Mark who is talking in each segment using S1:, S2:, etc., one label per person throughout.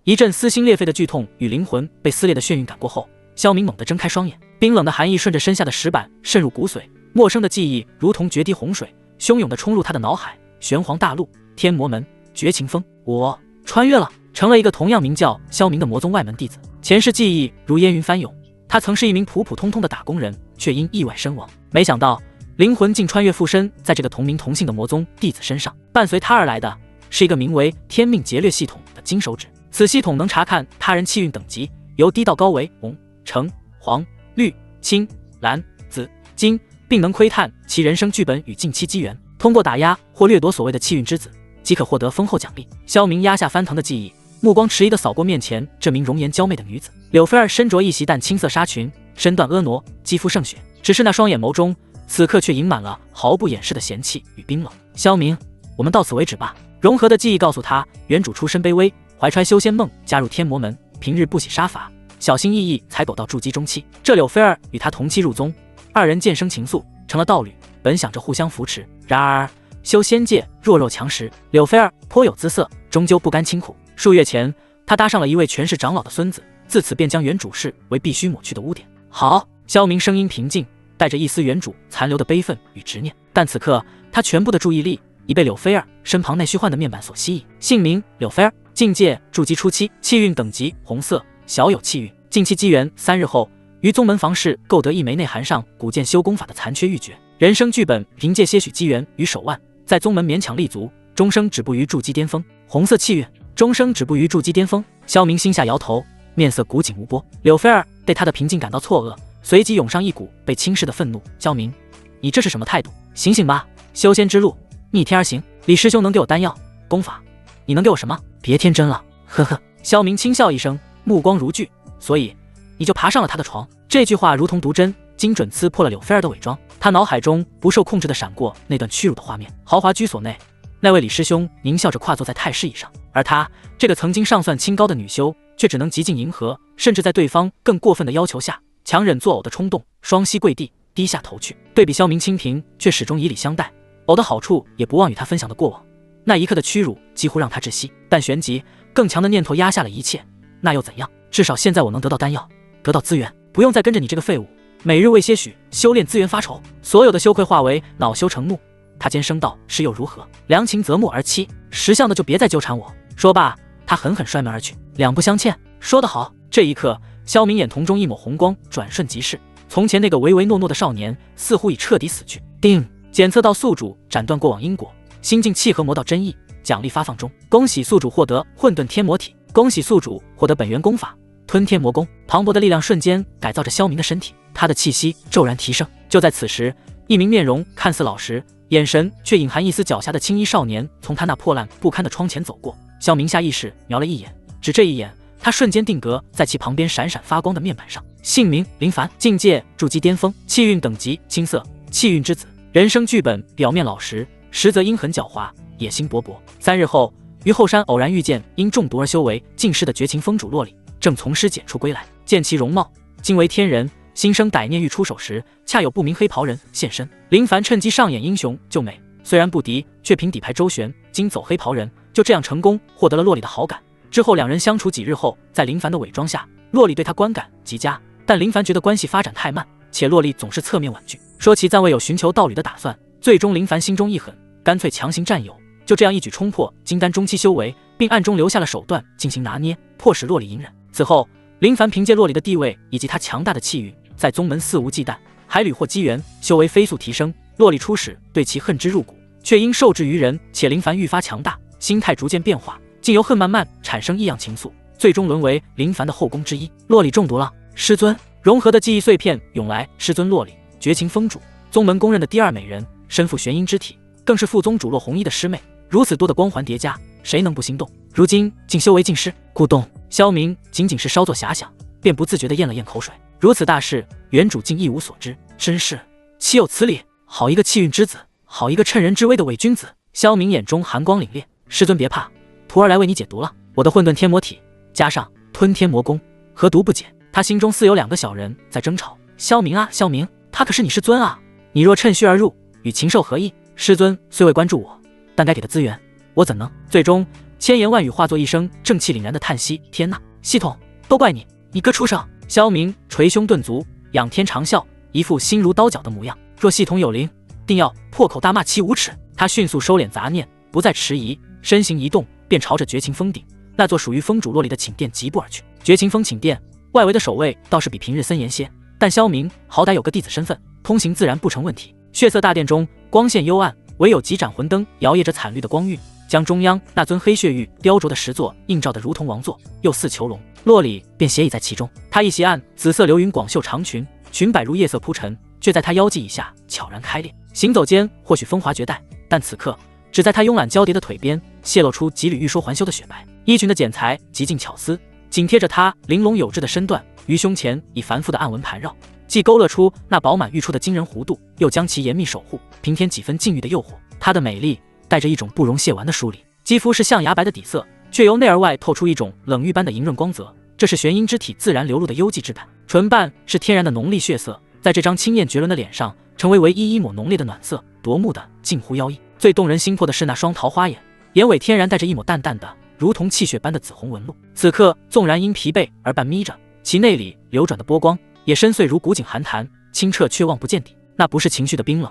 S1: 一阵撕心裂肺的剧痛与灵魂被撕裂的眩晕感过后，萧明猛地睁开双眼，冰冷的寒意顺着身下的石板渗入骨髓，陌生的记忆如同决堤洪水，汹涌地冲入他的脑海。玄黄大陆、天魔门、绝情峰，我穿越了，成了一个同样名叫萧明的魔宗外门弟子。前世记忆如烟云翻涌，他曾是一名普普通通的打工人，却因意外身亡。没想到灵魂竟穿越附身在这个同名同姓的魔宗弟子身上。伴随他而来的是一个名为天命劫掠系统的金手指，此系统能查看他人气运等级，由低到高为红、橙、黄、绿、青、蓝、紫、金，并能窥探其人生剧本与近期机缘。通过打压或掠夺所谓的气运之子，即可获得丰厚奖励。萧明压下翻腾的记忆，目光迟疑地扫过面前这名容颜娇媚的女子。柳菲儿身着一袭淡青色纱裙，身段婀娜，肌肤胜雪，只是那双眼眸中此刻却盈满了毫不掩饰的嫌弃与冰冷。萧明，我们到此为止吧。融合的记忆告诉他，原主出身卑微，怀揣修仙梦加入天魔门，平日不喜杀伐，小心翼翼才苟到筑基中期。这柳菲儿与他同期入宗，二人渐生情愫，成了道侣，本想着互相扶持。然而修仙界弱肉强食，柳菲儿颇有姿色，终究不甘清苦。数月前，他搭上了一位权势长老的孙子，自此便将原主视为必须抹去的污点。好，萧明声音平静，带着一丝原主残留的悲愤与执念。但此刻他全部的注意力已被柳菲儿身旁那虚幻的面板所吸引。姓名柳菲儿，境界筑基初期，气运等级红色，小有气运。近期机缘3日后，于宗门房室购得一枚内含上古剑修功法的残缺玉诀。人生剧本凭借些许机缘与手腕，在宗门勉强立足，终生止步于筑基巅峰。红色气运，终生止步于筑基巅峰。萧明心下摇头，面色古井无波。柳菲儿对他的平静感到错愕，随即涌上一股被轻视的愤怒。萧明，你这是什么态度？醒醒吧！修仙之路逆天而行，李师兄能给我丹药功法，你能给我什么？别天真了，呵呵。萧明轻笑一声，目光如炬。所以你就爬上了他的床？这句话如同毒针，精准刺破了柳菲儿的伪装。他脑海中不受控制地闪过那段屈辱的画面。豪华居所内，那位李师兄狞笑着跨坐在太师椅上，而他这个曾经尚算清高的女修，却只能极尽迎合，甚至在对方更过分的要求下，强忍作呕的冲动，双膝跪地，低下头去。对比萧明清贫，却始终以礼相待，偶的好处也不忘与他分享的过往。那一刻的屈辱几乎让他窒息，但旋即更强的念头压下了一切。那又怎样？至少现在我能得到丹药，得到资源，不用再跟着你这个废物，每日为些许修炼资源发愁。所有的羞愧化为恼羞成怒，他尖声道：是又如何？良禽择木而栖，识相的就别再纠缠我。说罢，他狠狠摔门而去，两不相欠。说得好！这一刻，萧明眼瞳中一抹红光转瞬即逝，从前那个唯唯诺诺的少年似乎已彻底死去。定，检测到宿主斩断过往因果，心境契合魔道真意，奖励发放中。恭喜宿主获得混沌天魔体，恭喜宿主获得本源功法吞天魔功。磅礴的力量瞬间改造着萧明的身体，他的气息骤然提升。就在此时，一名面容看似老实，眼神却隐含一丝狡黠的青衣少年从他那破烂不堪的窗前走过。萧明下意识瞄了一眼，只这一眼，他瞬间定格在其旁边闪闪发光的面板上。姓名林凡，境界筑基巅峰，气运等级青色，气运之子。人生剧本表面老实，实则阴狠狡猾，野心勃勃。3日后，于后山偶然遇见因中毒而修为尽失的绝情峰主洛里，正从尸检出归来。见其容貌惊为天人，心生歹念，欲出手时，恰有不明黑袍人现身。林凡趁机上演英雄救美，虽然不敌，却凭底牌周旋，经走黑袍人，就这样成功获得了洛里的好感。之后两人相处几日后，在林凡的伪装下，洛里对他观感极佳，但林凡觉得关系发展太慢，且洛里总是侧面婉拒，说其暂未有寻求道侣的打算。最终林凡心中一狠，干脆强行占有，就这样一举冲破金丹中期修为，并暗中留下了手段进行拿捏，迫使洛里隐忍。此后林凡凭借洛里的地位以及他强大的气运，在宗门肆无忌惮，还屡获机缘，修为飞速提升。洛里初始对其恨之入骨，却因受制于人，且林凡愈发强大，心态逐渐变化，竟由恨慢慢产生异样情愫，最终沦为林凡的后宫之一。洛里中毒了，师尊！融合的记忆碎片涌来。师尊洛里，绝情峰主，宗门公认的第2美人，身负玄阴之体，更是副宗主洛红衣的师妹。如此多的光环叠加，谁能不心动？如今竟修为尽失，咕咚！萧明仅仅是稍作遐想，便不自觉地咽了咽口水。如此大事，原主竟一无所知，真是岂有此理！好一个气运之子，好一个趁人之危的伪君子！萧明眼中寒光凛冽。师尊别怕，徒儿来为你解毒了。我的混沌天魔体加上吞天魔功，何毒不解？他心中似有2个小人在争吵。萧明啊，萧明，他可是你师尊啊！你若趁虚而入，与禽兽何异？师尊虽未关注我，但该给的资源我怎能？最终千言万语化作一声正气凛然的叹息。天哪，系统，都怪你，你个畜生！萧明捶胸顿足，仰天长啸，一副心如刀绞的模样。若系统有灵，定要破口大骂其无耻！他迅速收敛杂念，不再迟疑，身形一动，便朝着绝情峰顶那座属于峰主洛里的寝殿疾步而去。绝情峰寝殿外围的守卫倒是比平日森严些，但萧明好歹有个弟子身份，通行自然不成问题。血色大殿中光线幽暗，唯有几盏魂灯摇曳着惨绿的光晕，将中央那尊黑血玉雕琢的石座映照得如同王座，又似囚笼。洛里便斜倚在其中，他一袭暗紫色流云广袖长裙，裙摆如夜色铺陈，却在他腰际以下悄然开裂。行走间或许风华绝代，但此刻只在他慵懒交叠的腿边泄露出几缕欲说还休的雪白。衣裙的剪裁极尽巧思，紧贴着他玲珑有致的身段，于胸前以繁复的暗纹盘绕，既勾勒出那饱满欲出的惊人弧度，又将其严密守护，平添几分禁欲的诱惑。她的美丽带着一种不容亵玩的疏离，肌肤是象牙白的底色，却由内而外透出一种冷玉般的莹润光泽，这是玄阴之体自然流露的幽寂之感。唇瓣是天然的浓丽血色，在这张清艳绝伦的脸上成为唯一一抹浓烈的暖色，夺目的近乎妖异。最动人心魄的是那双桃花眼，眼尾天然带着一抹淡淡的如同气血般的紫红纹路，此刻纵然因疲惫而半眯着，其内里流转的波光也深邃如古井寒潭，清澈却望不见底。那不是情绪的冰冷，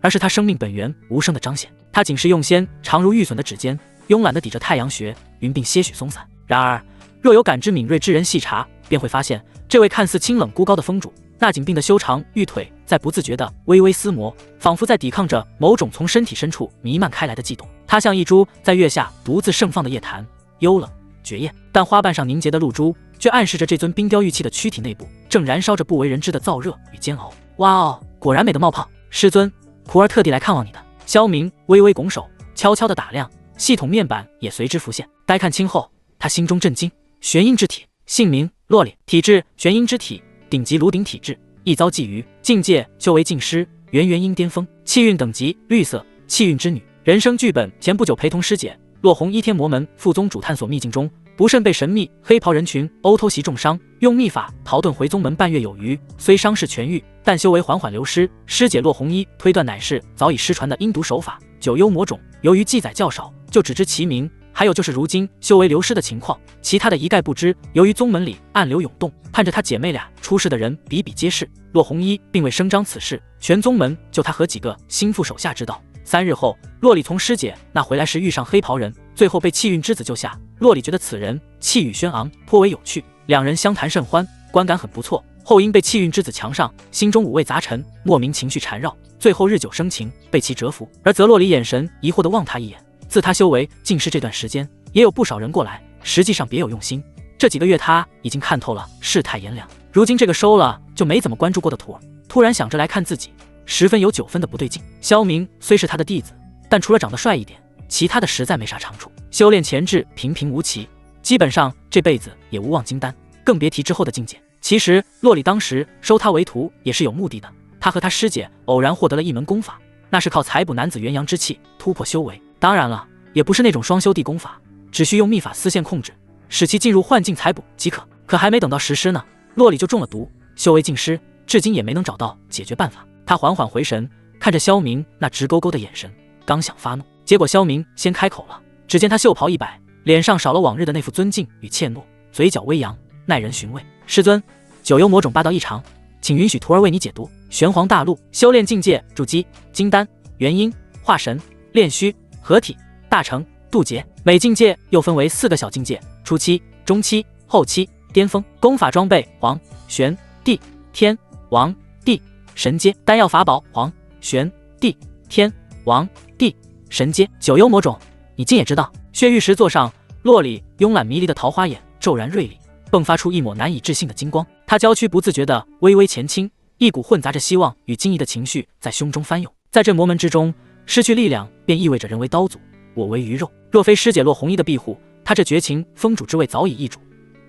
S1: 而是他生命本源无声的彰显。他仅是用纤长如玉笋的指尖慵懒地抵着太阳穴，云鬓些许松散。然而若有感知敏锐之人细察，便会发现这位看似清冷孤高的峰主，那紧并的修长玉腿在不自觉地微微撕磨，仿佛在抵抗着某种从身体深处弥漫开来的悸动。它像一株在月下独自盛放的夜檀，幽冷绝艳，但花瓣上凝结的露珠却暗示着这尊冰雕玉砌的躯体内部正燃烧着不为人知的燥热与煎熬。哇哦，果然美得冒泡！师尊，徒儿特地来看望你的。萧明微微拱手，悄悄地打量，系统面板也随之浮现。呆看清后，他心中震惊。玄阴之体，姓名洛里，体质玄阴之体，顶级炉鼎体质，一遭觊觎，境界修为尽失，元婴巅峰，气运等级绿色，气运之女。人生剧本前不久陪同师姐落红依天魔门副宗主探索秘境中，不慎被神秘黑袍人群殴偷袭重伤，用秘法逃遁回宗门半月有余，虽伤势痊愈，但修为缓缓流失。师姐落红衣推断乃是早已失传的阴毒手法九幽魔种，由于记载较少，就只知其名。还有就是如今修为流失的情况，其他的一概不知。由于宗门里暗流涌动，盼着她姐妹俩出事的人比比皆是，洛红衣并未声张此事，全宗门就她和几个心腹手下知道。3日后，洛里从师姐那回来时遇上黑袍人，最后被气运之子救下。洛里觉得此人气宇轩昂，颇为有趣，两人相谈甚欢，观感很不错。后因被气运之子强上，心中五味杂陈，莫名情绪缠绕，最后日久生情，被其折服。而泽洛里眼神疑惑地望他一眼。自他修为尽失这段时间，也有不少人过来，实际上别有用心。这几个月他已经看透了世态炎凉，如今这个收了就没怎么关注过的徒儿，突然想着来看自己，十分有9分的不对劲。萧明虽是他的弟子，但除了长得帅一点，其他的实在没啥长处。修炼前至平平无奇，基本上这辈子也无望金丹，更别提之后的境界。其实洛里当时收他为徒也是有目的的，他和他师姐偶然获得了一门功法，那是靠采补男子元阳之气突破修为。当然了，也不是那种双修地功法，只需用秘法丝线控制，使其进入幻境采补即可。可还没等到实施呢，洛里就中了毒，修为尽失，至今也没能找到解决办法。他缓缓回神，看着萧明那直勾勾的眼神，刚想发怒，结果萧明先开口了。只见他袖袍一摆，脸上少了往日的那副尊敬与怯懦，嘴角微扬，耐人寻味。师尊，九幽魔种霸道异常，请允许徒儿为你解毒。玄黄大陆修炼境界筑基、金丹、元婴、化神、炼虚、合体、大成、渡劫，每境界又分为4个小境界：初期、中期、后期、巅峰。功法装备黄、玄、地、天、王、地、神阶。丹药法宝黄、玄、地、天、王、地、神阶。九幽魔种，你竟也知道？血玉石座上，洛里慵懒迷离的桃花眼骤然锐利，迸发出一抹难以置信的金光。他娇躯不自觉地微微前倾，一股混杂着希望与惊疑的情绪在胸中翻涌。在这魔门之中，失去力量便意味着人为刀俎，我为鱼肉。若非师姐洛红衣的庇护，他这绝情封主之位早已易主，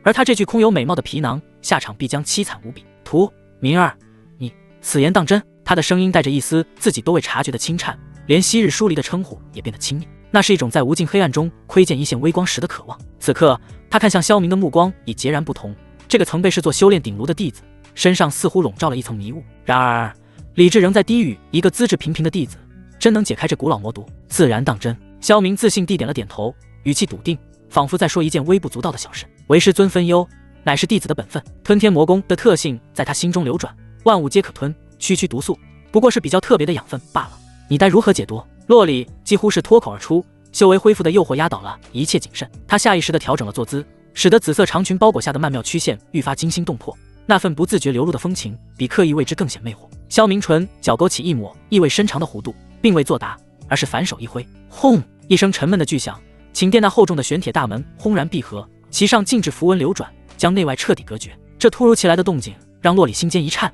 S1: 而他这具空有美貌的皮囊，下场必将凄惨无比。明儿，你此言当真？他的声音带着一丝自己都未察觉的轻颤，连昔日疏离的称呼也变得亲密，那是一种在无尽黑暗中窥见一线微光时的渴望。此刻他看向萧明的目光已截然不同，这个曾被视作修炼鼎炉的弟子，身上似乎笼罩了一层迷雾。然而理智仍在低语，一个资质平平的弟子真能解开这古老魔毒？自然当真。萧明自信地点了点头，语气笃定，仿佛在说一件微不足道的小事。为师尊分忧，乃是弟子的本分。吞天魔功的特性在他心中流转，万物皆可吞，区区毒素不过是比较特别的养分罢了。你待如何解读？洛里几乎是脱口而出，修为恢复的诱惑压倒了一切谨慎。他下意识地调整了坐姿，使得紫色长裙包裹下的曼妙曲线愈发惊心动魄。那份不自觉流露的风情，比刻意为之更显魅惑。萧明唇角勾起一抹意味深长的弧度，并未作答，而是反手一挥，轰！一声沉闷的巨响，寝殿那厚重的玄铁大门轰然闭合，其上禁止符文流转，将内外彻底隔绝。这突如其来的动静让洛里心间一颤，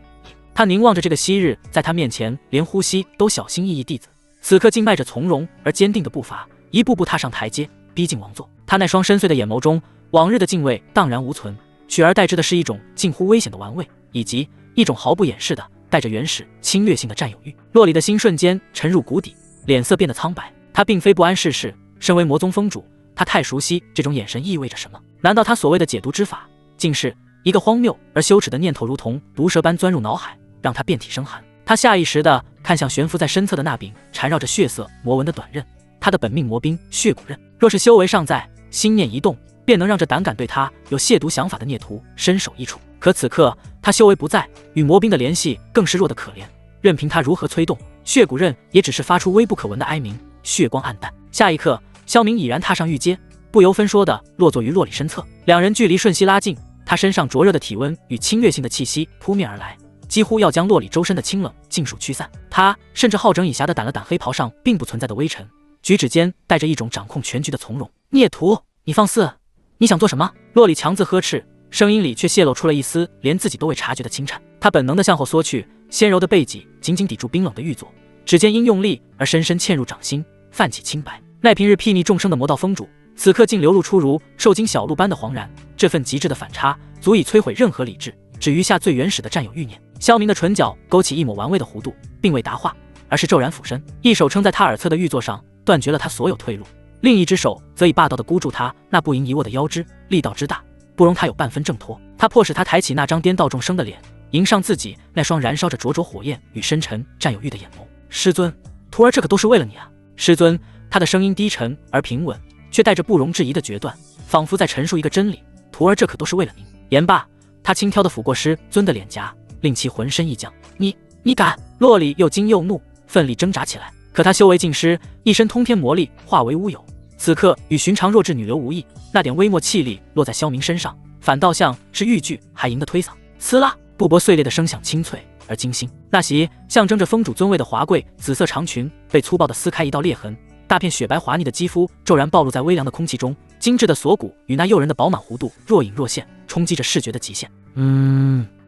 S1: 他凝望着这个昔日在他面前连呼吸都小心翼翼弟子，此刻竟迈着从容而坚定的步伐，一步步踏上台阶，逼近王座。他那双深邃的眼眸中，往日的敬畏荡然无存，取而代之的是一种近乎危险的玩味，以及一种毫不掩饰的带着原始侵略性的占有欲。洛里的心瞬间沉入谷底，脸色变得苍白。他并非不谙世事，身为魔宗宗主，他太熟悉这种眼神意味着什么。难道他所谓的解读之法，竟是一个荒谬而羞耻的念头，如同毒蛇般钻入脑海，让他遍体生寒？他下意识地看向悬浮在身侧的那柄缠绕着血色魔纹的短刃，他的本命魔兵血骨刃。若是修为尚在，心念一动，便能让这胆敢对他有亵渎想法的孽徒身首异处。可此刻他修为不在，与魔兵的联系更是弱得可怜，任凭他如何催动，血骨刃也只是发出微不可闻的哀鸣，血光暗淡。下一刻，萧明已然踏上玉阶，不由分说地落座于洛里身侧，两人距离瞬息拉近，他身上灼热的体温与侵略性的气息扑面而来，几乎要将洛里周身的清冷尽数驱散。他甚至好整以暇地掸了掸黑袍上并不存在的微尘，举止间带着一种掌控全局的从容。孽徒，你放肆！你想做什么？洛里强自呵斥，声音里却泄露出了一丝连自己都未察觉的轻颤。他本能地向后缩去，纤柔的背脊紧紧抵住冰冷的玉座，指尖因用力而深深嵌入掌心，泛起清白。那平日睥睨众生的魔道封主，此刻竟流露出如受惊小鹿般的惶然，这份极致的反差足以摧毁任何理智，只余下最原始的占有欲念。萧明的唇角勾起一抹玩味的弧度，并未答话，而是骤然俯身，一手撑在他耳侧的玉座上，断绝了他所有退路，另一只手则以霸道地箍住他那不盈一握的腰肢，力道之大，不容他有半分挣脱。他迫使他抬起那张颠倒众生的脸，迎上自己那双燃烧着灼灼火焰与深沉占有欲的眼眸。师尊，徒儿这可都是为了你啊！师尊，他的声音低沉而平稳，却带着不容置疑的决断，仿佛在陈述一个真理。徒儿这可都是为了您。言罢，他轻佻地抚过师尊的脸颊，令其浑身一僵。你敢！洛里又惊又怒，奋力挣扎起来。可他修为尽失，一身通天魔力化为乌有，此刻与寻常弱智女流无异，那点微末气力落在萧明身上，反倒像是豫剧还赢得推搡。呲啦，布帛碎裂的声响清脆而惊心。那袭象征着封主尊位的华贵紫色长裙被粗暴地撕开一道裂痕，大片雪白滑腻的肌肤骤然暴露在微凉的空气中，精致的锁骨与那诱人的饱满弧度若隐若现，冲击着视觉的极限。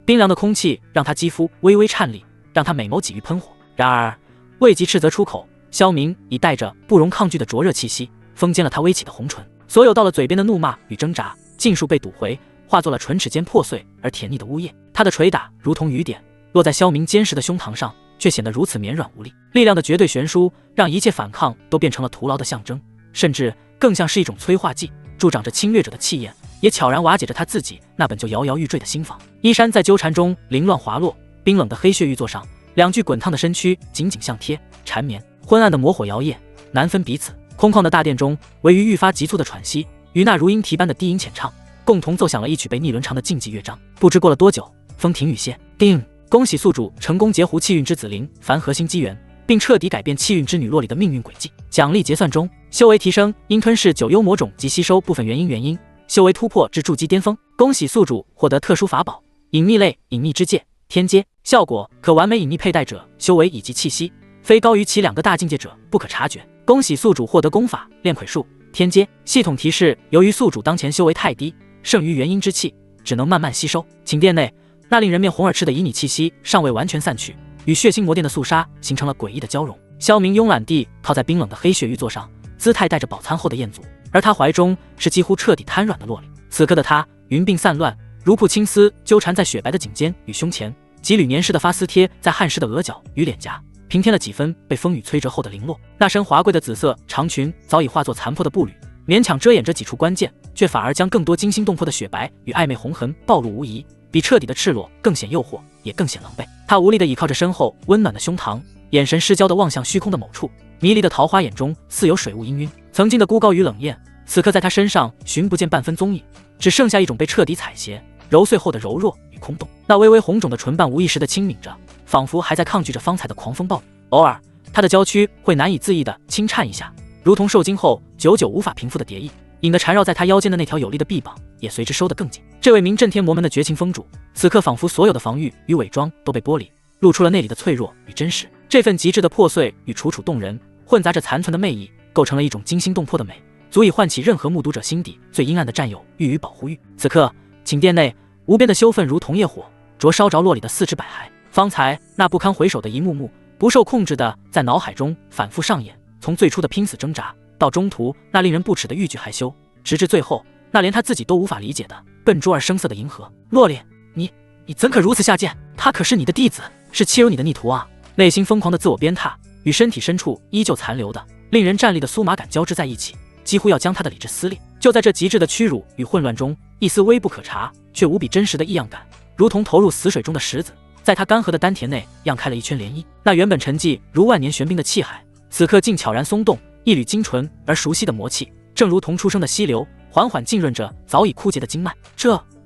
S1: 冰凉的空气让他肌肤微微颤栗，让他美眸几欲喷火。然而未及斥责出口，萧明已带着不容抗拒的灼热气息封缄了他微起的红唇，所有到了嘴边的怒骂与挣扎尽数被堵回，化作了唇齿间破碎而甜腻的呜咽。他的捶打如同雨点落在萧明坚实的胸膛上，却显得如此绵软无力。力量的绝对悬殊让一切反抗都变成了徒劳的象征，甚至更像是一种催化剂，助长着侵略者的气焰，也悄然瓦解着他自己那本就摇摇欲坠的心房。衣衫在纠缠中凌乱滑落，冰冷的黑血玉座上，两具滚烫的身躯紧紧相贴缠绵，昏暗的魔火摇曳，难分彼此。空旷的大殿中，唯余愈发急促的喘息与那如莺啼般的低吟浅唱，共同奏响了一曲被逆伦唱的竞技乐章。不知过了多久，风停雨歇。叮！恭喜宿主成功截胡气运之子灵凡核心机缘，并彻底改变气运之女洛里的命运轨迹。奖励结算中，修为提升因吞噬9幽魔种及吸收部分原因，修为突破至筑基巅峰。恭喜宿主获得特殊法宝隐秘类隐秘之戒天阶，效果可完美隐匿佩戴者修为以及气息，非高于其2个大境界者不可察觉。恭喜宿主获得功法炼魁术天阶，系统提示由于宿主当前修为太低，剩余元阴之气只能慢慢吸收。寝殿内那令人面红耳赤的旖旎气息尚未完全散去，与血腥魔殿的肃杀形成了诡异的交融。萧明慵懒地靠在冰冷的黑血玉座上，姿态带着饱餐后的艳足，而他怀中是几乎彻底瘫软的洛里。此刻的他云鬓散乱，如瀑青丝纠缠在雪白的颈间与胸前，几缕粘湿的发丝贴在汗湿的额角与脸颊，平添了几分被风雨摧折后的零落。那身华贵的紫色长裙早已化作残破的布履，勉强遮掩着几处关键，却反而将更多惊心动魄的雪白与暧昧红痕暴露无遗，比彻底的赤裸更显诱惑，也更显狼狈。他无力地倚靠着身后温暖的胸膛，眼神失焦地望向虚空的某处，迷离的桃花眼中似有水雾氤氲。曾经的孤高与冷艳此刻在他身上寻不见半分踪影，只剩下一种被彻底采撷、揉碎后的柔弱与空洞。那微微红肿的唇瓣无意识地轻抿着，仿佛还在抗拒着方才的狂风暴雨。偶尔，他的娇躯会难以自抑地轻颤一下，如同受惊后久久无法平复的蝶翼，引得缠绕在他腰间的那条有力的臂膀也随之收得更紧。这位名震天魔门的绝情风主，此刻仿佛所有的防御与伪装都被剥离，露出了内里的脆弱与真实。这份极致的破碎与楚楚动人，混杂着残存的魅意，构成了一种惊心动魄的美，足以唤起任何目睹者心底最阴暗的占有欲与保护欲。此刻，寝殿内无边的羞愤如同业火，灼烧着洛里的四肢百骸。方才那不堪回首的一幕幕，不受控制的在脑海中反复上演，从最初的拼死挣扎，到中途那令人不齿的欲拒害羞，直至最后那连他自己都无法理解的笨拙而生涩的银河。洛里，你怎可如此下贱？他可是你的弟子，是欺辱你的逆徒啊！内心疯狂的自我鞭挞与身体深处依旧残留的令人战栗的酥麻感交织在一起，几乎要将他的理智撕裂。就在这极致的屈辱与混乱中，一丝微不可察却无比真实的异样感，如同投入死水中的石子，在他干涸的丹田内漾开了一圈涟漪。那原本沉寂如万年玄冰的气海，此刻竟悄然松动，一缕精纯而熟悉的魔气，正如同初生的溪流，缓缓浸润着早已枯竭的经脉。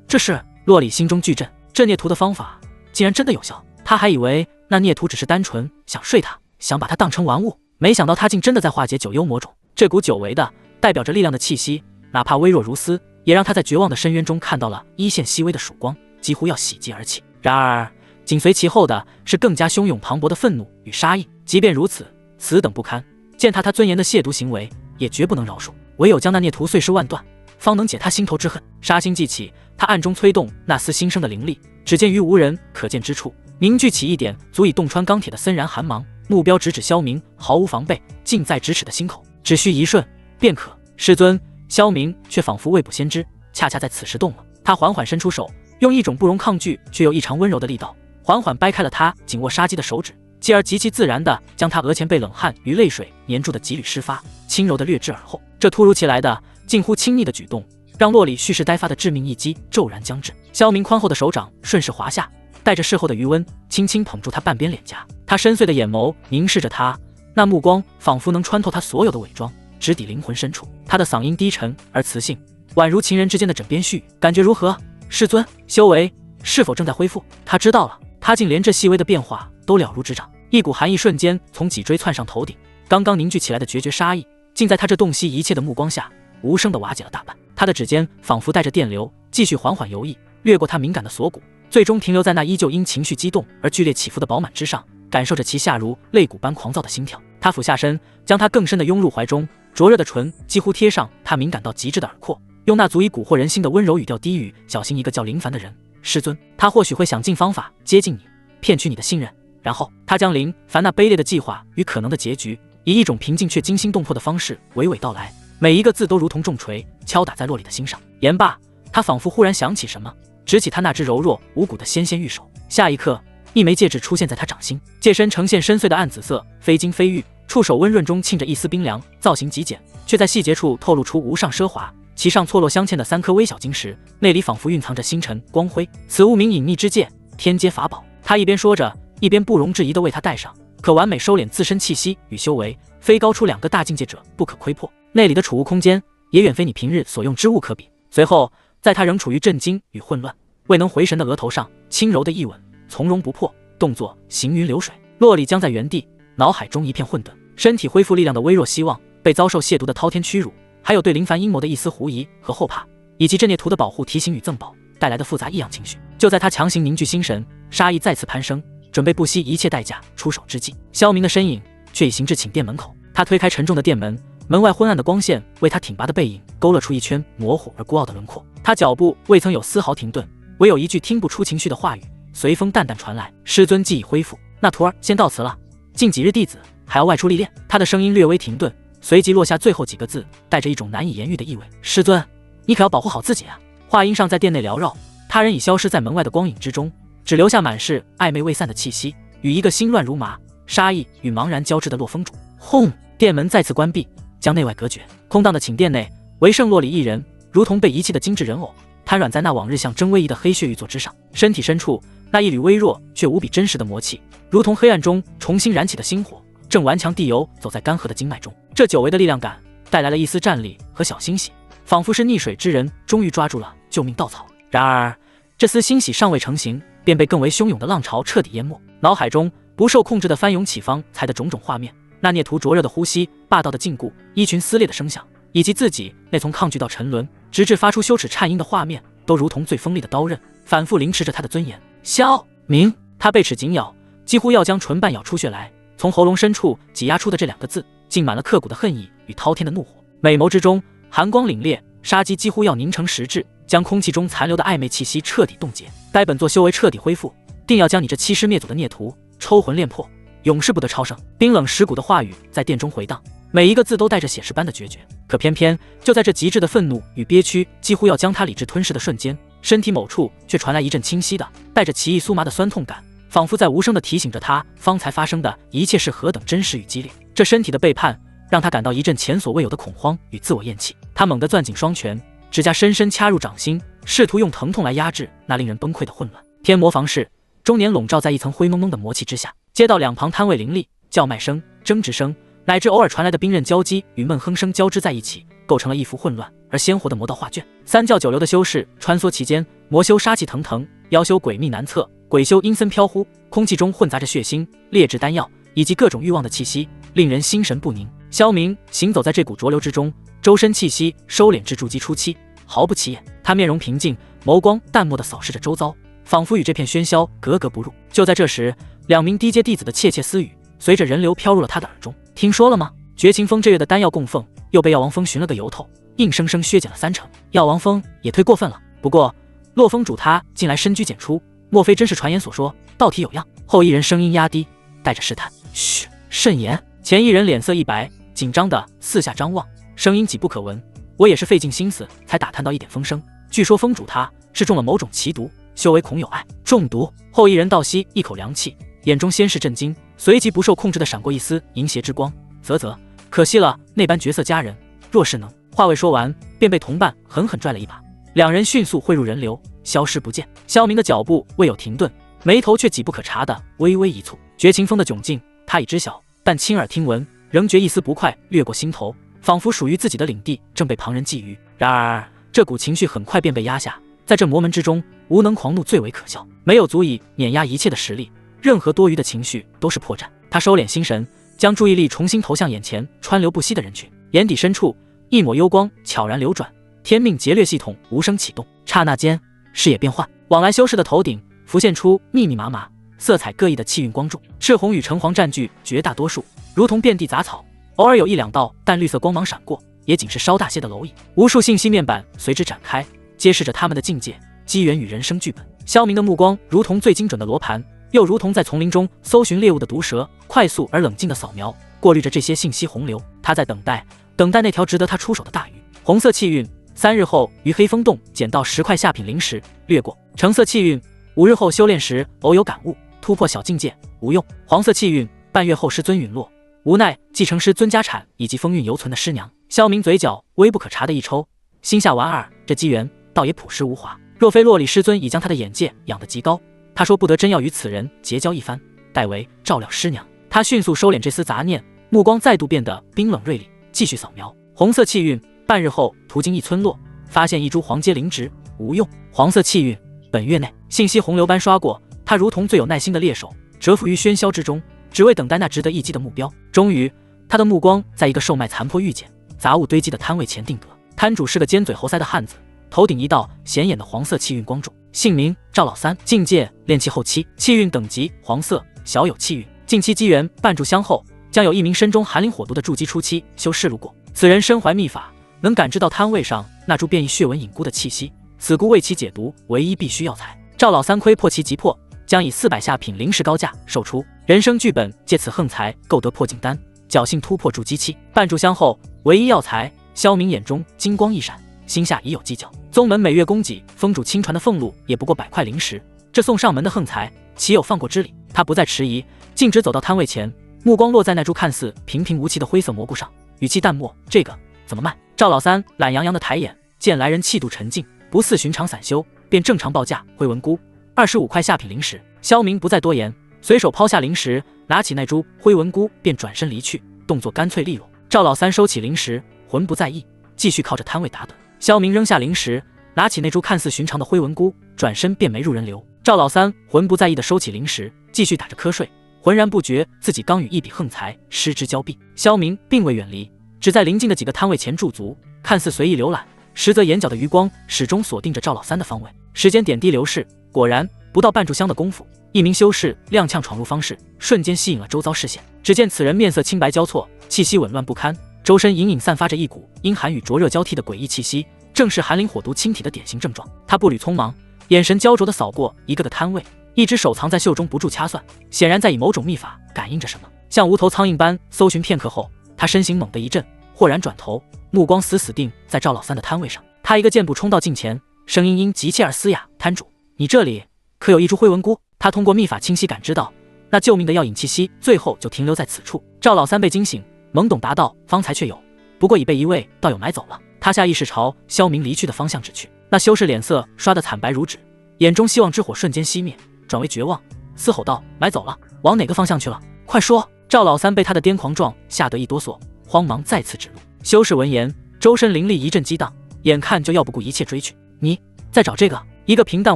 S1: 这是洛里心中巨震，这孽徒的方法竟然真的有效。他还以为那孽徒只是单纯想睡他，想把他当成玩物，没想到他竟真的在化解九幽魔种。这股久违的代表着力量的气息，哪怕微弱如丝，也让他在绝望的深渊中看到了一线细微的曙光，几乎要喜极而泣。然而紧随其后的是更加汹涌磅礴的愤怒与杀意。即便如此，此等不堪践踏他尊严的亵渎行为也绝不能饶恕，唯有将那孽徒碎尸万段，方能解他心头之恨。杀心既起，他暗中催动那丝新生的灵力，只见于无人可见之处凝聚起一点足以洞穿钢铁的森然寒芒，目标直指萧明毫无防备近在咫尺的心口，只需一瞬便可。师尊，萧明却仿佛未卜先知，恰恰在此时动了。他缓缓伸出手，用一种不容抗拒却又异常温柔的力道，缓缓掰开了他紧握杀机的手指，继而极其自然地将他额前被冷汗与泪水粘住的几缕湿发轻柔地掠至耳后。这突如其来的近乎亲昵的举动，让洛里蓄势待发的致命一击骤然将至。萧明宽厚的手掌顺势滑下，带着事后的余温，轻轻捧住他半边脸颊。他深邃的眼眸凝视着他，那目光仿佛能穿透他所有的伪装，直抵灵魂深处。他的嗓音低沉而磁性，宛如情人之间的枕边絮语。感觉如何，师尊？修为是否正在恢复？他知道了，他竟连这细微的变化都了如指掌。一股寒意瞬间从脊椎窜上头顶，刚刚凝聚起来的决绝杀意，竟在他这洞悉一切的目光下，无声地瓦解了大半。他的指尖仿佛带着电流，继续缓缓游弋，掠过他敏感的锁骨，最终停留在那依旧因情绪激动而剧烈起伏的饱满之上，感受着其下如肋骨般狂躁的心跳。他俯下身，将他更深地拥入怀中，灼热的唇几乎贴上他敏感到极致的耳廓，用那足以蛊惑人心的温柔语调低语：“小心一个叫林凡的人，师尊，他或许会想尽方法接近你，骗取你的信任。”然后他将林凡那卑劣的计划与可能的结局，以一种平静却惊心动魄的方式娓娓道来，每一个字都如同重锤敲打在洛里的心上。言罢，他仿佛忽然想起什么，执起他那只柔弱无骨的纤纤玉手。下一刻，一枚戒指出现在他掌心，戒身呈现深邃的暗紫色，非金非玉，触手温润中沁着一丝冰凉，造型极简，却在细节处透露出无上奢华。其上错落镶嵌的3颗微小晶石，内里仿佛蕴藏着星辰光辉。此物名隐秘之戒，天阶法宝。他一边说着，一边不容置疑地为他戴上，可完美收敛自身气息与修为，非高出2个大境界者不可窥破。内里的储物空间也远非你平日所用之物可比。随后，在他仍处于震惊与混乱，未能回神的额头上轻柔的一吻，从容不迫，动作行云流水。洛里僵在原地，脑海中一片混沌，身体恢复力量的微弱希望，被遭受亵渎的滔天屈辱，还有对林凡阴谋的一丝狐疑和后怕，以及这孽徒的保护提醒与赠宝带来的复杂异样情绪。就在他强行凝聚心神，杀意再次攀升，准备不惜一切代价出手之际，萧明的身影却已行至寝殿门口。他推开沉重的殿门，门外昏暗的光线为他挺拔的背影勾勒出一圈模糊而孤傲的轮廓。他脚步未曾有丝毫停顿，唯有一句听不出情绪的话语随风淡淡传来：“师尊既已恢复，那徒儿先到此了。近几日弟子还要外出历练。”他的声音略微停顿，随即落下最后几个字，带着一种难以言喻的意味：“师尊，你可要保护好自己啊！”话音尚在殿内缭绕，他人已消失在门外的光影之中，只留下满是暧昧未散的气息，与一个心乱如麻、杀意与茫然交织的洛风主。轰！殿门再次关闭，将内外隔绝。空荡的寝殿内，唯剩洛里一人，如同被遗弃的精致人偶，瘫软在那往日象征威仪的黑血玉座之上。身体深处，那一缕微弱却无比真实的魔气，如同黑暗中重新燃起的星火，正顽强地游走在干涸的经脉中。这久违的力量感，带来了一丝战栗和小欣喜，仿佛是溺水之人终于抓住了救命稻草。然而这丝欣喜尚未成型，便被更为汹涌的浪潮彻底淹没。脑海中不受控制的翻涌起方才的种种画面，那孽徒灼热的呼吸，霸道的禁锢，衣裙撕裂的声响，以及自己那从抗拒到沉沦，直至发出羞耻颤音的画面，都如同最锋利的刀刃，反复凌迟着他的尊严。萧明，他被齿紧咬，几乎要将唇瓣咬出血来。从喉咙深处挤压出的这2个字，浸满了刻骨的恨意与滔天的怒火。美眸之中寒光凛冽，杀机几乎要凝成实质，将空气中残留的暧昧气息彻底冻结。待本座修为彻底恢复，定要将你这欺师灭祖的孽徒抽魂炼魄，永世不得超生。冰冷蚀骨的话语在殿中回荡，每一个字都带着血石般的决绝。可偏偏就在这极致的愤怒与憋屈几乎要将他理智吞噬的瞬间，身体某处却传来一阵清晰的带着奇异酥麻的酸痛感，仿佛在无声地提醒着他方才发生的一切是何等真实与激烈。这身体的背叛让他感到一阵前所未有的恐慌与自我厌弃。他猛地攥紧双拳，指甲深深掐入掌心，试图用疼痛来压制那令人崩溃的混乱。天魔房室终年笼罩在一层灰蒙蒙的魔气之下，街道两旁摊位林立，叫卖声、争执声乃至偶尔传来的兵刃交击与闷哼声交织在一起，构成了一幅混乱而鲜活的魔道画卷。三教九流的修士穿梭其间，魔修杀气腾腾，妖修诡秘难测，鬼修阴森飘忽，空气中混杂着血腥、劣质丹药以及各种欲望的气息，令人心神不宁。萧明行走在这股浊流之中，周身气息收敛至筑基初期，毫不起眼。他面容平静，眸光淡漠地扫视着周遭，仿佛与这片喧嚣格格不入。就在这时，2名低阶弟子的窃窃私语随着人流飘入了他的耳中。听说了吗？绝情峰这月的丹药供奉又被药王峰寻了个由头，硬生生削减了30%。药王峰也忒过分了。不过洛峰主他近来深居简出，莫非真是传言所说，道体有恙？后一人声音压低，带着试探。嘘，慎言。前一人脸色一白，紧张的四下张望，声音几不可闻。我也是费尽心思才打探到一点风声，据说峰主他是中了某种奇毒，修为恐有碍。中毒？后一人倒吸一口凉气，眼中先是震惊，随即不受控制的闪过一丝淫邪之光。啧，可惜了那般绝色佳人，若是能……话未说完，便被同伴狠狠拽了一把，2人迅速汇入人流，消失不见。萧明的脚步未有停顿，眉头却几不可察的微微一蹙。绝情峰的窘境他已知晓，但亲耳听闻，仍觉一丝不快掠过心头，仿佛属于自己的领地正被旁人觊觎。然而这股情绪很快便被压下，在这魔门之中，无能狂怒最为可笑，没有足以碾压一切的实力，任何多余的情绪都是破绽。他收敛心神，将注意力重新投向眼前川流不息的人群，眼底深处一抹幽光悄然流转，天命劫掠系统无声启动。刹那间视野变幻，往来修士的头顶浮现出密密麻麻色彩各异的气运光柱，赤红与橙黄占据绝大多数，如同遍地杂草，偶尔有1-2道淡绿色光芒闪过，也仅是稍大些的蝼蚁。无数信息面板随之展开，揭示着他们的境界、机缘与人生剧本。萧明的目光如同最精准的罗盘，又如同在丛林中搜寻猎物的毒蛇，快速而冷静地扫描、过滤着这些信息洪流。他在等待那条值得他出手的大鱼。红色气运，3日后于黑风洞捡到10块下品灵石，略过。橙色气运，5日后修炼时偶有感悟，突破小境界，无用。黄色气运，半月后师尊陨落，无奈继承师尊家产以及风韵犹存的师娘。萧明嘴角微不可察的一抽，心下莞尔，这机缘倒也朴实无华。若非洛里师尊已将他的眼界养得极高，他说不得真要与此人结交一番，代为照料师娘。他迅速收敛这丝杂念，目光再度变得冰冷锐利，继续扫描。红色气运，半日后途经一村落，发现一株黄阶灵植，无用。黄色气运，本月内。信息洪流般刷过，他如同最有耐心的猎手，蛰伏于喧嚣之中，只为等待那值得一击的目标。终于他的目光在一个售卖残破玉简、杂物堆积的摊位前定格。摊主是个尖嘴猴腮的汉子，头顶一道显眼的黄色气运光柱，姓名赵老三，境界炼气后期，气运等级黄色，小有气运。近期机缘半炷香后，将有一名身中寒灵火毒的筑基初期修士路过，此人身怀秘法，能感知到摊位上那株变异血纹隐菇的气息，此菇为其解毒唯一必须药材。赵老三窥破其急迫，将以400下品灵石高价售出。人生剧本借此横财购得破境丹，侥幸突破筑基期。半炷香后，唯一药材，萧明眼中金光一闪，心下已有计较。宗门每月供给封主亲传的俸禄也不过100块灵石，这送上门的横财岂有放过之理？他不再迟疑，径直走到摊位前，目光落在那株看似平平无奇的灰色蘑菇上，语气淡漠：“这个怎么卖？”赵老三懒洋洋的抬眼，见来人气度沉静，不似寻常散修，便正常报价：灰纹菇25块下品灵石。萧明不再多言，随手抛下灵石，拿起那株灰纹菇便转身离去，动作干脆利落。赵老三收起灵石，浑不在意，继续靠着摊位打盹。萧明扔下零食，拿起那株看似寻常的灰纹菇，转身便没入人流。赵老三浑不在意地收起零食，继续打着瞌睡，浑然不觉自己刚与一笔横财失之交臂。萧明并未远离，只在临近的几个摊位前驻足，看似随意浏览，实则眼角的余光始终锁定着赵老三的方位。时间点滴流逝，果然不到半炷香的功夫，一名修士踉跄闯入方室，瞬间吸引了周遭视线。只见此人面色青白交错，气息紊乱不堪，周身隐隐散发着一股阴寒与灼热交替的诡异气息，正是寒灵火毒侵体的典型症状。他步履匆忙，眼神焦灼地扫过一个个摊位，一只手藏在袖中不住掐算，显然在以某种秘法感应着什么。像无头苍蝇般搜寻片刻后，他身形猛地一震，豁然转头，目光死定在赵老三的摊位上。他一个箭步冲到近前，声音因急切而嘶哑：“摊主，你这里可有一株灰纹菇？”他通过秘法清晰感知到，那救命的药引气息最后就停留在此处。赵老三被惊醒，懵懂答道：“方才确有，不过已被一位道友买走了。”他下意识朝萧明离去的方向指去。那修士脸色刷得惨白如纸，眼中希望之火瞬间熄灭，转为绝望，嘶吼道：“买走了？往哪个方向去了？快说！”赵老三被他的癫狂状吓得一哆嗦，慌忙再次指路。修士闻言，周身灵力一阵激荡，眼看就要不顾一切追去。“你在找这个？”一个平淡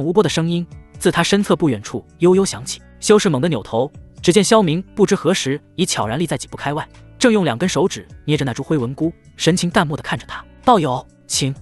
S1: 无波的声音自他身侧不远处悠悠响起。修士猛地扭头，只见萧明不知何时已悄然立在几步开外，正用2根手指捏着那株灰纹菇，神情淡漠地看着他。“道友，请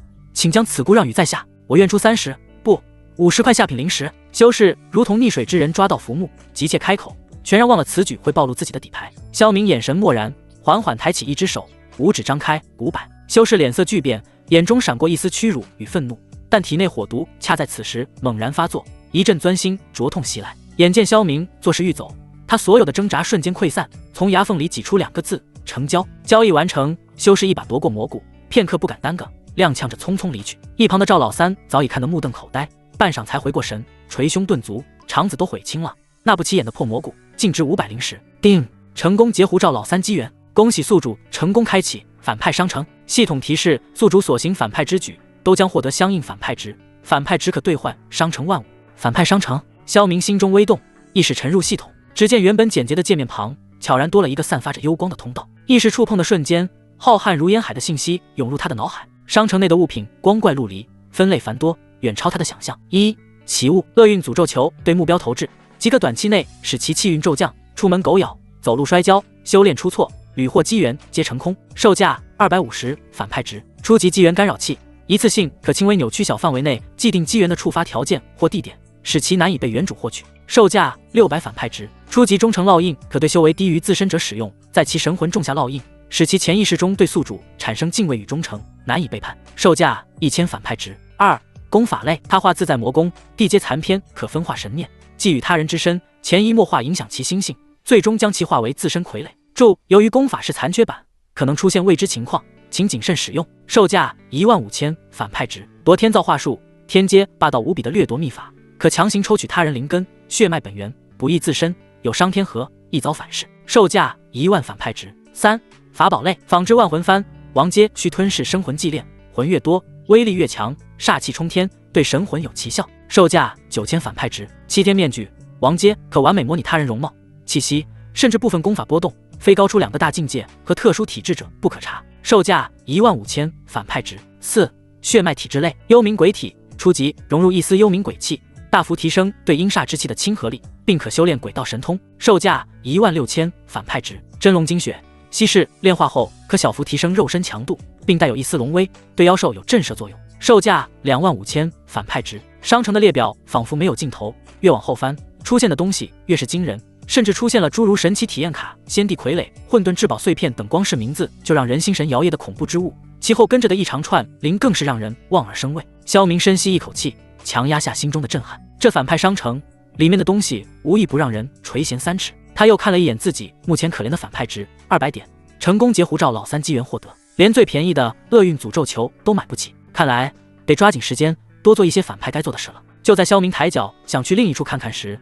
S1: 将此菇让与在下，我愿出30不50块下品灵石。”修士如同溺水之人抓到浮木，急切开口，全然忘了此举会暴露自己的底牌。萧明眼神漠然，缓缓抬起一只手，5指张开，5百。修士脸色巨变，眼中闪过一丝屈辱与愤怒，但体内火毒恰在此时猛然发作，一阵钻心灼痛袭来。眼见萧明作势欲走，他所有的挣扎瞬间溃散，从牙缝里挤出2个字：成交。交易完成，修士一把夺过蘑菇，片刻不敢耽搁，踉跄着匆匆离去。一旁的赵老三早已看得目瞪口呆，半晌才回过神，捶胸顿足，肠子都悔青了。那不起眼的破蘑菇竟值500灵石。定，成功截胡赵老三机缘，恭喜宿主成功开启反派商城。系统提示：宿主所行反派之举都将获得相应反派值，反派值可兑换商城万物。反派商城。萧明心中微动，意识沉入系统，只见原本简洁的界面旁悄然多了一个散发着幽光的通道。意识触碰的瞬间，浩瀚如烟海的信息涌入他的脑海。商城内的物品光怪陆离，分类繁多，远超他的想象。1. 奇物：厄运诅咒球，对目标投掷，即可短期内使其气运骤降，出门狗咬，走路摔跤，修炼出错，屡获机缘皆成空。售价250，反派值。初级机缘干扰器，一次性可轻微扭曲小范围内既定机缘的触发条件或地点，使其难以被原主获取。售价600，反派值。初级忠诚烙印，可对修为低于自身者使用，在其神魂种下烙印，使其潜意识中对宿主产生敬畏与忠诚，难以背叛。售价1000，反派值。2. 功法类，他化自在魔功，地阶残篇，可分化神念，寄予他人之身，潜移默化影响其心性，最终将其化为自身傀儡。注：由于功法是残缺版，可能出现未知情况，请谨慎使用。售价15000，反派值。夺天造化术，天阶霸道无比的掠夺秘法，可强行抽取他人灵根、血脉本源，不益自身，有伤天和，一遭反噬。售价1万，反派值。3. 法宝类，仿制万魂幡，王阶需吞噬生魂祭炼，魂越多，威力越强，煞气冲天，对神魂有奇效。售价9000，反派值。7天面具，王阶可完美模拟他人容貌、气息，甚至部分功法波动，非高出2个大境界和特殊体质者不可查。售价15000，反派值。4. 血脉体质类，幽冥鬼体，初级融入一丝幽冥鬼气，大幅提升对阴煞之气的亲和力，并可修炼鬼道神通。售价16000，反派值。真龙精血，稀释炼化后可小幅提升肉身强度，并带有一丝龙威，对妖兽有震慑作用。售价25000，反派值。商城的列表仿佛没有尽头，越往后翻，出现的东西越是惊人，甚至出现了诸如神奇体验卡、先帝傀儡、混沌至宝碎片等，光是名字就让人心神摇曳的恐怖之物，其后跟着的一长串灵更是让人望而生畏。萧明深吸一口气，强压下心中的震撼。这反派商城里面的东西无一不让人垂涎3尺。他又看了一眼自己目前可怜的反派值200点，成功截胡赵老三机缘获得，连最便宜的厄运诅咒球都买不起，看来得抓紧时间多做一些反派该做的事了。就在萧明抬脚想去另一处看看时，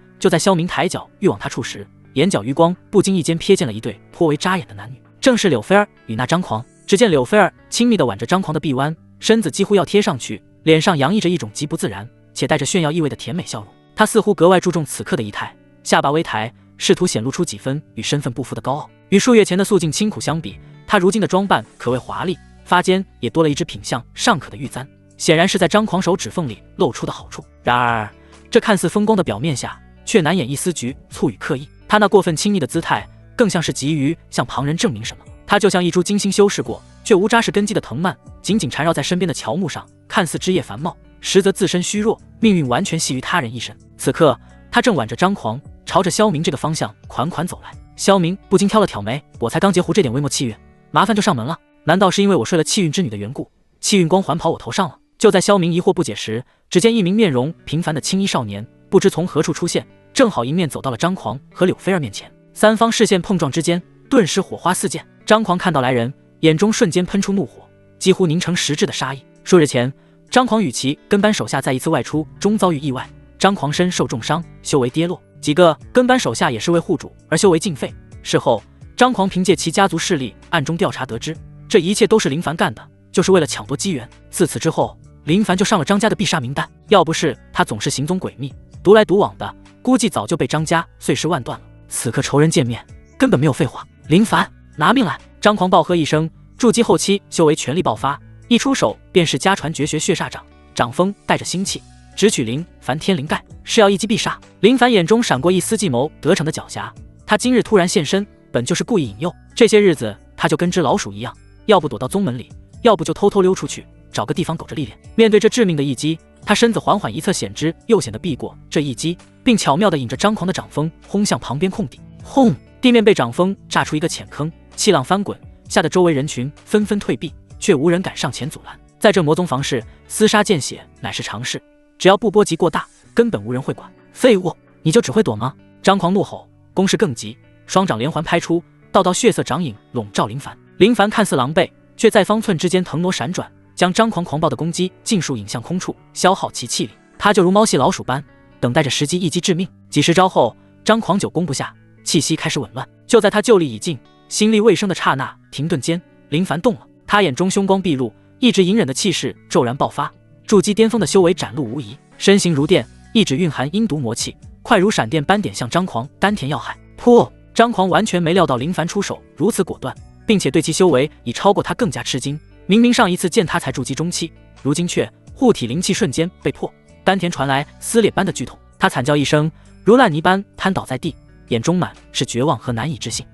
S1: 欲往他处时，眼角余光不经意间瞥见了一对颇为扎眼的男女，正是柳菲儿与那张狂。只见柳菲儿亲密地挽着张狂的臂弯，身子几乎要贴上去，脸上洋溢着一种极不自然且带着炫耀意味的甜美笑容。他似乎格外注重此刻的仪态，下巴微抬，试图显露出几分与身份不符的高傲。与数月前的素净清苦相比，他如今的装扮可谓华丽，发间也多了一只品相尚可的玉簪，显然是在张狂手指缝里露出的好处。然而，这看似风光的表面下，却难掩一丝局促与刻意。他那过分亲昵的姿态，更像是急于向旁人证明什么。他就像一株精心修饰过却无扎实根基的藤蔓，紧紧缠绕在身边的乔木上，看似枝叶繁茂，实则自身虚弱，命运完全系于他人一身。此刻，他正挽着张狂，朝着萧明这个方向款款走来。萧明不禁挑了挑眉，我才刚截胡这点微末气运，麻烦就上门了？难道是因为我睡了气运之女的缘故，气运光环跑我头上了？就在萧明疑惑不解时，只见一名面容平凡的青衣少年不知从何处出现，正好迎面走到了张狂和柳菲儿面前。三方视线碰撞之间，顿时火花四溅。张狂看到来人，眼中瞬间喷出怒火，几乎凝成实质的杀意。数日前，张狂与其跟班手下在一次外出中遭遇意外，张狂身受重伤，修为跌落，几个跟班手下也是为护主而修为尽废。事后，张狂凭借其家族势力暗中调查得知，这一切都是林凡干的，就是为了抢夺机缘。自此之后，林凡就上了张家的必杀名单，要不是他总是行踪诡秘，独来独往的，估计早就被张家碎尸万段了。此刻仇人见面，根本没有废话。林凡，拿命来！张狂暴喝一声，筑基后期修为全力爆发，一出手便是家传绝学血煞掌，掌风带着腥气，直取林凡天灵盖，是要一击必杀。林凡眼中闪过一丝计谋得逞的狡黠，他今日突然现身，本就是故意引诱。这些日子他就跟只老鼠一样，要不躲到宗门里，要不就偷偷溜出去，找个地方苟着历练。面对这致命的一击，他身子缓缓一侧险之又险地避过这一击，并巧妙地引着张狂的掌风轰向旁边空地。轰！地面被掌风炸出一个浅坑，气浪翻滚，吓得周围人群纷纷退避，却无人敢上前阻拦。在这魔宗房市，厮杀见血乃是常事，只要不波及过大，根本无人会管。废物，你就只会躲吗？张狂怒吼，攻势更急，双掌连环拍出，道道血色掌影笼罩林凡。林凡看似狼狈，却在方寸之间腾挪闪转，将张狂狂暴的攻击尽数引向空处，消耗其气力。他就如猫戏老鼠般，等待着时机一击致命。几十招后，张狂久攻不下，气息开始紊乱。就在他就力已尽，心力未生的刹那，停顿间，林凡动了。他眼中凶光毕露，一直隐忍的气势骤然爆发，筑基巅峰的修为展露无遗，身形如电，一指蕴含阴毒魔气，快如闪电般点向张狂丹田要害。噗！张狂完全没料到林凡出手如此果断，并且对其修为已超过他更加吃惊。明明上一次见他才筑基中期，如今却护体灵气瞬间被破，丹田传来撕裂般的剧痛。他惨叫一声，如烂泥般瘫倒在地，眼中满是绝望和难以置信。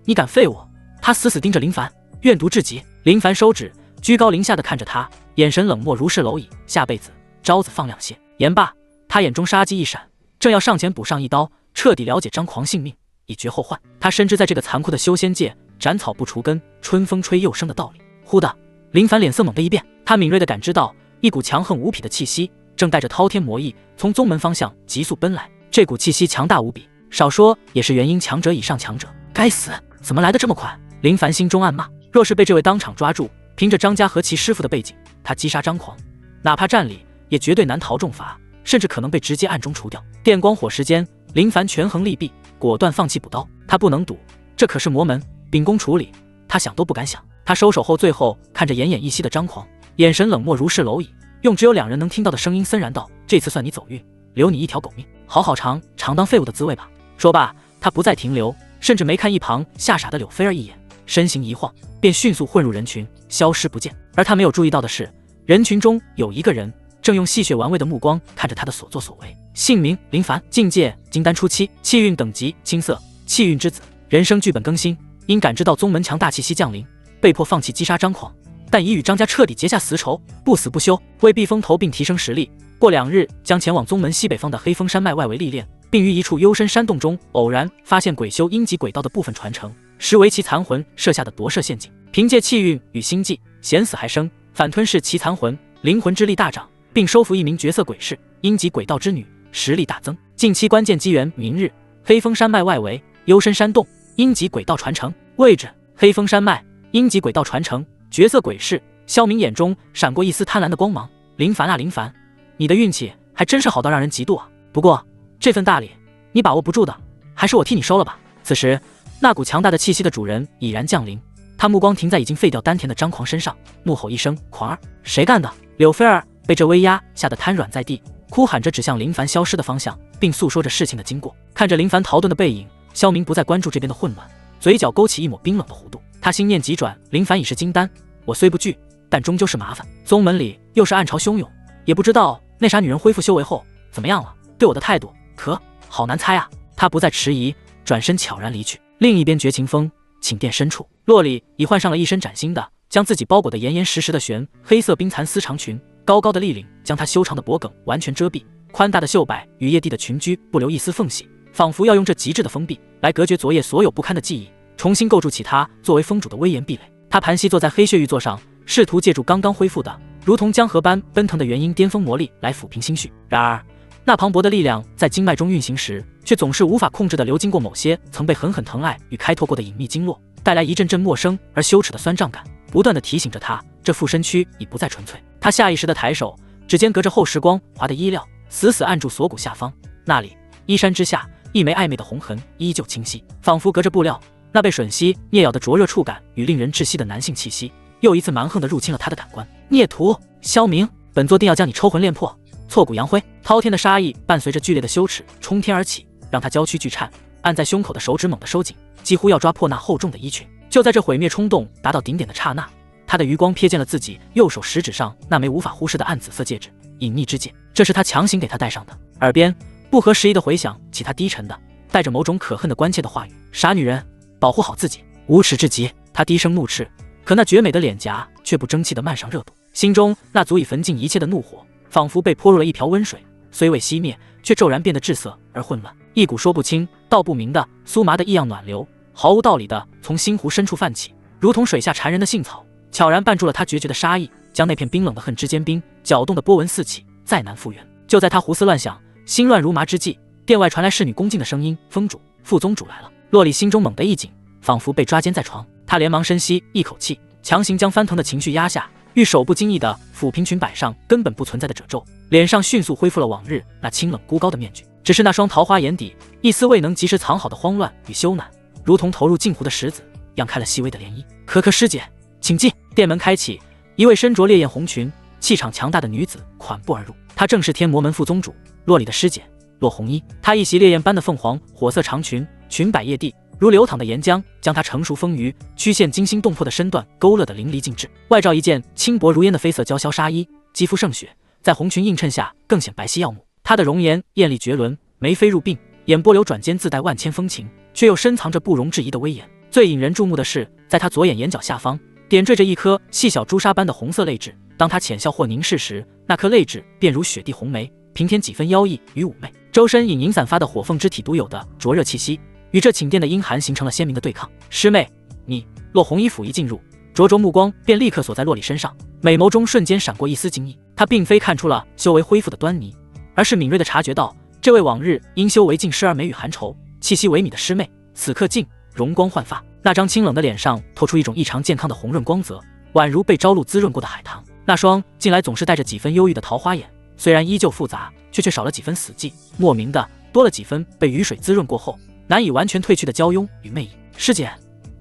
S1: 你敢废我？他死死盯着林凡，怨毒至极。林凡收指，居高临下的看着他，眼神冷漠如是蝼蚁，下辈子招子放亮些。言罢，他眼中杀机一闪，正要上前补上一刀，彻底了解张狂性命，以绝后患。他深知在这个残酷的修仙界，斩草不除根，春风吹又生的道理。忽的，林凡脸色猛地一变，他敏锐地感知到一股强横无匹的气息正带着滔天魔意从宗门方向急速奔来。这股气息强大无比，少说也是元婴强者以上强者。该死，怎么来得这么快？林凡心中暗骂，若是被这位当场抓住，凭着张家和其师傅的背景，他击杀张狂，哪怕占理也绝对难逃重罚，甚至可能被直接暗中除掉。电光火石间，林凡权衡利弊，果断放弃补刀。他不能赌，这可是魔门，秉公处理，他想都不敢想。他收手后，最后看着奄奄一息的张狂，眼神冷漠如是蝼蚁，用只有两人能听到的声音森然道：这次算你走运，留你一条狗命，好好尝尝当废物的滋味吧。说罢，他不再停留，甚至没看一旁吓傻的柳菲儿一眼，身形一晃，便迅速混入人群，消失不见。而他没有注意到的是，人群中有一个人正用戏谑玩味的目光看着他的所作所为。姓名林凡，境界金丹初期，气运等级青色，气运之子，人生剧本更新。因感知到宗门强大气息降临，被迫放弃击杀张狂，但已与张家彻底结下死仇，不死不休，为避风头并提升实力。过2日将前往宗门西北方的黑风山脉外围历练，并于一处幽深山洞中偶然发现鬼修阴极鬼道的部分传承，实为其残魂设下的夺舍陷阱。凭借气运与心计，险死还生，反吞噬其残魂，灵魂之力大涨，并收服一名绝色鬼士阴极鬼道之女，实力大增。近期关键机缘，明日黑风山脉外围幽深山洞，阴极鬼道传承位置，黑风山脉阴极鬼道传承，绝色鬼士。萧明眼中闪过一丝贪婪的光芒。林凡啊林凡，你的运气还真是好到让人嫉妒啊！不过这份大礼你把握不住的，还是我替你收了吧。此时那股强大的气息的主人已然降临，他目光停在已经废掉丹田的张狂身上，怒吼一声：狂儿，谁干的？柳菲儿被这威压吓得瘫软在地，哭喊着指向林凡消失的方向，并诉说着事情的经过。看着林凡逃遁的背影，萧明不再关注这边的混乱，嘴角勾起一抹冰冷的弧度。他心念急转，林凡已是金丹，我虽不惧，但终究是麻烦。宗门里又是暗潮汹涌，也不知道那傻女人恢复修为后怎么样了，对我的态度可好难猜啊。他不再迟疑，转身悄然离去。另一边绝情峰寝殿深处，洛里已换上了一身崭新的，将自己包裹得严严实实的玄黑色冰蚕丝长裙，高高的立领将她修长的脖颈完全遮蔽，宽大的袖摆与叶地的裙裾不留一丝缝隙，仿佛要用这极致的封闭来隔绝昨夜所有不堪的记忆，重新构筑起他作为封主的威严壁垒。他盘膝坐在黑血玉座上，试图借助刚刚恢复的如同江河般奔腾的元婴巅峰魔力来抚平心绪。然而那磅礴的力量在经脉中运行时，却总是无法控制地流经过某些曾被狠狠疼爱与开拓过的隐秘经络，带来一阵阵陌生而羞耻的酸胀感，不断地提醒着他，这副身躯已不再纯粹。他下意识地抬手，指尖隔着厚时光滑的衣料，死死按住锁骨下方，那里衣衫之下一枚暧昧的红痕依旧清晰，仿佛隔着布料，那被吮吸啮咬的灼热触感与令人窒息的男性气息，又一次蛮横地入侵了他的感官。孽徒萧明，本座定要将你抽魂炼魄，挫骨扬灰。滔天的杀意伴随着剧烈的羞耻冲天而起，让他娇躯剧颤，按在胸口的手指猛地收紧，几乎要抓破那厚重的衣裙。就在这毁灭冲动达到顶点的刹那，他的余光瞥见了自己右手食指上那枚无法忽视的暗紫色戒指，隐秘之戒，这是他强行给他戴上的。耳边不合时宜地回响起他低沉的带着某种可恨的关切的话语：傻女人，保护好自己。无耻至极，他低声怒斥，可那绝美的脸颊却不争气地漫上热度，心中那足以焚尽一切的怒火仿佛被泼入了一瓢温水，虽未熄灭，却骤然变得滞涩而混乱，一股说不清道不明的酥麻的异样暖流，毫无道理的从心湖深处泛起，如同水下缠人的杏草，悄然绊住了他决绝的杀意，将那片冰冷的恨之坚冰搅动的波纹四起，再难复原。就在他胡思乱想心乱如麻之际，殿外传来侍女恭敬的声音：封主、副宗主来了。洛里心中猛地一紧，仿佛被抓奸在床，他连忙深吸一口气，强行将翻腾的情绪压下，欲手不经意地抚平裙摆上根本不存在的褶皱，脸上迅速恢复了往日那清冷孤高的面具。只是那双桃花眼底一丝未能及时藏好的慌乱与羞赧，如同投入镜湖的石子，漾开了细微的涟漪。可师姐，请进。殿门开启，一位身着烈焰红裙、气场强大的女子款步而入，她正是天魔门副宗主洛里的师姐洛红衣。她一袭烈焰般的凤凰火色长裙，裙摆曳地如流淌的岩浆，将她成熟丰腴、曲线惊心动魄的身段勾勒得淋漓尽致。外罩一件轻薄如烟的绯色娇绡纱衣，肌肤胜雪，在红裙映衬下更显白皙耀目。她的容颜艳丽绝伦，眉飞入鬓，眼波流转间自带万千风情，却又深藏着不容置疑的威严。最引人注目的是，在她左眼眼角下方点缀着一颗细小朱砂般的红色泪痣，当她浅笑或凝视时，那颗泪痣便如雪地红梅，平添几分妖异与妩媚。周身隐隐散发的火凤之体独有的灼热气息，与这寝殿的阴寒形成了鲜明的对抗。师妹，你。洛红衣甫一进入，灼灼目光便立刻锁在洛里身上，美眸中瞬间闪过一丝惊异。他并非看出了修为恢复的端倪，而是敏锐地察觉到，这位往日因修为尽失而眉宇含愁、气息萎靡的师妹，此刻竟容光焕发。那张清冷的脸上透出一种异常健康的红润光泽，宛如被朝露滋润过的海棠。那双近来总是带着几分忧郁的桃花眼，虽然依旧复杂，却少了几分死寂，莫名的多了几分被雨水滋润过后难以完全褪去的娇慵与魅意。师姐，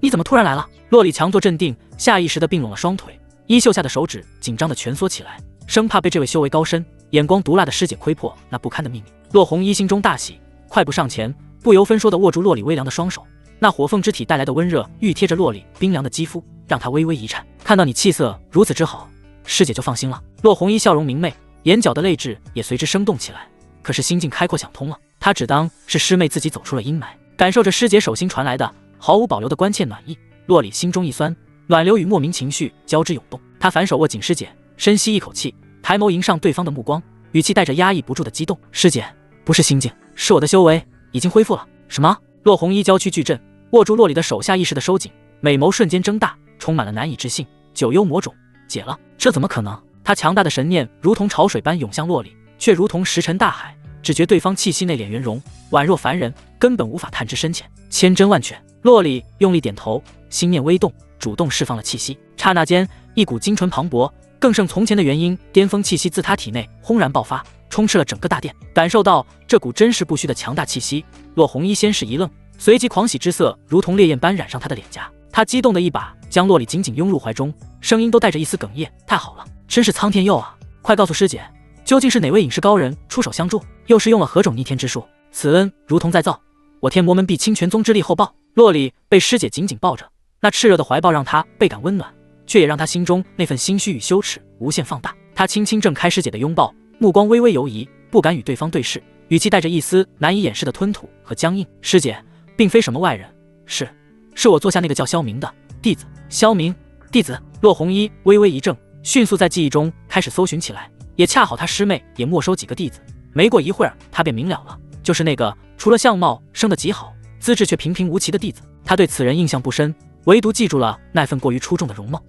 S1: 你怎么突然来了？洛里强作镇定，下意识地并拢了双腿，衣袖下的手指紧张地蜷缩起来，生怕被这位修为高深、眼光毒辣的师姐窥破那不堪的秘密。洛红衣心中大喜，快步上前，不由分说地握住洛里微凉的双手，那火凤之体带来的温热愈贴着洛里冰凉的肌肤，让他微微一颤。看到你气色如此之好，师姐就放心了。洛红衣笑容明媚，眼角的泪痣也随之生动起来，可是心境开阔想通了，他只当是师妹自己走出了阴霾，感受着师姐手心传来的毫无保留的关切暖意。洛里心中一酸，暖流与莫名情绪交织涌动，他反手握紧师姐，深吸一口气，抬眸迎上对方的目光，语气带着压抑不住的激动：师姐，不是心境，是我的修为已经恢复了。什么？洛红衣娇躯巨震，握住洛里的手下意识的收紧，美眸瞬间睁大，充满了难以置信。九幽魔种解了？这怎么可能？他强大的神念如同潮水般涌向洛里，却如同石沉大海，只觉对方气息内敛圆融，宛若凡人，根本无法探知深浅。千真万确。洛里用力点头，心念微动，主动释放了气息。刹那间，一股精纯磅礴、更胜从前的元婴巅峰气息自他体内轰然爆发，充斥了整个大殿。感受到这股真实不虚的强大气息，洛红衣先是一愣，随即狂喜之色如同烈焰般染上他的脸颊。他激动的一把将洛里紧紧拥入怀中，声音都带着一丝哽咽：太好了，真是苍天佑啊！快告诉师姐，究竟是哪位隐士高人出手相助，又是用了何种逆天之术？此恩如同再造，我天魔门必倾全宗之力厚报。洛里被师姐紧紧抱着，那炽热的怀抱让他倍感温暖，却也让他心中那份心虚与羞耻无限放大。他轻轻挣开师姐的拥抱，目光微微游移，不敢与对方对视，语气带着一丝难以掩饰的吞吐和僵硬。师姐，并非什么外人，是我做下那个叫萧明的弟子。萧明，弟子。骆红衣微微一怔，迅速在记忆中开始搜寻起来，也恰好他师妹也没收几个弟子。没过一会儿，他便明了了，就是那个除了相貌生得极好，资质却平平无奇的弟子。他对此人印象不深，唯独记住了那份过于出众的容貌。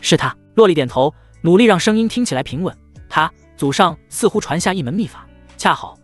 S1: 是他。洛丽点头，努力让声音听起来平稳。他祖上似乎传下一门秘法，恰好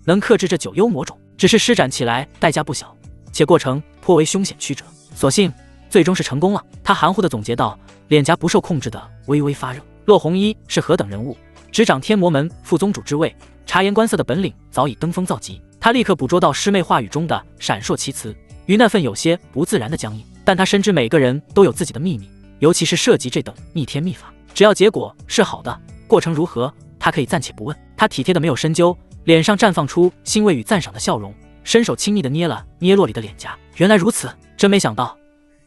S1: 能克制这九幽魔种，只是施展起来代价不小，且过程颇为凶险曲折，所幸最终是成功了。他含糊地总结道，脸颊不受控制的微微发热。骆红衣是何等人物，执掌天魔门副宗主之位，察言观色的本领早已登峰造极。他立刻捕捉到师妹话语中的闪烁其词与那份有些不自然的僵硬，但他深知每个人都有自己的秘密，尤其是涉及这等逆天秘法，只要结果是好的，过程如何他可以暂且不问。他体贴的没有深究，脸上绽放出欣慰与赞赏的笑容，伸手轻昵地捏了捏洛里的脸颊。原来如此，真没想到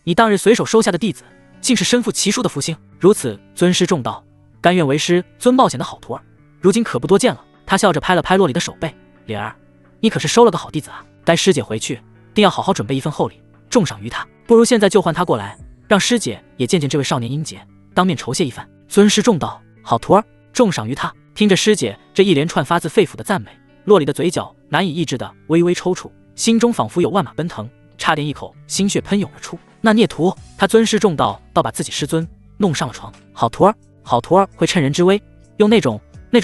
S1: 你当日随手收下的弟子竟是身负奇殊的福星，如此尊师重道，甘愿为师尊冒险的好徒儿，如今可不多见了。他笑着拍了拍洛里的手背，莲儿，你可是收了个好弟子啊，待师姐回去定要好好准备一份厚礼，重赏于他。不如现在就唤他过来，让师姐也见见这位少年英杰，当面酬谢一番。尊师重道，好徒儿，重赏于他。听着师姐这一连串发自肺腑的赞美，洛里的嘴角难以抑制的微微抽搐，心中仿佛有万马奔腾，差点一口心血喷涌而出。那孽徒，他尊师重道到把自己师尊弄上了床。好徒儿会趁人之危，用那种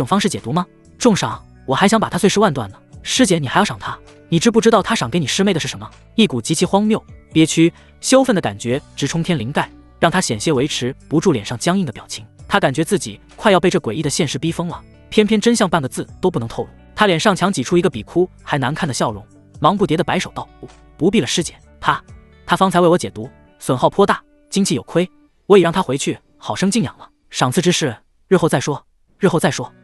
S1: 方式解毒吗？重赏，我还想把他碎尸万段呢。师姐，你还要赏他？你知不知道他赏给你师妹的是什么？一股极其荒谬、憋屈、羞愤的感觉直冲天灵盖，让他险些维持不住脸上僵硬的表情。他感觉自己快要被这诡异的现实逼疯了，偏偏真相半个字都不能透露。他脸上强挤出一个比哭还难看的笑容，忙不迭地摆手道：不必了，师姐，他方才为我解毒，损耗颇大，精气有亏，我已让他回去好生静养了。赏赐之事，日后再说。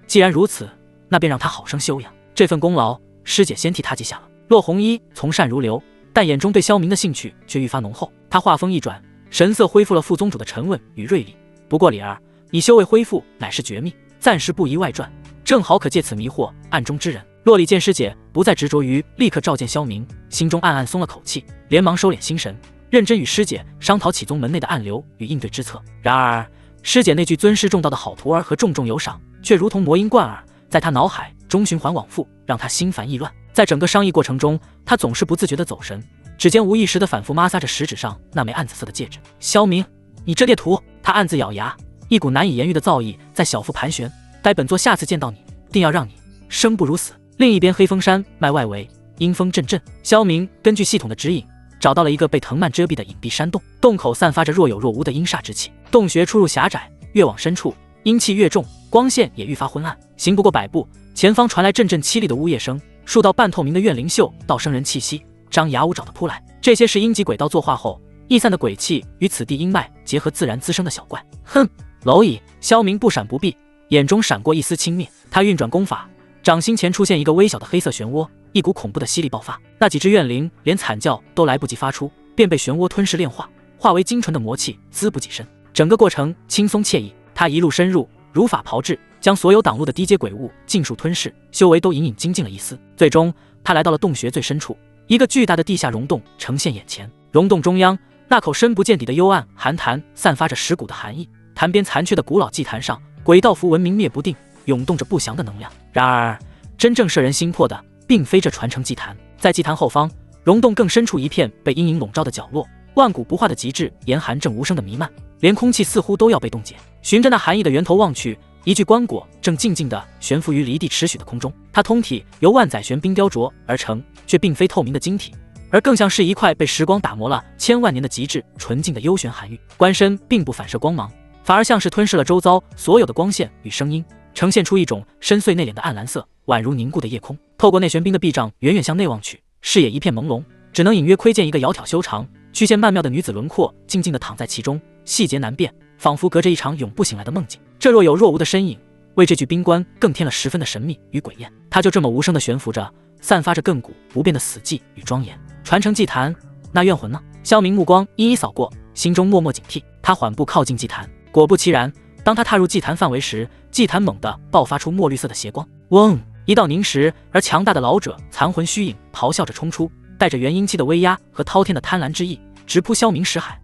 S1: 既然如此，那便让他好生休养。这份功劳，师姐先替他记下了。骆红衣从善如流，但眼中对萧明的兴趣却愈发浓厚。他话锋一转，神色恢复了副宗主的沉稳与锐利。不过李儿，你修为恢复乃是绝密，暂时不宜外传，正好可借此迷惑暗中之人。洛里见师姐不再执着于立刻召见萧明，心中暗暗松了口气，连忙收敛心神，认真与师姐商讨启宗门内的暗流与应对之策。然而师姐那句尊师重道的好徒儿和重重有赏，却如同魔音贯耳，在他脑海中循环往复，让他心烦意乱。在整个商议过程中，他总是不自觉地走神，指尖无意识地反复摩挲着食指上那枚暗紫色的戒指。萧明，你这孽徒！他暗自咬牙，一股难以言喻的造诣在小腹盘旋。待本座下次见到你，定要让你生不如死。另一边黑风山脉外围，阴风阵阵。萧明根据系统的指引，找到了一个被藤蔓遮蔽的隐蔽山洞，洞口散发着若有若无的阴煞之气，洞穴出入狭窄，越往深处阴气越重，光线也愈发昏暗。行不过100步，前方传来阵阵凄厉的呜咽声，数道半透明的怨灵嗅到生人气息，张牙舞爪地扑来。这些是阴极鬼道作化后溢散的鬼气与此地阴脉结合自然滋生的小怪。哼，蝼蚁！萧明不闪不避，眼中闪过一丝轻蔑。他运转功法，掌心前出现一个微小的黑色漩涡，一股恐怖的吸力爆发。那几只怨灵连惨叫都来不及发出，便被漩涡吞噬炼化，化为精纯的魔气，滋不几身。整个过程轻松惬意。他一路深入，如法炮制，将所有挡路的低阶鬼物尽数吞噬，修为都隐隐精进了一丝。最终他来到了洞穴最深处，一个巨大的地下溶洞呈现眼前。溶洞中央，那口深不见底的幽暗寒潭散发着蚀骨的寒意，潭边残缺的古老祭坛上，鬼道符文明灭不定，涌动着不祥的能量。然而真正摄人心魄的并非这传承祭坛，在祭坛后方，溶洞更深处一片被阴影笼罩的角落，万古不化的极致严寒正无声的弥漫，连空气似乎都要被冻结。循着那寒意的源头望去，一具棺椁正静静地悬浮于离地尺许的空中。它通体由万载玄冰雕琢而成，却并非透明的晶体，而更像是一块被时光打磨了千万年的极致纯净的幽玄寒玉。棺身并不反射光芒，反而像是吞噬了周遭所有的光线与声音，呈现出一种深邃内敛的暗蓝色，宛如凝固的夜空。透过内玄冰的壁障远远向内望去，视野一片朦胧，只能隐约窥见一个窈窕修长、曲线曼妙的女子轮廓静静地躺在其中，细节难辨，仿佛隔着一场永不醒来的梦境。这若有若无的身影，为这具冰棺更添了十分的神秘与诡艳。它就这么无声地悬浮着，散发着亘古不变的死寂与庄严。传承祭坛，那怨魂呢？萧明目光一一扫过，心中默默警惕。他缓步靠近祭坛，果不其然，当他踏入祭坛范围时，祭坛猛地爆发出墨绿色的邪光，嗡！一道凝实而强大的老者残魂虚影咆哮着冲出，带着元婴期的威压和滔天的贪婪之意，直扑萧明识海。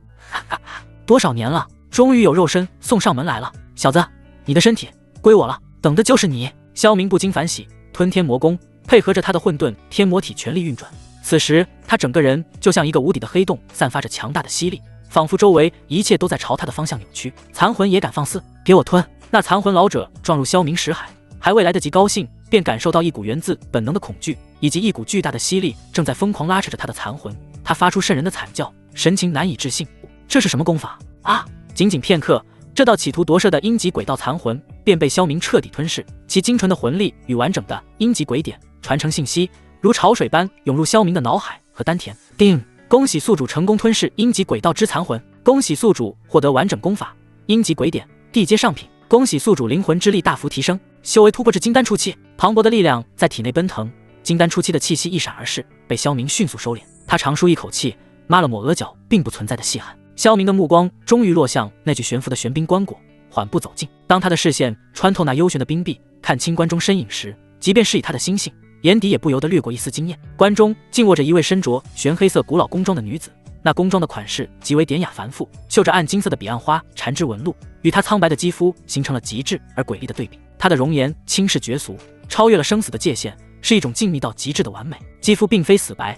S1: 多少年了，终于有肉身送上门来了，小子，你的身体归我了，等的就是你。萧明不禁反喜，吞天魔功配合着他的混沌天魔体全力运转，此时他整个人就像一个无底的黑洞，散发着强大的吸力，仿佛周围一切都在朝他的方向扭曲。残魂也敢放肆，给我吞！那残魂老者撞入萧明识海，还未来得及高兴，便感受到一股源自本能的恐惧，以及一股巨大的吸力正在疯狂拉扯着他的残魂。他发出瘆人的惨叫，神情难以置信。这是什么功法啊？仅仅片刻，这道企图夺舍的阴极轨道残魂便被萧明彻底吞噬，其精纯的魂力与完整的阴极轨点传承信息如潮水般涌入萧明的脑海和丹田。定！恭喜宿主成功吞噬阴极轨道之残魂，恭喜宿主获得完整功法阴极轨点地阶上品，恭喜宿主灵魂之力大幅提升，修为突破至金丹初期。磅礴的力量在体内奔腾，金丹初期的气息一闪而逝，被萧明迅速收敛。他长舒一口气，抹了抹额角并不存在的细汗。萧明的目光终于落向那具悬浮的玄冰棺椁，缓步走近。当他的视线穿透那幽玄的冰壁，看清棺中身影时，即便是以他的心性，眼底也不由得掠过一丝惊艳。棺中静卧着一位身着玄黑色古老宫装的女子，那宫装的款式极为典雅繁复，绣着暗金色的彼岸花缠枝纹路，与她苍白的肌肤形成了极致而诡异的对比。她的容颜轻视绝俗，超越了生死的界限，是一种静谧到极致的完美。肌肤并非死白，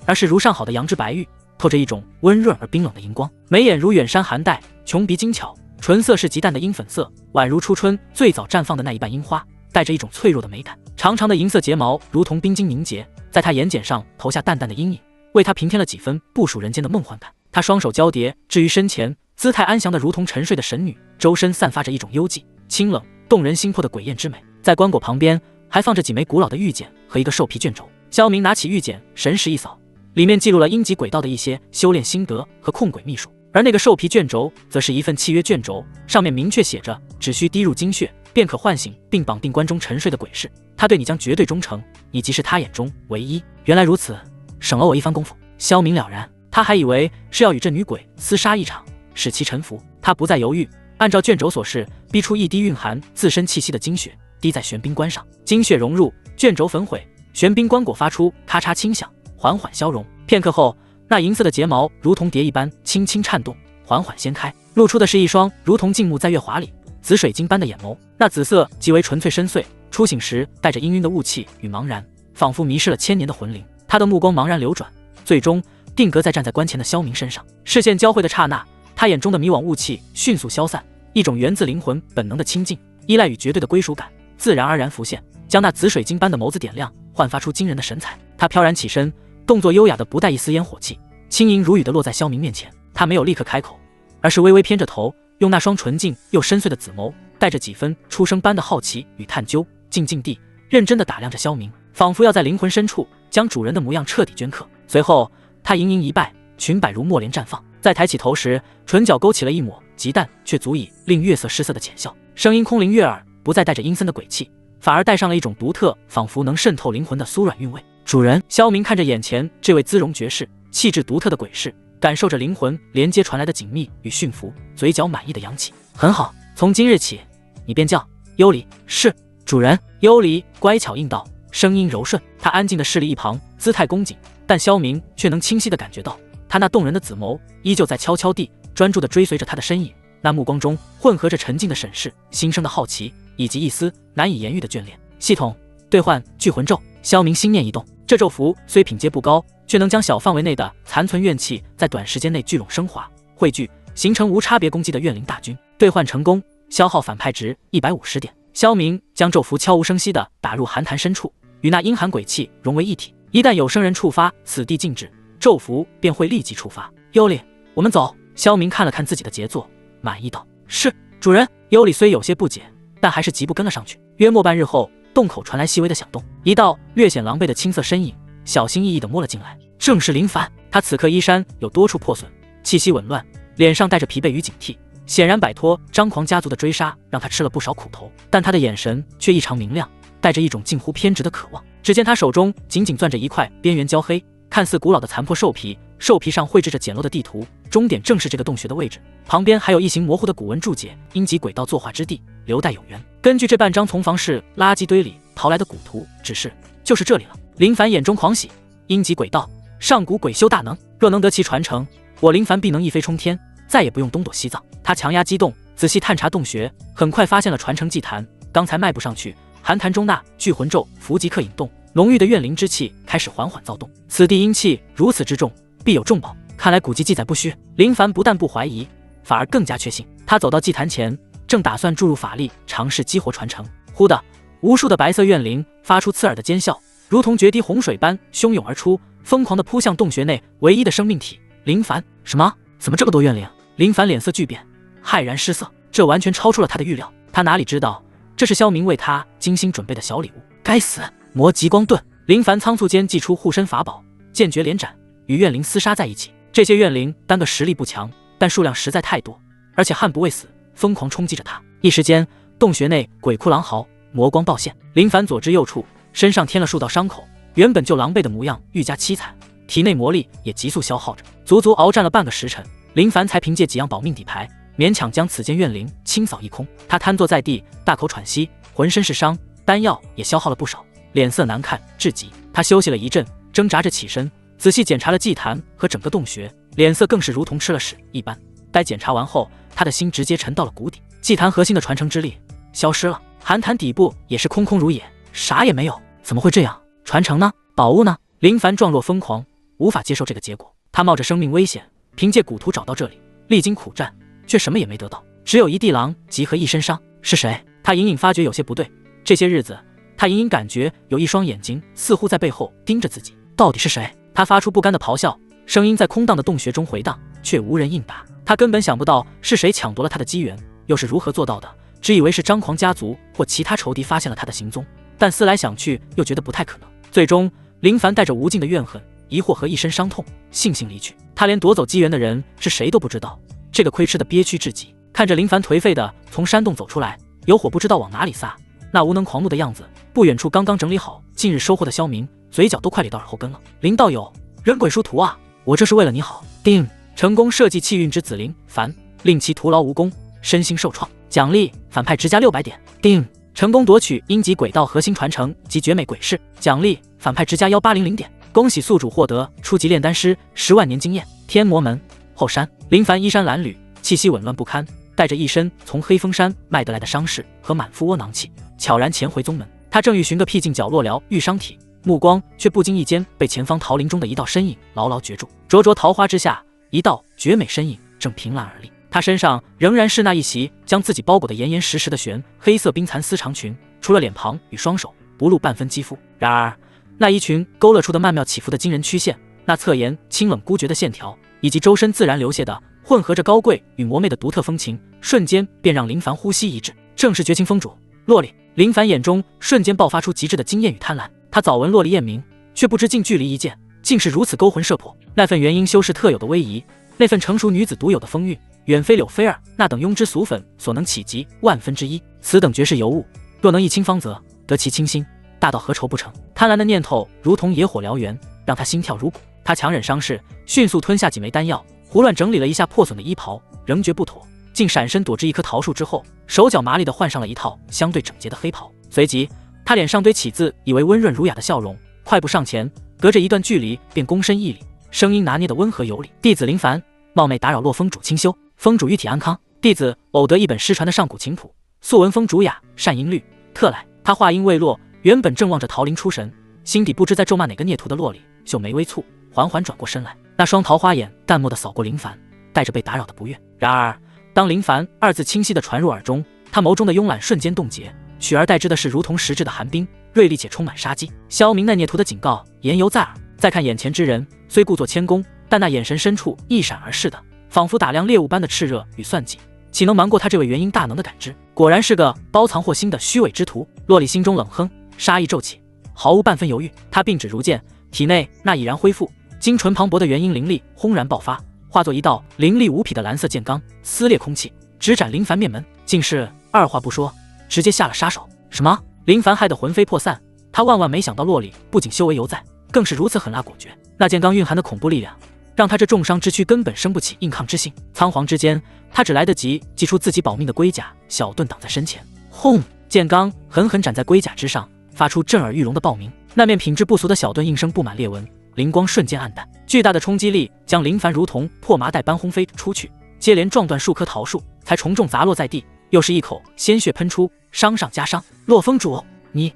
S1: 而是如上好的羊脂白玉，透着一种温润而冰冷的荧光。眉眼如远山寒带，琼鼻精巧，唇色是极淡的樱粉色，宛如初春最早绽放的那一瓣樱花，带着一种脆弱的美感。长长的银色睫毛如同冰晶凝结，在她眼睑上投下淡淡的阴影，为她平添了几分不属人间的梦幻感。她双手交叠置于身前，姿态安详的如同沉睡的神女，周身散发着一种幽寂、清冷、动人心魄的诡艳之美。在棺椁旁边还放着几枚古老的玉简和一个兽皮卷轴。萧明拿起玉简，神识一扫，里面记录了阴极轨道的一些修炼心得和控鬼秘术，而那个兽皮卷轴则是一份契约卷轴，上面明确写着，只需滴入精血便可唤醒并绑定棺中沉睡的鬼士，他对你将绝对忠诚，你即是他眼中唯一。原来如此，省了我一番功夫。萧明了然，他还以为是要与这女鬼厮杀一场，使其臣服。他不再犹豫，按照卷轴所示，逼出一滴蕴含自身气息的精血，滴在玄冰棺上。精血融入，卷轴焚毁，玄冰棺椁发出咔嚓轻响，缓缓消融。片刻后，那银色的睫毛如同蝶一般轻轻颤动，缓缓掀开，露出的是一双如同静沐在月华里紫水晶般的眼眸。那紫色极为纯粹深邃，初醒时带着氤氲的雾气与茫然，仿佛迷失了千年的魂灵。他的目光茫然流转，最终定格在站在棺前的萧明身上。视线交汇的刹那，他眼中的迷惘雾气迅速消散，一种源自灵魂本能的清净、依赖与绝对的归属感自然而然浮现，将那紫水晶般的眸子点亮，焕发出惊人的神采。他飘然起身，动作优雅的不带一丝烟火气，轻盈如雨的落在萧明面前。他没有立刻开口，而是微微偏着头，用那双纯净又深邃的紫眸，带着几分出生般的好奇与探究，静静地认真地打量着萧明，仿佛要在灵魂深处将主人的模样彻底镌刻。随后他盈盈一拜，裙摆如墨莲绽放，在抬起头时，唇角勾起了一抹极淡却足以令月色失色的浅笑，声音空灵悦耳，不再带着阴森的鬼气，反而带上了一种独特，仿佛能渗透灵魂的酥软韵味。主人，萧明看着眼前这位姿容绝世、气质独特的鬼士，感受着灵魂连接传来的紧密与驯服，嘴角满意的扬起。很好，从今日起，你便叫幽离。是，主人。幽离乖巧应道，声音柔顺。他安静地侍立一旁，姿态恭谨，但萧明却能清晰地感觉到，他那动人的紫眸依旧在悄悄地专注地追随着他的身影，那目光中混合着沉静的审视、新生的好奇，以及一丝难以言喻的眷恋。系统兑换聚魂咒。萧明心念一动，这咒符虽品阶不高，却能将小范围内的残存怨气在短时间内聚拢升华、汇聚，形成无差别攻击的怨灵大军。兑换成功，消耗反派值150点。萧明将咒符悄无声息地打入寒潭深处，与那阴寒鬼气融为一体。一旦有生人触发，此地静止，咒符便会立即触发。幽离，我们走。萧明看了看自己的杰作，满意道：是，主人。幽离虽有些不解，但还是疾步跟了上去。约莫半日后，洞口传来细微的响动，一道略显狼狈的青色身影小心翼翼地摸了进来，正是林凡。他此刻衣衫有多处破损，气息紊乱，脸上带着疲惫与警惕，显然摆脱张狂家族的追杀让他吃了不少苦头，但他的眼神却异常明亮，带着一种近乎偏执的渴望。只见他手中紧紧攥着一块边缘焦黑、看似古老的残破兽皮，兽皮上绘制着简陋的地图，终点正是这个洞穴的位置。旁边还有一行模糊的古文注解：阴极轨道作画之地，留待有缘。根据这半张从房室垃圾堆里淘来的古图，指示就是这里了。林凡眼中狂喜，阴极轨道，上古鬼修大能，若能得其传承，我林凡必能一飞冲天，再也不用东躲西藏。他强压激动，仔细探查洞穴，很快发现了传承祭坛。刚才迈步上去，寒潭中那聚魂咒符即刻引动，浓郁的怨灵之气开始缓缓躁动。此地阴气如此之重，必有重宝。看来古籍记载不虚。林凡不但不怀疑，反而更加确信。他走到祭坛前，正打算注入法力，尝试激活传承。忽的，无数的白色怨灵发出刺耳的尖啸，如同决堤洪水般汹涌而出，疯狂地扑向洞穴内唯一的生命体林凡。什么？怎么这么多怨灵？林凡脸色巨变，骇然失色。这完全超出了他的预料。他哪里知道，这是萧明为他精心准备的小礼物。该死！魔极光盾！林凡仓促间祭出护身法宝，剑诀连斩，与怨灵厮杀在一起。这些怨灵单个实力不强，但数量实在太多，而且悍不畏死，疯狂冲击着他。一时间，洞穴内鬼哭狼嚎，魔光爆现。林凡左支右绌，身上添了数道伤口，原本就狼狈的模样愈加凄惨，体内魔力也急速消耗着。足足鏖战了半个时辰，林凡才凭借几样保命底牌，勉强将此间怨灵清扫一空。他瘫坐在地，大口喘息，浑身是伤，丹药也消耗了不少，脸色难看至极。他休息了一阵，挣扎着起身，仔细检查了祭坛和整个洞穴，脸色更是如同吃了屎一般。待检查完后，他的心直接沉到了谷底。祭坛核心的传承之力消失了，寒潭底部也是空空如也，啥也没有。怎么会这样？传承呢？宝物呢？林凡状若疯狂，无法接受这个结果。他冒着生命危险，凭借古图找到这里，历经苦战，却什么也没得到，只有一地狼及和一身伤。是谁？他隐隐发觉有些不对。这些日子，他隐隐感觉有一双眼睛似乎在背后盯着自己。到底是谁？他发出不甘的咆哮，声音在空荡的洞穴中回荡，却无人应答。他根本想不到是谁抢夺了他的机缘，又是如何做到的，只以为是张狂家族或其他仇敌发现了他的行踪，但思来想去又觉得不太可能。最终，林凡带着无尽的怨恨、疑惑和一身伤痛，悻悻离去。他连夺走机缘的人是谁都不知道，这个亏吃的憋屈至极。看着林凡颓废的从山洞走出来，有火不知道往哪里撒，那无能狂怒的样子，不远处刚刚整理好近日收获的萧明，嘴角都快咧到耳后根了。林道友，人鬼殊途啊，我这是为了你好。定，成功设计气运之子林凡，令其徒劳无功，身心受创。奖励，反派直加600点。定，成功夺取阴极轨道核心传承及绝美鬼式。奖励，反派直加1800点。恭喜宿主获得初级炼丹师10万年经验。天魔门后山，林凡衣衫褴褛，气息紊乱不堪，带着一身从黑风山卖得来的伤势和满腹窝囊气，悄然潜回宗门。他正欲寻个僻静角落疗愈伤体，目光却不经意间被前方桃林中的一道身影牢牢攫住。灼灼桃花之下，一道绝美身影正凭栏而立，他身上仍然是那一袭将自己包裹得严严实实的玄黑色冰蚕丝长裙，除了脸庞与双手不露半分肌肤。然而那衣裙勾勒出的曼妙起伏的惊人曲线，那侧颜清冷孤绝的线条，以及周身自然流泻的混合着高贵与魔媚的独特风情，瞬间便让林凡呼吸一滞。正是绝情风主洛丽。林凡眼中瞬间爆发出极致的惊艳与贪婪，他早闻洛丽艳名，却不知近距离一见，竟是如此勾魂摄魄。那份元婴修士特有的威仪，那份成熟女子独有的风韵，远非柳菲儿那等庸脂俗粉所能企及万分之一。此等绝世尤物，若能一清方泽，得其倾心，大到何愁不成？贪婪的念头如同野火燎原，让他心跳如鼓。他强忍伤势，迅速吞下几枚丹药，胡乱整理了一下破损的衣袍，仍觉不妥，竟闪身躲至一棵桃树之后，手脚麻利地换上了一套相对整洁的黑袍。随即他脸上堆起自以为温润儒雅的笑容，快步上前，隔着一段距离便躬身一礼，声音拿捏得温和有礼。弟子林凡，冒昧打扰洛风主清修，风主玉体安康。弟子偶得一本失传的上古琴谱，素闻风主雅善音律，特来。他话音未落，原本正望着桃林出神，心底不知在咒骂哪个孽徒的洛里，秀眉微蹙，缓缓转过身来，那双桃花眼淡漠地扫过林凡，带着被打扰的不悦。然而当林凡二字清晰地传入耳中，他眸中的慵懒瞬间冻结，取而代之的是如同实质的寒冰，锐利且充满杀机。萧明那孽徒的警告言犹在耳，再看眼前之人，虽故作谦恭，但那眼神深处一闪而逝的，仿佛打量猎物般的炽热与算计，岂能瞒过他这位元婴大能的感知？果然是个包藏祸心的虚伪之徒。洛里心中冷哼，杀意骤起，毫无半分犹豫。他并指如剑，体内那已然恢复精纯磅礴的元婴灵力轰然爆发，化作一道凌厉无匹的蓝色剑罡，撕裂空气，直斩林凡面门。竟是二话不说，直接下了杀手。什么？林凡害得魂飞魄散。他万万没想到洛里不仅修为犹在，更是如此狠辣果决。那剑罡蕴含的恐怖力量，让他这重伤之躯根本生不起硬抗之性。仓皇之间，他只来得及祭出自己保命的龟甲，小盾挡在身前。轰！剑罡狠狠斩在龟甲之上，发出震耳欲聋的爆鸣。那面品质不俗的小盾应声布满裂纹，灵光瞬间暗淡。巨大的冲击力将林凡如同破麻袋般轰飞出去，接连撞断数棵桃树，才重重砸落在地。又是一口鲜血喷出，伤上加伤。洛风主，你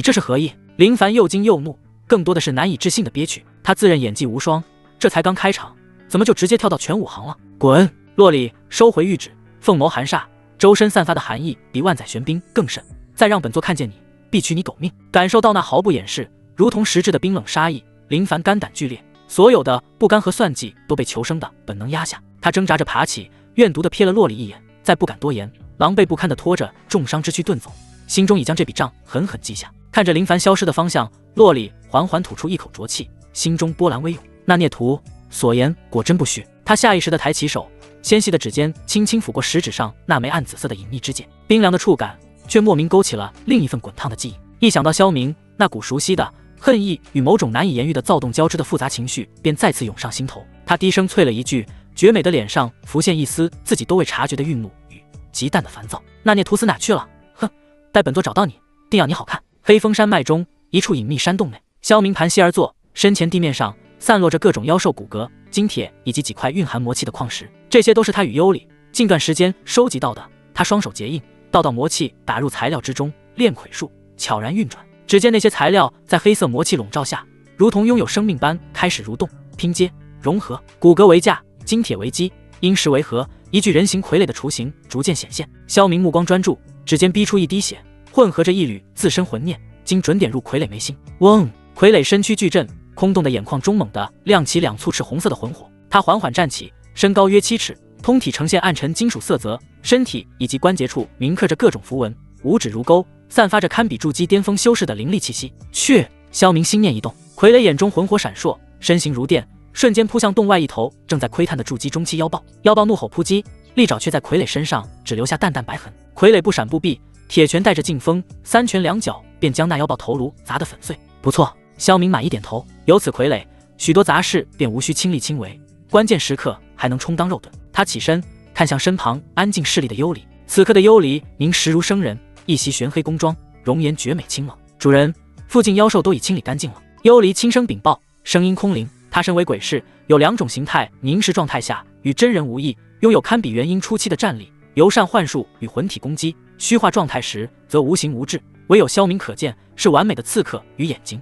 S1: 这是何意？林凡又惊又怒，更多的是难以置信的憋屈。他自认演技无双，这才刚开场，怎么就直接跳到全武行了？滚！洛里收回玉指，凤眸寒煞，周身散发的寒意比万载玄冰更甚。再让本座看见你，必取你狗命！感受到那毫不掩饰，如同实质的冰冷杀意，林凡肝胆俱裂，所有的不甘和算计都被求生的本能压下。他挣扎着爬起，怨毒的瞥了洛里一眼，再不敢多言，狼狈不堪地拖着重伤之躯遁走，心中已将这笔账狠狠记下。看着林凡消失的方向，洛里缓缓吐出一口浊气，心中波澜微涌。那孽徒所言果真不虚。他下意识地抬起手，纤细的指尖轻轻抚过食指上那枚暗紫色的隐秘之剑，冰凉的触感却莫名勾起了另一份滚烫的记忆。一想到萧明，那股熟悉的恨意与某种难以言喻的躁动交织的复杂情绪便再次涌上心头。他低声啐了一句，绝美的脸上浮现一丝自己都未察觉的愠怒与极淡的烦躁。那孽徒死哪去了？哼，待本座找到你，定要你好看。黑风山脉中一处隐秘山洞内，萧明盘膝而坐，身前地面上散落着各种妖兽骨骼、金铁以及几块蕴含魔气的矿石，这些都是他与幽里近段时间收集到的。他双手结印，道道魔气打入材料之中，炼魁术悄然运转。只见那些材料在黑色魔气笼罩下，如同拥有生命般开始蠕动、拼接、融合。骨骼为架，金铁为基，阴石为核，一具人形傀儡的雏形逐渐显现。萧明目光专注，指尖逼出一滴血，混合着一缕自身魂念，经准点入傀儡眉心。嗡！傀儡身躯巨震，空洞的眼眶中猛地亮起两簇赤红色的魂火。他缓缓站起，身高约7尺，通体呈现暗沉金属色泽，身体以及关节处铭刻着各种符文，五指如钩，散发着堪比筑基巅峰修士的灵力气息。去！萧明心念一动，傀儡眼中魂火闪烁，身形如电，瞬间扑向洞外一头正在窥探的筑基中期妖豹。妖豹怒吼扑击，利爪却在傀儡身上只留下淡淡白痕。傀儡不闪不避，铁拳带着劲风，三拳两脚便将那妖豹头颅砸得粉碎。不错，萧明满意点头。有此傀儡，许多杂事便无需亲力亲为，关键时刻还能充当肉盾。他起身看向身旁安静势利的幽离，此刻的幽离凝实如生人，一袭玄黑宫装，容颜绝美清冷。主人，附近妖兽都已清理干净了。幽离轻声禀报，声音空灵。他身为鬼士，有2种形态，凝实状态下与真人无异，拥有堪比元婴初期的战力，尤善幻术与魂体攻击；虚化状态时则无形无质，唯有萧明可见，是完美的刺客与眼睛。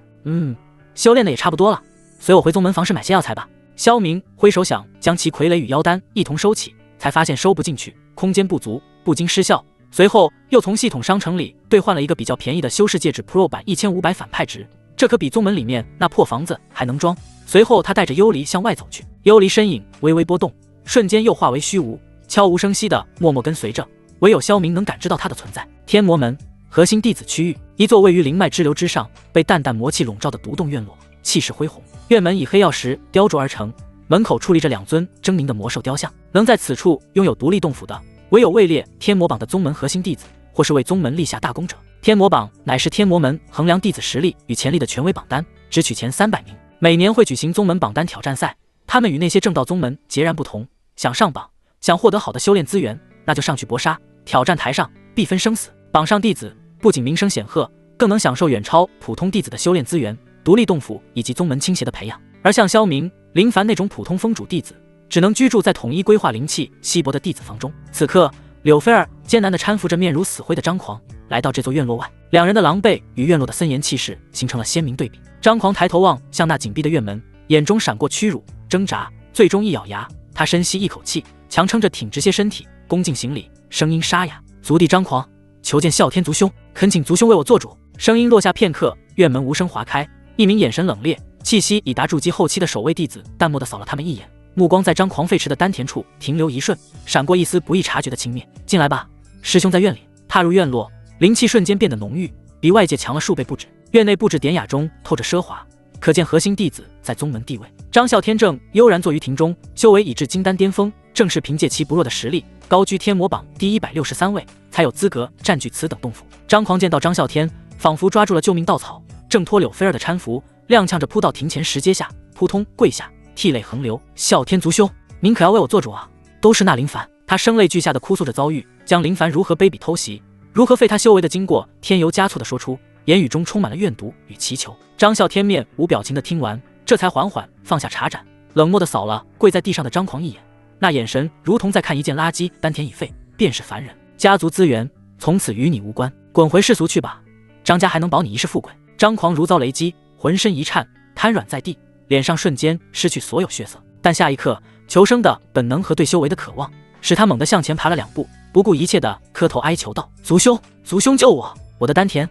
S1: 修炼的也差不多了，随我回宗门房室买些药材吧。萧明挥手想将其傀儡与妖丹一同收起，才发现收不进去，空间不足，不禁失效。随后又从系统商城里兑换了一个比较便宜的修士戒指 Pro 版1500反派值，这可比宗门里面那破房子还能装。随后他带着幽离向外走去，幽离身影微微波动，瞬间又化为虚无，悄无声息地默默跟随着，唯有萧明能感知到他的存在。天魔门核心弟子区域，一座位于灵脉支流之上，被淡淡魔气笼罩的独栋院落，气势恢宏。院门以黑曜石雕琢而成，门口矗立着2尊狰狞的魔兽雕像。能在此处拥有独立洞府的，唯有位列天魔榜的宗门核心弟子，或是为宗门立下大功者。天魔榜乃是天魔门衡量弟子实力与潜力的权威榜单，只取前300名，每年会举行宗门榜单挑战赛。他们与那些正道宗门截然不同，想上榜，想获得好的修炼资源，那就上去搏杀，挑战台上必分生死。榜上弟子不仅名声显赫，更能享受远超普通弟子的修炼资源、独立洞府以及宗门倾斜的培养。而像萧明、林凡那种普通封主弟子，只能居住在统一规划灵气稀薄的弟子房中。此刻，柳菲儿艰难地搀扶着面如死灰的张狂，来到这座院落外。2人的狼狈与院落的森严气势形成了鲜明对比。张狂抬头望向那紧闭的院门，眼中闪过屈辱、挣扎，最终一咬牙，他深吸一口气，强撑着挺直些身体，恭敬行礼，声音沙哑：“族弟张狂，求见啸天族兄，恳请族兄为我做主。”声音落下片刻，院门无声划开，一名眼神冷冽、气息已达筑基后期的守卫弟子淡漠地扫了他们一眼，目光在张狂废弛的丹田处停留一瞬，闪过一丝不易察觉的轻蔑。进来吧，师兄在院里。踏入院落，灵气瞬间变得浓郁，比外界强了数倍不止。院内布置典雅中透着奢华，可见核心弟子在宗门地位。张啸天正悠然坐于庭中，修为已至金丹巅峰，正是凭借其不弱的实力，高居天魔榜第163位，才有资格占据此等洞府。张狂见到张啸天，仿佛抓住了救命稻草，挣脱柳菲儿的搀扶，踉跄着扑到庭前石阶下，扑通跪下，涕泪横流。啸天族兄，您可要为我做主啊！都是那林凡，他声泪俱下的哭诉着遭遇，将林凡如何卑鄙偷袭，如何废他修为的经过添油加醋的说出，言语中充满了怨毒与祈求。张啸天面无表情的听完，这才缓缓放下茶盏，冷漠的扫了跪在地上的张狂一眼，那眼神如同在看一件垃圾，丹田已废，便是凡人。家族资源从此与你无关，滚回世俗去吧，张家还能保你一世富贵。张狂如遭雷击，浑身一颤，瘫软在地，脸上瞬间失去所有血色。但下一刻，求生的本能和对修为的渴望使他猛地向前爬了2步，不顾一切的磕头哀求道：族兄，族兄救我！我的丹田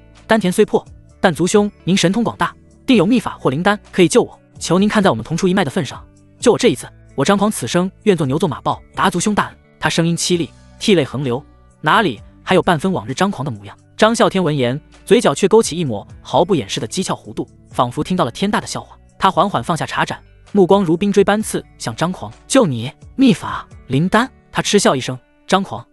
S1: 虽破，但族兄您神通广大，定有秘法或灵丹可以救我，求您看在我们同出一脉的份上，救我这一次。我张狂此生愿做牛做马报答族兄大恩。他声音凄厉，涕泪横流，哪里还有半分往日张狂的模样。张啸天闻言，嘴角却勾起一抹毫不掩饰的讥诮弧度，仿佛听到了天大的笑话。他缓缓放下茶盏，目光如冰锥般刺向张狂：救你！秘法灵丹？他嗤笑一声：张狂，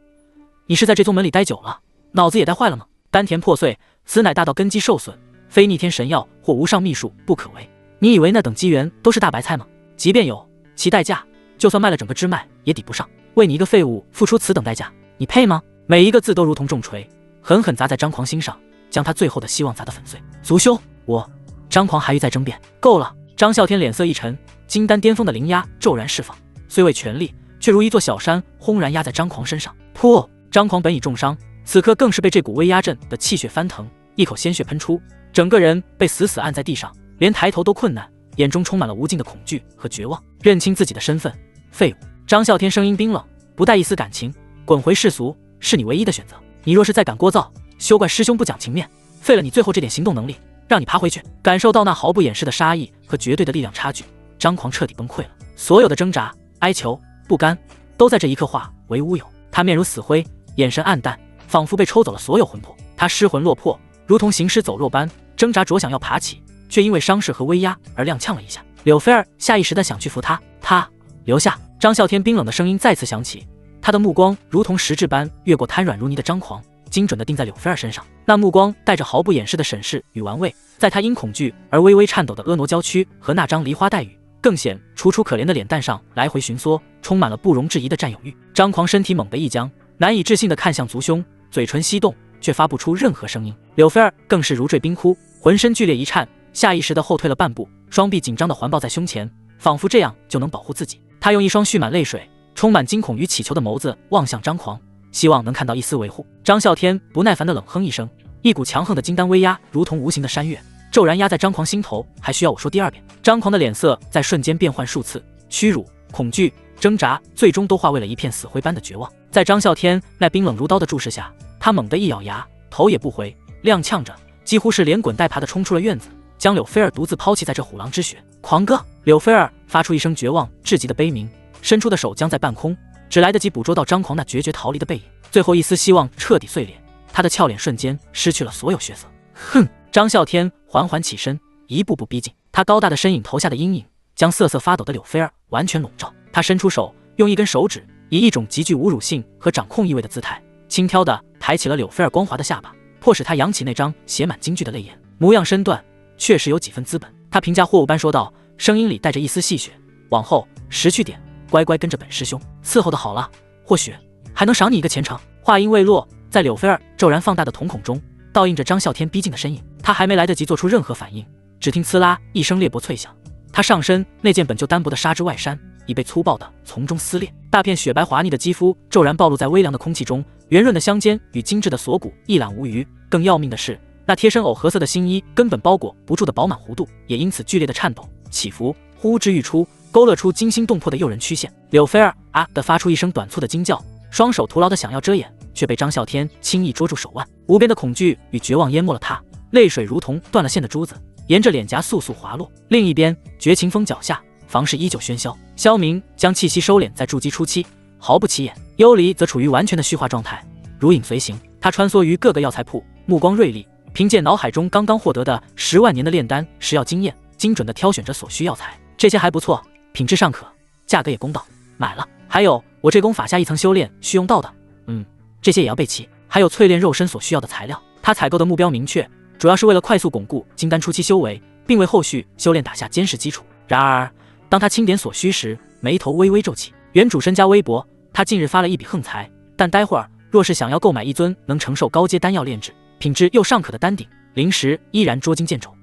S1: 你是在这宗门里待久了，脑子也待坏了吗？丹田破碎，此乃大道根基受损，非逆天神药或无上秘术不可为。你以为那等机缘都是大白菜吗？即便有，其代价就算卖了整个支脉也抵不上。为你一个废物付出此等代价，你配吗？每一个字都如同重锤，狠狠砸在张狂心上，将他最后的希望砸得粉碎。族兄，我张狂还欲再争辩。够了！张啸天脸色一沉，金丹巅峰的灵压骤然释放，虽未全力，却如一座小山轰然压在张狂身上。噗！张狂本已重伤，此刻更是被这股威压震得气血翻腾，一口鲜血喷出，整个人被死死按在地上，连抬头都困难，眼中充满了无尽的恐惧和绝望。认清自己的身份，废物！张啸天声音冰冷，不带一丝感情：滚回世俗是你唯一的选择。你若是再敢聒噪，休怪师兄不讲情面，废了你最后这点行动能力，让你爬回去。感受到那毫不掩饰的杀意和绝对的力量差距，张狂彻底崩溃了，所有的挣扎、哀求、不甘，都在这一刻化为乌有。他面如死灰，眼神暗淡，仿佛被抽走了所有魂魄。他失魂落魄，如同行尸走肉般挣扎着想要爬起，却因为伤势和威压而踉跄了一下。柳菲儿下意识地想去扶他，他留下。张啸天冰冷的声音再次响起，他的目光如同实质般越过瘫软如泥的张狂，精准地定在柳菲儿身上。那目光带着毫不掩饰的审视与玩味，在他因恐惧而微微颤抖的婀娜娇躯和那张梨花带雨更显楚楚可怜的脸蛋上来回寻梭，充满了不容置疑的占有欲。张狂身体猛地一僵，难以置信地看向族兄，嘴唇翕动，却发不出任何声音。柳菲儿更是如坠冰窟，浑身剧烈一颤，下意识地后退了半步，双臂紧张地环抱在胸前，仿佛这样就能保护自己。他用一双蓄满泪水、充满惊恐与祈求的眸子望向张狂，希望能看到一丝维护。张啸天不耐烦地冷哼一声，一股强横的金丹威压如同无形的山岳，骤然压在张狂心头，还需要我说第二遍？张狂的脸色在瞬间变换数次，屈辱、恐惧、挣扎，最终都化为了一片死灰般的绝望。在张啸天那冰冷如刀的注视下，他猛地一咬牙，头也不回，踉跄着，几乎是连滚带爬地冲出了院子，将柳菲儿独自抛弃在这虎狼之穴。狂哥！柳菲儿发出一声绝望至极的悲鸣，伸出的手僵在半空，只来得及捕捉到张狂那决绝逃离的背影，最后一丝希望彻底碎裂，他的俏脸瞬间失去了所有血色。哼！张啸天缓缓起身，一步步逼近，他高大的身影投下的阴影将瑟瑟发抖的柳菲儿完全笼罩。他伸出手，用一根手指以一种极具侮辱性和掌控意味的姿态，轻佻地抬起了柳菲儿光滑的下巴，迫使她扬起那张写满京剧的泪眼。模样身段确实有几分资本，他评价货物般说道，声音里带着一丝戏谑：往后识趣点，乖乖跟着本师兄伺候的好了，或许还能赏你一个前程。话音未落，在柳菲儿骤然放大的瞳孔中倒映着张啸天逼近的身影。他还没来得及做出任何反应，只听呲啦一声裂帛脆响，他上身那件本就单薄的纱织外衫已被粗暴地从中撕裂，大片雪白滑腻的肌肤骤然暴露在微凉的空气中，圆润的香肩与精致的锁骨一览无余。更要命的是，那贴身藕褐色的新衣根本包裹不住的饱满弧度也因此剧烈的颤抖起伏，呼之欲出，勾勒出惊心动魄的诱人曲线。柳菲儿啊的发出一声短促的惊叫，双手徒劳的想要遮掩，却被张啸天轻易捉住手腕。无边的恐惧与绝望淹没了他，泪水如同断了线的珠子，沿着脸颊簌簌滑落。另一边，绝情峰脚下，房事依旧喧嚣。萧明将气息收敛在筑基初期，毫不起眼。幽离则处于完全的虚化状态，如影随形。他穿梭于各个药材铺，目光锐利，凭借脑海中刚刚获得的10万年的炼丹食药经验，精准地挑选着所需药材。这些还不错，品质尚可，价格也公道，买了。还有我这功法下一层修炼需用到的，这些也要备齐。还有淬炼肉身所需要的材料。他采购的目标明确，主要是为了快速巩固金丹初期修为，并为后续修炼打下坚实基础。然而当他清点所需时，眉头微微皱起。原主身家微薄，他近日发了一笔横财，但待会儿若是想要购买一尊能承受高阶丹药炼制、品质又尚可的丹鼎，灵石依然捉襟见肘。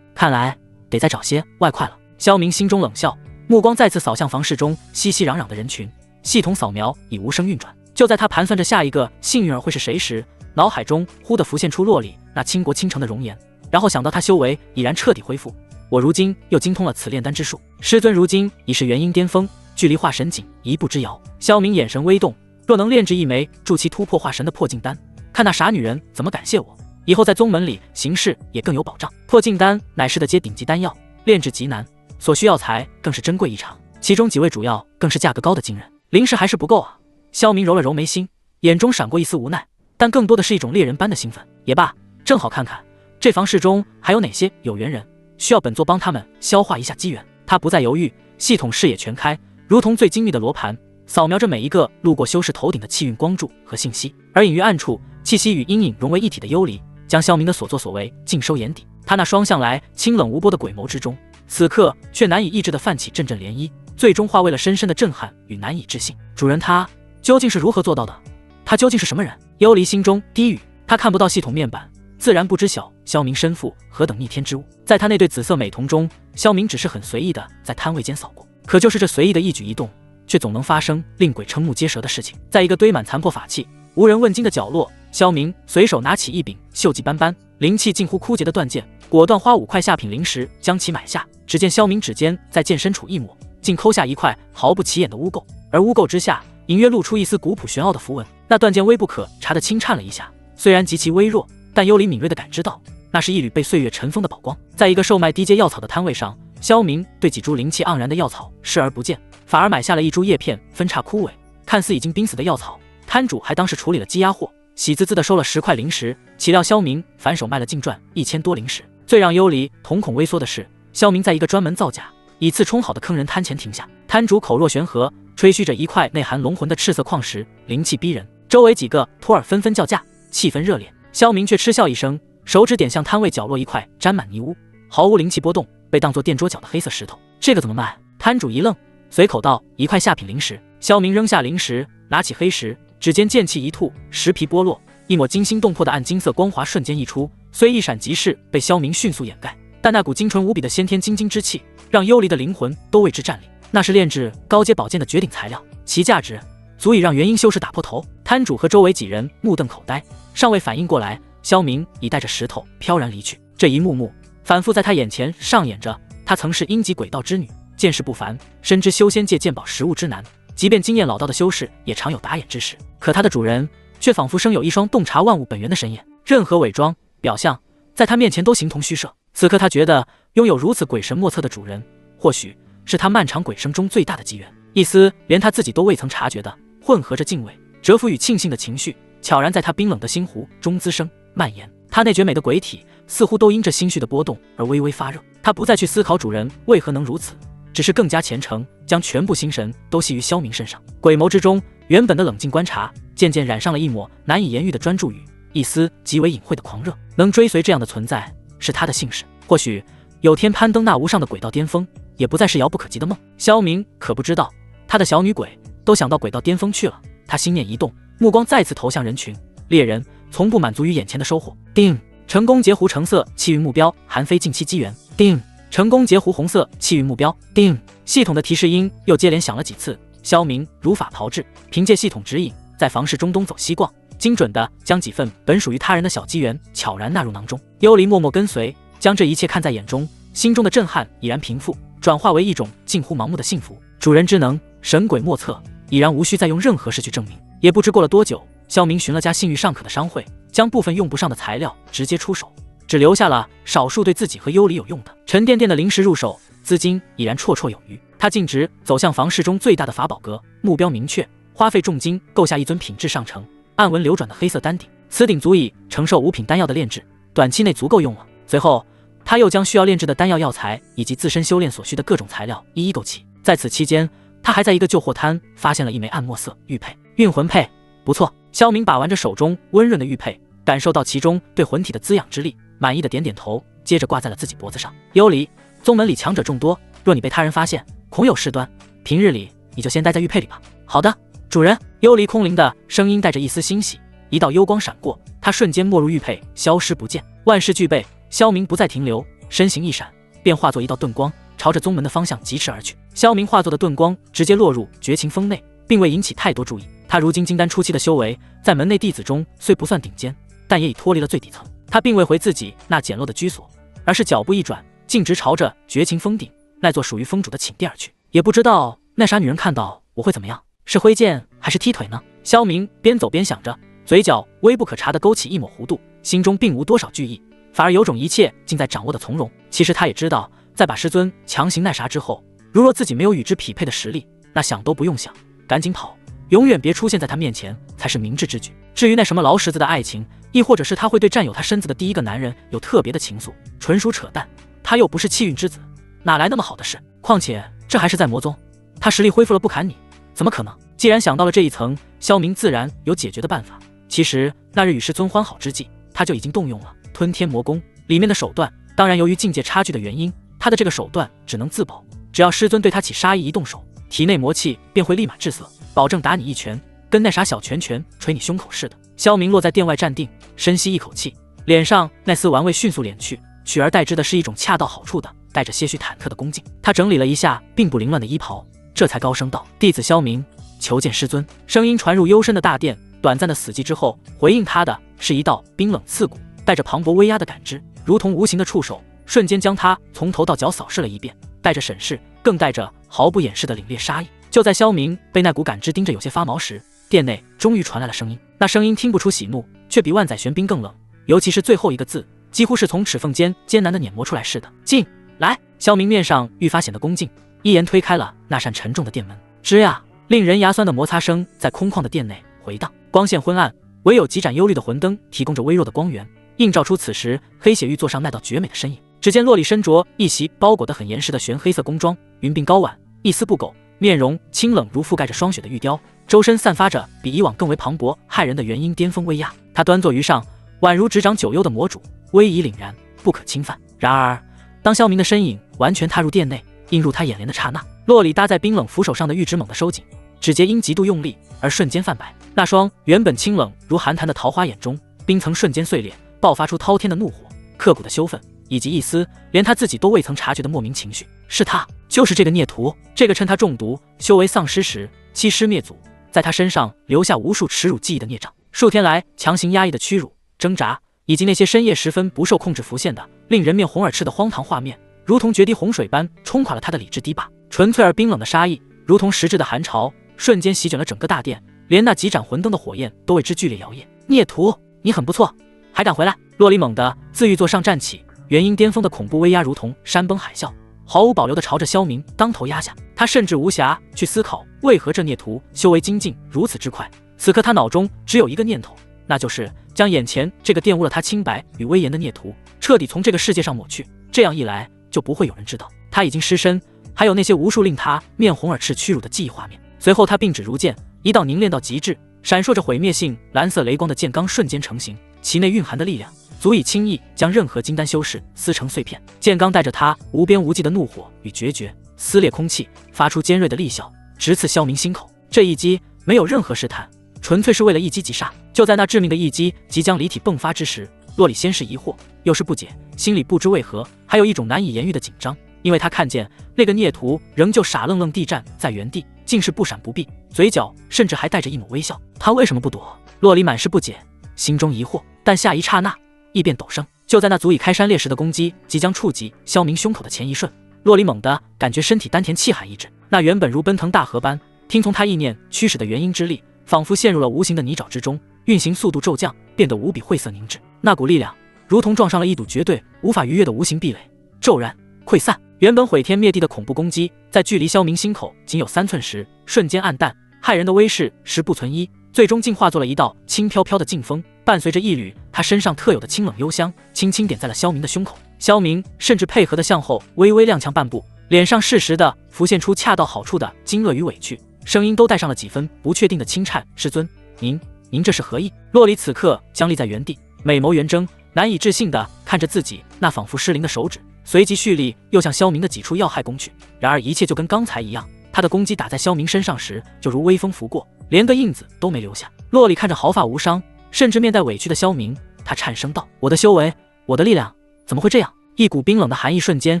S1: 看来得再找些外快了。萧明心中冷笑，目光再次扫向房室中熙熙攘攘的人群，系统扫描已无声运转。就在他盘算着下一个幸运儿会是谁时，脑海中忽地浮现出洛里那倾国倾城的容颜，然后想到他修为已然彻底恢复，我如今又精通了此炼丹之术，师尊如今已是元婴巅峰，距离化神境一步之遥。萧明眼神微动，若能炼制一枚助其突破化神的破镜丹，看那傻女人怎么感谢我，以后在宗门里行事也更有保障。破镜丹乃是的阶顶级丹药，炼制极难，所需药材更是珍贵异常，其中几味主要更是价格高的惊人。灵石还是不够啊！萧明揉了揉眉心，眼中闪过一丝无奈，但更多的是一种猎人般的兴奋。也罢，正好看看这房室中还有哪些有缘人，需要本座帮他们消化一下机缘。他不再犹豫，系统视野全开，如同最精密的罗盘，扫描着每一个路过修士头顶的气运光柱和信息。而隐于暗处，气息与阴影融为一体的幽离，将萧明的所作所为尽收眼底。他那双向来清冷无波的鬼眸之中，此刻却难以抑制地泛起阵阵涟漪，最终化为了深深的震撼与难以置信。主人，他究竟是如何做到的？他究竟是什么人？幽离心中低语，他看不到系统面板，自然不知晓萧明身负何等逆天之物。在他那对紫色美瞳中，萧明只是很随意的在摊位间扫过，可就是这随意的一举一动，却总能发生令鬼瞠目结舌的事情。在一个堆满残破法器、无人问津的角落，萧明随手拿起一柄锈迹斑斑、灵气近乎枯竭的断剑，果断花5块下品灵石将其买下。只见萧明指尖在剑身处一抹，竟抠下一块毫不起眼的污垢，而污垢之下隐约露出一丝古朴玄奥的符文。那断剑微不可察的轻颤了一下，虽然极其微弱，但幽离敏锐地感知到，那是一缕被岁月尘封的宝光。在一个售卖低阶药草的摊位上，萧明对几株灵气盎然的药草视而不见，反而买下了一株叶片分叉枯萎、看似已经濒死的药草。摊主还当是处理了积压货，喜滋滋地收了10块灵石，岂料萧明反手卖了净赚1000多灵石。最让幽离瞳孔微缩的是，萧明在一个专门造假、以次充好的坑人摊前停下，摊主口若悬河，吹嘘着一块内含龙魂的赤色矿石，灵气逼人。周围几个托尔纷纷叫价，气氛热烈。萧明却嗤笑一声，手指点向摊位角落一块沾满泥污、毫无灵气波动、被当作垫桌角的黑色石头。这个怎么卖？摊主一愣，随口道：1块下品灵石。萧明扔下灵石，拿起黑石，指尖剑气一吐，石皮剥落，一抹惊心动魄的暗金色光华瞬间溢出，虽一闪即逝，被萧明迅速掩盖，但那股精纯无比的先天精金之气，让幽离的灵魂都为之战栗。那是炼制高阶宝剑的绝顶材料，其价值足以让元婴修士打破头。摊主和周围几人目瞪口呆，尚未反应过来，萧明已带着石头飘然离去。这一幕幕反复在他眼前上演着。她曾是阴级鬼道之女，见识不凡，深知修仙界鉴宝实物之难，即便经验老道的修士也常有打眼之时。可她的主人却仿佛生有一双洞察万物本源的神眼，任何伪装表象在他面前都形同虚设。此刻他觉得拥有如此鬼神莫测的主人，或许是他漫长鬼生中最大的机缘。一丝连他自己都未曾察觉的混合着敬畏、折服与庆幸的情绪，悄然在他冰冷的心湖中滋生蔓延。他那绝美的鬼体似乎都因着心绪的波动而微微发热。他不再去思考主人为何能如此，只是更加虔诚，将全部心神都系于萧明身上。鬼眸之中，原本的冷静观察渐渐染上了一抹难以言喻的专注与一丝极为隐晦的狂热。能追随这样的存在是他的幸事，或许有天攀登那无上的鬼道巅峰也不再是遥不可及的梦。萧明可不知道，他的小女鬼都想到鬼道巅峰去了。他心念一动，目光再次投向人群。猎人从不满足于眼前的收获。定，成功截胡橙色气运目标，韩非近期机缘。定，成功截胡红色气运目标。定，系统的提示音又接连响了几次。萧明如法炮制，凭借系统指引，在房室中东走西逛，精准地将几份本属于他人的小机缘悄然纳入囊中。幽离默默跟随，将这一切看在眼中，心中的震撼已然平复，转化为一种近乎盲目的幸福。主人之能，神鬼莫测，已然无需再用任何事去证明。也不知过了多久，萧明寻了家信誉尚可的商会，将部分用不上的材料直接出手，只留下了少数对自己和幽离有用的。沉甸甸的灵石入手，资金已然绰绰有余。他径直走向房室中最大的法宝阁，目标明确，花费重金购下一尊品质上乘、暗纹流转的黑色丹鼎。此鼎足以承受5品丹药的炼制，短期内足够用了。随后他又将需要炼制的丹药药材以及自身修炼所需的各种材料一一购齐。在此期间，他还在一个旧货摊发现了一枚暗墨色玉佩，运魂佩，不错。萧明把玩着手中温润的玉佩，感受到其中对魂体的滋养之力，满意的点点头，接着挂在了自己脖子上。幽离，宗门里强者众多，若你被他人发现，恐有事端，平日里你就先待在玉佩里吧。好的，主人。幽离空灵的声音带着一丝欣喜，一道幽光闪过，他瞬间没入玉佩，消失不见。万事俱备，萧明不再停留，身形一闪，便化作一道遁光，朝着宗门的方向疾驰而去。萧明化作的遁光直接落入绝情峰内，并未引起太多注意。他如今金丹初期的修为，在门内弟子中虽不算顶尖，但也已脱离了最底层。他并未回自己那简陋的居所，而是脚步一转，径直朝着绝情峰顶那座属于峰主的寝殿而去。也不知道那傻女人看到我会怎么样，是挥剑还是踢腿呢？萧明边走边想着，嘴角微不可察地勾起一抹弧度，心中并无多少惧意，反而有种一切尽在掌握的从容。其实他也知道，在把师尊强行奈杀之后，如若自己没有与之匹配的实力，那想都不用想，赶紧跑，永远别出现在他面前才是明智之举。至于那什么劳什子的爱情，亦或者是他会对占有他身子的第一个男人有特别的情愫，纯属扯淡。他又不是气运之子，哪来那么好的事？况且这还是在魔宗，他实力恢复了不砍你，怎么可能？既然想到了这一层，萧明自然有解决的办法。其实那日与师尊欢好之际，他就已经动用了吞天魔功里面的手段。当然由于境界差距的原因，他的这个手段只能自保，只要师尊对他起杀意一动手，体内魔气便会立马滞涩，保证打你一拳跟那啥小拳拳捶你胸口似的。萧明落在殿外站定，深吸一口气，脸上那丝玩味迅速敛去，取而代之的是一种恰到好处的带着些许忐忑的恭敬。他整理了一下并不凌乱的衣袍，这才高声道：“弟子萧明求见师尊。”声音传入幽深的大殿，短暂的死寂之后，回应他的是一道冰冷刺骨带着磅礴威压的感知，如同无形的触手瞬间将他从头到脚扫视了一遍，带着审视，更带着毫不掩饰的凛冽杀意。就在萧明被那股感知盯着有些发毛时，殿内终于传来了声音。那声音听不出喜怒，却比万载玄冰更冷，尤其是最后一个字，几乎是从齿缝间艰难地碾磨出来似的。进来！萧明面上愈发显得恭敬，一言推开了那扇沉重的殿门。吱呀，令人牙酸的摩擦声在空旷的殿内回荡，光线昏暗，唯有几盏幽绿的魂灯提供着微弱的光源，映照出此时黑血玉座上那道绝美的身影。只见洛里身着一袭包裹得很严实的玄黑色宫装，云鬓高挽，一丝不苟，面容清冷如覆盖着霜雪的玉雕，周身散发着比以往更为磅礴骇人的元婴巅峰威压。他端坐于上，宛如执掌九幽的魔主，威仪凛然，不可侵犯。然而当萧明的身影完全踏入殿内，映入他眼帘的刹那，洛里搭在冰冷扶手上的玉指猛地收紧，指节因极度用力而瞬间泛白，那双原本清冷如寒潭的桃花眼中，冰层瞬间碎裂，爆发出滔天的怒火、刻骨的羞愤，以及一丝连他自己都未曾察觉的莫名情绪。是他，就是这个孽徒，这个趁他中毒修为丧失时欺师灭祖，在他身上留下无数耻辱记忆的孽障。数天来强行压抑的屈辱、挣扎，以及那些深夜时分不受控制浮现的令人面红耳赤的荒唐画面，如同决堤洪水般冲垮了他的理智堤坝。纯粹而冰冷的杀意，如同实质的寒潮，瞬间席卷了整个大殿，连那几盏魂灯的火焰都为之剧烈摇曳。孽徒，你很不错，还敢回来！洛里猛地自玉座上站起，元婴巅峰的恐怖威压如同山崩海啸，毫无保留地朝着萧明当头压下。他甚至无暇去思考为何这孽徒修为精进如此之快。此刻他脑中只有一个念头，那就是将眼前这个玷污了他清白与威严的孽徒彻底从这个世界上抹去。这样一来，就不会有人知道他已经失身，还有那些无数令他面红耳赤屈辱的记忆画面。随后他并指如剑，一道凝练到极致、闪烁着毁灭性蓝色雷光的剑罡瞬间成型，其内蕴含的力量足以轻易将任何金丹修士撕成碎片。剑罡带着他无边无际的怒火与决绝，撕裂空气，发出尖锐的利啸，直刺萧明心口。这一击没有任何试探，纯粹是为了一击即杀。就在那致命的一击即将离体迸发之时，洛里先是疑惑，又是不解，心里不知为何还有一种难以言喻的紧张，因为他看见那个孽徒仍旧傻愣愣地站在原地，竟是不闪不避，嘴角甚至还带着一抹微笑。他为什么不躲？洛里满是不解，心中疑惑，但下一刹那异变陡生。就在那足以开山裂石的攻击即将触及萧明胸口的前一瞬，洛里猛地感觉身体丹田气海一滞，那原本如奔腾大河般听从他意念驱使的元婴之力，仿佛陷入了无形的泥沼之中，运行速度骤降，变得无比晦涩凝滞。那股力量如同撞上了一堵绝对无法逾越的无形壁垒，骤然溃散。原本毁天灭地的恐怖攻击，在距离萧明心口仅有3寸时，瞬间暗淡，骇人的威势实不存一，最终竟化作了一道轻飘飘的劲风，伴随着一缕他身上特有的清冷幽香，轻轻点在了萧明的胸口。萧明甚至配合的向后微微踉跄半步，脸上适时的浮现出恰到好处的惊愕与委屈，声音都带上了几分不确定的轻颤：“师尊，您这是何意？”洛里此刻僵立在原地，美眸圆睁，难以置信地看着自己那仿佛失灵的手指，随即蓄力又向萧明的几处要害攻去。然而一切就跟刚才一样，他的攻击打在萧明身上时，就如微风拂过，连个印子都没留下。洛里看着毫发无伤，甚至面带委屈的萧明，他颤声道：“我的修为，我的力量，怎么会这样？”一股冰冷的寒意瞬间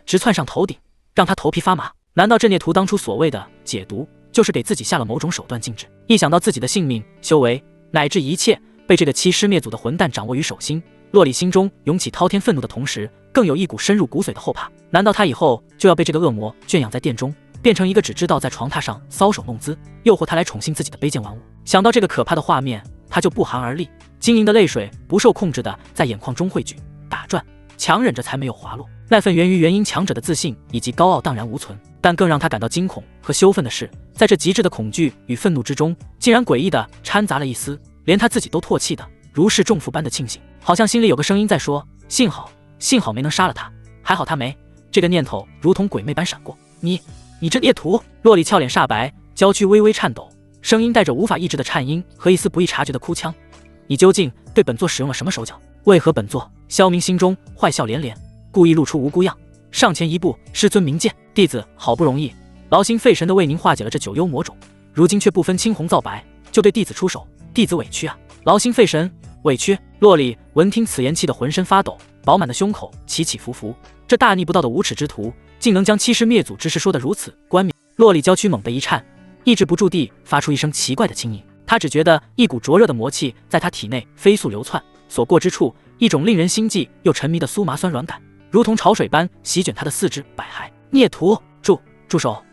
S1: 直窜上头顶，让他头皮发麻。难道这孽徒当初所谓的解毒，就是给自己下了某种手段禁制？一想到自己的性命、修为乃至一切被这个欺师灭祖的混蛋掌握于手心，洛里心中涌起滔天愤怒的同时，更有一股深入骨髓的后怕。难道他以后就要被这个恶魔圈养在殿中，变成一个只知道在床榻上搔首弄姿，诱惑他来宠幸自己的卑贱玩物？想到这个可怕的画面，他就不寒而栗，晶莹的泪水不受控制的在眼眶中汇聚打转，强忍着才没有滑落。那份源于元婴强者的自信以及高傲荡然无存，但更让他感到惊恐和羞愤的是，在这极致的恐惧与愤怒之中，竟然诡异的掺杂了一丝连他自己都唾弃的如释重负般的庆幸，好像心里有个声音在说：幸好没能杀了他，还好他没。这个念头如同鬼魅般闪过。你这孽徒！洛里俏脸煞白，娇躯微微颤抖，声音带着无法抑制的颤音和一丝不易察觉的哭腔。你究竟对本座使用了什么手脚？为何本座？萧明心中坏笑连连，故意露出无辜样，上前一步：师尊明鉴，弟子好不容易劳心费神的为您化解了这九幽魔种，如今却不分青红皂白就对弟子出手，弟子委屈啊！劳心费神，委屈！洛里闻听此言，气得浑身发抖，饱满的胸口起起伏伏。这大逆不道的无耻之徒，竟能将欺师灭祖之事说得如此冠冕。洛里娇躯猛地一颤，抑制不住地发出一声奇怪的轻吟。他只觉得一股灼热的魔气在他体内飞速流窜，所过之处，一种令人心悸又沉迷的酥麻酸软感，如同潮水般席卷他的四肢百骸。孽徒，住手！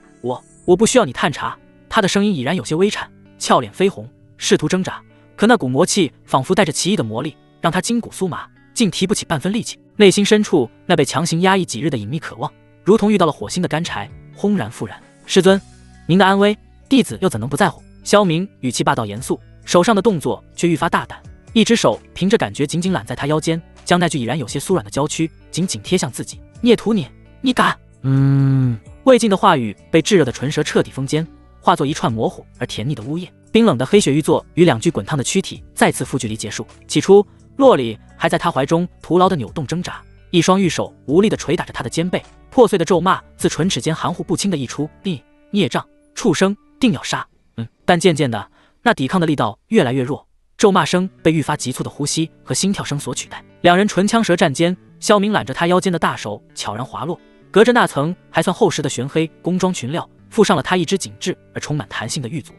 S1: 我不需要你探查。他的声音已然有些微颤，俏脸绯红，试图挣扎，可那股魔气仿佛带着奇异的魔力，让他筋骨酥麻，竟提不起半分力气。内心深处那被强行压抑几日的隐秘渴望，如同遇到了火星的干柴，轰然复燃。师尊，您的安危，弟子又怎能不在乎？萧明语气霸道严肃，手上的动作却愈发大胆，一只手凭着感觉紧紧揽在他腰间，将那具已然有些酥软的娇躯紧紧贴向自己。孽徒，你敢？未尽的话语被炙热的唇舌彻底封缄，化作一串模糊而甜腻的呜咽。冰冷的黑血玉座与两具滚烫的躯体再次负距离结束。起初，洛里还在他怀中徒劳的扭动挣扎，一双玉手无力地捶打着他的肩背，破碎的咒骂自唇齿间含糊不清的溢出：孽障，畜生，定要杀！但渐渐的，那抵抗的力道越来越弱，咒骂声被愈发急促的呼吸和心跳声所取代。两人唇枪舌战间，萧明揽着他腰间的大手悄然滑落，隔着那层还算厚实的玄黑工装裙料，附上了他一只紧致而充满弹性的玉足。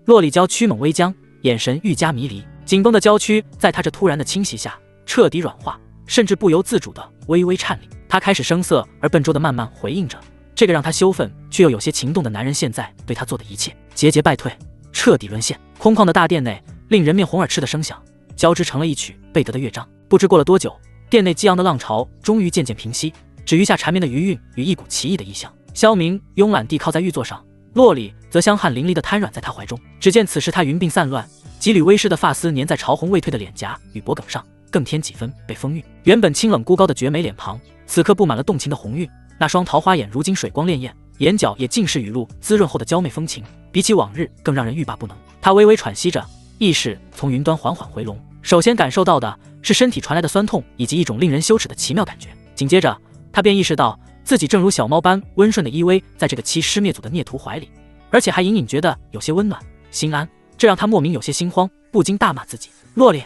S1: 洛里娇躯猛微僵，眼神愈加迷离，紧绷的娇躯在他这突然的侵袭下彻底软化，甚至不由自主的微微颤栗。他开始生涩而笨拙的慢慢回应着这个让他羞愤却又有些情动的男人现在对他做的一切。节节败退，彻底沦陷。空旷的大殿内，令人面红耳赤的声响交织成了一曲贝德的乐章。不知过了多久，殿内激昂的浪潮终于渐渐平息，只余下缠绵的余韵与一股奇异的异香。萧明慵懒地靠在玉座上，洛里则香汗淋漓地瘫软在他怀中。只见此时他云鬓散乱，几缕微湿的发丝粘在潮红未退的脸颊与脖颈上，更添几分被风韵。原本清冷孤高的绝美脸庞，此刻布满了动情的红晕。那双桃花眼如今水光潋滟，眼角也尽是雨露滋润后的娇媚风情，比起往日更让人欲罢不能。他微微喘息着，意识从云端缓缓回笼，首先感受到的是身体传来的酸痛以及一种令人羞耻的奇妙感觉。紧接着他便意识到自己正如小猫般温顺地依偎在这个欺师灭祖的孽徒怀里，而且还隐隐觉得有些温暖心安，这让他莫名有些心慌，不禁大骂自己：洛里，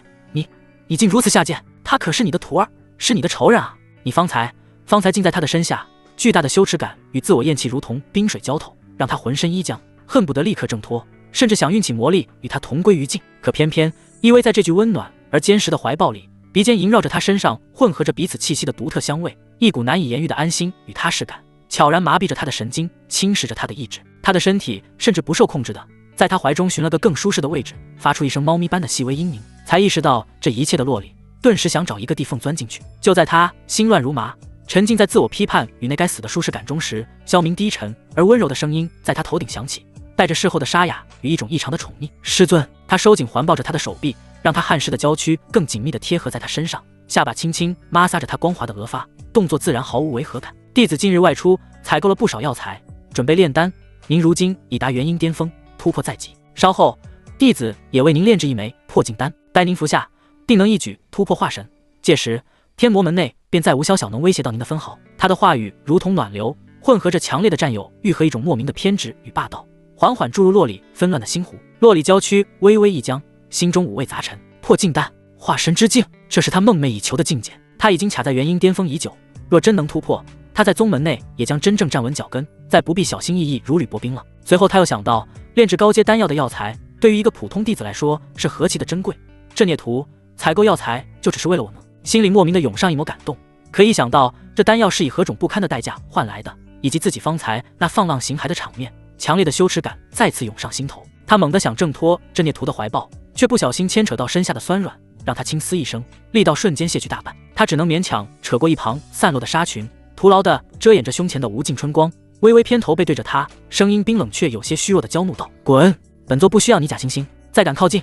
S1: 你竟如此下贱！他可是你的徒儿，是你的仇人啊！你方才竟在他的身下，巨大的羞耻感与自我厌弃如同冰水浇透，让他浑身一僵，恨不得立刻挣脱，甚至想运起魔力与他同归于尽。可偏偏依偎在这具温暖而坚实的怀抱里，鼻尖萦绕着他身上混合着彼此气息的独特香味，一股难以言喻的安心与踏实感悄然麻痹着他的神经，侵蚀着他的意志。他的身体甚至不受控制的在他怀中寻了个更舒适的位置，发出一声猫咪般的细微嘤咛。才意识到这一切的洛里，顿时想找一个地缝钻进去。就在他心乱如麻，沉浸在自我批判与那该死的舒适感中时，萧明低沉而温柔的声音在他头顶响起，带着事后的沙哑与一种异常的宠溺。师尊！他收紧环抱着他的手臂，让他汗湿的娇躯更紧密地贴合在他身上，下巴轻轻摩挲着他光滑的额发，动作自然毫无违和感。弟子近日外出，采购了不少药材，准备炼丹。您如今已达元婴巅峰，突破在即，稍后弟子也为您炼制一枚破镜丹，待您服下，定能一举突破化神。届时天魔门内便再无宵小能威胁到您的分毫。他的话语如同暖流，混合着强烈的占有欲和一种莫名的偏执与霸道，缓缓注入洛里纷乱的心湖。洛里娇躯微微一僵，心中五味杂陈。破镜丹，化身之境，这是他梦寐以求的境界。他已经卡在元婴巅峰已久，若真能突破，他在宗门内也将真正站稳脚跟，再不必小心翼翼如履薄冰了。随后他又想到，炼制高阶丹药的药材对于一个普通弟子来说是何其的珍贵，这孽徒采购药材就只是为了我吗？心里莫名的涌上一抹感动。可一想到这丹药是以何种不堪的代价换来的，以及自己方才那放浪形骸的场面，强烈的羞耻感再次涌上心头。他猛地想挣脱这孽徒的怀抱，却不小心牵扯到身下的酸软，让他轻嘶一声，力道瞬间卸去大半。他只能勉强扯过一旁散落的纱裙，徒劳地遮掩着胸前的无尽春光，微微偏头背对着他，声音冰冷却有些虚弱的娇怒道：滚！本座不需要你假惺惺，再敢靠近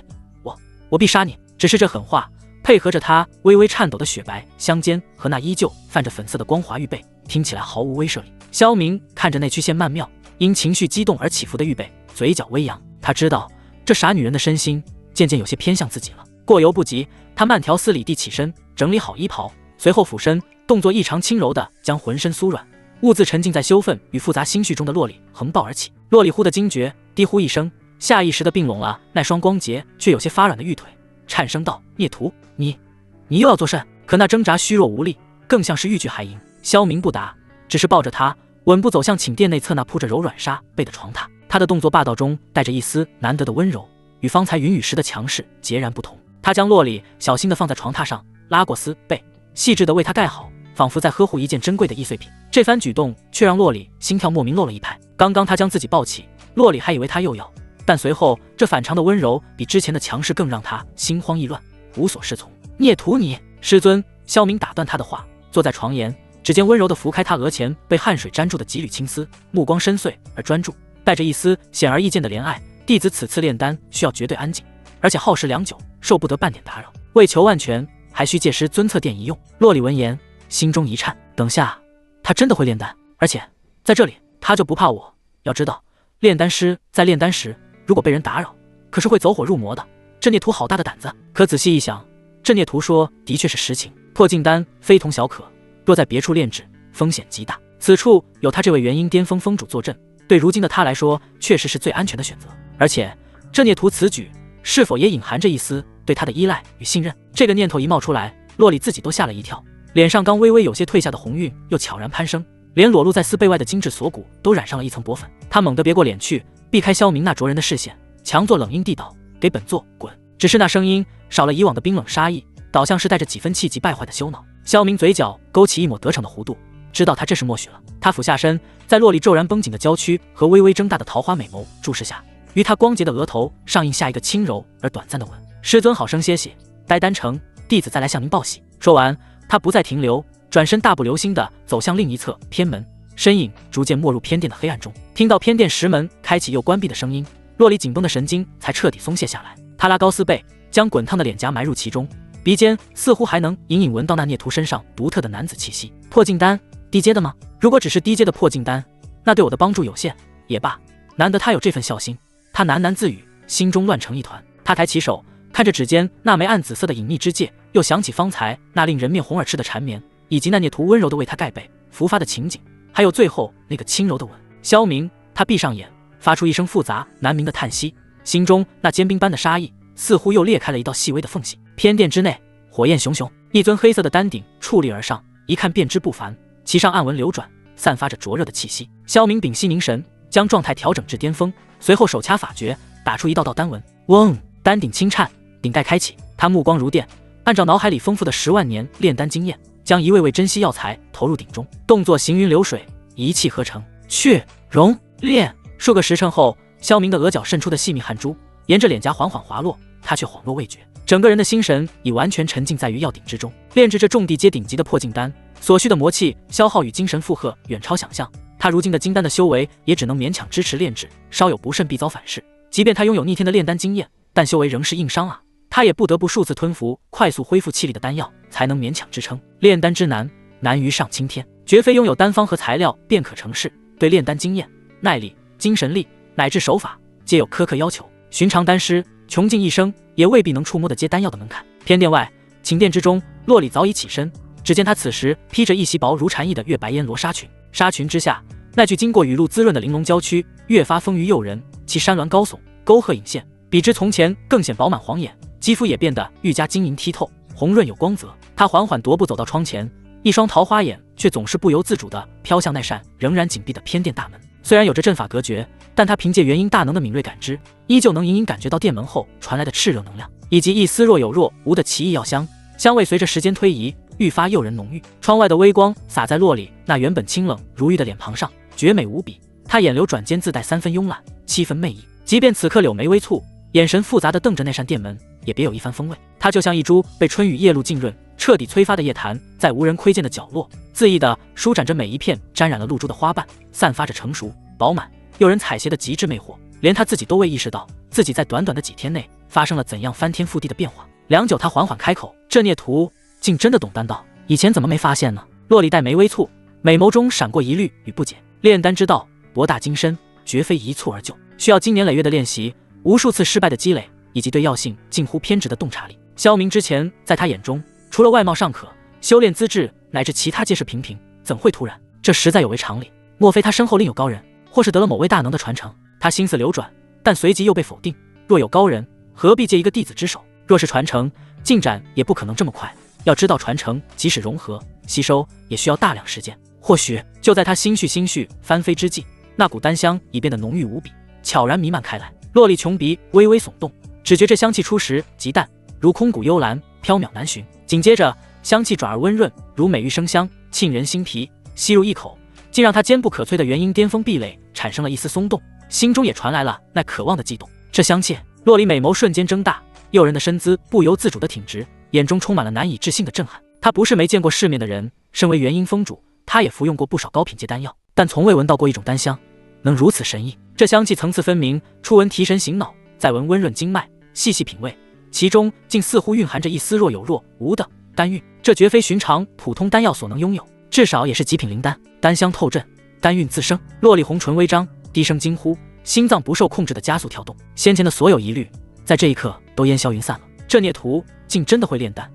S1: 我必杀你。只是这狠话配合着他微微颤抖的雪白香肩和那依旧泛着粉色的光滑玉背，听起来毫无威慑力。萧明看着那曲线曼妙因情绪激动而起伏的玉背，嘴角微扬。他知道这傻女人的身心渐渐有些偏向自己了。过犹不及，他慢条斯理地起身整理好衣袍，随后俯身，动作异常轻柔地将浑身酥软兀自沉浸在羞愤与复杂心绪中的洛里横抱而起。洛里忽的惊觉，低呼一声，下意识地并拢了那双光洁却有些发软的玉腿，颤声道：孽徒，你又要作甚？可那挣扎虚弱无力，更像是欲拒还迎。萧明不答，只是抱着他稳步走向寝殿内侧那铺着柔软纱被的床榻。他的动作霸道中带着一丝难得的温柔，与方才云雨时的强势截然不同。他将洛里小心地放在床榻上，拉过丝被，细致地为他盖好，仿佛在呵护一件珍贵的易碎品。这番举动却让洛里心跳莫名漏了一拍。刚刚他将自己抱起，洛里还以为他又要，但随后这反常的温柔比之前的强势更让他心慌意乱，无所适从。孽徒你！师尊！萧明打断他的话，坐在床沿，指尖温柔地拂开他额前被汗水沾住的几缕青丝，目光深邃而专注，带着一丝显而易见的怜爱。弟子此次炼丹需要绝对安静，而且耗时良久，受不得半点打扰。为求万全，还需借师尊侧殿一用。洛里闻言，心中一颤，等下他真的会炼丹，而且在这里他就不怕我。要知道，炼丹师在炼丹时，如果被人打扰，可是会走火入魔的。这孽徒好大的胆子！可仔细一想，这孽徒说的确是实情。破镜丹非同小可，若在别处炼制，风险极大。此处有他这位元婴巅峰峰主坐镇，对如今的他来说，确实是最安全的选择。而且这孽徒此举是否也隐含着一丝对他的依赖与信任？这个念头一冒出来，洛里自己都吓了一跳，脸上刚微微有些退下的红晕又悄然攀升，连裸露在丝被外的精致锁骨都染上了一层薄粉。他猛地别过脸去，避开萧明那灼人的视线，强作冷音地道：给本座滚！只是那声音少了以往的冰冷杀意，倒像是带着几分气急败坏的羞恼。萧明嘴角勾起一抹得逞的弧度，知道他这是默许了。他俯下身，在洛里骤然绷紧的娇躯和微微睁大的桃花美眸注视下，于他光洁的额头上映下一个轻柔而短暂的吻。师尊好生歇息，待丹成，弟子再来向您报喜。说完，他不再停留，转身大步流星地走向另一侧偏门，身影逐渐没入偏殿的黑暗中。听到偏殿石门开启又关闭的声音，洛里紧绷的神经才彻底松懈下来。他拉高丝被，将滚烫的脸颊埋入其中，鼻尖似乎还能隐隐闻到那孽徒身上独特的男子气息。破镜丹，低阶的吗？如果只是低阶的破镜丹，那对我的帮助有限，也罢。难得他有这份孝心。他喃喃自语，心中乱成一团。他抬起手，看着指尖那枚暗紫色的隐秘之戒，又想起方才那令人面红耳赤的缠绵，以及那孽徒温柔地为他盖被拂发的情景，还有最后那个轻柔的吻。萧明，他闭上眼，发出一声复杂难明的叹息，心中那坚冰般的杀意似乎又裂开了一道细微的缝隙。偏殿之内，火焰熊熊，一尊黑色的丹鼎矗立而上，一看便知不凡，其上暗纹流转，散发着灼热的气息。萧明屏息凝神，将状态调整至巅峰，随后手掐法诀，打出一道道丹纹。嗡！丹鼎轻颤，鼎盖开启。他目光如电，按照脑海里丰富的10万年炼丹经验，将一位位珍稀药材投入鼎中，动作行云流水，一气呵成。去熔炼。数个时辰后，萧明的额角渗出的细密汗珠沿着脸颊缓缓滑落，他却恍若未觉，整个人的心神已完全沉浸在于药鼎之中。炼制这重地阶顶级的破镜丹，所需的魔气消耗与精神负荷远超想象。他如今的金丹的修为也只能勉强支持炼制，稍有不慎必遭反噬。即便他拥有逆天的炼丹经验，但修为仍是硬伤啊！他也不得不数次吞服快速恢复气力的丹药，才能勉强支撑。炼丹之难，难于上青天，绝非拥有丹方和材料便可成事。对炼丹经验、耐力、精神力乃至手法，皆有苛刻要求。寻常丹师穷尽一生，也未必能触摸得接丹药的门槛。偏殿外，寝殿之中，洛里早已起身，只见他此时披着一袭薄如蝉翼的月白烟罗纱裙，纱裙之下，那具经过雨露滋润的玲珑娇躯越发丰腴诱人，其山峦高耸，沟壑隐现，比之从前更显饱满晃眼，肌肤也变得愈加晶莹剔透，红润有光泽。他缓缓踱步走到窗前，一双桃花眼却总是不由自主地飘向那扇仍然紧闭的偏殿大门。虽然有着阵法隔绝，但他凭借元婴大能的敏锐感知，依旧能隐隐感觉到殿门后传来的炽热能量，以及一丝若有若无的奇异药香，香味随着时间推移愈发诱人浓郁。窗外的微光洒在洛里那原本清冷如玉的脸庞上，绝美无比。他眼流转间自带3分慵懒7分媚意，即便此刻柳眉微蹙，眼神复杂地瞪着那扇殿门，也别有一番风味。他就像一株被春雨夜露浸润彻底催发的叶檀，在无人窥见的角落恣意地舒展着每一片沾染了露珠的花瓣，散发着成熟饱满诱人采撷的极致魅惑。连他自己都未意识到自己在短短的几天内发生了怎样翻天覆地的变化。良久，他缓缓开口：“这孽徒竟真的懂丹道，以前怎么没发现呢？”洛里黛眉微蹙，美眸中闪过疑虑与不解。炼丹之道博大精深，绝非一蹴而就，需要经年累月的练习，无数次失败的积累，以及对药性近乎偏执的洞察力。萧明之前在他眼中，除了外貌尚可，修炼资质乃至其他皆是平平，怎会突然？这实在有违常理。莫非他身后另有高人，或是得了某位大能的传承？他心思流转，但随即又被否定。若有高人，何必借一个弟子之手？若是传承，进展也不可能这么快。要知道，传承即使融合吸收，也需要大量时间。或许就在他心绪翻飞之际，那股丹香已变得浓郁无比，悄然弥漫开来。洛丽琼鼻微微耸动，只觉这香气初时极淡，如空谷幽兰，缥缈难寻。紧接着，香气转而温润，如美玉生香，沁人心脾。吸入一口，竟让他坚不可摧的元婴巅峰壁垒产生了一丝松动，心中也传来了那渴望的悸动。这香气，洛丽美眸瞬间睁大，诱人的身姿不由自主地挺直，眼中充满了难以置信的震撼。他不是没见过世面的人，身为元婴峰主，他也服用过不少高品阶丹药，但从未闻到过一种丹香能如此神异。这香气层次分明，初闻提神醒脑，再闻温润经脉，细细品味，其中竟似乎蕴含着一丝若有若无的丹韵。这绝非寻常普通丹药所能拥有，至少也是极品灵丹。丹香透阵，丹韵自生。洛丽红唇微张，低声惊呼，心脏不受控制的加速跳动。先前的所有疑虑，在这一刻都烟消云散了。这孽徒竟真的会炼丹，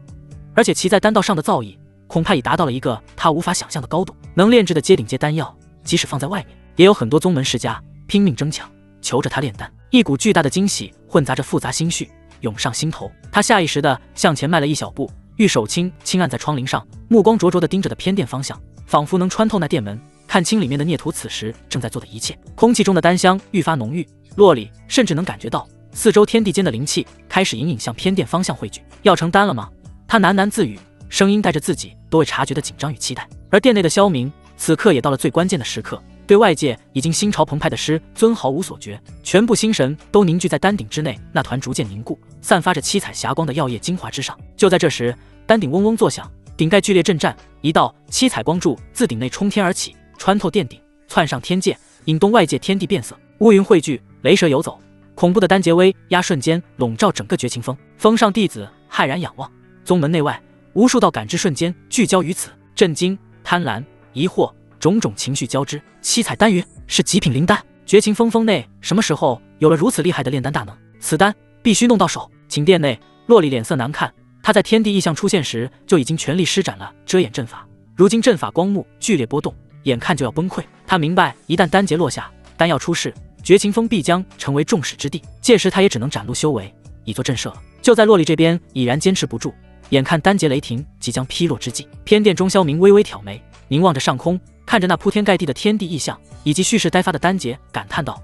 S1: 而且其在丹道上的造诣，恐怕已达到了一个他无法想象的高度。能炼制的阶顶阶丹药，即使放在外面，也有很多宗门世家拼命争抢，求着他炼丹。一股巨大的惊喜混杂着复杂心绪涌上心头，他下意识地向前迈了一小步，玉手轻按在窗棂上，目光灼灼地盯着的偏殿方向，仿佛能穿透那殿门，看清里面的孽徒此时正在做的一切。空气中的丹香愈发浓郁，洛里甚至能感觉到四周天地间的灵气开始隐隐向偏殿方向汇聚。要成丹了吗？他喃喃自语，声音带着自己都未察觉的紧张与期待。而殿内的萧明此刻也到了最关键的时刻，对外界已经心潮澎湃的师尊毫无所觉，全部心神都凝聚在丹顶之内那团逐渐凝固散发着七彩霞光的药液精华之上。就在这时，丹顶嗡嗡作响，顶盖剧烈震颤，一道七彩光柱自顶内冲天而起，穿透殿顶，窜上天界，引动外界天地变色，乌云汇聚，雷蛇游走，恐怖的丹劫威压瞬间笼罩整个绝情峰。峰上弟子骇然仰望，宗门内外无数道感知瞬间聚焦于此，震惊、贪婪、疑惑，种种情绪交织。七彩丹云是极品灵丹，绝情峰内什么时候有了如此厉害的炼丹大能？此丹必须弄到手。寝殿内，洛丽脸色难看，他在天地异象出现时就已经全力施展了遮掩阵法，如今阵法光幕剧烈波动，眼看就要崩溃。他明白，一旦丹劫落下，丹药出世，绝情峰必将成为众矢之的，届时他也只能展露修为，以作震慑了。就在洛丽这边已然坚持不住，眼看丹劫雷霆即将劈落之际，偏殿中萧明微微挑眉，凝望着上空，看着那铺天盖地的天地异象以及蓄势待发的丹劫，感叹道：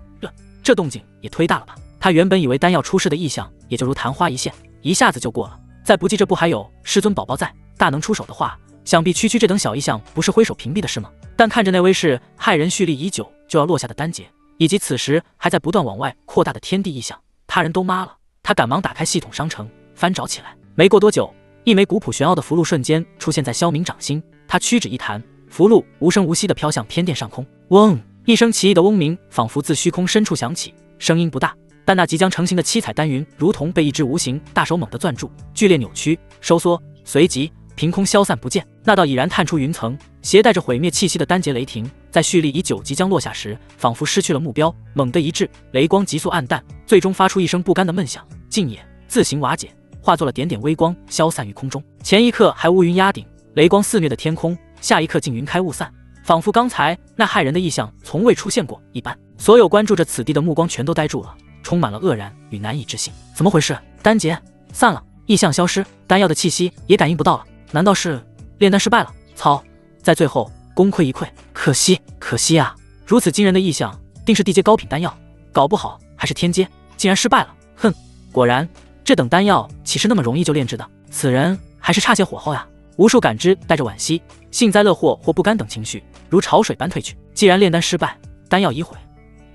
S1: 这动静也忒大了吧。他原本以为丹药出世的异象也就如昙花一现，一下子就过了，再不济这不还有师尊宝宝在，大能出手的话，想必区区这等小异象不是挥手屏蔽的事吗？但看着那威势骇人蓄力已久就要落下的丹劫，以及此时还在不断往外扩大的天地异象，他人都妈了。他赶忙打开系统商城翻找起来。没过多久，一枚古朴玄奥的符箓瞬间出现在萧明掌心，他屈指一弹，符箓无声无息地飘向偏殿上空。嗡，一声奇异的嗡鸣仿佛自虚空深处响起，声音不大，但那即将成型的七彩丹云如同被一只无形大手猛地攥住，剧烈扭曲收缩，随即凭空消散不见。那道已然探出云层携带着毁灭气息的丹劫雷霆，在蓄力已久即将落下时，仿佛失去了目标，猛地一掷，雷光急速暗淡，最终发出一声不甘的闷响，尽也自行瓦解，化作了点点微光消散于空中。前一刻还乌云压顶，雷光肆虐的天空，下一刻竟云开雾散，仿佛刚才那骇人的异象从未出现过一般。所有关注着此地的目光全都呆住了，充满了愕然与难以置信。怎么回事？丹劫散了，异象消失，丹药的气息也感应不到了，难道是炼丹失败了？操！在最后功亏一篑，可惜啊！如此惊人的异象，定是地阶高品丹药，搞不好还是天阶，竟然失败了。哼，果然这等丹药岂是那么容易就炼制的？此人还是差些火候呀！无数感知带着惋惜、幸灾乐祸或不甘等情绪，如潮水般退去。既然炼丹失败，丹药已毁，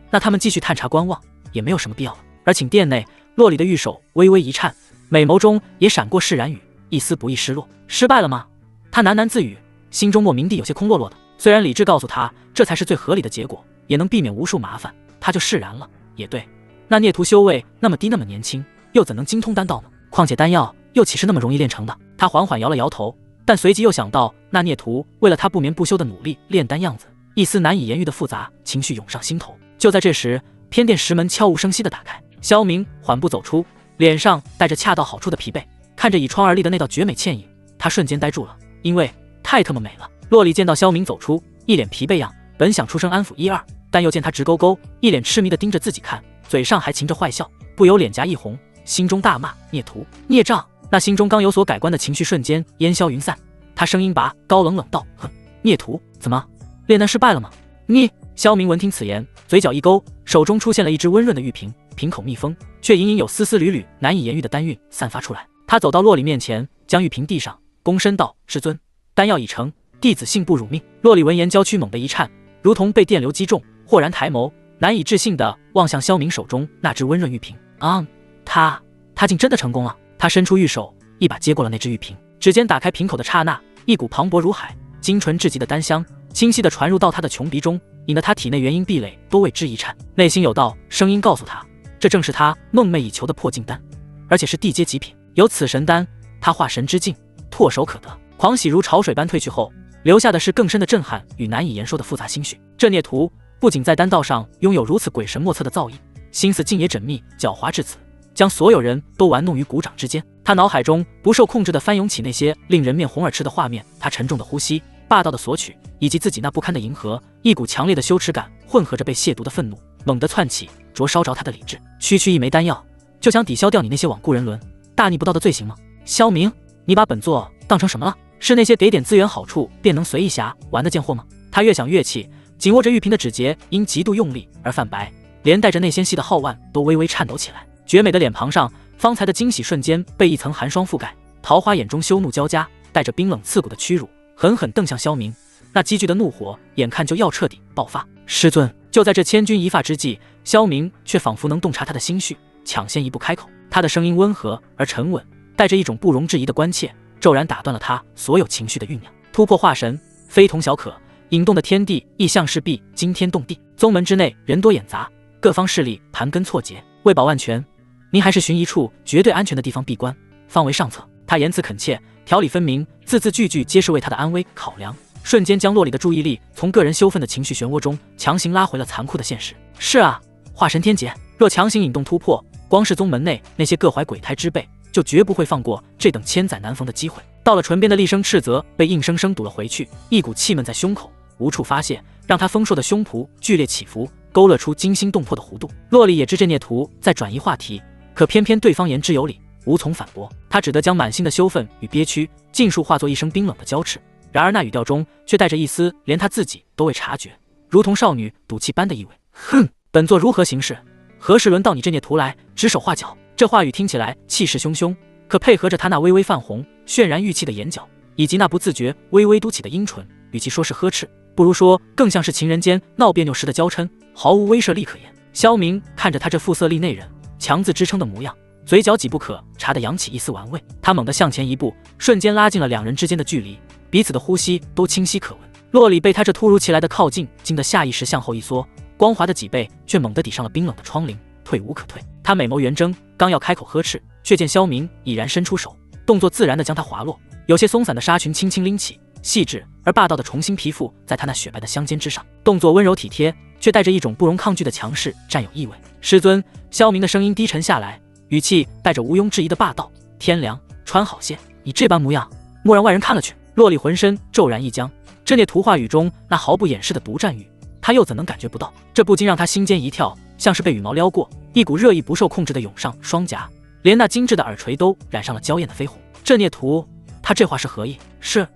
S1: 那他们继续探查观望也没有什么必要了。而寝殿内，洛里的玉手微微一颤，美眸中也闪过释然与一丝不易失落。失败了吗？他喃喃自语，心中莫名地有些空落落的。虽然理智告诉他这才是最合理的结果，也能避免无数麻烦，他就释然了。也对，那孽徒修为那么低，那么年轻，又怎能精通丹道呢？况且丹药又岂是那么容易炼成的？他缓缓摇了摇头，但随即又想到那孽徒为了他不眠不休的努力炼丹样子，一丝难以言喻的复杂情绪涌上心头。就在这时，偏殿石门悄无声息地打开，萧明缓步走出，脸上带着恰到好处的疲惫，看着倚窗而立的那道绝美倩影，他瞬间呆住了，因为太特么美了。洛里见到萧明走出，一脸疲惫样，本想出声安抚一二，但又见他直勾勾一脸痴迷地盯着自己看，嘴上还噙着坏笑，不由脸颊一红，心中大骂孽徒孽障。那心中刚有所改观的情绪瞬间烟消云散，他声音拔，高冷冷道：哼，孽徒怎么炼丹失败了吗？你……萧明闻听此言，嘴角一勾，手中出现了一只温润的玉瓶，瓶口密封，却隐隐有丝丝缕缕难以言喻的丹韵散发出来。他走到洛里面前，将玉瓶递上，躬身道：师尊，丹药已成，弟子信步汝命。洛里闻言，娇躯猛地一颤，如同被电流击中，豁然抬眸，难以置信地望向萧明手中那只温润玉瓶。他竟真的成功了！他伸出玉手，一把接过了那只玉瓶，指尖打开瓶口的刹那，一股磅礴如海、精纯至极的丹香清晰地传入到他的穷鼻中，引得他体内元婴壁垒都为之一颤。内心有道声音告诉他，这正是他梦寐以求的破镜丹，而且是地阶极品。有此神丹，他化神之境唾手可得。狂喜如潮水般退去后，留下的是更深的震撼与难以言说的复杂心绪。这孽徒不仅在丹道上拥有如此鬼神莫测的造诣，心思竟也缜密狡猾至此，将所有人都玩弄于股掌之间。他脑海中不受控制地翻涌起那些令人面红耳赤的画面，他沉重的呼吸，霸道的索取，以及自己那不堪的迎合，一股强烈的羞耻感混合着被亵渎的愤怒，猛地窜起，灼烧着他的理智。区区一枚丹药，就想抵消掉你那些罔顾人伦、大逆不道的罪行吗？萧明，你把本座当成什么了？是那些给点资源好处便能随意侠玩的贱货吗？他越想越气，紧握着玉瓶的指节因极度用力而泛白，连带着内纤细的皓腕都微微颤抖起来。绝美的脸庞上，方才的惊喜瞬间被一层寒霜覆盖，桃花眼中羞怒交加，带着冰冷刺骨的屈辱，狠狠瞪向萧明。那积聚的怒火眼看就要彻底爆发。师尊！就在这千钧一发之际，萧明却仿佛能洞察他的心绪，抢先一步开口。他的声音温和而沉稳，带着一种不容置疑的关切，骤然打断了他所有情绪的酝酿。突破化神非同小可，引动的天地异象势必惊天动地。宗门之内人多眼杂，各方势力盘根错节，为保万全，您还是寻一处绝对安全的地方闭关，方为上策。他言辞恳切，条理分明，字字句句皆是为他的安危考量，瞬间将洛里的注意力从个人羞愤的情绪漩涡中强行拉回了残酷的现实。是啊，化神天劫，若强行引动突破，光是宗门内那些各怀鬼胎之辈，就绝不会放过这等千载难逢的机会。到了唇边的厉声斥责被硬生生堵了回去，一股气闷在胸口无处发泄，让他丰硕的胸脯剧烈起伏，勾勒出惊心动魄的弧度。洛里也知这孽徒在转移话题，可偏偏对方言之有理，无从反驳，他只得将满心的羞愤与憋屈尽数化作一声冰冷的娇斥。然而那语调中却带着一丝连他自己都未察觉，如同少女赌气般的意味。哼，本座如何行事，何时轮到你这孽徒来指手画脚？这话语听起来气势汹汹，可配合着他那微微泛红、渲然欲泣的眼角，以及那不自觉微微嘟起的阴唇，与其说是呵斥，不如说更像是情人间闹别扭时的娇嗔，毫无威慑力可言。萧明看着他这肤色丽内人强自支撑的模样，嘴角几不可察地扬起一丝玩味。他猛地向前一步，瞬间拉近了两人之间的距离，彼此的呼吸都清晰可闻。洛里被他这突如其来的靠近惊得下意识向后一缩，光滑的脊背却猛地抵上了冰冷的窗棂，退无可退。他美眸圆睁，刚要开口呵斥，却见萧明已然伸出手，动作自然地将他滑落，有些松散的纱裙轻轻拎起，细致而霸道的重新皮肤在他那雪白的香肩之上，动作温柔体贴，却带着一种不容抗拒的强势占有意味。师尊，萧明的声音低沉下来，语气带着毋庸置疑的霸道。天良，穿好些，你这般模样，莫让外人看了去。洛丽浑身骤然一僵，这聂图话语中那毫不掩饰的独占欲，他又怎能感觉不到？这不禁让他心间一跳，像是被羽毛撩过，一股热意不受控制的涌上双颊，连那精致的耳垂都染上了娇艳的绯红。这聂图，他这话是何意？是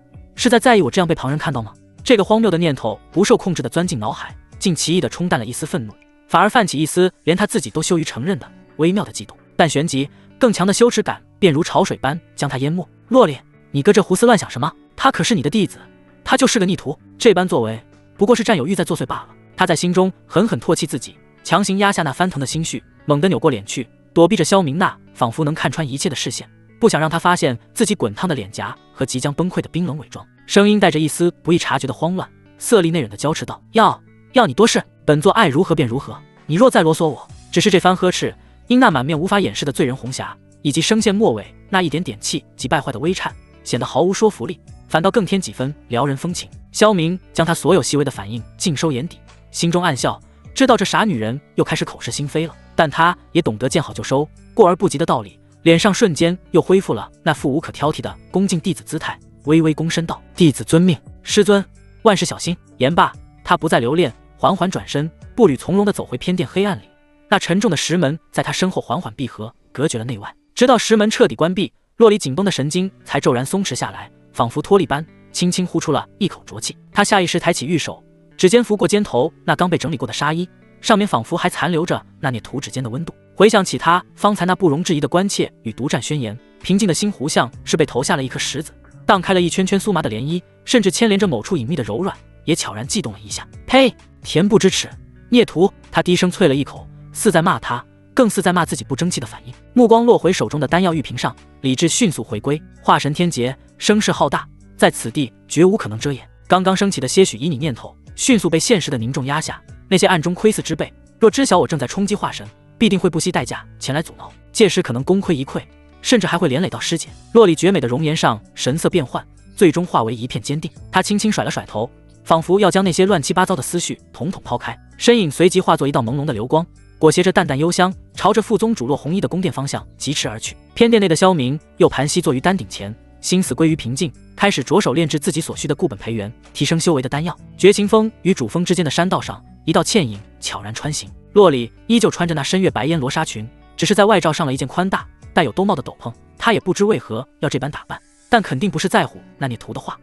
S1: 在意我这样被旁人看到吗？这个荒谬的念头不受控制地钻进脑海，竟奇异地冲淡了一丝愤怒，反而泛起一丝连他自己都羞于承认的微妙的悸动。但旋即更强的羞耻感便如潮水般将他淹没。洛丽，你搁这胡思乱想什么？他可是你的弟子，他就是个逆徒，这般作为不过是占有欲在作祟罢了。他在心中狠狠唾弃自己，强行压下那翻腾的心绪，猛地扭过脸去，躲避着萧明那仿佛能看穿一切的视线，不想让他发现自己滚烫的脸颊和即将崩溃的冰冷伪装。声音带着一丝不易察觉的慌乱，色厉内荏地娇斥道：要你多事，本座爱如何便如何，你若再啰嗦我。只是这番呵斥，因那满面无法掩饰的醉人红霞，以及声线末尾那一点点气急败坏的微颤，显得毫无说服力，反倒更添几分撩人风情。萧明将他所有细微的反应尽收眼底，心中暗笑，知道这傻女人又开始口是心非了，但他也懂得见好就收，过而不及的道理，脸上瞬间又恢复了那副无可挑剔的恭敬弟子姿态，微微躬身道：弟子遵命，师尊，万事小心。言罢，他不再留恋，缓缓转身，步履从容地走回偏殿黑暗里。那沉重的石门在他身后缓缓闭合，隔绝了内外。直到石门彻底关闭，洛里紧绷的神经才骤然松弛下来，仿佛脱力般，轻轻呼出了一口浊气。他下意识抬起玉手，指尖拂过肩头那刚被整理过的纱衣，上面仿佛还残留着那聂图指尖的温度。回想起他方才那不容置疑的关切与独占宣言，平静的心湖像是被投下了一颗石子，荡开了一圈圈酥麻的涟漪，甚至牵连着某处隐秘的柔软，也悄然悸动了一下。呸！恬不知耻！聂图！他低声啐了一口，似在骂他，更似在骂自己不争气的反应。目光落回手中的丹药玉瓶上，理智迅速回归，化神天劫，声势浩大，在此地绝无可能遮掩。刚刚升起的些许旖旎念头，迅速被现实的凝重压下。那些暗中窥伺之辈，若知晓我正在冲击化神，必定会不惜代价前来阻挠，届时可能功亏一篑，甚至还会连累到师姐。洛丽绝美的容颜上神色变幻，最终化为一片坚定。她轻轻甩了甩头，仿佛要将那些乱七八糟的思绪统统抛开，身影随即化作一道朦胧的流光，裹挟着淡淡幽香，朝着副宗主落红衣的宫殿方向疾驰而去。偏殿内的萧明又盘膝坐于丹顶前，心思归于平静，开始着手炼制自己所需的固本培元、提升修为的丹药。绝情峰与主峰之间的山道上，一道倩影悄然穿行。洛里依旧穿着那深月白烟罗纱裙，只是在外罩上了一件宽大带有兜帽的斗篷。他也不知为何要这般打扮，但肯定不是在乎那聂图的话。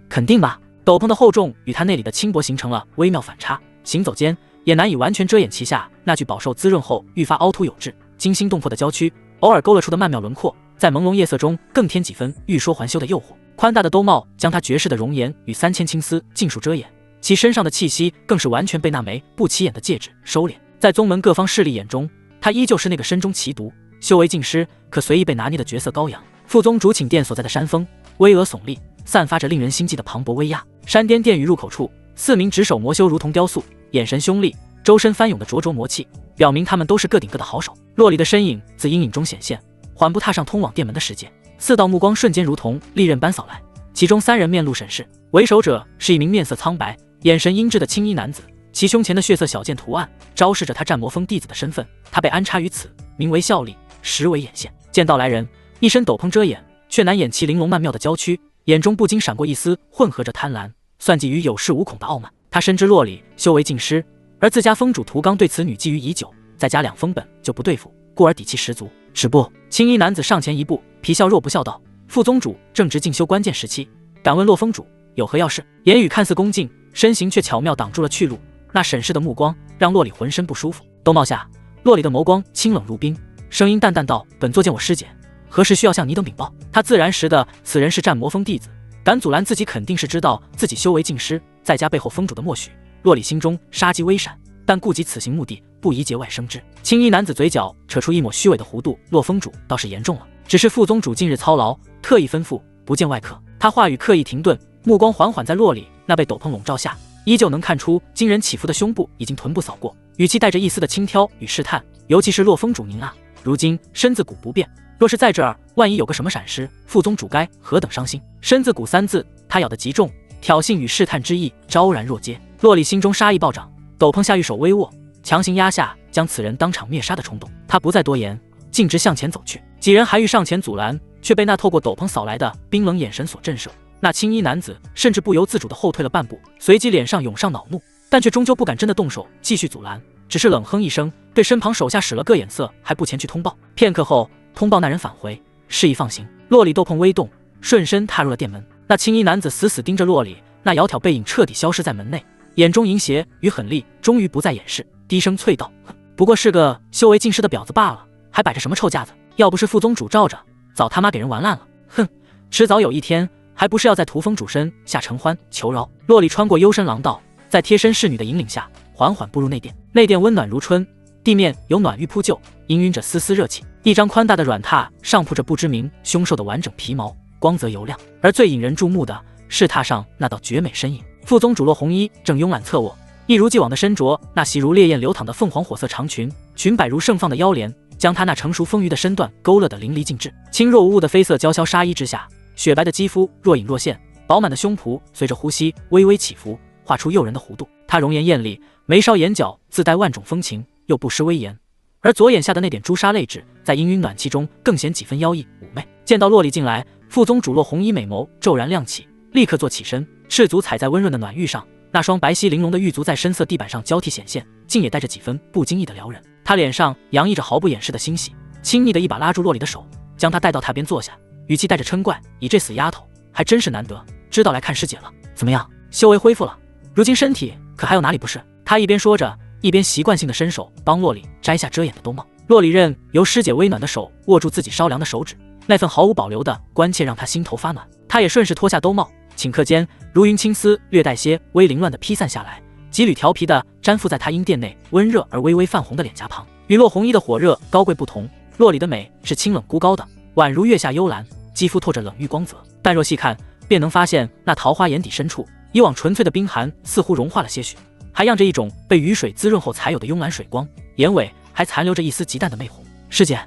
S1: 肯定吧。斗篷的厚重与他内里的轻薄形成了微妙反差，行走间也难以完全遮掩其下那具饱受滋润后愈发凹凸有致、惊心动魄的娇躯，偶尔勾勒出的曼妙轮廓，在朦胧夜色中更添几分欲说还休的诱惑。宽大的兜帽将他绝世的容颜与3000青丝尽数遮掩，其身上的气息更是完全被那枚不起眼的戒指收敛。在宗门各方势力眼中，他依旧是那个身中奇毒、修为尽失可随意被拿捏的绝色羔羊。副宗主寝殿所在的山峰巍峨耸立，散发着令人心悸的磅礴威压。山巅殿宇入口处，4名执手魔修如同雕塑，眼神凶厉，周身翻涌的灼灼魔气，表明他们都是个顶个的好手。洛里的身影自阴影中显现，缓步踏上通往殿门的石阶，4道目光瞬间如同利刃般扫来，其中3人面露审视，为首者是一名面色苍白、眼神阴鸷的青衣男子，其胸前的血色小剑图案昭示着他战魔峰弟子的身份。他被安插于此，名为效力，实为眼线。见到来人，一身斗篷遮掩，却难掩其玲珑曼妙的娇躯，眼中不禁闪过一丝混合着贪婪、算计与有恃无恐的傲慢。他深知洛里修为尽失，而自家峰主涂刚对此女觊觎已久，再加2封本就不对付，故而底气十足。止步！青衣男子上前一步，皮笑若不笑道：“副宗主正值进修关键时期，敢问洛峰主有何要事？”言语看似恭敬，身形却巧妙挡住了去路。那审视的目光让洛里浑身不舒服。兜帽下，洛里的眸光清冷如冰，声音淡淡道：“本座见我师姐，何时需要向你等禀报？”他自然识得此人是战魔峰弟子，敢阻拦自己肯定是知道自己修为尽失，再加背后峰主的默许。洛里心中杀机微闪，但顾及此行目的，不宜节外生枝。青衣男子嘴角扯出一抹虚伪的弧度：“洛峰主倒是严重了，只是副宗主近日操劳，特意吩咐不见外客。”他话语刻意停顿，目光缓缓在洛里那被斗篷笼罩下，依旧能看出惊人起伏的胸部已经臀部扫过，语气带着一丝的轻佻与试探。尤其是洛峰主您啊，如今身子骨不便，若是在这儿，万一有个什么闪失，副宗主该何等伤心。身子骨3字，他咬得极重，挑衅与试探之意昭然若揭。洛里心中杀意暴涨，斗篷下玉手微握，强行压下将此人当场灭杀的冲动。他不再多言，径直向前走去。几人还欲上前阻拦，却被那透过斗篷扫来的冰冷眼神所震慑，那青衣男子甚至不由自主地后退了半步，随即脸上涌上恼怒，但却终究不敢真的动手继续阻拦，只是冷哼一声，对身旁手下使了个眼色，还不前去通报。片刻后，通报那人返回，示意放行。洛里斗篷微动，顺身踏入了店门。那青衣男子死死盯着洛里，那窈窕背影彻底消失在门内，眼中淫邪与狠戾终于不再掩饰，低声啐道：“不过是个修为尽失的婊子罢了，还摆着什么臭架子？要不是副宗主罩着，早他妈给人玩烂了。哼，迟早有一天，还不是要在屠风主身下承欢求饶。”洛里穿过幽深廊道，在贴身侍女的引领下，缓缓步入内殿。内殿温暖如春，地面有暖玉铺就，氤氲着丝丝热气。一张宽大的软榻上铺着不知名凶兽的完整皮毛，光泽油亮。而最引人注目的是榻上那道绝美身影，副宗主洛红衣正慵懒侧卧，一如既往的身着那袭如烈焰流淌的凤凰火色长裙，裙摆如盛放的腰帘，将她那成熟丰腴的身段勾勒得淋漓尽致。轻若无物的绯色娇绡纱衣之下，雪白的肌肤若隐若现，饱满的胸脯随着呼吸微微起伏，画出诱人的弧度。她容颜艳丽，眉梢眼角自带万种风情，又不失威严。而左眼下的那点朱砂泪痣，在氤氲暖气中更显几分妖异妩媚。见到洛里进来，副宗主洛红衣美眸骤然亮起，立刻坐起身，赤足踩在温润的暖玉上，那双白皙玲珑的玉足在深色地板上交替显现，竟也带着几分不经意的撩人。他脸上洋溢着毫不掩饰的欣喜，轻昵的一把拉住洛里的手，将她带到榻边坐下，语气带着嗔怪：“你这死丫头，还真是难得，知道来看师姐了。怎么样，修为恢复了？如今身体可还有哪里不适？”他一边说着，一边习惯性的伸手帮洛里摘下遮掩的兜帽。洛里任由师姐微暖的手握住自己稍凉的手指，那份毫无保留的关切让他心头发暖。他也顺势脱下兜帽，顷刻间如云青丝略带些微凌乱的披散下来，几缕调皮的粘附在他阴殿内温热而微微泛红的脸颊旁。与洛红衣的火热高贵不同，洛里的美是清冷孤高的，宛如月下幽兰，肌肤透着冷玉光泽，但若细看便能发现那桃花眼底深处，以往纯粹的冰寒似乎融化了些许，还漾着一种被雨水滋润后才有的慵懒水光，眼尾还残留着一丝极淡的媚红。师姐，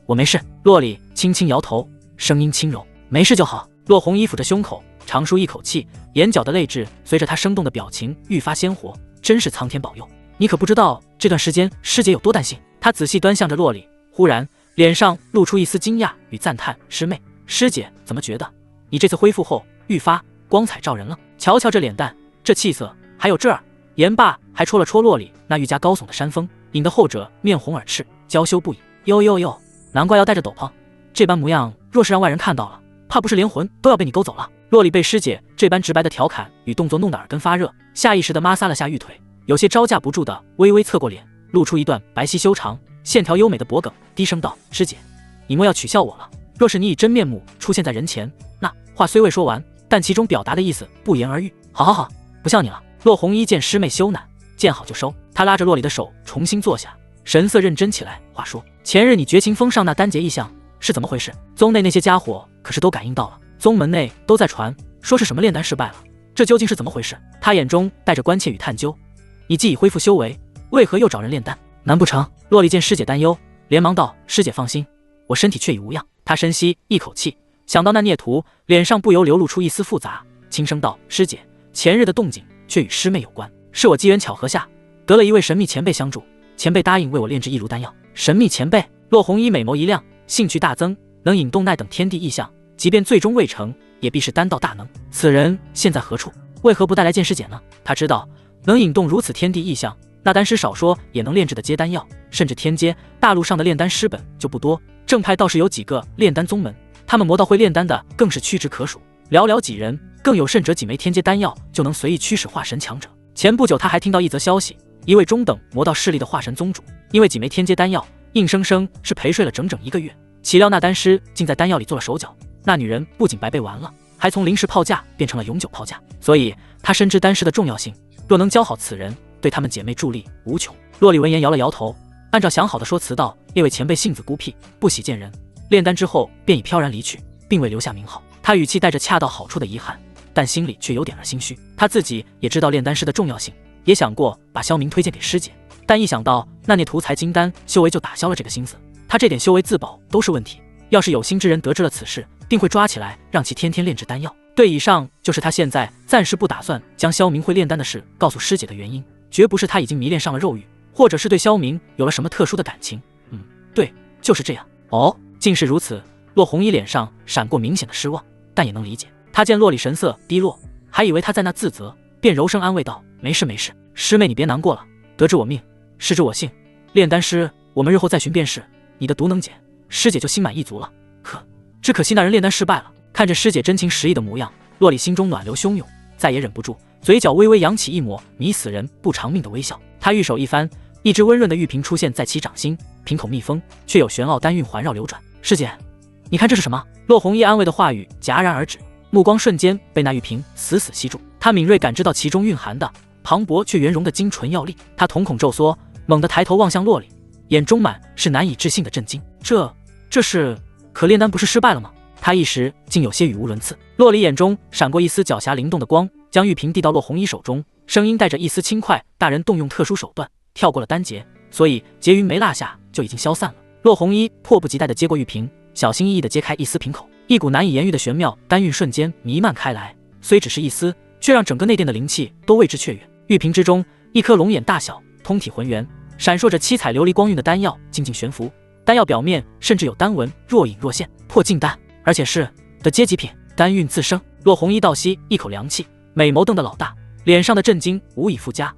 S1: 我没事。洛里轻轻摇头，声音轻柔：“没事就好。”洛红衣抚着胸口，长舒一口气，眼角的泪痣随着她生动的表情愈发鲜活，真是苍天保佑。你可不知道这段时间师姐有多担心。她仔细端详着洛里，忽然脸上露出一丝惊讶与赞叹：“师妹，师姐怎么觉得你这次恢复后愈发光彩照人了？瞧瞧这脸蛋，这气色，还有这儿。”言罢还戳了戳洛里那愈加高耸的山峰，引得后者面红耳赤，娇羞不已。哟哟哟，难怪要带着斗篷，这般模样若是让外人看到了，怕不是连魂都要被你勾走了。洛里被师姐这般直白的调侃与动作弄得耳根发热，下意识地摩挲了下玉腿，有些招架不住的微微侧过脸，露出一段白皙修长线条优美的脖颈，低声道：“师姐，你莫要取笑我了，若是你以真面目出现在人前，那话虽未说完，但其中表达的意思不言而喻。好好好，不笑你了。”洛红衣见师妹羞赧，见好就收。他拉着洛里的手重新坐下，神色认真起来。话说，前日你绝情峰上那丹劫异象是怎么回事？宗内那些家伙可是都感应到了，宗门内都在传说是什么炼丹失败了，这究竟是怎么回事？他眼中带着关切与探究。你既已恢复修为，为何又找人炼丹？难不成？洛里见师姐担忧，连忙道：“师姐放心，我身体确已无恙。”他深吸一口气，想到那孽徒，脸上不由流露出一丝复杂，轻声道：“师姐，前日的动静却与师妹有关，是我机缘巧合下得了一位神秘前辈相助，前辈答应为我炼制一炉丹药。”神秘前辈？洛红衣美眸一亮，兴趣大增，能引动那等天地异象，即便最终未成，也必是丹道大能。此人现在何处？为何不带来见师姐呢？他知道能引动如此天地异象，那丹师少说也能炼制的接丹药，甚至天阶大陆上的炼丹师本就不多，正派倒是有几个炼丹宗门，他们魔道会炼丹的更是屈指可数，寥寥几人，更有甚者几枚天阶丹药就能随意驱使化神强者。前不久他还听到一则消息，一位中等魔道势力的化神宗主，因为几枚天阶丹药，硬生生是陪睡了整整1个月。岂料那丹师竟在丹药里做了手脚，那女人不仅白被玩了，还从临时炮架变成了永久炮架。所以他深知丹师的重要性，若能教好此人，对他们姐妹助力无穷。洛里闻言摇了摇头，按照想好的说辞道：“那位前辈性子孤僻，不喜见人，炼丹之后便已飘然离去，并未留下名号。”他语气带着恰到好处的遗憾，但心里却有点儿心虚。他自己也知道炼丹师的重要性，也想过把萧明推荐给师姐，但一想到那孽徒才金丹修为就打消了这个心思。他这点修为自保都是问题，要是有心之人得知了此事，定会抓起来让其天天炼制丹药。对，以上就是他现在暂时不打算将萧明会炼丹的事告诉师姐的原因，绝不是他已经迷恋上了肉欲，或者是对萧明有了什么特殊的感情。对，就是这样。哦，竟是如此。洛红衣脸上闪过明显的失望，但也能理解。他他见洛里神色低落，还以为他在那自责，便柔声安慰道：“没事没事，师妹你别难过了。得知我命，失之我幸，炼丹师我们日后再寻便是。你的毒能减，师姐就心满意足了。只可惜那人炼丹失败了。”看着师姐真情实意的模样，洛里心中暖流汹涌，再也忍不住，嘴角微微扬起一抹迷死人不偿命的微笑。他玉手一翻，一只温润的玉瓶出现在其掌心，瓶口密封，却有玄奥丹韵环绕流转。师姐，你看这是什么？洛弘一安慰的话语戛然而止，目光瞬间被那玉瓶死死吸住。他敏锐感知到其中蕴含的磅礴却圆融的精纯药力，他瞳孔骤缩，猛地抬头望向洛里，眼中满是难以置信的震惊。这是……可炼丹不是失败了吗？他一时竟有些语无伦次。洛里眼中闪过一丝狡黠灵动的光，将玉瓶递到洛弘一手中，声音带着一丝轻快：“大人动用特殊手段，跳过了丹劫，所以劫云没落下就已经消散了。”洛弘一迫不及待地接过玉瓶，小心翼翼地揭开一丝瓶口，一股难以言喻的玄妙丹韵瞬间弥漫开来，虽只是一丝，却让整个内殿的灵气都为之雀跃。玉瓶之中，一颗龙眼大小、通体浑圆、闪烁着七彩琉璃光晕的丹药静静悬浮，丹药表面甚至有丹纹若隐若现，破镜丹，而且是的阶级品，丹韵自生。洛弘一倒吸一口凉气，美眸瞪得老大，脸上的震惊无以复加。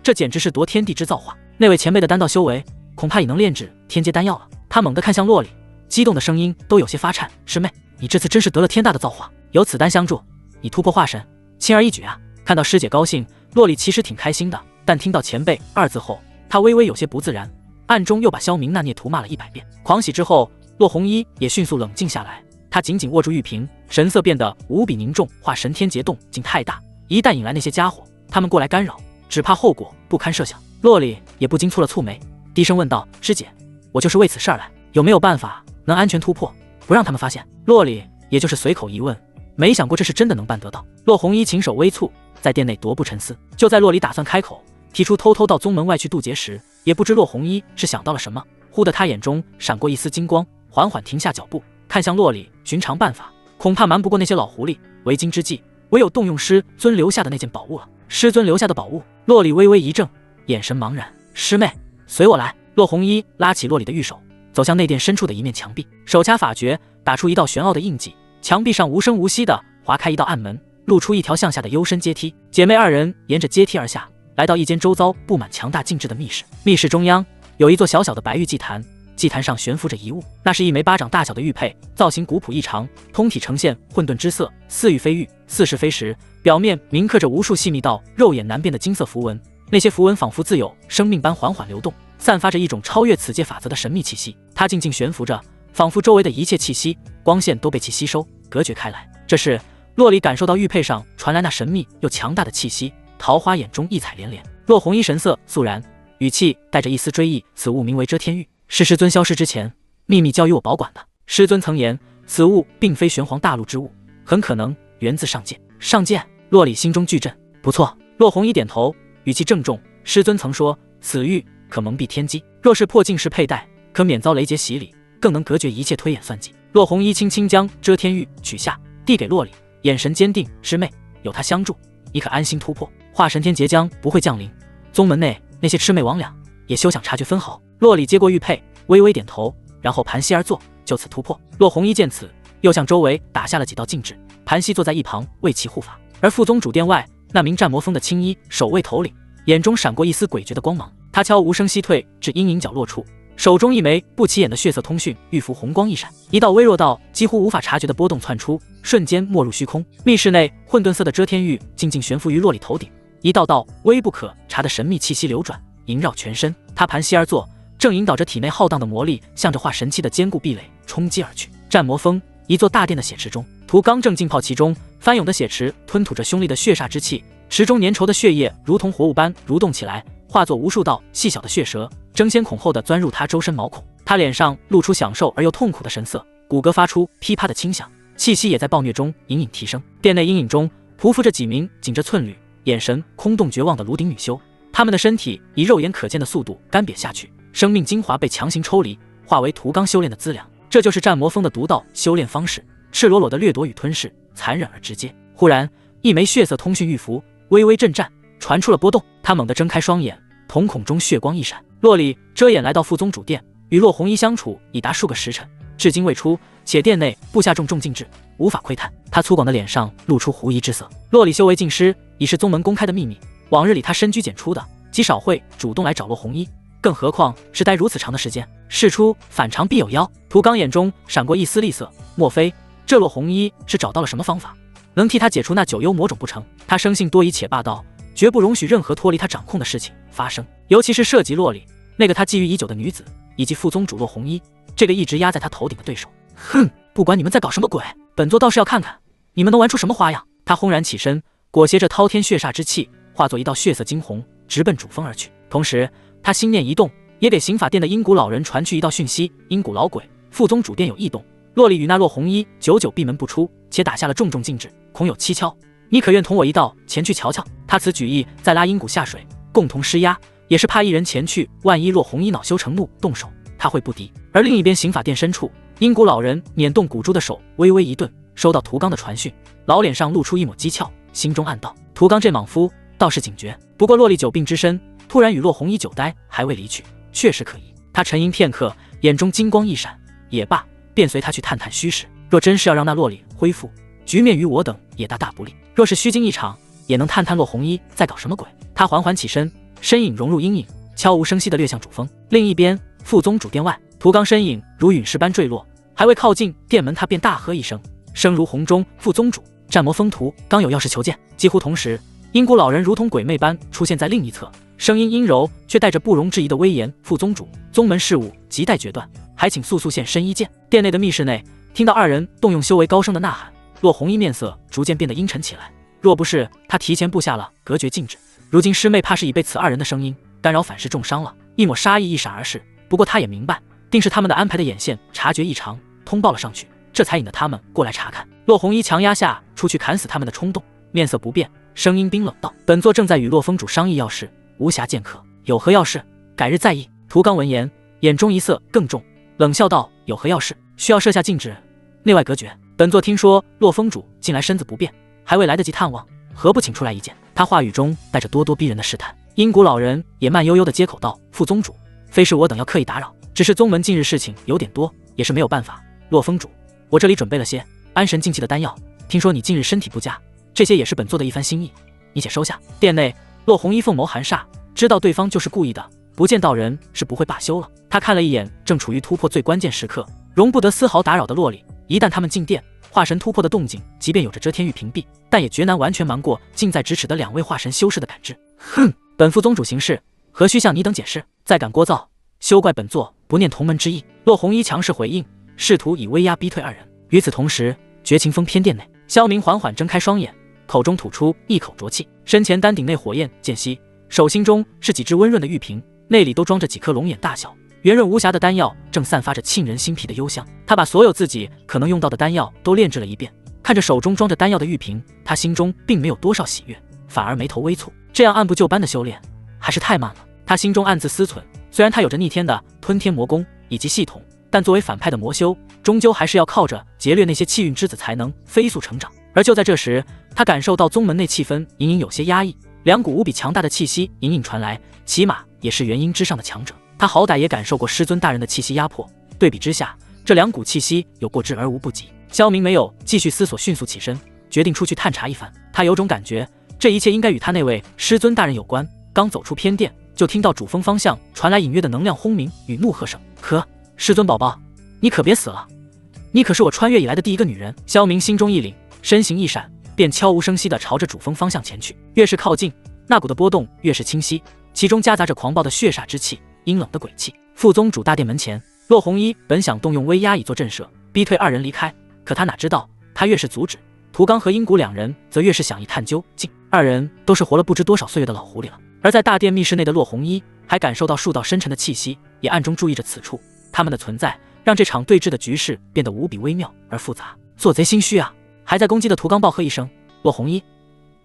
S1: 这简直是夺天地之造化！那位前辈的丹道修为，恐怕已能炼制天阶丹药了。他猛地看向洛里，激动的声音都有些发颤：“师妹，你这次真是得了天大的造化，有此丹相助，你突破化神，轻而易举啊！”看到师姐高兴，洛里其实挺开心的，但听到前辈二字后，他微微有些不自然，暗中又把萧明那孽屠骂了100遍。狂喜之后，洛弘一也迅速冷静下来，他紧紧握住玉瓶，神色变得无比凝重。化神天劫动静太大，一旦引来那些家伙，他们过来干扰，只怕后果不堪设想。洛里也不禁蹙了蹙眉，低声问道：“师姐，我就是为此事儿来，有没有办法能安全突破，不让他们发现？”洛里也就是随口一问，没想过这是真的能办得到。洛弘一琴手微蹙，在殿内踱步沉思。就在洛里打算开口提出偷偷到宗门外去渡劫时，也不知洛弘一是想到了什么，忽的他眼中闪过一丝金光，缓缓停下脚步，看向洛里。寻常办法恐怕瞒不过那些老狐狸，为今之计，唯有动用师尊留下的那件宝物了。师尊留下的宝物？洛里微微一怔，眼神茫然。师妹，随我来。洛弘一拉起洛里的玉手，走向内殿深处的一面墙壁，手掐法诀，打出一道玄奥的印记，墙壁上无声无息地划开一道暗门，露出一条向下的幽深阶梯。姐妹二人沿着阶梯而下，来到一间周遭布满强大禁制的密室。密室中央有一座小小的白玉祭坛，祭坛上悬浮着一物，那是一枚巴掌大小的玉佩，造型古朴异常，通体呈现混沌之色，似玉非玉，似是非实，表面铭刻着无数细密到肉眼难辨的金色符文。那些符文仿佛自有生命般缓缓流动，散发着一种超越此界法则的神秘气息。它静静悬浮着，仿佛周围的一切气息、光线都被其吸收、隔绝开来。这时，洛里感受到玉佩上传来那神秘又强大的气息，桃花眼中异彩连连。洛弘一神色肃然，语气带着一丝追忆：“此物名为遮天玉，是师尊消失之前秘密交予我保管的。师尊曾言，此物并非玄黄大陆之物，很可能源自上界。”上界？洛里心中巨震。不错。洛弘一点头，语气郑重：“师尊曾说，此玉可蒙蔽天机，若是破镜时佩戴，可免遭雷劫洗礼，更能隔绝一切推演算计。”洛弘一轻轻将遮天玉取下，递给洛里，眼神坚定：“师妹，有他相助，你可安心突破。化神天劫将不会降临，宗门内那些魑魅魍魉也休想察觉分毫。”洛里接过玉佩，微微点头，然后盘膝而坐，就此突破。洛弘一见此，又向周围打下了几道禁制，盘膝坐在一旁为其护法。而副宗主殿外，那名战魔峰的青衣守卫头领，眼中闪过一丝诡谲的光芒，他悄无声息退至阴影角落处，手中一枚不起眼的血色通讯玉符红光一闪，一道微弱到几乎无法察觉的波动窜出，瞬间没入虚空。密室内混沌色的遮天玉静静悬浮于洛里头顶，一道道微不可察的神秘气息流转，萦绕全身。他盘膝而坐，正引导着体内浩荡的魔力，向着化神期的坚固壁垒冲击而去。战魔峰，一座大殿的血池中，涂刚正浸泡其中，翻涌的血池吞吐着凶厉的血煞之气，池中粘稠的血液如同活物般蠕动起来，化作无数道细小的血蛇，争先恐后地钻入他周身毛孔。他脸上露出享受而又痛苦的神色，骨骼发出噼啪的轻响，气息也在暴虐中隐隐提升。殿内阴影中匍匐着几名紧着寸缕、眼神空洞绝望的炉鼎女修，他们的身体以肉眼可见的速度干瘪下去，生命精华被强行抽离，化为屠刚修炼的资粮。这就是战魔峰的独道修炼方式，赤裸裸的掠夺与吞噬，残忍而直接。忽然，一枚血色通讯玉符微微震颤，传出了波动。他猛地睁开双眼，瞳孔中血光一闪。洛里遮眼来到副宗主殿，与洛弘一相处已达数个时辰，至今未出，且殿内布下重禁制，无法窥探。他粗犷的脸上露出狐疑之色。洛里修为尽失，已是宗门公开的秘密。往日里他深居简出的，极少会主动来找洛弘一，更何况是待如此长的时间。事出反常必有妖。涂刚眼中闪过一丝厉色，莫非这洛弘一是找到了什么方法，能替他解除那九幽魔种不成？他生性多疑且霸道，绝不容许任何脱离他掌控的事情发生，尤其是涉及洛里那个他觊觎已久的女子，以及副宗主洛弘一这个一直压在他头顶的对手。哼，不管你们在搞什么鬼，本座倒是要看看你们能玩出什么花样。他轰然起身，裹挟着滔天血煞之气，化作一道血色惊鸿，直奔主峰而去。同时他心念一动，也给刑法殿的阴谷老人传去一道讯息：阴谷老鬼，副宗主殿有异动，洛里与那洛弘一久久闭门不出，且打下了重禁制，恐有蹊跷，你可愿同我一道前去瞧瞧？他此举意再拉阴谷下水，共同施压，也是怕一人前去，万一洛弘一恼羞成怒动手，他会不敌。而另一边刑法殿深处，阴谷老人捻动骨珠的手微微一顿，收到涂刚的传讯，老脸上露出一抹讥诮，心中暗道：涂刚这莽夫倒是警觉。不过洛里久病之身，突然与洛弘一久待，还未离去，确实可疑。他沉吟片刻，眼中金光一闪，也罢，便随他去探探虚实。若真是要让那洛里恢复，局面于我等也大大不利。若是虚惊一场，也能探探洛弘一在搞什么鬼。他缓缓起身，身影融入阴影，悄无声息地掠向主峰。另一边，副宗主殿外，涂刚身影如陨石般坠落，还未靠近殿门，他便大喝一声，声如洪钟：副宗主，战魔风图刚有要事求见。几乎同时，阴谷老人如同鬼魅般出现在另一侧，声音阴柔，却带着不容置疑的威严：副宗主，宗门事务亟待决断，还请速现身一见。殿内的密室内，听到二人动用修为高声的呐喊，洛弘一面色逐渐变得阴沉起来。若不是他提前布下了隔绝禁制，如今师妹怕是已被此二人的声音干扰，反噬重伤了。一抹杀意一闪而逝。不过他也明白，定是他们的安排的眼线察觉异常，通报了上去，这才引得他们过来查看。洛弘一强压下出去砍死他们的冲动，面色不变，声音冰冷道：本座正在与洛峰主商议要事，无暇见客，有何要事，改日再议。涂刚闻言，眼中一色更重，冷笑道：有何要事，需要设下禁制，内外隔绝。本座听说洛峰主近来身子不便，还未来得及探望，何不请出来一见？他话语中带着咄咄逼人的试探。阴谷老人也慢悠悠地接口道：副宗主，非是我等要刻意打扰，只是宗门近日事情有点多，也是没有办法。洛峰主，我这里准备了些安神静气的丹药，听说你近日身体不佳，这些也是本座的一番心意，你且收下。殿内，洛弘一凤眸寒煞，知道对方就是故意的，不见到人是不会罢休了。他看了一眼正处于突破最关键时刻，容不得丝毫打扰的洛里，一旦他们进殿，化神突破的动静，即便有着遮天玉屏蔽，但也绝难完全瞒过近在咫尺的两位化神修士的感知。哼，本副宗主行事，何须向你等解释？再敢聒噪，休怪本座不念同门之意。洛弘一强势回应，试图以威压逼退二人。与此同时，绝情峰偏殿内，萧明缓缓睁开双眼，口中吐出一口浊气，身前丹顶内火焰渐熄，手心中是几只温润的玉瓶，内里都装着几颗龙眼大小、圆润无瑕的丹药，正散发着沁人心脾的幽香。他把所有自己可能用到的丹药都炼制了一遍，看着手中装着丹药的玉瓶，他心中并没有多少喜悦，反而眉头微蹙。这样按部就班的修炼，还是太慢了。他心中暗自思忖，虽然他有着逆天的吞天魔功以及系统，但作为反派的魔修，终究还是要靠着劫掠那些气运之子才能飞速成长。而就在这时，他感受到宗门内气氛隐隐有些压抑，两股无比强大的气息隐隐传来，起码也是元婴之上的强者。他好歹也感受过师尊大人的气息压迫，对比之下，这两股气息有过之而无不及。萧明没有继续思索，迅速起身，决定出去探查一番。他有种感觉，这一切应该与他那位师尊大人有关。刚走出偏殿，就听到主峰方向传来隐约的能量轰鸣与怒喝声。可师尊宝宝，你可别死了，你可是我穿越以来的第一个女人。萧明心中一凛，身形一闪，便悄无声息地朝着主峰方向前去。越是靠近，那股的波动越是清晰，其中夹杂着狂暴的血煞之气，阴冷的鬼气。副宗主大殿门前，洛弘一本想动用威压以作震慑，逼退二人离开，可他哪知道，他越是阻止，涂刚和阴谷两人则越是想一探究竟。二人都是活了不知多少岁月的老狐狸了。而在大殿密室内的洛弘一还感受到数道深沉的气息，也暗中注意着此处。他们的存在让这场对峙的局势变得无比微妙而复杂。做贼心虚啊！还在攻击的涂刚暴喝一声：洛弘一，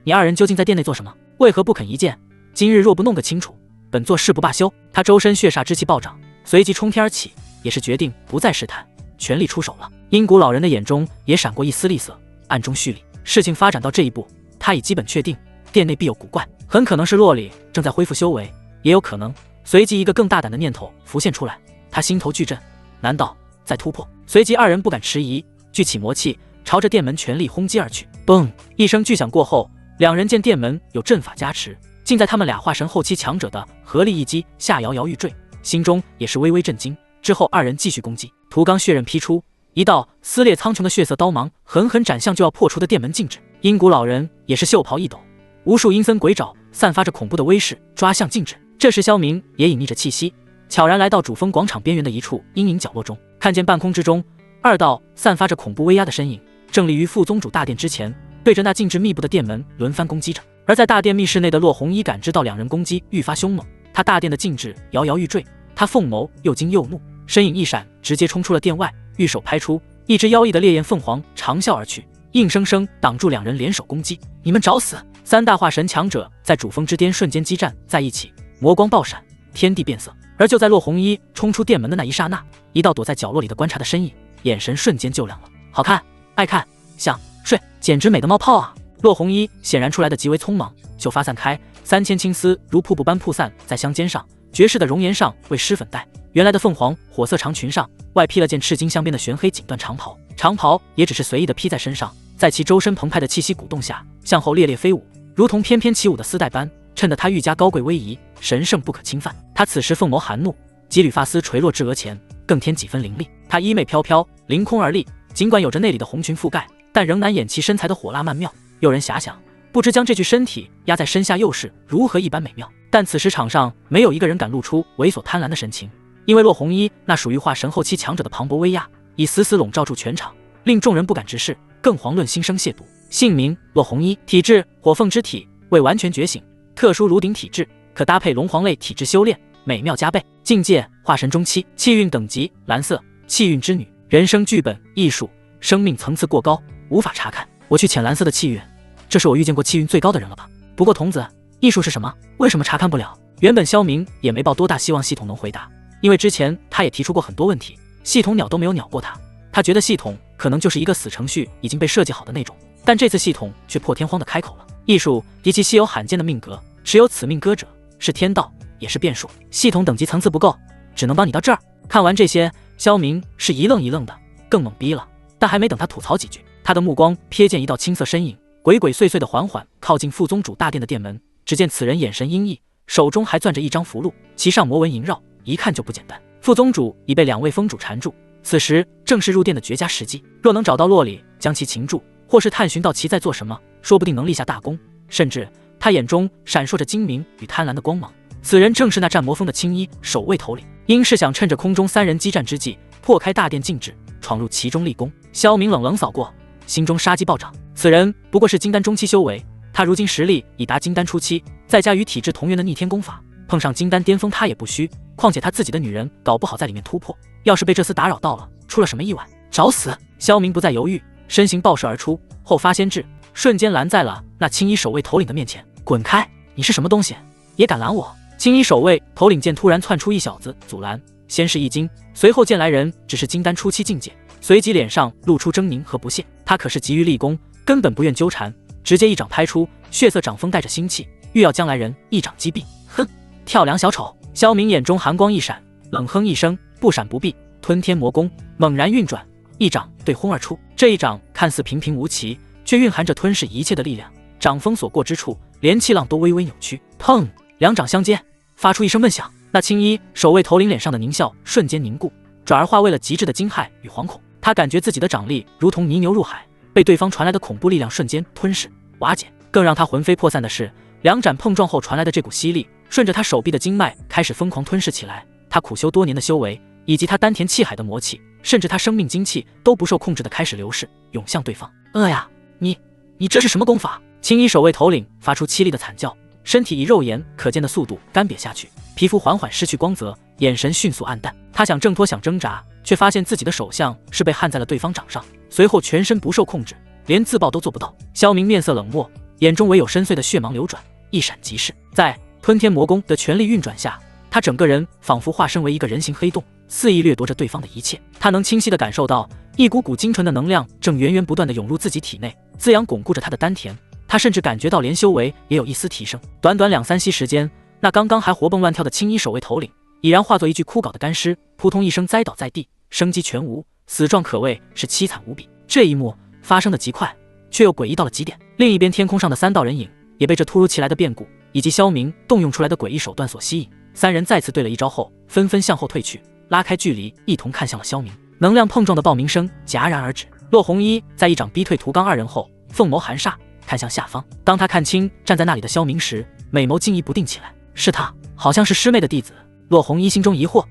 S1: 你二人究竟在殿内做什么？为何不肯一见？今日若不弄个清楚，本座誓不罢休。他周身血煞之气暴涨，随即冲天而起，也是决定不再试探，全力出手了。阴谷老人的眼中也闪过一丝厉色，暗中蓄力。事情发展到这一步，他已基本确定殿内必有古怪，很可能是洛里正在恢复修为，也有可能随即一个更大胆的念头浮现出来。他心头巨震，难道再突破。随即二人不敢迟疑，聚起魔气，朝着殿门全力轰击而去。嘣！一声巨响过后，两人见殿门有阵法加持，竟在他们俩化神后期强者的合力一击下摇摇欲坠，心中也是微微震惊。之后二人继续攻击，屠刚血刃劈出，一道撕裂苍穹的血色刀芒狠狠斩向就要破除的殿门禁制。阴谷老人也是袖袍一抖，无数阴森鬼爪散发着恐怖的威势抓向禁制。这时萧明也隐匿着气息，悄然来到主峰广场边缘的一处阴影角落中，看见半空之中二道散发着恐怖威压的身影正立于副宗主大殿之前，对着那禁制密布的殿门轮番攻击着。而在大殿密室内的洛红衣感知到两人攻击愈发凶猛，他大殿的禁制摇摇欲坠，他凤眸又惊又怒，身影一闪，直接冲出了殿外，玉手拍出，一只妖异的烈焰凤凰长啸而去，硬生生挡住两人联手攻击。你们找死！三大化神强者在主峰之巅瞬间激战在一起，魔光爆闪，天地变色。而就在洛红衣冲出殿门的那一刹那，一道躲在角落里的观察的身影，眼神瞬间就亮了。好看，爱看，想睡，简直美的冒泡啊！洛红衣显然出来的极为匆忙，就发散开，3000青丝如瀑布般铺散在香肩上，绝世的容颜上为施粉黛。原来的凤凰火色长裙上外披了件赤金镶边的玄黑锦缎长袍，长袍也只是随意的披在身上，在其周身澎湃的气息鼓动下，向后猎猎飞舞，如同翩翩起舞的丝带般，衬得她愈加高贵威仪，神圣不可侵犯。她此时凤眸含怒，几缕发丝垂落至额前，更添几分凌厉。她衣袂飘飘，凌空而立，尽管有着内里的红裙覆盖，但仍难掩其身材的火辣曼妙。诱人遐想，不知将这具身体压在身下又是如何一般美妙。但此时场上没有一个人敢露出猥琐贪婪的神情，因为洛红衣那属于化神后期强者的磅礴威压已死死笼罩住全场，令众人不敢直视，更遑论心生亵渎。姓名洛红衣，体质火凤之体，未完全觉醒，特殊炉鼎体质，可搭配龙皇类体质修炼，美妙加倍。境界化神中期，气运等级蓝色，气运之女，人生剧本艺术，生命层次过高，无法查看。我去浅蓝色的气运，这是我遇见过气运最高的人了吧？不过童子，艺术是什么？为什么查看不了？原本萧明也没抱多大希望系统能回答，因为之前他也提出过很多问题，系统鸟都没有鸟过他。他觉得系统可能就是一个死程序已经被设计好的那种，但这次系统却破天荒的开口了。艺术极其稀有罕见的命格，持有此命格者是天道，也是变数。系统等级层次不够，只能帮你到这儿。看完这些，萧明是一愣一愣的，更懵逼了。但还没等他吐槽几句，他的目光瞥见一道青色身影鬼鬼祟祟的缓缓靠近副宗主大殿的殿门，只见此人眼神阴翳，手中还攥着一张符箓，其上魔纹萦绕，一看就不简单。副宗主已被2位封主缠住，此时正是入殿的绝佳时机。若能找到洛里将其擒住，或是探寻到其在做什么，说不定能立下大功。甚至他眼中闪烁着精明与贪婪的光芒，此人正是那战魔峰的青衣守卫头领。因是想趁着空中3人激战之际破开大殿禁制，闯入其中立功。萧明冷冷扫过，心中杀机暴涨。此人不过是金丹中期修为，他如今实力已达金丹初期，再加与体质同源的逆天功法，碰上金丹巅峰他也不虚。况且他自己的女人搞不好在里面突破，要是被这厮打扰到了，出了什么意外，找死！萧明不再犹豫，身形爆射而出，后发先至，瞬间拦在了那青衣守卫头领的面前。滚开！你是什么东西，也敢拦我？青衣守卫头领见突然窜出一小子阻拦，先是一惊，随后见来人只是金丹初期境界，随即脸上露出狰狞和不屑。他可是急于立功，根本不愿纠缠，直接一掌拍出，血色掌锋带着腥气，欲要将来人一掌击毙。哼，跳梁小丑！萧明眼中寒光一闪，冷哼一声，不闪不避，吞天魔功猛然运转，一掌对轰而出。这一掌看似平平无奇，却蕴含着吞噬一切的力量，掌锋所过之处，连气浪都微微扭曲。砰！2掌相接，发出一声闷响。那青衣守卫头领脸上的狞笑瞬间凝固，转而化为了极致的惊骇与惶恐。他感觉自己的掌力如同泥牛入海，被对方传来的恐怖力量瞬间吞噬瓦解。更让他魂飞魄散的是，2斩碰撞后传来的这股吸力，顺着他手臂的经脉开始疯狂吞噬起来。他苦修多年的修为，以及他丹田气海的魔气，甚至他生命精气都不受控制的开始流逝，涌向对方。呀，你这是什么功法？青衣守卫头领发出凄厉的惨叫，身体以肉眼可见的速度干瘪下去，皮肤缓缓失去光泽，眼神迅速暗淡。他想挣脱想挣扎，却发现自己的手相是被焊在了对方掌上，随后全身不受控制，连自爆都做不到。萧明面色冷漠，眼中唯有深邃的血芒流转，一闪即逝。在吞天魔功的全力运转下，他整个人仿佛化身为一个人形黑洞，肆意掠夺着对方的一切。他能清晰地感受到一股股精纯的能量正源源不断地涌入自己体内，滋养巩固着他的丹田。他甚至感觉到连修为也有一丝提升。短短2-3息时间，那刚刚还活蹦乱跳的青衣守卫头领已然化作一具枯槁的干尸，扑通一声栽倒在地，生机全无，死状可谓是凄惨无比。这一幕发生的极快，却又诡异到了极点。另一边，天空上的3道人影也被这突如其来的变故以及萧明动用出来的诡异手段所吸引。3人再次对了一招后，纷纷向后退去，拉开距离，一同看向了萧明。能量碰撞的爆鸣声戛然而止。骆红衣在一掌逼退涂刚2人后，凤眸寒煞，看向下方。当他看清站在那里的萧明时，美眸惊疑不定起来。是他，好像是师妹的弟子。骆红衣心中疑惑，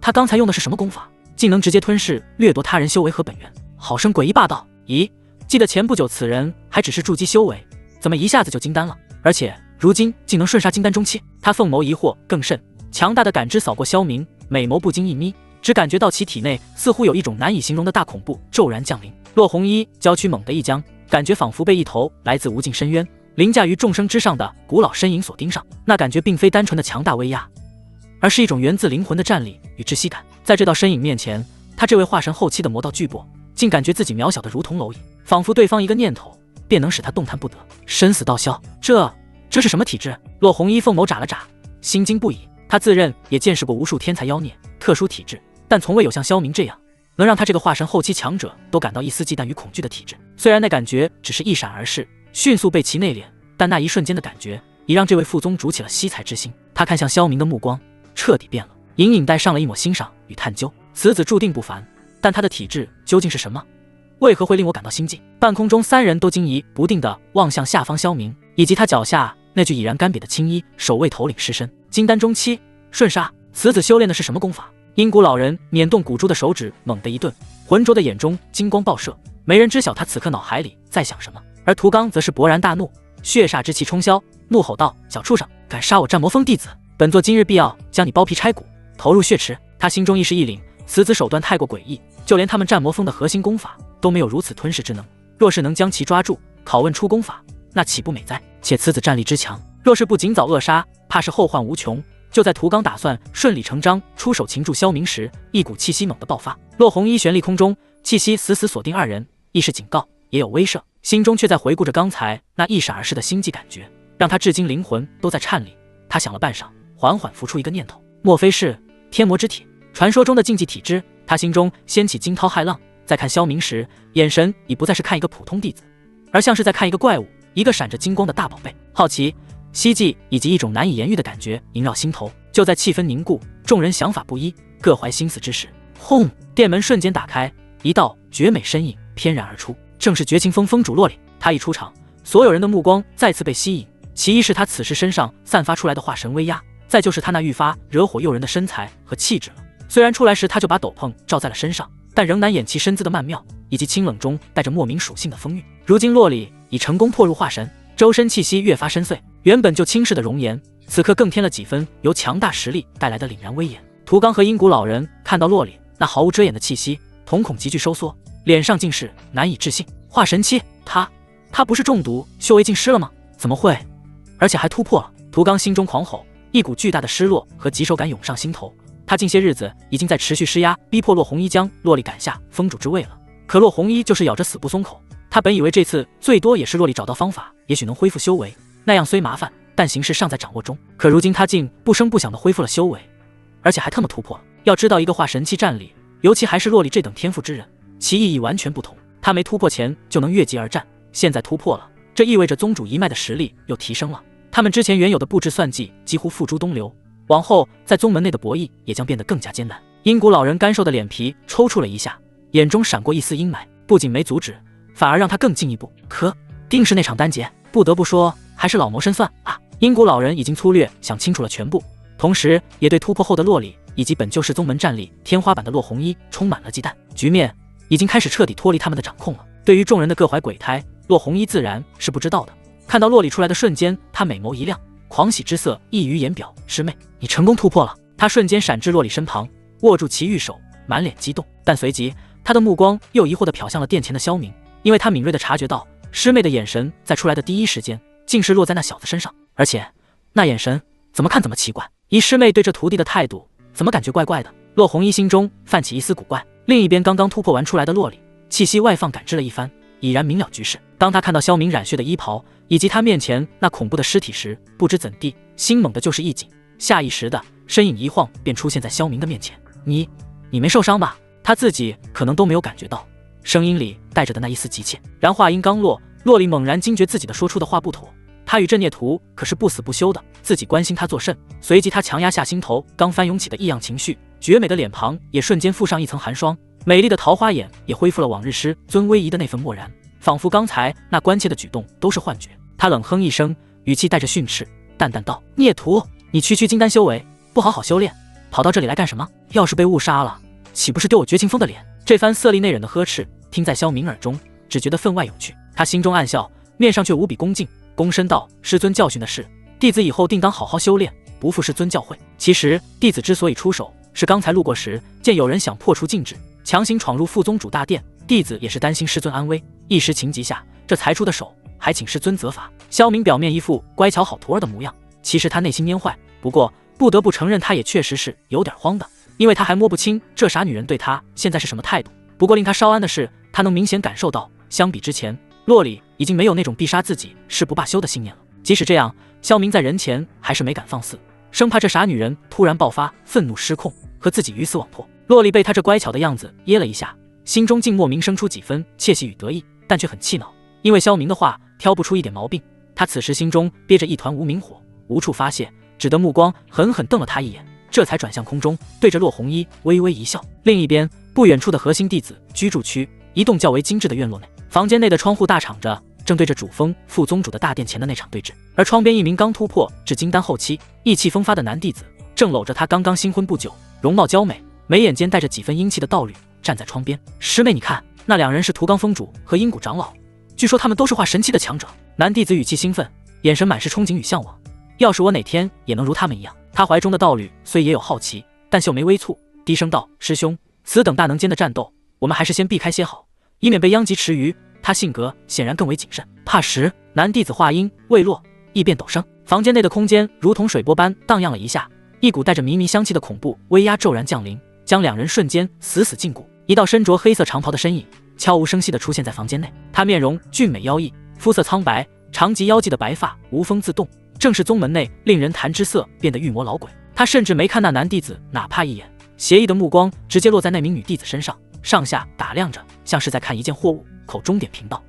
S1: 他刚才用的是什么功法，竟能直接吞噬掠夺他人修为和本源，好生诡异霸道。咦，记得前不久此人还只是筑基修为，怎么一下子就金丹了？而且如今竟能瞬杀金丹中期。他凤眸疑惑更甚，强大的感知扫过萧明，美眸不禁一眯，只感觉到其体内似乎有一种难以形容的大恐怖骤然降临。骆红衣娇躯猛地一僵，感觉仿佛被一头来自无尽深渊凌驾于众生之上的古老身影所盯上。那感觉并非单纯的强大威压，而是一种源自灵魂的战力与窒息感。在这道身影面前，他这位化神后期的魔道巨擘竟感觉自己渺小的如同蝼蚁，仿佛对方一个念头便能使他动弹不得，生死道消。这是什么体质？骆红衣凤眸眨了眨，心惊不已。他自认也见识过无数天才妖孽特殊体质，但从未有像萧明这样能让他这个化神后期强者都感到一丝忌惮与恐惧的体质。虽然那感觉只是一闪而逝，迅速被其内敛，但那一瞬间的感觉已让这位副宗主起了惜才之心。他看向萧明的目光彻底变了，隐隐带上了一抹欣赏与探究。此子注定不凡，但他的体质究竟是什么？为何会令我感到心悸？半空中3人都惊疑不定地望向下方萧明，以及他脚下那具已然干瘪的青衣守卫头领尸身。金丹中期瞬杀，此子修炼的是什么功法？阴谷老人捻动骨珠的手指猛地一顿，浑浊的眼中金光爆射，没人知晓他此刻脑海里在想什么。而涂刚则是勃然大怒，血煞之气冲霄，怒吼道：小畜生，敢杀我战魔峰弟子，本座今日必要将你剥皮拆骨，投入血池。他心中一时一凛，此子手段太过诡异，就连他们战魔峰的核心功法都没有如此吞噬之能。若是能将其抓住，拷问出功法，那岂不美哉？且此子战力之强，若是不尽早扼杀，怕是后患无穷。就在涂刚打算顺理成章出手擒住萧明时，一股气息猛地爆发。骆红衣悬立空中，气息死死锁定2人，亦是警告，也有威慑，心中却在回顾着刚才那一闪而逝的心悸感觉，让他至今灵魂都在颤栗。他想了半晌，缓缓浮出一个念头，莫非是天魔之体，传说中的禁忌体质？他心中掀起惊涛骇浪，在看萧明时，眼神已不再是看一个普通弟子，而像是在看一个怪物，一个闪着金光的大宝贝。好奇、希冀以及一种难以言喻的感觉萦绕心头。就在气氛凝固，众人想法不一，各怀心思之时，轰！殿门瞬间打开，一道绝美身影翩然而出，正是绝情峰峰主洛里。他一出场，所有人的目光再次被吸引，其一是他此时身上散发出来的化神威压，再就是他那愈发惹火诱人的身材和气质了。虽然出来时他就把斗篷罩在了身上，但仍难掩其身姿的曼妙，以及清冷中带着莫名属性的风韵。如今洛里已成功破入化神，周身气息越发深邃，原本就轻视的容颜，此刻更添了几分由强大实力带来的凛然威严。涂刚和阴谷老人看到洛里那毫无遮掩的气息，瞳孔急剧收缩，脸上尽是难以置信。化神期，他不是中毒修为尽失了吗？怎么会？而且还突破了！涂刚心中狂吼，一股巨大的失落和棘手感涌上心头。他近些日子已经在持续施压，逼迫骆红衣将洛里赶下峰主之位了。可骆红衣就是咬着死不松口。他本以为这次最多也是洛里找到方法，也许能恢复修为，那样虽麻烦，但形势尚在掌握中。可如今他竟不声不响地恢复了修为，而且还特么突破了。要知道，一个化神期战力，尤其还是洛里这等天赋之人，其意义完全不同。他没突破前就能越级而战，现在突破了，这意味着宗主一脉的实力又提升了。他们之前原有的布置算计几乎付诸东流，往后在宗门内的博弈也将变得更加艰难。阴谷老人干瘦的脸皮抽搐了一下，眼中闪过一丝阴霾，不仅没阻止，反而让他更进一步。可定是那场单劫，不得不说还是老谋深算啊！阴谷老人已经粗略想清楚了全部，同时也对突破后的洛里以及本就是宗门战力天花板的骆红衣充满了忌惮。局面已经开始彻底脱离他们的掌控了。对于众人的各怀鬼胎，骆红衣自然是不知道的。看到洛里出来的瞬间，他美眸一亮，狂喜之色溢于言表。师妹，你成功突破了！他瞬间闪至洛里身旁，握住其玉手，满脸激动。但随即他的目光又疑惑地瞟向了殿前的萧明，因为他敏锐地察觉到师妹的眼神在出来的第一时间竟是落在那小子身上，而且那眼神怎么看怎么奇怪。以师妹对这徒弟的态度，怎么感觉怪怪的？骆红衣心中泛起一丝古怪。另一边，刚刚突破完出来的洛里气息外放，感知了一番，已然明了局势。当他看到萧明染血的衣袍以及他面前那恐怖的尸体时，不知怎地心猛的就是一紧，下意识的身影一晃便出现在萧明的面前。你没受伤吧？他自己可能都没有感觉到，声音里带着的那一丝急切。然话音刚落，洛里猛然惊觉自己的说出的话不妥。他与这孽徒可是不死不休的，自己关心他作甚？随即他强压下心头刚翻涌起的异样情绪，绝美的脸庞也瞬间附上一层寒霜，美丽的桃花眼也恢复了往日师尊威仪的那份漠然，仿佛刚才那关切的举动都是幻觉。他冷哼一声，语气带着训斥，淡淡道：孽徒，你区金丹修为，不好好修炼，跑到这里来干什么？要是被误杀了，岂不是丢我绝情峰的脸？这番色厉内荏的呵斥听在萧明耳中，只觉得分外有趣。他心中暗笑，面上却无比恭敬，躬身道：师尊教训的是，弟子以后定当好好修炼，不负师尊教诲。其实弟子之所以出手，是刚才路过时见有人想破除禁制，强行闯入副宗主大殿，弟子也是担心师尊安危，一时情急下这才出的手，还请师尊责罚。萧明表面一副乖巧好徒儿的模样，其实他内心蔫坏，不过不得不承认他也确实是有点慌的，因为他还摸不清这傻女人对他现在是什么态度。不过令他稍安的是，他能明显感受到，相比之前，洛里已经没有那种必杀自己誓不罢休的信念了。即使这样，萧明在人前还是没敢放肆，生怕这傻女人突然爆发，愤怒失控，和自己鱼死网破。洛里被他这乖巧的样子噎了一下，心中竟莫名生出几分窃喜与得意，但却很气恼，因为萧明的话挑不出一点毛病。他此时心中憋着一团无名火，无处发泄，只得目光狠狠瞪了他一眼，这才转向空中，对着骆红衣微微一笑。另一边，不远处的核心弟子居住区，一栋较为精致的院落内，房间内的窗户大敞着，正对着主峰副宗主的大殿前的那场对峙。而窗边一名刚突破至金丹后期、意气风发的男弟子，正搂着他刚刚新婚不久、容貌娇美、眉眼间带着几分英气的道侣站在窗边。师妹，你看，那两人是屠罡峰主和阴谷长老，据说他们都是化神期的强者。男弟子语气兴奋，眼神满是憧憬与向往。要是我哪天也能如他们一样。他怀中的道侣虽也有好奇，但秀眉微蹙，低声道：师兄，此等大能间的战斗，我们还是先避开些好，以免被殃及池鱼。他性格显然更为谨慎，怕时。男弟子话音未落，异变陡生，房间内的空间如同水波般荡漾了一下，一股带着迷迷香气的恐怖威压骤然降临，将两人瞬间死死禁锢。一道身着黑色长袍的身影悄无声息地出现在房间内，他面容俊美妖异，肤色苍白，长及腰际的白发无风自动，正是宗门内令人谈之色变的御魔老鬼。他甚至没看那男弟子哪怕一眼，邪异的目光直接落在那名女弟子身上，上下打量着，像是在看一件货物，口中点评道：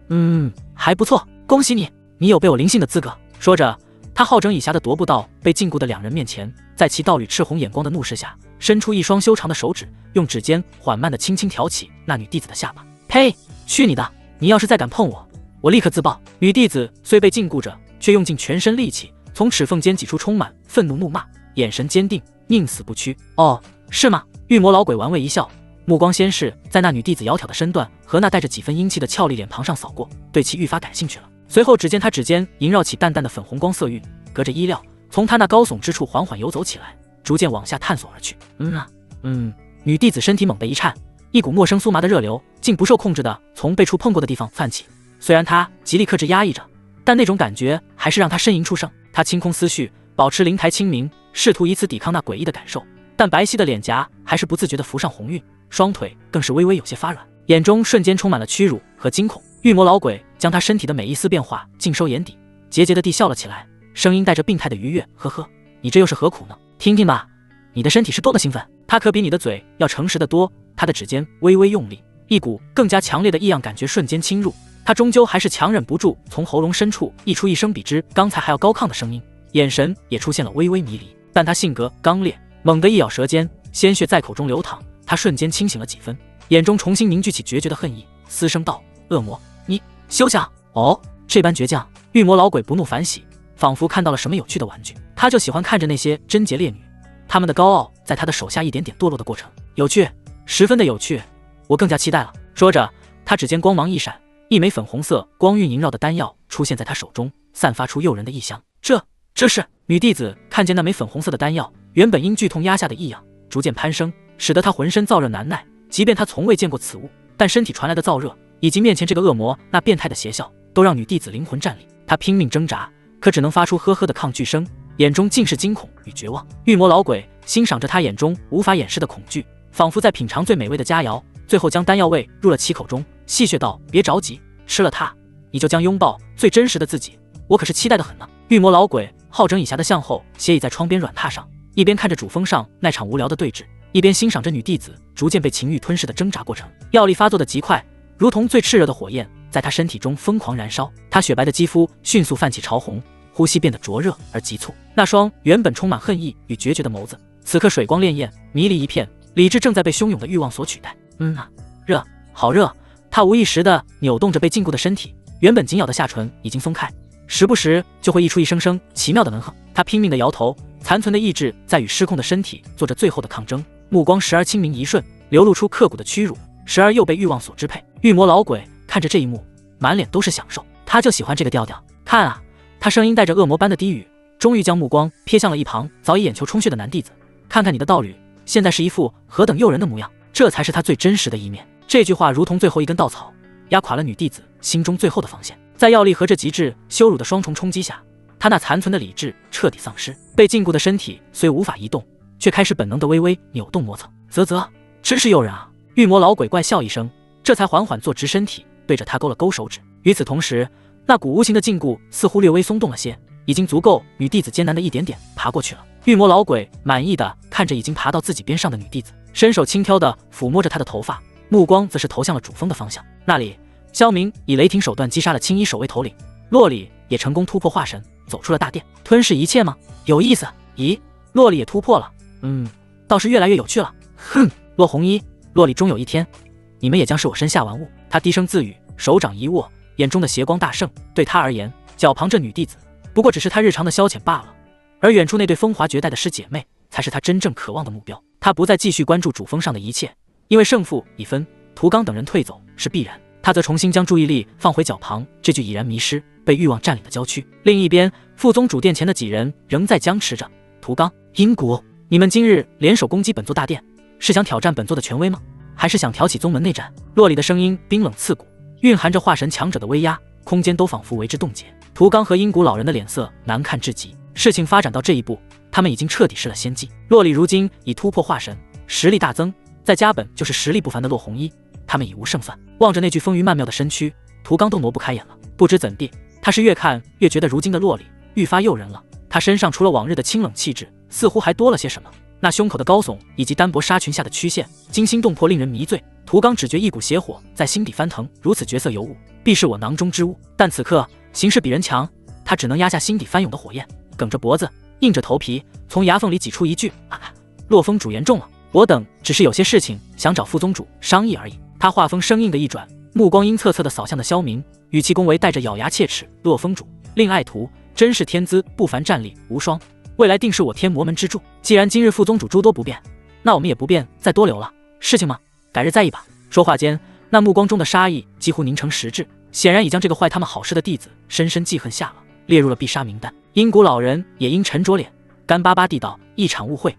S1: 还不错，恭喜你，你有被我灵性的资格。说着，他好整以暇地踱步到被禁锢的两人面前，在其道侣赤红眼光的怒视下，伸出一双修长的手指，用指尖缓慢地轻轻挑起那女弟子的下巴。呸！去你的！你要是再敢碰我，我立刻自爆！女弟子虽被禁锢着，却用尽全身力气，从齿缝间挤出充满愤怒怒骂，眼神坚定，宁死不屈。哦，是吗？御魔老鬼玩味一笑，目光先是在那女弟子窈窕的身段和那带着几分英气的俏丽脸庞上扫过，对其愈发感兴趣了。随后只见他指尖萦绕起淡淡的粉红光色晕，隔着衣料从他那高耸之处缓缓游走起来，逐渐往下探索而去。女弟子身体猛地一颤，一股陌生酥麻的热流竟不受控制的从被触碰过的地方泛起。虽然她极力克制压抑着，但那种感觉还是让她呻吟出声。她清空思绪，保持灵台清明，试图以此抵抗那诡异的感受，但白皙的脸颊还是不自觉地浮上红晕，双腿更是微微有些发软，眼中瞬间充满了屈辱和惊恐。御魔老鬼将他身体的每一丝变化尽收眼底，桀桀地地笑了起来，声音带着病态的愉悦：呵呵，你这又是何苦呢？听听吧，你的身体是多么兴奋，它可比你的嘴要诚实得多。他的指尖微微用力，一股更加强烈的异样感觉瞬间侵入，他终究还是强忍不住从喉咙深处溢出一声比之刚才还要高亢的声音，眼神也出现了微微迷离。但他性格刚烈，猛地一咬舌尖，鲜血在口中流淌，他瞬间清醒了几分，眼中重新凝聚起决绝的恨意，嘶声道：恶魔，你休想！哦，这般倔强。御魔老鬼不怒反喜，仿佛看到了什么有趣的玩具，他就喜欢看着那些贞洁烈女，他们的高傲在他的手下一点点堕落的过程，有趣，十分的有趣，我更加期待了。说着，他指尖光芒一闪，一枚粉红色光晕萦绕的丹药出现在他手中，散发出诱人的异香。这是女弟子看见那枚粉红色的丹药，原本因剧痛压下的异样逐渐攀升，使得她浑身燥热难耐。即便她从未见过此物，但身体传来的燥热以及面前这个恶魔那变态的邪笑，都让女弟子灵魂战栗。她拼命挣扎，可只能发出呵呵的抗拒声，眼中尽是惊恐与绝望。御魔老鬼欣赏着她眼中无法掩饰的恐惧，仿佛在品尝最美味的佳肴，最后将丹药喂入了其口中，戏谑道：别着急，吃了它，你就将拥抱最真实的自己，我可是期待的很呢。御魔老鬼好整以暇的向后斜倚在窗边软榻上，一边看着主峰上那场无聊的对峙，一边欣赏着女弟子逐渐被情欲吞噬的挣扎过程。药力发作的极快，如同最炽热的火焰，在她身体中疯狂燃烧。她雪白的肌肤迅速泛起潮红，呼吸变得灼热而急促。那双原本充满恨意与决绝的眸子，此刻水光潋滟，迷离一片，理智正在被汹涌的欲望所取代。热，好热！她无意识地扭动着被禁锢的身体，原本紧咬的下唇已经松开，时不时就会溢出一声声奇妙的闷哼。她拼命地摇头，残存的意志在与失控的身体做着最后的抗争，目光时而清明一瞬，流露出刻骨的屈辱，时而又被欲望所支配。御魔老鬼看着这一幕，满脸都是享受，他就喜欢这个调调。看啊！他声音带着恶魔般的低语，终于将目光瞥向了一旁早已眼球充血的男弟子。看看你的道侣，现在是一副何等诱人的模样，这才是他最真实的一面。这句话如同最后一根稻草，压垮了女弟子心中最后的防线。在药力和这极致羞辱的双重冲击下，他那残存的理智彻底丧失，被禁锢的身体虽无法移动，却开始本能的微微扭动磨蹭。啧，真是诱人啊！御魔老鬼怪笑一声，这才缓缓坐直身体，对着他勾了勾手指。与此同时，那股无形的禁锢似乎略微松动了些，已经足够女弟子艰难的一点点爬过去了。御魔老鬼满意的看着已经爬到自己边上的女弟子，伸手轻佻的抚摸着她的头发，目光则是投向了主峰的方向。那里，萧明以雷霆手段击杀了青衣守卫头领，洛里也成功突破化神，走出了大殿。吞噬一切吗？有意思。咦，洛里也突破了，倒是越来越有趣了。哼，洛红衣，洛里终有一天，你们也将是我身下玩物。他低声自语，手掌一握，眼中的邪光大盛。对他而言，脚旁这女弟子不过只是他日常的消遣罢了，而远处那对风华绝代的师姐妹才是他真正渴望的目标。他不再继续关注主峰上的一切，因为胜负已分，涂刚等人退走是必然。他则重新将注意力放回脚旁这具已然迷失、被欲望占领的郊区。另一边，副宗主殿前的几人仍在僵持着。涂刚、阴谷，你们今日联手攻击本座大殿，是想挑战本座的权威吗？还是想挑起宗门内战？洛里的声音冰冷刺骨，蕴含着化神强者的威压，空间都仿佛为之冻结。涂刚和阴谷老人的脸色难看至极。事情发展到这一步，他们已经彻底失了先机。洛里如今已突破化神，实力大增，再加本就是实力不凡的洛红衣，他们已无胜算。望着那具风云曼妙的身躯，涂刚都挪不开眼了。不知怎地，他是越看越觉得如今的洛里愈发诱人了。他身上除了往日的清冷气质，似乎还多了些什么。那胸口的高耸以及单薄纱裙下的曲线，惊心动魄，令人迷醉。涂刚只觉一股邪火在心底翻腾，如此绝色尤物，必是我囊中之物。但此刻形势比人强，他只能压下心底翻涌的火焰，梗着脖子，硬着头皮，从牙缝里挤出一句：“洛峰主言重了，我等只是有些事情想找副宗主商议而已。”他话锋生硬的一转，目光阴恻恻地扫向的萧明，语气恭维，带着咬牙切齿：“洛峰主，令爱徒真是天资不凡，战力无双，未来定是我天魔门之柱。既然今日副宗主诸多不便，那我们也不便再多留了。事情嘛，改日再议吧。”说话间，那目光中的杀意几乎凝成实质，显然已将这个坏他们好事的弟子深深记恨下了，列入了必杀名单。阴谷老人也因沉着脸，干巴巴地道：“一场误会，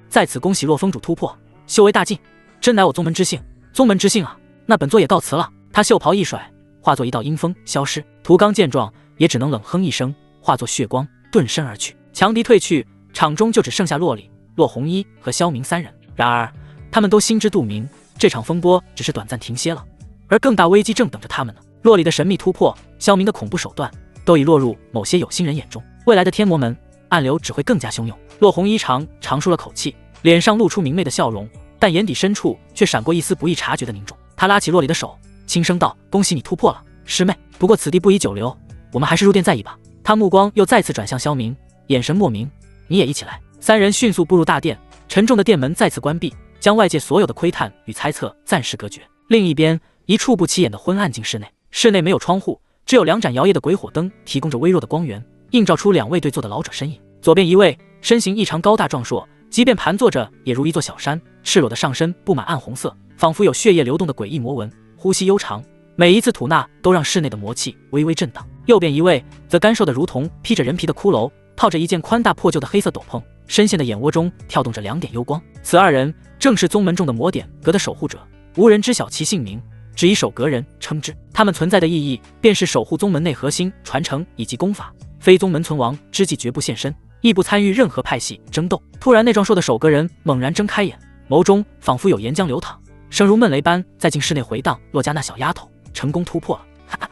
S1: 在此恭喜洛峰主突破，修为大进，真乃我宗门之幸。宗门之幸啊，那本座也告辞了。”他袖袍一甩，化作一道阴风消失。涂刚见状，也只能冷哼一声，化作血光遁身而去。强敌退去，场中就只剩下洛里、洛红衣和萧明三人。然而他们都心知肚明，这场风波只是短暂停歇了，而更大危机正等着他们呢。洛里的神秘突破，萧明的恐怖手段，都已落入某些有心人眼中。未来的天魔门暗流只会更加汹涌。洛红衣长舒了口气，脸上露出明媚的笑容，但眼底深处却闪过一丝不易察觉的凝重。他拉起洛里的手，轻声道：“恭喜你突破了，师妹。不过此地不宜久留，我们还是入殿再议吧。”他目光又再次转向萧明，眼神莫名：“你也一起来。”三人迅速步入大殿，沉重的殿门再次关闭，将外界所有的窥探与猜测暂时隔绝。另一边，一处不起眼的昏暗进室内，室内没有窗户，只有2盏摇曳的鬼火灯提供着微弱的光源，映照出2位对坐的老者身影。左边一位身形异常高大壮硕，即便盘坐着也如一座小山，赤裸的上身布满暗红色，仿佛有血液流动的诡异魔纹，呼吸悠长，每一次吐纳都让室内的魔气微微震荡。右边一位则干瘦的如同披着人皮的骷髅，套着一件宽大破旧的黑色斗篷，深陷的眼窝中跳动着2点幽光。此2人正是宗门中的魔点阁的守护者，无人知晓其姓名，只以守阁人称之。他们存在的意义便是守护宗门内核心传承以及功法，非宗门存亡之际绝不现身，亦不参与任何派系争斗。突然，那壮硕的守阁人猛然睁开眼，眸中仿佛有岩浆流淌，声如闷雷般在进室内回荡。洛家那小丫头成功突破了，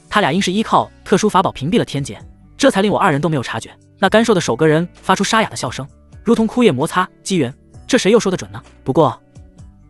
S1: 他俩应是依靠特殊法宝屏蔽了天劫，这才令我2人都没有察觉。那干瘦的守阁人发出沙哑的笑声，如同枯叶摩擦机缘，这谁又说得准呢？不过，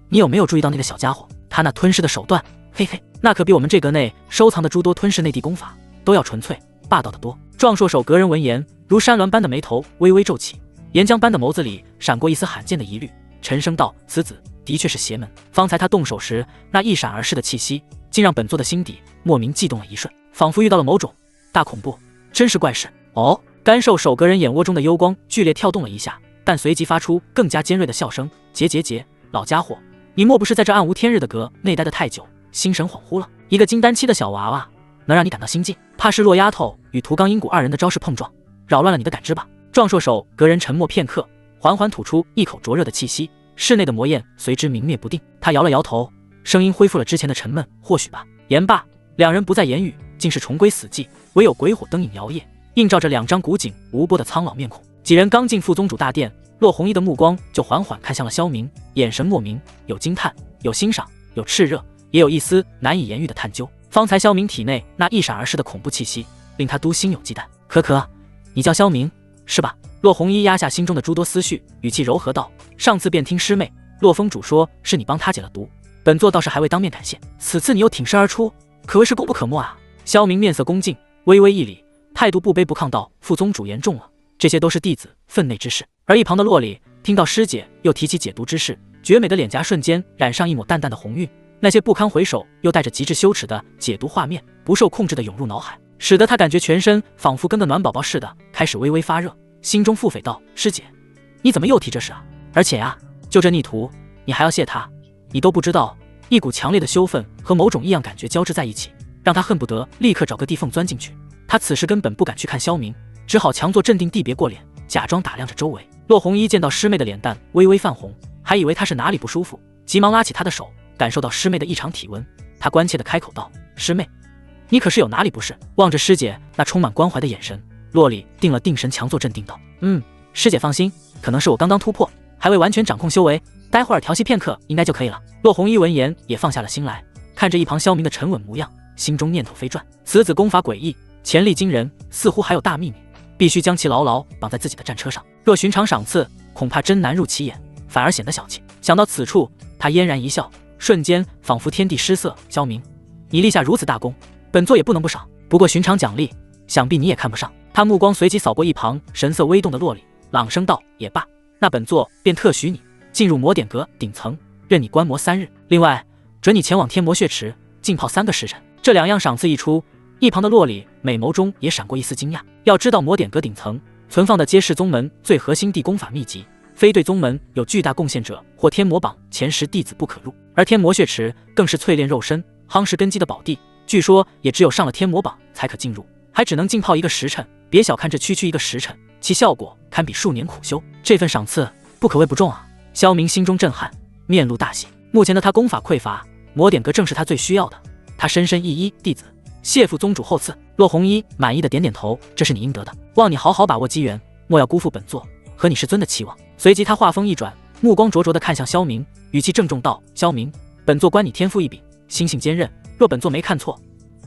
S1: 你有没有注意到那个小家伙？他那吞噬的手段，嘿嘿，那可比我们这阁内收藏的诸多吞噬内地功法都要纯粹霸道的多。壮硕手阁人闻言，如山峦般的眉头微微皱起，岩浆般的眸子里闪过一丝罕见的疑虑，沉声道：“此子的确是邪门。方才他动手时，那一闪而逝的气息，竟让本座的心底莫名悸动了一瞬，仿佛遇到了某种大恐怖，真是怪事。”哦，干瘦手阁人眼窝中的幽光剧烈跳动了一下，但随即发出更加尖锐的笑声：“结，老家伙，你莫不是在这暗无天日的阁内待得太久，心神恍惚了？一个金丹期的小娃娃，能让你感到心悸？怕是落丫头与屠刚阴谷二人的招式碰撞，扰乱了你的感知吧？”壮硕手阁人沉默片刻，缓缓吐出一口灼热的气息，室内的魔焰随之明灭不定。他摇了摇头，声音恢复了之前的沉闷：“或许吧。”言罢，两人不再言语，竟是重归死寂，唯有鬼火灯影摇曳，映照着两张古井无波的苍老面孔。几人刚进副宗主大殿，骆红衣的目光就缓缓看向了萧明，眼神莫名，有惊叹，有欣赏，有炽热，也有一丝难以言喻的探究。方才萧明体内那一闪而逝的恐怖气息，令他都心有忌惮。可，你叫萧明是吧？骆红衣压下心中的诸多思绪，语气柔和道：“上次便听师妹骆峰主说是你帮他解了毒，本座倒是还未当面感谢，此次你又挺身而出，可谓是功不可没啊。”萧明面色恭敬，微微一礼，态度不卑不亢道：“副宗主言重了，这些都是弟子分内之事。”而一旁的洛里听到师姐又提起解毒之事，绝美的脸颊瞬间染上一抹淡淡的红晕，那些不堪回首又带着极致羞耻的解毒画面不受控制地涌入脑海，使得他感觉全身仿佛跟个暖宝宝似的，开始微微发热，心中腹诽道：“师姐，你怎么又提这事啊？而且啊，就这逆徒，你还要谢他？你都不知道，一股强烈的羞愤和某种异样感觉交织在一起，让他恨不得立刻找个地缝钻进去。”他此时根本不敢去看萧明，只好强作镇定地别过脸，假装打量着周围。骆红衣见到师妹的脸蛋微微泛红，还以为她是哪里不舒服，急忙拉起她的手，感受到师妹的异常体温，他关切地开口道：“师妹，你可是有哪里不适？”望着师姐那充满关怀的眼神，洛里定了定神，强作镇定道：“师姐放心，可能是我刚刚突破，还未完全掌控修为，待会儿调息片刻应该就可以了。”骆红衣闻言也放下了心来，看着一旁萧明的沉稳模样，心中念头飞转：此子功法诡异，潜力惊人，似乎还有大秘密，必须将其牢牢绑在自己的战车上。若寻常赏赐，恐怕真难入其眼，反而显得小气。想到此处，他嫣然一笑，瞬间仿佛天地失色。萧明，你立下如此大功，本座也不能不赏。不过寻常奖励，想必你也看不上。他目光随即扫过一旁神色微动的洛里，朗声道：“也罢，那本座便特许你进入魔典阁顶层，任你观摩3日。另外，准你前往天魔血池浸泡3个时辰。”这2样赏赐一出，一旁的洛里美眸中也闪过一丝惊讶。要知道，魔典阁顶层存放的皆是宗门最核心地功法秘籍，非对宗门有巨大贡献者或天魔榜前10弟子不可入。而天魔血池更是淬炼肉身、夯实根基的宝地，据说也只有上了天魔榜才可进入，还只能浸泡1个时辰。别小看这区1个时辰，其效果堪比数年苦修。这份赏赐不可谓不重啊！萧明心中震撼，面露大喜。目前的他功法匮乏，魔典阁正是他最需要的。他深深一揖：“弟子谢副宗主厚赐。”骆红衣满意的点点头：“这是你应得的，望你好好把握机缘，莫要辜负本座和你师尊的期望。”随即他话锋一转，目光灼灼地看向萧明，语气郑重道：“萧明，本座观你天赋异禀，心性坚韧，若本座没看错，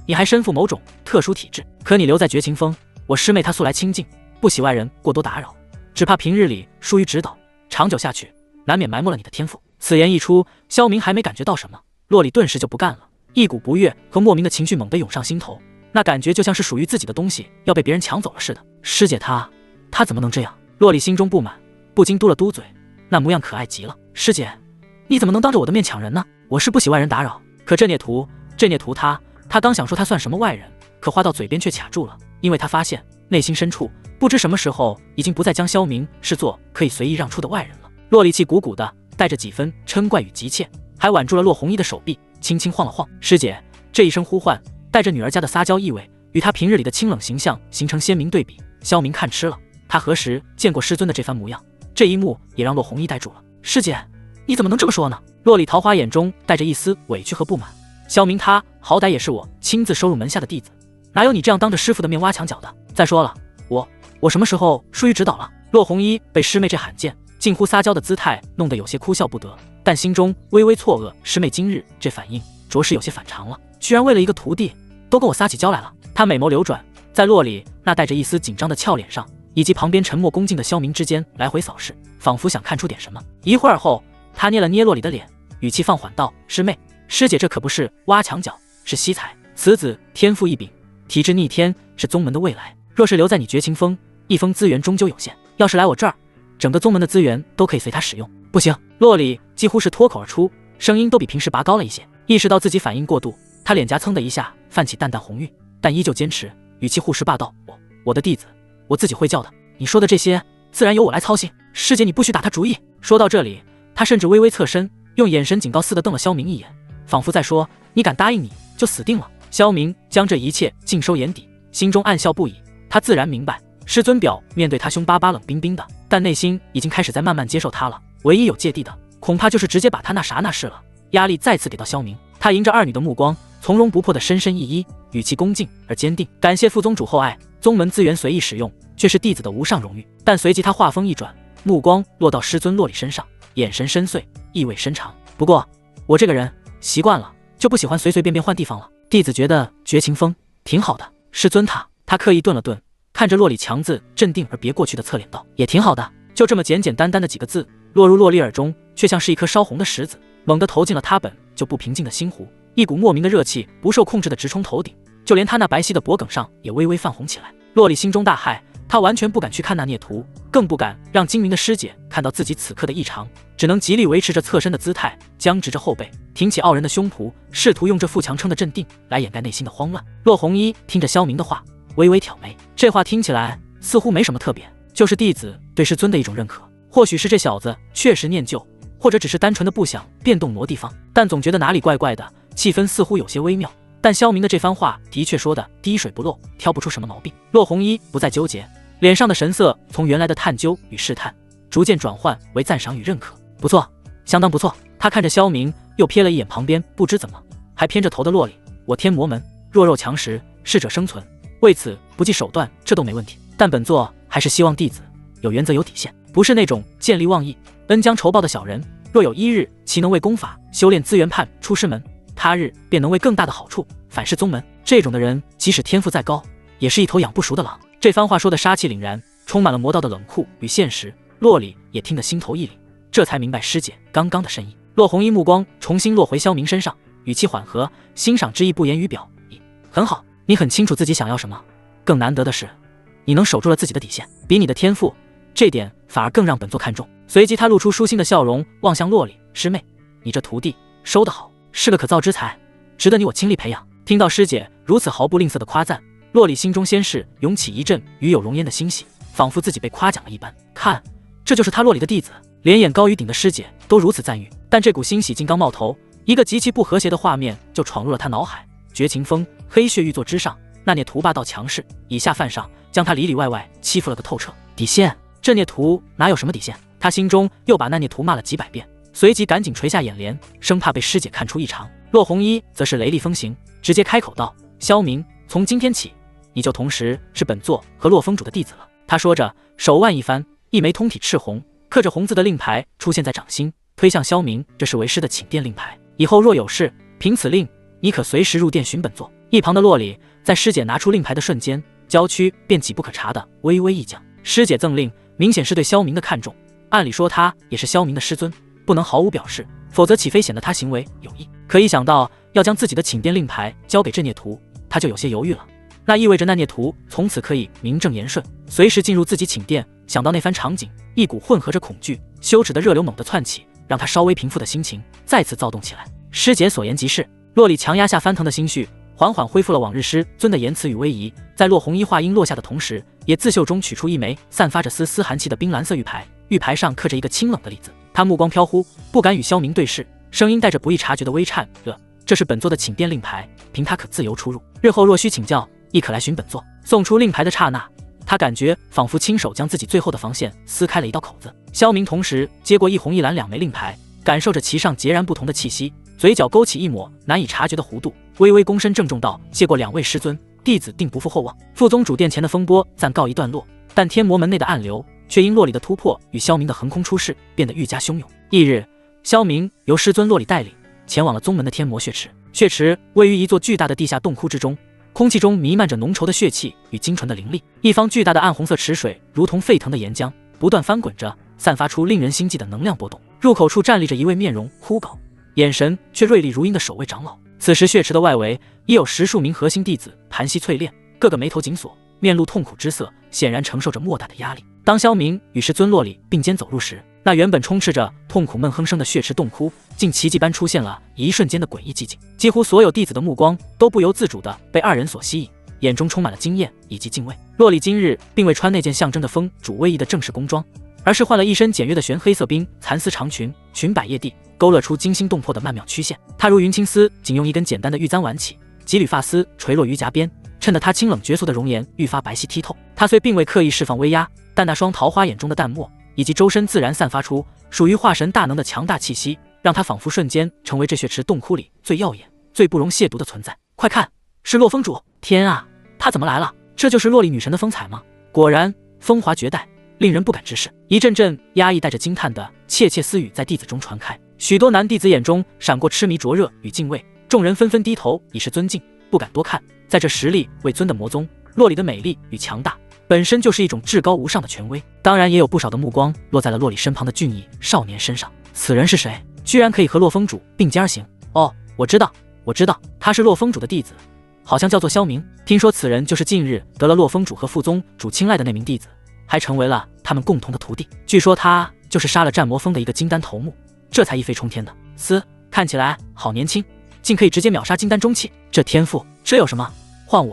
S1: 你还身负某种特殊体质。可你留在绝情峰，我师妹她素来清静，不喜外人过多打扰，只怕平日里疏于指导，长久下去，难免埋没了你的天赋。”此言一出，萧明还没感觉到什么，洛里顿时就不干了，一股不悦和莫名的情绪猛地涌上心头，那感觉就像是属于自己的东西要被别人抢走了似的。师姐她怎么能这样？洛里心中不满，不禁嘟了嘟嘴，那模样可爱极了。师姐，你怎么能当着我的面抢人呢？我是不喜外人打扰，可这孽徒他刚想说他算什么外人，可话到嘴边却卡住了，因为他发现内心深处不知什么时候已经不再将萧明视作可以随意让出的外人了。洛里气鼓鼓的，带着几分嗔怪与急切，还挽住了骆红衣的手臂，轻轻晃了晃。师姐这一声呼唤带着女儿家的撒娇意味，与他平日里的清冷形象形成鲜明对比。萧明看痴了，他何时见过师尊的这番模样？这一幕也让骆红衣呆住了。师姐，你怎么能这么说呢？洛里桃花眼中带着一丝委屈和不满。萧明他好歹也是我亲自收入门下的弟子，哪有你这样当着师傅的面挖墙脚的？再说了，我什么时候疏于指导了？骆红衣被师妹这罕见近乎撒娇的姿态弄得有些哭笑不得，但心中微微错愕，师妹今日这反应着实有些反常了，居然为了一个徒弟都跟我撒起娇来了。他美眸流转，在洛里那带着一丝紧张的俏脸上，以及旁边沉默恭敬的萧明之间来回扫视，仿佛想看出点什么。一会儿后，他捏了捏洛里的脸，语气放缓道：“师妹，师姐这可不是挖墙脚，是惜才。此子天赋异禀，体质逆天，是宗门的未来。若是留在你绝情峰，一峰资源终究有限，要是来我这儿，整个宗门的资源都可以随他使用。”不行！洛里几乎是脱口而出，声音都比平时拔高了一些。意识到自己反应过度，他脸颊噌的一下泛起淡淡红晕，但依旧坚持，语气护士霸道：“我的弟子，我自己会教的。你说的这些，自然由我来操心。师姐，你不许打他主意。”说到这里，他甚至微微侧身，用眼神警告似的瞪了萧明一眼，仿佛在说：“你敢答应你，就死定了。”萧明将这一切尽收眼底，心中暗笑不已。他自然明白，师尊表面对他凶巴巴冷冰冰的，但内心已经开始在慢慢接受他了。唯一有芥蒂的，恐怕就是直接把他那啥那事了。压力再次给到萧明，他迎着二女的目光，从容不迫的深深一揖，语气恭敬而坚定：“感谢副宗主厚爱，宗门资源随意使用，却是弟子的无上荣誉。”但随即他话锋一转，目光落到师尊洛里身上，眼神深邃，意味深长。不过我这个人习惯了，就不喜欢随随便便换地方了。弟子觉得绝情峰挺好的。师尊他刻意顿了顿，看着洛里强自镇定而别过去的侧脸道：“也挺好的。”就这么简简单单的几个字，落入洛里耳中，却像是一颗烧红的石子，猛地投进了他本就不平静的心湖。一股莫名的热气不受控制的直冲头顶，就连他那白皙的脖颈上也微微泛红起来。洛里心中大骇，他完全不敢去看那孽图，更不敢让精明的师姐看到自己此刻的异常，只能极力维持着侧身的姿态，僵直着后背，挺起傲人的胸脯，试图用这副强撑的镇定来掩盖内心的慌乱。洛红衣听着萧明的话，微微挑眉，这话听起来似乎没什么特别，就是弟子对师尊的一种认可。或许是这小子确实念旧，或者只是单纯的不想变动挪地方，但总觉得哪里怪怪的，气氛似乎有些微妙。但萧明的这番话的确说的滴水不漏，挑不出什么毛病。洛红衣不再纠结，脸上的神色从原来的探究与试探，逐渐转换为赞赏与认可。不错，相当不错。他看着萧明，又瞥了一眼旁边不知怎么还偏着头的洛里。我天魔门弱肉强食，适者生存，为此不计手段，这都没问题。但本座还是希望弟子有原则有底线，不是那种见利忘义、恩将仇报的小人。若有一日其能为功法修炼资源判出师门，他日便能为更大的好处反噬宗门。这种的人，即使天赋再高，也是一头养不熟的狼。这番话说的杀气凛然，充满了魔道的冷酷与现实。洛里也听得心头一凛，这才明白师姐刚刚的深意。洛红衣目光重新落回萧明身上，语气缓和，欣赏之意不言于表。很好，你很清楚自己想要什么，更难得的是你能守住了自己的底线，比你的天赋，这点反而更让本座看重。随即他露出舒心的笑容，望向洛里：“师妹，你这徒弟收得好，是个可造之才，值得你我倾力培养。”听到师姐如此毫不吝啬的夸赞，洛里心中先是涌起一阵与有容焉的欣喜，仿佛自己被夸奖了一般。看，这就是他洛里的弟子，连眼高于顶的师姐都如此赞誉。但这股欣喜竟刚冒头，一个极其不和谐的画面就闯入了他脑海。绝情峰黑血玉座之上，那孽徒霸道强势，以下犯上，将他里里外外欺负了个透彻。底线？这孽徒哪有什么底线？他心中又把那孽徒骂了几百遍，随即赶紧垂下眼帘，生怕被师姐看出异常。洛红衣则是雷厉风行，直接开口道：“萧明，从今天起，你就同时是本座和洛峰主的弟子了。”他说着，手腕一翻，一枚通体赤红、刻着红字的令牌出现在掌心，推向萧明：“这是为师的请殿令牌，以后若有事，凭此令，你可随时入殿寻本座。”一旁的洛里在师姐拿出令牌的瞬间，娇躯便几不可察的微微一僵。师姐赠令，明显是对萧明的看重。按理说他也是萧明的师尊，不能毫无表示，否则岂非显得他行为有意。可一想到要将自己的请殿令牌交给这孽徒，他就有些犹豫了。那意味着那孽徒从此可以名正言顺，随时进入自己寝殿。想到那番场景，一股混合着恐惧、羞耻的热流猛地窜起，让他稍微平复的心情再次躁动起来。师姐所言极是。洛里强压下翻腾的心绪，缓缓恢复了往日师尊的言辞与威仪。在洛红衣话音落下的同时，也自袖中取出一枚散发着丝丝寒气的冰蓝色玉牌，玉牌上刻着一个清冷的“李”字。他目光飘忽，不敢与萧明对视，声音带着不易察觉的微颤：“这是本座的请殿令牌，凭他可自由出入，日后若需请教，亦可来寻本座。”送出令牌的刹那，他感觉仿佛亲手将自己最后的防线撕开了一道口子。萧明同时接过一红一蓝两枚令牌，感受着其上截然不同的气息，嘴角勾起一抹难以察觉的弧度，微微躬身郑重道：“谢过两位师尊，弟子定不负厚望。”副宗主殿前的风波暂告一段落，但天魔门内的暗流却因洛里的突破与萧明的横空出世变得愈加汹涌。翌日，萧明由师尊洛里带领前往了宗门的天魔血池。血池位于一座巨大的地下洞窟之中，空气中弥漫着浓稠的血气与精纯的灵力。一方巨大的暗红色池水如同沸腾的岩浆，不断翻滚着，散发出令人心悸的能量波动。入口处站立着一位面容枯槁、眼神却锐利如鹰的守卫长老。此时血池的外围已有10数名核心弟子盘膝淬炼，个个眉头紧锁，面露痛苦之色，显然承受着莫大的压力。当萧明与师尊洛里并肩走入时，那原本充斥着痛苦闷哼声的血池洞窟，竟奇迹般出现了一瞬间的诡异寂静。几乎所有弟子的目光都不由自主地被二人所吸引，眼中充满了惊艳以及敬畏。洛里今日并未穿那件象征着封主威仪的正式宫装，而是换了一身简约的玄黑色冰蚕丝长裙，裙摆曳地，勾勒出惊心动魄的曼妙曲线。她如云青丝，仅用一根简单的玉簪挽起，几缕发丝垂落于颊边，衬得她清冷绝俗的容颜愈发白皙剔透。她虽并未刻意释放威压，但那双桃花眼中的淡漠，以及周身自然散发出属于化神大能的强大气息，让她仿佛瞬间成为这血池洞窟里最耀眼、最不容亵渎的存在。快看，是洛风主！天啊，她怎么来了？这就是洛丽女神的风采吗？果然风华绝代，令人不敢直视。一阵阵压抑带着惊叹的窃窃私语在弟子中传开，许多男弟子眼中闪过痴迷灼热与敬畏，众人纷纷低头以示尊敬，不敢多看。在这实力未尊的魔宗，洛里的美丽与强大本身就是一种至高无上的权威，当然也有不少的目光落在了洛里身旁的俊逸少年身上。此人是谁？居然可以和洛风主并肩而行？哦，我知道，他是洛风主的弟子，好像叫做萧明。听说此人就是近日得了洛风主和副宗主青睐的那名弟子，还成为了他们共同的徒弟。据说他就是杀了战魔峰的一个金丹头目，这才一飞冲天的。看起来好年轻，竟可以直接秒杀金丹中期，这天赋，这有什么？换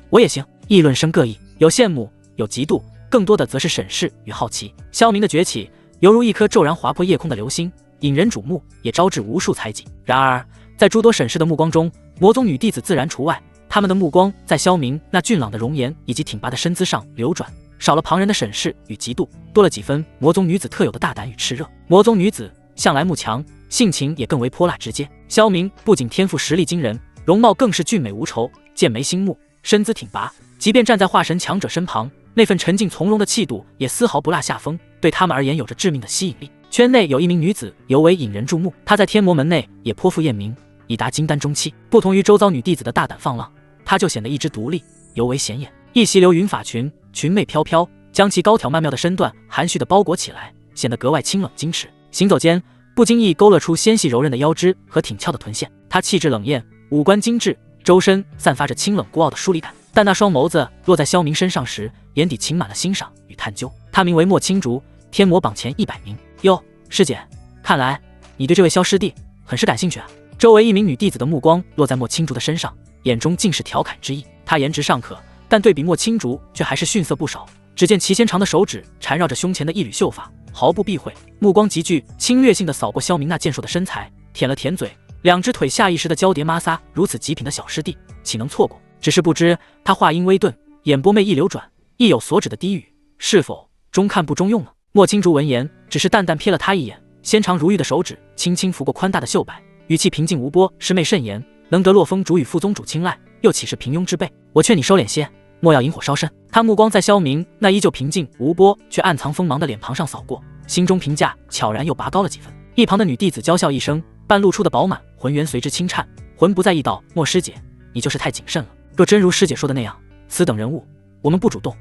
S1: 我也行。议论声各异，有羡慕，有嫉妒，更多的则是审视与好奇。萧明的崛起犹如一颗骤然划破夜空的流星，引人瞩目，也招致无数猜忌。然而在诸多审视的目光中，魔宗女弟子自然除外，他们的目光在萧明那俊朗的容颜以及挺拔的身姿上流转，少了旁人的审视与嫉妒，多了几分魔宗女子特有的大胆与炽热。魔宗女子向来慕强，性情也更为泼辣直接。萧明不仅天赋实力惊人，容貌更是俊美无愁，剑眉星目，身姿挺拔，即便站在化神强者身旁，那份沉静从容的气度也丝毫不落下风，对他们而言有着致命的吸引力。圈内有一名女子尤为引人注目，她在天魔门内也颇负艳名，已达金丹中期。不同于周遭女弟子的大胆放浪，她就显得一枝独立，尤为显眼。一袭流云发裙，裙袂飘飘，将其高挑曼妙的身段含蓄地包裹起来，显得格外清冷矜持。行走间不经意勾勒出纤细柔韧的腰肢和挺翘的臀线。她气质冷艳，五官精致，周身散发着清冷孤傲的疏离感，但那双眸子落在萧明身上时，眼底噙满了欣赏与探究。他名为莫青竹，天魔榜前100名。哟，师姐，看来你对这位萧师弟很是感兴趣啊。周围一名女弟子的目光落在莫青竹的身上，眼中尽是调侃之意。她颜值尚可，但对比莫青竹却还是逊色不少。只见其纤长的手指缠绕着胸前的一缕秀发，毫不避讳，目光极具侵略性的扫过萧明那健硕的身材，舔了舔嘴，两只腿下意识的交叠摩挲。如此极品的小师弟，岂能错过？只是不知他话音微顿，眼波媚意流转，意有所指的低语，是否中看不中用呢？莫青竹闻言，只是淡淡瞥了他一眼，纤长如玉的手指轻轻拂过宽大的袖摆，语气平静无波。师妹慎言，能得洛风主与副宗主青睐，又岂是平庸之辈？我劝你收敛些，莫要引火烧身。他目光在萧明那依旧平静无波却暗藏锋芒的脸庞上扫过，心中评价悄然又拔高了几分。一旁的女弟子娇笑一声，半露出的饱满浑圆随之轻颤，浑不在意道：莫师姐，你就是太谨慎了。若真如师姐说的那样，此等人物我们不主动，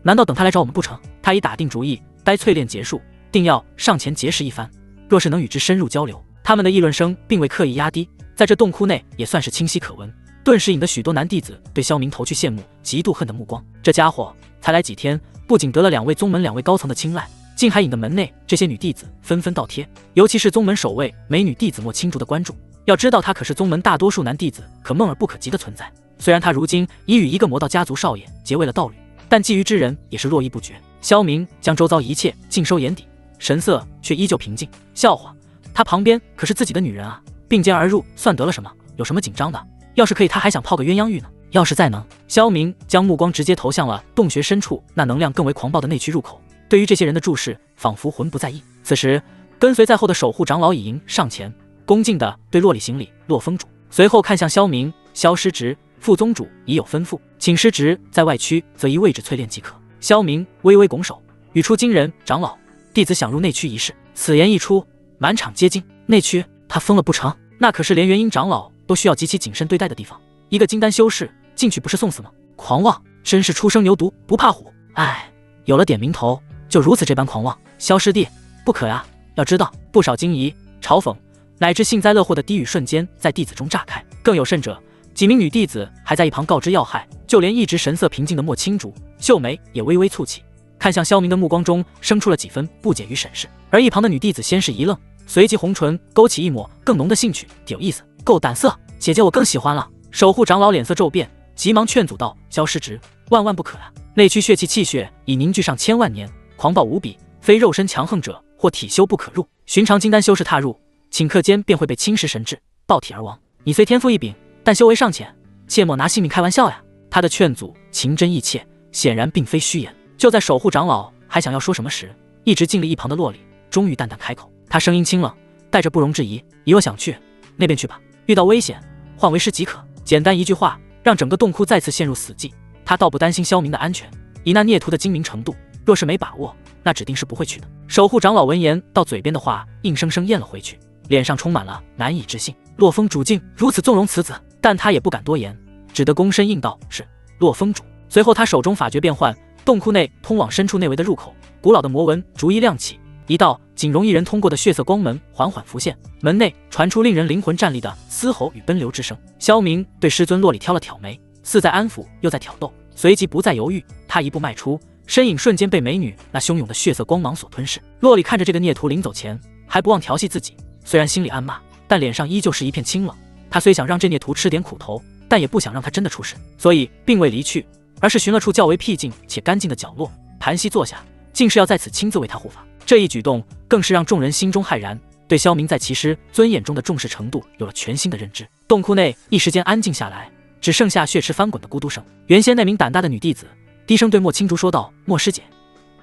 S1: 难道等他来找我们不成？他已打定主意，待淬炼结束，定要上前结识一番。若是能与之深入交流，他们的议论声并未刻意压低，在这洞窟内也算是清晰可闻，顿时引得许多男弟子对萧明投去羡慕、嫉妒、恨的目光。这家伙才来几天，不仅得了2位宗门2位高层的青睐，竟还引得门内这些女弟子纷纷倒贴，尤其是宗门首位美女弟子莫青竹的关注。要知道，她可是宗门大多数男弟子可梦而不可及的存在。虽然她如今已与一个魔道家族少爷结为了道侣，但觊觎之人也是络绎不绝。萧明将周遭一切尽收眼底，神色却依旧平静。笑话，他旁边可是自己的女人啊，并肩而入算得了什么？有什么紧张的？要是可以，他还想泡个鸳鸯浴呢。要是再能……萧明将目光直接投向了洞穴深处那能量更为狂暴的内区入口，对于这些人的注视仿佛浑不在意。此时跟随在后的守护长老已迎上前，恭敬地对洛里行礼：洛风主。随后看向萧明：萧师侄，副宗主已有吩咐，请师侄在外区择一位置淬炼即可。萧明微微拱手，语出惊人：长老，弟子想入内区一试。此言一出，满场皆惊。内区？他疯了不成？那可是连元婴长老都需要极其谨慎对待的地方，一个金丹修士进去不是送死吗？狂妄，真是初生牛犊不怕虎。哎，有了点名头，就如此这般狂妄。萧师弟，不可呀！要知道，不少惊疑、嘲讽乃至幸灾乐祸的低语瞬间在弟子中炸开。更有甚者，几名女弟子还在一旁告知要害，就连一直神色平静的莫青竹，秀眉也微微蹙起，看向萧明的目光中生出了几分不解与审视。而一旁的女弟子先是一愣，随即红唇勾起一抹更浓的兴趣，有意思，够胆色，姐姐我更喜欢了。守护长老脸色骤变，急忙劝阻道：“萧师侄，万万不可啊！内区血气气血已凝聚上千万年，狂暴无比，非肉身强横者或体修不可入。寻常金丹修士踏入，顷刻间便会被侵蚀神智，爆体而亡。你虽天赋异禀，但修为尚浅，切莫拿性命开玩笑呀！”他的劝阻情真意切，显然并非虚言。就在守护长老还想要说什么时，一直静立一旁的洛里终于淡淡开口，他声音清冷，带着不容置疑：“以我想去，那边去吧。遇到危险，换为师即可。”简单一句话，让整个洞窟再次陷入死寂。他倒不担心萧明的安全，以那孽徒的精明程度，若是没把握，那指定是不会去的。守护长老闻言，到嘴边的话硬生生咽了回去，脸上充满了难以置信。洛风主竟如此纵容此子，但他也不敢多言，只得躬身应道：“是，洛风主。”随后他手中法诀变换，洞窟内通往深处内围的入口，古老的魔纹逐一亮起，一道仅容一人通过的血色光门缓缓浮现，门内传出令人灵魂战栗的嘶吼与奔流之声。萧明对师尊洛里挑了挑眉，似在安抚又在挑逗，随即不再犹豫，他一步迈出，身影瞬间被美女那汹涌的血色光芒所吞噬。洛里看着这个孽徒临走前还不忘调戏自己，虽然心里暗骂，但脸上依旧是一片清冷。他虽想让这孽徒吃点苦头，但也不想让他真的出事，所以并未离去，而是寻了处较为僻静且干净的角落，盘膝坐下，竟是要在此亲自为他护法。这一举动更是让众人心中骇然，对萧明在其师尊眼中的重视程度有了全新的认知。洞窟内一时间安静下来，只剩下血池翻滚的咕嘟声。原先那名胆大的女弟子低声对莫青竹说道：“莫师姐，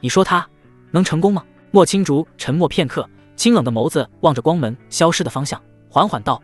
S1: 你说他能成功吗？”莫青竹沉默片刻，清冷的眸子望着光门消失的方向，缓缓道：“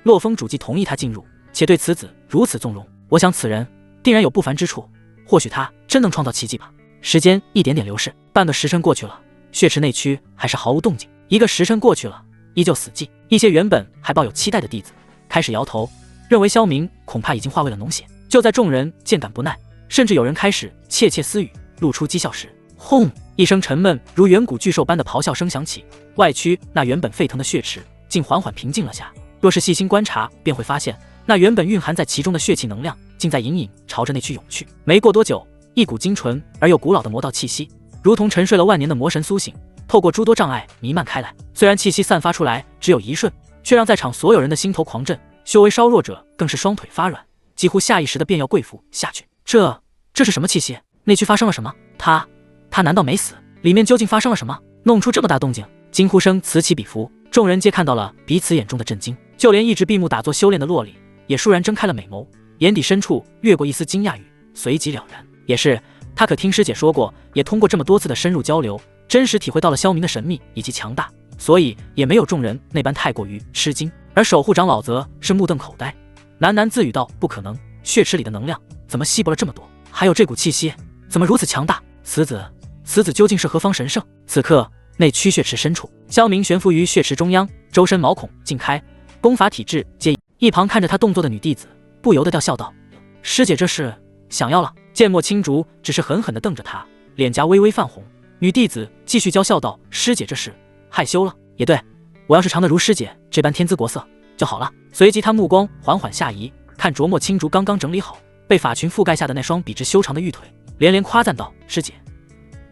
S1: 洛风主既同意他进入，且对此子如此纵容，我想此人定然有不凡之处，或许他真能创造奇迹吧。”时间一点点流逝，半个时辰过去了，血池内区还是毫无动静。一个时辰过去了，依旧死寂。一些原本还抱有期待的弟子开始摇头，认为萧明恐怕已经化为了脓血。就在众人渐感不耐，甚至有人开始窃窃私语，露出讥笑时，轰！一声沉闷如远古巨兽般的咆哮声响起，外区那原本沸腾的血池竟缓缓平静了下。若是细心观察，便会发现那原本蕴含在其中的血气能量竟在隐隐朝着内区涌去。没过多久，一股精纯而又古老的魔道气息，如同沉睡了万年的魔神苏醒，透过诸多障碍弥漫开来。虽然气息散发出来只有一瞬，却让在场所有人的心头狂震，修为稍弱者更是双腿发软，几乎下意识的便要跪伏下去。这是什么气息？内区发生了什么？他难道没死？里面究竟发生了什么？弄出这么大动静！惊呼声此起彼伏，众人皆看到了彼此眼中的震惊，就连一直闭目打坐修炼的洛里也倏然睁开了美眸，眼底深处掠过一丝惊讶语，随即了然。也是，他可听师姐说过，也通过这么多次的深入交流，真实体会到了萧明的神秘以及强大，所以也没有众人那般太过于吃惊。而守护长老则是目瞪口呆，喃喃自语道：“不可能，血池里的能量怎么稀薄了这么多？还有这股气息怎么如此强大？此子究竟是何方神圣？”此刻内区血池深处，萧明悬浮于血池中央，周身毛孔尽开，功法体质皆一旁看着他动作的女弟子不由得吊笑道：“师姐这是想要了？”剑墨青竹只是狠狠地瞪着他，脸颊微微泛红。女弟子继续娇笑道：“师姐这是害羞了？也对，我要是长得如师姐这般天姿国色就好了。”随即他目光缓缓下移，看着墨青竹刚刚整理好被法裙覆盖下的那双笔直修长的玉腿，连连夸赞道：“师姐，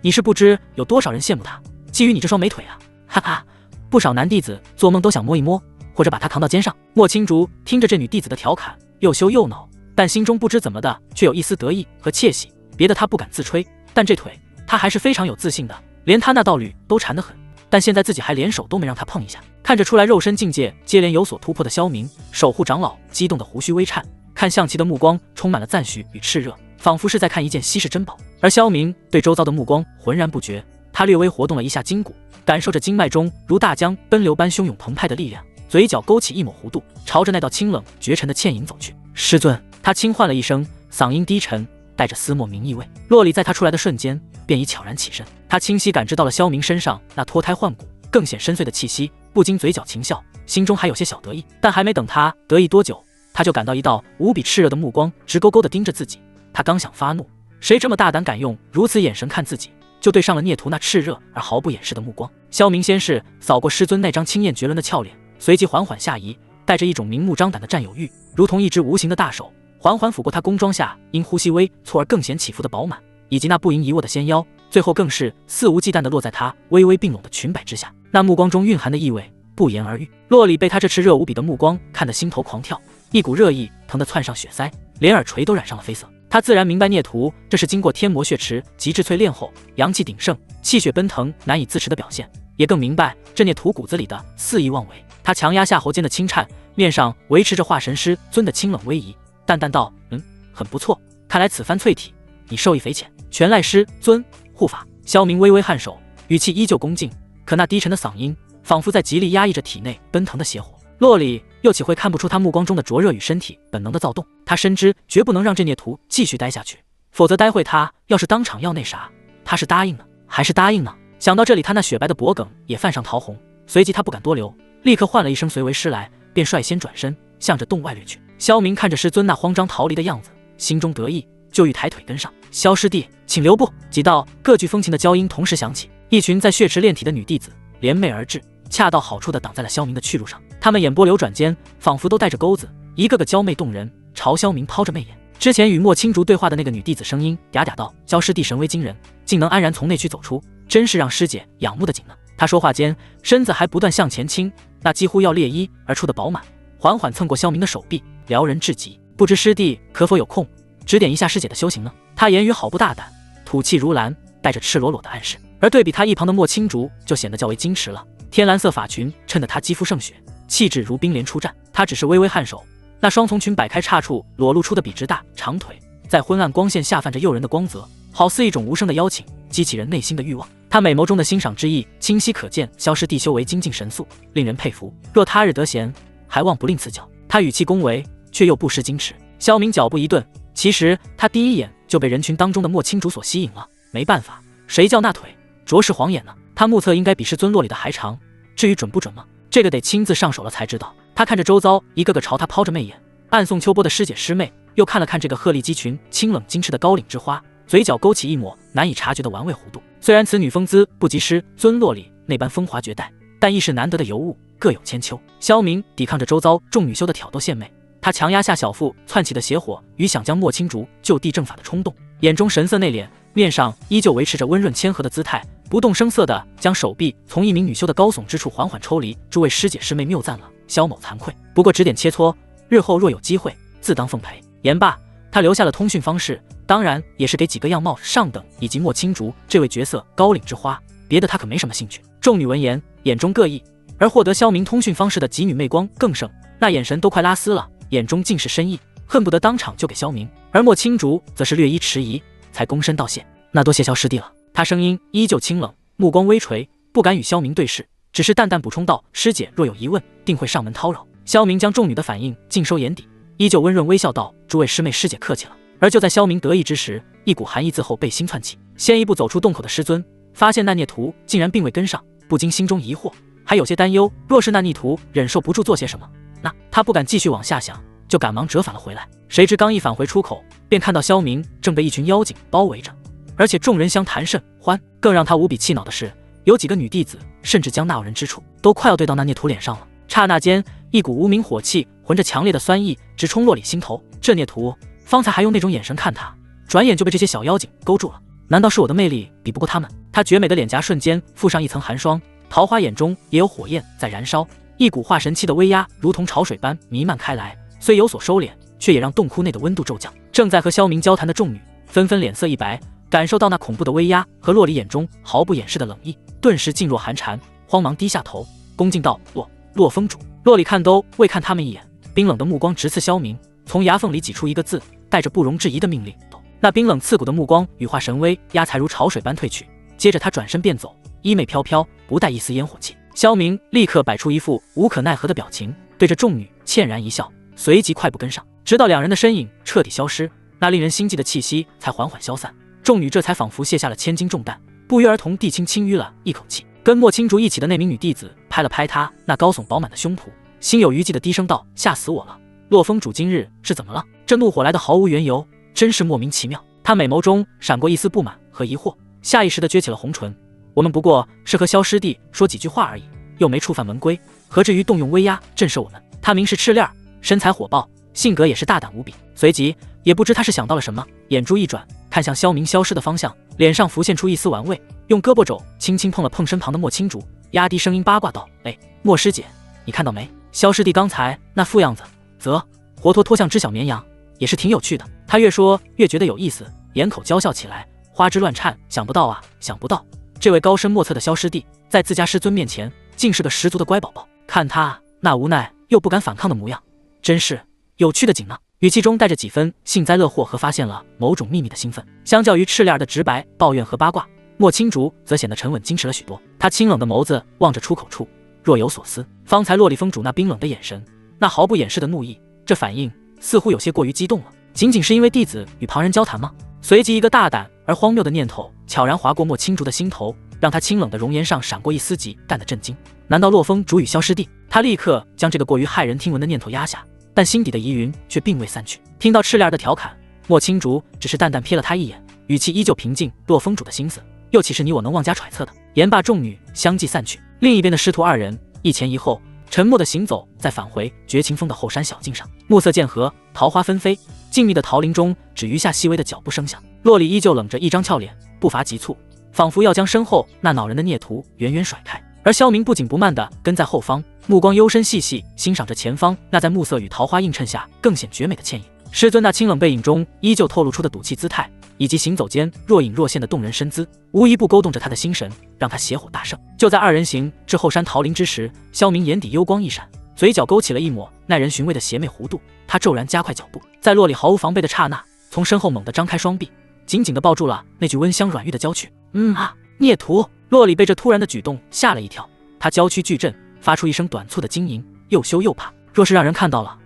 S1: 你是不知有多少人羡慕她，觊觎你这双美腿啊！哈哈，不少男弟子做梦都想摸一摸，或者把她扛到肩上。”墨青竹听着这女弟子的调侃，又羞又恼，但心中不知怎么的却有一丝得意和窃喜。别的他不敢自吹，但这腿他还是非常有自信的，连他那道侣都缠得很，但现在自己还连手都没让他碰一下。看着出来肉身境界接连有所突破的萧明，守护长老激动的胡须微颤，看向其的目光充满了赞许与炽热，仿佛是在看一件稀世珍宝。而萧明对周遭的目光浑然不觉，他略微活动了一下筋骨，感受着经脉中如大江奔流般汹涌澎湃的力量，嘴角勾起一抹弧度，朝着那道清冷绝尘的倩影走去。师尊，他轻唤了一声，嗓音低沉，带着丝墨明意味。洛里在他出来的瞬间便已悄然起身，他清晰感知到了萧明身上那脱胎换骨更显深邃的气息，不禁嘴角轻笑，心中还有些小得意。但还没等他得意多久，他就感到一道无比炽热的目光直勾勾地盯着自己。他刚想发怒，谁这么大胆敢用如此眼神看自己，就对上了聂屠那炽热而毫不掩饰的目光。萧明先是扫过师尊那张清艳绝伦的俏脸，随即缓缓下移，带着一种明目张胆的占有欲，如同一只无形的大手，缓缓抚过她宫装下因呼吸微蹙而更显起伏的饱满，以及那不盈一握的纤腰，最后更是肆无忌惮地落在她微微并拢的裙摆之下。那目光中蕴含的意味不言而喻。洛里被他这炽热无比的目光看得心头狂跳，一股热意疼得窜上血腮，连耳垂都染上了绯色。他自然明白聂屠这是经过天魔血池极致淬炼后阳气鼎盛、气血奔腾难以自持的表现，也更明白这聂屠骨子里的肆意妄为。他强压下喉间的轻颤，面上维持着化神师尊的清冷威仪，淡淡道：“很不错，看来此番淬体你受益匪浅。全赖师尊护法。”萧明微微颔首，语气依旧恭敬，可那低沉的嗓音仿佛在极力压抑着体内奔腾的邪火。洛里又岂会看不出他目光中的灼热与身体本能的躁动？他深知绝不能让这孽徒继续待下去，否则待会他要是当场要那啥，他是答应呢还是答应呢？想到这里，他那雪白的脖颈也泛上桃红，随即他不敢多留，立刻唤了一声随为师来，便率先转身向着洞外掠去。萧明看着师尊那慌张逃离的样子，心中得意，就欲抬腿跟上。萧师弟，请留步！几道各具风情的娇音同时响起，一群在血池炼体的女弟子联袂而至，恰到好处地挡在了萧明的去路上。她们眼波流转间，仿佛都带着钩子，一个个娇媚动人，朝萧明抛着媚眼。之前与莫青竹对话的那个女弟子声音嗲嗲道：“萧师弟神威惊人，竟能安然从内区走出，真是让师姐仰慕的紧呢。”她说话间，身子还不断向前倾，那几乎要裂衣而出的饱满，缓缓蹭过萧明的手臂，撩人至极。不知师弟可否有空指点一下师姐的修行呢？他言语好不大胆，吐气如兰，带着赤裸裸的暗示。而对比他一旁的莫青竹，就显得较为矜持了。天蓝色发裙衬得她肌肤胜雪，气质如冰莲出战。他只是微微颔首，那双从裙摆开叉处裸露出的笔直大长腿，在昏暗光线下泛着诱人的光泽，好似一种无声的邀请，激起人内心的欲望。他美眸中的欣赏之意清晰可见，萧师弟修为精进神速，令人佩服。若他日得闲，还望不吝赐教。他语气恭维，却又不失矜持。萧明脚步一顿，其实他第一眼就被人群当中的莫青竹所吸引了。没办法，谁叫那腿着实晃眼呢？他目测应该比师尊洛里的还长，至于准不准吗？这个得亲自上手了才知道。他看着周遭一个个朝他抛着媚眼、暗送秋波的师姐师妹，又看了看这个鹤立鸡群、清冷矜持的高岭之花，嘴角勾起一抹难以察觉的玩味弧度。虽然此女风姿不及师尊洛里那般风华绝代，但亦是难得的尤物，各有千秋。萧明抵抗着周遭众女修的挑逗献媚，他强压下小腹窜起的邪火与想将莫青竹就地正法的冲动，眼中神色内敛，面上依旧维持着温润谦和的姿态，不动声色地将手臂从一名女修的高耸之处缓缓抽离。诸位师姐师妹谬赞了，萧某惭愧，不过指点切磋，日后若有机会，自当奉陪。言罢，他留下了通讯方式，当然也是给几个样貌上等以及莫青竹这位角色高岭之花，别的他可没什么兴趣。众女闻言，眼中各异，而获得萧明通讯方式的几女媚光更盛，那眼神都快拉丝了，眼中尽是深意，恨不得当场就给萧明。而莫青竹则是略一迟疑，才躬身道谢：“那多谢萧师弟了。”他声音依旧清冷，目光微垂，不敢与萧明对视，只是淡淡补充道：“师姐若有疑问，定会上门叨扰。”萧明将众女的反应尽收眼底，依旧温润微笑道：“诸位师妹师姐客气了。”而就在萧明得意之时，一股寒意自后背心窜起。先一步走出洞口的师尊发现那孽徒竟然并未跟上，不禁心中疑惑，还有些担忧，若是那逆徒忍受不住做些什么，那他不敢继续往下想，就赶忙折返了回来。谁知刚一返回出口，便看到萧明正被一群妖精包围着，而且众人相谈甚欢。更让他无比气恼的是，有几个女弟子甚至将那傲人之处都快要对到那孽徒脸上了。刹那间，一股无名火气混着强烈的酸意直冲洛里心头。这孽徒方才还用那种眼神看他，转眼就被这些小妖精勾住了。难道是我的魅力比不过他们？他绝美的脸颊瞬间附上一层寒霜，桃花眼中也有火焰在燃烧，一股化神气的威压如同潮水般弥漫开来，虽有所收敛，却也让洞窟内的温度骤降。正在和萧明交谈的众女纷纷脸色一白，感受到那恐怖的威压和洛里眼中毫不掩饰的冷意，顿时噤若寒蝉，慌忙低下头恭敬道：“洛风主。”洛里看都未看他们一眼，冰冷的目光直刺萧明，从牙缝里挤出一个字，带着不容置疑的命令。那冰冷刺骨的目光羽化神威压才如潮水般退去，接着他转身便走，衣袂飘飘，不带一丝烟火气。萧明立刻摆出一副无可奈何的表情，对着众女歉然一笑，随即快步跟上，直到两人的身影彻底消失，那令人心悸的气息才缓缓消散。众女这才仿佛卸下了千斤重担，不约而同地轻吁了一口气。跟莫青竹一起的那名女弟子拍了拍她那高耸饱满的胸脯，心有余悸的低声道：“吓死我了，洛风主今日是怎么了？这怒火来的毫无缘由，真是莫名其妙。”他美眸中闪过一丝不满和疑惑，下意识地撅起了红唇。我们不过是和萧师弟说几句话而已，又没触犯门规，何至于动用威压震慑我们？他明是赤练，身材火爆，性格也是大胆无比。随即也不知他是想到了什么，眼珠一转，看向萧明消失的方向，脸上浮现出一丝玩味，用胳膊肘轻轻碰了碰身旁的莫青竹，压低声音八卦道：“哎，莫师姐，你看到没？萧师弟刚才那副样子，则活脱像只小绵羊，也是挺有趣的。”他越说越觉得有意思，掩口娇笑起来，花枝乱颤。想不到啊，想不到，这位高深莫测的萧师弟，在自家师尊面前，竟是个十足的乖宝宝。看他那无奈又不敢反抗的模样，真是有趣的紧呢。语气中带着几分幸灾乐祸和发现了某种秘密的兴奋。相较于赤练的直白抱怨和八卦，莫青竹则显得沉稳矜持了许多。他清冷的眸子望着出口处，若有所思。方才洛里峰主那冰冷的眼神，那毫不掩饰的怒意，这反应似乎有些过于激动了。仅仅是因为弟子与旁人交谈吗？随即一个大胆而荒谬的念头悄然划过莫青竹的心头，让他清冷的容颜上闪过一丝极淡的震惊。难道洛风主与萧师弟？他立刻将这个过于骇人听闻的念头压下，但心底的疑云却并未散去。听到赤练的调侃，莫青竹只是淡淡瞥了他一眼，语气依旧平静。洛风主的心思，又岂是你我能妄加揣测的？言罢，众女相继散去。另一边的师徒二人一前一后，沉默地行走在返回绝情峰的后山小径上。暮色渐合，桃花纷飞，静谧的桃林中只余下细微的脚步声响。洛里依旧冷着一张俏脸，步伐急促，仿佛要将身后那恼人的孽徒远远甩开。而萧明不紧不慢地跟在后方，目光幽深细细欣赏着前方那在暮色与桃花映衬下更显绝美的倩影。师尊那清冷背影中依旧透露出的赌气姿态，以及行走间若隐若现的动人身姿，无一不勾动着他的心神，让他邪火大盛。就在二人行至后山桃林之时，萧明眼底幽光一闪，嘴角勾起了一抹耐人寻味的邪魅弧度。他骤然加快脚步，在洛里毫无防备的刹那，从身后猛地张开双臂，紧紧地抱住了那具温香软玉的娇躯。孽徒！洛里被这突然的举动吓了一跳，他娇躯巨震，发出一声短促的惊吟，又羞又怕。若是让人看到了，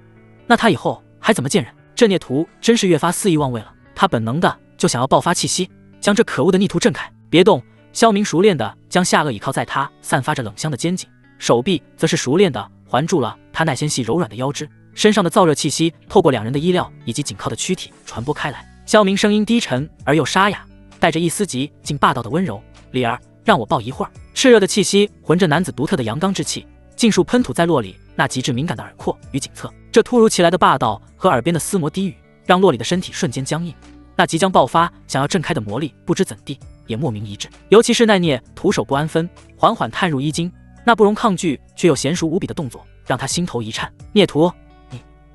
S1: 那他以后还怎么见人？这孽徒真是越发肆意妄为了。他本能的就想要爆发气息，将这可恶的逆徒震开。别动！萧明熟练的将下颚倚靠在他散发着冷香的肩颈，手臂则是熟练的环住了他那纤细柔软的腰肢，身上的燥热气息透过两人的衣料以及紧靠的躯体传播开来。萧明声音低沉而又沙哑，带着一丝极尽霸道的温柔：“李儿，让我抱一会儿。”炽热的气息浑着男子独特的阳刚之气，尽数喷吐在洛里那极致敏感的耳廓与颈侧。这突如其来的霸道和耳边的丝魔低语，让洛里的身体瞬间僵硬。那即将爆发想要震开的魔力不知怎地也莫名一滞，尤其是那孽徒手不安分，缓缓探入衣襟，那不容抗拒却又娴熟无比的动作，让他心头一颤。孽徒，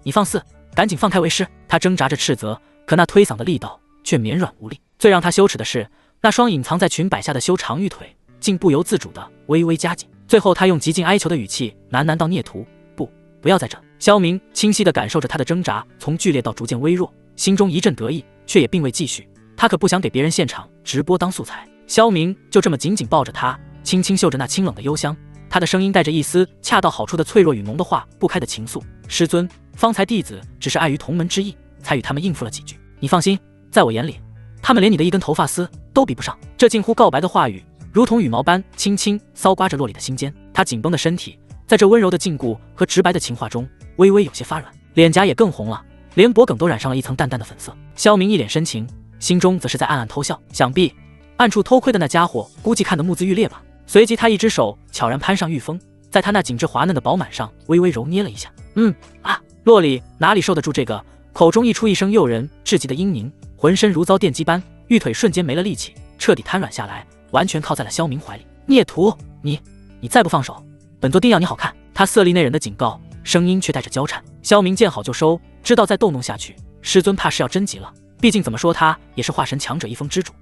S1: 你放肆，赶紧放开为师！他挣扎着斥责，可那推搡的力道却绵软无力。最让他羞耻的是，那双隐藏在裙摆下的修长玉腿竟不由自主地微微夹紧。最后他用极尽哀求的语气喃喃道：“孽徒，不要在这。”萧明清晰地感受着他的挣扎从剧烈到逐渐微弱，心中一阵得意，却也并未继续。他可不想给别人现场直播当素材。萧明就这么紧紧抱着他，轻轻嗅着那清冷的幽香，他的声音带着一丝恰到好处的脆弱与浓得化不开的情愫：“师尊，方才弟子只是碍于同门之意，才与他们应付了几句。你放心，在我眼里，他们连你的一根头发丝都比不上。”这近乎告白的话语，如同羽毛般轻轻搔刮着洛里的心间。他紧绷的身体在这温柔的禁锢和直白的情话中微微有些发软，脸颊也更红了，连脖梗都染上了一层淡淡的粉色。萧明一脸深情，心中则是在暗暗偷笑，想必暗处偷窥的那家伙估计看得目眦欲裂吧。随即他一只手悄然攀上玉峰，在他那紧致滑嫩的饱满上微微揉捏了一下。洛里哪里受得住这个，口中溢出一声诱人至极的嘤咛，浑身如遭电击般，玉腿瞬间没了力气，彻底瘫软下来，完全靠在了萧明怀里。孽徒，你再不放手，本座定要你好看！他色厉内荏的警告，声音却带着娇颤。萧明见好就收，知道再逗弄下去，师尊怕是要真急了。毕竟怎么说他也是化神强者一峰之主，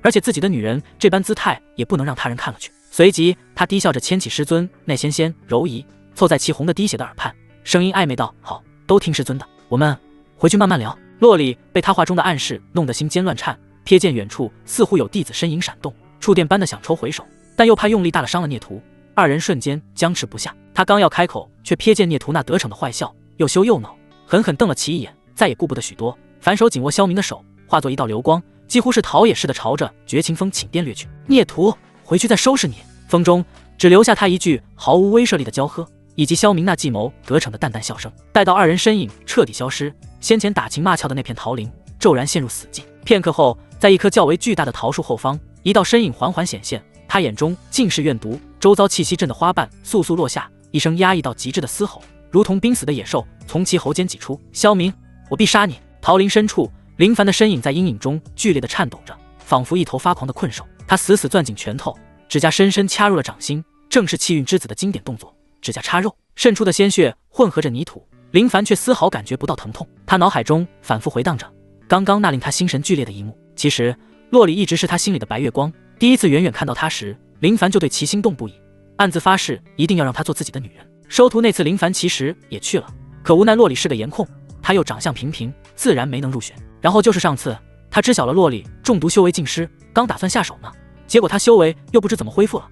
S1: 而且自己的女人这般姿态也不能让他人看了去。随即他低笑着牵起师尊那纤纤柔仪，凑在其红的滴血的耳畔，声音暧昧道：“好，都听师尊的，我们回去慢慢聊。”洛里被他话中的暗示弄得心尖乱颤，瞥见远处似乎有弟子身影闪动，触电般的想抽回手，但又怕用力大了伤了孽徒，二人瞬间僵持不下。他刚要开口，却瞥见孽徒那得逞的坏笑，又羞又恼，狠狠瞪了其一眼，再也顾不得许多，反手紧握萧明的手，化作一道流光，几乎是逃也似的朝着绝情峰请电掠去。孽徒，回去再收拾你！风中只留下他一句毫无威慑力的娇喝，以及萧明那计谋得逞的淡淡笑声。待到二人身影彻底消失，先前打情骂俏的那片桃林骤然陷入死寂。片刻后，在一棵较为巨大的桃树后方，一道身影缓缓显现，他眼中尽是怨毒，周遭气息阵的花瓣簌簌落下，一声压抑到极致的嘶吼，如同濒死的野兽从其喉间挤出。萧明，我必杀你！桃林深处，林凡的身影在阴影中剧烈的颤抖着，仿佛一头发狂的困兽。他死死攥紧拳头，指甲深深掐入了掌心，正是气运之子的经典动作。指甲插肉，渗出的鲜血混合着泥土，林凡却丝毫感觉不到疼痛。他脑海中反复回荡着刚刚那令他心神剧烈的一幕。其实洛里一直是他心里的白月光，第一次远远看到他时，林凡就对其心动不已，暗自发誓一定要让她做自己的女人。收徒那次林凡其实也去了，可无奈洛里是个颜控，他又长相平平，自然没能入选。然后就是上次他知晓了洛里中毒修为尽失，刚打算下手呢，结果他修为又不知怎么恢复了。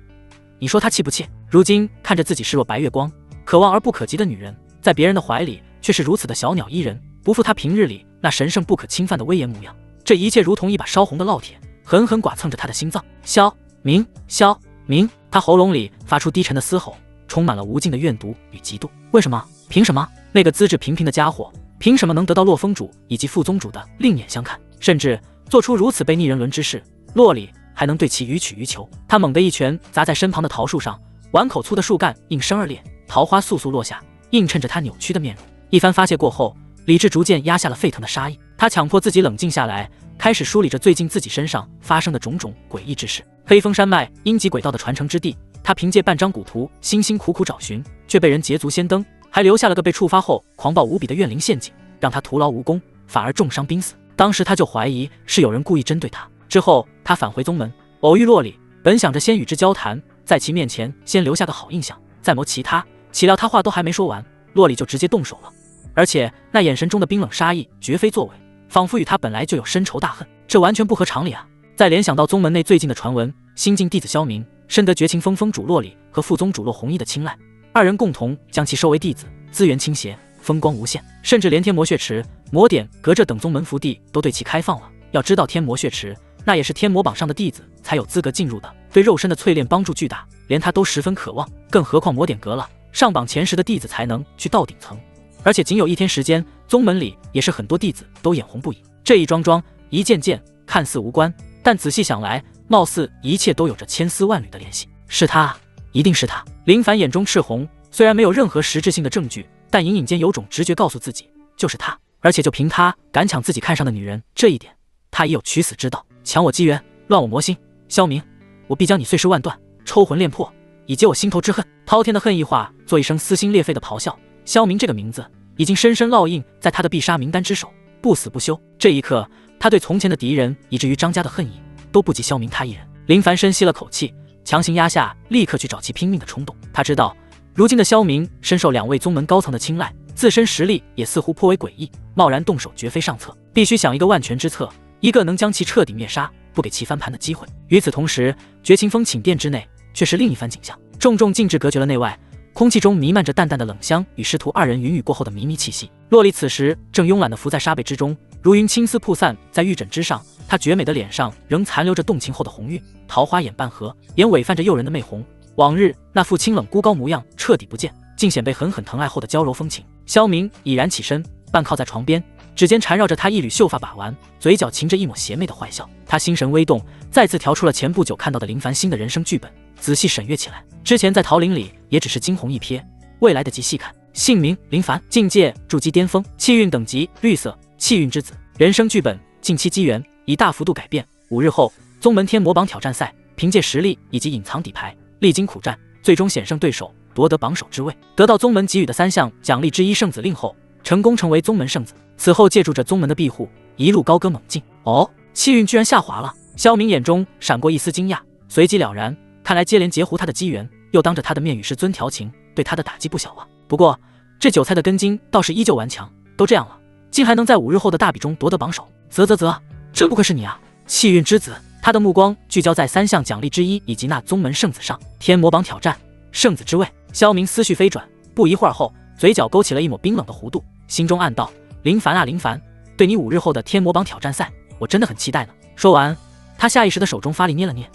S1: 你说他气不气？如今看着自己视若白月光，可望而不可及的女人，在别人的怀里却是如此的小鸟依人，不负他平日里那神圣不可侵犯的威严模样。这一切如同一把烧红的烙铁，狠狠剐蹭着他的心脏。萧明，萧明，他喉咙里发出低沉的嘶吼，充满了无尽的怨毒与嫉妒。为什么？凭什么？那个资质平平的家伙，凭什么能得到洛风主以及副宗主的另眼相看，甚至做出如此被逆人伦之事？洛里还能对其予取予求。他猛地一拳砸在身旁的桃树上，碗口粗的树干应声而裂，桃花簌簌落下，映衬着他扭曲的面容。一番发泄过后，理智逐渐压下了沸腾的杀意。他强迫自己冷静下来，开始梳理着最近自己身上发生的种种诡异之事。黑风山脉阴极轨道的传承之地，他凭借半张古图辛辛苦苦找寻，却被人捷足先登，还留下了个被触发后狂暴无比的怨灵陷阱，让他徒劳无功，反而重伤濒死。当时他就怀疑是有人故意针对他。之后他返回宗门，偶遇洛里，本想着先与之交谈，在其面前先留下个好印象，再谋其他，岂料他话都还没说完，洛里就直接动手了，而且那眼神中的冰冷杀意绝非作伪，仿佛与他本来就有深仇大恨，这完全不合常理啊！再联想到宗门内最近的传闻，新晋弟子萧明深得绝情峰峰主洛里和副宗主洛弘毅的青睐，二人共同将其收为弟子，资源倾斜，风光无限，甚至连天魔血池、魔典阁这等宗门福地都对其开放了。要知道天魔血池那也是天魔榜上的弟子才有资格进入的，对肉身的淬炼帮助巨大，连他都十分渴望，更何况魔典阁了，上榜前10的弟子才能去到顶层，而且仅有1天时间，宗门里也是很多弟子都眼红不已。这一桩桩，一件件，看似无关，但仔细想来，貌似一切都有着千丝万缕的联系。是他，一定是他！林凡眼中赤红，虽然没有任何实质性的证据，但隐隐间有种直觉告诉自己，就是他。而且就凭他敢抢自己看上的女人这一点，他已有取死之道。抢我机缘，乱我魔心，萧明，我必将你碎尸万段，抽魂炼魄，以解我心头之恨。滔天的恨意化作一声撕心裂肺的咆哮。萧明这个名字已经深深烙印在他的必杀名单之首，不死不休。这一刻，他对从前的敌人以至于张家的恨意都不及萧明他一人。林凡深吸了口气，强行压下立刻去找其拼命的冲动。他知道如今的萧明深受2位宗门高层的青睐，自身实力也似乎颇为诡异，贸然动手绝非上策，必须想一个万全之策，一个能将其彻底灭杀，不给其翻盘的机会。与此同时，绝情峰寝殿之内却是另一番景象，重重禁制隔绝了内外，空气中弥漫着淡淡的冷香与师徒2人云雨过后的靡靡气息。洛丽此时正慵懒地伏在沙被之中，如云青丝铺散在玉枕之上，她绝美的脸上仍残留着动情后的红晕，桃花眼半合，眼尾泛着诱人的媚红。往日那副清冷孤高模样彻底不见，竟显被狠狠疼爱后的娇柔风情。萧明已然起身，半靠在床边，指尖缠绕着她一缕秀发把玩，嘴角噙着一抹邪魅的坏笑。他心神微动，再次调出了前不久看到的林凡新的人生剧本，仔细审阅起来。之前在桃林里也只是惊鸿一瞥，未来得及细看。姓名林凡，境界筑基巅峰，气运等级绿色，气运之子。人生剧本近期机缘已大幅度改变。5日后，宗门天魔榜挑战赛，凭借实力以及隐藏底牌，历经苦战，最终险胜对手，夺得榜首之位，得到宗门给予的3项奖励之一圣子令后，成功成为宗门圣子。此后借助着宗门的庇护，一路高歌猛进。哦，气运居然下滑了！萧明眼中闪过一丝惊讶，随即了然，看来接连截胡他的机缘，又当着他的面与师尊调情，对他的打击不小啊。不过这韭菜的根茎倒是依旧顽强，都这样了，竟还能在5日后的大比中夺得榜首，啧，这不愧是你啊，气运之子！他的目光聚焦在3项奖励之一以及那宗门圣子上，天魔榜挑战，圣子之位。萧明思绪飞转，不一会儿后，嘴角勾起了一抹冰冷的弧度，心中暗道：林凡啊林凡，对你5日后的天魔榜挑战赛，我真的很期待呢。说完，他下意识的手中发力捏了捏，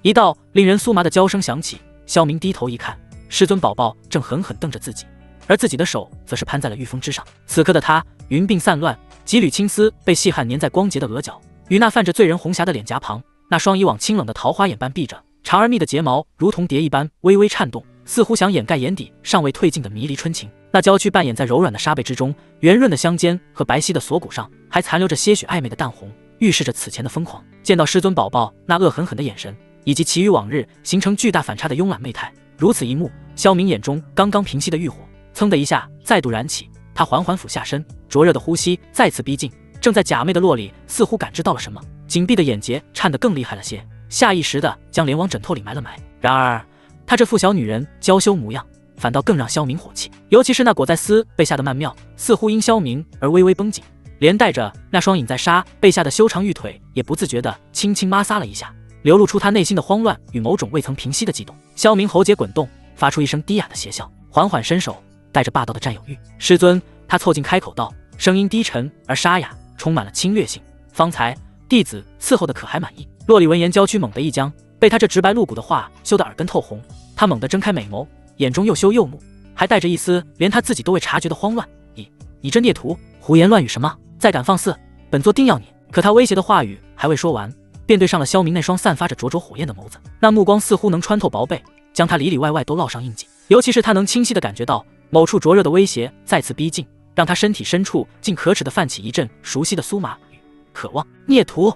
S1: 一道令人酥麻的娇声响起。萧明低头一看，师尊宝宝正狠狠瞪着自己，而自己的手则是攀在了玉峰之上。此刻的他云鬓散乱，几缕青丝被细汗粘在光洁的额角，与那泛着醉人红霞的脸颊旁，那双以往清冷的桃花眼般闭着，长而密的睫毛如同蝶一般微微颤动，似乎想掩盖眼底尚未褪尽的迷离春情。那娇躯扮演在柔软的纱背之中，圆润的香肩和白皙的锁骨上还残留着些许暧昧的淡红，预示着此前的疯狂。见到师尊宝宝那恶狠狠的眼神，以及其与往日形成巨大反差的慵懒媚态，如此一幕，萧明眼中刚刚平息的欲火噌的一下再度燃起。他缓缓俯下身，灼热的呼吸再次逼近。正在假寐的洛里似乎感知到了什么，紧闭的眼睫颤得更厉害了些，下意识地将脸往枕头里埋了埋。然而她这副小女人娇羞模样反倒更让萧明火气，尤其是那裹在丝背下的曼妙，似乎因萧明而微微绷紧，连带着那双隐在纱背下的修长玉腿也不自觉地轻轻摩挲了一下，流露出他内心的慌乱与某种未曾平息的悸动。萧明喉结滚动，发出一声低哑的邪笑，缓缓伸手，带着霸道的占有欲。师尊，他凑近开口道，声音低沉而沙哑，充满了侵略性。方才弟子伺候的可还满意？洛里闻言娇躯猛地一僵，被他这直白露骨的话羞得耳根透红。他猛地睁开美眸，眼中又羞又怒，还带着一丝连他自己都未察觉的慌乱。你这孽徒，胡言乱语什么？再敢放肆，本座定要你！可他威胁的话语还未说完，便对上了萧明那双散发着灼灼火焰的眸子，那目光似乎能穿透薄被，将他里里外外都烙上印记。尤其是他能清晰地感觉到某处灼热的威胁再次逼近，让他身体深处竟可耻地泛起一阵熟悉的酥麻与渴望。孽徒，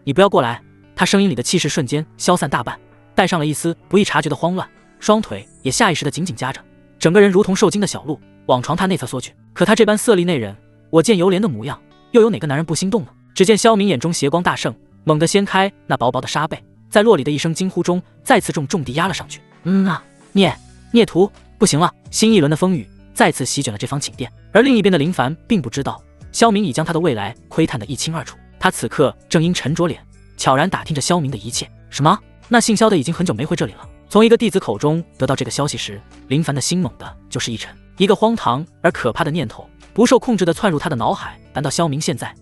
S1: 你不要过来！他声音里的气势瞬间消散大半，带上了一丝不易察觉的慌乱，双腿也下意识地紧紧夹着，整个人如同受惊的小鹿往床榻内侧缩去。可他这般色厉内荏、我见犹怜的模样，又有哪个男人不心动呢？只见萧明眼中邪光大盛，猛地掀开那薄薄的纱被，在洛里的一声惊呼中再次重地压了上去。孽徒，不行了！新一轮的风雨再次席卷了这方寝殿，而另一边的林凡并不知道，萧明已将他的未来窥探得一清二楚。他此刻正因沉着脸，悄然打听着萧明的一切。什么？那姓萧的已经很久没回这里了。从一个弟子口中得到这个消息时，林凡的心猛地就是一沉，一个荒唐而可怕的念头不受控制地窜入他的脑海。难道萧明现在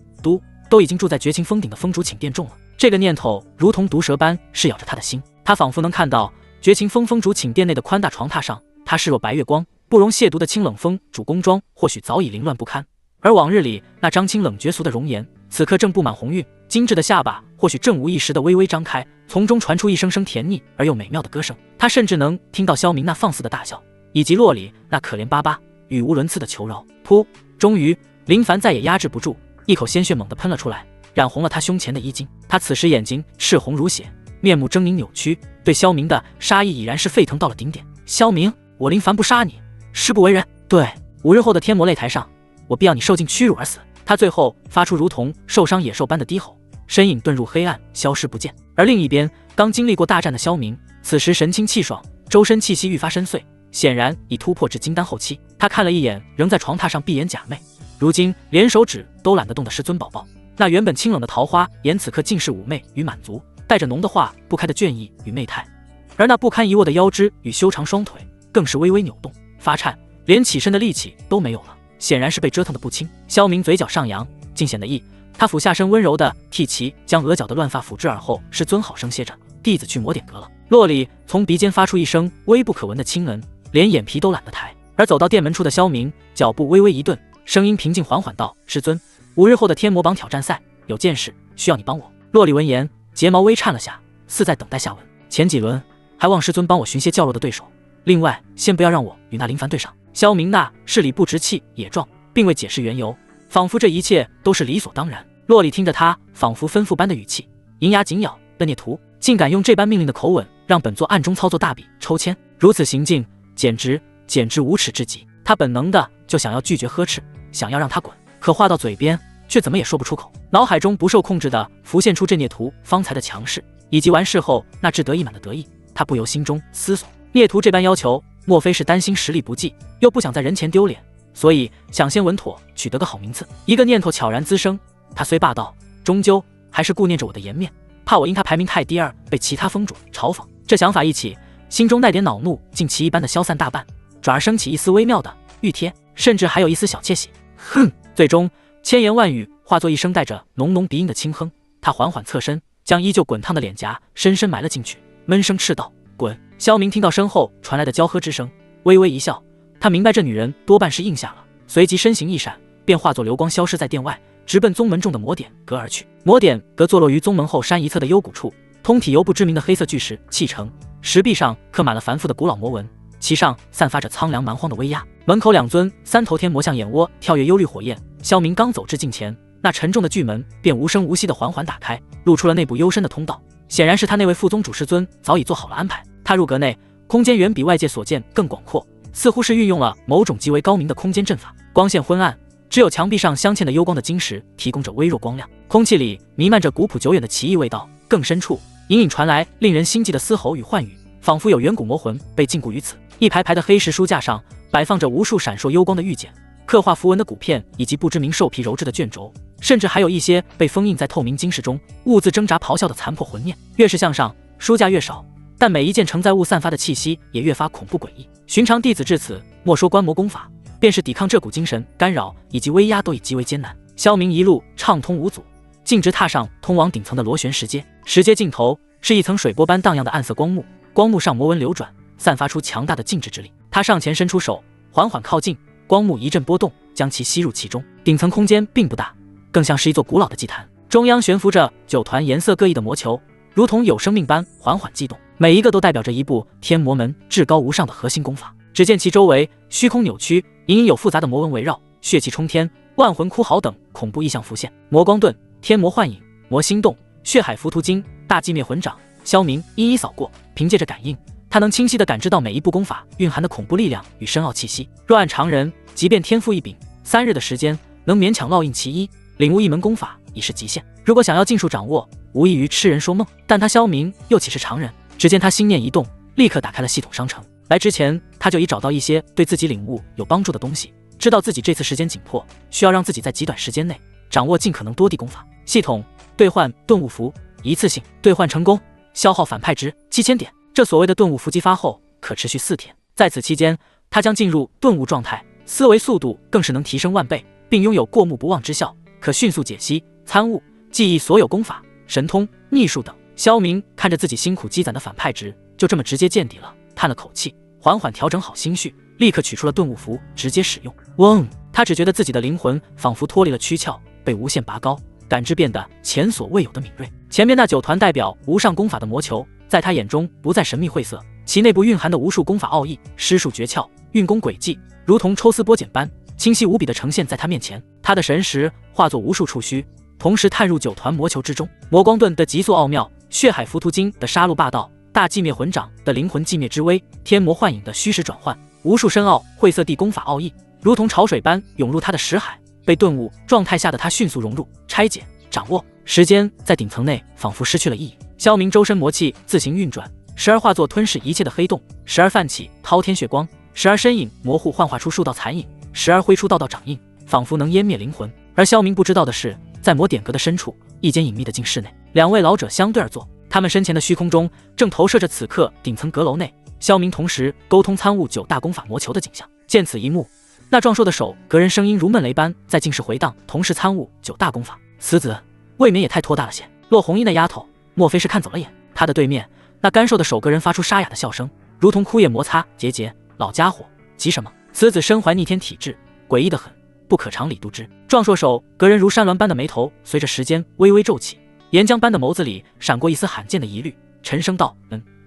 S1: 都已经住在绝情峰顶的峰主寝殿中了？这个念头如同毒蛇般噬咬着他的心。他仿佛能看到绝情峰峰主寝殿内的宽大床榻上，他视若白月光不容亵渎的清冷风主宫装或许早已凌乱不堪，而往日里那张清冷绝俗的容颜，此刻正布满红晕，精致的下巴或许正无意识地微微张开，从中传出一声声甜腻而又美妙的歌声。他甚至能听到萧明那放肆的大笑，以及洛里那可怜巴巴语无伦次的求饶。噗！终于林凡再也压制不住，一口鲜血猛地喷了出来，染红了他胸前的衣襟。他此时眼睛赤红如血，面目狰狞扭曲，对萧明的杀意已然是沸腾到了顶点。萧明，我林凡不杀你，誓不为人。对，5日后的天魔擂台上，我必要你受尽屈辱而死。他最后发出如同受伤野兽般的低吼，身影遁入黑暗，消失不见。而另一边，刚经历过大战的萧明，此时神清气爽，周身气息愈发深邃，显然已突破至金丹后期。他看了一眼仍在床榻上闭眼假寐，如今连手指都懒得动的师尊宝宝，那原本清冷的桃花眼此刻尽是妩媚与满足，带着浓的化不开的倦意与媚态。而那不堪一握的腰肢与修长双腿更是微微扭动发颤，连起身的力气都没有了，显然是被折腾得不轻。萧明嘴角上扬，尽显得意，他俯下身温柔地替其将额角的乱发抚至耳后。师尊好生歇着，弟子去抹点阁了。洛里从鼻尖发出一声微不可闻的轻恩，连眼皮都懒得抬。而走到殿门处的萧明脚步微微一顿，声音平静缓缓道：师尊，5日后的天魔榜挑战赛有件事需要你帮我。洛里闻言睫毛微颤了下，似在等待下文。前几轮还望师尊帮我寻些较弱的对手，另外先不要让我与那林凡对上。萧明那是理不直气野状，并未解释缘由，仿佛这一切都是理所当然。洛里听着他仿佛吩咐般的语气，银牙紧咬，那孽徒竟敢用这般命令的口吻让本座暗中操作大笔抽签，如此行径简直无耻至极。他本能的就想要拒绝呵斥，想要让他滚，可话到嘴边却怎么也说不出口，脑海中不受控制的浮现出这孽徒方才的强势，以及完事后那志得意满的得意。他不由心中思索，孽徒这般要求，莫非是担心实力不济，又不想在人前丢脸，所以想先稳妥取得个好名次。一个念头悄然滋生，他虽霸道，终究还是顾念着我的颜面，怕我因他排名太低而被其他峰主嘲讽。这想法一起，心中那点恼怒竟奇异般的消散大半，转而升起一丝微妙的欲贴，甚至还有一丝小窃喜。哼！最终千言万语化作一声带着浓浓鼻音的轻哼，他缓缓侧身，将依旧滚烫的脸颊深深埋了进去，闷声斥道：滚！萧明听到身后传来的娇喝之声，微微一笑，他明白这女人多半是应下了，随即身形一闪，便化作流光消失在殿外，直奔宗门中的魔点阁而去。魔点阁坐落于宗门后山一侧的幽谷处，通体由不知名的黑色巨石砌成，石壁上刻满了繁复的古老魔纹，其上散发着苍凉蛮荒的威压。门口2尊3头天魔像眼窝跳跃幽绿火焰，萧明刚走至近前，那沉重的巨门便无声无息地缓缓打开，露出了内部幽深的通道。显然是他那位副宗主师尊早已做好了安排。踏入阁内，空间远比外界所见更广阔，似乎是运用了某种极为高明的空间阵法。光线昏暗，只有墙壁上镶嵌的幽光的晶石提供着微弱光亮。空气里弥漫着古朴久远的奇异味道，更深处隐隐传来令人心悸的嘶吼与唤语，仿佛有远古魔魂被禁锢于此。一排排的黑石书架上摆放着无数闪烁幽光的玉简，刻画符文的骨片，以及不知名兽皮鞣制的卷轴，甚至还有一些被封印在透明晶石中兀自挣扎咆哮的残破魂念。越是向上，书架越少，但每一件承载物散发的气息也越发恐怖诡异。寻常弟子至此，莫说观魔功法，便是抵抗这股精神干扰以及威压都已极为艰难。萧明一路畅通无阻，径直踏上通往顶层的螺旋石阶。石阶尽头是一层水波般荡漾的暗色光幕，光幕上魔纹流转，散发出强大的静止之力。他上前伸出手，缓缓靠近，光幕一阵波动，将其吸入其中。顶层空间并不大，更像是一座古老的祭坛，中央悬浮着9团颜色各异的魔球，如同有生命般缓缓悸动，每一个都代表着一部天魔门至高无上的核心功法。只见其周围虚空扭曲，隐隐有复杂的魔纹围绕，血气冲天，万魂哭嚎等恐怖异象浮现。魔光盾、天魔幻影、魔心动、血海浮屠经、大寂灭魂掌，萧明一一扫过。凭借着感应，他能清晰地感知到每一部功法蕴含的恐怖力量与深奥气息。若按常人，即便天赋异禀，3日的时间能勉强烙印其一，领悟一门功法已是极限。如果想要尽数掌握，无异于痴人说梦。但他萧明又岂是常人？只见他心念一动，立刻打开了系统商城。来之前，他就已找到一些对自己领悟有帮助的东西，知道自己这次时间紧迫，需要让自己在极短时间内掌握尽可能多地功法。系统兑换顿悟符，一次性兑换成功，消耗反派值7000点。这所谓的顿悟符激发后可持续4天，在此期间，他将进入顿悟状态，思维速度更是能提升100倍，并拥有过目不忘之效，可迅速解析、参悟、记忆所有功法、神通、秘术等。萧明看着自己辛苦积攒的反派值，就这么直接见底了，叹了口气，缓缓调整好心绪，立刻取出了顿悟符，直接使用。嗡！他只觉得自己的灵魂仿佛脱离了躯壳，被无限拔高，感知变得前所未有的敏锐。前面那9团代表无上功法的魔球，在他眼中不再神秘晦涩，其内部蕴含的无数功法奥义、施术诀窍、运功轨迹，如同抽丝剥茧般清晰无比地呈现在他面前。他的神识化作无数触须，同时探入9团魔球之中。魔光盾的急速奥妙，血海浮屠经的杀戮霸道，大寂灭魂掌的灵魂寂灭之威，天魔幻影的虚实转换，无数深奥晦涩地功法奥义，如同潮水般涌入他的识海，被顿悟状态下的他迅速融入、拆解、掌握。时间在顶层内仿佛失去了意义。萧明周身魔气自行运转，时而化作吞噬一切的黑洞，时而泛起滔天血光，时而身影模糊幻化出数道残影，时而挥出道道掌印，仿佛能湮灭灵魂。而萧明不知道的是，在魔点阁的深处，一间隐秘的静室内，2位老者相对而坐，他们身前的虚空中正投射着此刻顶层阁楼内萧明同时沟通参悟9大功法魔球的景象。见此一幕，那壮硕的手阁人声音如闷雷般在静室回荡，同时参悟9大功法。此子未免也太托大了些。洛红衣那丫头莫非是看走了眼？他的对面那干瘦的手阁人发出沙哑的笑声，如同枯叶摩擦。桀，老家伙急什么？此子身怀逆天体质，诡异得很，不可常理度之。壮硕手阁人如山峦般的眉头随着时间微微皱起，岩浆般的眸子里闪过一丝罕见的疑虑，沉声道：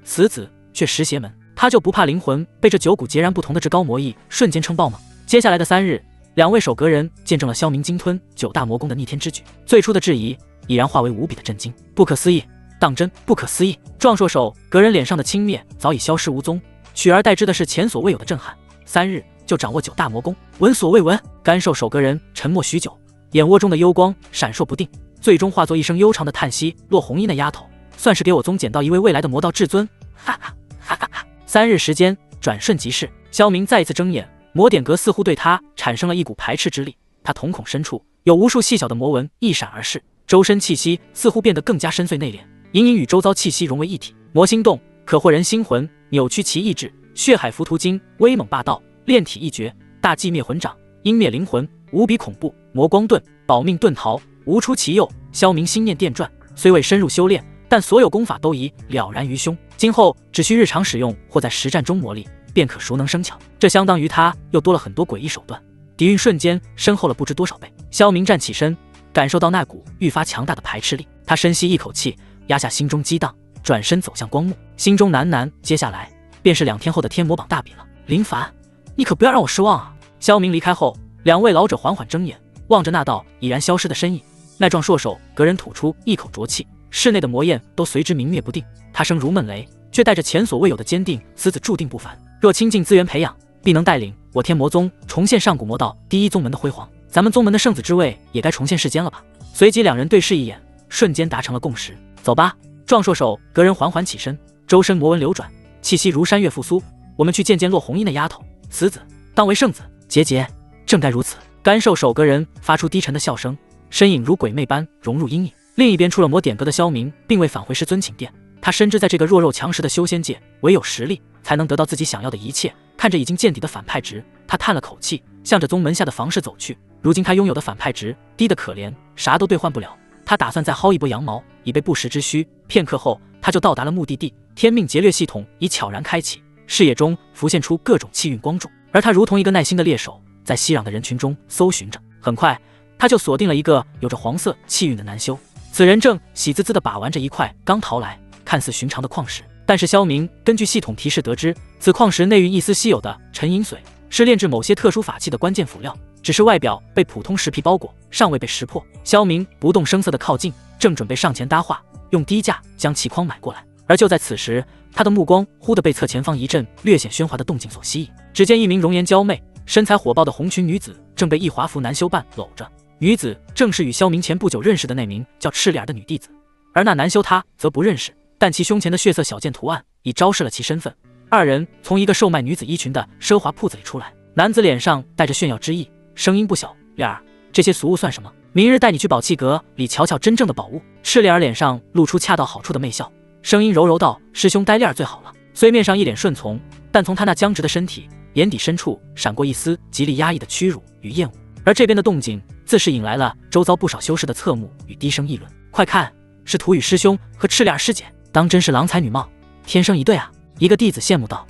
S1: 此子却识邪门，他就不怕灵魂被这9股截然不同的至高魔意瞬间撑爆吗？接下来的3日，2位手阁人见证了萧明鲸吞9大魔功的逆天之举，最初的质疑已然化为无比的震惊。不可思议，当真不可思议！壮硕手阁人脸上的轻蔑早已消失无踪，取而代之的是前所未有的震撼。3日就掌握9大魔功，闻所未闻。干瘦手阁人沉默许久，眼窝中的幽光闪烁不定，最终化作一声悠长的叹息。洛红衣那丫头，算是给我宗捡到一位未来的魔道至尊！哈哈哈哈哈！3日时间转瞬即逝，萧明再一次睁眼，魔点阁似乎对他产生了一股排斥之力。他瞳孔深处有无数细小的魔纹一闪而逝，周身气息似乎变得更加深邃内敛，隐隐与周遭气息融为一体。魔心动可获人心魂，扭曲其意志。血海浮屠经威猛霸道，炼体一绝。大寂灭魂掌湮灭灵魂，无比恐怖。魔光盾保命遁逃，无出其右。萧明心念电转，虽未深入修炼，但所有功法都已了然于胸，今后只需日常使用或在实战中磨砺，便可熟能生巧。这相当于他又多了很多诡异手段，底蕴瞬间深厚了不知多少倍。萧明站起身，感受到那股愈发强大的排斥力。他深吸一口气，压下心中激荡，转身走向光幕，心中喃喃：接下来便是2天后的天魔榜大比了。林凡，你可不要让我失望啊！萧明离开后，两位老者缓缓睁眼，望着那道已然消失的身影。那壮硕手隔人吐出一口浊气，室内的魔焰都随之明灭不定。他声如闷雷，却带着前所未有的坚定，此子注定不凡。若倾尽资源培养，必能带领我天魔宗重现上古魔道第一宗门的辉煌。咱们宗门的圣子之位也该重现世间了吧？随即两人对视一眼，瞬间达成了共识。走吧！壮硕手隔人缓缓起身，周身魔纹流转，气息如山岳复苏。我们去见见洛红衣那丫头，此子当为圣子。结结，正该如此。干瘦手隔人发出低沉的笑声，身影如鬼魅般融入阴影。另一边出了魔点阁的萧明，并未返回师尊寝殿。他深知在这个弱肉强食的修仙界，唯有实力才能得到自己想要的一切。看着已经见底的反派值，他叹了口气，向着宗门下的房室走去。如今他拥有的反派值低得可怜，啥都兑换不了。他打算再薅一波羊毛，以备不时之需。片刻后，他就到达了目的地。天命劫掠系统已悄然开启，视野中浮现出各种气运光柱，而他如同一个耐心的猎手，在熙攘的人群中搜寻着。很快，他就锁定了一个有着黄色气运的男修。此人正喜滋滋地把玩着一块刚淘来、看似寻常的矿石，但是萧明根据系统提示得知，此矿石内蕴一丝稀有的沉银髓，是炼制某些特殊法器的关键辅料。只是外表被普通石皮包裹，尚未被识破。萧明不动声色地靠近，正准备上前搭话，用低价将气筐买过来。而就在此时，他的目光忽地被侧前方一阵略显喧哗的动静所吸引。只见一名容颜娇媚、身材火爆的红裙女子正被一华服男修伴搂着。女子正是与萧明前不久认识的那名叫赤脸的女弟子，而那男修他则不认识，但其胸前的血色小剑图案已昭示了其身份。二人从一个售卖女子衣裙的奢华铺子里出来，男子脸上带着炫耀之意，声音不小：“脸儿，这些俗物算什么？明日带你去宝器阁里瞧瞧真正的宝物。”赤脸儿脸上露出恰到好处的媚笑，声音柔柔道：“师兄待链儿最好了。”虽面上一脸顺从，但从他那僵直的身体，眼底深处闪过一丝极力压抑的屈辱与厌恶。而这边的动静自是引来了周遭不少修士的侧目与低声议论。快看，是土语师兄和赤脸儿师姐，当真是郎才女貌，天生一对啊！一个弟子羡慕道：“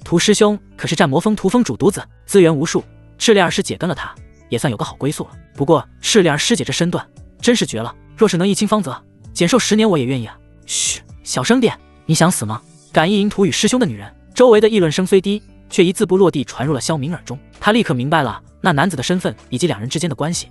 S1: 涂师兄可是战魔峰屠风主独子，资源无数。赤脸儿师姐跟了他，也算有个好归宿了。不过赤脸儿师姐这身段真是绝了，若是能一清方泽，减寿10年我也愿意啊！”嘘，小声点，你想死吗？敢意淫土语师兄的女人。周围的议论声虽低，却一字不落地传入了萧明耳中。他立刻明白了那男子的身份以及两人之间的关系，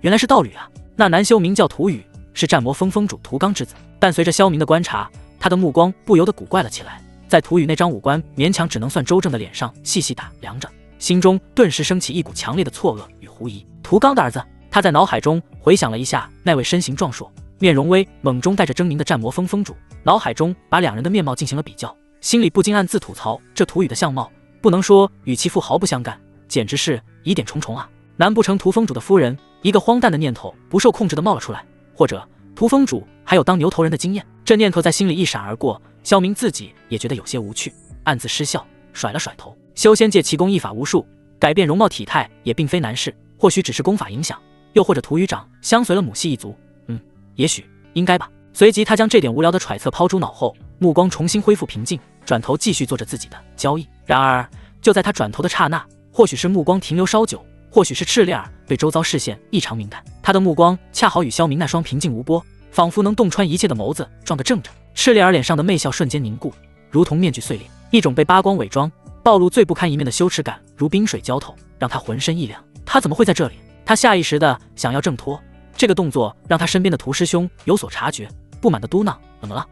S1: 原来是道侣啊！那男修名叫土语，是战魔峰峰主涂刚之子。但随着萧明的观察，他的目光不由得古怪了起来，在土语那张五官勉强只能算周正的脸上细细打量着，心中顿时升起一股强烈的错愕与狐疑。涂刚的儿子。他在脑海中回想了一下那位身形壮硕、面容威猛中带着狰狞的战魔峰峰主，脑海中把两人的面貌进行了比较，心里不禁暗自吐槽：这土语的相貌不能说与其父毫不相干，简直是疑点重重啊！难不成涂峰主的夫人？一个荒诞的念头不受控制的冒了出来，或者涂峰主还有当牛头人的经验？这念头在心里一闪而过，萧明自己也觉得有些无趣，暗自失笑，甩了甩头。修仙界奇功异法无数，改变容貌体态也并非难事，或许只是功法影响，又或者涂语长相随了母系一族，也许应该吧。随即他将这点无聊的揣测抛诸脑后，目光重新恢复平静，转头继续做着自己的交易。然而就在他转头的刹那，或许是目光停留稍久，或许是赤烈儿对周遭视线异常敏感，他的目光恰好与萧明那双平静无波，仿佛能洞穿一切的眸子撞个正着。赤烈儿脸上的媚笑瞬间凝固，如同面具碎裂，一种被扒光伪装暴露最不堪一面的羞耻感如冰水浇透，让他浑身一凉。他怎么会在这里？他下意识的想要挣脱，这个动作让他身边的涂师兄有所察觉，不满的嘟囔：“怎么了？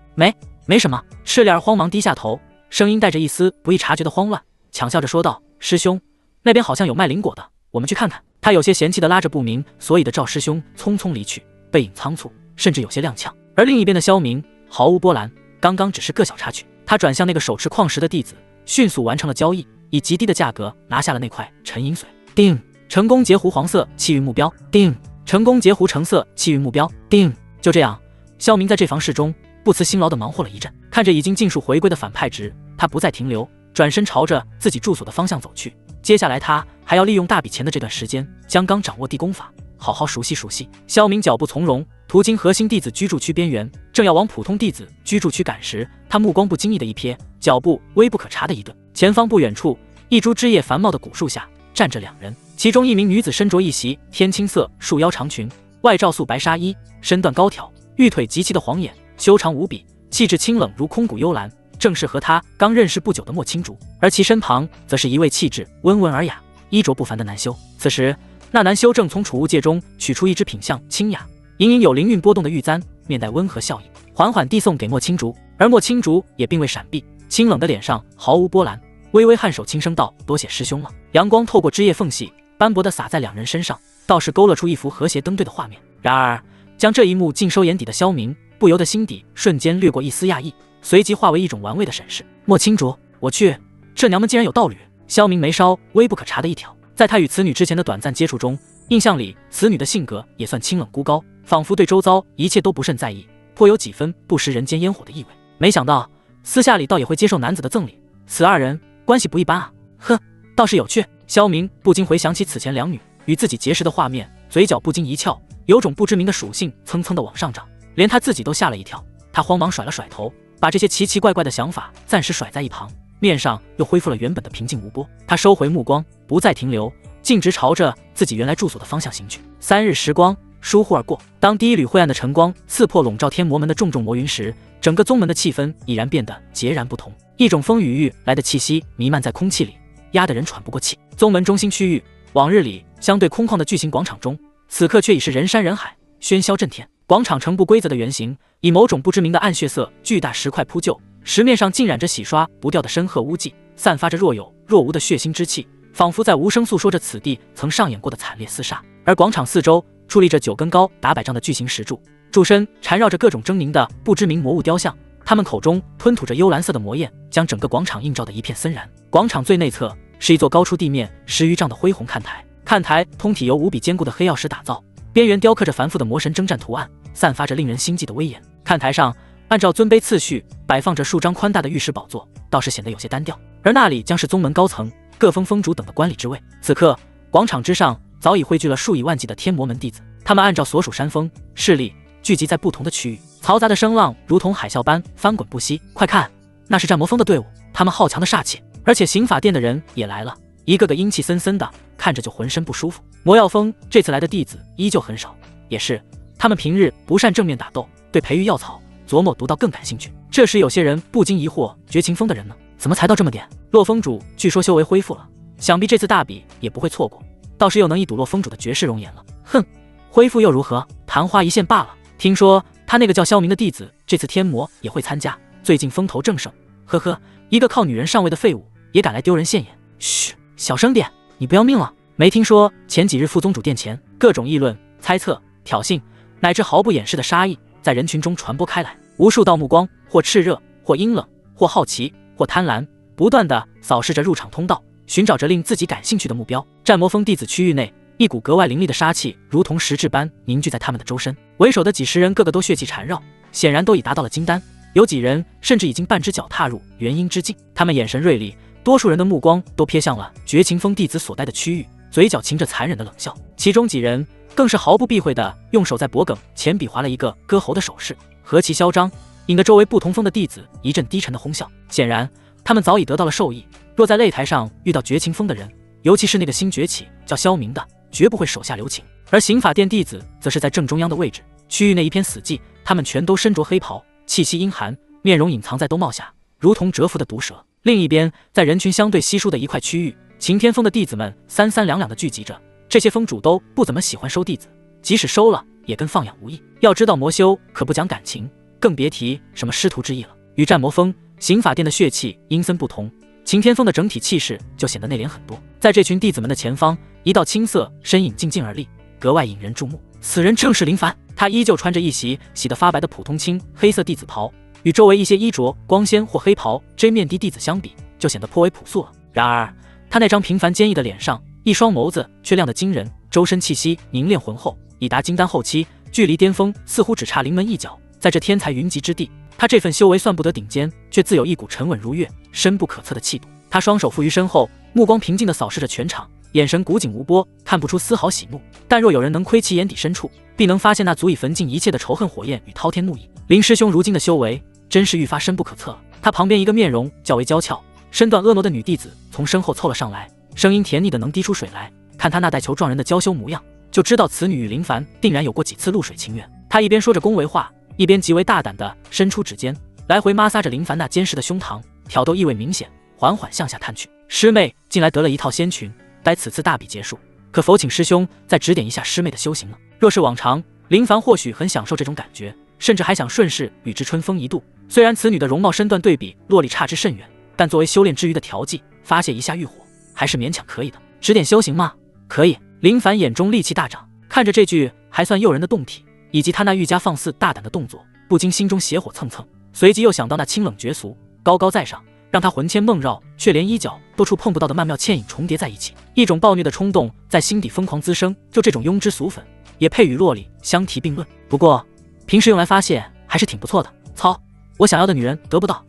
S1: 没什么。”赤脸慌忙低下头，声音带着一丝不易察觉的慌乱，强笑着说道：“师兄，那边好像有卖灵果的，我们去看看。”他有些嫌弃的拉着不明所以的赵师兄匆匆离去，背影仓促，甚至有些踉跄。而另一边的萧明毫无波澜，刚刚只是个小插曲。他转向那个手持矿石的弟子，迅速完成了交易，以极低的价格拿下了那块沉银髓。定，成功截胡黄色气运目标。定，成功截胡橙色气运目标。定。就这样，萧明在这房室中不辞辛劳地忙活了一阵，看着已经尽数回归的反派值，他不再停留，转身朝着自己住所的方向走去。接下来他还要利用大笔钱的这段时间，将刚掌握地功法好好熟悉熟悉。萧明脚步从容，途经核心弟子居住区边缘，正要往普通弟子居住区赶时，他目光不经意的一瞥，脚步微不可察的一顿，前方不远处，一株枝叶繁茂的古树下站着两人，其中一名女子身着一袭天青色束腰长裙，外罩素白纱衣，身段高挑，玉腿极齐的黄眼，修长无比，气质清冷如空谷幽兰，正适合他刚认识不久的莫青竹。而其身旁则是一位气质温文尔雅、衣着不凡的男修。此时，那男修正从储物戒中取出一只品相清雅、隐隐有灵韵波动的玉簪，面带温和笑意，缓缓递送给莫青竹。而莫青竹也并未闪避，清冷的脸上毫无波澜，微微颔首，轻声道：“多谢师兄了。”阳光透过枝叶缝隙，斑驳地洒在两人身上，倒是勾勒出一幅和谐登对的画面。然而，将这一幕尽收眼底的萧明，不由得心底瞬间掠过一丝讶异，随即化为一种玩味的审视。莫青竹，我去，这娘们竟然有道侣。萧明眉梢微不可察的一挑，在他与此女之前的短暂接触中，印象里此女的性格也算清冷孤高，仿佛对周遭一切都不甚在意，颇有几分不食人间烟火的意味。没想到私下里倒也会接受男子的赠礼，此二人关系不一般啊！呵，倒是有趣。萧明不禁回想起此前两女与自己结识的画面，嘴角不禁一翘，有种不知名的属性蹭蹭的往上涨，连他自己都吓了一跳。他慌忙甩了甩头，把这些奇奇怪怪的想法暂时甩在一旁，面上又恢复了原本的平静无波。他收回目光，不再停留，径直朝着自己原来住所的方向行去。3日时光疏忽而过，当第一缕晦暗的晨光刺破笼罩天魔门的重重魔云时，整个宗门的气氛已然变得截然不同，一种风雨欲来的气息弥漫在空气里，压得人喘不过气。宗门中心区域，往日里相对空旷的巨型广场中，此刻却已是人山人海，喧嚣震天。广场呈不规则的圆形，以某种不知名的暗血色巨大石块铺就，石面上浸染着洗刷不掉的深褐污迹，散发着若有若无的血腥之气，仿佛在无声诉说着此地曾上演过的惨烈厮杀。而广场四周矗立着9根高达100丈的巨型石柱，柱身缠绕着各种狰狞的不知名魔物雕像，他们口中吞吐着幽蓝色的魔焰，将整个广场映照得一片森然。广场最内侧是一座高出地面10余丈的恢宏看台，看台通体由无比坚固的黑曜石打造，边缘雕刻着繁复的魔神征战图案，散发着令人心悸的威严。看台上按照尊卑次序摆放着数张宽大的玉石宝座，倒是显得有些单调。而那里将是宗门高层、各封封主等的官吏之位。此刻广场之上早已汇聚了数以万计的天魔门弟子，他们按照所属山峰势力聚集在不同的区域，嘈杂的声浪如同海啸般翻滚不息。快看，那是战魔峰的队伍，他们好强的煞气！而且刑法殿的人也来了，一个个阴气森森的，看着就浑身不舒服。魔药峰这次来的弟子依旧很少，也是他们平日不善正面打斗，对培育药草、琢磨独到更感兴趣。这时有些人不禁疑惑，绝情峰的人呢？怎么才到这么点？洛峰主据说修为恢复了，想必这次大比也不会错过，倒是又能一睹洛峰主的绝世容颜了。哼，恢复又如何？昙花一现罢了。听说他那个叫萧明的弟子这次天魔也会参加，最近风头正盛。呵呵，一个靠女人上位的废物也敢来丢人现眼。嘘，小声点，你不要命了？没听说前几日副宗主殿前各种议论、猜测、挑衅，乃至毫不掩饰的杀意在人群中传播开来，无数道目光或炽热，或阴冷，或好奇，或贪婪，不断地扫视着入场通道，寻找着令自己感兴趣的目标。战魔峰弟子区域内，一股格外凌厉的杀气如同实质般凝聚在他们的周身，为首的几十人个个都血气缠绕，显然都已达到了金丹，有几人甚至已经半只脚踏入元婴之境。他们眼神锐利，多数人的目光都瞥向了绝情峰弟子所待的区域，嘴角噙着残忍的冷笑，其中几人更是毫不避讳地用手在脖颈前比划了一个割喉的手势，何其嚣张，引得周围不同峰的弟子一阵低沉的哄笑。显然他们早已得到了授意，若在擂台上遇到绝情峰的人，尤其是那个新崛起叫萧明的，绝不会手下留情。而刑法殿弟子则是在正中央的位置，区域内一片死寂，他们全都身着黑袍，气息阴寒，面容隐藏在兜帽下，如同蛰伏的毒蛇。另一边，在人群相对稀疏的一块区域，擎天峰的弟子们三三两两的聚集着，这些峰主都不怎么喜欢收弟子，即使收了也跟放养无异。要知道魔修可不讲感情，更别提什么师徒之意了。与战魔峰、刑法殿的血气阴森不同，擎天峰的整体气势就显得内敛很多。在这群弟子们的前方，一道青色身影静静而立，格外引人注目。此人正是林凡，他依旧穿着一袭洗得发白的普通青黑色弟子袍，与周围一些衣着光鲜或黑袍真面的弟子相比，就显得颇为朴素了。然而他那张平凡坚毅的脸上，一双眸子却亮得惊人，周身气息凝练浑厚，已达金丹后期，距离巅峰似乎只差临门一脚。在这天才云集之地，他这份修为算不得顶尖，却自有一股沉稳如月、深不可测的气度。他双手负于身后，目光平静地扫视着全场，眼神古井无波，看不出丝毫喜怒。但若有人能窥其眼底深处，必能发现那足以焚尽一切的仇恨火焰与滔天怒意。林师兄如今的修为真是愈发深不可测了。他旁边一个面容较为娇俏、身段婀娜的女弟子从身后凑了上来，声音甜腻的能滴出水来。看他那带球撞人的娇羞模样，就知道此女与林凡定然有过几次露水情缘。他一边说着恭维话，一边极为大胆地伸出指尖，来回摩挲着林凡那坚实的胸膛，挑逗意味明显，缓缓向下探去。师妹近来得了一套仙裙，待此次大比结束，可否请师兄再指点一下师妹的修行呢？若是往常，林凡或许很享受这种感觉，甚至还想顺势与之春风一度。虽然此女的容貌身段对比洛丽差之甚远，但作为修炼之余的调剂，发泄一下欲火，还是勉强可以的。指点修行吗？可以。林凡眼中戾气大涨，看着这句还算诱人的动体，以及他那愈加放肆大胆的动作，不禁心中邪火蹭蹭。随即又想到那清冷绝俗、高高在上，让他魂牵梦绕，却连衣角都触碰不到的曼妙倩影重叠在一起，一种暴虐的冲动在心底疯狂滋生。就这种庸脂俗粉，也配与洛丽相提并论。不过平时用来发泄还是挺不错的。操，我想要的女人得不到，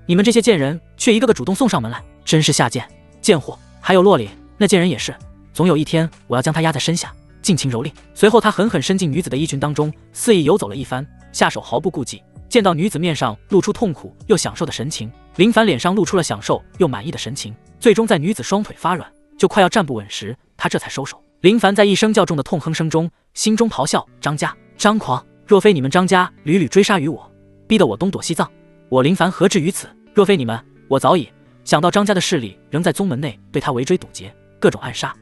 S1: 你们这些贱人却一个个主动送上门来，真是下贱贱货。还有洛丽那贱人也是，总有一天我要将她压在身下，尽情蹂躏。随后他狠狠伸进女子的衣裙当中，肆意游走了一番，下手毫不顾忌。见到女子面上露出痛苦又享受的神情，林凡脸上露出了享受又满意的神情。最终在女子双腿发软，就快要站不稳时，他这才收手。林凡在一声较重的痛哼声中，心中咆哮：张家张狂！若非你们张家屡屡追杀于我，逼得我东躲西藏，我林凡何至于此？若非你们，我早已想到张家的势力仍在宗门内对他围追堵截，各种暗杀。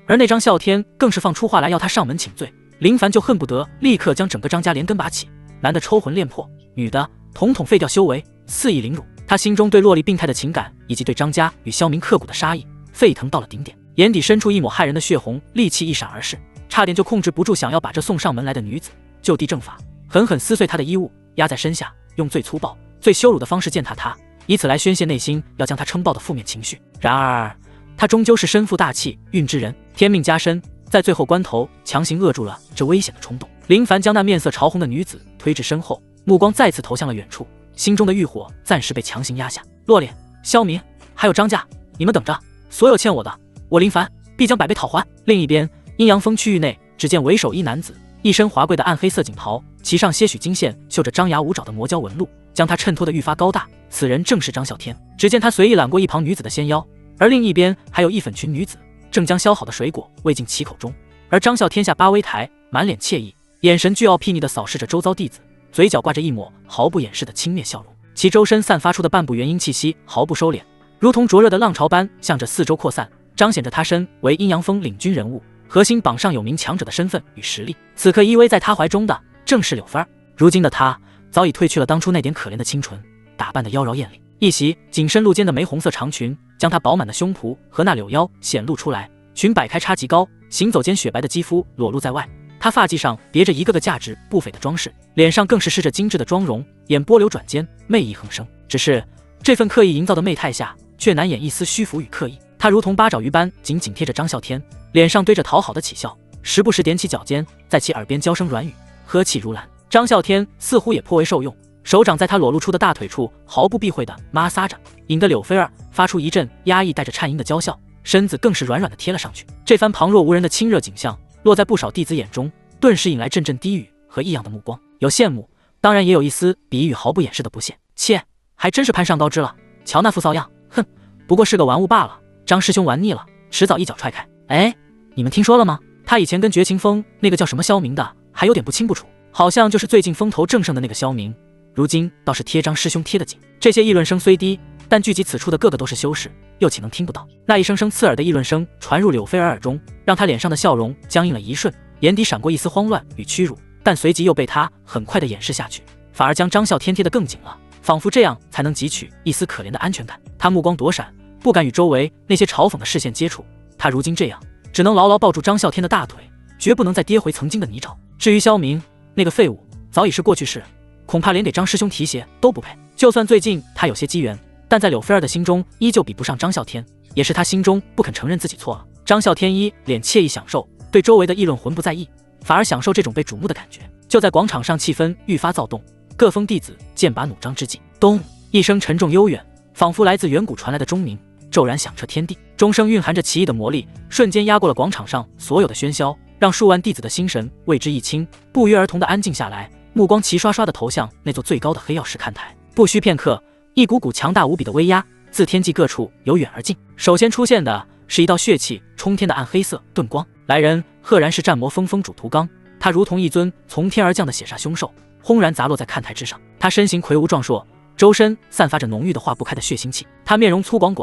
S1: 而那张啸天更是放出话来要他上门请罪，林凡就恨不得立刻将整个张家连根拔起，男的抽魂炼魄，女的统统废掉修为，肆意凌辱。他心中对洛丽病态的情感，以及对张家与萧明刻骨的杀意，沸腾到了顶点，眼底深处一抹骇人的血红，戾气一闪而逝，差点就控制不住想要把这送上门来的女子就地正法，狠狠撕碎她的衣物，压在身下，用最粗暴、最羞辱的方式践踏她，以此来宣泄内心要将她撑爆的负面情绪。然而他终究是身负大器运之人，天命加身，在最后关头强行扼住了这危险的冲动。林凡将那面色潮红的女子推至身后，目光再次投向了远处，心中的欲火暂时被强行压下。洛丽、萧明还有张家，你们等着，所有欠我的，我林凡必将百倍讨还。另一边，阴阳峰区域内，只见为首一男子，一身华贵的暗黑色锦袍，其上些许金线绣着张牙舞爪的魔蛟纹路，将他衬托得愈发高大。此人正是张啸天。只见他随意揽过一旁女子的纤腰，而另一边还有一粉裙女子，正将削好的水果喂进其口中。而张啸天下巴微抬，满脸惬意，眼神倨傲睥睨地扫视着周遭弟子，嘴角挂着一抹毫不掩饰的轻蔑笑容。其周身散发出的半步元婴气息毫不收敛，如同灼热的浪潮般向着四周扩散，彰显着他身为阴阳峰领军人物、核心榜上有名强者的身份与实力。此刻依偎在他怀中的正是柳芬儿。如今的他早已褪去了当初那点可怜的清纯，打扮得妖娆艳丽。一袭紧身露肩的玫红色长裙，将她饱满的胸脯和那柳腰显露出来，裙摆开叉极高，行走间雪白的肌肤裸露在外。她发髻上别着一个个价值不菲的装饰，脸上更是施着精致的妆容，眼波流转间媚意横生。只是这份刻意营造的媚态下，却难掩一丝虚浮与刻意。她如同八爪鱼般紧紧贴着张啸天，脸上堆着讨好的起笑，时不时踮起脚尖，在其耳边娇声软语，呵气如兰。张啸天似乎也颇为受用，手掌在他裸露出的大腿处毫不避讳地摩挲着，引得柳菲儿发出一阵压抑带着颤音的娇笑，身子更是软软地贴了上去。这番旁若无人的亲热景象，落在不少弟子眼中，顿时引来阵阵低语和异样的目光，有羡慕，当然也有一丝比喻毫不掩饰的不屑。切，还真是攀上高枝了，瞧那副骚样，哼，不过是个玩物罢了。张师兄玩腻了，迟早一脚踹开。哎，你们听说了吗？他以前跟绝情峰那个叫什么萧明的还有点不清不楚，好像就是最近风头正盛的那个萧明，如今倒是贴张师兄贴得紧。这些议论声虽低，但聚集此处的个个都是修士，又岂能听不到？那一声声刺耳的议论声传入柳菲儿耳中，让她脸上的笑容僵硬了一瞬，眼底闪过一丝慌乱与屈辱，但随即又被她很快的掩饰下去，反而将张啸天贴得更紧了，仿佛这样才能汲取一丝可怜的安全感。他目光躲闪，不敢与周围那些嘲讽的视线接触。他如今这样，只能牢牢抱住张啸天的大腿，绝不能再跌回曾经的泥沼。至于萧明那个废物，早已是过去式，恐怕连给张师兄提鞋都不配。就算最近他有些机缘，但在柳菲儿的心中依旧比不上张啸天，也是他心中不肯承认自己错了。张啸天一脸惬意享受，对周围的议论浑不在意，反而享受这种被瞩目的感觉。就在广场上气氛愈发躁动，各峰弟子剑拔弩张之际，咚一声沉重悠远，仿佛来自远古传来的钟鸣，骤然响彻天地。钟声蕴含着奇异的魔力，瞬间压过了广场上所有的喧嚣，让数万弟子的心神为之一清，不约而同地安静下来，目光齐刷刷地投向那座最高的黑曜石看台。不需片刻，一股股强大无比的威压自天际各处由远而近。首先出现的是一道血气冲天的暗黑色盾光，来人赫然是战魔风主涂刚，他如同一尊从天而降的血煞凶兽，轰然砸落在看台之上。他身形魁梧壮硕，周身散发着浓郁的化不开的血腥气。他面容粗犷，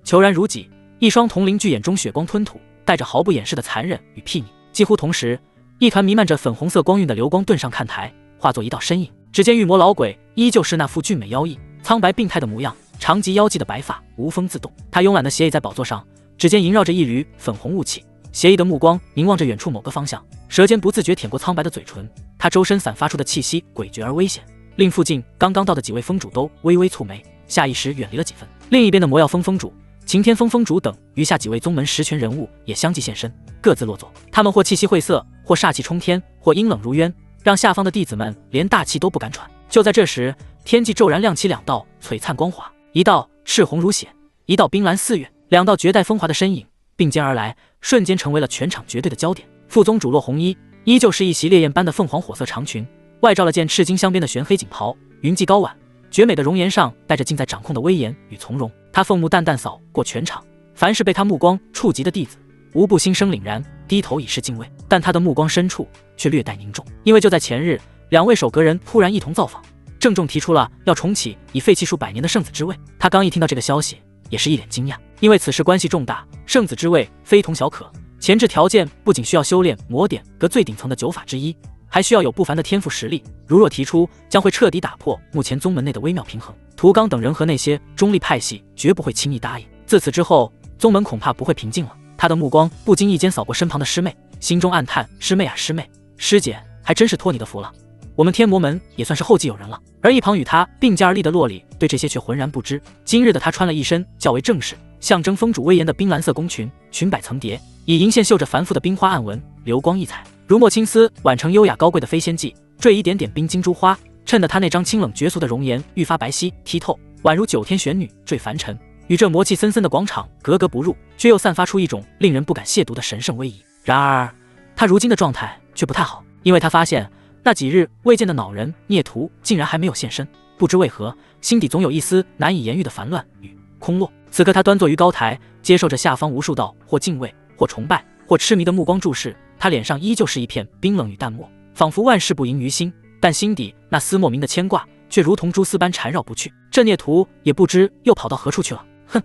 S1: 虬然如戟，一双铜鳞巨眼中血光吞吐，带着毫不掩饰的残忍与睥睨。几乎同时，一团弥漫着粉红色光晕的流光遁上看台，化作一道身影。只见玉魔老鬼依旧是那副俊美妖异、苍白病态的模样，长及腰际的白发无风自动。他慵懒的斜倚在宝座上，指尖萦绕着一缕粉红雾气，邪异的目光凝望着远处某个方向，舌尖不自觉舔过苍白的嘴唇。他周身散发出的气息诡谲而危险，令附近刚到的几位封主都微微蹙眉，下意识远离了几分。另一边的魔药封主、擎天封主等余下几位宗门实权人物也相继现身，各自落座。他们或气息晦涩，或煞气冲天，或阴冷如渊，让下方的弟子们连大气都不敢喘。就在这时，天际骤然亮起两道璀璨光华，一道赤红如血，一道冰蓝似月，两道绝代风华的身影并肩而来，瞬间成为了全场绝对的焦点。副宗主洛红衣依旧是一袭烈焰般的凤凰火色长裙，外罩了件赤金镶边的玄黑锦袍，云髻高挽，绝美的容颜上带着尽在掌控的威严与从容。他凤目淡淡扫过全场，凡是被他目光触及的弟子，无不心生凛然，低头以示敬畏。但他的目光深处却略带凝重，因为就在前日，两位守阁人突然一同造访，郑重提出了要重启已废弃数百年的圣子之位。他刚一听到这个消息，也是一脸惊讶，因为此事关系重大，圣子之位非同小可，前置条件不仅需要修炼魔典阁最顶层的9法之一，还需要有不凡的天赋实力。如若提出，将会彻底打破目前宗门内的微妙平衡。涂刚等人和那些中立派系绝不会轻易答应。自此之后，宗门恐怕不会平静了。他的目光不经意间扫过身旁的师妹，心中暗叹：师妹啊师妹，师姐还真是托你的福了，我们天魔门也算是后继有人了。而一旁与他并肩而立的洛里对这些却浑然不知。今日的他穿了一身较为正式、象征封主威严的冰蓝色宫裙，裙摆层叠，以银线绣着繁复的冰花暗纹，流光溢彩，如墨青丝挽成优雅高贵的飞仙髻，缀一点点冰晶珠花，衬得他那张清冷绝俗的容颜愈发白皙剔透，宛如9天玄女坠凡尘，与这魔气森森的广场格格不入，却又散发出一种令人不敢亵渎的神圣威仪。然而他如今的状态却不太好，因为他发现那几日未见的恼人孽徒竟然还没有现身，不知为何，心底总有一丝难以言喻的烦乱与空落。此刻他端坐于高台，接受着下方无数道或敬畏、或崇拜、或痴迷的目光注视，他脸上依旧是一片冰冷与淡漠，仿佛万事不盈于心，但心底那丝莫名的牵挂却如同蛛丝般缠绕不去。这孽徒也不知又跑到何处去了。哼，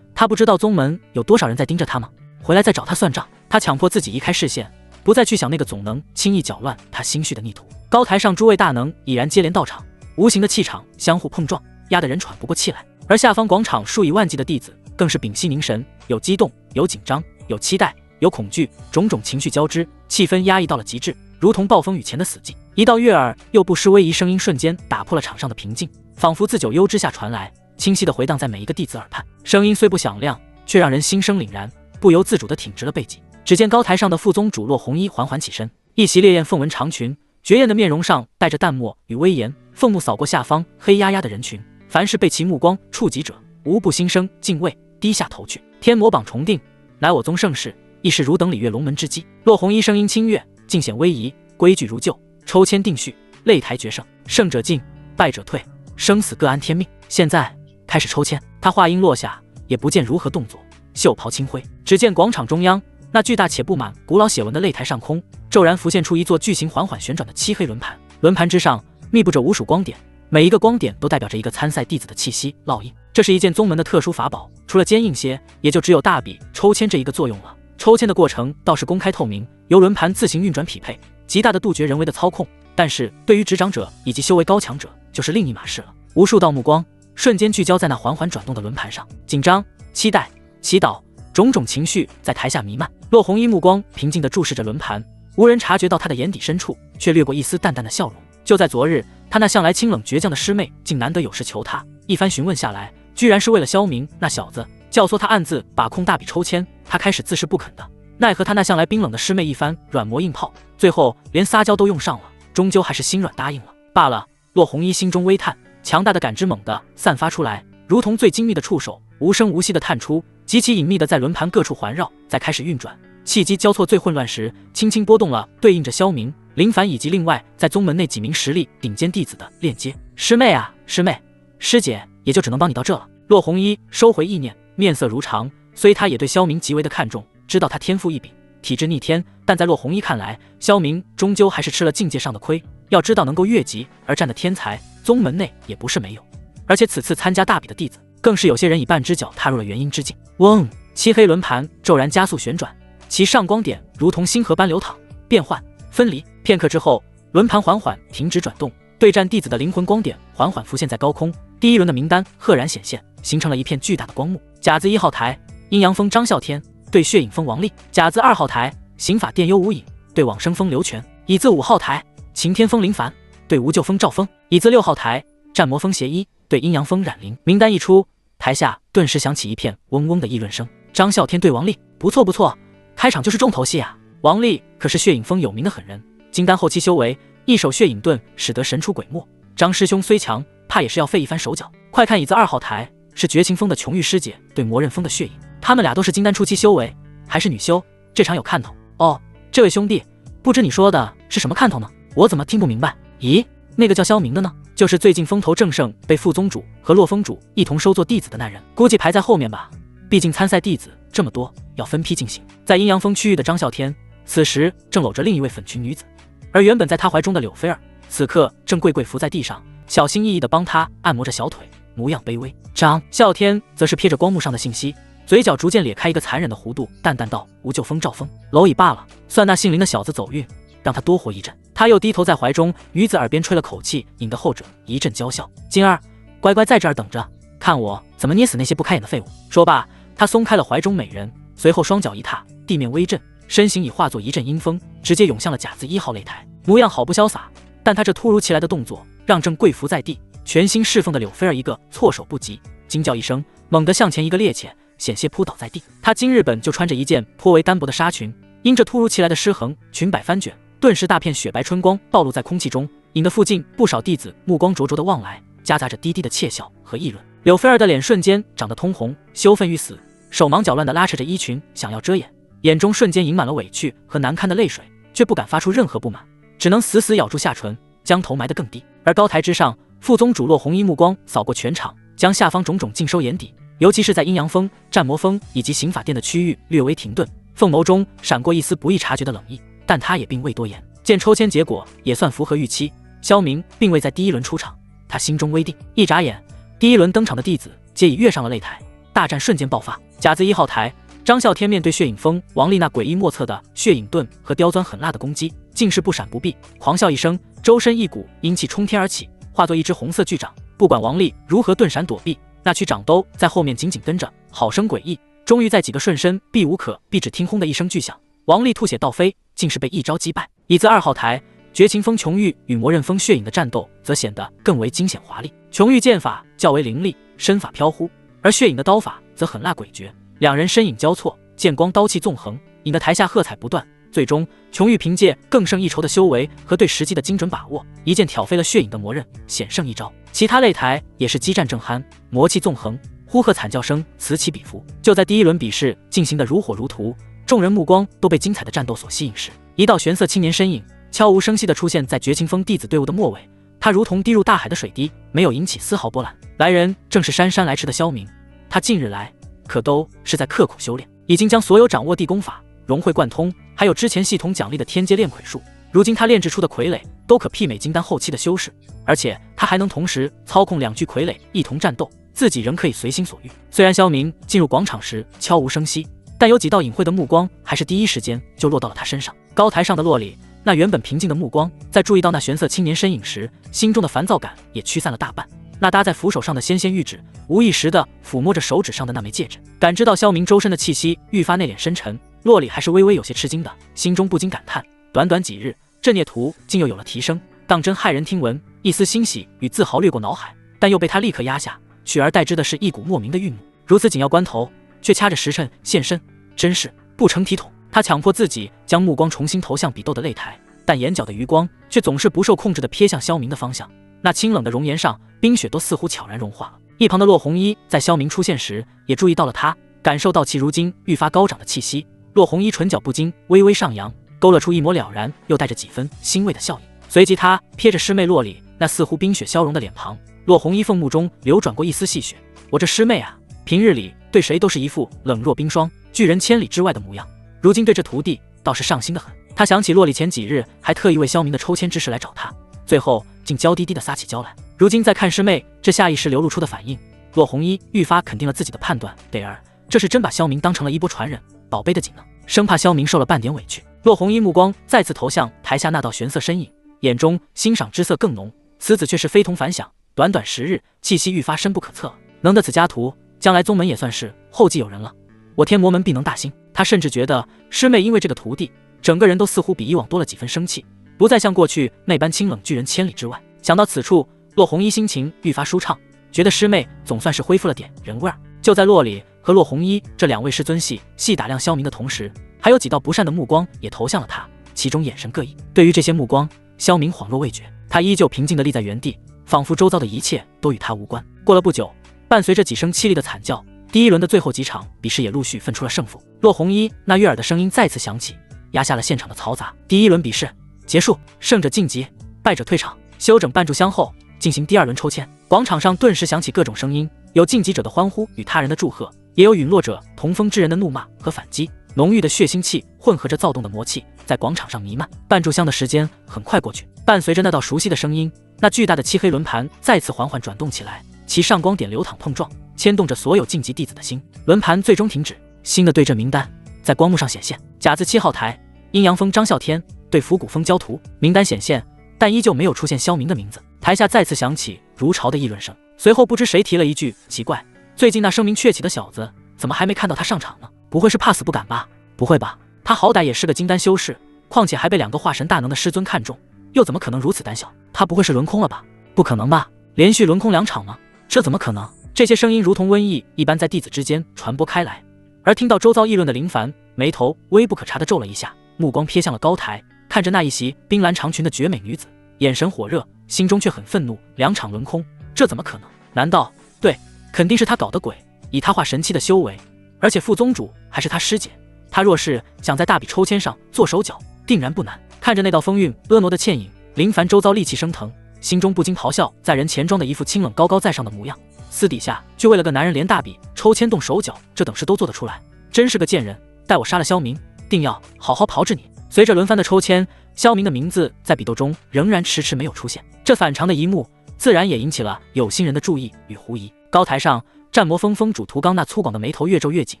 S1: 他不知道宗门有多少人在盯着他吗？回来再找他算账。他强迫自己移开视线，不再去想那个总能轻易搅乱他心绪的逆徒。高台上诸位大能已然接连到场，无形的气场相互碰撞，压得人喘不过气来。而下方广场数以万计的弟子更是屏息凝神，有激动，有紧张，有期待，有恐惧，种种情绪交织，气氛压抑到了极致，如同暴风雨前的死寂。一道悦耳又不失威仪声音瞬间打破了场上的平静，仿佛自九幽之下传来，清晰地回荡在每一个弟子耳畔。声音虽不响亮，却让人心生凛然，不由自主地挺直了背脊。只见高台上的副宗主洛红衣缓缓起身，一袭烈焰凤纹长裙，绝艳的面容上带着淡漠与威严，凤目扫过下方黑压压的人群，凡是被其目光触及者，无不心生敬畏，低下头去。天魔榜重定，乃我宗盛世，亦是汝等礼乐龙门之基。洛红衣声音清悦，尽显威仪，规矩如旧，抽签定序，擂台决胜，胜者进，败者退，生死各安天命。现在开始抽签。他话音落下，也不见如何动作，袖袍轻挥，只见广场中央那巨大且布满古老写文的擂台上空，骤然浮现出一座巨型缓缓旋转的漆黑轮盘，轮盘之上密布着无数光点，每一个光点都代表着一个参赛弟子的气息烙印。这是一件宗门的特殊法宝，除了坚硬些，也就只有大比抽签这一个作用了。抽签的过程倒是公开透明，由轮盘自行运转匹配，极大的杜绝人为的操控。但是对于执掌者以及修为高强者，就是另一码事了。无数道目光瞬间聚焦在那缓缓转动的轮盘上，紧张、期待、祈祷，种种情绪在台下弥漫。洛红衣目光平静地注视着轮盘，无人察觉到他的眼底深处却掠过一丝淡淡的笑容。就在昨日，他那向来清冷倔强的师妹竟难得有事求他，一番询问下来，居然是为了消明那小子，教唆他暗自把控大比抽签。他开始自是不肯的，奈何他那向来冰冷的师妹一番软磨硬泡，最后连撒娇都用上了，终究还是心软答应了。罢了。洛红衣心中微叹，强大的感知猛地散发出来，如同最精密的触手，无声无息地探出，极其隐秘地在轮盘各处环绕，再开始运转。契机交错最混乱时，轻轻拨动了对应着萧明、林凡以及另外在宗门内几名实力顶尖弟子的链接。师妹啊，师妹，师姐也就只能帮你到这了。洛红衣收回意念，面色如常。虽他也对萧明极为的看重，知道他天赋异禀，体质逆天，但在骆弘一看来，萧明终究还是吃了境界上的亏。要知道，能够越级而战的天才，宗门内也不是没有。而且此次参加大比的弟子，更是有些人以半只脚踏入了元婴之境。嗡，漆黑轮盘骤然加速旋转，其上光点如同星河般流淌、变换、分离。片刻之后，轮盘缓缓停止转动，对战弟子的灵魂光点缓缓浮现在高空。第一轮的名单赫然显现，形成了一片巨大的光幕。甲子1号台，阴阳锋张啸天对血影锋王立；甲子2号台，刑法殿幽无影对往生锋刘全；乙子5号台，擎天锋林凡对无救锋赵峰；乙子6号台，战魔锋邪一对阴阳锋冉灵。名单一出，台下顿时响起一片嗡嗡的议论声。张啸天对王立，不错不错，开场就是重头戏啊！王立可是血影锋有名的狠人，金丹后期修为，一手血影盾使得神出鬼没。张师兄虽强，怕也是要费一番手脚。快看乙子2号台，是绝情锋的琼玉师姐对魔刃锋的血影，他们俩都是金丹初期修为，还是女修，这场有看头哦。这位兄弟，不知你说的是什么看头呢？我怎么听不明白？咦，那个叫萧明的呢？就是最近风头正盛，被副宗主和洛峰主一同收作弟子的那人，估计排在后面吧。毕竟参赛弟子这么多，要分批进行。在阴阳锋区域的张啸天，此时正搂着另一位粉裙女子，而原本在他怀中的柳菲儿，此刻正跪跪伏在地上，小心翼翼地帮他按摩着小腿，模样卑微。张啸天则是瞥着光幕上的信息，嘴角逐渐咧开一个残忍的弧度，淡淡道：“无救锋赵峰，蝼蚁罢了，算那姓林的小子走运，让他多活一阵。”他又低头在怀中女子耳边吹了口气，引得后者一阵娇笑。金儿，乖乖在这儿等着，看我怎么捏死那些不开眼的废物。说罢，他松开了怀中美人，随后双脚一踏，地面微震，身形已化作一阵阴风，直接涌向了甲子1号擂台，模样好不潇洒。但他这突如其来的动作，让正跪伏在地、全心侍奉的柳菲儿一个措手不及，惊叫一声，猛地向前一个趔趄，险些扑倒在地。他今日本就穿着一件颇为单薄的纱裙，因这突如其来的失衡，裙摆翻卷，顿时大片雪白春光暴露在空气中，引得附近不少弟子目光灼灼的望来，夹杂着低低的窃笑和议论。柳菲儿的脸瞬间长得通红，羞愤欲死，手忙脚乱地拉扯着衣裙想要遮掩，眼中瞬间盈满了委屈和难堪的泪水，却不敢发出任何不满，只能死死咬住下唇，将头埋得更低。而高台之上，副宗主骆弘一目光扫过全场，将下方种种尽收眼底，尤其是在阴阳锋、战魔锋以及刑法殿的区域略微停顿，凤眸中闪过一丝不易察觉的冷意，但他也并未多言。见抽签结果也算符合预期，萧明并未在第一轮出场，他心中微定。一眨眼，第一轮登场的弟子皆已跃上了擂台，大战瞬间爆发。甲子1号台，张啸天面对血影锋王立那诡异莫测的血影盾和刁钻狠辣的攻击，竟是不闪不避，狂笑一声，周身一股阴气冲天而起，化作一只红色巨掌。不管王立如何遁闪躲避，那曲掌都在后面紧紧跟着，好生诡异。终于在几个瞬身避无可避，只听轰的一声巨响，王立吐血倒飞，竟是被一招击败。乙子2号台，绝情锋琼玉与魔刃锋血影的战斗则显得更为惊险华丽。琼玉剑法较为凌厉，身法飘忽，而血影的刀法则狠辣诡谲，两人身影交错，剑光刀气纵横，引得台下喝彩不断。最终，琼玉凭借更胜一筹的修为和对时机的精准把握，一剑挑飞了血影的魔刃，险胜一招。其他擂台也是激战正酣，魔气纵横，呼喝惨叫声此起彼伏。就在第一轮比试进行得如火如荼，众人目光都被精彩的战斗所吸引时，一道玄色青年身影悄无声息地出现在绝情锋弟子队伍的末尾，他如同滴入大海的水滴，没有引起丝毫波澜。来人正是姗姗来迟的萧明，他近日来可都是在刻苦修炼，已经将所有掌握地功法融会贯通，还有之前系统奖励的天阶炼魁术，如今他炼制出的傀儡都可媲美金丹后期的修士，而且他还能同时操控2具傀儡一同战斗，自己仍可以随心所欲。虽然萧明进入广场时悄无声息，但有几道隐晦的目光还是第一时间就落到了他身上。高台上的洛里那原本平静的目光，在注意到那玄色青年身影时，心中的烦躁感也驱散了大半。那搭在扶手上的纤纤玉指无意识地抚摸着手指上的那枚戒指，感知到萧明周身的气息愈发内敛深沉，洛里还是微微有些吃惊的，心中不禁感叹：短短几日，这孽徒竟又有了提升，当真骇人听闻。一丝欣喜与自豪掠过脑海，但又被他立刻压下，取而代之的是一股莫名的愠怒。如此紧要关头，却掐着时辰现身，真是不成体统。他强迫自己将目光重新投向比斗的擂台，但眼角的余光却总是不受控制地瞥向萧明的方向。那清冷的容颜上，冰雪都似乎悄然融化了。一旁的骆弘一在萧明出现时，也注意到了他，感受到其如今愈发高涨的气息。骆弘一唇角不禁微微上扬，勾勒出一抹了然又带着几分欣慰的笑意。随即他瞥着师妹洛里那似乎冰雪消融的脸庞，骆弘一凤目中流转过一丝戏谑：我这师妹啊，平日里对谁都是一副冷若冰霜、拒人千里之外的模样，如今对这徒弟倒是上心得很。他想起洛里前几日还特意为萧明的抽签之事来找他，最后竟娇滴滴地撒起娇来。如今再看师妹这下意识流露出的反应，洛弘一愈发肯定了自己的判断，对儿，这是真把萧明当成了衣钵传人、宝贝的紧呢，生怕萧明受了半点委屈。洛弘一目光再次投向台下那道玄色身影，眼中欣赏之色更浓。此子却是非同凡响，短短10日，气息愈发深不可测，能得此家徒，将来宗门也算是后继有人了。我天魔门必能大兴。他甚至觉得师妹因为这个徒弟，整个人都似乎比以往多了几分生气，不再像过去那般清冷拒人千里之外。想到此处，洛弘一心情愈发舒畅，觉得师妹总算是恢复了点人味儿。就在洛里和洛弘一这2位师尊细打量萧明的同时，还有几道不善的目光也投向了他，其中眼神各异。对于这些目光，萧明恍若未觉，他依旧平静地立在原地，仿佛周遭的一切都与他无关。过了不久，伴随着几声凄厉的惨叫，第一轮的最后几场比试也陆续分出了胜负。洛弘一那悦耳的声音再次响起，压下了现场的嘈杂。第一轮比试结束，胜者晋级，败者退场，休整半炷香后进行第2轮抽签。广场上顿时响起各种声音，有晋级者的欢呼与他人的祝贺，也有陨落者同风之人的怒骂和反击。浓郁的血腥气混合着躁动的魔气在广场上弥漫。半炷香的时间很快过去，伴随着那道熟悉的声音，那巨大的漆黑轮盘再次缓缓转动起来，其上光点流淌碰撞，牵动着所有晋级弟子的心。轮盘最终停止，新的对阵名单在光幕上显现。甲字7号台，阴阳峰张啸天对伏古峰焦图。名单显现，但依旧没有出现萧明的名字。台下再次响起如潮的议论声，随后不知谁提了一句：奇怪，最近那声名鹊起的小子怎么还没看到他上场呢？不会是怕死不敢吧？不会吧，他好歹也是个金丹修士，况且还被2个化神大能的师尊看中，又怎么可能如此胆小？他不会是轮空了吧？不可能吧，连续轮空2场吗？这怎么可能？这些声音如同瘟疫一般在弟子之间传播开来，而听到周遭议论的林凡眉头微不可察地皱了一下，目光瞥向了高台，看着那一袭冰蓝长裙的绝美女子，眼神火热，心中却很愤怒。2场轮空，这怎么可能？难道？对，肯定是他搞的鬼。以他化神期的修为，而且副宗主还是他师姐，他若是想在大比抽签上做手脚，定然不难。看着那道风韵婀娜的倩影，林凡周遭戾气升腾，心中不禁咆哮，在人前装的一副清冷高高在上的模样，私底下就为了个男人连大比抽签动手脚这等事都做得出来，真是个贱人。待我杀了萧明，定要好好炮制你。随着轮番的抽签，萧明的名字在比斗中仍然迟迟没有出现，这反常的一幕自然也引起了有心人的注意与狐疑。高台上，战魔峰峰主涂刚那粗犷的眉头越皱越紧，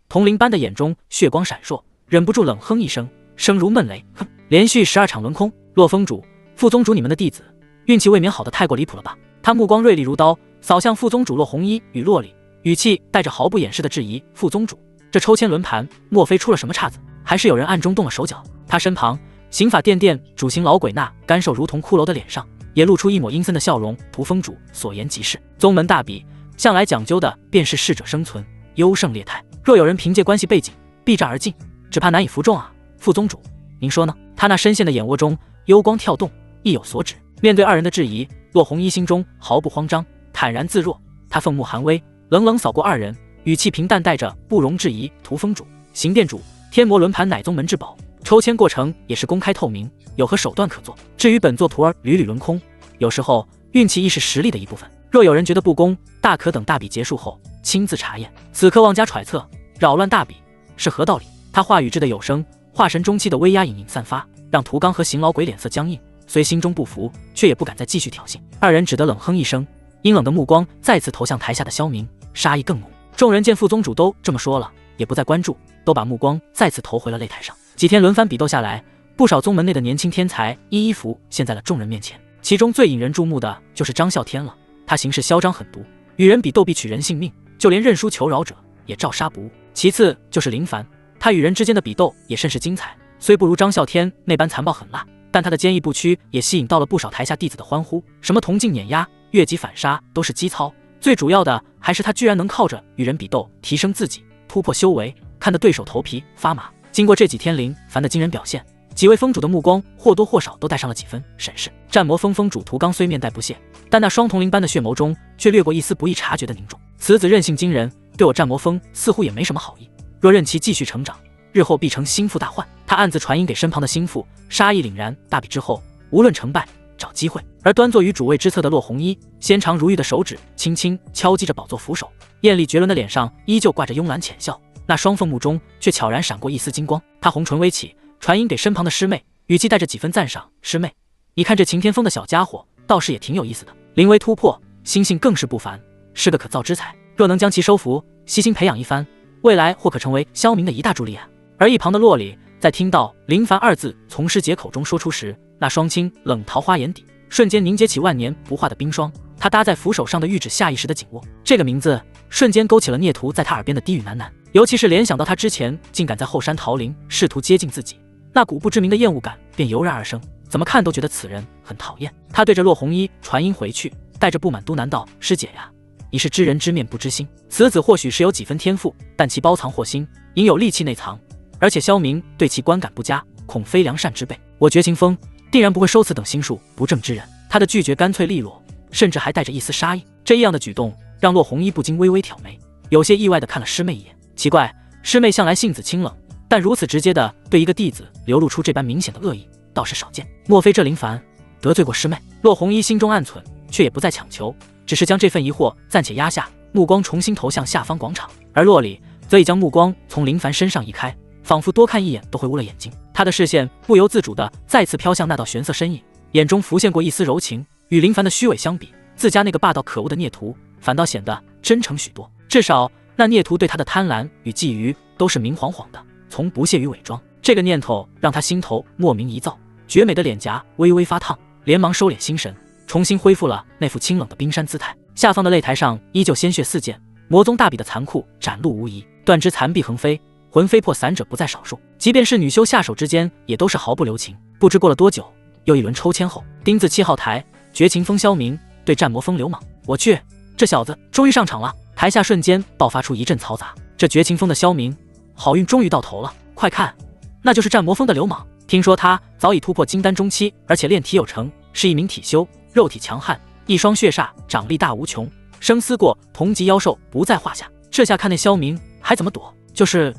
S1: 铜铃般的眼中血光闪烁，忍不住冷哼一声，声如闷雷。哼，连续12场轮空，洛峰主、副宗主你们的弟子运气未免好得太过离谱了吧？他目光锐利如刀，扫向副宗主洛弘一与洛里，语气带着毫不掩饰的质疑：副宗主，这抽签轮盘莫非出了什么岔子？还是有人暗中动了手脚？他身旁刑法殿殿主刑老鬼那干瘦如同骷髅的脸上也露出一抹阴森的笑容。涂峰主所言极是，宗门大比向来讲究的便是适者生存，优胜劣汰。若有人凭借关系背景避战而进，只怕难以服众啊。副宗主，您说呢？他那深陷的眼窝中幽光跳动，意有所指。面对2人的质疑，洛弘一心中毫不慌张，坦然自若。他凤目含微，冷冷扫过2人，语气平淡带着不容置疑：涂峰主、刑殿主，天魔轮盘乃宗门至宝，抽签过程也是公开透明，有何手段可做？至于本座徒儿屡屡轮空，有时候运气亦是实力的一部分。若有人觉得不公，大可等大比结束后亲自查验。此刻妄加揣测，扰乱大比，是何道理？他话语质的有声，化神中期的威压隐隐散发，让涂刚和邢老鬼脸色僵硬，虽心中不服，却也不敢再继续挑衅。2人只得冷哼一声，阴冷的目光再次投向台下的萧明，杀意更浓。众人见副宗主都这么说了，也不再关注，都把目光再次投回了擂台上。几天轮番比斗下来，不少宗门内的年轻天才一一浮现在了众人面前，其中最引人注目的就是张啸天了。他行事嚣张狠毒，与人比斗必取人性命，就连认输求饶者也照杀不误。其次就是林凡，他与人之间的比斗也甚是精彩，虽不如张啸天那般残暴狠辣，但他的坚毅不屈也吸引到了不少台下弟子的欢呼。什么铜镜碾压、越级反杀都是基操，最主要的还是他居然能靠着与人比斗提升自己，突破修为，看得对手头皮发麻。经过这几天林凡的惊人表现，几位峰主的目光或多或少都带上了几分审视。战魔峰峰主涂刚虽面带不屑，但那双铜铃般的血眸中却掠过一丝不易察觉的凝重。此子韧性惊人，对我战魔峰似乎也没什么好意，若任其继续成长，日后必成心腹大患。他暗自传音给身旁的心腹，杀意凛然。大比之后，无论成败，找机会。而端坐于主位之侧的洛弘一，纤长如玉的手指轻轻敲击着宝座扶手，艳丽绝伦的脸上依旧挂着慵懒浅笑，那双凤目中却悄然闪过一丝金光。他红唇微起，传音给身旁的师妹，语气带着几分赞赏：“师妹，你看这擎天峰的小家伙，倒是也挺有意思的，临危突破，心性更是不凡，是个可造之才。若能将其收服，悉心培养一番，未来或可成为萧明的一大助力啊。”而一旁的洛里在听到林凡二字从师姐口中说出时，那双清冷桃花眼底瞬间凝结起万年不化的冰霜。他搭在扶手上的玉指下意识的紧握，这个名字瞬间勾起了聂屠在他耳边的低语喃喃，尤其是联想到他之前竟敢在后山桃林试图接近自己，那股不知名的厌恶感便油然而生。怎么看都觉得此人很讨厌。他对着洛红衣传音回去，带着不满嘟喃道：“师姐呀，你是知人知面不知心，此子或许是有几分天赋，但其包藏祸心，隐有戾气内藏，而且萧明对其观感不佳，恐非良善之辈。我绝情风定然不会收此等心术不正之人。”他的拒绝干脆利落，甚至还带着一丝杀意。这样的举动让洛红衣不禁微微挑眉，有些意外地看了师妹一眼。奇怪，师妹向来性子清冷，但如此直接地对一个弟子流露出这般明显的恶意，倒是少见。莫非这林凡得罪过师妹？洛红衣心中暗忖，却也不再强求，只是将这份疑惑暂且压下，目光重新投向下方广场。而洛里则已将目光从林凡身上移开，仿佛多看一眼都会污了眼睛。他的视线不由自主地再次飘向那道玄色身影，眼中浮现过一丝柔情。与林凡的虚伪相比，自家那个霸道可恶的聂屠反倒显得真诚许多。至少那聂屠对他的贪婪与觊觎都是明晃晃的，从不屑于伪装。这个念头让他心头莫名一躁，绝美的脸颊微微发烫，连忙收敛心神，重新恢复了那副清冷的冰山姿态。下方的擂台上依旧鲜血四溅，魔宗大比的残酷展露无遗，断肢残臂横飞，魂飞魄散者不在少数。即便是女修下手之间，也都是毫不留情。不知过了多久，又一轮抽签后，丁字7号台绝情风萧明对战魔风刘莽。我去，这小子终于上场了！台下瞬间爆发出一阵嘈杂。这绝情风的萧明，好运终于到头了！快看，那就是战魔风的刘莽。听说他早已突破金丹中期，而且炼体有成，是一名体修，肉体强悍，一双血煞，掌力大无穷，生思过同级妖兽不在话下。这下看那萧明还怎么躲？就是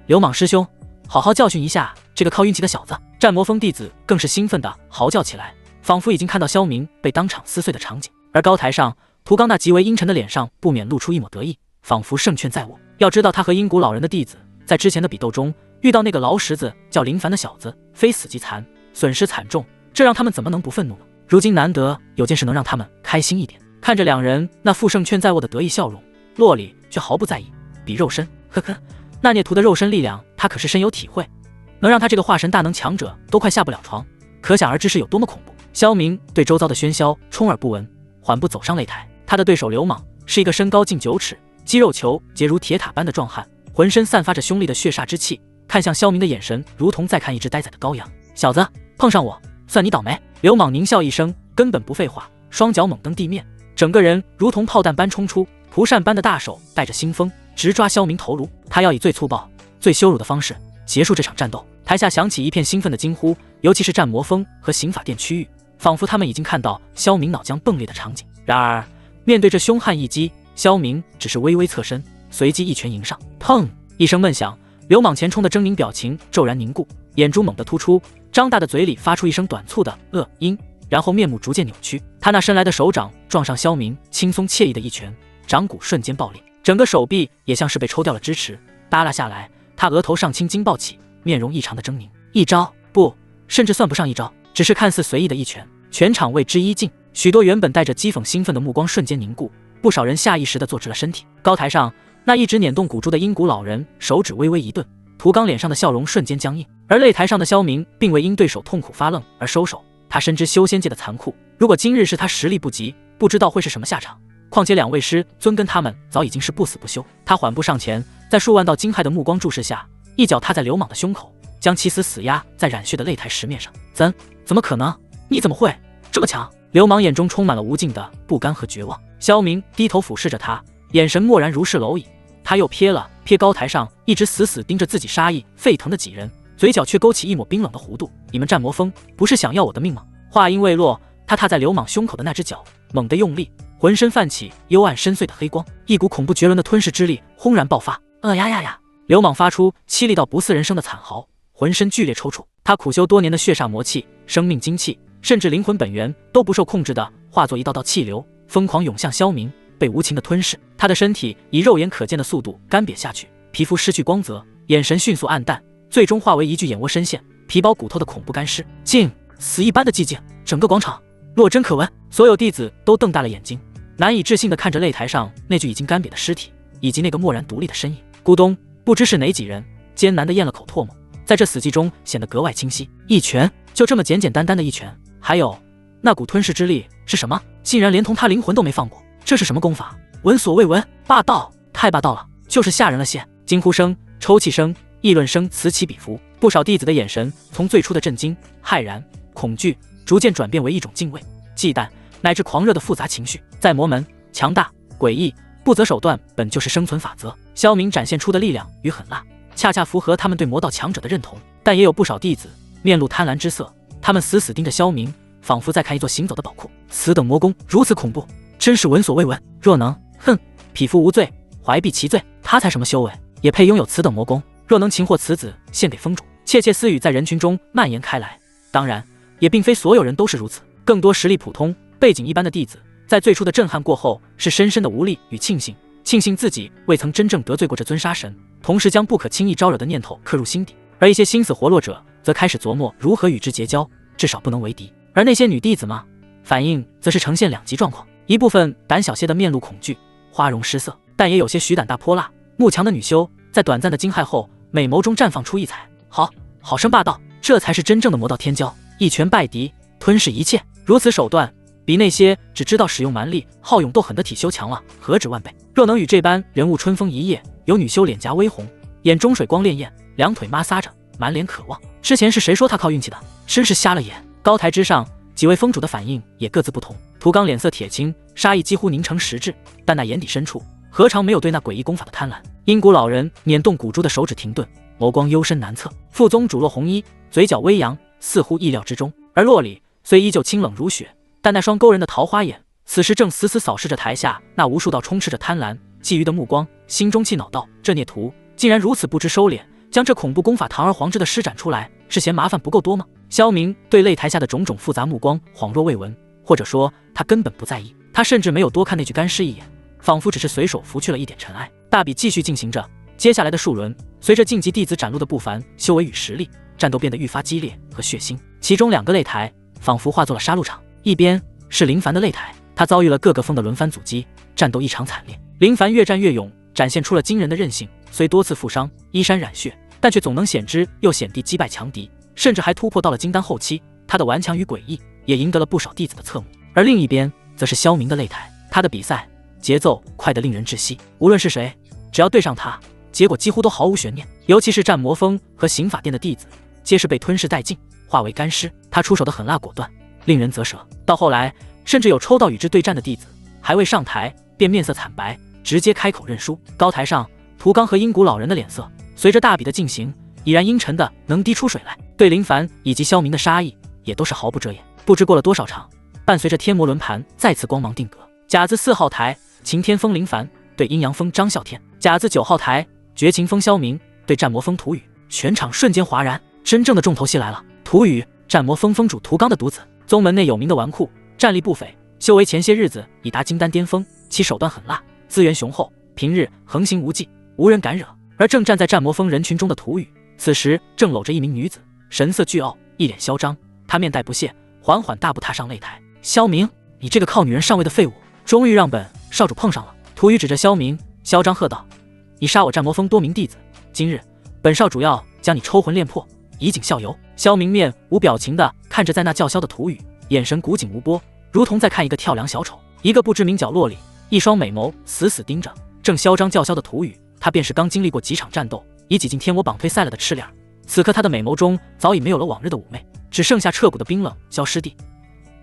S1: 刘莽师兄，好好教训一下这个靠运气的小子！战魔风弟子更是兴奋地嚎叫起来，仿佛已经看到萧明被当场撕碎的场景。而高台上，涂刚那极为阴沉的脸上不免露出一抹得意，仿佛胜券在握。要知道他和阴谷老人的弟子在之前的比斗中遇到那个劳什子叫林凡的小子，非死即残，损失惨重，这让他们怎么能不愤怒呢？如今难得有件事能让他们开心一点。看着两人那副胜券在握的得意笑容，洛里却毫不在意。比肉身，呵呵，那聂屠的肉身力量他可是深有体会，能让他这个化神大能强者都快下不了床，可想而知是有多么恐怖。萧明对周遭的喧嚣充耳不闻，缓步走上擂台。他的对手刘莽是一个身高近9尺，肌肉球结如铁塔般的壮汉，浑身散发着凶厉的血煞之气，看向萧明的眼神如同在看一只待宰的羔羊。小子，碰上我，算你倒霉！刘莽狞笑一声，根本不废话，双脚猛蹬地面，整个人如同炮弹般冲出，蒲扇般的大手带着腥风，直抓萧明头颅。他要以最粗暴、最羞辱的方式结束这场战斗。台下响起一片兴奋的惊呼，尤其是战魔峰和刑法殿区域，仿佛他们已经看到萧明脑浆迸裂的场景。然而面对这凶悍一击，萧明只是微微侧身，随即一拳迎上。砰一声闷响，刘莽前冲的狰狞表情骤然凝固，眼珠猛地突出，张大的嘴里发出一声短促的音，然后面目逐渐扭曲。他那伸来的手掌撞上萧明轻松惬意的一拳，掌骨瞬间爆裂，整个手臂也像是被抽掉了支持，耷拉下来。他额头上青筋暴起，面容异常的狰狞。一招不，甚至算不上一招，只是看似随意的一拳，全场为之一静。许多原本带着讥讽兴奋的目光瞬间凝固，不少人下意识地坐直了身体。高台上那一直捻动古珠的阴谷老人手指微微一顿，涂刚脸上的笑容瞬间僵硬。而擂台上的萧明并未因对手痛苦发愣而收手，他深知修仙界的残酷，如果今日是他实力不及，不知道会是什么下场。况且两位师尊跟他们早已经是不死不休。他缓步上前，在数万道惊骇的目光注视下，一脚踏在刘莽的胸口，将其死压在染血的擂台石面上。怎么可能？你怎么会这么强？刘莽眼中充满了无尽的不甘和绝望。萧明低头俯视着他，眼神漠然如是蝼蚁。他又瞥了瞥高台上一直死死盯着自己杀意沸腾的几人，嘴角却勾起一抹冰冷的弧度。你们战魔峰不是想要我的命吗？话音未落，他踏在刘莽胸口的那只脚猛地用力，浑身泛起幽暗深邃的黑光，一股恐怖绝伦的吞噬之力轰然爆发。呀！刘莽发出凄厉到不似人声的惨嚎，浑身剧烈抽搐。他苦修多年的血煞魔气、生命精气，甚至灵魂本源都不受控制的化作一道道气流，疯狂涌向萧明，被无情的吞噬。他的身体以肉眼可见的速度干瘪下去，皮肤失去光泽，眼神迅速暗淡，最终化为一具眼窝深陷、皮包骨头的恐怖干尸。静，死一般的寂静，整个广场落针可闻。所有弟子都瞪大了眼睛，难以置信地看着擂台上那具已经干瘪的尸体，以及那个漠然独立的身影。咕咚，不知是哪几人艰难地咽了口唾沫，在这死寂中显得格外清晰。一拳，就这么简简单单的一拳。还有那股吞噬之力是什么？竟然连同他灵魂都没放过，这是什么功法？闻所未闻，霸道，太霸道了，就是吓人了些。惊呼声、抽泣声、议论声此起彼伏，不少弟子的眼神从最初的震惊、骇然、恐惧，逐渐转变为一种敬畏、忌惮乃至狂热的复杂情绪。在魔门，强大、诡异、不择手段本就是生存法则。萧明展现出的力量与狠辣，恰恰符合他们对魔道强者的认同。但也有不少弟子面露贪婪之色，他们死死盯着萧明，仿佛在看一座行走的宝库。此等魔功如此恐怖，真是闻所未闻。若能，哼，匹夫无罪，怀璧其罪。他才什么修为，也配拥有此等魔功？若能擒获此子，献给封主。窃窃私语在人群中蔓延开来。当然，也并非所有人都是如此。更多实力普通、背景一般的弟子，在最初的震撼过后，是深深的无力与庆幸，庆幸自己未曾真正得罪过这尊杀神，同时将不可轻易招惹的念头刻入心底。而一些心死活络者，则开始琢磨如何与之结交，至少不能为敌。而那些女弟子嘛，反应则是呈现两极状况，一部分胆小些的面露恐惧，花容失色，但也有些许胆大泼辣、慕强的女修，在短暂的惊骇后，美眸中绽放出异彩。好生霸道，这才是真正的魔道天骄，一拳败敌，吞噬一切。如此手段，比那些只知道使用蛮力、好勇斗狠的体修强了何止万倍。若能与这般人物春风一夜，有女修脸颊微红，眼中水光潋滟，两腿摩挲着，满脸渴望。之前是谁说他靠运气的？真是瞎了眼。高台之上，几位封主的反应也各自不同。涂刚脸色铁青，杀意几乎凝成实质，但那眼底深处何尝没有对那诡异功法的贪婪？阴谷老人捻动骨珠的手指停顿，眸光幽深难测。副宗主落红衣，嘴角微扬，似乎意料之中。而洛里虽依旧清冷如雪，但那双勾人的桃花眼此时正死死扫视着台下那无数道充斥着贪婪、觊觎的目光，心中气恼道：这孽徒竟然如此不知收敛，将这恐怖功法堂而皇之的施展出来，是嫌麻烦不够多吗？萧明对擂台下的种种复杂目光恍若未闻，或者说他根本不在意。他甚至没有多看那具干尸一眼，仿佛只是随手拂去了一点尘埃。大比继续进行着，接下来的数轮，随着晋级弟子展露的不凡修为与实力，战斗变得愈发激烈和血腥。其中两个擂台仿佛化作了杀戮场，一边是林凡的擂台，他遭遇了各个风的轮番阻击，战斗异常惨烈。林凡越战越勇，展现出了惊人的韧性，虽多次负伤，衣衫染血，但却总能险之又险地击败强敌，甚至还突破到了金丹后期。他的顽强与诡异也赢得了不少弟子的侧目。而另一边则是萧明的擂台，他的比赛节奏快得令人窒息，无论是谁，只要对上他，结果几乎都毫无悬念。尤其是战魔峰和刑法殿的弟子，皆是被吞噬殆尽，化为干尸。他出手的狠辣果断，令人啧舌。到后来，甚至有抽到与之对战的弟子，还未上台便面色惨白，直接开口认输。高台上，涂刚和阴谷老人的脸色随着大比的进行，已然阴沉的能滴出水来，对林凡以及萧明的杀意也都是毫不遮掩。不知过了多少场，伴随着天魔轮盘再次光芒定格。甲子4号台，擎天峰林凡对阴阳峰张啸天；甲子9号台，绝情峰萧明对战魔峰涂宇。全场瞬间哗然，真正的重头戏来了。涂宇，战魔峰峰主涂刚的独子，宗门内有名的纨绔，战力不菲，修为前些日子已达金丹巅峰，其手段狠辣，资源雄厚，平日横行无忌，无人敢惹。而正站在战魔峰人群中的涂宇，此时正搂着一名女子，神色倨傲，一脸嚣张。他面带不屑，缓缓大步踏上擂台。萧明，你这个靠女人上位的废物，终于让本少主碰上了。涂宇指着萧明，嚣张喝道：你杀我战魔峰多名弟子，今日本少主要将你抽魂炼魄，以儆效尤。萧明面无表情地看着在那叫嚣的涂宇，眼神古井无波，如同在看一个跳梁小丑。一个不知名角落里，一双美眸死死盯着正嚣张叫嚣的涂宇。他便是刚经历过几场战斗，已挤进天魔榜推赛了的赤脸。此刻他的美眸中早已没有了往日的妩媚，只剩下彻骨的冰冷。萧师弟，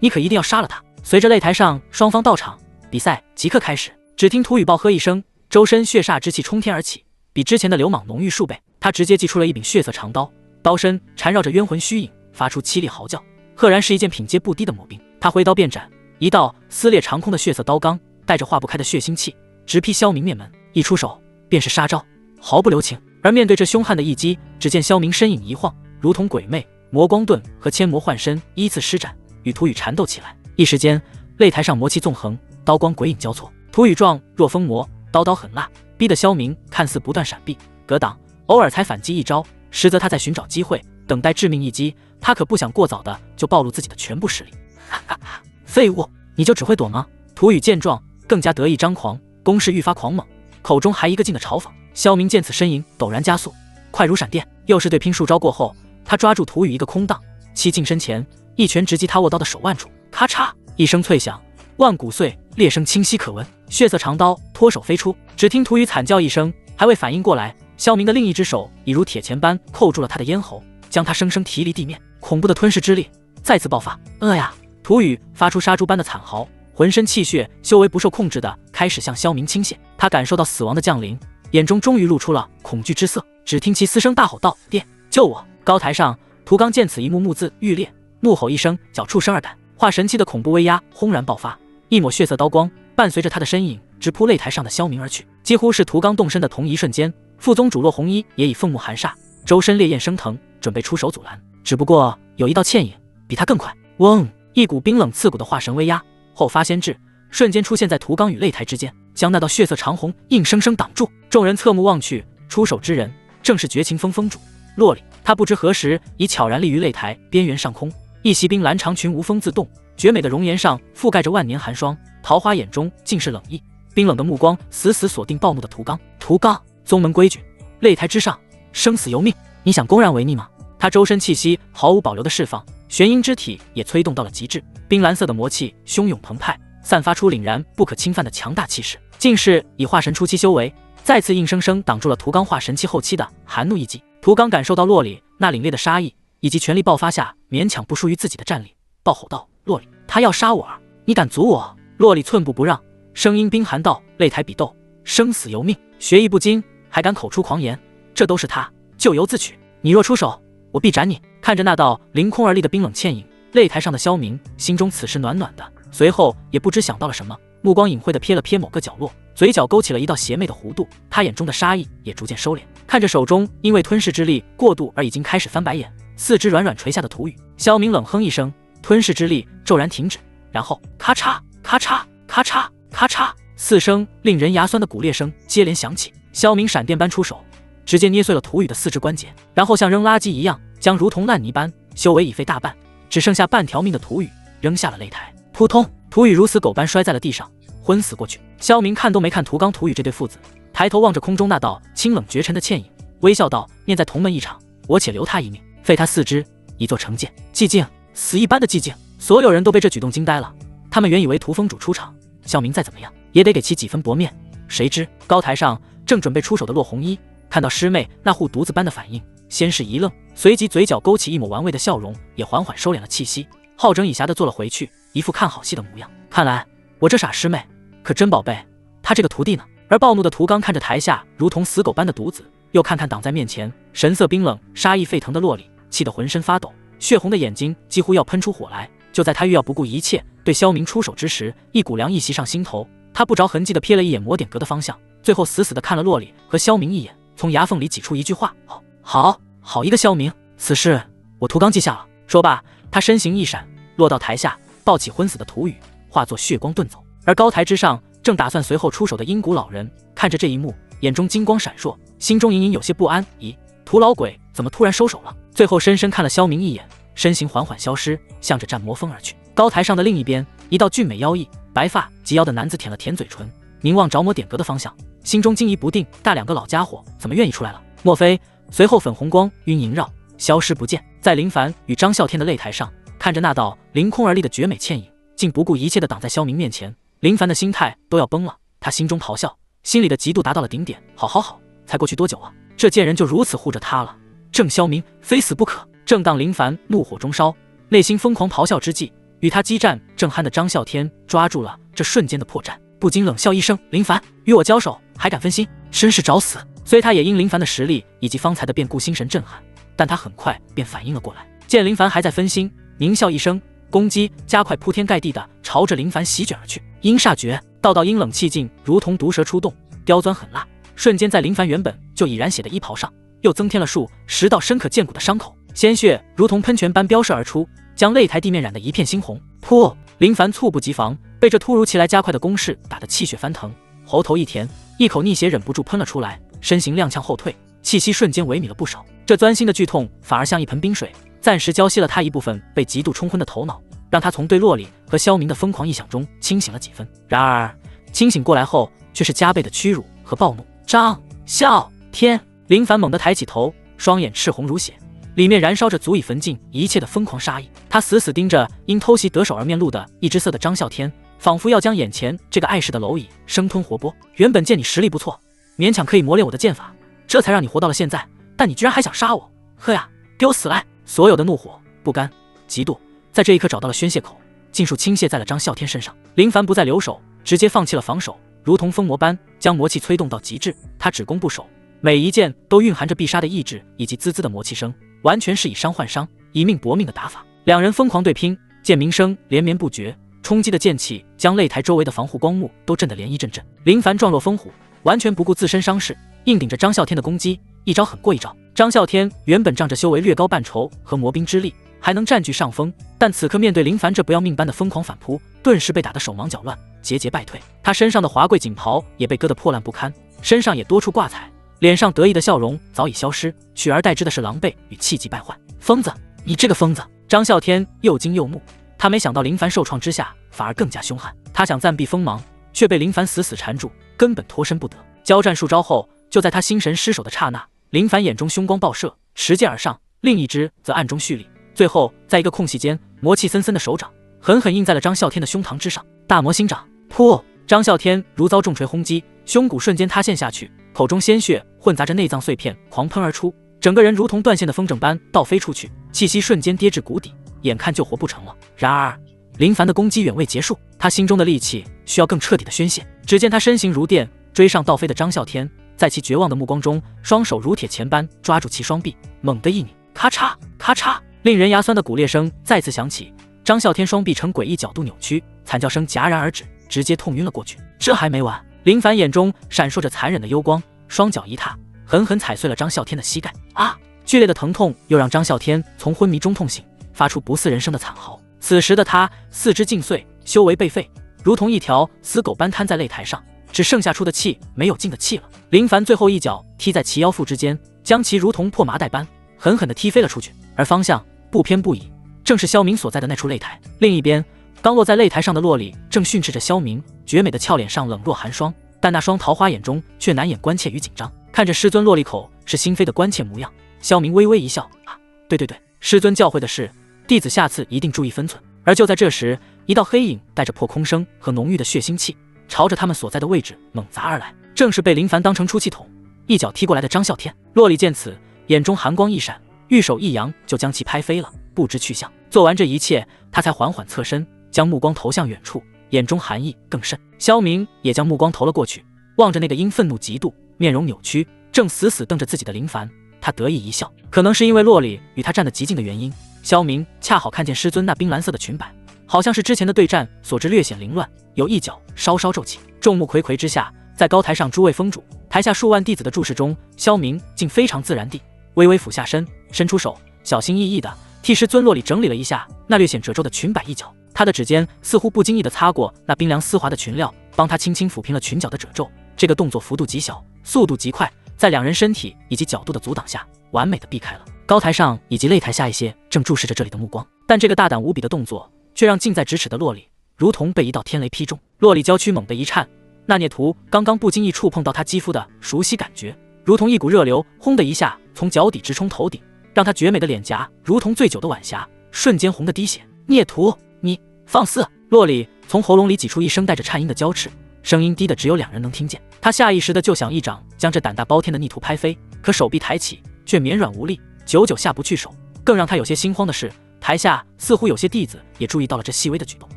S1: 你可一定要杀了他！随着擂台上双方到场，比赛即刻开始。只听涂宇暴喝一声，周身血煞之气冲天而起，比之前的流氓浓郁数倍。他直接祭出了一柄血色长刀，刀身缠绕着冤魂虚影，发出凄厉嚎叫，赫然是一件品阶不低的魔兵。他挥刀便斩，一道撕裂长空的血色刀罡带着化不开的血腥气，直劈萧明面门。一出手便是杀招，毫不留情。而面对这凶悍的一击，只见萧明身影一晃，如同鬼魅，魔光盾和千魔幻身依次施展，与涂宇缠斗起来。一时间，擂台上魔气纵横，刀光鬼影交错。涂宇状若疯魔，刀刀狠辣，逼得萧明看似不断闪避格挡，偶尔才反击一招，实则他在寻找机会，等待致命一击。他可不想过早的就暴露自己的全部实力。哈哈哈，废物，你就只会躲吗？涂宇见状更加得意张狂，攻势愈发狂猛，口中还一个劲的嘲讽。萧明见此身影陡然加速，快如闪电，又是对拼数招过后，他抓住涂宇一个空档，其近身前一拳直击他握刀的手腕处，咔嚓一声脆响，万骨碎，裂声清晰可闻，血色长刀脱手飞出。只听涂宇惨叫一声，还未反应过来，萧明的另一只手已如铁钳般扣住了他的咽喉，将他生生提离地面。恐怖的吞噬之力再次爆发，呀！涂宇发出杀猪般的惨嚎，浑身气血修为不受控制的开始向萧明倾泻。他感受到死亡的降临，眼中终于露出了恐惧之色。只听其嘶声大吼道：“爹，救我！”高台上，涂刚见此一幕，目眦欲裂，怒吼一声，脚触生二胆，化神期的恐怖威压轰然爆发，一抹血色刀光伴随着他的身影直扑擂台上的萧明而去。几乎是涂刚动身的同一瞬间，副宗主骆红衣也已凤目含煞，周身烈焰升腾，准备出手阻拦。只不过有一道倩影比他更快，嗡！一股冰冷刺骨的化神威压后发仙智瞬间出现在涂刚与擂台之间，将那道血色长虹硬生生挡住。众人侧目望去，出手之人正是绝情峰峰主洛里。他不知何时已悄然立于擂台边缘上空，一袭冰蓝长裙无风自动，绝美的容颜上覆盖着万年寒霜，桃花眼中尽是冷意，冰冷的目光死死锁定暴怒的涂刚。涂刚，宗门规矩，擂台之上生死由命，你想公然违逆吗？他周身气息毫无保留的释放，玄阴之体也催动到了极致，冰蓝色的魔气汹涌澎湃，散发出凛然不可侵犯的强大气势，竟是以化神初期修为，再次硬生生挡住了涂刚化神期后期的寒怒一击。涂刚感受到洛里那凛冽的杀意，以及全力爆发下勉强不输于自己的战力，暴吼道：“洛里，他要杀我儿，你敢阻我？”洛里寸步不让，声音冰寒道：“擂台比斗，生死由命，学艺不精，还敢口出狂言，这都是他咎由自取。你若出手，我必斩你！”看着那道凌空而立的冰冷倩影，擂台上的萧明心中此时暖暖的，随后也不知想到了什么，目光隐晦地瞥了瞥某个角落，嘴角勾起了一道邪魅的弧度，他眼中的杀意也逐渐收敛。看着手中因为吞噬之力过度而已经开始翻白眼，四肢软软垂下的涂宇，萧明冷哼一声，吞噬之力骤然停止，然后咔嚓咔嚓咔嚓咔嚓四声令人牙酸的骨裂声接连响起。萧明闪电般出手，直接捏碎了涂宇的四肢关节，然后像扔垃圾一样将如同烂泥般修为已废大半，只剩下半条命的涂宇扔下了擂台。扑通，涂宇如死狗般摔在了地上，昏死过去。萧明看都没看涂刚涂宇这对父子，抬头望着空中那道清冷绝尘的倩影，微笑道：“念在同门一场，我且留他一命，废他四肢，以作惩戒。”寂静，死一般的寂静，所有人都被这举动惊呆了。他们原以为涂峰主出场，萧明再怎么样也得给其几分薄面，谁知高台上正准备出手的骆红衣看到师妹那护犊子般的反应，先是一愣，随即嘴角勾起一抹玩味的笑容，也缓缓收敛了气息，好整以暇地坐了回去，一副看好戏的模样。看来我这傻师妹可真宝贝，她这个徒弟呢？而暴怒的涂刚看着台下如同死狗般的犊子，又看看挡在面前神色冰冷杀意沸腾的洛里，气得浑身发抖，血红的眼睛几乎要喷出火来。就在他欲要不顾一切对萧明出手之时，一股凉意袭上心头，他不着痕迹地瞥了一眼魔点阁的方向，最后死死地看了洛里和萧明一眼，从牙缝里挤出一句话：“好一个萧明，此事我涂刚记下了。”说罢，他身形一闪，落到台下，抱起昏死的涂宇，化作血光遁走。而高台之上，正打算随后出手的阴谷老人看着这一幕，眼中金光闪烁，心中隐隐有些不安。咦，涂老鬼怎么突然收手了？最后深深看了萧明一眼，身形缓缓消失，向着战魔峰而去。高台上的另一边，一道俊美妖异、白发及腰的男子舔了舔嘴唇，凝望着魔点阁的方向，心中惊疑不定。大两个老家伙怎么愿意出来了？莫非……随后粉红光晕萦绕，消失不见。在林凡与张啸天的擂台上，看着那道凌空而立的绝美倩影，竟不顾一切地挡在萧明面前，林凡的心态都要崩了。他心中咆哮，心里的嫉妒达到了顶点。好，才过去多久啊？这贱人就如此护着他了，郑萧明非死不可。正当林凡怒火中烧，内心疯狂咆哮之际，与他激战正酣的张啸天抓住了这瞬间的破绽，不禁冷笑一声：“林凡，与我交手还敢分心，真是找死！”虽他也因林凡的实力以及方才的变故心神震撼，但他很快便反应了过来，见林凡还在分心，狞笑一声，攻击加快，铺天盖地的朝着林凡席卷而去。阴煞诀，道阴冷气劲，如同毒蛇出洞，刁钻狠辣，瞬间在林凡原本就已染血的衣袍上又增添了数10道深可见骨的伤口，鲜血如同喷泉般飙射而出，将擂台地面染得一片猩红。噗！林凡猝不及防，被这突如其来加快的攻势打得气血翻腾，喉头一甜，一口逆血忍不住喷了出来，身形踉跄后退，气息瞬间萎靡了不少。这钻心的剧痛反而像一盆冰水，暂时浇熄了他一部分被极度冲昏的头脑，让他从对洛里和萧明的疯狂臆想中清醒了几分。然而清醒过来后，却是加倍的屈辱和暴怒。张啸天，林凡猛地抬起头，双眼赤红如血，里面燃烧着足以焚尽一切的疯狂杀意。他死死盯着因偷袭得手而面露的一只色的张啸天，仿佛要将眼前这个碍事的蝼蚁生吞活剥。原本见你实力不错，勉强可以磨练我的剑法，这才让你活到了现在，但你居然还想杀我！呵呀，给我死来！所有的怒火、不甘、嫉妒，在这一刻找到了宣泄口，尽数倾泻在了张啸天身上。林凡不再留手，直接放弃了防守，如同疯魔般将魔气催动到极致。他只攻不守，每一剑都蕴含着必杀的意志以及滋滋的魔气声，完全是以伤换伤、以命搏命的打法。两人疯狂对拼，剑鸣声连绵不绝，冲击的剑气将擂台周围的防护光幕都震得涟漪阵阵。林凡状若风虎，完全不顾自身伤势，硬顶着张啸天的攻击，一招狠过一招。张啸天原本仗着修为略高半筹和魔兵之力，还能占据上风，但此刻面对林凡这不要命般的疯狂反扑，顿时被打得手忙脚乱，节节败退。他身上的华贵锦袍也被割得破烂不堪，身上也多处挂彩，脸上得意的笑容早已消失，取而代之的是狼狈与气急败坏。疯子，你这个疯子！张啸天又惊又怒，他没想到林凡受创之下反而更加凶悍，他想暂避锋芒，却被林凡死死缠住，根本脱身不得。交战数招后，就在他心神失守的刹那，林凡眼中凶光爆射，持剑而上，另一只则暗中蓄力，最后在一个空隙间，魔气森森的手掌狠狠印在了张啸天的胸膛之上。大魔心掌，噗！张啸天如遭重锤轰击，胸骨瞬间塌陷下去，口中鲜血混杂着内脏碎片狂喷而出，整个人如同断线的风筝般倒飞出去，气息瞬间跌至谷底，眼看就活不成了。然而林凡的攻击远未结束，他心中的戾气需要更彻底的宣泄。只见他身形如电，追上倒飞的张啸天，在其绝望的目光中，双手如铁钳般抓住其双臂，猛地一拧，咔嚓咔嚓，令人牙酸的骨裂声再次响起。张啸天双臂呈诡异角度扭曲，惨叫声戛然而止，直接痛晕了过去。这还没完，林凡眼中闪烁着残忍的幽光，双脚一踏，狠狠踩碎了张啸天的膝盖。啊！剧烈的疼痛又让张啸天从昏迷中痛醒，发出不似人声的惨嚎。此时的他四肢尽碎，修为被废，如同一条死狗般瘫在擂台上，只剩下出的气没有进的气了。林凡最后一脚踢在其腰腹之间，将其如同破麻袋般狠狠地踢飞了出去，而方向不偏不倚，正是萧明所在的那处擂台。另一边，刚落在擂台上的洛里正训斥着萧明，绝美的俏脸上冷若寒霜，但那双桃花眼中却难掩关切与紧张。看着师尊洛里口是心非的关切模样，萧明微微一笑，啊，对，师尊教诲的是，弟子下次一定注意分寸。而就在这时，一道黑影带着破空声和浓郁的血腥气，朝着他们所在的位置猛砸而来，正是被林凡当成出气筒一脚踢过来的张啸天。洛里见此，眼中寒光一闪，玉手一扬，就将其拍飞了，不知去向。做完这一切，他才缓缓侧身，将目光投向远处，眼中寒意更甚。萧明也将目光投了过去，望着那个因愤怒嫉妒、面容扭曲，正死死瞪着自己的林凡，他得意一笑。可能是因为洛里与他站得极近的原因，萧明恰好看见师尊那冰蓝色的裙摆，好像是之前的对战所致略显凌乱，有一角稍稍皱起。众目睽睽之下，在高台上诸位峰主、台下数万弟子的注视中，萧明竟非常自然地微微俯下身，伸出手，小心翼翼地替师尊洛里整理了一下那略显褶皱的裙摆一角。他的指尖似乎不经意地擦过那冰凉丝滑的裙料，帮他轻轻抚平了裙角的褶皱。这个动作幅度极小，速度极快，在两人身体以及角度的阻挡下，完美地避开了高台上以及擂台下一些正注视着这里的目光。但这个大胆无比的动作，却让近在咫尺的洛里如同被一道天雷劈中。洛里娇躯猛地一颤，那孽徒刚刚不经意触碰到他肌肤的熟悉感觉，如同一股热流，轰的一下从脚底直冲头顶，让他绝美的脸颊如同醉酒的晚霞，瞬间红得滴血。孽徒，你放肆！洛里从喉咙里挤出一声带着颤音的娇斥，声音低的只有两人能听见。他下意识的就想一掌将这胆大包天的逆徒拍飞，可手臂抬起却绵软无力，久久下不去手。更让他有些心慌的是，台下似乎有些弟子也注意到了这细微的举动。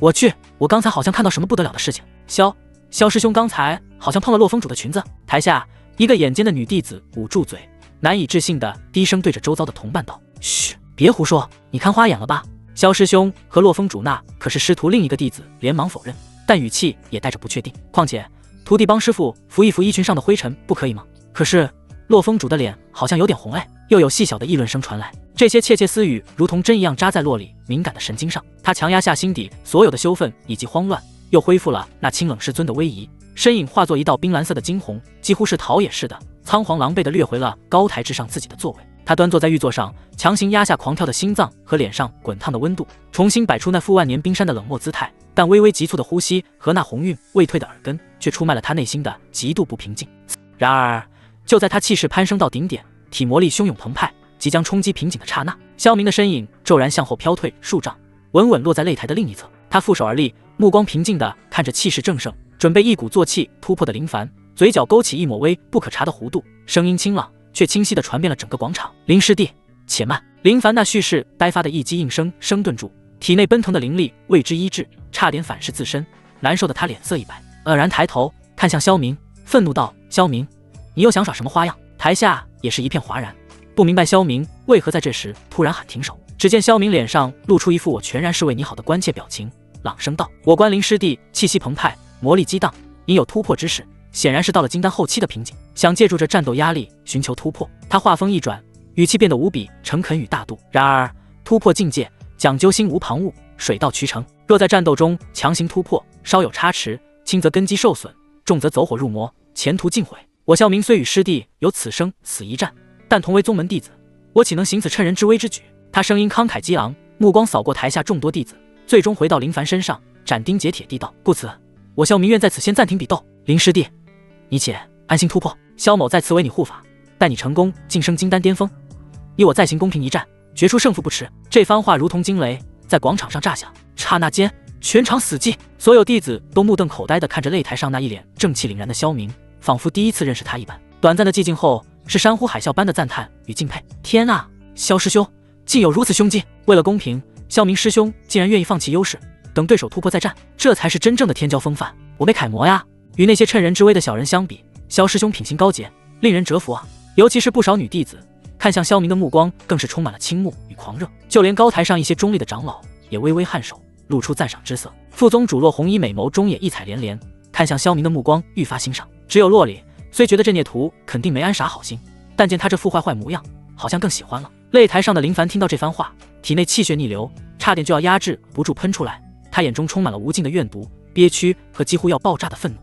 S1: 我去，我刚才好像看到什么不得了的事情。萧师兄刚才好像碰了洛峰主的裙子。台下一个眼尖的女弟子捂住嘴，难以置信的低声对着周遭的同伴道：嘘，别胡说，你看花眼了吧？萧师兄和洛峰主那可是师徒另一个弟子连忙否认，但语气也带着不确定。况且徒弟帮师傅拂一拂衣裙上的灰尘不可以吗？可是洛峰主的脸好像有点红哎。又有细小的议论声传来，这些窃窃私语如同针一样扎在洛里敏感的神经上。他强压下心底所有的羞愤以及慌乱，又恢复了那清冷师尊的威仪，身影化作一道冰蓝色的惊鸿，几乎是逃也似的，仓皇狼狈地掠回了高台之上自己的座位。他端坐在玉座上，强行压下狂跳的心脏和脸上滚烫的温度，重新摆出那副万年冰山的冷漠姿态。但微微急促的呼吸和那红晕未退的耳根，却出卖了他内心的极度不平静。然而，就在他气势攀升到顶点，体魔力汹涌澎湃，即将冲击瓶颈的刹那，萧明的身影骤然向后飘退数丈，稳稳落在擂台的另一侧。他负手而立，目光平静地看着气势正盛，准备一鼓作气突破的林凡，嘴角勾起一抹微不可察的弧度，声音清朗却清晰地传遍了整个广场。林师弟，且慢！林凡那蓄势呆发的一击应声顿住，体内奔腾的灵力为之医治，差点反噬自身，难受的他脸色一白，愕然抬头看向萧明，愤怒道：萧明，你又想耍什么花样？台下也是一片哗然，不明白萧明为何在这时突然喊停手。只见萧明脸上露出一副我全然是为你好的关切表情，朗声道：我观林师弟气息澎湃，魔力激荡，隐有突破之势，显然是到了金丹后期的瓶颈，想借助着战斗压力寻求突破。他话锋一转，语气变得无比诚恳与大度。然而突破境界讲究心无旁骛，水到渠成，若在战斗中强行突破，稍有差池，轻则根基受损，重则走火入魔，前途尽毁。我萧明虽与师弟有此生死一战，但同为宗门弟子，我岂能行此趁人之危之举？他声音慷慨激昂，目光扫过台下众多弟子，最终回到林凡身上，斩钉截铁地道：故此，我萧明愿在此先暂停比斗。林师弟，你且安心突破，萧某在此为你护法，待你成功晋升金丹巅峰，以我再行公平一战，决出胜负不迟。这番话如同惊雷，在广场上炸响，刹那间全场死寂，所有弟子都目瞪口呆地看着擂台上那一脸正气凛然的萧明，仿佛第一次认识他一般。短暂的寂静后，是山呼海啸般的赞叹与敬佩。天啊，萧师兄竟有如此胸襟！为了公平，萧明师兄竟然愿意放弃优势，等对手突破再战，这才是真正的天骄风范，我辈楷模呀！与那些趁人之危的小人相比，萧师兄品行高洁，令人折服啊！尤其是不少女弟子看向萧明的目光更是充满了倾慕与狂热，就连高台上一些中立的长老也微微颔首，露出赞赏之色。副宗主洛红衣美眸中也异彩连连，看向萧明的目光愈发欣赏。只有洛里虽觉得这孽徒肯定没安啥好心，但见他这副坏模样，好像更喜欢了。擂台上的林凡听到这番话，体内气血逆流，差点就要压制不住喷出来，他眼中充满了无尽的怨毒、憋屈和几乎要爆炸的愤怒。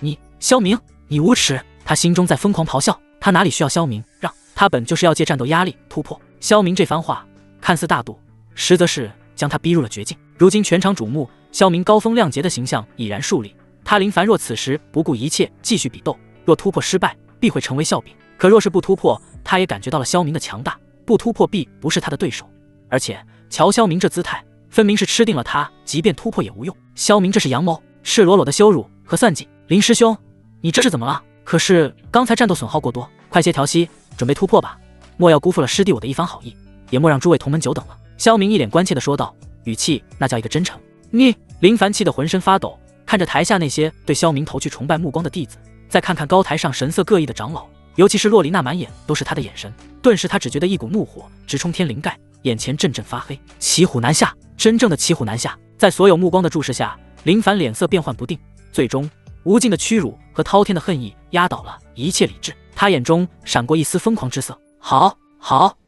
S1: 你萧明，你无耻！他心中在疯狂咆哮，他哪里需要萧明让？他本就是要借战斗压力突破。萧明这番话看似大度，实则是将他逼入了绝境。如今全场瞩目，萧明高风亮节的形象已然树立，他林凡若此时不顾一切继续比斗，若突破失败，必会成为笑柄。可若是不突破，他也感觉到了萧明的强大，不突破必不是他的对手。而且瞧萧明这姿态，分明是吃定了他，即便突破也无用。萧明这是阳谋，赤裸裸的羞辱和算计。林师兄，你这是怎么了？可是刚才战斗损耗过多，快些调息，准备突破吧，莫要辜负了师弟我的一番好意，也莫让诸位同门久等了。萧明一脸关切地说道，语气那叫一个真诚。你林凡气得浑身发抖，看着台下那些对萧明投去崇拜目光的弟子，再看看高台上神色各异的长老，尤其是洛丽娜满眼都是他的眼神，顿时他只觉得一股怒火直冲天灵盖，眼前阵阵发黑。骑虎难下，真正的骑虎难下。在所有目光的注视下，林凡脸色变幻不定，最终无尽的屈辱和滔天的恨意压倒了一切理智，他眼中闪过一丝疯狂之色。好，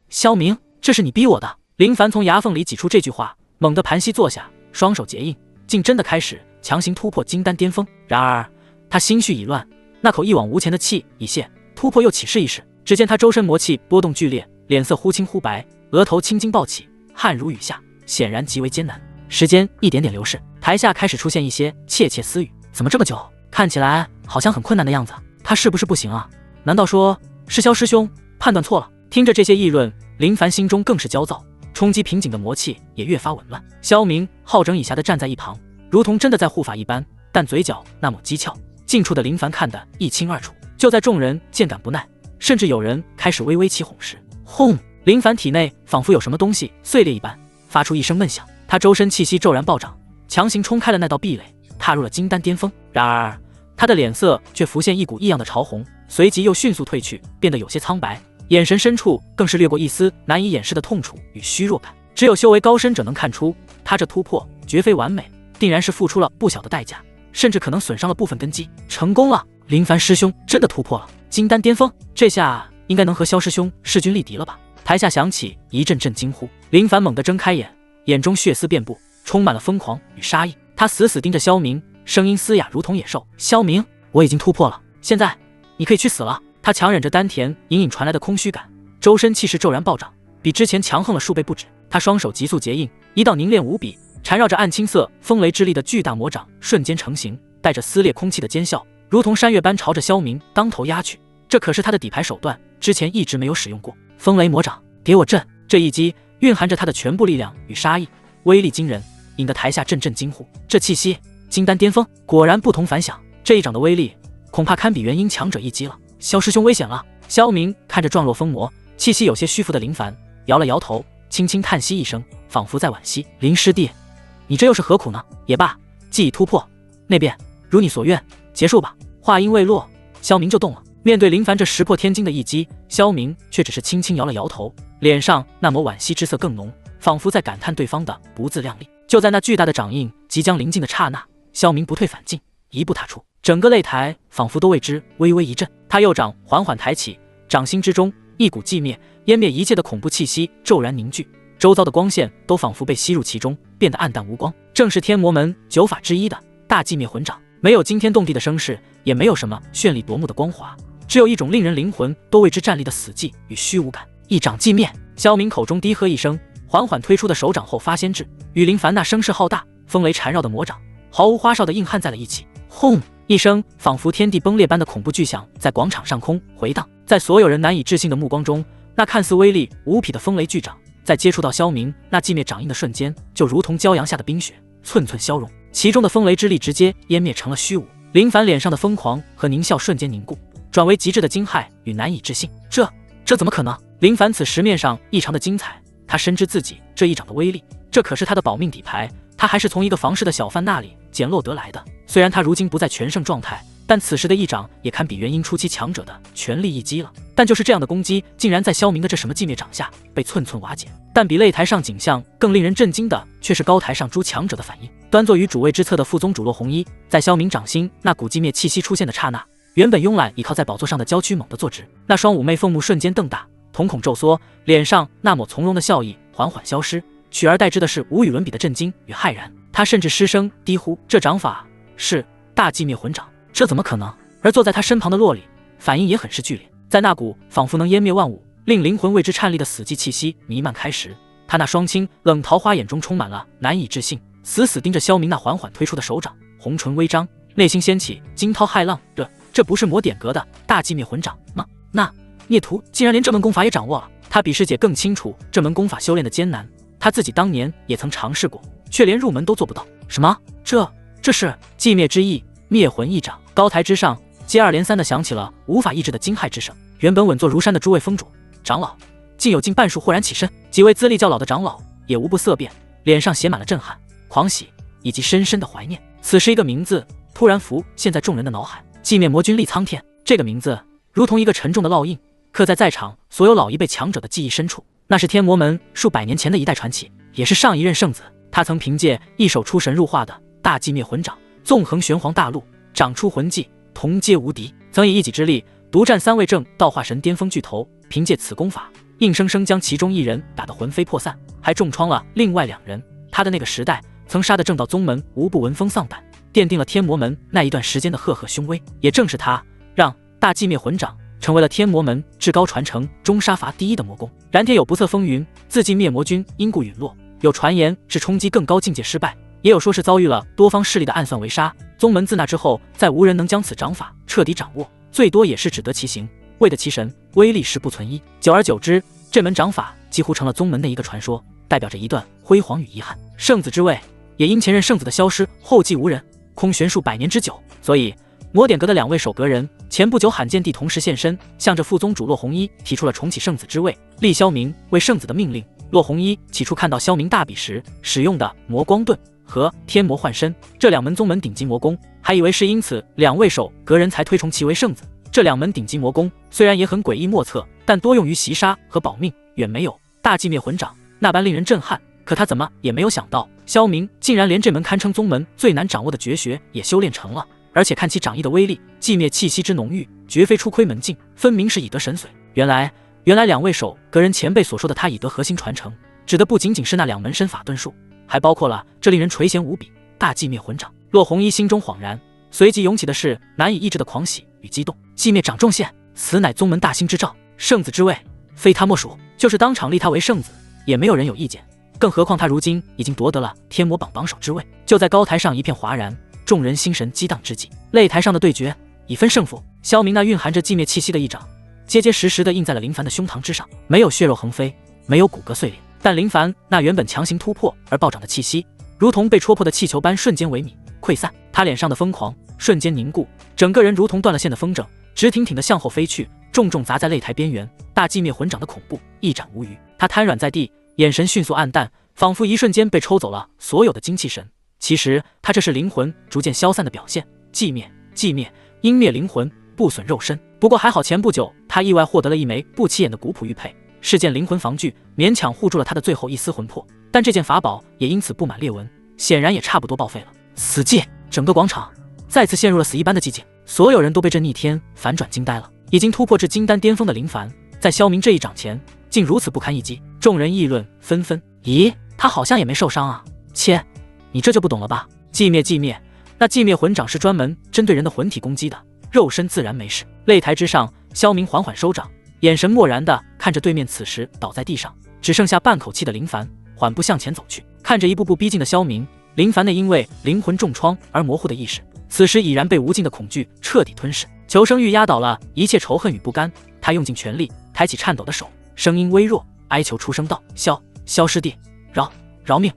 S1: 萧明，这是你逼我的。林凡从牙缝里挤出这句话，猛地盘膝坐下，双手结印，竟真的开始强行突破金丹巅峰。然而他心绪已乱，那口一往无前的气已泄，突破又岂是一事？只见他周身魔气波动剧烈，脸色忽青忽白，额头青筋暴起，汗如雨下，显然极为艰难。时间一点点流逝，台下开始出现一些窃窃私语。怎么这么久？看起来好像很困难的样子，他是不是不行啊？难道说是萧师兄判断错了？听着这些议论，林凡心中更是焦躁，冲击瓶颈的魔气也越发紊乱。萧明好整以暇地站在一旁，如同真的在护法一般，但嘴角那抹讥诮，近处的林凡看得一清二楚。就在众人渐感不耐，甚至有人开始微微起哄时，轰！林凡体内仿佛有什么东西碎裂一般，发出一声闷响，他周身气息骤然暴涨，强行冲开了那道壁垒，踏入了金丹巅峰。然而他的脸色却浮现一股异样的潮红，随即又迅速褪去，变得有些苍白，眼神深处更是掠过一丝难以掩饰的痛楚与虚弱感。只有修为高深者能看出，他这突破绝非完美，定然是付出了不小的代价，甚至可能损伤了部分根基。成功了，林凡师兄真的突破了金丹巅峰，这下应该能和萧师兄势均力敌了吧？台下响起一阵阵惊呼。林凡猛地睁开眼，眼中血丝遍布，充满了疯狂与杀意。他死死盯着萧明，声音嘶哑如同野兽。萧明，我已经突破了，现在你可以去死了。他强忍着丹田隐隐传来的空虚感，周身气势骤然暴涨，比之前强横了数倍不止。他双手急速结印，一道凝练无比、缠绕着暗青色风雷之力的巨大魔掌瞬间成型，带着撕裂空气的尖啸，如同山岳般朝着萧明当头压去。这可是他的底牌手段，之前一直没有使用过。风雷魔掌，给我震！这一击蕴含着他的全部力量与杀意，威力惊人，引得台下阵阵惊呼。这气息，金丹巅峰，果然不同凡响。这一掌的威力，恐怕堪比元婴强者一击了。萧师兄危险了！萧明看着状若疯魔、气息有些虚浮的林凡，摇了摇头，轻轻叹息一声，仿佛在惋惜：“林师弟，你这又是何苦呢？”也罢，既已突破，那便如你所愿，结束吧。话音未落，萧明就动了。面对林凡这石破天惊的一击，萧明却只是轻轻摇了摇头，脸上那抹惋惜之色更浓，仿佛在感叹对方的不自量力。就在那巨大的掌印即将临近的刹那，萧明不退反进，一步踏出，整个擂台仿佛都为之微微一震。他右掌缓缓抬起，掌心之中一股寂灭、湮灭一切的恐怖气息骤然凝聚，周遭的光线都仿佛被吸入其中，变得暗淡无光。正是天魔门9法之一的大寂灭魂掌，没有惊天动地的声势，也没有什么绚丽夺目的光华，只有一种令人灵魂都为之战栗的死寂与虚无感。一掌寂灭，萧明口中低喝一声，缓缓推出的手掌后发先至，与林凡那声势浩大、风雷缠绕的魔掌毫无花哨的硬焊在了一起。轰一声，仿佛天地崩裂般的恐怖巨响在广场上空回荡。在所有人难以置信的目光中，那看似威力无匹的风雷巨掌，在接触到萧明那寂灭掌印的瞬间，就如同骄阳下的冰雪，寸寸消融，其中的风雷之力直接湮灭成了虚无。林凡脸上的疯狂和狞笑瞬间凝固，转为极致的惊骇与难以置信。这怎么可能？林凡此时面上异常的精彩，他深知自己这一掌的威力，这可是他的保命底牌，他还是从一个房市的小贩那里捡漏得来的。虽然他如今不在全盛状态，但此时的一掌也堪比元婴初期强者的全力一击了。但就是这样的攻击，竟然在萧明的这什么寂灭掌下被寸寸瓦解。但比擂台上景象更令人震惊的，却是高台上诸强者的反应。端坐于主位之侧的副宗主骆红衣，在萧明掌心那股寂灭气息出现的刹那，原本慵懒倚靠在宝座上的娇躯猛地坐直，那双妩媚凤目瞬间瞪大，瞳孔骤缩，脸上那抹从容的笑意缓缓消失，取而代之的是无与伦比的震惊与骇然。他甚至失声低呼：“这掌法是大寂灭魂掌，这怎么可能？”而坐在他身旁的洛里反应也很是剧烈，在那股仿佛能湮灭万物、令灵魂为之颤栗的死寂气息弥漫开时，他那双清冷桃花眼中充满了难以置信，死死盯着萧明那缓缓推出的手掌，红唇微张，内心掀起惊涛骇浪。这不是魔点格的大寂灭魂掌吗？那孽徒竟然连这门功法也掌握了。他比师姐更清楚这门功法修炼的艰难，他自己当年也曾尝试过，却连入门都做不到。什么？这是寂灭之意，灭魂一掌。高台之上接二连三地响起了无法抑制的惊骇之声。原本稳坐如山的诸位峰主、长老，竟有近半数豁然起身。几位资历较老的长老也无不色变，脸上写满了震撼、狂喜以及深深的怀念。此时一个名字突然浮现在众人的脑海：寂灭魔君厉苍天。这个名字如同一个沉重的烙印，刻在场所有老一辈强者的记忆深处。那是天魔门数百年前的一代传奇，也是上一任圣子。他曾凭借一手出神入化的大寂灭魂掌，纵横玄黄大陆，掌出魂技，同阶无敌。曾以一己之力独占3位正道化神巅峰巨头，凭借此功法，硬生生将其中一人打得魂飞魄散，还重创了另外2人。他的那个时代，曾杀得正道宗门无不闻风丧胆，奠定了天魔门那一段时间的赫赫凶威。也正是他，让大寂灭魂掌成为了天魔门至高传承中杀伐第一的魔功。然天有不测风云，自尽灭魔君因故陨落，有传言是冲击更高境界失败，也有说是遭遇了多方势力的暗算围杀。宗门自那之后，再无人能将此掌法彻底掌握，最多也是只得其形，未得其神，威力实不存一。久而久之，这门掌法几乎成了宗门的一个传说，代表着一段辉煌与遗憾。圣子之位也因前任圣子的消失，后继无人，空悬数百年之久。所以魔点阁的2位守阁人前不久罕见地同时现身，向着副宗主骆红衣提出了重启圣子之位，立萧明为圣子的命令。骆红衣起初看到萧明大比时使用的魔光盾和天魔幻身这2门宗门顶级魔功，还以为是因此2位守阁人才推崇其为圣子。这2门顶级魔功虽然也很诡异莫测，但多用于袭杀和保命，远没有大寂灭魂掌那般令人震撼。可他怎么也没有想到，萧明竟然连这门堪称宗门最难掌握的绝学也修炼成了。而且看其掌意的威力，寂灭气息之浓郁，绝非出窥门径，分明是以得神髓。原来2位守阁人前辈所说的他以得核心传承，指的不仅仅是那2门身法遁术，还包括了这令人垂涎无比大寂灭魂掌。骆红衣心中恍然，随即涌起的是难以抑制的狂喜与激动。寂灭掌众线，此乃宗门大兴之兆，圣子之位，非他莫属。就是当场立他为圣子，也没有人有意见。更何况他如今已经夺得了天魔榜榜首之位。就在高台上一片哗然，众人心神激荡之际，擂台上的对决已分胜负。萧明那蕴含着寂灭气息的一掌，结结实实地印在了林凡的胸膛之上，没有血肉横飞，没有骨骼碎裂，但林凡那原本强行突破而暴涨的气息，如同被戳破的气球般瞬间萎靡溃散。他脸上的疯狂瞬间凝固，整个人如同断了线的风筝，直挺挺地向后飞去，重重砸在擂台边缘。大寂灭魂掌的恐怖一展无余，他瘫软在地，眼神迅速暗淡，仿佛一瞬间被抽走了所有的精气神。其实他这是灵魂逐渐消散的表现。寂灭，寂灭，因灭灵魂，不损肉身。不过还好，前不久他意外获得了一枚不起眼的古朴玉佩，是件灵魂防具，勉强护住了他的最后一丝魂魄。但这件法宝也因此布满裂纹，显然也差不多报废了。死寂！整个广场再次陷入了死一般的寂静，所有人都被这逆天反转惊呆了。已经突破至金丹巅峰的林凡，在萧明这一掌前竟如此不堪一击，众人议论纷纷。咦，他好像也没受伤啊？切，你这就不懂了吧？寂灭，寂灭，那寂灭魂掌是专门针对人的魂体攻击的，肉身自然没事。擂台之上，萧明缓缓收掌，眼神漠然地看着对面此时倒在地上只剩下半口气的林凡，缓步向前走去。看着一步步逼近的萧明，林凡那因为灵魂重创而模糊的意识，此时已然被无尽的恐惧彻底吞噬。求生欲压倒了一切仇恨与不甘，他用尽全力抬起颤抖的手，声音微弱，哀求出声道：萧师弟，饶命！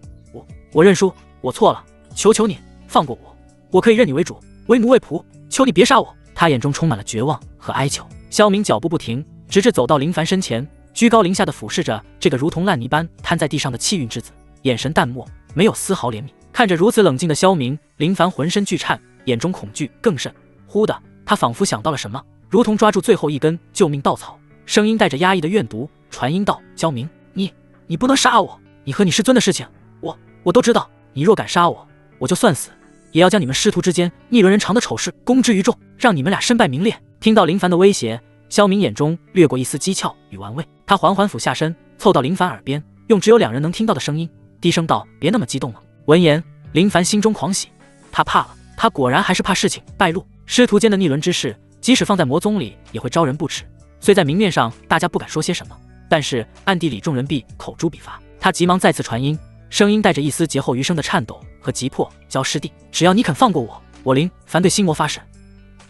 S1: 我认输，我错了，求求你放过我，我可以认你为主，为奴为仆，求你别杀我。他眼中充满了绝望和哀求。萧明脚步不停，直至走到林凡身前，居高临下的俯视着这个如同烂泥般瘫在地上的气运之子，眼神淡漠，没有丝毫怜悯。看着如此冷静的萧明，林凡浑身剧颤，眼中恐惧更甚。忽的，他仿佛想到了什么，如同抓住最后一根救命稻草，声音带着压抑的怨毒，传音道：萧明，你不能杀我，你和你师尊的事情我都知道，你若敢杀我，我就算死也要将你们师徒之间逆伦人长的丑事公之于众，让你们俩身败名裂。听到林凡的威胁，萧明眼中掠过一丝讥诮与玩味，他缓缓俯下身，凑到林凡耳边，用只有两人能听到的声音低声道：别那么激动了。闻言，林凡心中狂喜，他怕了，他果然还是怕事情败露。师徒间的逆伦之事，即使放在魔宗里也会招人不齿，虽在明面上大家不敢说些什么，但是暗地里众人必口诛笔伐。他急忙再次传音，声音带着一丝劫后余生的颤抖和急迫：焦师弟，只要你肯放过我，我林凡对心魔发誓，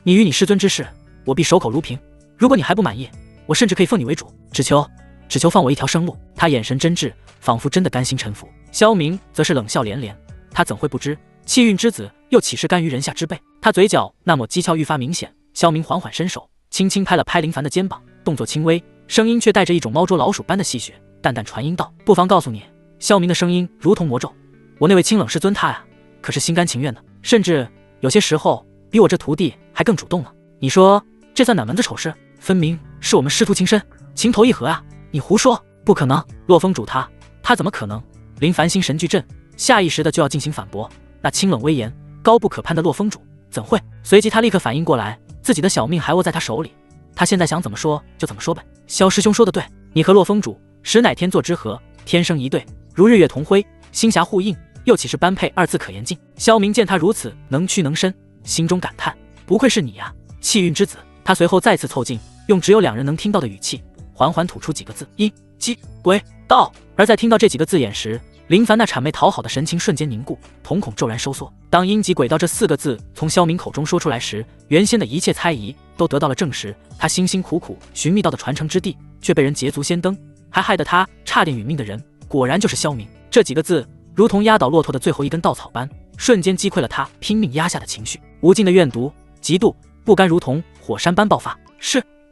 S1: 你与你师尊之事，我必守口如瓶。如果你还不满意，我甚至可以奉你为主，只求放我一条生路。他眼神真挚，仿佛真的甘心臣服。萧明则是冷笑连连，他怎会不知气运之子又岂是甘于人下之辈？他嘴角那抹讥诮愈发明显。萧明缓缓伸手，轻轻拍了拍林凡的肩膀，动作轻微，声音却带着一种猫捉老鼠般的戏谑，淡淡传音道：不妨告诉你。萧明的声音如同魔咒，我那位清冷师尊他呀，可是心甘情愿的，甚至有些时候比我这徒弟还更主动了。你说这算哪门子丑事？分明是我们师徒情深，情投意合啊！你胡说，不可能！洛风主他怎么可能？林凡心神俱震，下意识的就要进行反驳。那清冷威严、高不可攀的洛风主怎会？随即他立刻反应过来，自己的小命还握在他手里，他现在想怎么说就怎么说呗。萧师兄说的对，你和洛风主实乃天作之合，天生一对，如日月同辉，星霞互映，又岂是般配二字可言尽？萧明见他如此能屈能伸，心中感叹：不愧是你呀，气运之子。他随后再次凑近，用只有两人能听到的语气，缓缓吐出几个字：阴鸡鬼道。而在听到这几个字眼时，林凡那谄媚讨好的神情瞬间凝固，瞳孔骤然收缩。当阴极鬼道这4个字从萧明口中说出来时，原先的一切猜疑都得到了证实。他辛辛苦苦寻觅到的传承之地，却被人捷足先登，还害得他差点殒命的人，果然就是萧明。这几个字如同压倒骆驼的最后一根稻草般，瞬间击溃了他拼命压下的情绪。无尽的怨毒、嫉妒、不甘如同火山般爆发。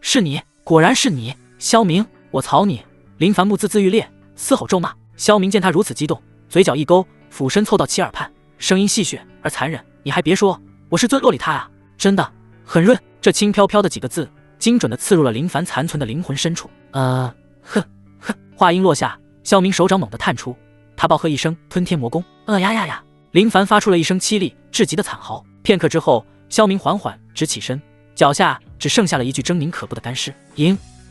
S1: 是你，果然是你，萧明，我草你！林凡目眦眦欲裂，嘶吼咒骂。萧明见他如此激动，嘴角一勾，俯身凑到其耳畔，声音细谑而残忍：你还别说，我师尊落里他啊，真的很润。这轻飘飘的几个字，精准地刺入了林凡残存的灵魂深处。哼。话音落下，萧明手掌猛地探出，他暴喝一声吞天魔功。呀！林凡发出了一声凄厉至极的惨嚎。片刻之后，萧明缓缓直起身，脚下只剩下了一具狰狞可怖的干尸。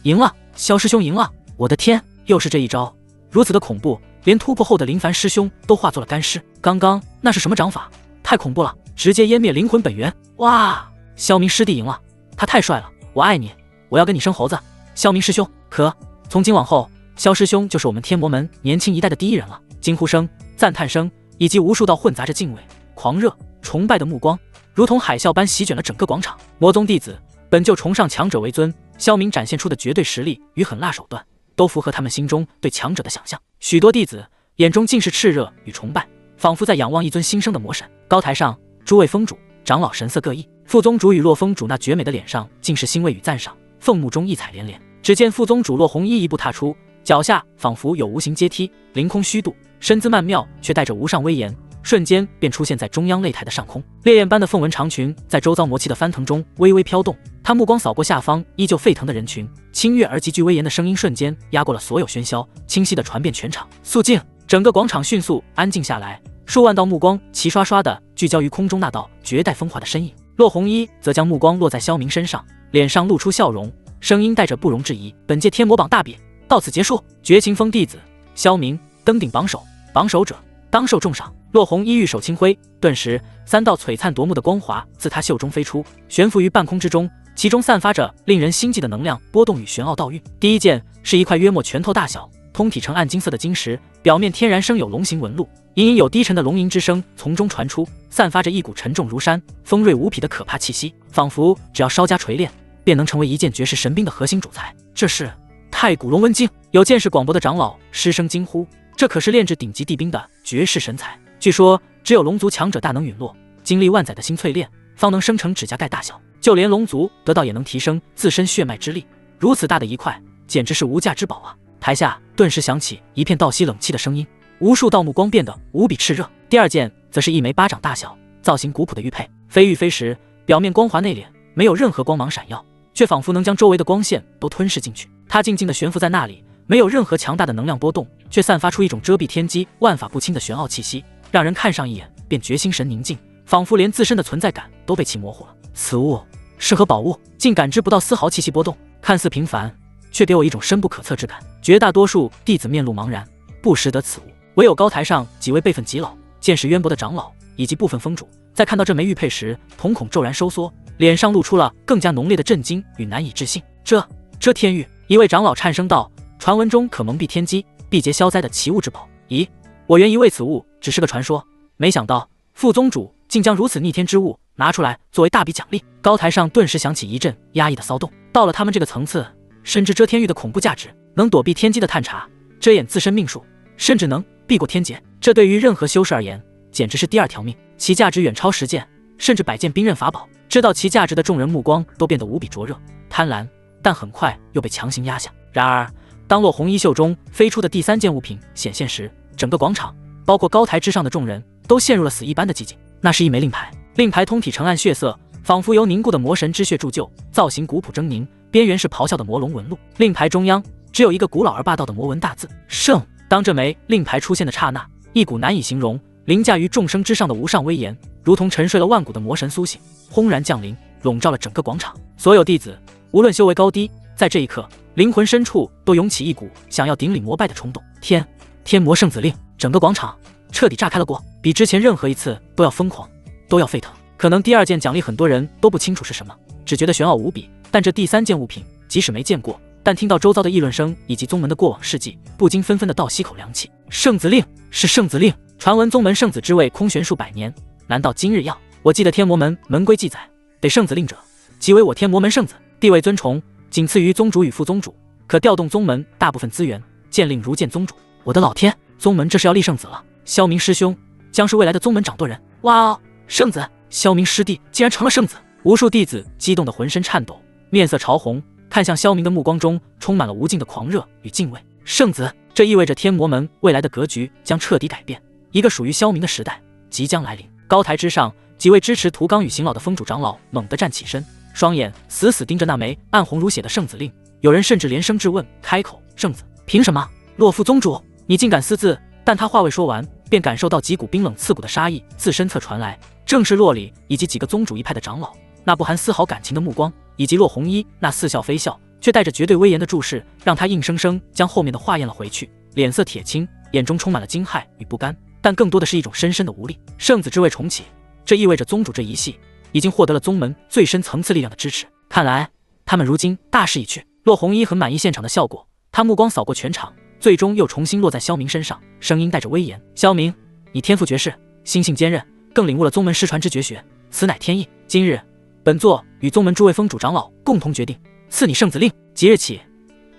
S1: 赢了，萧师兄赢了！我的天，又是这一招，如此的恐怖，连突破后的林凡师兄都化作了干尸。刚刚那是什么掌法？太恐怖了！直接湮灭灵魂本源。哇！萧明师弟赢了，他太帅了，我爱你，我要跟你生猴子。萧明师兄，可从今往后，萧师兄就是我们天魔门年轻一代的第一人了。惊呼声、赞叹声以及无数道混杂着敬畏、狂热、崇拜的目光，如同海啸般席卷了整个广场。魔宗弟子本就崇尚强者为尊，萧明展现出的绝对实力与狠辣手段，都符合他们心中对强者的想象。许多弟子眼中尽是炽热与崇拜，仿佛在仰望一尊新生的魔神。高台上，诸位峰主、长老神色各异，副宗主与洛峰主那绝美的脸上尽是欣慰与赞赏，凤目中异彩连连。只见副宗主洛弘一一步踏出，脚下仿佛有无形阶梯，凌空虚度，身姿曼妙，却带着无上威严，瞬间便出现在中央擂台的上空。烈焰般的凤纹长裙在周遭魔气的翻腾中微微飘动，他目光扫过下方依旧沸腾的人群，清越而极具威严的声音瞬间压过了所有喧嚣，清晰地传遍全场。肃静！整个广场迅速安静下来，数万道目光齐刷刷地聚焦于空中那道绝代风华的身影。洛弘一则将目光落在萧明身上，脸上露出笑容，声音带着不容置疑：本届天魔榜大比到此结束，绝情峰弟子萧明登顶榜首，榜首者当受重赏。洛弘一玉手轻挥，顿时3道璀璨夺目的光华自他袖中飞出，悬浮于半空之中，其中散发着令人心悸的能量波动与玄奥道韵。第一件是一块约莫拳头大小，通体呈暗金色的晶石，表面天然生有龙形纹路，隐隐有低沉的龙吟之声从中传出，散发着一股沉重如山、锋锐无匹的可怕气息，仿佛只要稍加锤炼，便能成为一件绝世神兵的核心主材。这是太古龙纹镜！有见识广博的长老失声惊呼，这可是炼制顶级地兵的绝世神材。据说只有龙族强者大能陨落，经历万载的新淬炼，方能生成指甲盖大小，就连龙族得到也能提升自身血脉之力，如此大的一块，简直是无价之宝啊！台下顿时响起一片倒吸冷气的声音，无数道目光变得无比炽热。第二件则是一枚巴掌大小、造型古朴的玉佩，非玉非石，表面光滑内敛，没有任何光芒闪耀，却仿佛能将周围的光线都吞噬进去。它静静地悬浮在那里，没有任何强大的能量波动，却散发出一种遮蔽天机、万法不侵的玄奥气息，让人看上一眼便觉心神宁静，仿佛连自身的存在感都被其模糊了。此物是何宝物？竟感知不到丝毫气息波动，看似平凡，却给我一种深不可测之感。绝大多数弟子面露茫然，不识得此物，唯有高台上几位辈分极老、见识渊博的长老以及部分峰主，在看到这枚玉佩时，瞳孔骤然收缩，脸上露出了更加浓烈的震惊与难以置信。这天玉！一位长老颤声道：“传闻中可蒙蔽天机、避劫消灾的奇物之宝。咦，我原以为此物只是个传说，没想到副宗主竟将如此逆天之物拿出来作为大笔奖励。”高台上顿时响起一阵压抑的骚动。到了他们这个层次，深知遮天玉的恐怖价值，能躲避天机的探查，遮掩自身命数，甚至能避过天劫，这对于任何修士而言，简直是第二条命，其价值远超10件甚至100件兵刃法宝。知道其价值的众人目光都变得无比灼热、贪婪，但很快又被强行压下。然而当洛弘一袖中飞出的第3件物品显现时，整个广场包括高台之上的众人都陷入了死一般的寂静。那是一枚令牌，令牌通体呈暗血色，仿佛由凝固的魔神之血铸就，造型古朴狰狞，边缘是咆哮的魔龙纹路。令牌中央只有一个古老而霸道的魔文大字圣。当这枚令牌出现的刹那，一股难以形容、凌驾于众生之上的无上威严，如同沉睡了万古的魔神苏醒，轰然降临，笼罩了整个广场。所有弟子无论修为高低，在这一刻灵魂深处都涌起一股想要顶礼膜拜的冲动。天魔圣子令，整个广场彻底炸开了锅，比之前任何一次都要疯狂，都要沸腾。可能第2件奖励很多人都不清楚是什么，只觉得玄奥无比，但这第3件物品即使没见过，但听到周遭的议论声以及宗门的过往事迹，不禁纷纷的倒吸口凉气。圣子令，是圣子令，传闻宗门圣子之位空悬数百年，难道今日要？我记得天魔门门规记载，得圣子令者即为我天魔门圣子，地位尊崇，仅次于宗主与副宗主，可调动宗门大部分资源，见令如见宗主。我的老天，宗门这是要立圣子了！萧明师兄将是未来的宗门掌舵人。哇哦，圣子！萧明师弟竟然成了圣子！无数弟子激动得浑身颤抖，面色潮红，看向萧明的目光中充满了无尽的狂热与敬畏。圣子，这意味着天魔门未来的格局将彻底改变，一个属于萧明的时代即将来临。高台之上，几位支持涂刚与邢老的峰主长老猛地站起身，双眼死死盯着那枚暗红如血的圣子令，有人甚至连声质问，开口：圣子，凭什么？洛副宗主，你竟敢私自？但他话未说完，便感受到几股冰冷刺骨的杀意自身侧传来，正是洛里以及几个宗主一派的长老那不含丝毫感情的目光，以及洛弘一那似笑非笑却带着绝对威严的注视，让他硬生生将后面的话咽了回去，脸色铁青，眼中充满了惊骇与不甘，但更多的是一种深深的无力。圣子之位重启，这意味着宗主这一系已经获得了宗门最深层次力量的支持。看来他们如今大势已去。骆红衣很满意现场的效果，他目光扫过全场，最终又重新落在萧明身上，声音带着威严：萧明，你天赋绝世，心性坚韧，更领悟了宗门失传之绝学，此乃天意。今日本座与宗门诸位峰主长老共同决定，赐你圣子令，即日起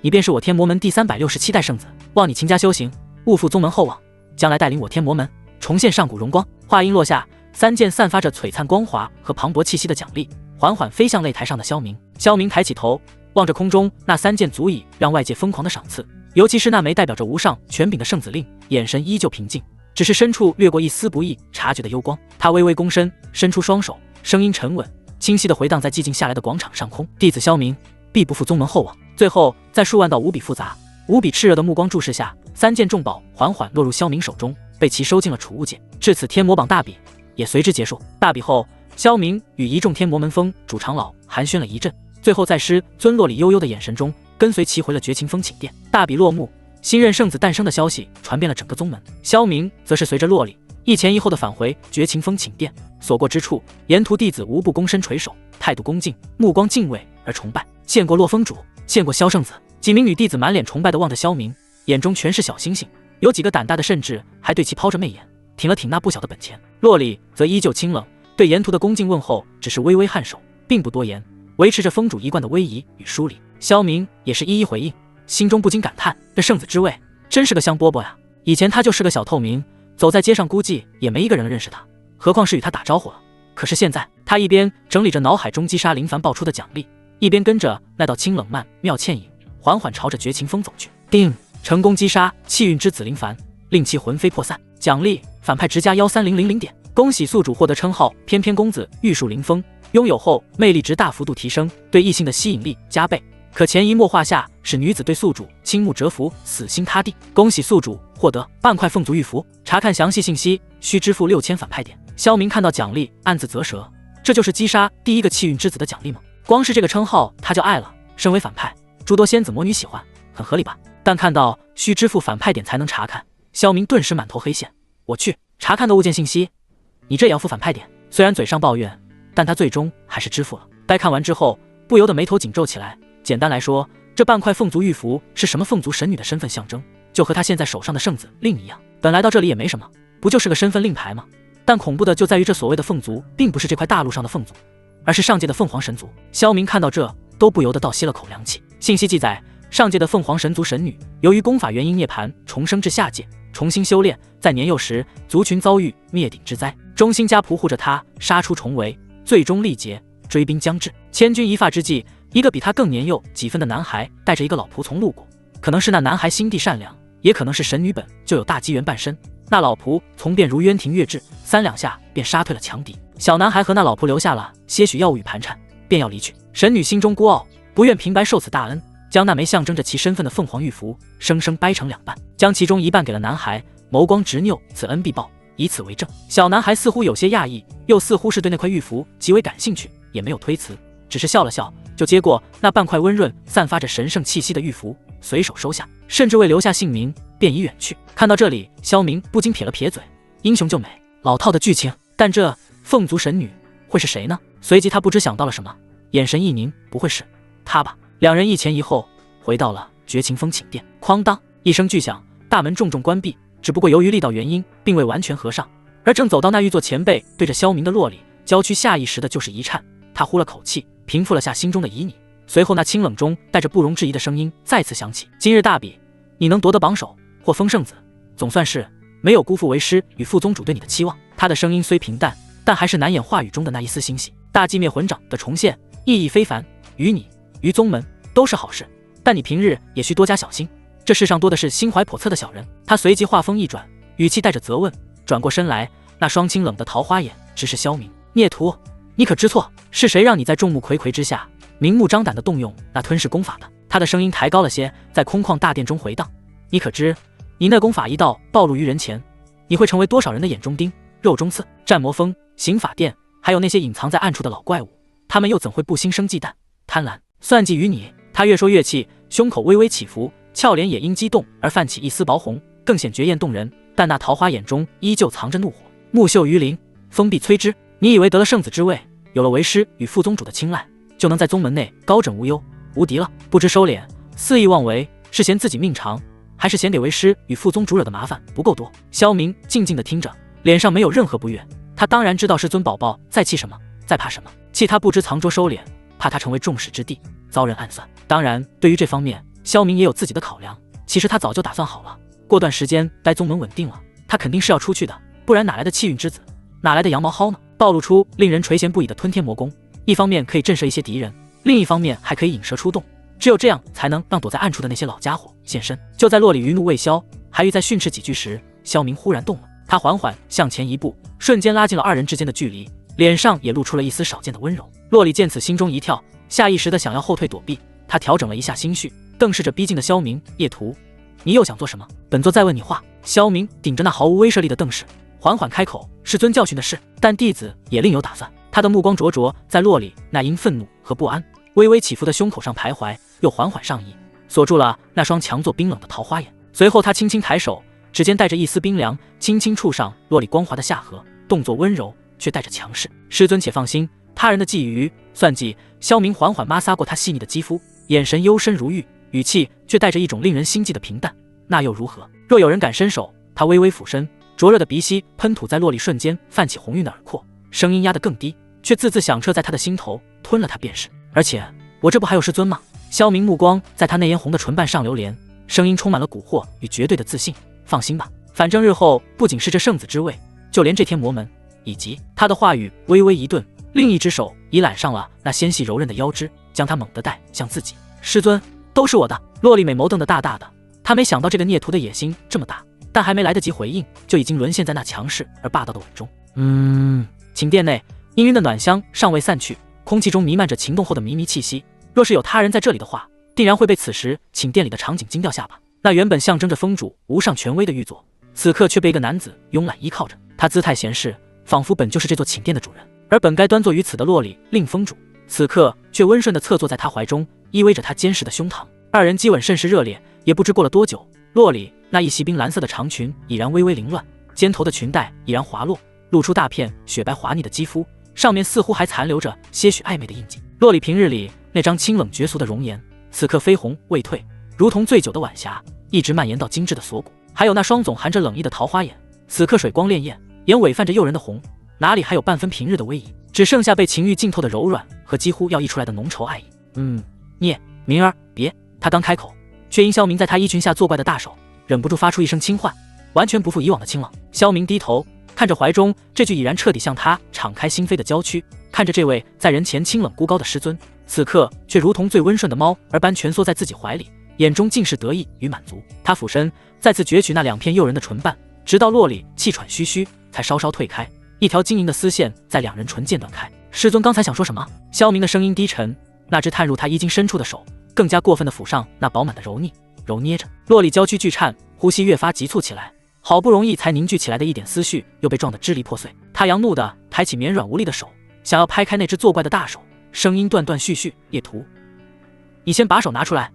S1: 你便是我天魔门第367代圣子，望你勤加修行，勿负宗门厚望，将来带领我天魔门重现上古荣光。话音落下，3件散发着璀璨光华和磅礴气息的奖励缓缓飞向擂台上的萧明。萧明抬起头，望着空中那3件足以让外界疯狂的赏赐，尤其是那枚代表着无上权柄的圣子令，眼神依旧平静，只是深处掠过一丝不易察觉的幽光。他微微躬身，伸出双手，声音沉稳清晰地回荡在寂静下来的广场上空：弟子萧明必不负宗门厚望。最后在数万道无比复杂无比炽热的目光注视下，3件重宝缓缓落入萧明手中，被其收进了储物间。至此天魔榜大比也随之结束。大比后，萧明与一众天魔门峰主长老寒暄了一阵，最后在师尊洛里悠悠的眼神中跟随其回了绝情峰寝殿。大比落幕，新任圣子诞生的消息传遍了整个宗门，萧明则是随着洛里一前一后的返回绝情峰寝殿，所过之处沿途弟子无不躬身垂首，态度恭敬，目光敬畏而崇拜。见过洛峰主，见过萧圣子。几名女弟子满脸崇拜地望着萧明，眼中全是小星星，有几个胆大的甚至还对其抛着媚眼，挺了挺那不小的本钱。洛里则依旧清冷，对沿途的恭敬问候只是微微颔首，并不多言，维持着峰主一贯的威仪与疏离。萧明也是一一回应，心中不禁感叹，这圣子之位真是个香饽饽呀！以前他就是个小透明，走在街上估计也没一个人认识他，何况是与他打招呼了。可是现在他一边整理着脑海中击杀林凡爆出的奖励，一边跟着那道清冷曼妙倩影缓缓朝着绝情峰走去。定，成功击杀气运之子林凡，令其魂飞魄散。奖励反派直加13000点。恭喜宿主获得称号翩翩公子玉树临风，拥有后魅力值大幅度提升，对异性的吸引力加倍，可潜移默化下使女子对宿主倾慕折服，死心塌地。恭喜宿主获得半块凤族玉符，查看详细信息需支付6000反派点。萧明看到奖励暗自啧舌，这就是击杀第一个气运之子的奖励吗？光是这个称号他就爱了。身为反派，诸多仙子魔女喜欢，很合理吧？但看到需支付反派点才能查看，萧明顿时满头黑线。我去，查看的物件信息，你这也要付反派点？虽然嘴上抱怨，但他最终还是支付了。待看完之后，不由得眉头紧皱起来。简单来说，这半块凤族玉符是什么凤族神女的身份象征，就和他现在手上的圣子令一样。本来到这里也没什么，不就是个身份令牌吗？但恐怖的就在于这所谓的凤族，并不是这块大陆上的凤族，而是上界的凤凰神族。萧明看到这，都不由得倒吸了口凉气。信息记载，上界的凤凰神族神女，由于功法原因涅槃，重生至下界，重新修炼，在年幼时族群遭遇灭顶之灾，忠心家仆护着他杀出重围，最终力竭，追兵将至。千钧一发之际，一个比他更年幼几分的男孩带着一个老仆从路过，可能是那男孩心地善良，也可能是神女本就有大机缘伴身。那老仆从便如渊庭月至，3两下便杀退了强敌。小男孩和那老仆留下了些许药物与盘缠，便要离去。神女心中孤傲，不愿平白受此大恩，将那枚象征着其身份的凤凰玉符生生掰成2半，将其中一半给了男孩，眸光执拗，此恩必报，以此为证。小男孩似乎有些讶异，又似乎是对那块玉符极为感兴趣，也没有推辞，只是笑了笑，就接过那半块温润散发着神圣气息的玉符，随手收下，甚至未留下姓名，便已远去。看到这里，萧明不禁撇了撇嘴，英雄救美，老套的剧情，但这凤族神女会是谁呢？随即他不知想到了什么，眼神一凝，不会是他吧？两人一前一后回到了绝情峰寝殿。哐当一声巨响，大门重重关闭，只不过由于力道原因，并未完全合上。而正走到那玉座前辈对着萧明的洛里，娇躯下意识的就是一颤，他呼了口气，平复了下心中的旖旎。随后那清冷中带着不容置疑的声音再次响起：今日大比，你能夺得榜首或封圣子，总算是没有辜负为师与副宗主对你的期望。他的声音虽平淡，但还是难掩话语中的那一丝欣喜。大寂灭魂掌的重现意义非凡，于你于宗门都是好事，但你平日也需多加小心，这世上多的是心怀叵测的小人。他随即话锋一转，语气带着责问，转过身来，那双清冷的桃花眼直视萧明：孽徒，你可知错？是谁让你在众目睽睽之下明目张胆地动用那吞噬功法的？他的声音抬高了些，在空旷大殿中回荡：你可知你那功法一道暴露于人前，你会成为多少人的眼中钉、肉中刺？战魔峰、刑法殿，还有那些隐藏在暗处的老怪物，他们又怎会不心生忌惮、贪婪、算计于你？他越说越气，胸口微微起伏，俏脸也因激动而泛起一丝薄红，更显绝艳动人。但那桃花眼中依旧藏着怒火。木秀于林，风必摧之。你以为得了圣子之位，有了为师与副宗主的青睐，就能在宗门内高枕无忧无敌了？不知收敛，肆意妄为，是嫌自己命长，还是嫌给为师与副宗主惹的麻烦不够多？萧明静静地听着，脸上没有任何不悦。他当然知道师尊宝宝在气什么，在怕什么，气他不知藏拙收敛，怕他成为众矢之的，遭人暗算。当然，对于这方面，萧明也有自己的考量。其实他早就打算好了，过段时间待宗门稳定了，他肯定是要出去的，不然哪来的气运之子，哪来的羊毛薅呢？暴露出令人垂涎不已的吞天魔功，一方面可以震慑一些敌人，另一方面还可以引蛇出洞。只有这样才能让躲在暗处的那些老家伙现身。就在洛里余怒未消，还欲再训斥几句时，萧明忽然动了。他缓缓向前一步，瞬间拉近了二人之间的距离，脸上也露出了一丝少见的温柔。洛里见此心中一跳，下意识的想要后退躲避。他调整了一下心绪，瞪视着逼近的萧明：“叶图，你又想做什么？本座再问你话。”萧明顶着那毫无威慑力的瞪视，缓缓开口：“师尊教训的是，但弟子也另有打算。”他的目光灼灼在洛里那因愤怒和不安微微起伏的胸口上徘徊，又缓缓上移，锁住了那双强作冰冷的桃花眼。随后他轻轻抬手，指尖带着一丝冰凉，轻轻触上洛里光滑的下颌，动作温柔却带着强势。师尊且放心，他人的觊觎算计。萧明缓缓摩挲过他细腻的肌肤，眼神幽深如玉，语气却带着一种令人心悸的平淡。那又如何？若有人敢伸手，他微微俯身，灼热的鼻息喷吐在洛里瞬间泛起红晕的耳廓，声音压得更低，却字字响彻在他的心头，吞了他便是。而且我这不还有师尊吗？萧明目光在他那嫣红的唇瓣上流连，声音充满了蛊惑与绝对的自信。放心吧，反正日后不仅是这圣子之位，就连这天魔门以及……他的话语微微一顿，另一只手已揽上了那纤细柔韧的腰肢，将他猛地带向自己。师尊，都是我的。洛丽美眸瞪得大大的，他没想到这个孽徒的野心这么大，但还没来得及回应，就已经沦陷在那强势而霸道的吻中。寝殿内氤氲的暖香尚未散去，空气中弥漫着情动后的靡靡气息。若是有他人在这里的话，定然会被此时寝殿里的场景惊掉下巴。那原本象征着封主无上权威的玉座，此刻却被一个男子慵懒依靠着，他姿态闲适，仿佛本就是这座寝殿的主人。而本该端坐于此的洛里令封主，此刻却温顺地侧坐在他怀中，依偎着他坚实的胸膛。二人激吻甚是热烈，也不知过了多久，洛里那一袭冰蓝色的长裙已然微微凌乱，肩头的裙带已然滑落，露出大片雪白滑腻的肌肤，上面似乎还残留着些许暧昧的印记。洛里平日里那张清冷绝俗的容颜，此刻绯红未退，如同醉酒的晚霞，一直蔓延到精致的锁骨。还有那双总含着冷意的桃花眼，此刻水光潋滟，眼尾泛着诱人的红，哪里还有半分平日的威仪，只剩下被情欲浸透的柔软和几乎要溢出来的浓稠爱意。明儿别。他刚开口，却因萧明在他衣裙下作怪的大手，忍不住发出一声轻唤，完全不复以往的清冷。萧明低头看着怀中这具已然彻底向他敞开心扉的娇躯，看着这位在人前清冷孤高的师尊，此刻却如同最温顺的猫儿般蜷缩在自己怀里，眼中尽是得意与满足。他俯身再次攫取那两片诱人的唇瓣，直到洛里气喘吁吁，才稍稍退开，一条晶莹的丝线在两人唇间断开。师尊刚才想说什么？萧明的声音低沉，那只探入他衣襟深处的手更加过分地抚上那饱满的揉捏着。洛里娇躯剧颤，呼吸越发急促起来，好不容易才凝聚起来的一点思绪又被撞得支离破碎。他佯怒地抬起绵软无力的手，想要拍开那只作怪的大手，声音断断续续：“叶图，你先把手拿出来。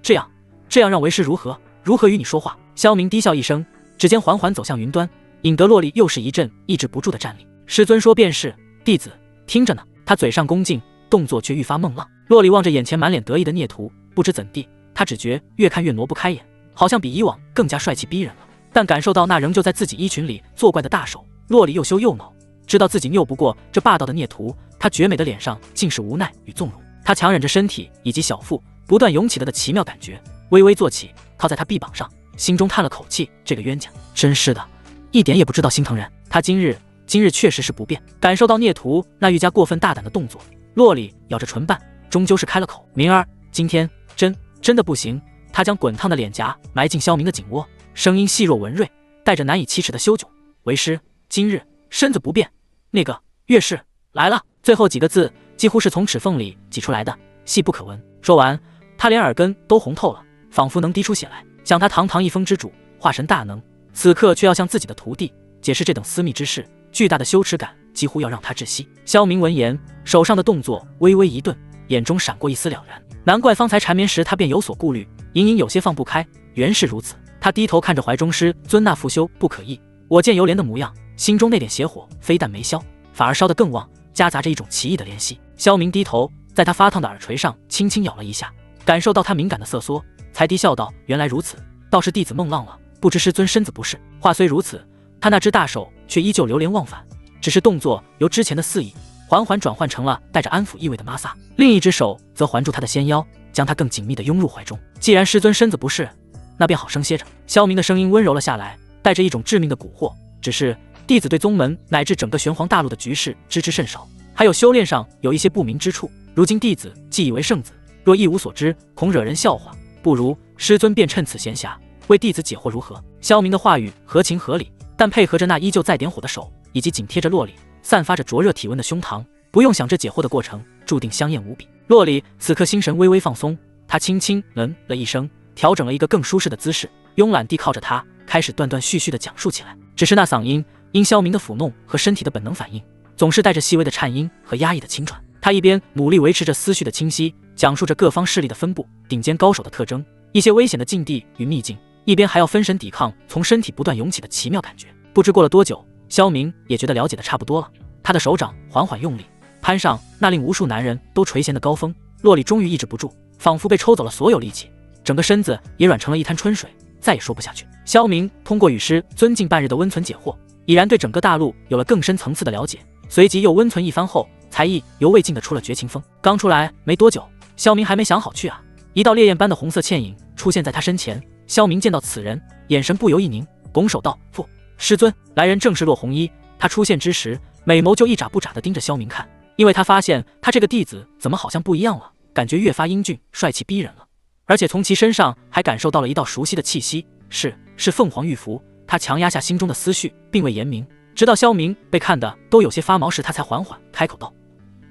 S1: 这样让为师如何与你说话？”萧明低笑一声，指尖缓缓走向云端，引得洛里又是一阵抑制不住的站立。师尊说便是，弟子听着呢。他嘴上恭敬，动作却愈发梦浪。洛里望着眼前满脸得意的孽徒，不知怎地，他只觉越看越挪不开眼，好像比以往更加帅气逼人了。但感受到那仍旧在自己衣裙里作怪的大手，洛里又羞又恼，知道自己拗不过这霸道的孽徒，他绝美的脸上尽是无奈与纵容。他强忍着身体以及小腹不断涌起的奇妙感觉，微微坐起，靠在他臂膀上，心中叹了口气：这个冤家真是的，一点也不知道心疼人。他今日确实是不便。感受到孽徒那愈加过分大胆的动作，洛里咬着唇瓣，终究是开了口：明儿今天真的不行。他将滚烫的脸颊埋进萧明的颈窝，声音细弱文瑞，带着难以启齿的羞窘：为师今日身子不便，那个月事来了。最后几个字几乎是从齿缝里挤出来的，细不可闻。说完，他连耳根都红透了，仿佛能滴出血来。想他堂堂一phương之主，化神大能，此刻却要向自己的徒弟解释这等私密之事，巨大的羞耻感几乎要让他窒息。萧明闻言，手上的动作微微一顿，眼中闪过一丝了然。难怪方才缠绵时他便有所顾虑，隐隐有些放不开，原是如此。他低头看着怀中师尊那复修不可抑、我见犹怜的模样，心中那点邪火非但没消，反而烧得更旺，夹杂着一种奇异的怜惜。萧明低头，在他发烫的耳垂上轻轻咬了一下，感受到他敏感的瑟缩，才低笑道：“原来如此，倒是弟子梦浪了，不知师尊身子不适。”话虽如此，他那只大手却依旧流连忘返，只是动作由之前的肆意缓缓转换成了带着安抚意味的摩挲，另一只手则环住他的纤腰，将他更紧密地拥入怀中。既然师尊身子不适，那便好生歇着。萧明的声音温柔了下来，带着一种致命的蛊惑。只是弟子对宗门乃至整个玄黄大陆的局势知之甚少，还有修炼上有一些不明之处。如今弟子既以为圣子，若一无所知，恐惹人笑话。不如师尊便趁此闲暇，为弟子解惑如何？萧明的话语合情合理，但配合着那依旧在点火的手，以及紧贴着洛里散发着灼热体温的胸膛，不用想这解惑的过程注定香艳无比。洛里此刻心神微微放松，他轻轻了一声，调整了一个更舒适的姿势，慵懒地靠着他，开始断断续续地讲述起来。只是那嗓音因萧明的抚弄和身体的本能反应，总是带着细微的颤音和压抑的轻喘。他一边努力维持着思绪的清晰，讲述着各方势力的分布、顶尖高手的特征、一些危险的境地与秘境，一边还要分神抵抗从身体不断涌起的奇妙感觉。不知过了多久，萧明也觉得了解的差不多了，他的手掌缓缓用力，攀上那令无数男人都垂涎的高峰。洛里终于抑制不住，仿佛被抽走了所有力气，整个身子也软成了一滩春水，再也说不下去。萧明通过与师尊近半日的温存解惑，已然对整个大陆有了更深层次的了解，随即又温存一番后，才意犹未尽的出了绝情风。刚出来没多久，萧明还没想好去啊，一道烈焰般的红色倩影出现在他身前。萧明见到此人，眼神不由一凝，拱手道：“父师尊。”来人正是骆红衣。他出现之时，美眸就一眨不眨地盯着萧明看，因为他发现他这个弟子怎么好像不一样了，感觉越发英俊帅气逼人了，而且从其身上还感受到了一道熟悉的气息，是凤凰玉符。他强压下心中的思绪，并未言明，直到萧明被看得都有些发毛时，他才缓缓开口道：“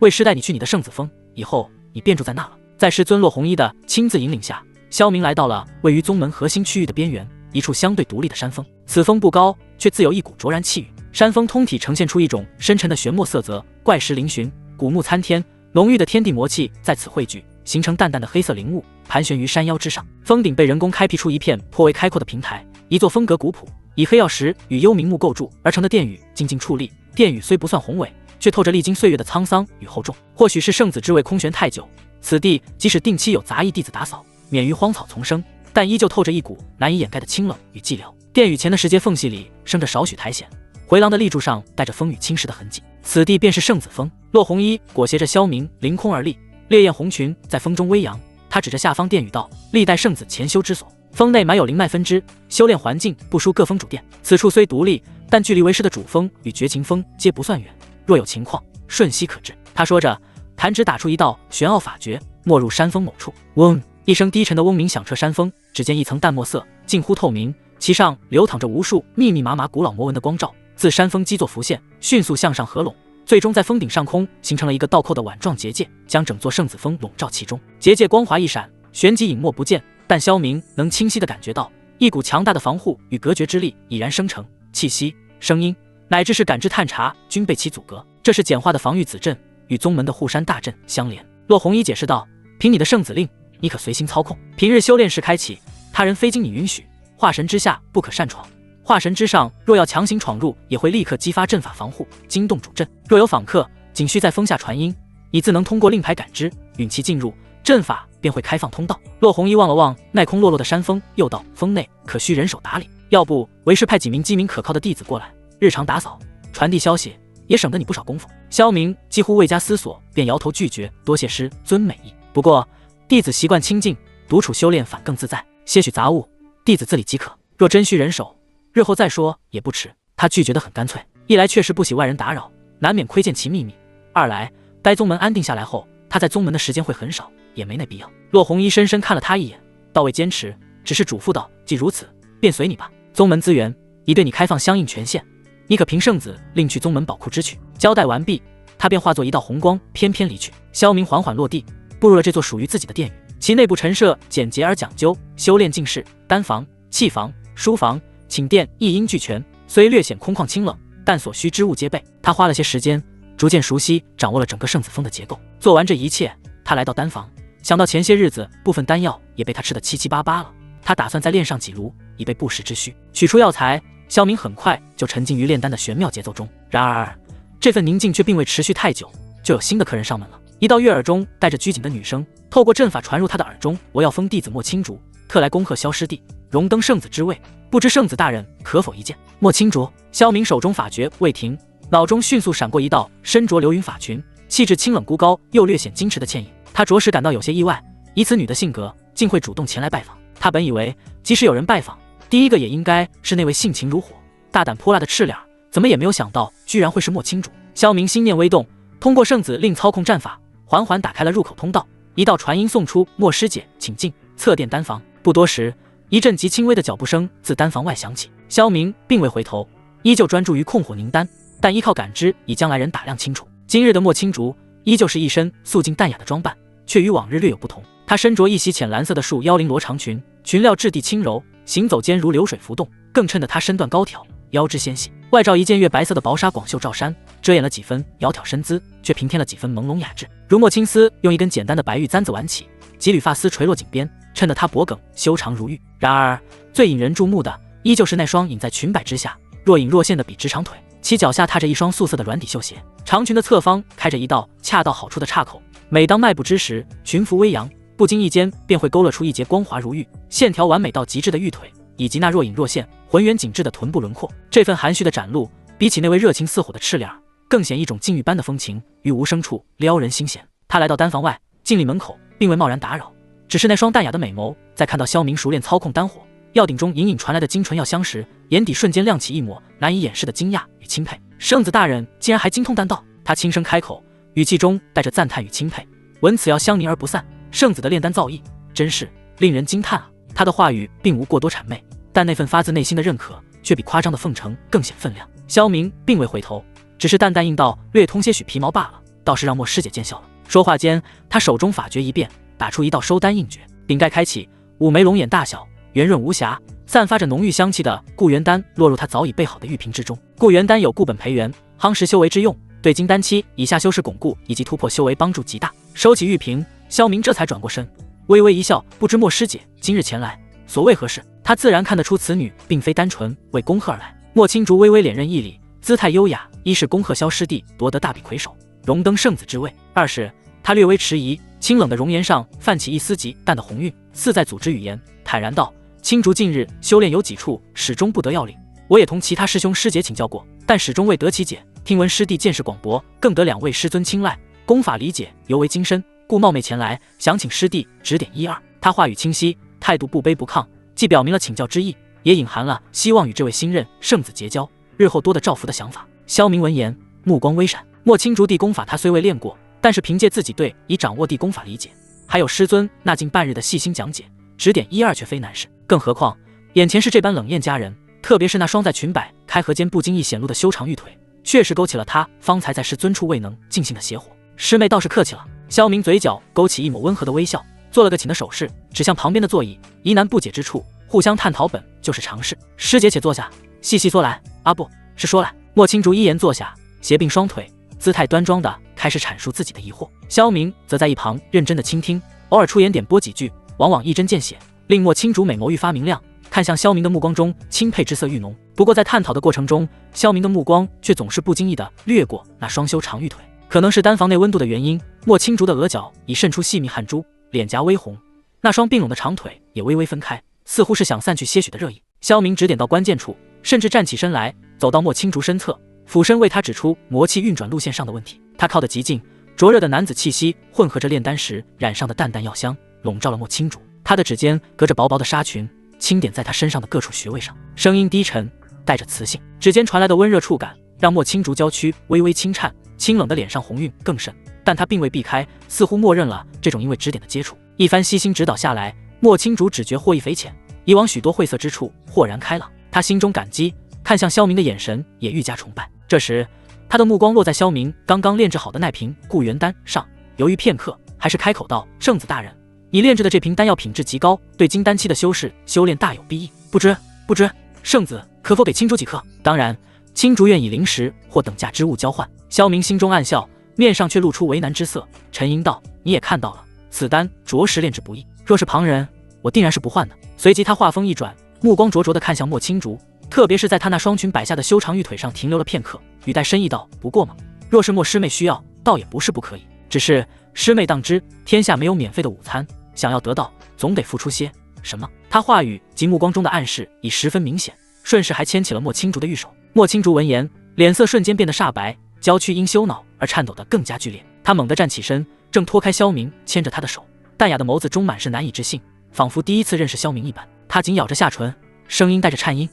S1: 为师带你去你的圣子峰，以后你便住在那了。”在师尊骆红衣的亲自引领下，萧明来到了位于宗门核心区域的边缘，一处相对独立的山峰。此峰不高，却自有一股卓然气宇。山峰通体呈现出一种深沉的玄墨色泽，怪石嶙峋，古木参天，浓郁的天地魔气在此汇聚，形成淡淡的黑色灵雾，盘旋于山腰之上。峰顶被人工开辟出一片颇为开阔的平台，一座风格古朴，以黑曜石与幽冥木构筑而成的殿宇静静矗立。殿宇虽不算宏伟，却透着历经岁月的沧桑与厚重。或许是圣子之位空悬太久，此地即使定期有杂役弟子打扫，免于荒草丛生，但依旧透着一股难以掩盖的清冷与寂寥。殿宇前的石阶缝隙里生着少许苔藓，回廊的立柱上带着风雨侵蚀的痕迹。此地便是圣子峰。骆红衣裹挟着萧明凌空而立，烈焰红裙在风中微扬。他指着下方殿宇道：“历代圣子潜修之所，峰内埋有灵脉分支，修炼环境不输各峰主殿。此处虽独立，但距离为师的主峰与绝情峰皆不算远，若有情况，瞬息可至。”他说着，弹指打出一道玄奥法诀，没入山峰某处。嗡！一声低沉的嗡鸣响彻山峰，只见一层淡墨色，近乎透明，其上流淌着无数密密麻麻古老魔纹的光照，自山峰基座浮现，迅速向上合拢，最终在峰顶上空形成了一个倒扣的碗状结界，将整座圣子峰笼罩其中。结界光华一闪，旋即隐没不见，但萧明能清晰地感觉到一股强大的防护与隔绝之力已然生成，气息、声音乃至是感知探查均被其阻隔。这是简化的防御子阵，与宗门的护山大阵相连。骆红衣解释道：“凭你的圣子令，你可随心操控。平日修炼时开启，他人非经你允许，化神之下不可擅闯。化神之上若要强行闯入，也会立刻激发阵法防护，惊动主阵。若有访客，仅需在峰下传音，你自能通过令牌感知，允其进入，阵法便会开放通道。”骆红衣望了望耐空落落的山峰，又道：“峰内可需人手打理，要不为师派几名机敏可靠的弟子过来，日常打扫、传递消息，也省得你不少功夫。”萧明几乎未加思索，便摇头拒绝：“多谢师尊美意，不过弟子习惯清静，独处修炼反更自在，些许杂物，弟子自理即可。若真需人手，日后再说也不迟。”他拒绝得很干脆，一来确实不喜外人打扰，难免窥见其秘密；二来待宗门安定下来后，他在宗门的时间会很少，也没那必要。骆红衣深深看了他一眼，倒未坚持，只是嘱咐道：“既如此，便随你吧。宗门资源已对你开放相应权限，你可凭圣子另去宗门宝库支取。”交代完毕，他便化作一道红光，翩翩离去。萧明缓缓落地，步入了这座属于自己的殿宇。其内部陈设简洁而讲究，修炼静室、丹房、器房、书房、寝殿一应俱全，虽略显空旷清冷，但所需之物皆备。他花了些时间，逐渐熟悉掌握了整个圣子峰的结构。做完这一切，他来到丹房，想到前些日子部分丹药也被他吃得七七八八了，他打算再炼上几炉，以备不时之需。取出药材，萧明很快就沉浸于炼丹的玄妙节奏中。然而这份宁静却并未持续太久，就有新的客人上门了。一道悦耳中带着拘谨的女声透过阵法传入他的耳中：“我要封弟子莫青竹，特来恭贺萧师弟荣登圣子之位，不知圣子大人可否一见？”莫青竹，萧明手中法诀未停，脑中迅速闪过一道身着流云法裙、气质清冷孤高又略显矜持的倩影。他着实感到有些意外，以此女的性格，竟会主动前来拜访。他本以为，即使有人拜访，第一个也应该是那位性情如火、大胆泼辣的赤脸，怎么也没有想到，居然会是莫青竹。萧明心念微动，通过圣子令操控战法，缓缓打开了入口通道。一道传音送出：“莫师姐，请进，侧殿丹房。”不多时，一阵极轻微的脚步声自丹房外响起。萧明并未回头，依旧专注于控火凝丹，但依靠感知已将来人打量清楚。今日的莫青竹依旧是一身素净淡雅的装扮，却与往日略有不同。她身着一袭浅蓝色的束腰绫罗长裙，裙料质地轻柔，行走间如流水浮动，更衬得她身段高挑，腰肢纤细。外罩一件月白色的薄纱广袖罩衫，遮掩了几分窈窕身姿，却平添了几分朦胧雅致。如墨青丝用一根简单的白玉簪子挽起，几缕发丝垂落颈边，衬得她脖颈修长如玉。然而最引人注目的，依旧是那双隐在裙摆之下若隐若现的笔直长腿，其脚下踏着一双素色的软底绣鞋，长裙的侧方开着一道恰到好处的岔口，每当迈步之时，裙幅微扬，不经意间便会勾勒出一截光滑如玉、线条完美到极致的玉腿，以及那若隐若现、浑圆紧致的臀部轮廓。这份含蓄的展露，比起那位热情似火的赤脸，更显一种禁欲般的风情，于无声处撩人心弦。他来到丹房外，进立门口，并未贸然打扰，只是那双淡雅的美眸，在看到萧明熟练操控丹火，药鼎中隐隐传来的精纯药香时，眼底瞬间亮起一抹难以掩饰的惊讶与钦佩。圣子大人竟然还精通丹道！他轻声开口，语气中带着赞叹与钦佩。闻此药香凝而不散，圣子的炼丹造诣真是令人惊叹啊！他的话语并无过多谄媚，但那份发自内心的认可，却比夸张的奉承更显分量。萧明并未回头，只是淡淡应道：“略通些许皮毛罢了，倒是让莫师姐见笑了。”说话间，他手中法诀一变，打出一道收丹印诀，顶盖开启，五枚龙眼大小、圆润无瑕、散发着浓郁香气的固元丹落入他早已备好的玉瓶之中。固元丹有固本培元、夯实修为之用，对金丹期以下修士巩固以及突破修为帮助极大。收起玉瓶，萧明这才转过身，微微一笑：“不知莫师姐今日前来，所谓何事？”他自然看得出此女并非单纯为恭贺而来。莫青竹微微脸认一礼，姿态优雅，一是恭贺萧师弟夺得大比魁首，荣登圣子之位；二是他略微迟疑，清冷的容颜上泛起一丝极淡的红晕，似在组织语言，坦然道：“青竹近日修炼有几处始终不得要领，我也同其他师兄师姐请教过，但始终未得其解。听闻师弟见识广博，更得两位师尊青睐，功法理解尤为精深，故冒昧前来，想请师弟指点一二。”他话语清晰，态度不卑不亢，既表明了请教之意，也隐含了希望与这位新任圣子结交，日后多的照拂的想法。萧明闻言，目光微闪。莫青竹地功法他虽未练过，但是凭借自己对已掌握地功法理解，还有师尊那近半日的细心讲解，指点一二却非难事。更何况眼前是这般冷艳佳人，特别是那双在裙摆开合间不经意显露的修长玉腿，确实勾起了他方才在师尊处未能尽兴的邪火。师妹倒是客气了。萧明嘴角勾起一抹温和的微笑，做了个请的手势，指向旁边的座椅。疑难不解之处，互相探讨本就是常事。师姐且坐下，细细说来。啊，不是说来。莫青竹依言坐下，斜并双腿，姿态端庄的开始阐述自己的疑惑。萧明则在一旁认真的倾听，偶尔出言点拨几句，往往一针见血，令莫青竹美眸愈发明亮，看向萧明的目光中钦佩之色愈浓。不过在探讨的过程中，萧明的目光却总是不经意的掠过那双修长玉腿。可能是丹房内温度的原因，莫青竹的额角已渗出细密汗珠，脸颊微红，那双并拢的长腿也微微分开，似乎是想散去些许的热意。萧明指点到关键处，甚至站起身来，走到莫青竹身侧，俯身为他指出魔气运转路线上的问题。他靠得极近，灼热的男子气息混合着炼丹时染上的淡淡药香，笼罩了莫青竹。他的指尖隔着薄薄的纱裙，轻点在他身上的各处穴位上，声音低沉，带着磁性。指尖传来的温热触感，让莫青竹娇躯微微轻颤，清冷的脸上红晕更甚，但他并未避开，似乎默认了这种因为指点的接触。一番悉心指导下来，莫青竹只觉获益匪浅，以往许多晦涩之处豁然开朗。他心中感激，看向萧明的眼神也愈加崇拜。这时他的目光落在萧明刚刚炼制好的那瓶固元丹上，犹豫片刻，还是开口道：“圣子大人，你炼制的这瓶丹药品质极高，对金丹期的修士修炼大有裨益，不知圣子可否给青竹几克？当然，青竹愿以灵石或等价之物交换。”萧明心中暗笑，面上却露出为难之色，沉吟道：“你也看到了，此丹着实炼制不易，若是旁人，我定然是不换的。”随即他话锋一转，目光灼灼地看向莫青竹，特别是在他那双裙摆下的修长玉腿上停留了片刻，语带深意道：“不过嘛，若是莫师妹需要，倒也不是不可以。只是师妹当知，天下没有免费的午餐，想要得到，总得付出些什么。他话语及目光中的暗示已十分明显，顺势还牵起了莫青竹的玉手。莫青竹闻言，脸色瞬间变得煞白，娇躯因羞恼而颤抖得更加剧烈。他猛地站起身，正脱开萧明牵着他的手，淡雅的眸子中满是难以置信，仿佛第一次认识萧明一般。他紧咬着下唇，声音带着颤音：“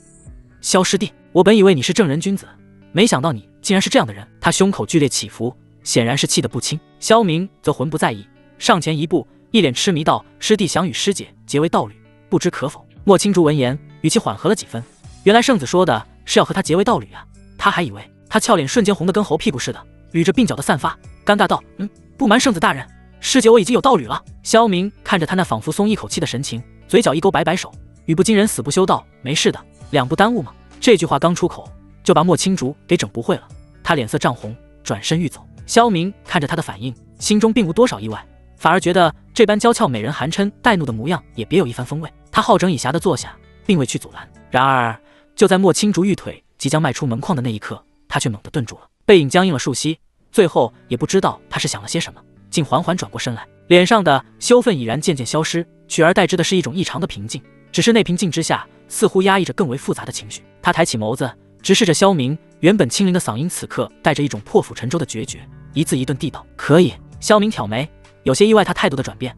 S1: 萧师弟，我本以为你是正人君子，没想到你竟然是这样的人。”他胸口剧烈起伏，显然是气得不轻。萧明则浑不在意，上前一步，一脸痴迷道：“师弟想与师姐结为道侣，不知可否？”莫青竹闻言，语气缓和了几分。原来圣子说的是要和他结为道侣啊！他还以为……他俏脸瞬间红得跟猴屁股似的，捋着鬓角的散发，尴尬道：“不瞒圣子大人，师姐我已经有道侣了。”萧明看着他那仿佛松一口气的神情，嘴角一勾，摆摆手，语不惊人死不休道：“没事的，两不耽误嘛。”这句话刚出口，就把莫青竹给整不会了。他脸色涨红，转身欲走。萧明看着他的反应，心中并无多少意外，反而觉得这般娇俏美人含嗔带怒的模样也别有一番风味。他好整以暇地坐下，并未去阻拦。然而就在莫青竹玉腿即将迈出门框的那一刻，他却猛地顿住了，背影僵硬了数息，最后也不知道他是想了些什么，竟缓缓转过身来，脸上的羞愤已然渐渐消失，取而代之的是一种异常的平静，只是那平静之下似乎压抑着更为复杂的情绪。他抬起眸子，直视着萧明，原本清灵的嗓音此刻带着一种破釜沉舟的决绝，一字一顿地道：“可以。”萧明挑眉，有些意外他态度的转变。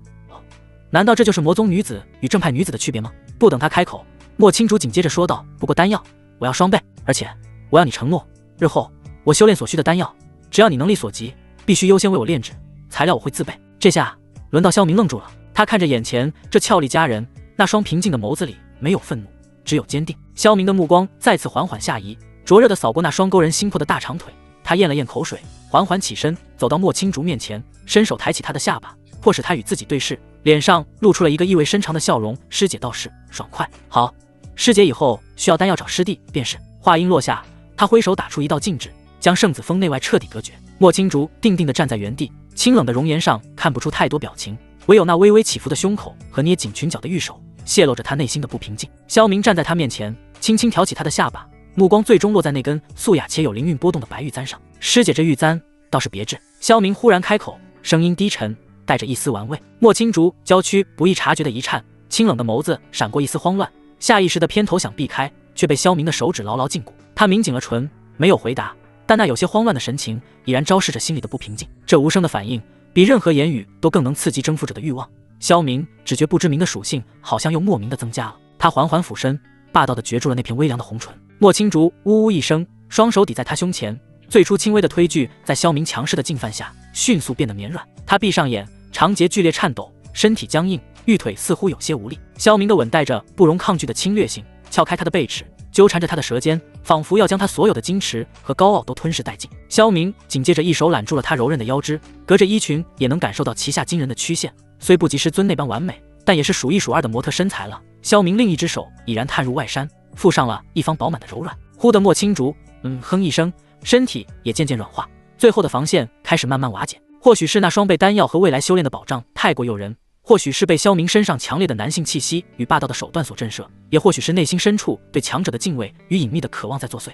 S1: 难道这就是魔宗女子与正派女子的区别吗？不等他开口，莫青竹紧接着说道：“不过丹药我要双倍，而且我要你承诺，日后我修炼所需的丹药，只要你能力所及，必须优先为我炼制，材料我会自备。”这下轮到萧明愣住了，他看着眼前这俏丽佳人，那双平静的眸子里没有愤怒，只有坚定。萧明的目光再次缓缓下移，灼热地扫过那双勾人心魄的大长腿，他咽了咽口水，缓缓起身，走到莫青竹面前，伸手抬起她的下巴，迫使她与自己对视，脸上露出了一个意味深长的笑容：“师姐倒是爽快，好，师姐以后需要丹药找师弟便是。”话音落下，他挥手打出一道禁制，将圣子峰内外彻底隔绝。莫青竹定定地站在原地，清冷的容颜上看不出太多表情，唯有那微微起伏的胸口和捏紧裙角的玉手泄露着他内心的不平静。萧明站在他面前，轻轻挑起他的下巴，目光最终落在那根素雅且有灵韵波动的白玉簪上。师姐这玉簪倒是别致。萧明忽然开口，声音低沉，带着一丝玩味。莫青竹娇躯不易察觉的一颤，清冷的眸子闪过一丝慌乱，下意识的偏头想避开，却被萧明的手指牢牢禁锢。他抿紧了唇，没有回答，但那有些慌乱的神情已然昭示着心里的不平静。这无声的反应比任何言语都更能刺激征服者的欲望。萧明只觉不知名的属性好像又莫名的增加了，他缓缓俯身，霸道的攫住了那片微凉的红唇。莫青竹呜呜一声，双手抵在他胸前，最初轻微的推拒在萧明强势的进犯下迅速变得绵软。他闭上眼，长睫剧烈颤抖，身体僵硬，玉腿似乎有些无力。萧明的吻带着不容抗拒的侵略性，撬开他的背齿，纠缠着他的舌尖，仿佛要将他所有的矜持和高傲都吞噬殆尽。萧明紧接着一手揽住了他柔韧的腰肢，隔着衣裙也能感受到其下惊人的曲线，虽不及师尊那般完美，但也是数一数二的模特身材了。萧明另一只手已然探入外衫，附上了一方饱满的柔软。忽的莫青竹哼一声，身体也渐渐软化，最后的防线开始慢慢瓦解。或许是那双倍丹药和未来修炼的保障太过诱人，或许是被萧明身上强烈的男性气息与霸道的手段所震慑，也或许是内心深处对强者的敬畏与隐秘的渴望在作祟。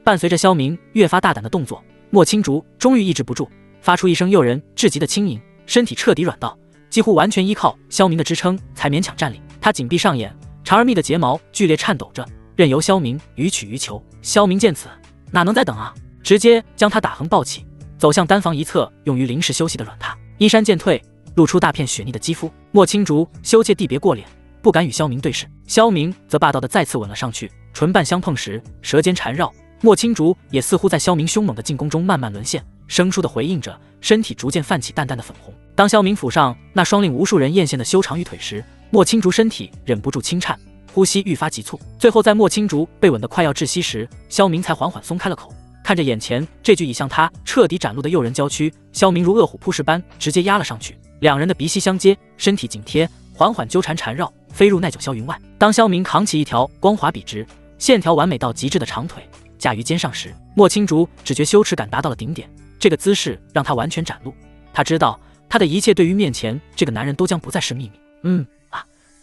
S1: 伴随着萧明越发大胆的动作，莫青竹终于抑制不住，发出一声诱人至极的轻吟，身体彻底软到几乎完全依靠萧明的支撑才勉强站立。他紧闭上眼，长而密的睫毛剧烈颤抖着，任由萧明予取予求。萧明见此哪能再等啊，直接将他打横抱起，走向单房一侧用于临时休息的软榻，衣衫渐退，露出大片雪腻的肌肤。莫青竹羞怯地别过脸，不敢与萧明对视。萧明则霸道地再次吻了上去，唇瓣相碰时，舌尖缠绕，莫青竹也似乎在萧明凶猛的进攻中慢慢沦陷，生疏地回应着，身体逐渐泛起淡淡的粉红。当萧明抚上那双令无数人艳羡的修长玉腿时，莫青竹身体忍不住轻颤，呼吸愈发急促。最后在莫青竹被吻得快要窒息时，萧明才缓缓松开了口。看着眼前这具已向他彻底展露的诱人娇躯，萧明如饿虎扑食般直接压了上去，两人的鼻息相接，身体紧贴，缓缓纠缠缠绕，飞入耐久霄云外。当萧明扛起一条光滑笔直、线条完美到极致的长腿架于肩上时，莫青竹只觉羞耻感达到了顶点，这个姿势让他完全展露。他知道他的一切对于面前这个男人都将不再是秘密。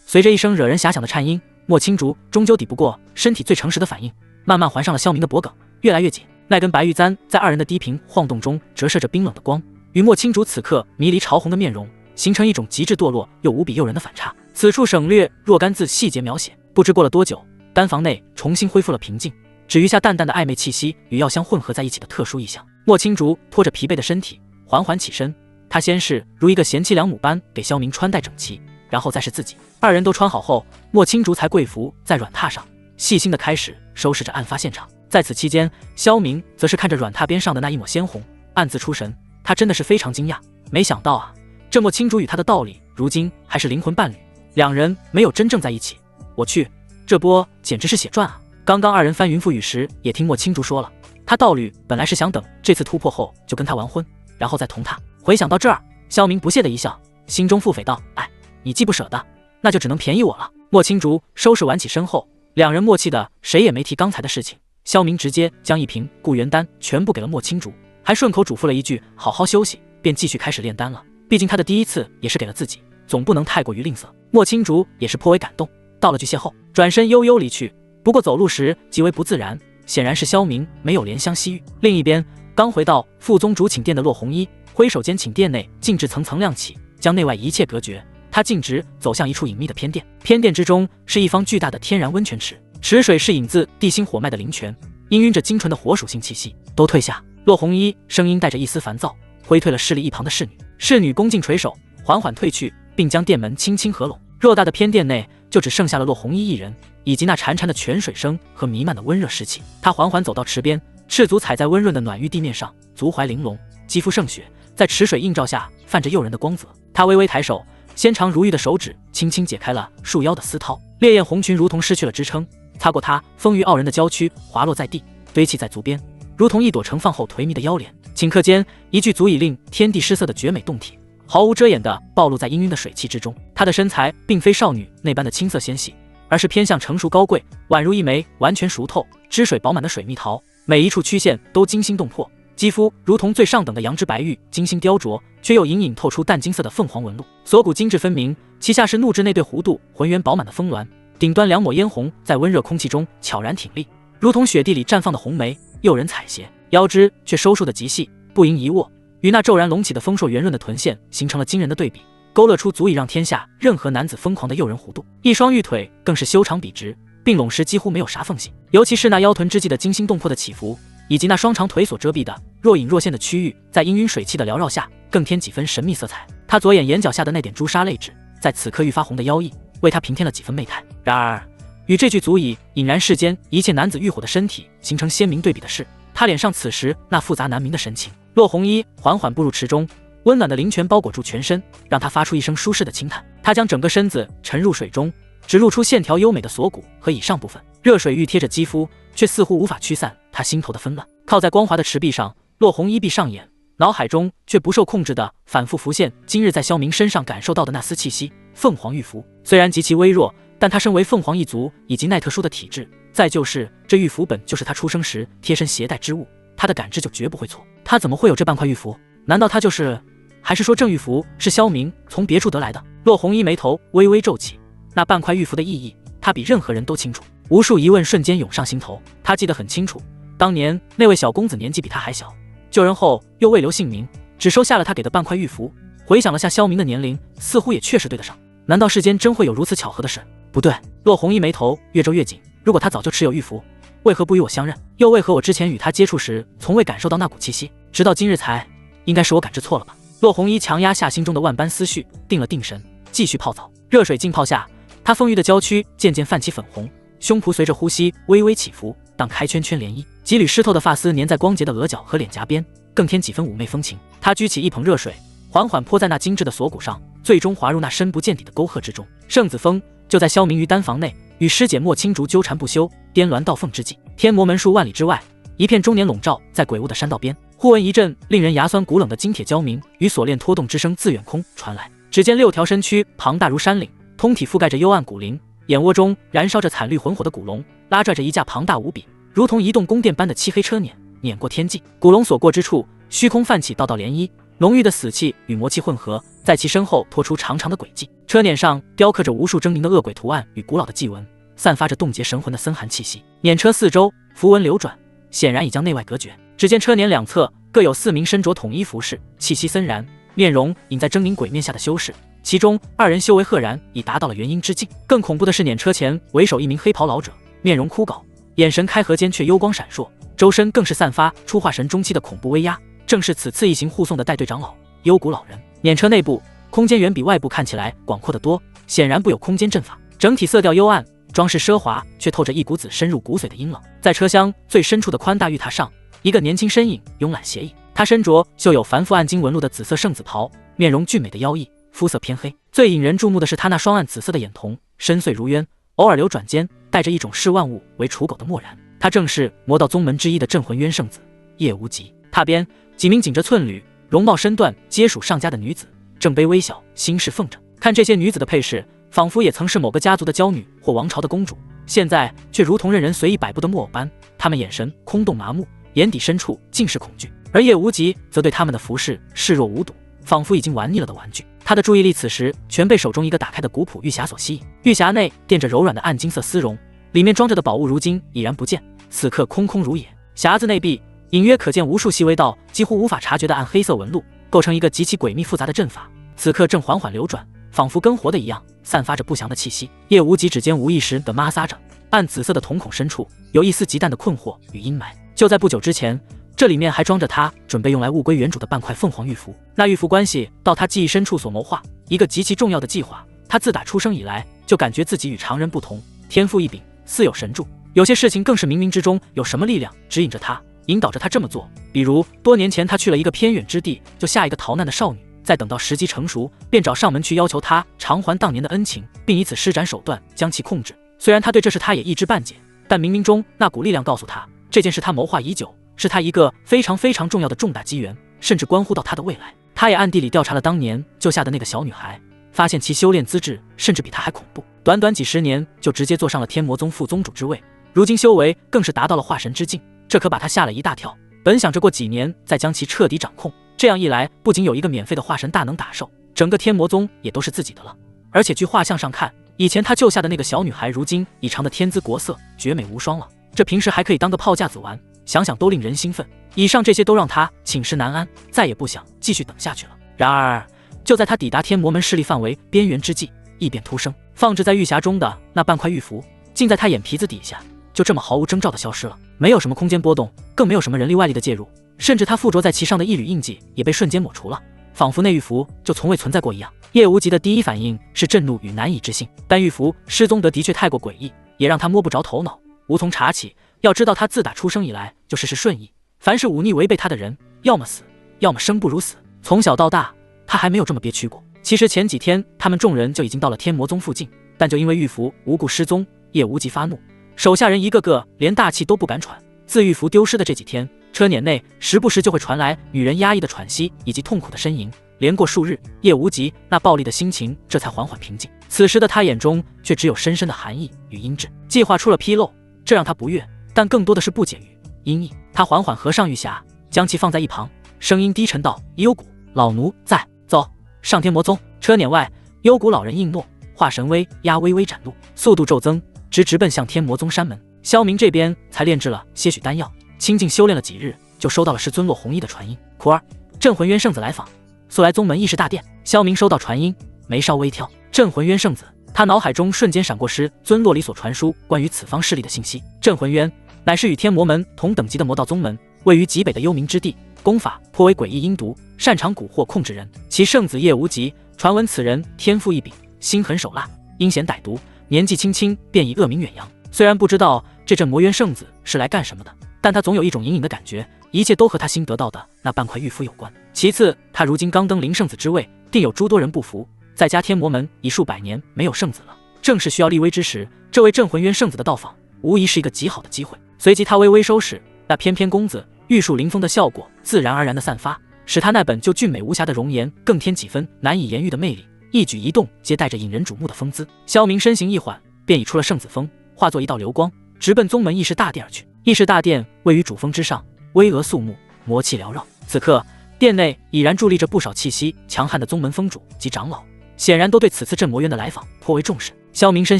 S1: 随着一声惹人遐想的颤音，莫青竹终究抵不过身体最诚实的反应，慢慢环上了萧明的脖颈，越来越紧。那根白玉簪在二人的低频晃动中折射着冰冷的光，与莫青竹此刻迷离潮红的面容形成一种极致堕落又无比诱人的反差。此处省略若干字细节描写。不知过了多久，丹房内重新恢复了平静，只余下淡淡的暧昧气息与药香混合在一起的特殊异象。莫青竹拖着疲惫的身体缓缓起身，他先是如一个贤妻良母般给萧明穿戴整齐，然后再是自己。二人都穿好后，莫青竹才跪伏在软榻上，细心的开始收拾着案发现场。在此期间，萧明则是看着软榻边上的那一抹鲜红，暗自出神。他真的是非常惊讶，没想到啊，这莫青竹与他的道理如今还是灵魂伴侣，两人没有真正在一起。我去，这波简直是血赚啊！刚刚二人翻云覆雨时，也听莫青竹说了，他道侣本来是想等这次突破后就跟他完婚，然后再同他。回想到这儿，萧明不屑的一笑，心中腹诽道：哎，你既不舍得，那就只能便宜我了。莫青竹收拾完起身后，两人默契的谁也没提刚才的事情。萧明直接将一瓶固元丹全部给了莫青竹，还顺口嘱咐了一句好好休息，便继续开始炼丹了。毕竟他的第一次也是给了自己，总不能太过于吝啬。莫青竹也是颇为感动，道了句谢后，转身悠悠离去。不过走路时极为不自然，显然是萧明没有怜香惜玉。另一边，刚回到副宗主寝殿的骆红衣，挥手间寝殿内禁制层层亮起，将内外一切隔绝。他径直走向一处隐秘的偏殿，偏殿之中是一方巨大的天然温泉池，池水是引自地心火脉的灵泉，氤氲着精纯的火属性气息。都退下！骆红衣声音带着一丝烦躁，挥退了侍立一旁的侍女。侍女恭敬垂首，缓缓退去，并将殿门轻轻合拢。偌大的偏殿内就只剩下了骆红衣一人，以及那潺潺的泉水声和弥漫的温热湿气。他缓缓走到池边，赤足踩在温润的暖玉地面上，足踝玲珑，肌肤胜雪，在池水映照下泛着诱人的光泽。他微微抬手，纤长如玉的手指轻轻解开了束腰的丝绦，烈焰红裙如同失去了支撑，擦过他丰腴傲人的娇躯，滑落在地，堆砌在足边，如同一朵盛放后颓靡的腰莲。顷刻间，一具足以令天地失色的绝美动体毫无遮掩地暴露在氤氲的水汽之中。她的身材并非少女那般的青涩纤细，而是偏向成熟高贵，宛如一枚完全熟透、汁水饱满的水蜜桃，每一处曲线都惊心动魄，肌肤如同最上等的羊脂白玉，精心雕琢，却又隐隐透出淡金色的凤凰纹路，锁骨精致分明，其下是怒质那对弧度浑圆饱满的峰峦，顶端两抹嫣红在温热空气中悄然挺立，如同雪地里绽放的红梅，诱人采撷。腰肢却收束的极细，不盈一握，与那骤然隆起的丰硕圆润的臀线形成了惊人的对比，勾勒出足以让天下任何男子疯狂的诱人弧度。一双玉腿更是修长笔直，并拢时几乎没有啥缝隙，尤其是那腰臀之际的惊心动魄的起伏，以及那双长腿所遮蔽的若隐若现的区域，在氤氲水汽的缭绕下更添几分神秘色彩。他左眼眼角下的那点朱砂泪痣，在此刻愈发红的妖异，为他平添了几分媚态。然而与这具足以引燃世间一切男子欲火的身体形成鲜明对比的是，他脸上此时那复杂难明的神情。骆红衣缓缓步入池中，温暖的灵泉包裹住全身，让他发出一声舒适的轻叹。他将整个身子沉入水中，只露出线条优美的锁骨和以上部分，热水欲贴着肌肤，却似乎无法驱散他心头的纷乱。靠在光滑的池壁上，骆红衣闭上眼，脑海中却不受控制的反复浮现今日在萧明身上感受到的那丝气息。凤凰玉符虽然极其微弱，但他身为凤凰一族以及那特殊的体质，再就是这玉符本就是他出生时贴身携带之物，他的感知就绝不会错。他怎么会有这半块玉符？难道他就是……还是说正玉符是萧明从别处得来的？骆红衣眉头微微皱起，那半块玉符的意义，他比任何人都清楚。无数疑问瞬间涌上心头，他记得很清楚，当年那位小公子年纪比他还小，救人后又未留姓名，只收下了他给的半块玉符。回想了下萧明的年龄，似乎也确实对得上。难道世间真会有如此巧合的事？不对，骆红衣眉头越皱越紧。如果他早就持有玉符，为何不与我相认？又为何我之前与他接触时，从未感受到那股气息，直到今日才……应该是我感知错了吧？骆红衣强压下心中的万般思绪，定了定神，继续泡澡。热水浸泡下，他丰腴的娇躯渐渐泛起粉红，胸脯随着呼吸微微起伏，荡开圈圈涟漪，几缕湿透的发丝粘在光洁的额角和脸颊边，更添几分妩媚风情。他举起一捧热水，缓缓泼在那精致的锁骨上，最终滑入那深不见底的沟壑之中。圣子峰就在萧明于丹房内，与师姐莫青竹纠缠不休，颠鸾倒凤之际。天魔门数万里之外，一片终年笼罩在鬼屋的山道边，忽闻一阵令人牙酸骨冷的金铁交鸣与锁链拖动之声自远空传来。只见6条身躯庞大如山岭，通体覆盖着幽暗古灵，眼窝中燃烧着惨绿浑火的古龙，拉拽着一架庞大无比，如同移动宫殿般的漆黑车辇，碾过天际。古龙所过之处，虚空泛起道道涟漪，浓郁的死气与魔气混合，在其身后拖出长长的轨迹。车辇上雕刻着无数狰狞的恶鬼图案与古老的祭文，散发着冻结神魂的森寒气息。辇车四周符文流转，显然已将内外隔绝。只见车辇两侧各有4名身着统一服饰，气息森然，面容隐在狰狞鬼面下的修士。其中2人修为赫然已达到了元婴之境。更恐怖的是，辇车前为首一名黑袍老者，面容枯槁，眼神开合间却幽光闪烁，周身更是散发出化神中期的恐怖威压，正是此次一行护送的带队长老幽谷老人。辇车内部空间远比外部看起来广阔得多，显然布有空间阵法，整体色调幽暗，装饰奢华，却透着一股子深入骨髓的阴冷。在车厢最深处的宽大玉榻上，一个年轻身影慵懒斜倚，他身着绣有繁复暗金纹路的紫色圣子袍，面容俊美的妖异，肤色偏黑。最引人注目的是他那双暗紫色的眼瞳，深邃如渊，偶尔流转间带着一种视万物为刍狗的漠然。他正是魔道宗门之一的镇魂渊圣子叶无极。榻边几名颈着寸缕，容貌身段皆属上佳的女子，正卑微小，心事奉着。看这些女子的配饰，仿佛也曾是某个家族的娇女或王朝的公主，现在却如同任人随意摆布的木偶般。她们眼神空洞麻木，眼底深处尽是恐惧，而叶无极则对她们的服饰视若无睹，仿佛已经玩腻了的玩具。他的注意力此时全被手中一个打开的古朴玉匣所吸引，玉匣内垫着柔软的暗金色丝绒，里面装着的宝物如今已然不见，此刻空空如也。匣子内壁隐约可见无数细微到几乎无法察觉的暗黑色纹路，构成一个极其诡秘复杂的阵法，此刻正缓缓流转，仿佛跟活的一样，散发着不祥的气息。叶无极指尖无意识地摩挲着，暗紫色的瞳孔深处有一丝极淡的困惑与阴霾。就在不久之前，这里面还装着他准备用来物归原主的半块凤凰玉符，那玉符关系到他记忆深处所谋划一个极其重要的计划。他自打出生以来就感觉自己与常人不同，天赋异禀，似有神助，有些事情更是冥冥之中有什么力量指引着他，引导着他这么做。比如多年前他去了一个偏远之地，就下一个逃难的少女，再等到时机成熟，便找上门去要求他偿还当年的恩情，并以此施展手段将其控制。虽然他对这事他也一知半解，但冥冥中那股力量告诉他，这件事他谋划已久，是他一个非常非常重要的重大机缘，甚至关乎到他的未来。他也暗地里调查了当年救下的那个小女孩，发现其修炼资质甚至比他还恐怖，短短几10年就直接坐上了天魔宗副宗主之位，如今修为更是达到了化神之境，这可把他吓了一大跳。本想着过几年再将其彻底掌控，这样一来不仅有一个免费的化神大能打手，整个天魔宗也都是自己的了。而且据画像上看，以前他救下的那个小女孩如今已长得天姿国色，绝美无双了，这平时还可以当个炮架子玩，想想都令人兴奋。以上这些都让他寝食难安，再也不想继续等下去了。然而就在他抵达天魔门势力范围边缘之际，异变突生，放置在玉匣中的那半块玉符竟在他眼皮子底下就这么毫无征兆地消失了，没有什么空间波动，更没有什么人力外力的介入，甚至他附着在其上的一缕印记也被瞬间抹除了，仿佛那玉符就从未存在过一样。叶无极的第一反应是震怒与难以置信，但玉符失踪得的确太过诡异，也让他摸不着头脑，无从查起。要知道他自打出生以来就事事顺意，凡是忤逆违背他的人，要么死，要么生不如死。从小到大他还没有这么憋屈过。其实前几天他们众人就已经到了天魔宗附近，但就因为玉符无故失踪，叶无极发怒，手下人一个个连大气都不敢喘。自玉符丢失的这几天，车辇内时不时就会传来女人压抑的喘息以及痛苦的呻吟，连过数日，叶无极那暴戾的心情这才缓缓平静。此时的他眼中却只有深深的寒意与阴鸷。计划出了纰漏，这让他不悦，但更多的是不解与阴翳。他缓缓合上玉匣，将其放在一旁，声音低沉道：幽谷，老奴在，走上天魔宗。车辇外，幽谷老人应诺，化神威压微微展露，速度骤增，直奔向天魔宗山门。萧明这边才炼制了些许丹药，清静修炼了几日，就收到了师尊洛弘一的传音：苦儿，镇魂渊圣子来访，速来宗门议事大殿。萧明收到传音，眉梢微挑，镇魂渊圣子。他脑海中瞬间闪过师尊洛里所传输关于此方势力的信息。镇魂渊乃是与天魔门同等级的魔道宗门，位于极北的幽冥之地，功法颇为诡异阴毒，擅长蛊惑控制人。其圣子叶无极，传闻此人天赋异禀，心狠手辣，阴险歹毒，年纪轻轻便已恶名远扬。虽然不知道这镇魔渊圣子是来干什么的，但他总有一种隐隐的感觉，一切都和他新得到的那半块玉符有关。其次，他如今刚登灵圣子之位，定有诸多人不服，再加天魔门已数百年没有圣子了，正是需要立威之时，这位镇魂渊圣子的到访无疑是一个极好的机会。随即他微微收拾，那翩翩公子玉树临风的效果自然而然的散发，使他那本就俊美无瑕的容颜更添几分难以言喻的魅力，一举一动皆带着引人瞩目的风姿。萧明身形一缓，便已出了圣子峰，化作一道流光，直奔宗门议事大殿而去。议事大殿位于主峰之上，巍峨肃穆，魔气缭绕。此刻殿内已然伫立着不少气息强悍的宗门峰主及长老，显然都对此次镇魔渊的来访颇为重视。萧明身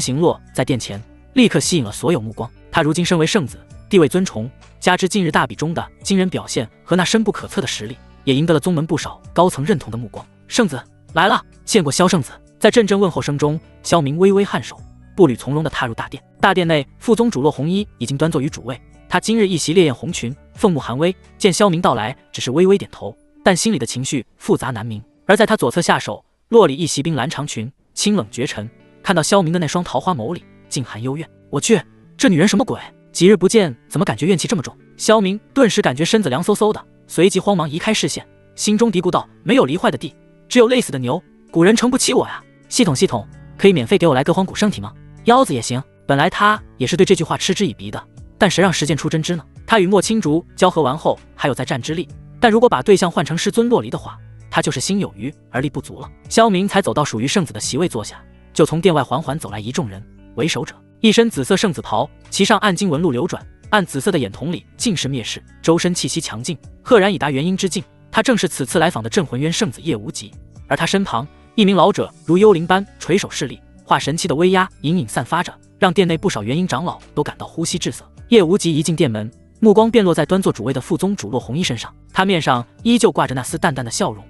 S1: 形落在殿前，立刻吸引了所有目光。他如今身为圣子，地位尊崇，加之近日大比中的惊人表现和那深不可测的实力，也赢得了宗门不少高层认同的目光。圣子来了，见过萧圣子。在阵阵问候声中，萧明微微颔首，步履从容地踏入大殿。大殿内，副宗主洛弘一已经端坐于主位，他今日一袭烈焰红裙，凤目寒微，见萧明到来，只是微微点头，但心里的情绪复杂难明。而在他左侧下手，洛里一袭冰蓝长裙，清冷绝尘，看到萧明的那双桃花眸里尽含幽怨。我去，这女人什么鬼？几日不见，怎么感觉怨气这么重？萧明顿时感觉身子凉飕飕的，随即慌忙移开视线，心中嘀咕道：没有犁坏的地，只有累死的牛，古人撑不起我呀！系统，可以免费给我来个荒古圣体吗？腰子也行。本来他也是对这句话嗤之以鼻的，但谁让实践出真知呢？他与莫青竹交合完后还有再战之力，但如果把对象换成师尊洛离的话，他就是心有余而力不足了。萧明才走到属于圣子的席位坐下，就从殿外缓缓走来一众人，为首者一身紫色圣子袍，其上暗金纹路流转，暗紫色的眼瞳里尽是蔑视，周身气息强劲，赫然已达元婴之境。他正是此次来访的镇魂渊圣子叶无极，而他身旁一名老者如幽灵般垂手侍立，化神气的威压隐隐散发着，让殿内不少元婴长老都感到呼吸滞涩。叶无极一进殿门，目光便落在端坐主位的副宗主洛弘一身上，他面上依旧挂着那丝淡淡的笑容，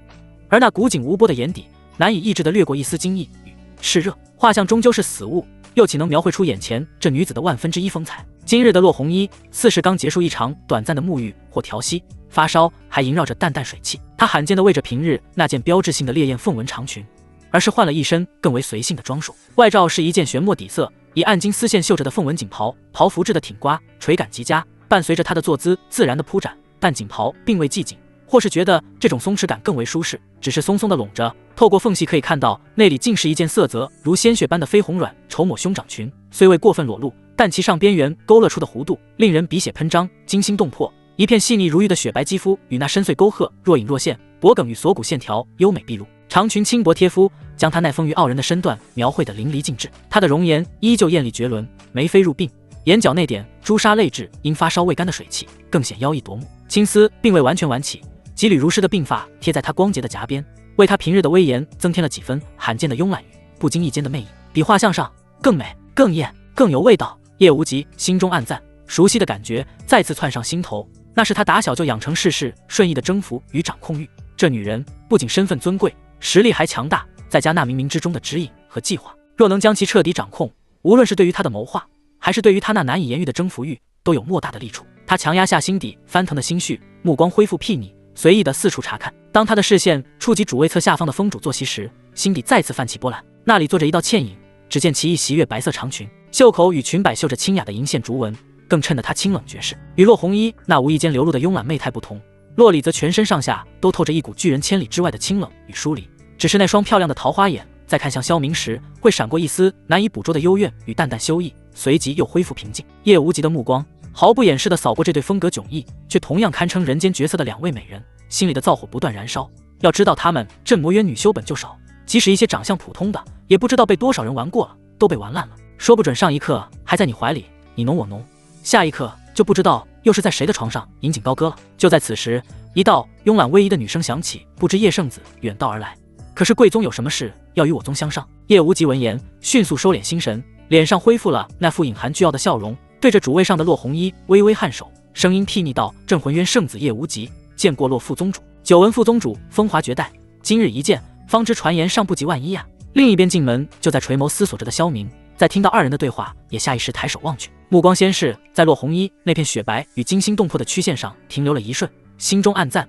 S1: 而那古井无波的眼底难以抑制地掠过一丝惊异与炽热。画像终究是死物，又岂能描绘出眼前这女子的1/10风采？今日的洛弘一似是刚结束一场短暂的沐浴或调息，发烧还萦绕着淡淡水汽。他罕见地为着平日那件标志性的烈焰凤纹长裙，而是换了一身更为随性的装束，外罩是一件玄墨底色以暗金丝线绣着的凤纹锦袍，袍服制的挺刮，垂感极佳，伴随着他的坐姿自然的铺展，但锦袍并未系紧，或是觉得这种松弛感更为舒适，只是松松的拢着，透过缝隙可以看到内里竟是一件色泽如鲜血般的绯红软绸抹胸掌裙，虽未过分裸露，但其上边缘勾勒出的弧度令人鼻血喷张，惊心动魄。一片细腻如玉的雪白肌肤与那深邃沟壑若隐若现，脖颈与锁骨线条优美毕露，长裙轻薄贴肤，将她那丰腴傲人的身段描绘得淋漓尽致。她的容颜依旧艳丽绝伦，眉飞入鬓，眼角那点朱砂泪痣因发烧未干的水汽更显妖异夺目。青丝并未完全挽起，几缕如诗的鬓发贴在她光洁的颊边，为她平日的威严增添了几分罕见的慵懒与不经意间的魅意，比画像上更美、更艳、更有味道。叶无极心中暗赞，熟悉的感觉再次窜上心头，那是他打小就养成事事顺意的征服与掌控欲。这女人不仅身份尊贵，实力还强大，再加那冥冥之中的指引和计划，若能将其彻底掌控，无论是对于他的谋划，还是对于他那难以言喻的征服欲，都有莫大的利处。他强压下心底翻腾的心绪，目光恢复睥睨，随意的四处查看。当他的视线触及主位侧下方的封主坐席时，心底再次泛起波澜。那里坐着一道倩影，只见其一袭月白色长裙，袖口与裙摆绣着清雅的银线竹纹，更衬得她清冷绝世。与洛弘一那无意间流露的慵懒媚态不同，洛里则全身上下都透着一股拒人千里之外的清冷与疏离，只是那双漂亮的桃花眼在看向萧明时，会闪过一丝难以捕捉的幽怨与淡淡羞意，随即又恢复平静。叶无极的目光毫不掩饰地扫过这对风格迥异却同样堪称人间绝色的两位美人，心里的燥火不断燃烧。要知道他们镇魔渊女修本就少，即使一些长相普通的，也不知道被多少人玩过了，都被玩烂了。说不准上一刻还在你怀里你侬我侬，下一刻就不知道又是在谁的床上引颈高歌了。就在此时，一道慵懒威仪的女声响起，不知叶圣子远道而来，可是贵宗有什么事要与我宗相商？叶无极闻言迅速收敛心神，脸上恢复了那副隐含倨傲的笑容，对着主位上的洛弘一微微颔首，声音睥睨道：镇魂渊圣子叶无极，见过洛副宗主。久闻副宗主风华绝代，今日一见，方知传言尚不及万一啊。另一边进门就在垂眸思索着的萧明，在听到二人的对话，也下意识抬手望去，目光先是在洛弘一那片雪白与惊心动魄的曲线上停留了一瞬，心中暗赞：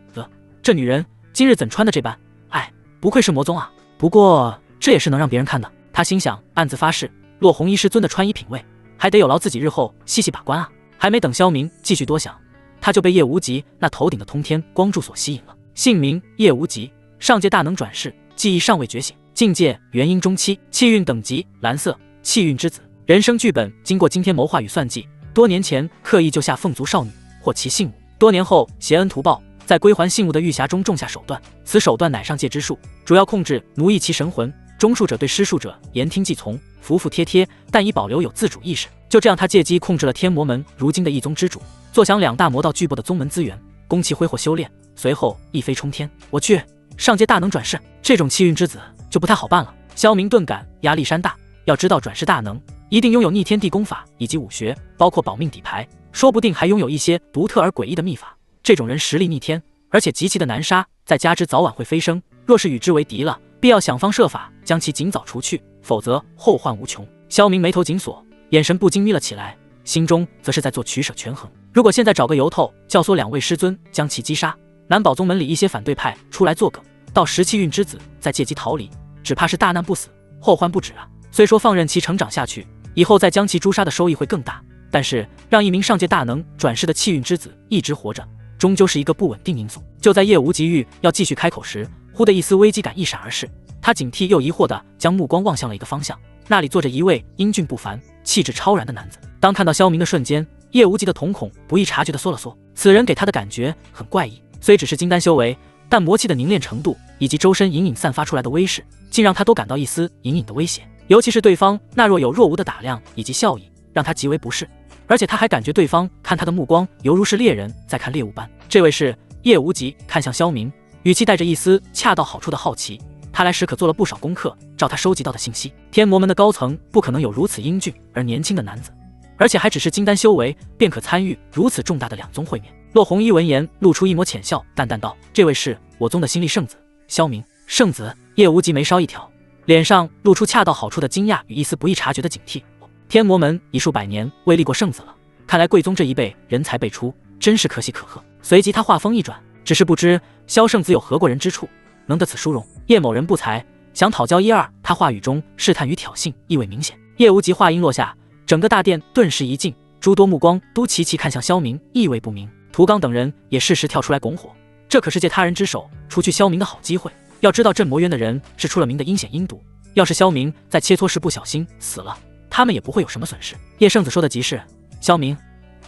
S1: 这女人今日怎穿的这般？哎，不愧是魔宗啊！不过这也是能让别人看的。他心想，暗自发誓，洛弘一师尊的穿衣品味，还得有劳自己日后细细把关啊。还没等萧明继续多想，他就被叶无极那头顶的通天光柱所吸引了。姓名叶无极，上界大能转世，记忆尚未觉醒，境界元婴中期，气运等级蓝色，气运之子。人生剧本经过惊天谋划与算计，多年前刻意救下凤族少女，获其信物，多年后挟恩图报，在归还信物的玉匣中种下手段，此手段乃上界之术，主要控制奴役其神魂，中术者对施术者言听计从，服服帖帖，但已保留有自主意识。就这样，他借机控制了天魔门如今的一宗之主，坐享两大魔道巨擘的宗门资源，供其挥霍修炼，随后一飞冲天。我去，上界大能转世，这种气运之子就不太好办了。萧明顿感压力山大，要知道转世大能一定拥有逆天地功法以及武学，包括保命底牌，说不定还拥有一些独特而诡异的秘法。这种人实力逆天，而且极其的难杀，再加之早晚会飞升，若是与之为敌了，必要想方设法将其尽早除去，否则后患无穷。萧明眉头紧锁，眼神不禁眯了起来，心中则是在做取舍权衡。如果现在找个由头教唆两位师尊将其击杀，蓝宝宗门里一些反对派出来作梗，到时气运之子再借机逃离，只怕是大难不死，后患不止啊。虽说放任其成长下去，以后再将其诛杀的收益会更大，但是让一名上界大能转世的气运之子一直活着，终究是一个不稳定因素。就在叶无极欲要继续开口时，忽的一丝危机感一闪而逝，他警惕又疑惑地将目光望向了一个方向，那里坐着一位英俊不凡、气质超然的男子。当看到萧明的瞬间，叶无极的瞳孔不易察觉地缩了缩，此人给他的感觉很怪异，虽只是金丹修为，但魔气的凝练程度以及周身隐隐散发出来的威势，竟让他都感到一丝隐隐的威胁。尤其是对方那若有若无的打量以及笑意，让他极为不适。而且他还感觉对方看他的目光犹如是猎人在看猎物般。这位是叶无极，看向萧明，语气带着一丝恰到好处的好奇。他来时可做了不少功课，照他收集到的信息，天魔门的高层不可能有如此英俊而年轻的男子，而且还只是金丹修为便可参与如此重大的两宗会面。骆红衣闻言露出一抹浅笑，淡淡道：“这位是我宗的新力圣子萧明。”圣子？叶无极眉梢一挑，脸上露出恰到好处的惊讶与一丝不易察觉的警惕。天魔门已数百年未立过圣子了，看来贵宗这一辈人才辈出，真是可喜可贺。随即他话锋一转，只是不知萧圣子有何过人之处，能得此殊荣？叶某人不才，想讨教一二。他话语中试探与挑衅意味明显。叶无极话音落下，整个大殿顿时一静，诸多目光都齐齐看向萧明，意味不明。涂刚等人也适时跳出来拱火，这可是借他人之手除去萧明的好机会。要知道镇魔渊的人是出了名的阴险阴毒，要是萧明在切磋时不小心死了，他们也不会有什么损失。叶圣子说的极是，萧明，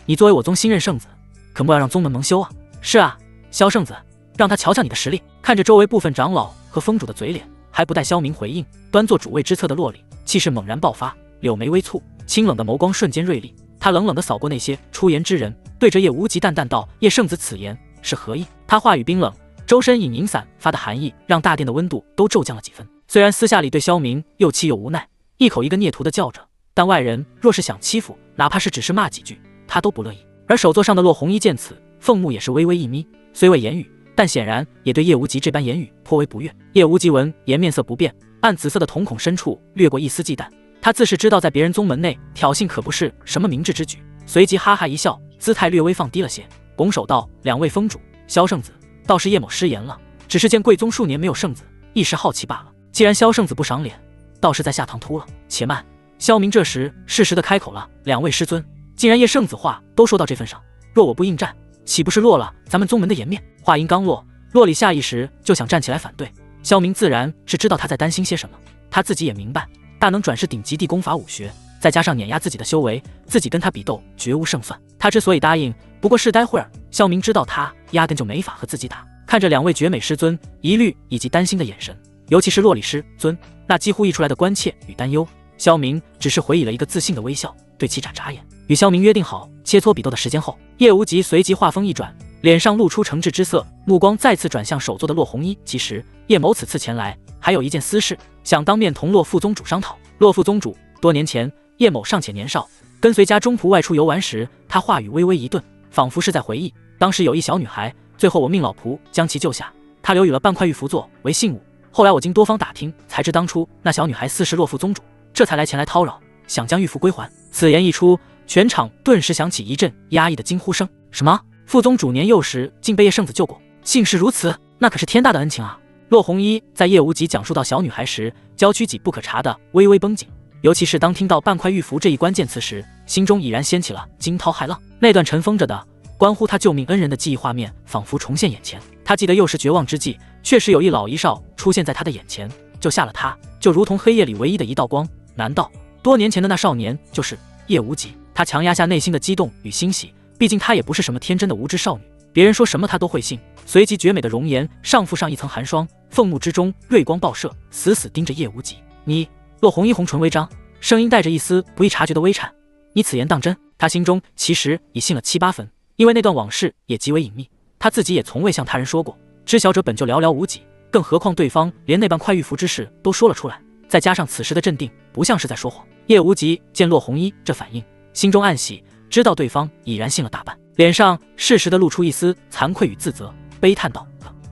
S1: 你作为我宗新任圣子，可莫要让宗门蒙羞啊！是啊，萧圣子，让他瞧瞧你的实力。看着周围部分长老和封主的嘴脸，还不待萧明回应，端坐主位之侧的洛里气势猛然爆发，柳眉微蹙，清冷的眸光瞬间锐利。他冷冷地扫过那些出言之人，对着叶无极淡淡道：“叶圣子此言是何意？”他话语冰冷，周身隐隐散发的寒意让大殿的温度都骤降了几分。虽然私下里对萧明又气又无奈，一口一个孽徒的叫着，但外人若是想欺负，哪怕是只是骂几句，他都不乐意。而首座上的洛红衣见此，凤目也是微微一眯，虽未言语，但显然也对叶无极这般言语颇为不悦。叶无极闻言面色不变，暗紫色的瞳孔深处掠过一丝忌惮。他自是知道在别人宗门内挑衅可不是什么明智之举，随即哈哈一笑，姿态略微放低了些，拱手道：“两位封主，萧圣子，倒是叶某失言了，只是见贵宗数年没有圣子，一时好奇罢了。既然萧圣子不赏脸，倒是在下唐突了。”且慢，萧明这时适时的开口了：“两位师尊，既然叶圣子话都说到这份上，若我不应战，岂不是落了咱们宗门的颜面？”话音刚落，洛里下意识就想站起来反对。萧明自然是知道他在担心些什么，他自己也明白，大能转世顶级地功法武学，再加上碾压自己的修为，自己跟他比斗绝无胜算。他之所以答应，不过是待会儿萧明知道他压根就没法和自己打。看着两位绝美师尊疑虑以及担心的眼神，尤其是洛里师尊那几乎溢出来的关切与担忧，萧明只是回以了一个自信的微笑，对其眨眨眼。与萧明约定好切磋比斗的时间后，叶无极随即话锋一转，脸上露出诚挚之色，目光再次转向首座的洛红衣。其实叶某此次前来还有一件私事，想当面同洛副宗主商讨。洛副宗主，多年前叶某尚且年少，跟随家中仆外出游玩时，他话语微微一顿，仿佛是在回忆当时有一小女孩，最后我命老仆将其救下，他留予了半块玉符作为信物。后来我经多方打听，才知当初那小女孩似是洛副宗主，这才来前来叨扰，想将玉符归还。此言一出，全场顿时响起一阵压抑的惊呼声。什么？副宗主年幼时竟被叶圣子救过？幸事如此，那可是天大的恩情啊！洛红衣在叶无极讲述到小女孩时，娇躯脊不可察的微微绷紧，尤其是当听到半块玉符这一关键词时，心中已然掀起了惊涛骇浪。那段尘封着的关乎他救命恩人的记忆画面仿佛重现眼前。他记得幼时绝望之际，确实有一老一少出现在他的眼前，救下了他，就如同黑夜里唯一的一道光。难道多年前的那少年就是叶无极？他强压下内心的激动与欣喜，毕竟她也不是什么天真的无知少女，别人说什么她都会信。随即绝美的容颜上附上一层寒霜，凤目之中锐光爆射，死死盯着叶无极。你，洛红衣红唇微张，声音带着一丝不易察觉的微颤。你此言当真？他心中其实已信了7、8分，因为那段往事也极为隐秘，他自己也从未向他人说过，知晓者本就寥寥无几，更何况对方连那般块玉符之事都说了出来，再加上此时的镇定，不像是在说谎。叶无极见骆红衣这反应，心中暗喜，知道对方已然信了大半，脸上适时的露出一丝惭愧与自责，悲叹道：“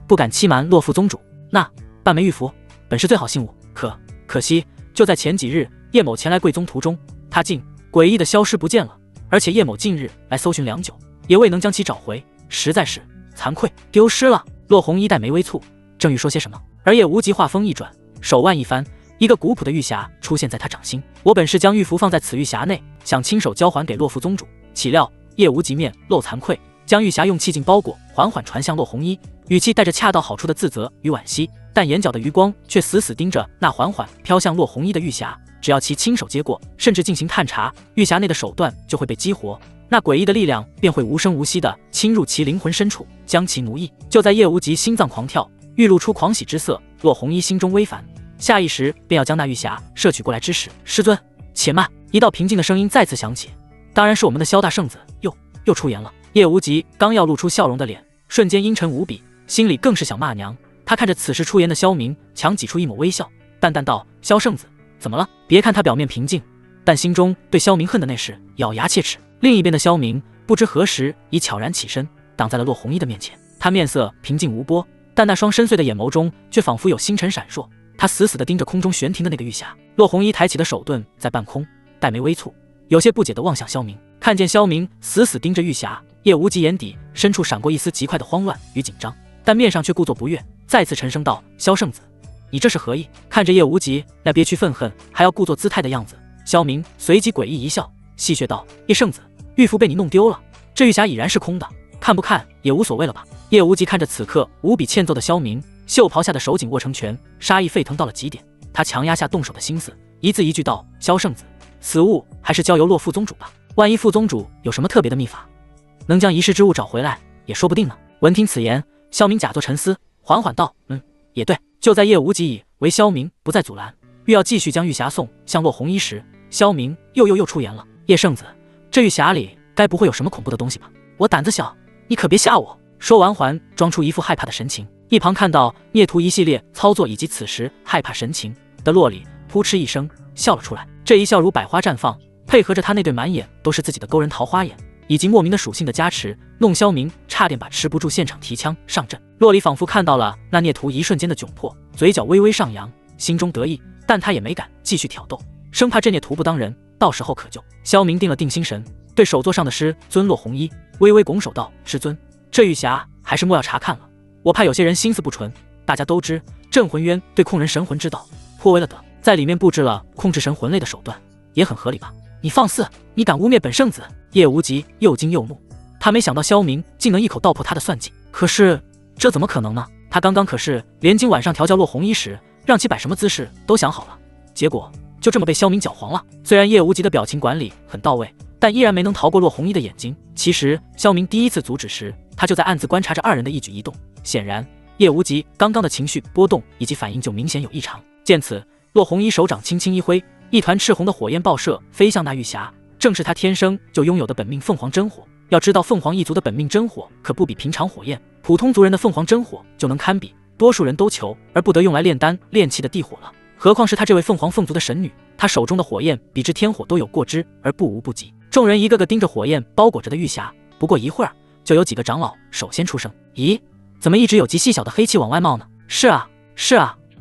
S1: 不敢欺瞒骆副宗主，那半枚玉符本是最好信物，可惜就在前几日，叶某前来贵宗途中，他竟诡异的消失不见了。而且叶某近日来搜寻良久，也未能将其找回，实在是惭愧，丢失了。”骆红衣黛眉微蹙，正欲说些什么，而叶无极话锋一转，手腕一翻，一个古朴的玉匣出现在他掌心。我本是将玉符放在此玉匣内，想亲手交还给骆副宗主，岂料叶无极面露惭愧，将玉匣用气镜包裹，缓缓传向骆红衣，语气带着恰到好处的自责与惋惜，但眼角的余光却死死盯着那缓缓飘向骆红衣的玉匣。只要其亲手接过，甚至进行探查，玉匣内的手段就会被激活，那诡异的力量便会无声无息地侵入其灵魂深处，将其奴役。就在叶无极心脏狂跳，欲露出狂喜之色，骆红衣心中微烦，下意识便要将那玉匣摄取过来之时，师尊，且慢！一道平静的声音再次响起，当然是我们的萧大圣子又出言了。叶无极刚要露出笑容的脸，瞬间阴沉无比，心里更是想骂娘。他看着此时出言的萧明，强挤出一抹微笑，淡淡道：“萧圣子，怎么了？”别看他表面平静，但心中对萧明恨的那是咬牙切齿。另一边的萧明不知何时已悄然起身，挡在了骆红衣的面前。他面色平静无波，但那双深邃的眼眸中却仿佛有星辰闪烁。他死死地盯着空中悬停的那个玉匣。骆红衣抬起的手盾在半空，黛眉微蹙，有些不解地望向萧明。看见萧明死死盯着玉匣，叶无极眼底深处闪过一丝极快的慌乱与紧张，但面上却故作不悦，再次沉声道：“萧圣子，你这是何意？”看着叶无极那憋屈愤恨还要故作姿态的样子，萧明随即诡异一笑，戏谑道：“叶圣子，玉符被你弄丢了，这玉匣已然是空的，看不看也无所谓了吧？”叶无极看着此刻无比欠揍的萧明，袖袍下的手紧握成拳，杀意沸腾到了极点。他强压下动手的心思，一字一句道：“萧圣子，此物还是交由骆副宗主吧，万一副宗主有什么特别的秘法，能将遗失之物找回来也说不定呢。”闻听此言，萧明假作沉思，缓缓道：“也对。”就在叶无极以为萧明不再阻拦，欲要继续将玉匣送向骆红衣时，萧明又出言了：“叶圣子，这玉匣里该不会有什么恐怖的东西吧？我胆子小，你可别吓我。”说完还装出一副害怕的神情。一旁看到孽徒一系列操作以及此时害怕神情的洛里扑哧一声笑了出来，这一笑如百花绽放，配合着他那对满眼都是自己的勾人桃花眼，以及莫名的属性的加持，弄萧明差点把持不住现场提枪上阵。洛里仿佛看到了那孽徒一瞬间的窘迫，嘴角微微上扬，心中得意，但他也没敢继续挑逗，生怕这孽徒不当人，到时候可救。萧明定了定心神，对手座上的师尊骆红衣微微拱手道：“师尊，这玉匣还是莫要查看了，我怕有些人心思不纯。大家都知镇魂渊对控人神魂之道颇为了得，在里面布置了控制神魂类的手段，也很合理吧？你放肆，你敢污蔑本圣子！”叶无极又惊又怒，他没想到萧明竟能一口道破他的算计，可是这怎么可能呢？他刚刚可是连今晚上调教骆红衣时让其摆什么姿势都想好了，结果就这么被萧明搅黄了。虽然叶无极的表情管理很到位，但依然没能逃过骆红衣的眼睛。其实萧明第一次阻止时，他就在暗自观察着二人的一举一动，显然叶无极刚刚的情绪波动以及反应就明显有异常。见此，骆红衣手掌轻轻一挥，一团赤红的火焰爆射飞向那玉匣，正是他天生就拥有的本命凤凰真火。要知道凤凰一族的本命真火可不比平常火焰，普通族人的凤凰真火就能堪比多数人都求而不得用来炼丹炼气的地火了，何况是他这位凤凰凤族的神女，她手中的火焰比之天火都有过之而不无不及。众人一个个盯着火焰包裹着的玉匣，不过一会儿就有几个长老首先出声：“咦，怎么一直有极细小的黑气往外冒呢？”“是啊，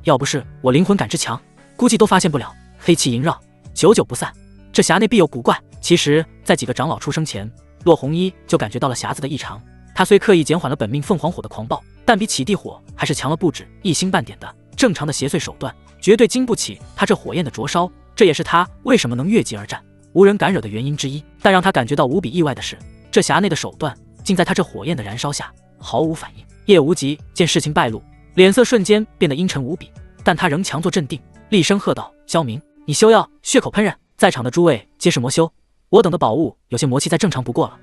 S1: 要不是我灵魂感知强，估计都发现不了，黑气萦绕，久久不散，这匣内必有古怪。”其实在几个长老出声前，骆红衣就感觉到了匣子的异常。他虽刻意减缓了本命凤凰火的狂暴，但比起地火还是强了不止一星半点的。正常的邪祟手段绝对经不起他这火焰的灼烧，这也是他为什么能越级而战无人敢惹的原因之一。但让他感觉到无比意外的是，这匣内的手段竟在他这火焰的燃烧下毫无反应。叶无极见事情败露，脸色瞬间变得阴沉无比，但他仍强作镇定，厉声喝道：“萧明，你休要血口喷人！在场的诸位皆是魔修，我等的宝物有些魔气再正常不过了，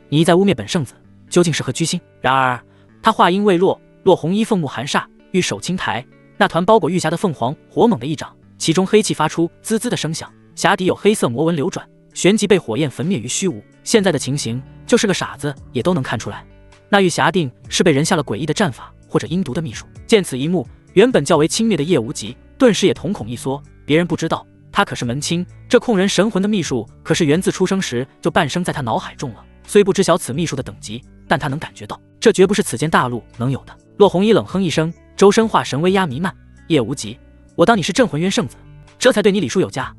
S1: 你一再污蔑本圣子，究竟是何居心？”然而他话音未落，骆红衣凤目寒煞，玉手轻抬，那团包裹玉匣的凤凰火猛地一掌，其中黑气发出滋滋的声响，匣底有黑色魔纹流转，旋即被火焰焚灭于虚无。现在的情形，就是个傻子也都能看出来，那玉匣定是被人下了诡异的战法或者阴毒的秘术。见此一幕，原本较为轻蔑的叶无极顿时也瞳孔一缩，别人不知道，他可是门清，这控人神魂的秘术可是源自出生时就半生在他脑海中了。虽不知晓此秘术的等级，但他能感觉到，这绝不是此间大陆能有的。骆红衣冷哼一声，周身化神威压弥漫。叶无极，我当你是镇魂渊圣子，这才对你礼数有加。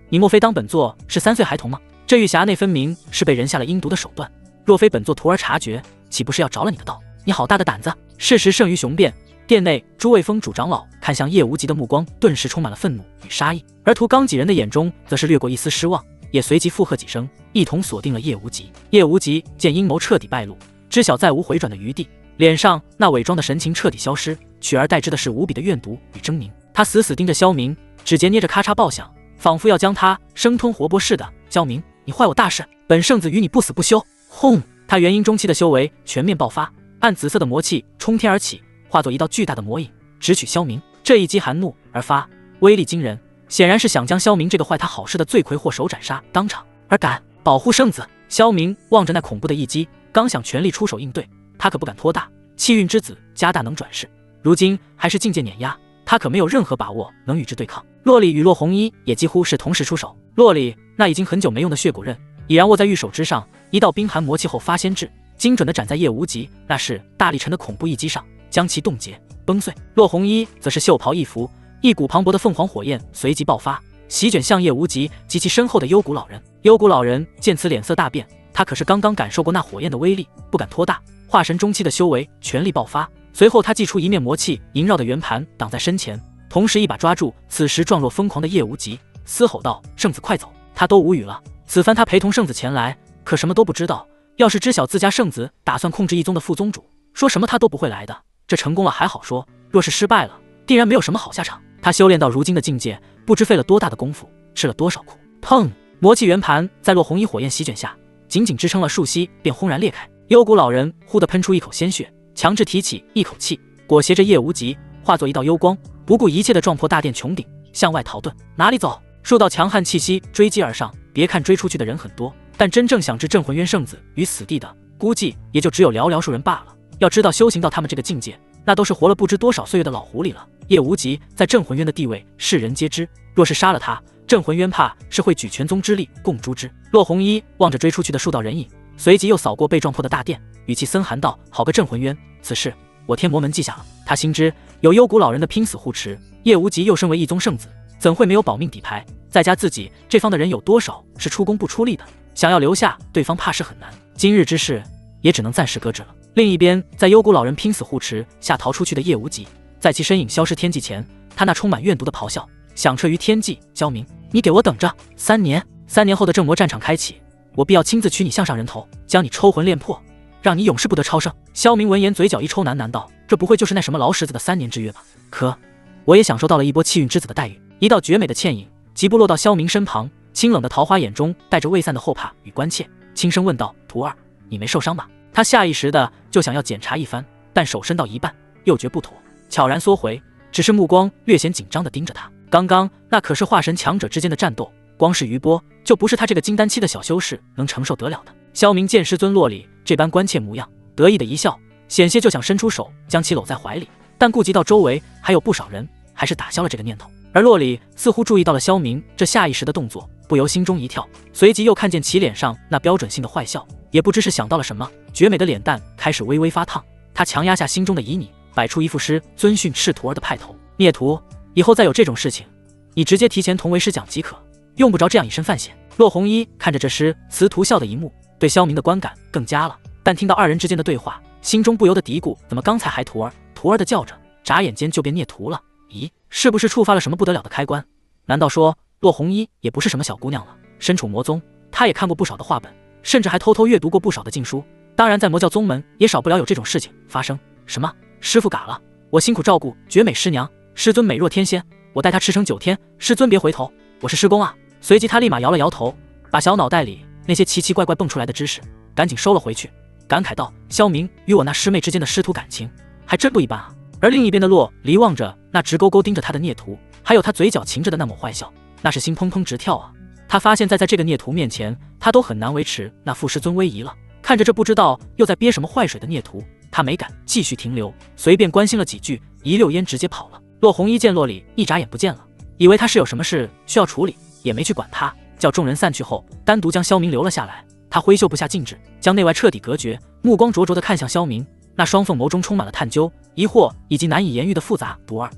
S1: 你莫非当本座是3岁孩童吗？这玉匣内分明是被人下了阴毒的手段，若非本座徒儿察觉，岂不是要着了你的道？你好大的胆子！事实胜于雄辩。殿内诸位峰主长老看向叶无极的目光顿时充满了愤怒与杀意，而屠刚几人的眼中则是掠过一丝失望，也随即附和几声，一同锁定了叶无极。叶无极见阴谋彻底败露，知晓再无回转的余地，脸上那伪装的神情彻底消失，取而代之的是无比的怨毒与狰狞。他死死盯着萧明，指节捏着咔嚓爆响，仿佛要将他生吞活剥似的。萧明，你坏我大事，本圣子与你不死不休！轰！他元婴中期的修为全面爆发，暗紫色的魔气冲天而起，化作一道巨大的魔影，直取萧明。这一击含怒而发，威力惊人，显然是想将萧明这个坏他好事的罪魁祸首斩杀当场。而敢保护圣子！萧明望着那恐怖的一击，刚想全力出手应对，他可不敢托大。气运之子家大能转世，如今还是境界碾压，他可没有任何把握能与之对抗。洛里与洛红衣也几乎是同时出手，洛里那已经很久没用的血骨刃已然握在玉手之上，一道冰寒魔气后发先至，精准地斩在叶无极那是大力沉的恐怖一击上，将其冻结崩碎。洛红衣则是袖袍一拂，一股磅礴的凤凰火焰随即爆发，席卷向叶无极及其身后的幽谷老人。幽谷老人见此脸色大变，他可是刚刚感受过那火焰的威力，不敢托大，化神中期的修为全力爆发。随后他祭出一面魔气萦绕的圆盘挡在身前，同时一把抓住此时状若疯狂的叶无极，嘶吼道：圣子快走！他都无语了。此番他陪同圣子前来，可什么都不知道，要是知晓自家圣子打算控制一宗的副宗主，说什么他都不会来的。这成功了还好说，若是失败了，定然没有什么好下场。他修炼到如今的境界，不知费了多大的功夫，吃了多少苦。砰！魔气圆盘在洛红衣火焰席卷下，仅仅支撑了数息便轰然裂开。幽谷老人忽地喷出一口鲜血，强制提起一口气，裹挟着叶无极化作一道幽光，不顾一切地撞破大殿穹顶，向外逃遁。哪里走？数道强悍气息追击而上，别看追出去的人很多，但真正想置镇魂渊圣子于死地的，估计也就只有寥寥数人罢了。要知道修行到他们这个境界，那都是活了不知多少岁月的老狐狸了。叶无极在镇魂渊的地位世人皆知，若是杀了他，镇魂渊怕是会举全宗之力共诛之。洛红衣望着追出去的数道人影，随即又扫过被撞破的大殿，语气森寒道：好个镇魂渊，此事我天魔门记下了。他心知有幽谷老人的拼死护持，叶无极又身为一宗圣子，怎会没有保命底牌？再加自己这方的人有多少是出工不出力的，想要留下对方怕是很难。今日之事也只能暂时搁置了。另一边，在幽谷老人拼死护持下逃出去的叶无极，在其身影消失天际前，他那充满怨毒的咆哮响彻于天际。萧明，你给我等着！3年后的正魔战场开启，我必要亲自取你项上人头，将你抽魂炼魄，让你永世不得超生。萧明闻言嘴角一抽，喃喃道：这不会就是那什么劳什子的3年之约吧？可我也享受到了一波气运之子的待遇。一道绝美的倩影疾步落到萧明身旁，清冷的桃花眼中带着未散的后怕与关切，轻声问道：徒儿，你没受伤吧？他下意识的就想要检查一番，但手伸到一半又觉不妥，悄然缩回，只是目光略显紧张地盯着他。刚刚那可是化神强者之间的战斗，光是余波就不是他这个金丹期的小修士能承受得了的。萧明见师尊洛里这般关切模样，得意的一笑，险些就想伸出手将其搂在怀里，但顾及到周围还有不少人，还是打消了这个念头。而洛里似乎注意到了萧明这下意识的动作，不由心中一跳，随即又看见其脸上那标准性的坏笑，也不知是想到了什么，绝美的脸蛋开始微微发烫。他强压下心中的旖旎，摆出一副师尊训斥徒儿的派头。孽徒，以后再有这种事情，你直接提前同为师讲即可，用不着这样以身犯险。洛红衣看着这师慈徒笑的一幕，对萧明的观感更佳了，但听到二人之间的对话，心中不由得嘀咕：怎么刚才还徒儿徒儿的叫着，眨眼间就变孽徒了？咦，是不是触发了什么不得了的开关？难道说洛红衣也不是什么小姑娘了？身处魔宗，她也看过不少的画本，甚至还偷偷阅读过不少的禁书。当然在魔教宗门也少不了有这种事情发生。什么？师父嘎了？我辛苦照顾绝美师娘，师尊美若天仙，我带她驰骋9天，师尊别回头，我是师公啊。随即他立马摇了摇头，把小脑袋里那些奇奇怪怪蹦出来的知识赶紧收了回去，感慨道：萧明与我那师妹之间的师徒感情还真不一般啊。而另一边的洛离望着那直勾勾盯着他的孽徒，还有他嘴角噙着的那抹坏笑，那是心砰砰直跳啊。他发现在这个孽徒面前，他都很难维持那副师尊威仪了。看着这不知道又在憋什么坏水的孽徒，他没敢继续停留，随便关心了几句，一溜烟直接跑了。洛红衣见洛里一眨眼不见了，以为他是有什么事需要处理，也没去管他，叫众人散去后，单独将萧明留了下来。他挥袖布下禁制，将内外彻底隔绝，目光灼灼地看向萧明，那双凤眸中充满了探究、疑惑以及难以言喻的复杂不二。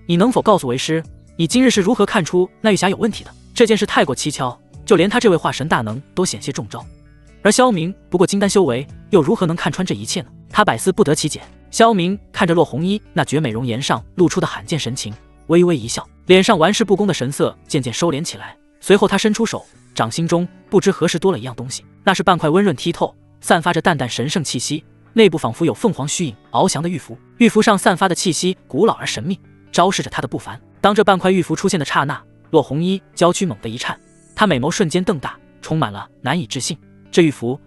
S1: 你能否告诉为师，你今日是如何看出那玉匣有问题的？这件事太过蹊跷，就连他这位化神大能都险些中招，而萧明不过金丹修为，又如何能看穿这一切呢？他百思不得其解。萧明看着洛红衣那绝美容颜上露出的罕见神情，微微一笑，脸上玩世不恭的神色渐渐收敛起来。随后他伸出手，掌心中不知何时多了一样东西，那是半块温润剔透、散发着淡淡神圣气息，内部仿佛有凤凰虚影翱翔的玉符，玉符上散发的气息古老而神秘，昭示着他的不凡。当这半块玉符出现的刹那，洛红衣娇躯猛地一颤，她美眸瞬间瞪大，充满了难以置信。这玉符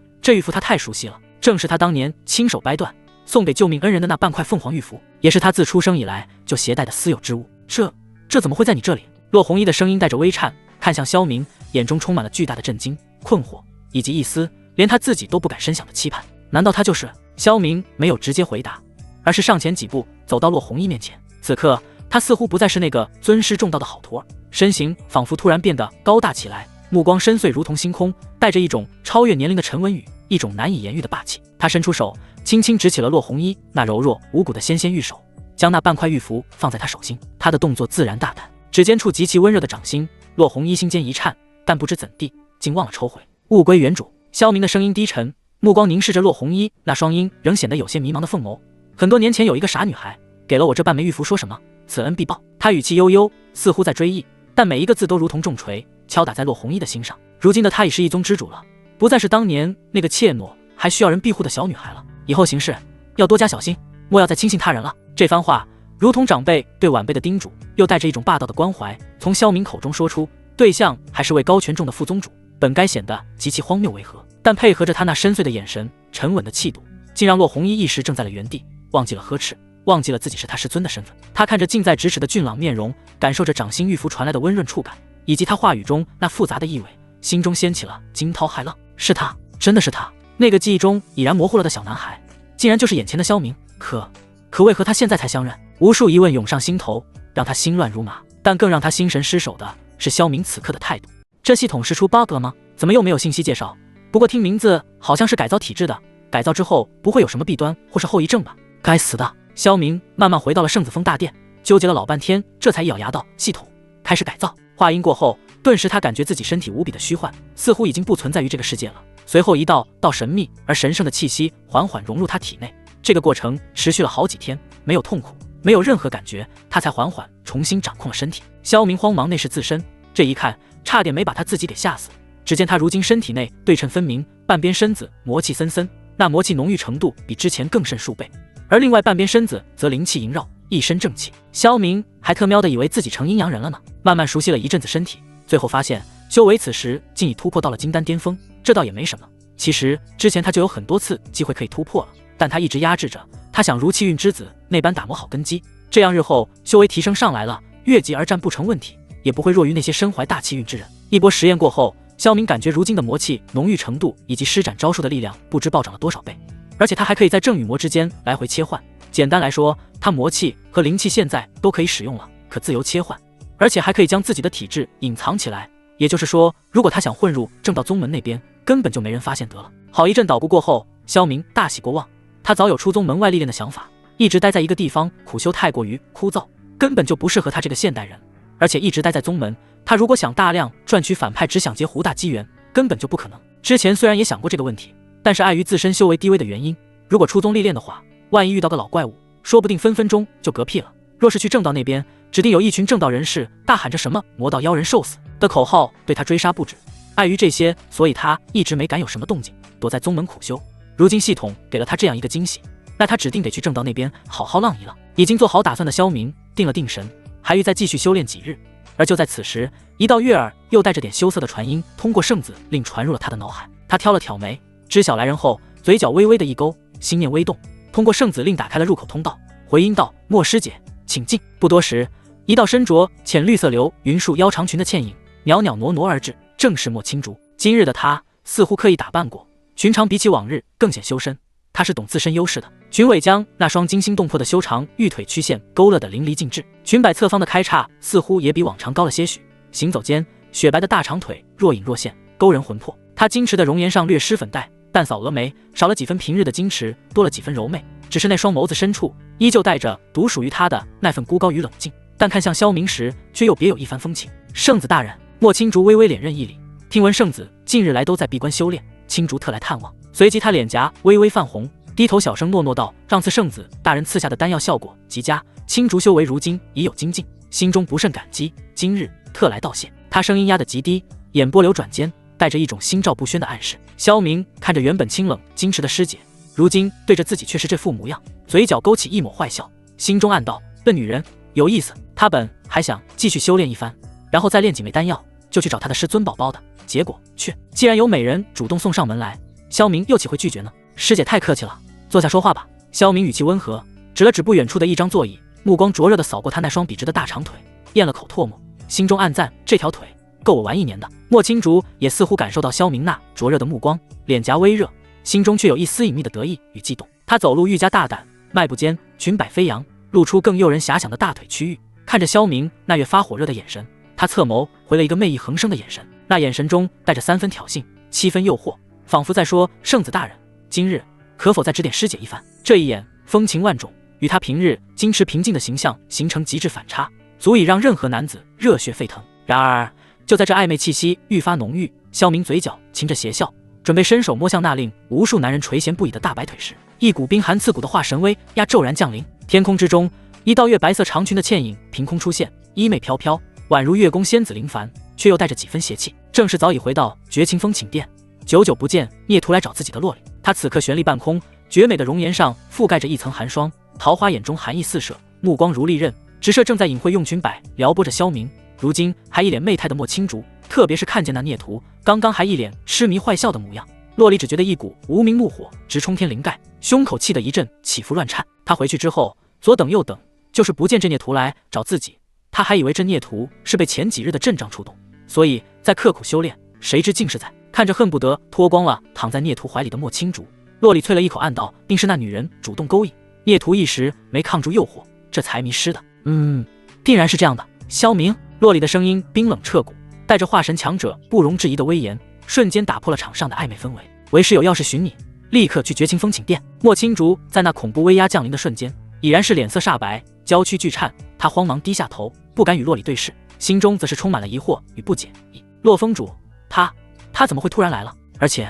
S1: 他太熟悉了，正是他当年亲手掰断送给救命恩人的那半块凤凰玉符，也是他自出生以来就携带的私有之物。这怎么会在你这里？洛红衣的声音带着微颤，看向萧明，眼中充满了巨大的震惊、困惑，以及一丝连他自己都不敢深想的期盼。难道他就是？萧明没有直接回答，而是上前几步走到洛红衣面前。此刻他似乎不再是那个尊师重道的好徒儿，身形仿佛突然变得高大起来，目光深邃如同星空，带着一种超越年龄的沉稳与一种难以言喻的霸气。他伸出手，轻轻执起了洛红衣那柔弱无骨的纤纤玉手，将那半块玉符放在他手心。他的动作自然大胆，指尖触极其温热的掌心。洛红衣心间一颤，但不知怎地竟忘了抽回，物归原主。萧明的声音低沉，目光凝视着洛红衣那双鹰仍显得有些迷茫的凤眸。很多年前有一个傻女孩给了我这半枚玉符，说什么此恩必报。他语气悠悠，似乎在追忆，但每一个字都如同重锤敲打在洛红衣的心上。如今的她已是一宗之主了，不再是当年那个怯懦还需要人庇护的小女孩了。以后行事要多加小心，莫要再轻信他人了。这番话如同长辈对晚辈的叮嘱，又带着一种霸道的关怀，从萧明口中说出，对象还是位高权重的副宗主，本该显得极其荒谬违和，但配合着他那深邃的眼神、沉稳的气度，竟让洛红衣一时怔在了原地，忘记了呵斥，忘记了自己是他师尊的身份。他看着近在咫尺的俊朗面容，感受着掌心玉符传来的温润触感，以及他话语中那复杂的意味，心中掀起了惊涛骇浪。是他，真的是他，那个记忆中已然模糊了的小男孩，竟然就是眼前的萧明。可为何他现在才相认？无数疑问涌上心头，让他心乱如麻。但更让他心神失守的是萧明此刻的态度。这系统是出 bug 了吗？怎么又没有信息介绍？不过听名字好像是改造体质的，改造之后不会有什么弊端或是后遗症吧？该死的！萧明慢慢回到了圣子峰大殿，纠结了老半天，这才一咬牙道：系统开始改造。话音过后，顿时他感觉自己身体无比的虚幻，似乎已经不存在于这个世界了。随后一道神秘而神圣的气息缓缓融入他体内。这个过程持续了好几天，没有痛苦，没有任何感觉，他才缓缓重新掌控了身体。萧明慌忙内视自身，这一看差点没把他自己给吓死。只见他如今身体内对称分明，半边身子魔气森森，那魔气浓郁程度比之前更甚数倍，而另外半边身子则灵气萦绕，一身正气。萧明还特喵的以为自己成阴阳人了呢。慢慢熟悉了一阵子身体，最后发现修为此时竟已突破到了金丹巅峰，这倒也没什么。其实之前他就有很多次机会可以突破了，但他一直压制着，他想如气运之子那般打磨好根基，这样日后修为提升上来了，越级而战不成问题，也不会弱于那些身怀大气运之人。一波实验过后，萧明感觉如今的魔气浓郁程度以及施展招数的力量不知暴涨了多少倍，而且他还可以在正与魔之间来回切换。简单来说，他魔气和灵气现在都可以使用了，可自由切换，而且还可以将自己的体质隐藏起来。也就是说，如果他想混入正道宗门那边，根本就没人发现得了。好一阵捣鼓过后，萧明大喜过望，他早有出宗门外历练的想法，一直待在一个地方苦修太过于枯燥，根本就不适合他这个现代人。而且一直待在宗门，他如果想大量赚取反派只想劫胡大机缘，根本就不可能。之前虽然也想过这个问题，但是碍于自身修为低微的原因，如果出宗历练的话，万一遇到个老怪物，说不定分分钟就嗝屁了。若是去正道那边，指定有一群正道人士大喊着什么魔道妖人受死的口号，对他追杀不止。碍于这些，所以他一直没敢有什么动静，躲在宗门苦修。如今系统给了他这样一个惊喜，那他指定得去正道那边好好浪一浪。已经做好打算的萧明定了定神，还欲再继续修炼几日。而就在此时，一道悦耳又带着点羞涩的传音通过圣子令传入了他的脑海。他挑了挑眉，知晓来人后，嘴角微微的一勾，心念微动，通过圣子令打开了入口通道，回音道：莫师姐请进。不多时，一道身着浅绿色流云束腰长裙的倩影袅袅挪挪而至，正是莫青竹。今日的她似乎刻意打扮过，寻常比起往日更显修身。他是懂自身优势的。裙尾将那双惊心动魄的修长玉腿曲线勾勒得淋漓尽致，裙摆侧方的开叉似乎也比往常高了些许。行走间，雪白的大长腿若隐若现，勾人魂魄。她矜持的容颜上略施粉黛，淡扫蛾眉，少了几分平日的矜持，多了几分柔媚。只是那双眸子深处，依旧带着独属于她的那份孤高与冷静，但看向萧明时，却又别有一番风情。圣子大人，莫青竹微微脸认一礼，听闻圣子近日来都在闭关修炼，青竹特来探望。随即他脸颊微微泛红，低头小声诺诺道：“上次圣子大人赐下的丹药效果极佳，青竹修为如今已有精进，心中不甚感激，今日特来道谢。”他声音压得极低，眼波流转间带着一种心照不宣的暗示。萧明看着原本清冷矜持的师姐，如今对着自己却是这副模样，嘴角勾起一抹坏笑，心中暗道：笨女人有意思。他本还想继续修炼一番，然后再炼几枚丹药，就去找他的师尊宝宝的，结果却既然有美人主动送上门来，萧明又岂会拒绝呢？师姐太客气了，坐下说话吧。萧明语气温和，指了指不远处的一张座椅，目光灼热地扫过他那双笔直的大长腿，咽了口唾沫，心中暗赞：这条腿够我玩1年的。莫青竹也似乎感受到萧明那灼热的目光，脸颊微热，心中却有一丝隐秘的得意与激动。他走路愈加大胆，迈步间裙摆飞扬，露出更诱人遐想的大腿区域。看着萧明那越发火热的眼神，他侧眸回了一个魅意横生的眼神，那眼神中带着3分挑衅，7分诱惑，仿佛在说：圣子大人，今日可否再指点师姐一番？这一眼风情万种，与他平日矜持平静的形象形成极致反差，足以让任何男子热血沸腾。然而就在这暧昧气息愈发浓郁，萧明嘴角噙着邪笑，准备伸手摸向那令无数男人垂涎不已的大白腿时，一股冰寒刺骨的化神威压骤然降临。天空之中，一道月白色长裙的倩影凭空出现，衣袂飘飘，宛如月宫仙子临凡，却又带着几分邪气。正是早已回到绝情风寝殿，久久不见孽徒来找自己的洛里。他此刻悬立半空，绝美的容颜上覆盖着一层寒霜，桃花眼中寒意四射，目光如利刃，直射正在隐晦用裙摆撩拨着萧明。如今还一脸媚态的莫青竹，特别是看见那孽徒刚刚还一脸痴迷坏笑的模样，洛里只觉得一股无名怒火直冲天灵盖，胸口气得一阵起伏乱颤。他回去之后左等右等，就是不见这孽徒来找自己。他还以为这孽徒是被前几日的阵仗触动，所以在刻苦修炼，谁知竟是在看着恨不得脱光了躺在孽徒怀里的莫青竹。洛里啐了一口，暗道：定是那女人主动勾引孽徒，一时没抗住诱惑，这才迷失的。定然是这样的。萧明，洛里的声音冰冷彻骨，带着化神强者不容置疑的威严，瞬间打破了场上的暧昧氛围。为师有要事寻你，立刻去绝情风寝殿。莫青竹在那恐怖威压降临的瞬间，已然是脸色煞白，娇躯剧颤。他慌忙低下头，不敢与洛里对视，心中则是充满了疑惑与不解。洛风主，他怎么会突然来了？而且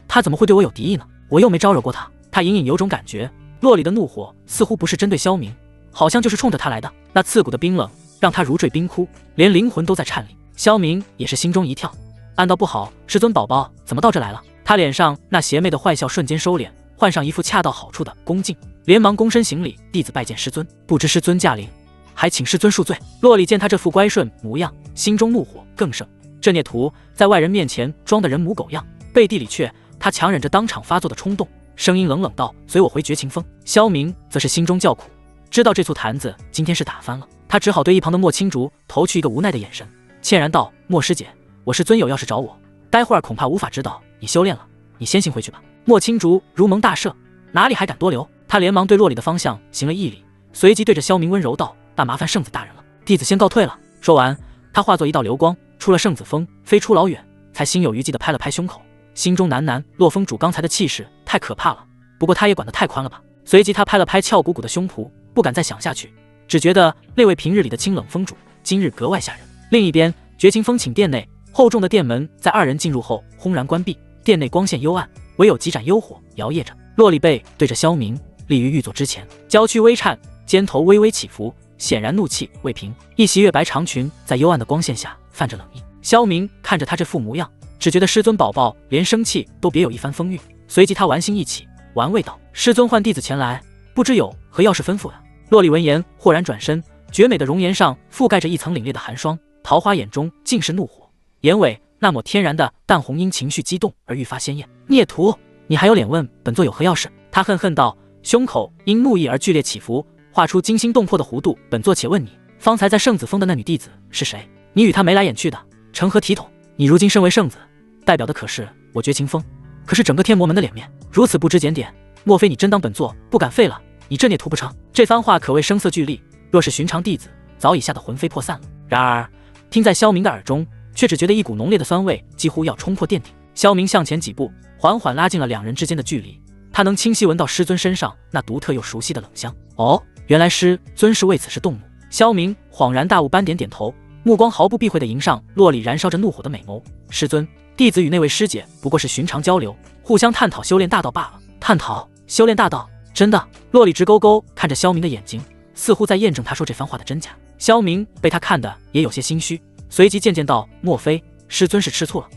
S1: 他怎么会对我有敌意呢？我又没招惹过他。他隐隐有种感觉，洛里的怒火似乎不是针对萧明，好像就是冲着他来的。那刺骨的冰冷让他如坠冰窟，连灵魂都在颤栗。萧明也是心中一跳，暗道不好，师尊宝宝怎么到这来了？他脸上那邪魅的坏笑瞬间收敛，换上一副恰到好处的恭敬，连忙躬身行礼：弟子拜见师尊。不知师尊驾临，还请师尊恕罪。洛里见他这副乖顺模样，心中怒火更盛。这孽徒在外人面前装的人模狗样，背地里却他强忍着当场发作的冲动，声音冷冷道：随我回绝情峰。萧明则是心中叫苦，知道这簇坛子今天是打翻了，他只好对一旁的莫青竹投去一个无奈的眼神，歉然道：莫师姐，我师尊有要事找我，待会儿恐怕无法指导你修炼了，你先行回去吧。莫青竹如蒙大赦，哪里还敢多留？他连忙对洛里的方向行了一礼，随即对着萧明温柔道：那麻烦圣子大人了，弟子先告退了。说完，他化作一道流光，出了圣子峰，飞出老远，才心有余悸地拍了拍胸口，心中喃喃：洛风主刚才的气势太可怕了，不过他也管得太宽了吧。随即他拍了拍翘鼓鼓的胸脯，不敢再想下去，只觉得那位平日里的清冷风主今日格外吓人。另一边，绝情风寝殿内，厚重的殿门在二人进入后轰然关闭，殿内光线幽暗，唯有几盏幽火摇曳着。洛里背对着萧明，立于玉座之前，娇躯微颤，肩头微微起伏，显然怒气未平。一袭月白长裙在幽暗的光线下泛着冷意。萧明看着他这副模样，只觉得师尊宝宝连生气都别有一番风韵。随即他玩心一起，玩味道：师尊唤弟子前来，不知有何要事吩咐呀？洛里闻言豁然转身，绝美的容颜上覆盖着一层凛冽的寒霜，桃花眼中尽是怒火，眼尾那抹天然的淡红因情绪激动而愈发鲜艳。孽徒，你还有脸问本座有何要事？他恨恨道，胸口因怒意而剧烈起伏，画出惊心动魄的弧度。本座且问你，方才在圣子峰的那女弟子是谁？你与她眉来眼去的，成何体统？你如今身为圣子，代表的可是我绝情峰，可是整个天魔门的脸面，如此不知检点，莫非你真当本座不敢废了你这孽徒不成？这番话可谓声色俱厉，若是寻常弟子，早已吓得魂飞魄散了。然而听在萧明的耳中，却只觉得一股浓烈的酸味几乎要冲破殿顶。萧明向前几步，缓缓拉近了两人之间的距离。他能清晰闻到师尊身上那独特又熟悉的冷香。哦，原来师尊是为此事动怒。萧明恍然大悟般点点头，目光毫不避讳地迎上洛里燃烧着怒火的美眸。师尊，弟子与那位师姐不过是寻常交流，互相探讨修炼大道罢了。探讨修炼大道？真的？洛里直勾勾看着萧明的眼睛，似乎在验证他说这番话的真假。萧明被他看得也有些心虚，随即渐渐道：莫非师尊是吃醋了？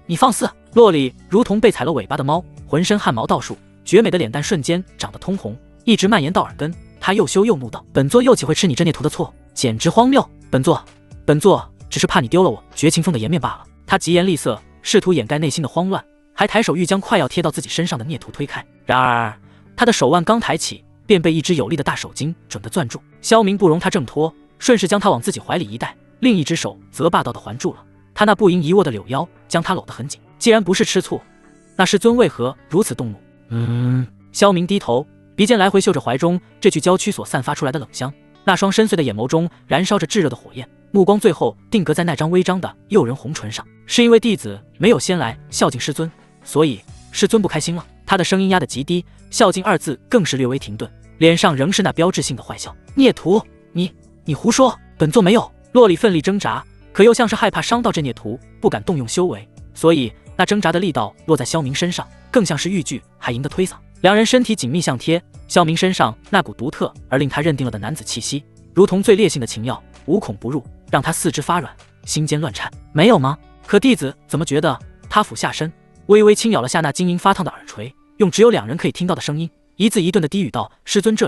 S1: 你放肆！洛里如同被踩了尾巴的猫，浑身汗毛倒竖，绝美的脸蛋瞬间长得通红，一直蔓延到耳根。他又羞又怒道：本座又岂会吃你这孽徒的醋？简直荒谬！本座只是怕你丢了我绝情峰的颜面罢了。他疾言厉色，试图掩盖内心的慌乱，还抬手欲将快要贴到自己身上的孽徒推开。然而他的手腕刚抬起，便被一只有力的大手巾准地攥住。萧明不容他挣脱，顺势将他往自己怀里一带，另一只手则霸道地环住了他那不盈一握的柳腰，将他搂得很紧。既然不是吃醋，那师尊为何如此动怒？萧明低头，鼻尖来回嗅着怀中这具娇躯所散发出来的冷香，那双深邃的眼眸中燃烧着炙热的火焰，目光最后定格在那张微张的诱人红唇上。是因为弟子没有先来孝敬师尊，所以师尊不开心了。他的声音压得极低，孝敬二字更是略微停顿，脸上仍是那标志性的坏笑。孽徒，你胡说，本座没有。洛里奋力挣扎，可又像是害怕伤到这孽徒，不敢动用修为，所以那挣扎的力道落在萧明身上，更像是欲拒还迎的推搡。两人身体紧密相贴，萧明身上那股独特而令他认定了的男子气息，如同最烈性的情药，无孔不入，让他四肢发软，心间乱颤。没有吗？可弟子怎么觉得？他俯下身，微微轻咬了下那晶莹发烫的耳垂，用只有两人可以听到的声音，一字一顿的低语道：师尊，这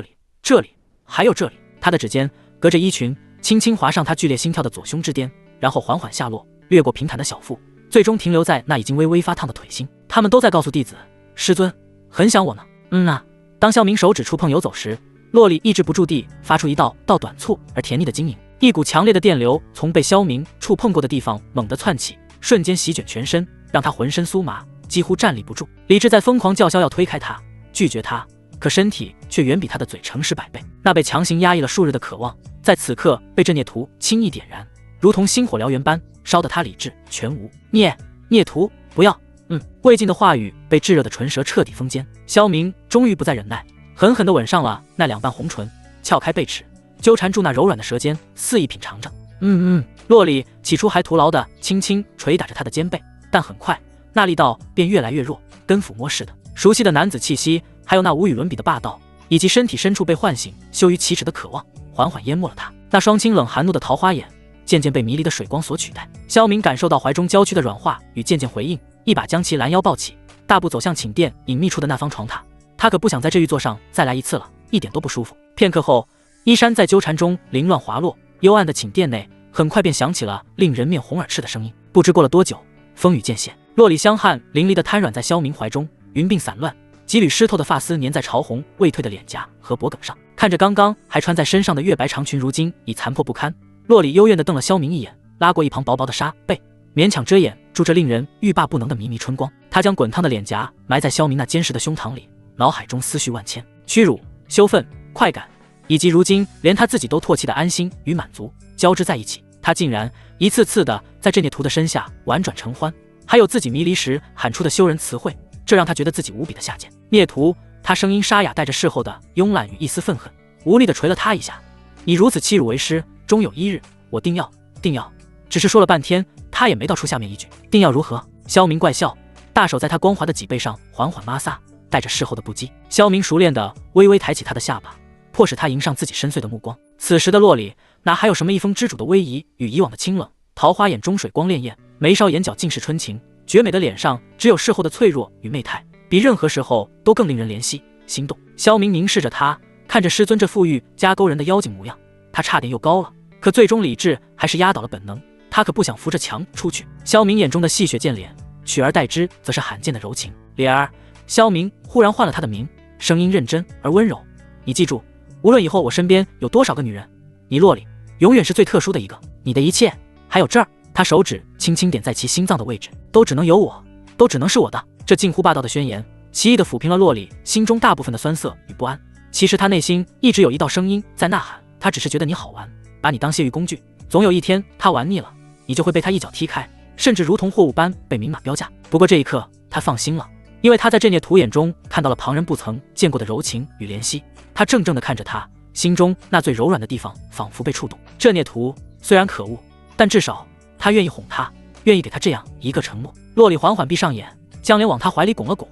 S1: 里，还有这里。他的指尖隔着衣裙，轻轻划上他剧烈心跳的左胸之巅，然后缓缓下落，掠过平坦的小腹，最终停留在那已经微微发烫的腿心。他们都在告诉弟子，师尊很想我呢。当萧明手指触碰游走时，洛里抑制不住地发出一道短促而甜腻的晶莹，一股强烈的电流从被萧明触碰过的地方猛地窜起，瞬间席卷全身，让他浑身酥麻，几乎站立不住。理智在疯狂叫嚣要推开他，拒绝他，可身体却远比他的嘴诚实100倍。那被强行压抑了数日的渴望，在此刻被这孽徒轻易点燃，如同星火燎原般，烧得他理智全无。孽徒，不要！未尽的话语被炙热的唇舌彻底封缄。萧明终于不再忍耐，狠狠地吻上了那两瓣红唇，撬开贝齿，纠缠住那柔软的舌尖，肆意品尝着。洛里起初还徒劳地轻轻捶打着他的肩背，但很快那力道便越来越弱，跟抚摸似的。熟悉的男子气息，还有那无与伦比的霸道，以及身体深处被唤醒羞于启齿的渴望，缓缓淹没了他。那双清冷寒怒的桃花眼渐渐被迷离的水光所取代。萧明感受到怀中娇躯的软化与渐渐回应，一把将其拦腰抱起，大步走向寝殿隐秘处的那方床榻。他可不想在这玉座上再来一次了，一点都不舒服。片刻后，衣衫在纠缠中凌乱滑落，幽暗的寝殿内很快便响起了令人面红耳赤的声音。不知过了多久，风雨渐歇，洛里香汗淋漓地瘫软在萧明怀中，云鬓散乱，几缕湿透的发丝粘在潮红未退的脸颊和脖颈上。看着刚刚还穿在身上的月白长裙如今已残破不堪，洛里幽怨地瞪了萧明一眼，拉过一旁薄薄的纱被，勉强遮掩住这令人欲罢不能的迷迷春光。他将滚烫的脸颊埋在萧明那坚实的胸膛里，脑海中思绪万千，屈辱、羞愤、快感，以及如今连他自己都唾弃的安心与满足交织在一起。他竟然一次次的在这孽徒的身下婉转承欢，还有自己迷离时喊出的羞人词汇，这让他觉得自己无比的下贱。孽徒，他声音沙哑，带着事后的慵懒与一丝愤恨，无力的捶了他一下。你如此欺辱为师，终有一日我定要。只是说了半天，他也没道出下面一句定要如何。萧明怪笑，大手在他光滑的脊背上缓缓摩挲，带着事后的不羁。萧明熟练的微微抬起他的下巴，迫使他迎上自己深邃的目光。此时的洛里哪还有什么一峰之主的威仪与以往的清冷，桃花眼中水光潋滟，眉梢眼角尽是春情，绝美的脸上只有事后的脆弱与媚态，比任何时候都更令人怜惜心动。萧明凝视着他，看着师尊这富裕加勾人的妖精模样，他差点又高了，可最终理智还是压倒了本能。他可不想扶着墙出去。萧明眼中的戏谑见脸，取而代之则是罕见的柔情。李儿，萧明忽然换了他的名，声音认真而温柔。你记住，无论以后我身边有多少个女人，你洛里永远是最特殊的一个。你的一切，还有这儿，他手指轻轻点在其心脏的位置，都只能有我，都只能是我的。这近乎霸道的宣言，奇异地抚平了洛里心中大部分的酸涩与不安。其实他内心一直有一道声音在呐喊，他只是觉得你好玩，把你当泄欲工具，总有一天他玩腻了，你就会被他一脚踢开，甚至如同货物般被明码标价。不过这一刻他放心了，因为他在这孽徒眼中看到了旁人不曾见过的柔情与怜惜。他怔怔地看着他，心中那最柔软的地方仿佛被触动。这孽徒虽然可恶，但至少他愿意哄他，愿意给他这样一个承诺。洛里缓缓闭上眼，将脸往他怀里拱了拱，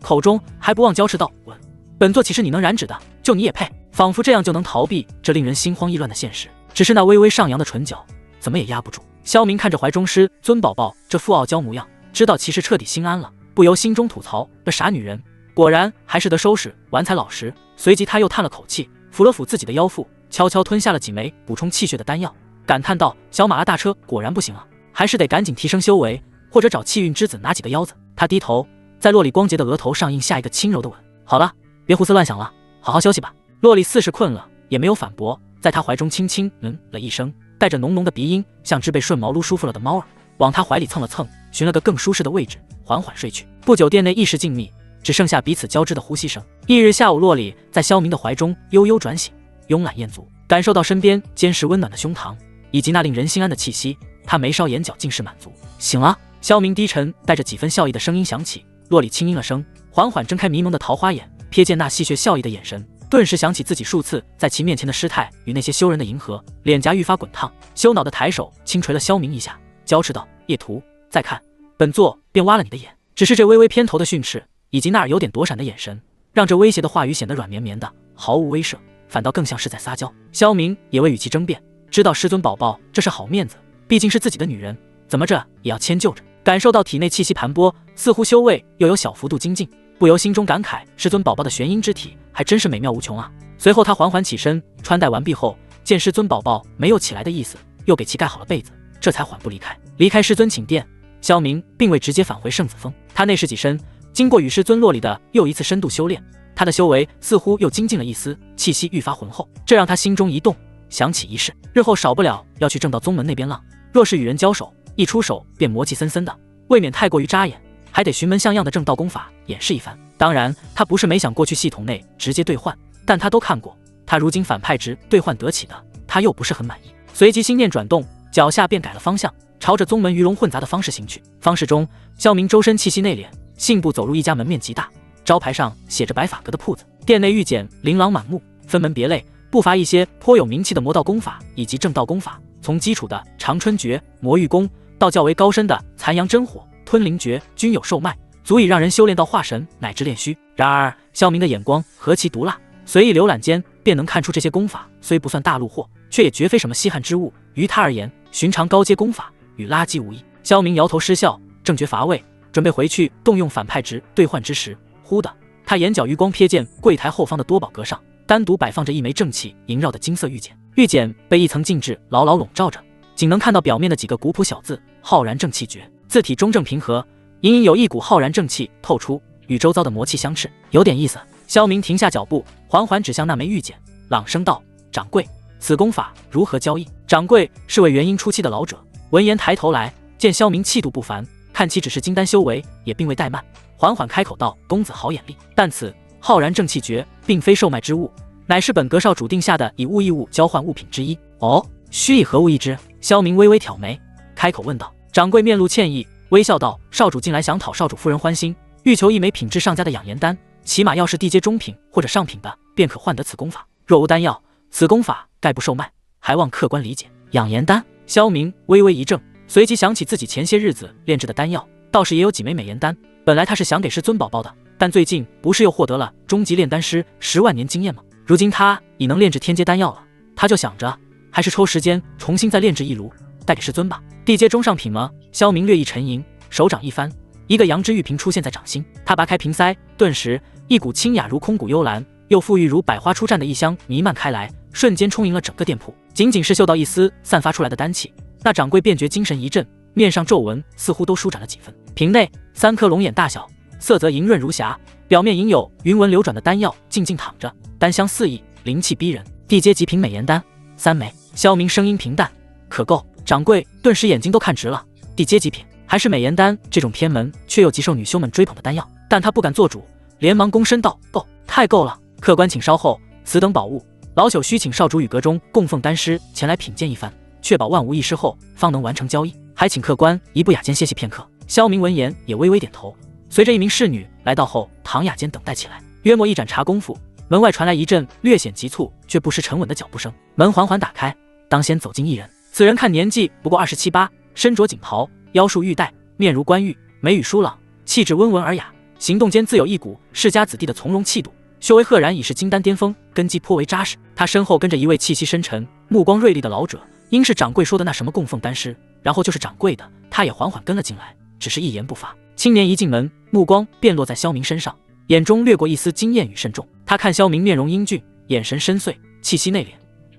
S1: 口中还不忘娇斥道：“吻，本座岂是你能染指的，就你也配？”仿佛这样就能逃避这令人心慌意乱的现实。只是那微微上扬的唇角怎么也压不住。萧明看着怀中师尊宝宝这副傲娇模样，知道其实彻底心安了，不由心中吐槽：这傻女人果然还是得收拾，玩才老实。随即他又叹了口气，抚了抚自己的腰腹，悄悄吞下了几枚补充气血的丹药，感叹道：小马拉大车果然不行啊，还是得赶紧提升修为，或者找气运之子拿几个腰子。他低头在洛里光洁的额头上印下一个轻柔的吻。好了，别胡思乱想了，好好休息吧。洛里似是困了，也没有反驳，在他怀中轻轻了一声，带着浓浓的鼻音，像只被顺毛撸舒服了的猫儿，往他怀里蹭了蹭，寻了个更舒适的位置，缓缓睡去。不久，店内一时静谧，只剩下彼此交织的呼吸声。翌日下午，洛里在萧明的怀中悠悠转醒，慵懒燕足，感受到身边坚实温暖的胸膛，以及那令人心安的气息，他眉梢眼角尽是满足。醒了。萧明低沉带着几分笑意的声音响起。洛里轻应了声，缓缓睁开迷蒙的桃花眼，瞥见那戏谑笑意的眼神，顿时想起自己数次在其面前的失态与那些羞人的迎合，脸颊愈发滚烫，羞恼的抬手轻捶了萧明一下，娇斥道：叶图，再看，本座便挖了你的眼。只是这微微偏头的训斥，以及那儿有点躲闪的眼神，让这威胁的话语显得软绵绵的，毫无威慑，反倒更像是在撒娇。萧明也未与其争辩，知道师尊宝宝这是好面子，毕竟是自己的女人，怎么着也要迁就着。感受到体内气息盘剥，似乎修为又有小幅度精进，不由心中感慨：师尊宝宝的玄阴之体还真是美妙无穷啊。随后他缓缓起身，穿戴完毕后，见师尊宝宝没有起来的意思，又给其盖好了被子，这才缓步离开。离开师尊寝殿，萧明并未直接返回圣子峰，他内视己身，经过与师尊洛里的又一次深度修炼，他的修为似乎又精进了一丝，气息愈发浑厚，这让他心中一动，想起一事，日后少不了要去正道宗门那边浪，若是与人交手，一出手便魔气森森的，未免太过于扎眼，还得寻门像样的正道功法演示一番。当然他不是没想过去系统内直接兑换，但他都看过，他如今反派值兑换得起的，他又不是很满意。随即心念转动，脚下便改了方向，朝着宗门鱼龙混杂的方式行去。方式中，萧明周身气息内敛，信步走入一家门面极大，招牌上写着白发阁的铺子，店内玉简琳琅满目，分门别类，不乏一些颇有名气的魔道功法以及正道功法，从基础的长春诀、魔域功到较为高深的残阳真火、吞灵诀，均有售卖，足以让人修炼到化神乃至炼虚。然而萧明的眼光何其毒辣，随意浏览间便能看出这些功法虽不算大陆货，却也绝非什么稀罕之物，于他而言，寻常高阶功法与垃圾无异。萧明摇头失笑，正觉乏味，准备回去动用反派值兑换之时，忽的他眼角余光瞥见柜台后方的多宝阁上单独摆放着一枚正气萦绕的金色玉简，玉简被一层禁制牢牢笼罩着，仅能看到表面的几个古朴小字：浩然正气诀。字体中正平和，隐隐有一股浩然正气透出，与周遭的魔气相斥，有点意思。萧明停下脚步，缓缓指向那枚玉简，朗声道：掌柜，此功法如何交易？掌柜是位元婴初期的老者，闻言抬头来，见萧明气度不凡，看其只是金丹修为，也并未怠慢，缓缓开口道：公子好眼力，但此浩然正气诀并非售卖之物，乃是本阁少主定下的以物易物交换物品之一。哦，须以何物易之？萧明微微挑眉，开口问道。掌柜面露歉意，微笑道：少主近来想讨少主夫人欢心，欲求一枚品质上佳的养颜丹，起码要是地阶中品或者上品的，便可换得此功法。若无丹药，此功法概不售卖，还望客官理解。养颜丹，萧明微微一怔，随即想起自己前些日子炼制的丹药，倒是也有几枚美颜丹。本来他是想给师尊宝宝的，但最近不是又获得了终极炼丹师10万年经验吗？如今他已能炼制天阶丹药了，他就想着还是抽时间重新再炼制一炉，带给师尊吧。地阶中上品吗？萧明略一沉吟，手掌一翻，一个羊脂玉瓶出现在掌心，他拔开瓶塞，顿时一股清雅如空谷幽兰，又馥郁如百花初绽的异香弥漫开来，瞬间充盈了整个店铺。仅仅是嗅到一丝散发出来的丹气，那掌柜便觉精神一振，面上皱纹似乎都舒展了几分。瓶内3颗龙眼大小，色泽莹润如霞，表面隐有云纹流转的丹药静静躺着，丹香四溢，灵气逼人。地阶极品美颜丹3枚。萧明声音平淡，可够。掌柜顿时眼睛都看直了，地阶极品还是美颜丹这种偏门却又极受女修们追捧的丹药，但他不敢做主，连忙躬身道：“够，太够了，客官请稍后，此等宝物，老朽需请少主与阁中供奉丹师前来品鉴一番，确保万无一失后，方能完成交易。还请客官移步雅间歇息片刻。”萧明闻言也微微点头。随着一名侍女来到后，唐雅间等待起来。约莫一盏茶功夫，门外传来一阵略显急促却不失沉稳的脚步声，门缓缓打开，当先走进一人。此人看年纪不过27、8，身着锦袍，腰束玉带，面如冠玉，眉宇疏朗，气质温文尔雅，行动间自有一股世家子弟的从容气度。修为赫然已是金丹巅峰，根基颇为扎实。他身后跟着一位气息深沉、目光锐利的老者，应是掌柜说的那什么供奉丹师。然后就是掌柜的，他也缓缓跟了进来，只是一言不发。青年一进门，目光便落在萧明身上，眼中掠过一丝惊艳与慎重。他看萧明面容英俊，眼神深邃，气息内敛，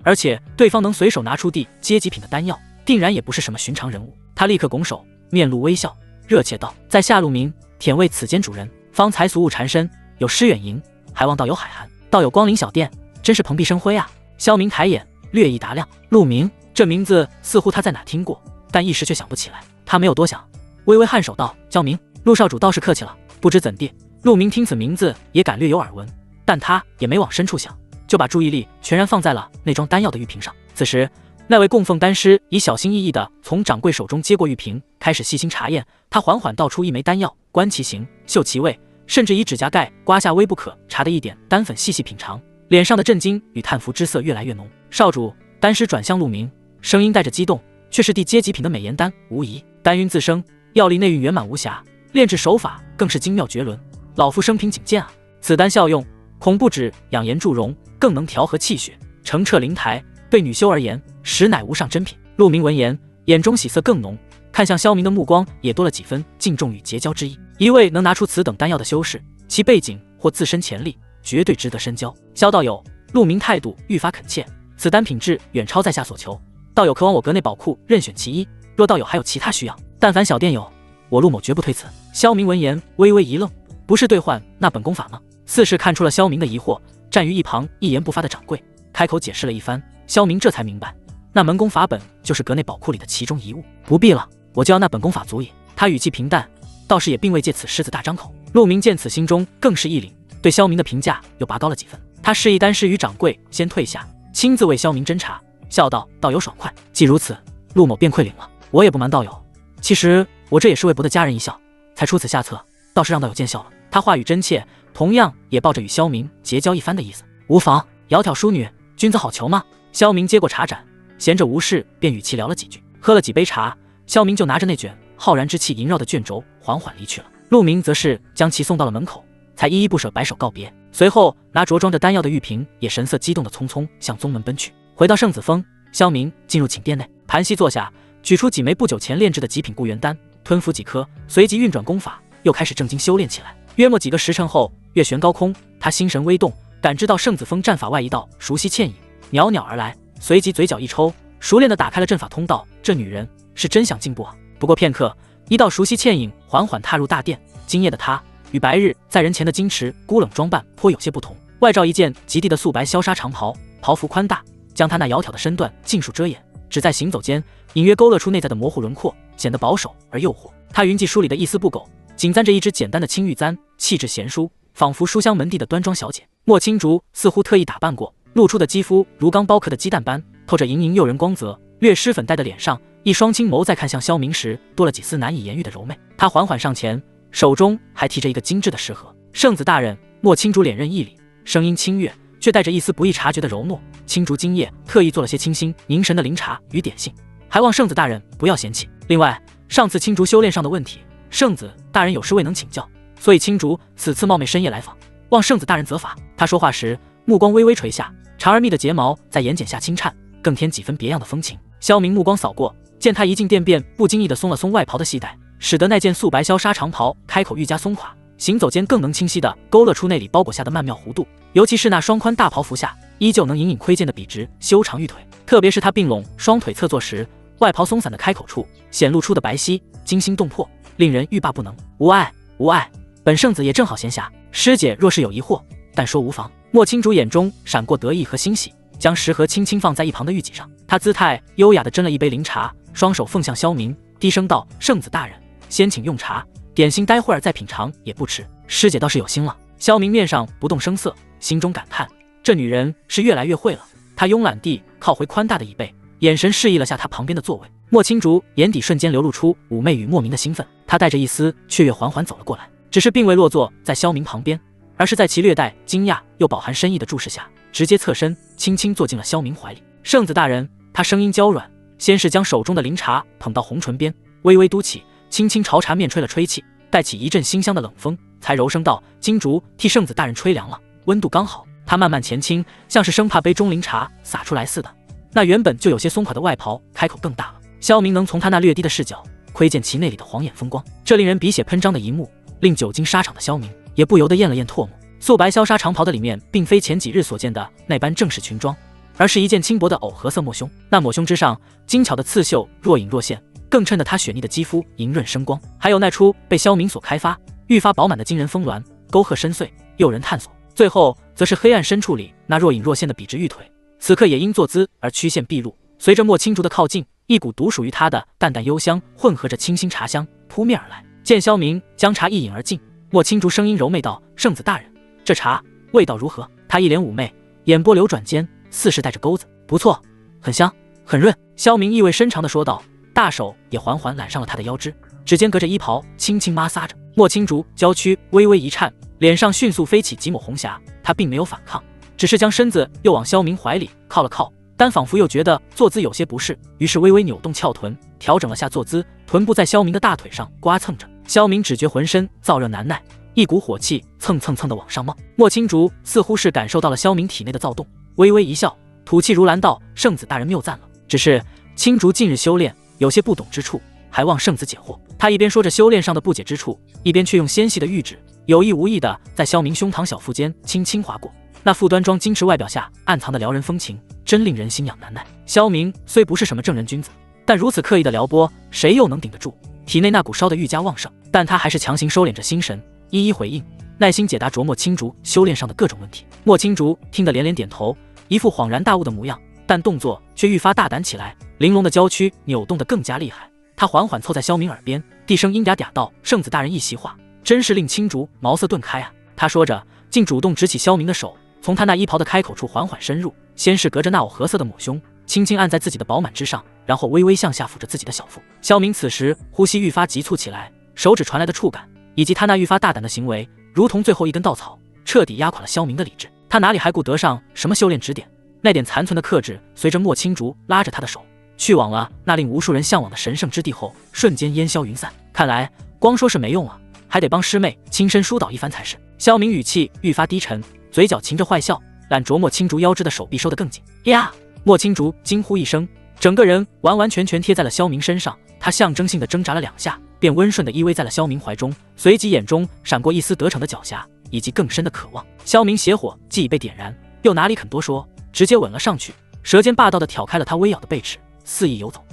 S1: 而且对方能随手拿出地阶极品的丹药，定然也不是什么寻常人物。他立刻拱手，面露微笑，热切道：“在下陆明，忝为此间主人。方才俗物缠身，有失远迎，还望道友海涵。道友光临小店，真是蓬荜生辉啊！”萧明抬眼，略一打量，陆明这名字似乎他在哪听过，但一时却想不起来。他没有多想，微微颔首道：“教明。”陆少主倒是客气了，不知怎地。陆明听此名字也敢略有耳闻，但他也没往深处想，就把注意力全然放在了那装丹药的玉瓶上。此时，那位供奉丹师已小心翼翼地从掌柜手中接过玉瓶，开始细心查验。他缓缓倒出一枚丹药，观其形，嗅其味，甚至以指甲盖刮下微不可察的一点丹粉细细品尝，脸上的震惊与叹服之色越来越浓。少主，丹师转向陆明，声音带着激动，却是地阶极品的美颜丹，无疑丹晕自生，药力内蕴圆满无瑕，炼制手法更是精妙绝伦。老夫生平仅见啊！此丹效用恐不止养颜助容，更能调和气血，澄澈灵台，对女修而言，实乃无上珍品。陆明闻言，眼中喜色更浓，看向萧明的目光也多了几分敬重与结交之意。一位能拿出此等丹药的修士，其背景或自身潜力，绝对值得深交。萧道友，陆明态度愈发恳切，此丹品质远超在下所求，道友可往我阁内宝库任选其一。若道友还有其他需要，但凡小店有，我陆某绝不推辞。萧明闻言微微一愣，不是兑换那本功法吗？似是看出了萧明的疑惑，站于一旁一言不发的掌柜开口解释了一番，萧明这才明白，那门功法本就是阁内宝库里的其中一物。不必了，我就要那本功法足矣。他语气平淡，倒是也并未借此狮子大张口。陆明见此，心中更是一凛，对萧明的评价又拔高了几分。他示意丹师与掌柜先退下，亲自为萧明斟茶，笑道：“道友爽快，既如此，陆某便愧领了。我也不瞒道友，其实我这也是为博得家人一笑，才出此下策，倒是让道友见笑了。”他话语真切，同样也抱着与萧明结交一番的意思。无妨，窈窕淑女，君子好逑吗？萧明接过茶盏，闲着无事便与其聊了几句。喝了几杯茶，萧明就拿着那卷浩然之气萦绕的卷轴缓缓离去了。陆明则是将其送到了门口，才依依不舍摆手告别，随后拿着装着丹药的玉瓶，也神色激动的匆匆向宗门奔去。回到圣子峰，萧明进入寝殿内，盘膝坐下，取出几枚不久前炼制的极品固元丹，吞服几颗，随即运转功法，又开始正经修炼起来。约莫几个时辰后，月悬高空，他心神微动，感知到圣子峰战法外一道熟悉倩影袅袅而来，随即嘴角一抽，熟练地打开了阵法通道。这女人是真想进步啊！不过片刻，一道熟悉倩影缓缓踏入大殿，惊艳的她与白日在人前的矜持孤冷装扮颇有些不同，外罩一件极地的素白萧纱长袍，袍服宽大，将她那窈窕的身段尽数遮掩，只在行走间隐约勾勒出内在的模糊轮廓，显得保守而诱惑。她云髻梳理的一丝不苟，仅簪着一只简单的青玉簪，气质贤淑，仿佛书香门第的端庄小姐。莫青竹似乎特意打扮过，露出的肌肤如刚剥壳的鸡蛋般，透着莹莹诱人光泽。略施粉黛的脸上，一双青眸在看向萧明时，多了几丝难以言喻的柔媚。他缓缓上前，手中还提着一个精致的食盒。圣子大人，莫青竹脸认一礼，声音清越，却带着一丝不易察觉的柔糯。青竹今夜特意做了些清新凝神的灵茶与点心，还望圣子大人不要嫌弃。另外，上次青竹修炼上的问题，圣子大人有事未能请教，所以青竹此次冒昧深夜来访，望圣子大人责罚。他说话时，目光微微垂下，长而密的睫毛在眼睑下轻颤，更添几分别样的风情。萧明目光扫过，见他一进殿便不经意地松了松外袍的系带，使得那件素白萧纱长袍开口愈加松垮，行走间更能清晰地勾勒出内里包裹下的曼妙弧度。尤其是那双宽大袍服下依旧能隐隐窥见的笔直修长玉腿，特别是他并拢双腿侧坐时，外袍松散的开口处显露出的白皙惊心动魄，令人欲罢不能。无碍无碍，本圣子也正好闲暇，师姐若是有疑惑，但说无妨。莫青竹眼中闪过得意和欣喜，将食盒轻轻放在一旁的玉几上，他姿态优雅地斟了一杯灵茶，双手奉向萧明，低声道：“圣子大人，先请用茶，点心待会儿再品尝也不迟。师姐倒是有心了。”萧明面上不动声色，心中感叹：这女人是越来越会了。他慵懒地靠回宽大的椅背，眼神示意了下他旁边的座位。莫青竹眼底瞬间流露出妩媚与莫名的兴奋，她带着一丝雀跃缓缓走了过来，只是并未落座在萧明旁边，而是在其略带惊讶又饱含深意的注视下，直接侧身轻轻坐进了萧明怀里。圣子大人，他声音娇软，先是将手中的灵茶捧到红唇边，微微嘟起，轻轻朝茶面吹了吹气，带起一阵馨香的冷风，才柔声道：金竹替圣子大人吹凉了，温度刚好。他慢慢前倾，像是生怕杯中灵茶洒出来似的，那原本就有些松垮的外袍开口更大了。萧明能从他那略低的视角窥见其内里的晃眼风光，这令人鼻血喷张的一幕，令久经沙场的萧明也不由得咽了咽唾沫。素白萧纱长袍的里面，并非前几日所见的那般正式裙装，而是一件轻薄的藕荷色抹胸。那抹胸之上，精巧的刺绣若隐若现，更衬得她雪腻的肌肤莹润生光。还有那出被萧明所开发、愈发饱满的惊人丰峦，沟壑深邃，诱人探索。最后，则是黑暗深处里那若隐若现的笔直玉腿，此刻也因坐姿而曲线毕露。随着莫青竹的靠近，一股独属于他的淡淡幽香混合着清新茶香扑面而来。见萧明将茶一饮而尽，莫青竹声音柔媚道：圣子大人，这茶味道如何？他一脸妩媚，眼波流转间似是带着钩子。不错，很香，很润。萧明意味深长地说道，大手也缓缓揽上了他的腰肢，指尖隔着衣袍轻轻摩挲着。莫青竹娇躯微微一颤，脸上迅速飞起几抹红霞。他并没有反抗，只是将身子又往萧明怀里靠了靠，但仿佛又觉得坐姿有些不适，于是微微扭动翘臀，调整了下坐姿，臀部在萧明的大腿上刮蹭着。萧明只觉浑身燥热难耐，一股火气蹭蹭蹭的往上冒。莫青竹似乎是感受到了萧明体内的躁动，微微一笑，吐气如兰道：圣子大人谬赞了，只是青竹近日修炼有些不懂之处，还望圣子解惑。他一边说着修炼上的不解之处，一边却用纤细的玉指有意无意地在萧明胸膛小腹间轻轻划过，那副端庄矜持外表下暗藏的撩人风情，真令人心痒难耐。萧明虽不是什么正人君子，但如此刻意的撩拨，谁又能顶得住？体内那股烧得愈加旺盛，但他还是强行收敛着心神，一一回应，耐心解答琢磨青竹修炼上的各种问题。莫青竹听得连连点头，一副恍然大悟的模样，但动作却愈发大胆起来，玲珑的娇躯扭动得更加厉害。他缓缓凑在萧明耳边，低声音嗲嗲道：圣子大人一席话，真是令青竹茅塞顿开啊。他说着，竟主动执起萧明的手，从他那衣袍的开口处缓缓深入，先是隔着那藕荷色的抹胸，轻轻按在自己的饱满之上，然后微微向下抚着自己的小腹。萧明此时呼吸愈发急促起来，手指传来的触感，以及他那愈发大胆的行为，如同最后一根稻草，彻底压垮了萧明的理智。他哪里还顾得上什么修炼指点？那点残存的克制，随着莫青竹拉着他的手去往了那令无数人向往的神圣之地后，瞬间烟消云散。看来光说是没用啊，还得帮师妹亲身疏导一番才是。萧明语气愈发低沉，嘴角噙着坏笑，揽着莫青竹腰肢的手臂收得更紧。呀！莫青竹惊呼一声，整个人完完全全贴在了萧明身上。他象征性的挣扎了2下，便温顺的依偎在了萧明怀中，随即眼中闪过一丝得逞的狡黠，以及更深的渴望。萧明邪火既已被点燃，又哪里肯多说，直接吻了上去，舌尖霸道的挑开了他微咬的背齿，肆意游走。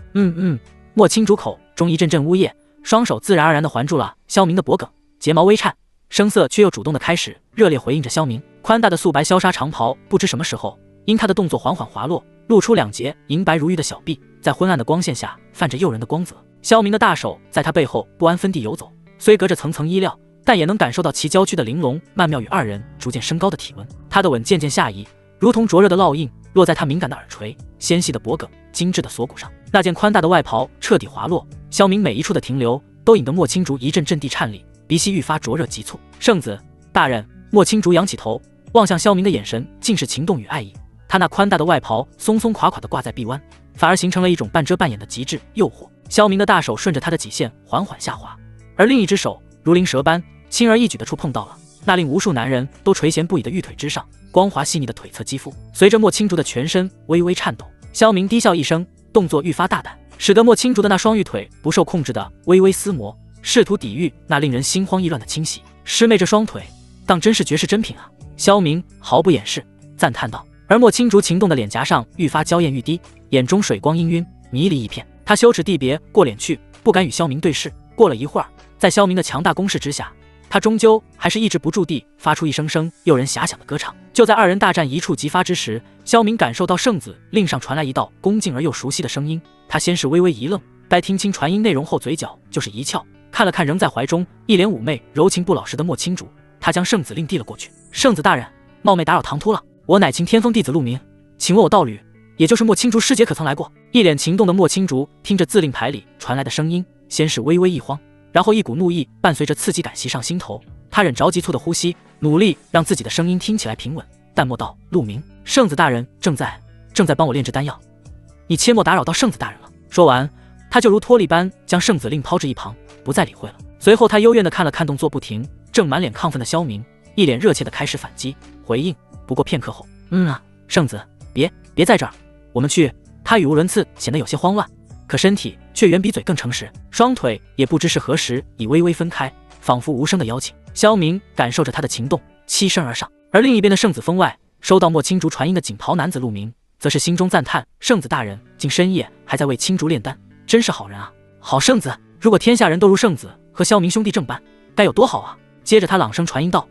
S1: 莫青竹口中一阵阵呜咽，双手自然而然地环住了萧明的脖颈，睫毛微颤，声色却又主动地开始热烈回应着萧明。宽大的素白萧纱长袍不知什么时候因他的动作缓缓滑落，露出2截银白如玉的小臂，在昏暗的光线下泛着诱人的光泽。萧明的大手在他背后不安分地游走，虽隔着层层衣料，但也能感受到其娇躯的玲珑曼妙与2人逐渐升高的体温。他的吻渐渐下移，如同灼热的烙印落在他敏感的耳垂、纤细的脖颈、精致的锁骨上。那件宽大的外袍彻底滑落，萧明每一处的停留都引得莫青竹一阵阵地颤栗，鼻息愈发灼热急促。圣子大人，莫青竹仰起头，望向萧明的眼神尽是情动与爱意。他那宽大的外袍松松垮垮地挂在臂弯，反而形成了一种半遮半掩的极致诱惑。萧明的大手顺着他的脊线缓缓下滑，而另一只手如灵蛇般轻而易举地触碰到了那令无数男人都垂涎不已的玉腿之上，光滑细腻的腿侧肌肤。随着莫青竹的全身微微颤抖，萧明低笑一声，动作愈发大胆，使得莫青竹的那双玉腿不受控制的微微撕磨，试图抵御那令人心慌意乱的侵袭。师妹这双腿当真是绝世珍品啊！萧明毫不掩饰赞叹道。而莫青竹情动的脸颊上愈发娇艳欲滴，眼中水光氤氲，迷离一片。他羞耻地别过脸去，不敢与萧明对视。过了一会儿，在萧明的强大攻势之下，他终究还是抑制不住地发出一声声诱人遐想的歌唱。就在2人大战一触即发之时，萧明感受到圣子令上传来一道恭敬而又熟悉的声音。他先是微微一愣，待听清传音内容后，嘴角就是一翘，看了看仍在怀中一脸妩媚柔情不老实的莫青竹，他将圣旨令递了过去。圣子大人，冒昧打扰唐突了，我乃秦天风弟子陆明，请问我道侣，也就是莫青竹师姐可曾来过？一脸情动的莫青竹听着字令牌里传来的声音，先是微微一慌，然后一股怒意伴随着刺激感袭上心头。他忍着急促的呼吸，努力让自己的声音听起来平稳，淡漠道：陆明，圣子大人正在帮我炼制丹药，你切莫打扰到圣子大人了。说完，他就如脱力般将圣子令抛至一旁，不再理会了。随后他幽怨地看了看动作不停、正满脸亢奋的萧明，一脸热切地开始反击回应。不过片刻后，圣子，别在这儿，我们去。他语无伦次，显得有些慌乱，可身体却远比嘴更诚实，双腿也不知是何时已微微分开，仿佛无声的邀请。萧明感受着他的情动，欺身而上。而另一边的圣子峰外，收到莫青竹传音的锦袍男子陆明，则是心中赞叹：圣子大人竟深夜还在为青竹炼丹，真是好人啊！好圣子，如果天下人都如圣子和萧明兄弟正般，该有多好啊！接着他朗声传音道：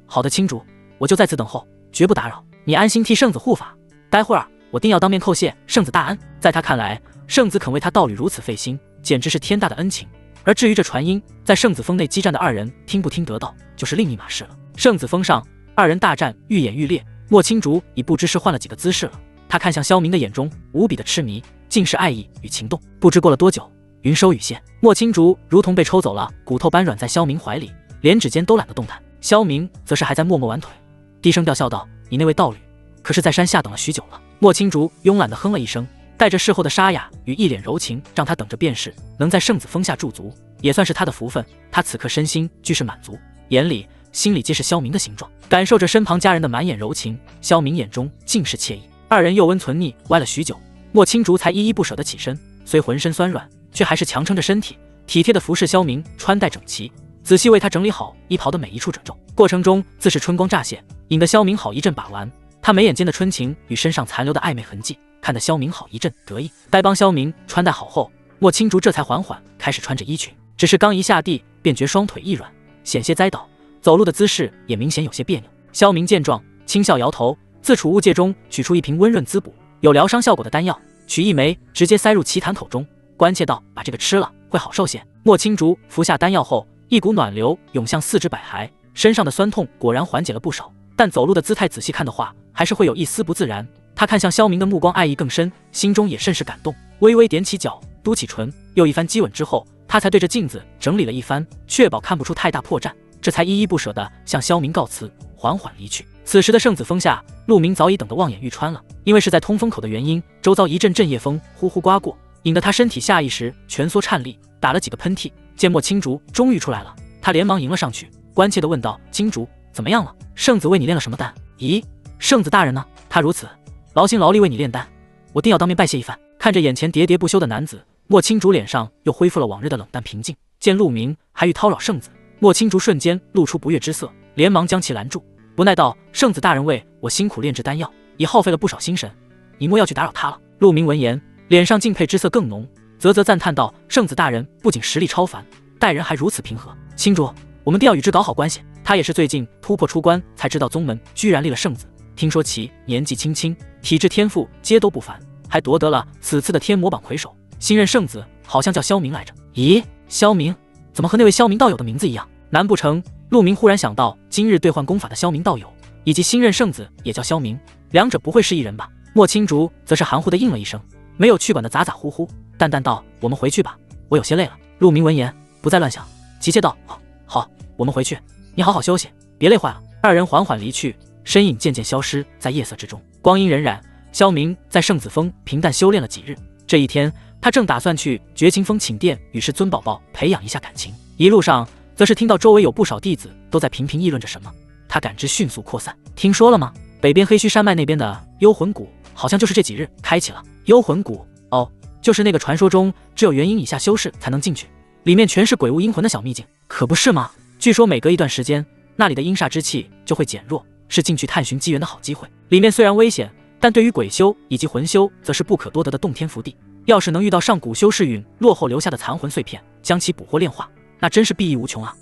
S1: 好的青竹，我就在此等候，绝不打扰。你安心替圣子护法，待会儿我定要当面叩谢圣子大恩。在他看来，圣子肯为他道侣如此费心，简直是天大的恩情。而至于这传音，在圣子峰内激战的二人听不听得到，就是另一码事了。圣子峰上，二人大战愈演愈烈，莫青竹已不知是换了几个姿势了。他看向萧明的眼中无比的痴迷，尽是爱意与情动。不知过了多久，云收雨现，莫青竹如同被抽走了，骨头般软在萧明怀里，连指尖都懒得动弹。萧明则是还在默默挽腿，低声吊笑道：你那位道侣可是在山下等了许久了。莫青竹慵懒地哼了一声，带着事后的沙哑与一脸柔情，让他等着便是。能在圣子峰下驻足，也算是他的福分。他此刻身心俱是满足，眼里心里皆是萧明的形状。感受着身旁家人的满眼柔情，萧明眼中尽是惬意。二人又温存腻歪了许久，莫青竹才依依不舍地起身，虽浑身酸软，却还是强撑着身体，体贴地服侍萧明穿戴整齐，仔细为他整理好衣袍的每一处褶皱。过程中自是春光乍现，引得萧明好一阵把玩。他眉眼间的春情与身上残留的暧昧痕迹，看得萧明好一阵得意。待帮萧明穿戴好后，莫青竹这才缓缓开始穿着衣裙，只是刚一下地便觉双腿一软，险些栽倒，走路的姿势也明显有些别扭。萧明见状，轻笑摇头，自储物戒中取出一瓶温润滋补、有疗伤效果的丹药，取一枚直接塞入奇谭口中，关切道：把这个吃了会好受些。莫青竹服下丹药后，一股暖流涌向四肢百骸，身上的酸痛果然缓解了不少，但走路的姿态仔细看的话，还是会有一丝不自然。他看向萧明的目光爱意更深，心中也甚是感动，微微踮起脚，嘟起唇，又一番激吻之后，他才对着镜子整理了一番，确保看不出太大破绽，这才依依不舍地向萧明告辞，缓缓离去。此时的圣子峰下，陆明早已等得望眼欲穿了，因为是在通风口的原因，周遭一阵阵夜风呼呼刮过，引得他身体下意识蜷缩颤栗，打了几个喷嚏。见莫青竹终于出来了，他连忙迎了上去，关切地问道：青竹怎么样了？圣子为你炼了什么丹？咦，圣子大人呢？他如此劳心劳力为你炼丹，我定要当面拜谢一番。看着眼前喋喋不休的男子，莫青竹脸上又恢复了往日的冷淡平静。见陆明还欲叨扰圣子，莫青竹瞬间露出不悦之色，连忙将其拦住，不耐道：圣子大人为我辛苦炼制丹药，已耗费了不少心神，你莫要去打扰他了。陆明闻言，脸上敬佩之色更浓，啧啧赞叹道：圣子大人不仅实力超凡，待人还如此平和。青竹，我们定要与之搞好关系。他也是最近突破出关，才知道宗门居然立了圣子。听说其年纪轻轻，体质天赋皆都不凡，还夺得了此次的天魔榜魁首。新任圣子好像叫萧明来着。咦，萧明怎么和那位萧明道友的名字一样？难不成？陆明忽然想到今日兑换功法的萧明道友，以及新任圣子也叫萧明，两者不会是一人吧？莫青竹则是含糊地应了一声，没有去管的咋咋呼呼，淡淡道：我们回去吧，我有些累了。陆明闻言不再乱想，急切道：好，我们回去，你好好休息，别累坏了。二人缓缓离去，身影渐渐消失在夜色之中。光阴荏苒，萧明在圣子峰平淡修炼了几日。这一天，他正打算去绝情峰寝殿与师尊宝宝培养一下感情，一路上则是听到周围有不少弟子都在频频议论着什么，他感知迅速扩散。听说了吗？北边黑须山脉那边的幽魂谷好像就是这几日开启了。幽魂谷？哦，就是那个传说中只有元婴以下修士才能进去，里面全是鬼物阴魂的小秘境，可不是吗？据说每隔一段时间，那里的阴煞之气就会减弱，是进去探寻机缘的好机会。里面虽然危险，但对于鬼修以及魂修则是不可多得的洞天福地。要是能遇到上古修士陨落后留下的残魂碎片，将其捕获炼化，那真是裨益无穷啊！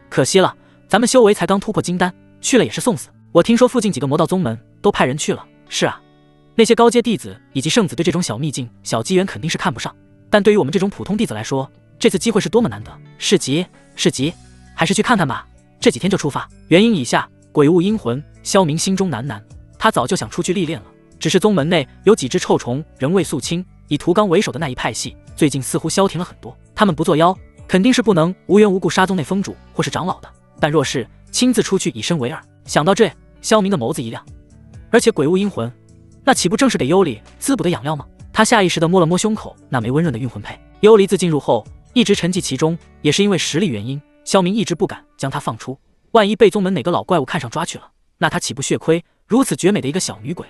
S1: 可惜了，咱们修为才刚突破金丹，去了也是送死。我听说附近几个魔道宗门都派人去了。是啊，那些高阶弟子以及圣子对这种小秘境、小机缘肯定是看不上，但对于我们这种普通弟子来说，这次机会是多么难得。是急，还是去看看吧。这几天就出发。原因以下：鬼物阴魂。萧明心中喃喃，他早就想出去历练了，只是宗门内有几只臭虫仍未肃清，以屠刚为首的那一派系最近似乎消停了很多。他们不作妖，肯定是不能无缘无故杀宗内封主或是长老的，但若是亲自出去以身为饵，想到这，萧明的眸子一亮。而且鬼物阴魂，那岂不正是给幽离滋补的养料吗？他下意识地摸了摸胸口那枚温润的运魂佩。幽离自进入后一直沉寂其中，也是因为实力原因，萧明一直不敢将他放出，万一被宗门哪个老怪物看上抓去了，那他岂不血亏？如此绝美的一个小女鬼，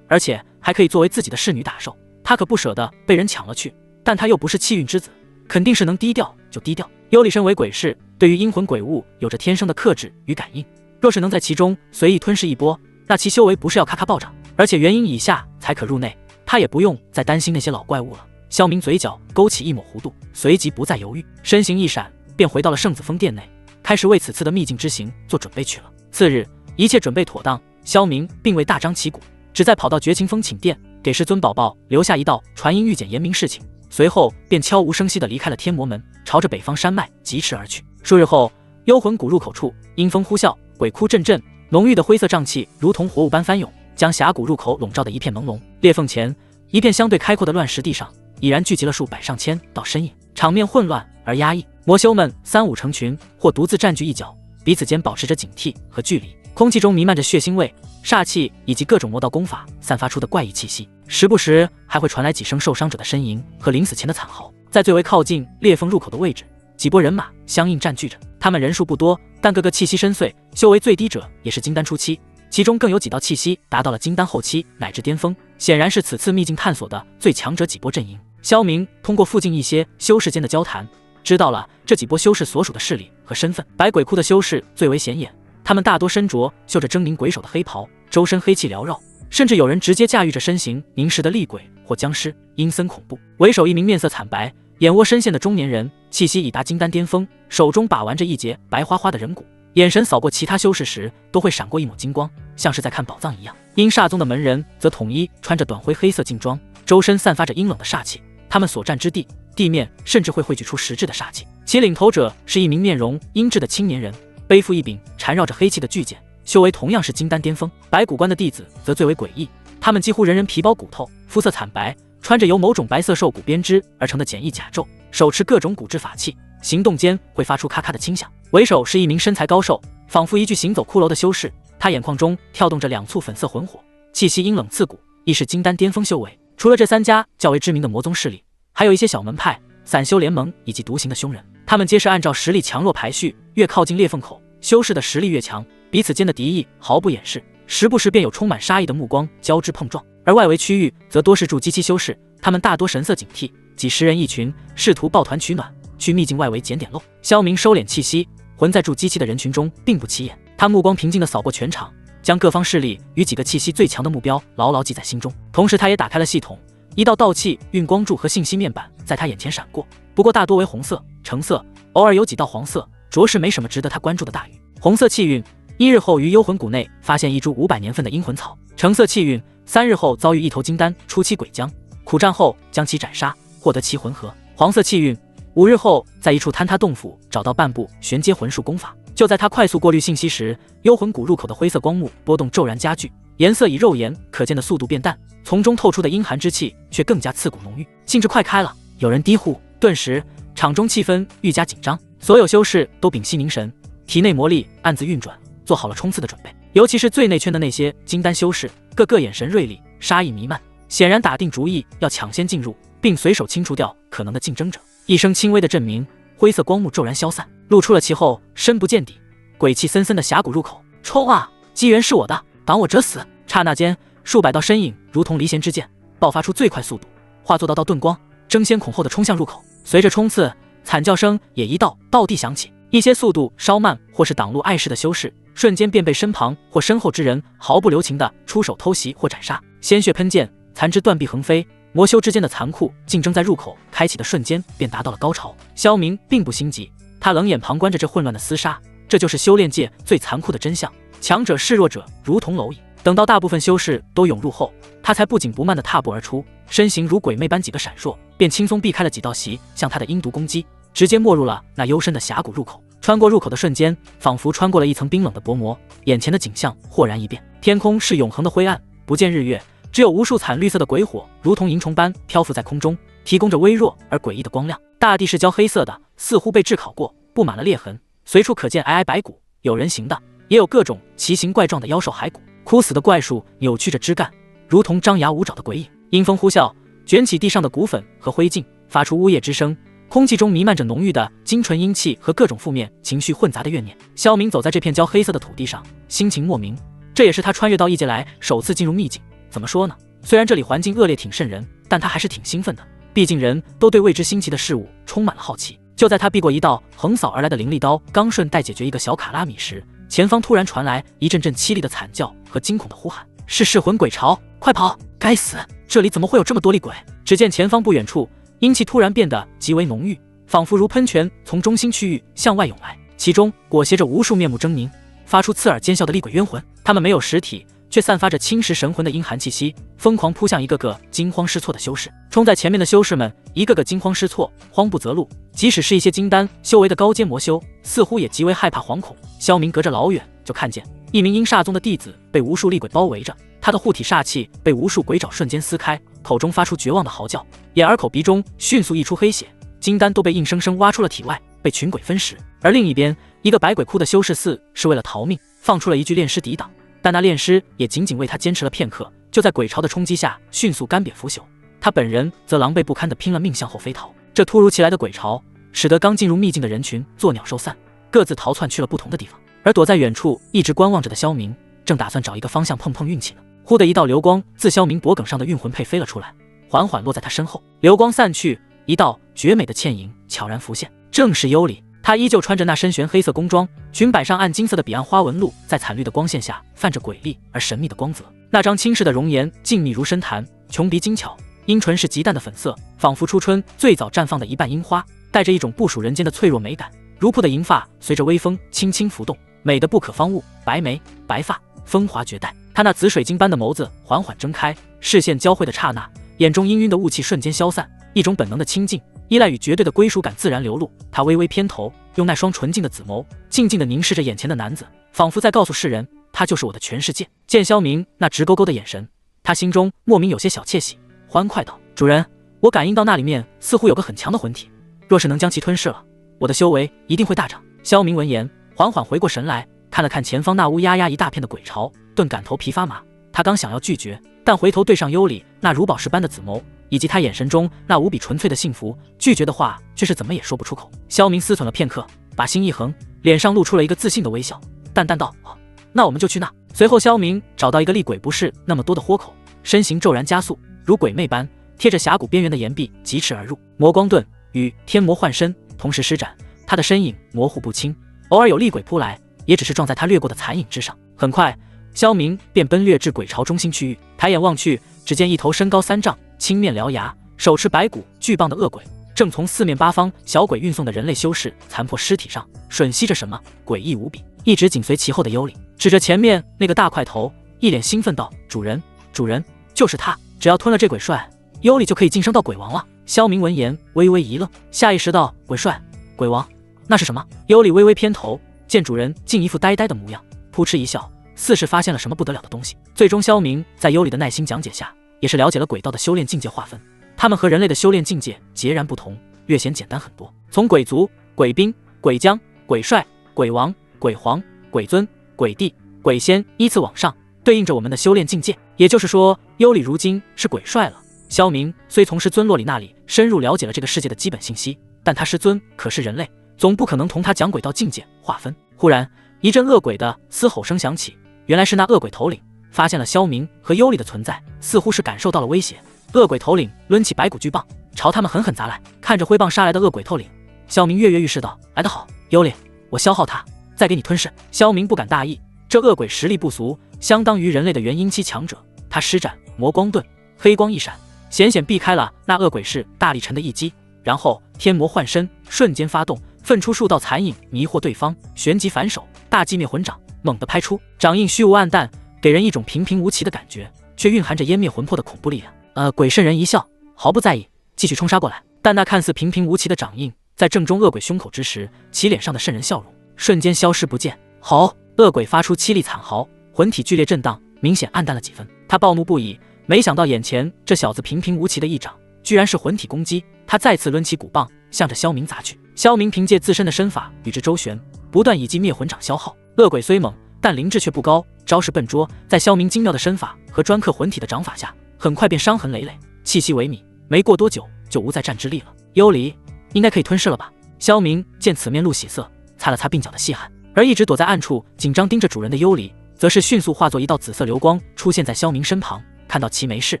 S1: 而且还可以作为自己的侍女打手，他可不舍得被人抢了去。但他又不是气运之子，肯定是能低调就低调。幽离身为鬼士，对于阴魂鬼物有着天生的克制与感应，若是能在其中随意吞噬一波，那其修为不是要咔咔暴涨。而且元婴以下才可入内，他也不用再担心那些老怪物了。萧明嘴角勾起一抹弧度，随即不再犹豫，身形一闪，便回到了圣子峰殿内，开始为此次的秘境之行做准备去了。次日，一切准备妥当，萧明并未大张旗鼓，只在跑到绝情峰请殿，给师尊宝宝留下一道传音谕简言明事情，随后便悄无声息地离开了天魔门，朝着北方山脉疾驰而去。数日后，幽魂谷入口处，阴风呼啸，鬼哭阵阵，浓郁的灰色瘴气如同活物般翻涌，将峡谷入口笼罩的一片朦胧。裂缝前，一片相对开阔的乱石地上，已然聚集了数百上千道身影，场面混乱而压抑。魔修们三五成群，或独自占据一角，彼此间保持着警惕和距离。空气中弥漫着血腥味、煞气以及各种魔道功法散发出的怪异气息，时不时还会传来几声受伤者的呻吟和临死前的惨嚎。在最为靠近裂缝入口的位置，几拨人马相应占据着，他们人数不多，但个个气息深邃，修为最低者也是金丹初期，其中更有几道气息达到了金丹后期乃至巅峰，显然是此次秘境探索的最强者几波阵营。萧明通过附近一些修士间的交谈，知道了这几波修士所属的势力和身份。百鬼窟的修士最为显眼，他们大多身着绣着狰狞鬼手的黑袍，周身黑气缭绕，甚至有人直接驾驭着身形凝实的厉鬼或僵尸，阴森恐怖。为首一名面色惨白、眼窝深陷的中年人，气息已达金丹巅峰，手中把玩着一截白花花的人骨，眼神扫过其他修士时都会闪过一抹金光，像是在看宝藏一样。阴煞宗的门人则统一穿着短灰黑色劲装，周身散发着阴冷的煞气，他们所站之地，地面甚至会汇聚出实质的煞气。其领头者是一名面容阴鸷的青年人，背负一柄缠绕着黑气的巨剑，修为同样是金丹巅峰。白骨关的弟子则最为诡异，他们几乎人人皮包骨头，肤色惨白，穿着由某种白色兽骨编织而成的简易甲胄，手持各种骨质法器，行动间会发出咔咔的轻响。为首是一名身材高瘦，仿佛一具行走骷髅的修士，他眼眶中跳动着两簇粉色魂火，气息阴冷刺骨，亦是金丹巅峰修为。除了这三家较为知名的魔宗势力，还有一些小门派、散修联盟以及独行的凶人，他们皆是按照实力强弱排序，越靠近裂缝口，修士的实力越强，彼此间的敌意毫不掩饰，时不时便有充满杀意的目光交织碰撞。而外围区域则多是筑基期修士，他们大多神色警惕，几十人一群，试图抱团取暖，去秘境外围捡点漏。萧明收敛气息，混在筑基期的人群中并不起眼，他目光平静地扫过全场，将各方势力与几个气息最强的目标牢牢记在心中。同时他也打开了系统，一道道气运光柱和信息面板在他眼前闪过，不过大多为红色、橙色，偶尔有几道黄色，着实没什么值得他关注的大运。红色气运1日后于幽魂谷内发现一株500年份的阴魂草，橙色气运3日后遭遇一头金丹初期鬼将，苦战后将其斩杀，获得其魂核。黄色气运5日后在一处坍塌洞府找到半部玄阶魂术功法。就在他快速过滤信息时，幽魂谷入口的灰色光幕波动骤然加剧，颜色以肉眼可见的速度变淡，从中透出的阴寒之气却更加刺骨浓郁，兴致快开了。有人低呼，顿时场中气氛愈加紧张，所有修士都屏息凝神，体内魔力暗自运转，做好了冲刺的准备。尤其是最内圈的那些金丹修士，个个眼神锐利，杀意弥漫，显然打定主意要抢先进入，并随手清除掉可能的竞争者。一声轻微的震鸣，灰色光幕骤然消散，露出了其后深不见底、鬼气森森的峡谷入口。冲啊！机缘是我的，挡我者死！刹那间，数百道身影如同离弦之箭，爆发出最快速度，化作道道盾光，争先恐后的冲向入口。随着冲刺，惨叫声也一道道地响起。一些速度稍慢或是挡路碍事的修士，瞬间便被身旁或身后之人毫不留情地出手偷袭或斩杀，鲜血喷溅，残肢断臂横飞。魔修之间的残酷竞争在入口开启的瞬间便达到了高潮。萧明并不心急，他冷眼旁观着这混乱的厮杀，这就是修炼界最残酷的真相，强者视弱者如同蝼蚁。等到大部分修士都涌入后，他才不紧不慢地踏步而出，身形如鬼魅般几个闪烁，便轻松避开了几道袭向他的阴毒攻击，直接没入了那幽深的峡谷入口。穿过入口的瞬间，仿佛穿过了一层冰冷的薄膜，眼前的景象豁然一变。天空是永恒的灰暗，不见日月，只有无数惨绿色的鬼火如同萤虫般漂浮在空中，提供着微弱而诡异的光亮。大地是焦黑色的，似乎被炙烤过，布满了裂痕，随处可见皑皑白骨，有人形的，也有各种奇形怪状的妖兽骸骨。枯死的怪树扭曲着枝干，如同张牙舞爪的鬼影。阴风呼啸，卷起地上的骨粉和灰烬，发出呜咽之声。空气中弥漫着浓郁的精纯阴气和各种负面情绪混杂的怨念。萧明走在这片焦黑色的土地上，心情莫名。这也是他穿越到异界来首次进入秘境。怎么说呢？虽然这里环境恶劣挺瘆人，但他还是挺兴奋的。毕竟人都对未知新奇的事物充满了好奇。就在他避过一道横扫而来的灵力刀，刚顺带解决一个小卡拉米时，前方突然传来一阵阵凄厉的惨叫和惊恐的呼喊：“是噬魂鬼潮，快跑！该死，这里怎么会有这么多厉鬼？”只见前方不远处，阴气突然变得极为浓郁，仿佛如喷泉从中心区域向外涌来，其中裹挟着无数面目狰狞、发出刺耳尖笑的厉鬼冤魂。他们没有实体，却散发着侵蚀神魂的阴寒气息，疯狂扑向一个个惊慌失措的修士。冲在前面的修士们一个个惊慌失措，慌不择路，即使是一些金丹修为的高阶魔修，似乎也极为害怕惶恐。萧明隔着老远就看见一名阴煞宗的弟子被无数厉鬼包围着，他的护体煞气被无数鬼爪瞬间撕开，口中发出绝望的嚎叫，眼耳口鼻中迅速溢出黑血，金丹都被硬生生挖出了体外，被群鬼分食。而另一边，一个百鬼窟的修士似是为了逃命，放出了一具炼尸抵挡，但那炼尸也仅仅为他坚持了片刻，就在鬼潮的冲击下迅速干瘪腐朽。他本人则狼狈不堪地拼了命向后飞逃。这突如其来的鬼潮使得刚进入秘境的人群作鸟兽散，各自逃窜去了不同的地方。而躲在远处一直观望着的萧明正打算找一个方向碰碰运气呢。忽的一道流光自萧明脖颈上的运魂佩飞了出来，缓缓落在他身后。流光散去，一道绝美的倩影悄然浮现，正是幽里。她依旧穿着那身玄黑色宫装，裙摆上暗金色的彼岸花纹路在惨绿的光线下泛着诡异而神秘的光泽。那张清澈的容颜静谧如深潭，琼鼻精巧，阴唇是极淡的粉色，仿佛初春最早绽放的一瓣樱花，带着一种不属人间的脆弱美感。如瀑的银发随着微风轻轻浮动，美得不可方物，白眉白发，风华绝代。她那紫水晶般的眸子缓缓睁开，视线交汇的刹那，眼中氤氲的雾气瞬间消散，一种本能的清静、依赖与绝对的归属感自然流露。她微微偏头，用那双纯净的紫眸静静地凝视着眼前的男子，仿佛在告诉世人，他就是我的全世界。见萧明那直勾勾的眼神，他心中莫名有些小窃喜，欢快道：“主人，我感应到那里面似乎有个很强的魂体，若是能将其吞噬了，我的修为一定会大涨。”萧明闻言，缓缓回过神来，看了看前方那乌压压一大片的鬼潮，顿感头皮发麻。他刚想要拒绝，但回头对上幽里那如宝石般的紫眸，以及他眼神中那无比纯粹的幸福，拒绝的话却是怎么也说不出口。萧明思忖了片刻，把心一横，脸上露出了一个自信的微笑，淡淡道：“哦，那我们就去那。”随后萧明找到一个厉鬼不是那么多的豁口，身形骤然加速，如鬼魅般贴着峡谷边缘的岩壁疾驰而入。魔光盾与天魔幻身同时施展，他的身影模糊不清，偶尔有厉鬼扑来，也只是撞在他掠过的残影之上。很快，萧明便奔掠至鬼巢中心区域，抬眼望去，只见一头身高3丈、青面獠牙、手持白骨巨棒的恶鬼，正从四面八方小鬼运送的人类修士残破尸体上吮吸着什么，诡异无比。一直紧随其后的幽里指着前面那个大块头，一脸兴奋道：“主人，主人，就是他！只要吞了这鬼帅，幽里就可以晋升到鬼王了。”萧明闻言微微一愣，下意识道：“鬼帅，鬼王，那是什么？”幽里微微偏头，见主人竟一副呆呆的模样，扑哧一笑，似是发现了什么不得了的东西。最终萧明在幽里的耐心讲解下，也是了解了鬼道的修炼境界划分，他们和人类的修炼境界截然不同，略显简单很多。从鬼族、鬼兵、鬼将、鬼帅、鬼王、鬼皇、鬼尊、鬼帝、鬼仙依次往上，对应着我们的修炼境界。也就是说，幽里如今是鬼帅了。萧明虽从师尊洛里那里深入了解了这个世界的基本信息，但他师尊可是人类，总不可能同他讲鬼道境界划分。忽然一阵恶鬼的嘶吼声响起，原来是那恶鬼头领发现了萧明和幽里的存在，似乎是感受到了威胁。恶鬼头领抡起白骨巨棒，朝他们狠狠砸来。看着挥棒杀来的恶鬼头领，萧明跃跃欲试道：“来得好，幽里，我消耗他，再给你吞噬。”萧明不敢大意，这恶鬼实力不俗，相当于人类的元婴期强者。他施展魔光盾，黑光一闪，险险避开了那恶鬼是大力沉的一击，然后天魔幻身瞬间发动，分出数道残影迷惑对方，旋即反手大寂灭魂掌猛地拍出，掌印虚无暗淡，给人一种平平无奇的感觉，却蕴含着湮灭魂魄的恐怖力量。鬼圣人一笑，毫不在意，继续冲杀过来。但那看似平平无奇的掌印，在正中恶鬼胸口之时，其脸上的瘆人笑容瞬间消失不见。吼！恶鬼发出凄厉惨嚎，魂体剧烈震荡，明显暗淡了几分。他暴怒不已，没想到眼前这小子平平无奇的一掌，居然是魂体攻击。他再次抡起鼓棒，向着萧明砸去。萧明凭借自身的身法与之周旋，不断以击灭魂掌消耗。恶鬼虽猛，但灵智却不高，招式笨拙，在萧明精妙的身法和专克魂体的掌法下，很快便伤痕累累，气息萎靡。没过多久，就无再战之力了。幽离，应该可以吞噬了吧？萧明见此面露喜色，擦了擦鬓角的细汗。而一直躲在暗处紧张盯着主人的幽离，则是迅速化作一道紫色流光，出现在萧明身旁。看到其没事，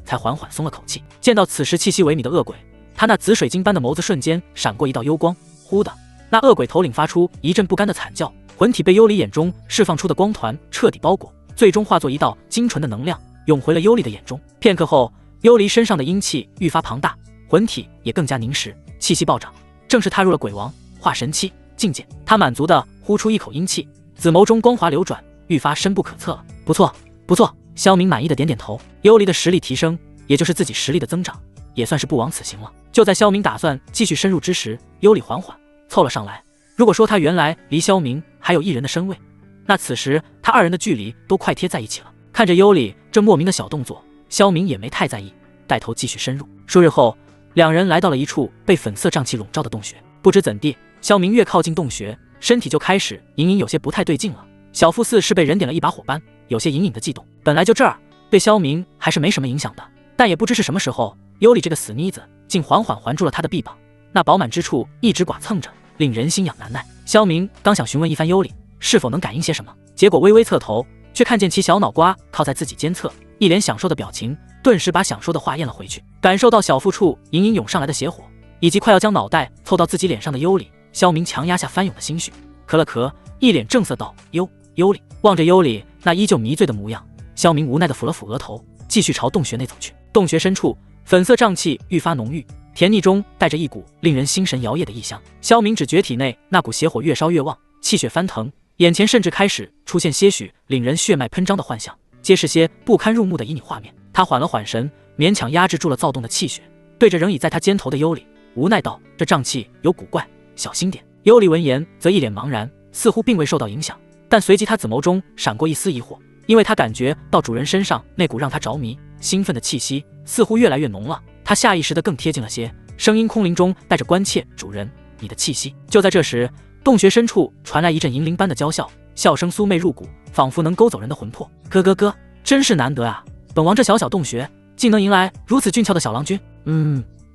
S1: 才缓缓松了口气。见到此时气息萎靡的恶鬼，他那紫水晶般的眸子瞬间闪过一道幽光，忽的，那恶鬼头领发出一阵不甘的惨叫，魂体被幽离眼中释放出的光团彻底包裹，最终化作一道精纯的能量，涌回了幽离的眼中。片刻后，幽离身上的阴气愈发庞大，魂体也更加凝实，气息暴涨，正是踏入了鬼王化神期境界。他满足地呼出一口阴气，紫眸中光华流转，愈发深不可测了。不错，不错。萧明满意的点点头。幽离的实力提升，也就是自己实力的增长，也算是不枉此行了。就在萧明打算继续深入之时，幽离缓缓凑了上来。如果说他原来离萧明还有一人的身位，那此时他二人的距离都快贴在一起了。看着幽离这莫名的小动作，萧明也没太在意，带头继续深入。数日后，两人来到了一处被粉色瘴气笼罩的洞穴。不知怎地，萧明越靠近洞穴，身体就开始隐隐有些不太对劲了，小腹似是被人点了一把火般，有些隐隐的悸动。本来就这儿，对萧明还是没什么影响的，但也不知是什么时候，幽离这个死妮子竟缓缓环住了他的臂膀，那饱满之处一直剐蹭着，令人心痒难耐。萧明刚想询问一番幽离是否能感应些什么，结果微微侧头，却看见其小脑瓜靠在自己肩侧，一脸享受的表情，顿时把想说的话咽了回去。感受到小腹处隐隐涌上来的邪火，以及快要将脑袋凑到自己脸上的幽离，萧明强压下翻涌的心绪，咳了咳，一脸正色道：幽离。望着幽离那依旧迷醉的模样，萧明无奈地抚了抚额头，继续朝洞穴内走去。洞穴深处，粉色瘴气愈发浓郁，甜腻中带着一股令人心神摇曳的异香。萧明只觉体内那股邪火越烧越旺，气血翻腾，眼前甚至开始出现些许令人血脉喷张的幻象，皆是些不堪入目的旖旎画面。他缓了缓神，勉强压制住了躁动的气血，对着仍倚在他肩头的幽离无奈道：“这瘴气有古怪，小心点。”幽离闻言则一脸茫然，似乎并未受到影响，但随即他紫眸中闪过一丝疑惑，因为他感觉到主人身上那股让他着迷兴奋的气息似乎越来越浓了。他下意识地更贴近了些，声音空灵中带着关切：“主人，你的气息。”就在这时，洞穴深处传来一阵银铃般的娇笑，笑声酥媚入骨，仿佛能勾走人的魂魄。咯，真是难得啊！本王这小洞穴竟能迎来如此俊俏的小郎君。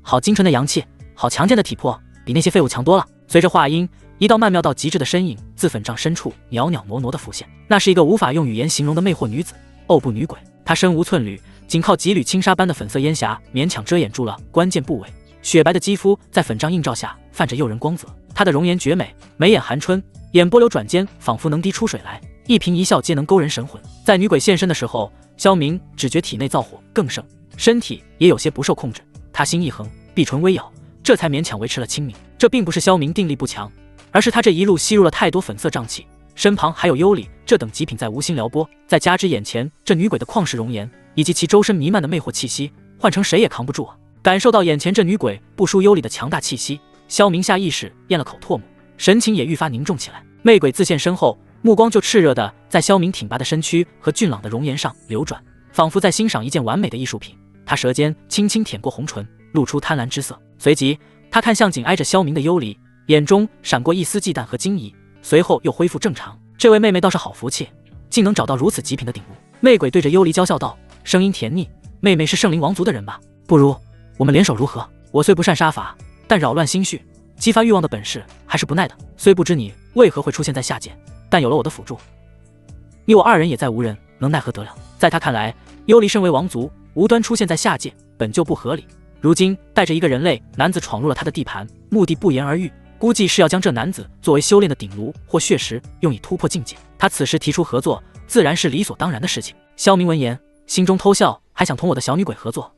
S1: 好精纯的阳气，好强健的体魄，比那些废物强多了。随着话音，一道曼妙到极致的身影自粉帐深处袅袅挪挪地浮现，那是一个无法用语言形容的魅惑女子，欧部女鬼。她身无寸缕，仅靠几缕轻纱般的粉色烟霞勉强遮掩住了关键部位，雪白的肌肤在粉帐映照下泛着诱人光泽。她的容颜绝美，眉眼含春，眼波流转间仿佛能滴出水来，一颦一笑皆能勾人神魂。在女鬼现身的时候，萧明只觉体内燥火更盛，身体也有些不受控制。他心一横，闭唇微咬，这才勉强维持了清明。这并不是萧明定力不强，而是他这一路吸入了太多粉色瘴气，身旁还有幽离这等极品在无心撩拨，再加之眼前这女鬼的旷世容颜以及其周身弥漫的魅惑气息，换成谁也扛不住啊！感受到眼前这女鬼不输幽离的强大气息，萧明下意识咽了口唾沫，神情也愈发凝重起来。魅鬼自现身后，目光就炽热的在萧明挺拔的身躯和俊朗的容颜上流转，仿佛在欣赏一件完美的艺术品。他舌尖轻轻舔过红唇，露出贪婪之色，随即他看向紧挨着萧明的幽离，眼中闪过一丝忌惮和惊疑，随后又恢复正常。这位妹妹倒是好福气，竟能找到如此极品的顶物。魅鬼对着幽离娇笑道，声音甜腻：“妹妹是圣灵王族的人吧？不如我们联手如何？我虽不善杀伐，但扰乱心绪、激发欲望的本事还是不赖的。虽不知你为何会出现在下界，但有了我的辅助，你我二人也再无人能奈何得了。”在他看来，幽离身为王族，无端出现在下界本就不合理，如今带着一个人类男子闯入了他的地盘，目的不言而喻，估计是要将这男子作为修炼的鼎炉或血石，用以突破境界。他此时提出合作，自然是理所当然的事情。萧明闻言，心中偷笑，还想同我的小女鬼合作？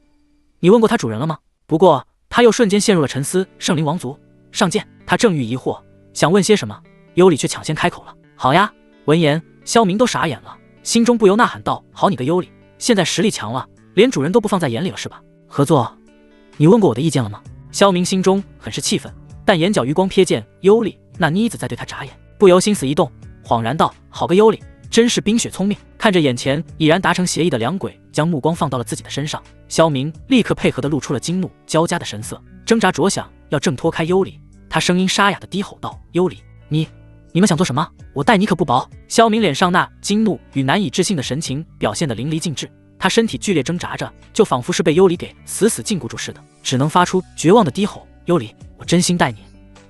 S1: 你问过他主人了吗？不过他又瞬间陷入了沉思。圣灵王族上剑，他正欲疑惑，想问些什么，幽离却抢先开口了：“好呀！”闻言，萧明都傻眼了，心中不由呐喊道：“好你个幽离，现在实力强了，连主人都不放在眼里了是吧？合作，你问过我的意见了吗？”萧明心中很是气愤，但眼角余光瞥见幽离那妮子在对他眨眼，不由心思一动，恍然道：“好个幽灵，真是冰雪聪明。”看着眼前已然达成协议的两鬼，将目光放到了自己的身上，萧明立刻配合地露出了惊怒交加的神色，挣扎着想要挣脱开幽离。他声音沙哑地低吼道：“幽离，你们想做什么？我待你可不薄。”萧明脸上那惊怒与难以置信的神情表现得淋漓尽致，他身体剧烈挣扎着，就仿佛是被幽离给死死禁锢住似的，只能发出绝望的低吼：“幽离，我真心待你，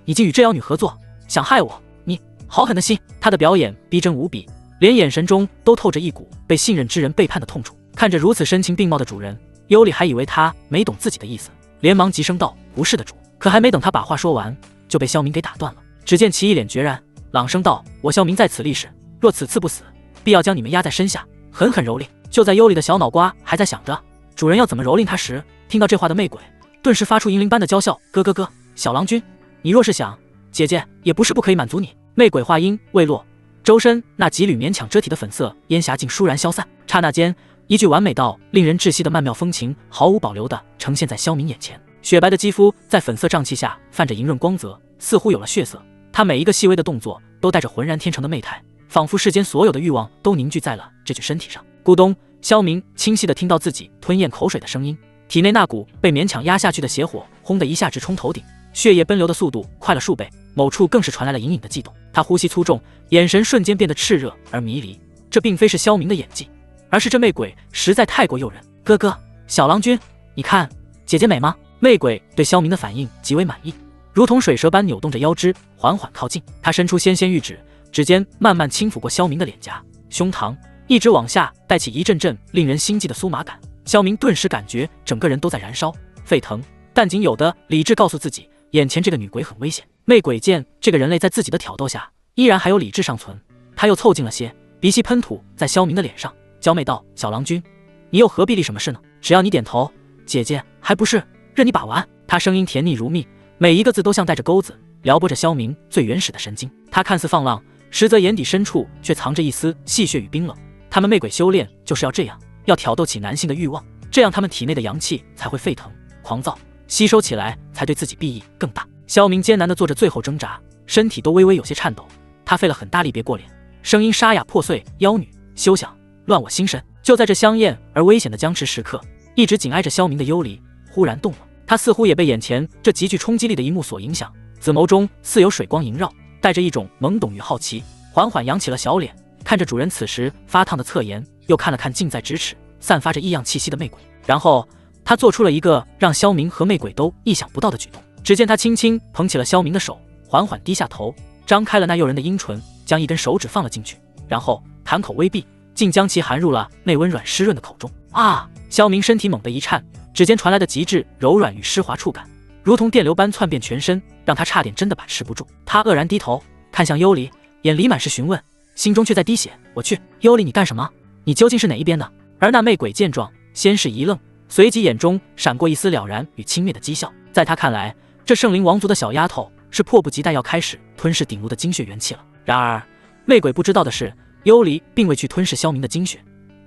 S1: 你竟与这妖女合作，想害我，你好狠的心！”他的表演逼真无比，连眼神中都透着一股被信任之人背叛的痛楚。看着如此深情并茂的主人，幽离还以为他没懂自己的意思，连忙急声道：“不是的主。”可还没等他把话说完，就被萧明给打断了。只见其一脸决然，朗声道：“我萧明在此立誓，若此次不死，必要将你们压在身下，狠狠蹂躏。”就在幽离的小脑瓜还在想着主人要怎么蹂躏他时，听到这话的媚鬼顿时发出银铃般的娇笑：“咯，小郎君，你若是想，姐姐也不是不可以满足你。”媚鬼话音未落，周身那几缕勉强遮体的粉色烟霞竟倏然消散，刹那间，一具完美到令人窒息的曼妙风情毫无保留地呈现在萧明眼前。雪白的肌肤在粉色瘴气下泛着莹润光泽，似乎有了血色。他每一个细微的动作都带着浑然天成的媚态，仿佛世间所有的欲望都凝聚在了这具身体上。咕咚，萧明清晰地听到自己吞咽口水的声音，体内那股被勉强压下去的邪火轰的一下直冲头顶，血液奔流的速度快了数倍，某处更是传来了隐隐的悸动。他呼吸粗重，眼神瞬间变得炽热而迷离。这并非是萧明的演技，而是这媚鬼实在太过诱人。哥，小郎君，你看姐姐美吗？媚鬼对萧明的反应极为满意，如同水蛇般扭动着腰肢，缓缓靠近。他伸出纤纤玉指，指尖慢慢轻抚过萧明的脸颊、胸膛，一直往下带起一阵阵令人心悸的酥麻感。萧明顿时感觉整个人都在燃烧沸腾，但仅有的理智告诉自己，眼前这个女鬼很危险。媚鬼见这个人类在自己的挑逗下依然还有理智尚存，他又凑近了些，鼻息喷吐在萧明的脸上，娇媚道：“小郎君，你又何必立什么誓呢？只要你点头，姐姐还不是任你把玩。”他声音甜腻如蜜，每一个字都像带着钩子，撩拨着萧明最原始的神经。他看似放浪，实则眼底深处却藏着一丝戏谑与冰冷。他们媚鬼修炼就是要这样，要挑逗起男性的欲望，这样他们体内的阳气才会沸腾狂躁，吸收起来才对自己裨益更大。萧明艰难地做着最后挣扎，身体都微微有些颤抖，他费了很大力别过脸，声音沙哑破碎：“妖女，休想乱我心神！”就在这香艳而危险的僵持时刻，一直紧挨着萧明的幽离忽然动了，他似乎也被眼前这极具冲击力的一幕所影响，紫眸中似有水光萦绕，带着一种懵懂与好奇，缓缓扬起了小脸，看着主人此时发烫的侧颜，又看了看近在咫尺散发着异样气息的媚鬼，然后他做出了一个让萧明和媚鬼都意想不到的举动。只见他轻轻捧起了萧明的手，缓缓低下头，张开了那诱人的阴唇，将一根手指放了进去，然后弹口微闭，竟将其含入了那温软湿润的口中。啊！萧明身体猛地一颤，指尖传来的极致柔软与湿滑触感，如同电流般窜遍全身，让他差点真的把持不住。他愕然低头看向幽离，眼里满是询问，心中却在滴血。我去，幽离，你干什么？你究竟是哪一边的？而那媚鬼见状，先是一愣，随即眼中闪过一丝了然与轻蔑的讥笑。在他看来，这圣灵王族的小丫头是迫不及待要开始吞噬顶颅的精血元气了。然而媚鬼不知道的是，幽离并未去吞噬萧明的精血，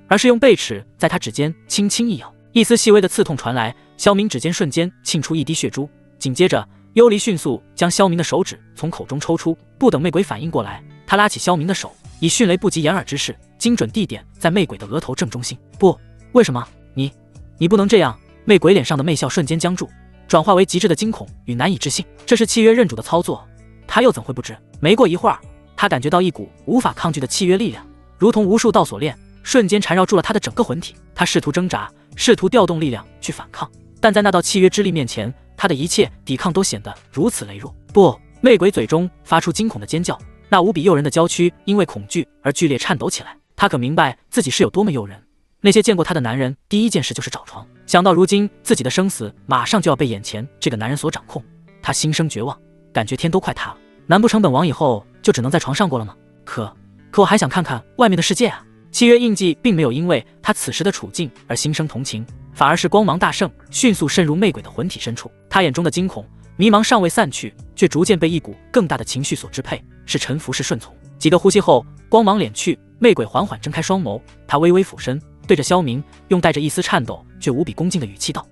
S1: 而是用背齿在他指尖轻轻一咬，一丝细微的刺痛传来，萧明指尖瞬间沁出一滴血珠，紧接着幽离迅速将萧明的手指从口中抽出。不等媚鬼反应过来，他拉起萧明的手，以迅雷不及掩耳之势精准地点在媚鬼的额头正中心。不，为什么？你不能这样！媚鬼脸上的媚笑瞬间僵住，转化为极致的惊恐与难以置信。这是契约认主的操作，他又怎会不知？没过一会儿，他感觉到一股无法抗拒的契约力量，如同无数道锁链，瞬间缠绕住了他的整个魂体。他试图挣扎，试图调动力量去反抗，但在那道契约之力面前，他的一切抵抗都显得如此羸弱。不！媚鬼嘴中发出惊恐的尖叫，那无比诱人的娇躯因为恐惧而剧烈颤抖起来。他可明白自己是有多么诱人，那些见过他的男人第一件事就是找床，想到如今自己的生死马上就要被眼前这个男人所掌控，他心生绝望，感觉天都快塌了。难不成本王以后就只能在床上过了吗？可我还想看看外面的世界啊！契约印记并没有因为他此时的处境而心生同情，反而是光芒大盛，迅速渗入媚鬼的魂体深处。他眼中的惊恐迷茫尚未散去，却逐渐被一股更大的情绪所支配，是臣服是顺从。几个呼吸后，光芒敛去，媚鬼缓缓睁开双眸，他微微俯身，对着萧明用带着一丝颤抖却无比恭敬的语气道：“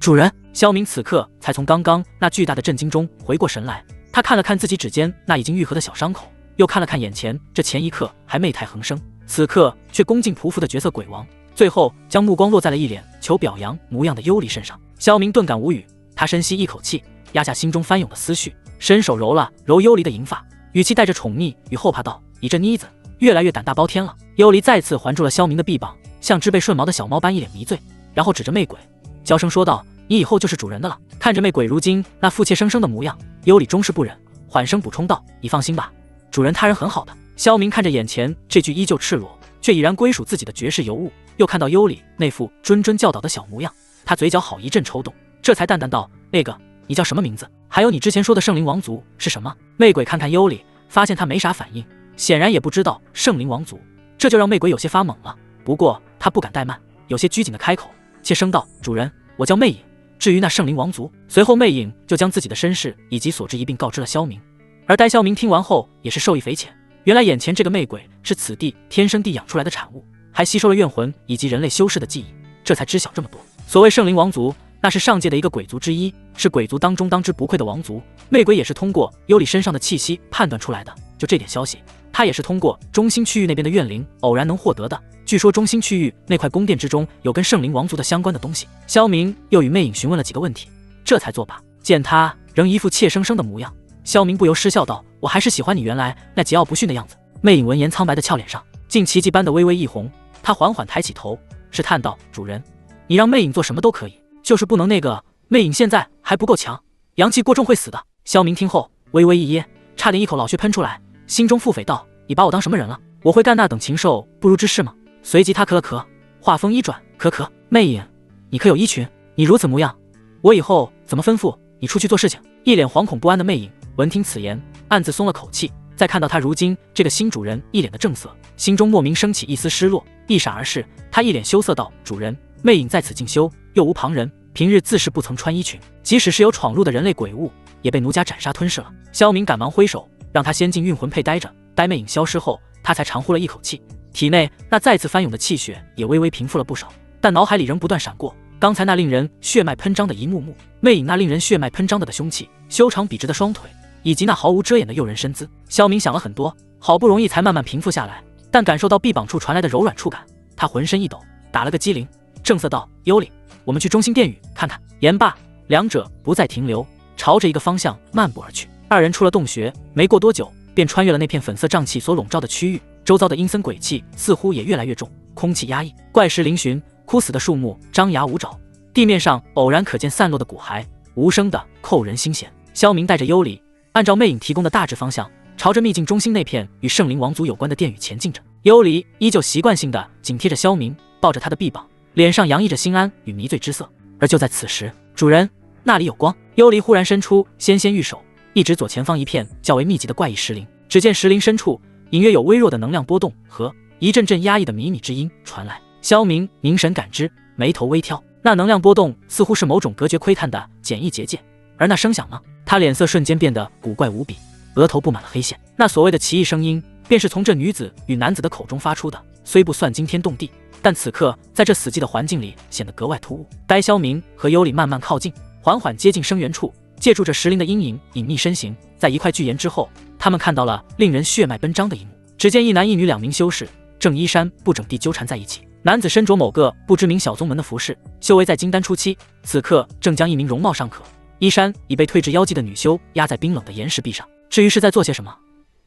S1: 主人。”萧明此刻才从刚刚那巨大的震惊中回过神来，他看了看自己指尖那已经愈合的小伤口，又看了看眼前这前一刻还媚态横生，此刻却恭敬匍匐的绝色鬼王，最后将目光落在了一脸求表扬模样的幽离身上。萧明顿感无语，他深吸一口气，压下心中翻涌的思绪，伸手揉了揉幽离的银发，语气带着宠溺与后怕道：“你这妮子越来越胆大包天了。”幽离再次环住了萧明的臂膀，像只被顺毛的小猫般一脸迷醉，然后指着媚鬼娇声说道：“你以后就是主人的了。”看着媚鬼如今那妇怯生生的模样，幽离终是不忍，缓声补充道：“你放心吧，主人他人很好的。”萧明看着眼前这具依旧赤裸却已然归属自己的绝世尤物，又看到幽离那副谆谆教导的小模样，他嘴角好一阵抽动，这才淡淡道：“那个，你叫什么名字？还有你之前说的圣灵王族是什么？”媚鬼看看幽离，发现他没啥反应，显然也不知道圣灵王族，这就让媚鬼有些发懵了。不过他不敢怠慢，有些拘谨的开口，怯声道：“主人，我叫魅影。至于那圣灵王族……”随后魅影就将自己的身世以及所知一并告知了萧明。而待萧明听完后，也是受益匪浅。原来眼前这个媚鬼是此地天生地养出来的产物，还吸收了怨魂以及人类修士的记忆，这才知晓这么多。所谓圣灵王族，那是上界的一个鬼族之一，是鬼族当中当之无愧的王族。媚鬼也是通过幽离身上的气息判断出来的。就这点消息，他也是通过中心区域那边的怨灵偶然能获得的。据说中心区域那块宫殿之中有跟圣灵王族的相关的东西。萧明又与魅影询问了几个问题，这才作罢。见他仍一副怯生生的模样，萧明不由失笑道：“我还是喜欢你原来那桀骜不驯的样子。”魅影闻言，苍白的俏脸上竟奇迹般的微微一红，他缓缓抬起头，试探道：“主人，你让魅影做什么都可以，就是不能那个……魅影现在还不够强，阳气过重会死的。”萧明听后微微一噎，差点一口老血喷出来，心中腹诽道：“你把我当什么人了？我会干那等禽兽不如之事吗？”随即他咳了咳，话锋一转：“咳，魅影，你可有依群？你如此模样，我以后怎么吩咐你出去做事情？”一脸惶恐不安的魅影闻听此言，暗自松了口气。再看到他如今这个新主人一脸的正色，心中莫名升起一丝失落。一闪而逝，他一脸羞涩道：“主人，魅影在此进修，又无旁人，平日自是不曾穿衣裙，即使是有闯入的人类鬼物，也被奴家斩杀吞噬了。”萧明赶忙挥手，让他先进运魂佩待着。待魅影消失后，他才长呼了一口气，体内那再次翻涌的气血也微微平复了不少，但脑海里仍不断闪过刚才那令人血脉喷张的一幕幕，魅影那令人血脉喷张的凶器，修长笔直的双腿，以及那毫无遮掩的诱人身姿。萧明想了很多，好不容易才慢慢平复下来，但感受到臂膀处传来的柔软触感，他浑身一抖，打了个激灵，正色道：“幽灵，我们去中心殿宇看看。”言罢，两者不再停留，朝着一个方向漫步而去。二人出了洞穴，没过多久便穿越了那片粉色瘴气所笼罩的区域，周遭的阴森鬼气似乎也越来越重，空气压抑，怪石嶙峋，枯死的树木张牙舞爪，地面上偶然可见散落的骨骸，无声的扣人心弦。萧明带着幽离，按照魅影提供的大致方向，朝着秘境中心那片与圣灵王族有关的殿宇前进着。幽离依旧习惯性的紧贴着萧明，抱着他的臂膀，脸上洋溢着心安与迷醉之色。而就在此时，主人，那里有光！幽离忽然伸出纤纤玉手，一指左前方一片较为密集的怪异石林。只见石林深处隐约有微弱的能量波动和一阵阵压抑的靡靡之音传来。萧明凝神感知，眉头微挑，那能量波动似乎是某种隔绝窥探的简易结界，而那声响呢？他脸色瞬间变得古怪无比，额头布满了黑线。那所谓的奇异声音，便是从这女子与男子的口中发出的，虽不算惊天动地，但此刻在这死寂的环境里显得格外突兀。待萧明和幽里慢慢靠近，缓缓接近声源处，借助着石林的阴影隐匿身形，在一块巨岩之后，他们看到了令人血脉奔张的一幕。只见一男一女两名修士正衣衫不整地纠缠在一起，男子身着某个不知名小宗门的服饰，修为在金丹初期，此刻正将一名容貌尚可、衣衫已被褪至腰际的女修压在冰冷的岩石壁上。至于是在做些什么，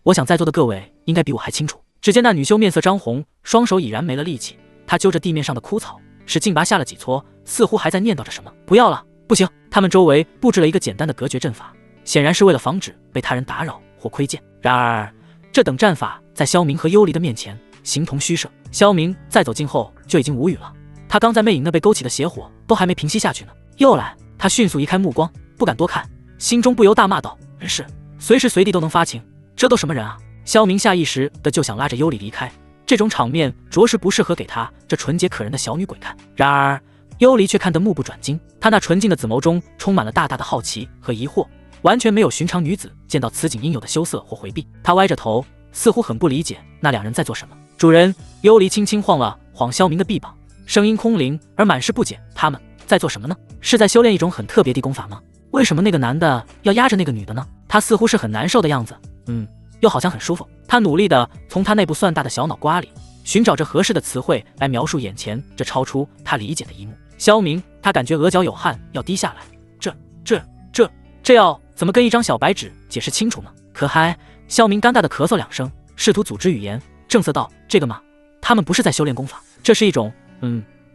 S1: 我想在座的各位应该比我还清楚。只见那女修面色张红，双手已然没了力气，她揪着地面上的枯草，使劲拔下了几撮，似乎还在念叨着什么。不要了，不行！他们周围布置了一个简单的隔绝阵法，显然是为了防止被他人打扰或窥见。然而这等战法在萧明和幽离的面前形同虚设。萧明在走近后就已经无语了，他刚在魅影那被勾起的邪火都还没平息下去呢，又来！他迅速移开目光，不敢多看，心中不由大骂道：人是随时随地都能发情，这都什么人啊！萧明下意识的就想拉着幽离离开，这种场面着实不适合给他这纯洁可人的小女鬼看。然而幽离却看得目不转睛，她那纯净的紫眸中充满了大大的好奇和疑惑，完全没有寻常女子见到此景应有的羞涩或回避。她歪着头，似乎很不理解那两人在做什么。主人，幽离轻轻晃了晃萧明的臂膀，声音空灵而满是不解。他们在做什么呢？是在修炼一种很特别的功法吗？为什么那个男的要压着那个女的呢？他似乎是很难受的样子，又好像很舒服。他努力地从他那不算大的小脑瓜里寻找着合适的词汇来描述眼前这超出他理解的一幕。萧明，他感觉额角有汗要滴下来，这要怎么跟一张小白纸解释清楚呢？可嗨！萧明尴尬地咳嗽2声，试图组织语言，正色道：“这个嘛，他们不是在修炼功法，这是一种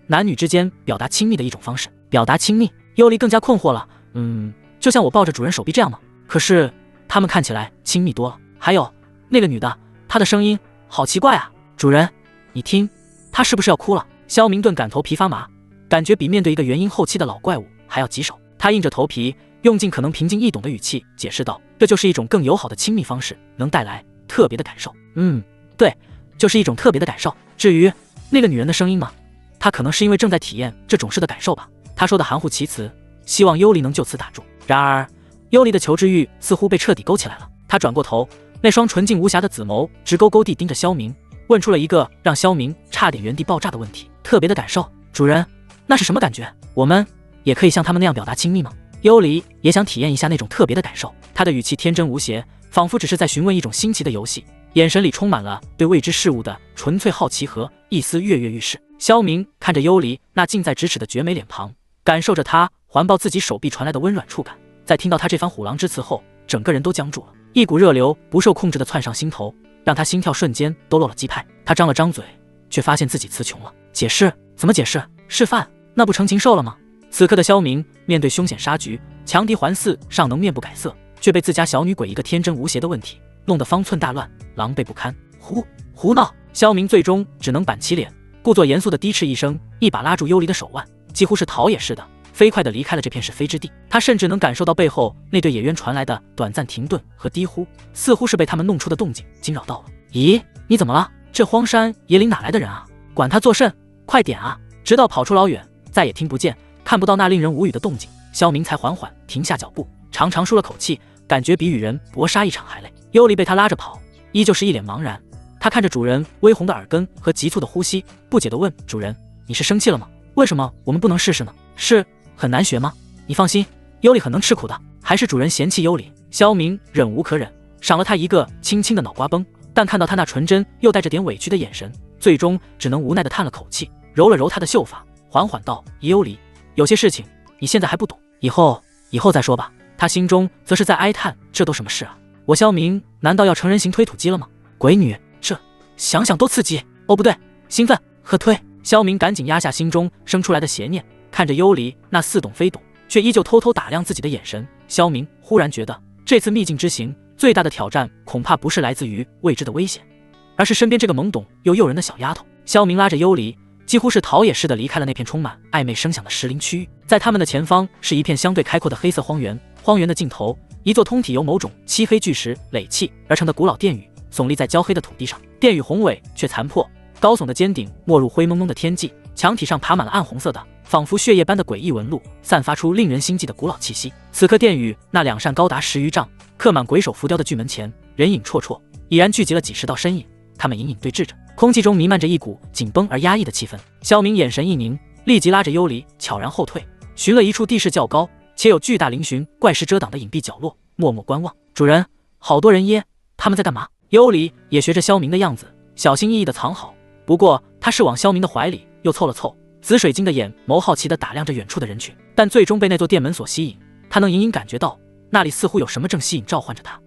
S1: 男女之间表达亲密的一种方式。表达亲密？”幽离更加困惑了。就像我抱着主人手臂这样吗？可是他们看起来亲密多了。还有那个女的，她的声音好奇怪啊！主人，你听，她是不是要哭了？萧明顿感头皮发麻，感觉比面对一个元婴后期的老怪物还要棘手。他硬着头皮，用尽可能平静易懂的语气解释道：“这就是一种更友好的亲密方式，能带来特别的感受。”对，就是一种特别的感受。至于那个女人的声音嘛，她可能是因为正在体验这种事的感受吧。他说的含糊其辞，希望幽离能就此打住。然而，幽离的求知欲似乎被彻底勾起来了。他转过头，那双纯净无瑕的紫眸直勾勾地盯着萧明，问出了一个让萧明差点原地爆炸的问题：“特别的感受，主人，那是什么感觉？我们也可以像他们那样表达亲密吗？”幽离也想体验一下那种特别的感受，他的语气天真无邪，仿佛只是在询问一种新奇的游戏，眼神里充满了对未知事物的纯粹好奇和一丝跃跃欲试。萧明看着幽离那近在咫尺的绝美脸庞，感受着他环抱自己手臂传来的温软触感，在听到他这番虎狼之词后，整个人都僵住了，一股热流不受控制地窜上心头，让他心跳瞬间都漏了几拍。他张了张嘴，却发现自己词穷了。解释？怎么解释？示范？那不成禽兽了吗？此刻的萧明面对凶险杀局，强敌环伺尚能面不改色，却被自家小女鬼一个天真无邪的问题弄得方寸大乱，狼狈不堪。胡闹！萧明最终只能板起脸，故作严肃地低斥一声，一把拉住幽离的手腕，几乎是逃也似的飞快地离开了这片是非之地。他甚至能感受到背后那对野鸢传来的短暂停顿和低呼，似乎是被他们弄出的动静惊扰到了。咦，你怎么了？这荒山野岭哪来的人啊？管他作甚，快点啊！直到跑出老远，再也听不见看不到那令人无语的动静，萧明才缓缓停下脚步，长长舒了口气，感觉比与人搏杀一场还累。幽离被他拉着跑，依旧是一脸茫然。他看着主人微红的耳根和急促的呼吸，不解地问：“主人，你是生气了吗？为什么我们不能试试呢？是很难学吗？”你放心，幽离很能吃苦的。还是主人嫌弃幽离？萧明忍无可忍，赏了他一个轻轻的脑瓜崩。但看到他那纯真又带着点委屈的眼神，最终只能无奈地叹了口气，揉了揉他的秀发，缓缓道：“幽离，有些事情你现在还不懂，以后再说吧。”他心中则是在哀叹：这都什么事啊？我萧明难道要成人形推土机了吗？鬼女，这想想多刺激！哦，不对，兴奋和推。萧明赶紧压下心中生出来的邪念，看着幽离那似懂非懂却依旧偷偷打量自己的眼神，萧明忽然觉得这次秘境之行最大的挑战恐怕不是来自于未知的危险，而是身边这个懵懂又诱人的小丫头。萧明拉着幽离几乎是逃也似的离开了那片充满暧昧声响的石林区域，在他们的前方是一片相对开阔的黑色荒原，荒原的尽头，一座通体由某种漆黑巨石垒砌而成的古老殿宇耸立在焦黑的土地上，殿宇宏伟却残破，高耸的尖顶没入灰蒙蒙的天际，墙体上爬满了暗红色的仿佛血液般的诡异纹路，散发出令人心悸的古老气息。此刻殿宇那2扇高达10余丈刻满鬼手浮雕的巨门前，人影绰绰，已然聚集了几十道身影，他们隐隐对峙着，空气中弥漫着一股紧绷而压抑的气氛。萧明眼神一凝，立即拉着幽离悄然后退，寻了一处地势较高且有巨大嶙峋怪石遮挡的隐蔽角落，默默观望。主人，好多人耶，他们在干嘛？幽离也学着萧明的样子，小心翼翼地藏好，不过他是往萧明的怀里又凑了凑，紫水晶的眼眸好奇地打量着远处的人群，但最终被那座殿门所吸引。他能隐隐感觉到那里似乎有什么正吸引召唤着他。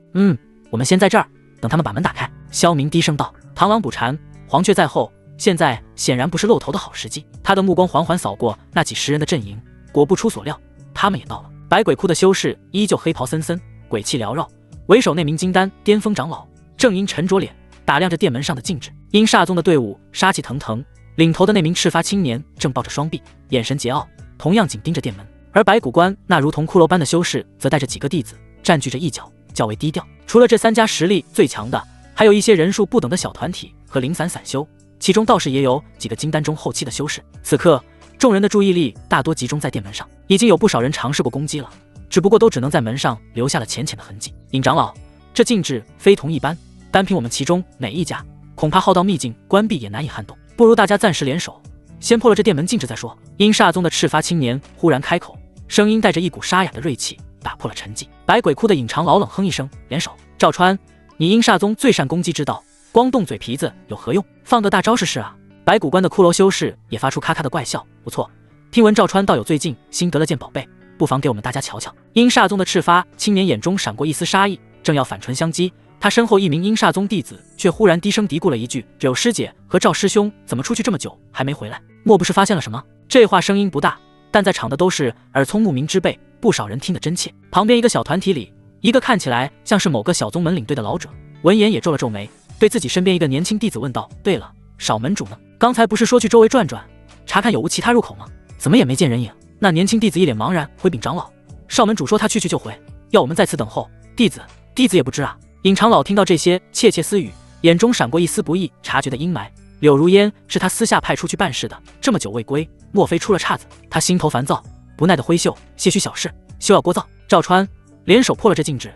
S1: 我们先在这儿等他们把门打开。萧明低声道。螳螂捕蝉，黄雀在后，现在显然不是露头的好时机。他的目光缓缓扫过那几10人的阵营，果不出所料，他们也到了。百鬼窟的修士依旧黑袍森森，鬼气缭绕，为首那名金丹巅峰长老正阴沉着脸打量着殿门上的静止。阴煞宗的队伍杀气腾腾，领头的那名赤发青年正抱着双臂，眼神桀骜，同样紧盯着殿门。而白骨关那如同骷髅般的修士则带着几个弟子占据着一角，较为低调。除了这3家实力最强的，还有一些人数不等的小团体和零散散修，其中倒是也有几个金丹中后期的修士。此刻众人的注意力大多集中在殿门上，已经有不少人尝试过攻击了，只不过都只能在门上留下了浅浅的痕迹。尹长老，这禁制非同一般，单凭我们其中哪一家，恐怕浩道秘境关闭也难以撼动，不如大家暂时联手，先破了这殿门禁制再说。阴煞宗的赤发青年忽然开口，声音带着一股沙哑的锐气，打破了沉寂。百鬼窟的尹长老冷哼一声，联手。赵川，你阴煞宗最善攻击之道，光动嘴皮子有何用？放个大招试试啊！白骨关的骷髅修士也发出咔咔的怪笑。不错，听闻赵川道友最近新得了件宝贝，不妨给我们大家瞧瞧。阴煞宗的赤发青年眼中闪过一丝杀意，正要反唇相讥，他身后一名阴煞宗弟子却忽然低声嘀咕了一句：“柳师姐和赵师兄怎么出去这么久还没回来？莫不是发现了什么？”这话声音不大，但在场的都是耳聪目明之辈，不少人听得真切。旁边一个小团体里，一个看起来像是某个小宗门领队的老者，闻言也皱了皱眉，对自己身边一个年轻弟子问道：“对了，少门主呢？刚才不是说去周围转转，查看有无其他入口吗？怎么也没见人影？”那年轻弟子一脸茫然，回禀长老：“少门主说他去就回，要我们在此等候。弟子也不知啊。”尹长老听到这些窃窃私语，眼中闪过一丝不易察觉的阴霾。柳如烟是他私下派出去办事的，这么久未归，莫非出了岔子？他心头烦躁，不耐的挥袖：“些许小事，休要聒噪。”赵川联手破了这禁制，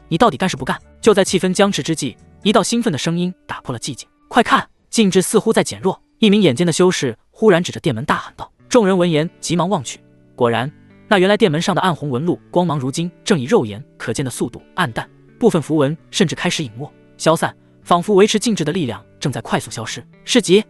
S1: 你到底干是不干？就在气氛僵持之际，一道兴奋的声音打破了寂静：“快看，禁制似乎在减弱！”一名眼尖的修士忽然指着殿门大喊道。众人闻言急忙望去，果然，那原来殿门上的暗红纹路光芒如今正以肉眼可见的速度暗淡，部分符文甚至开始隐没消散，仿佛维持静止的力量正在快速消失。是急，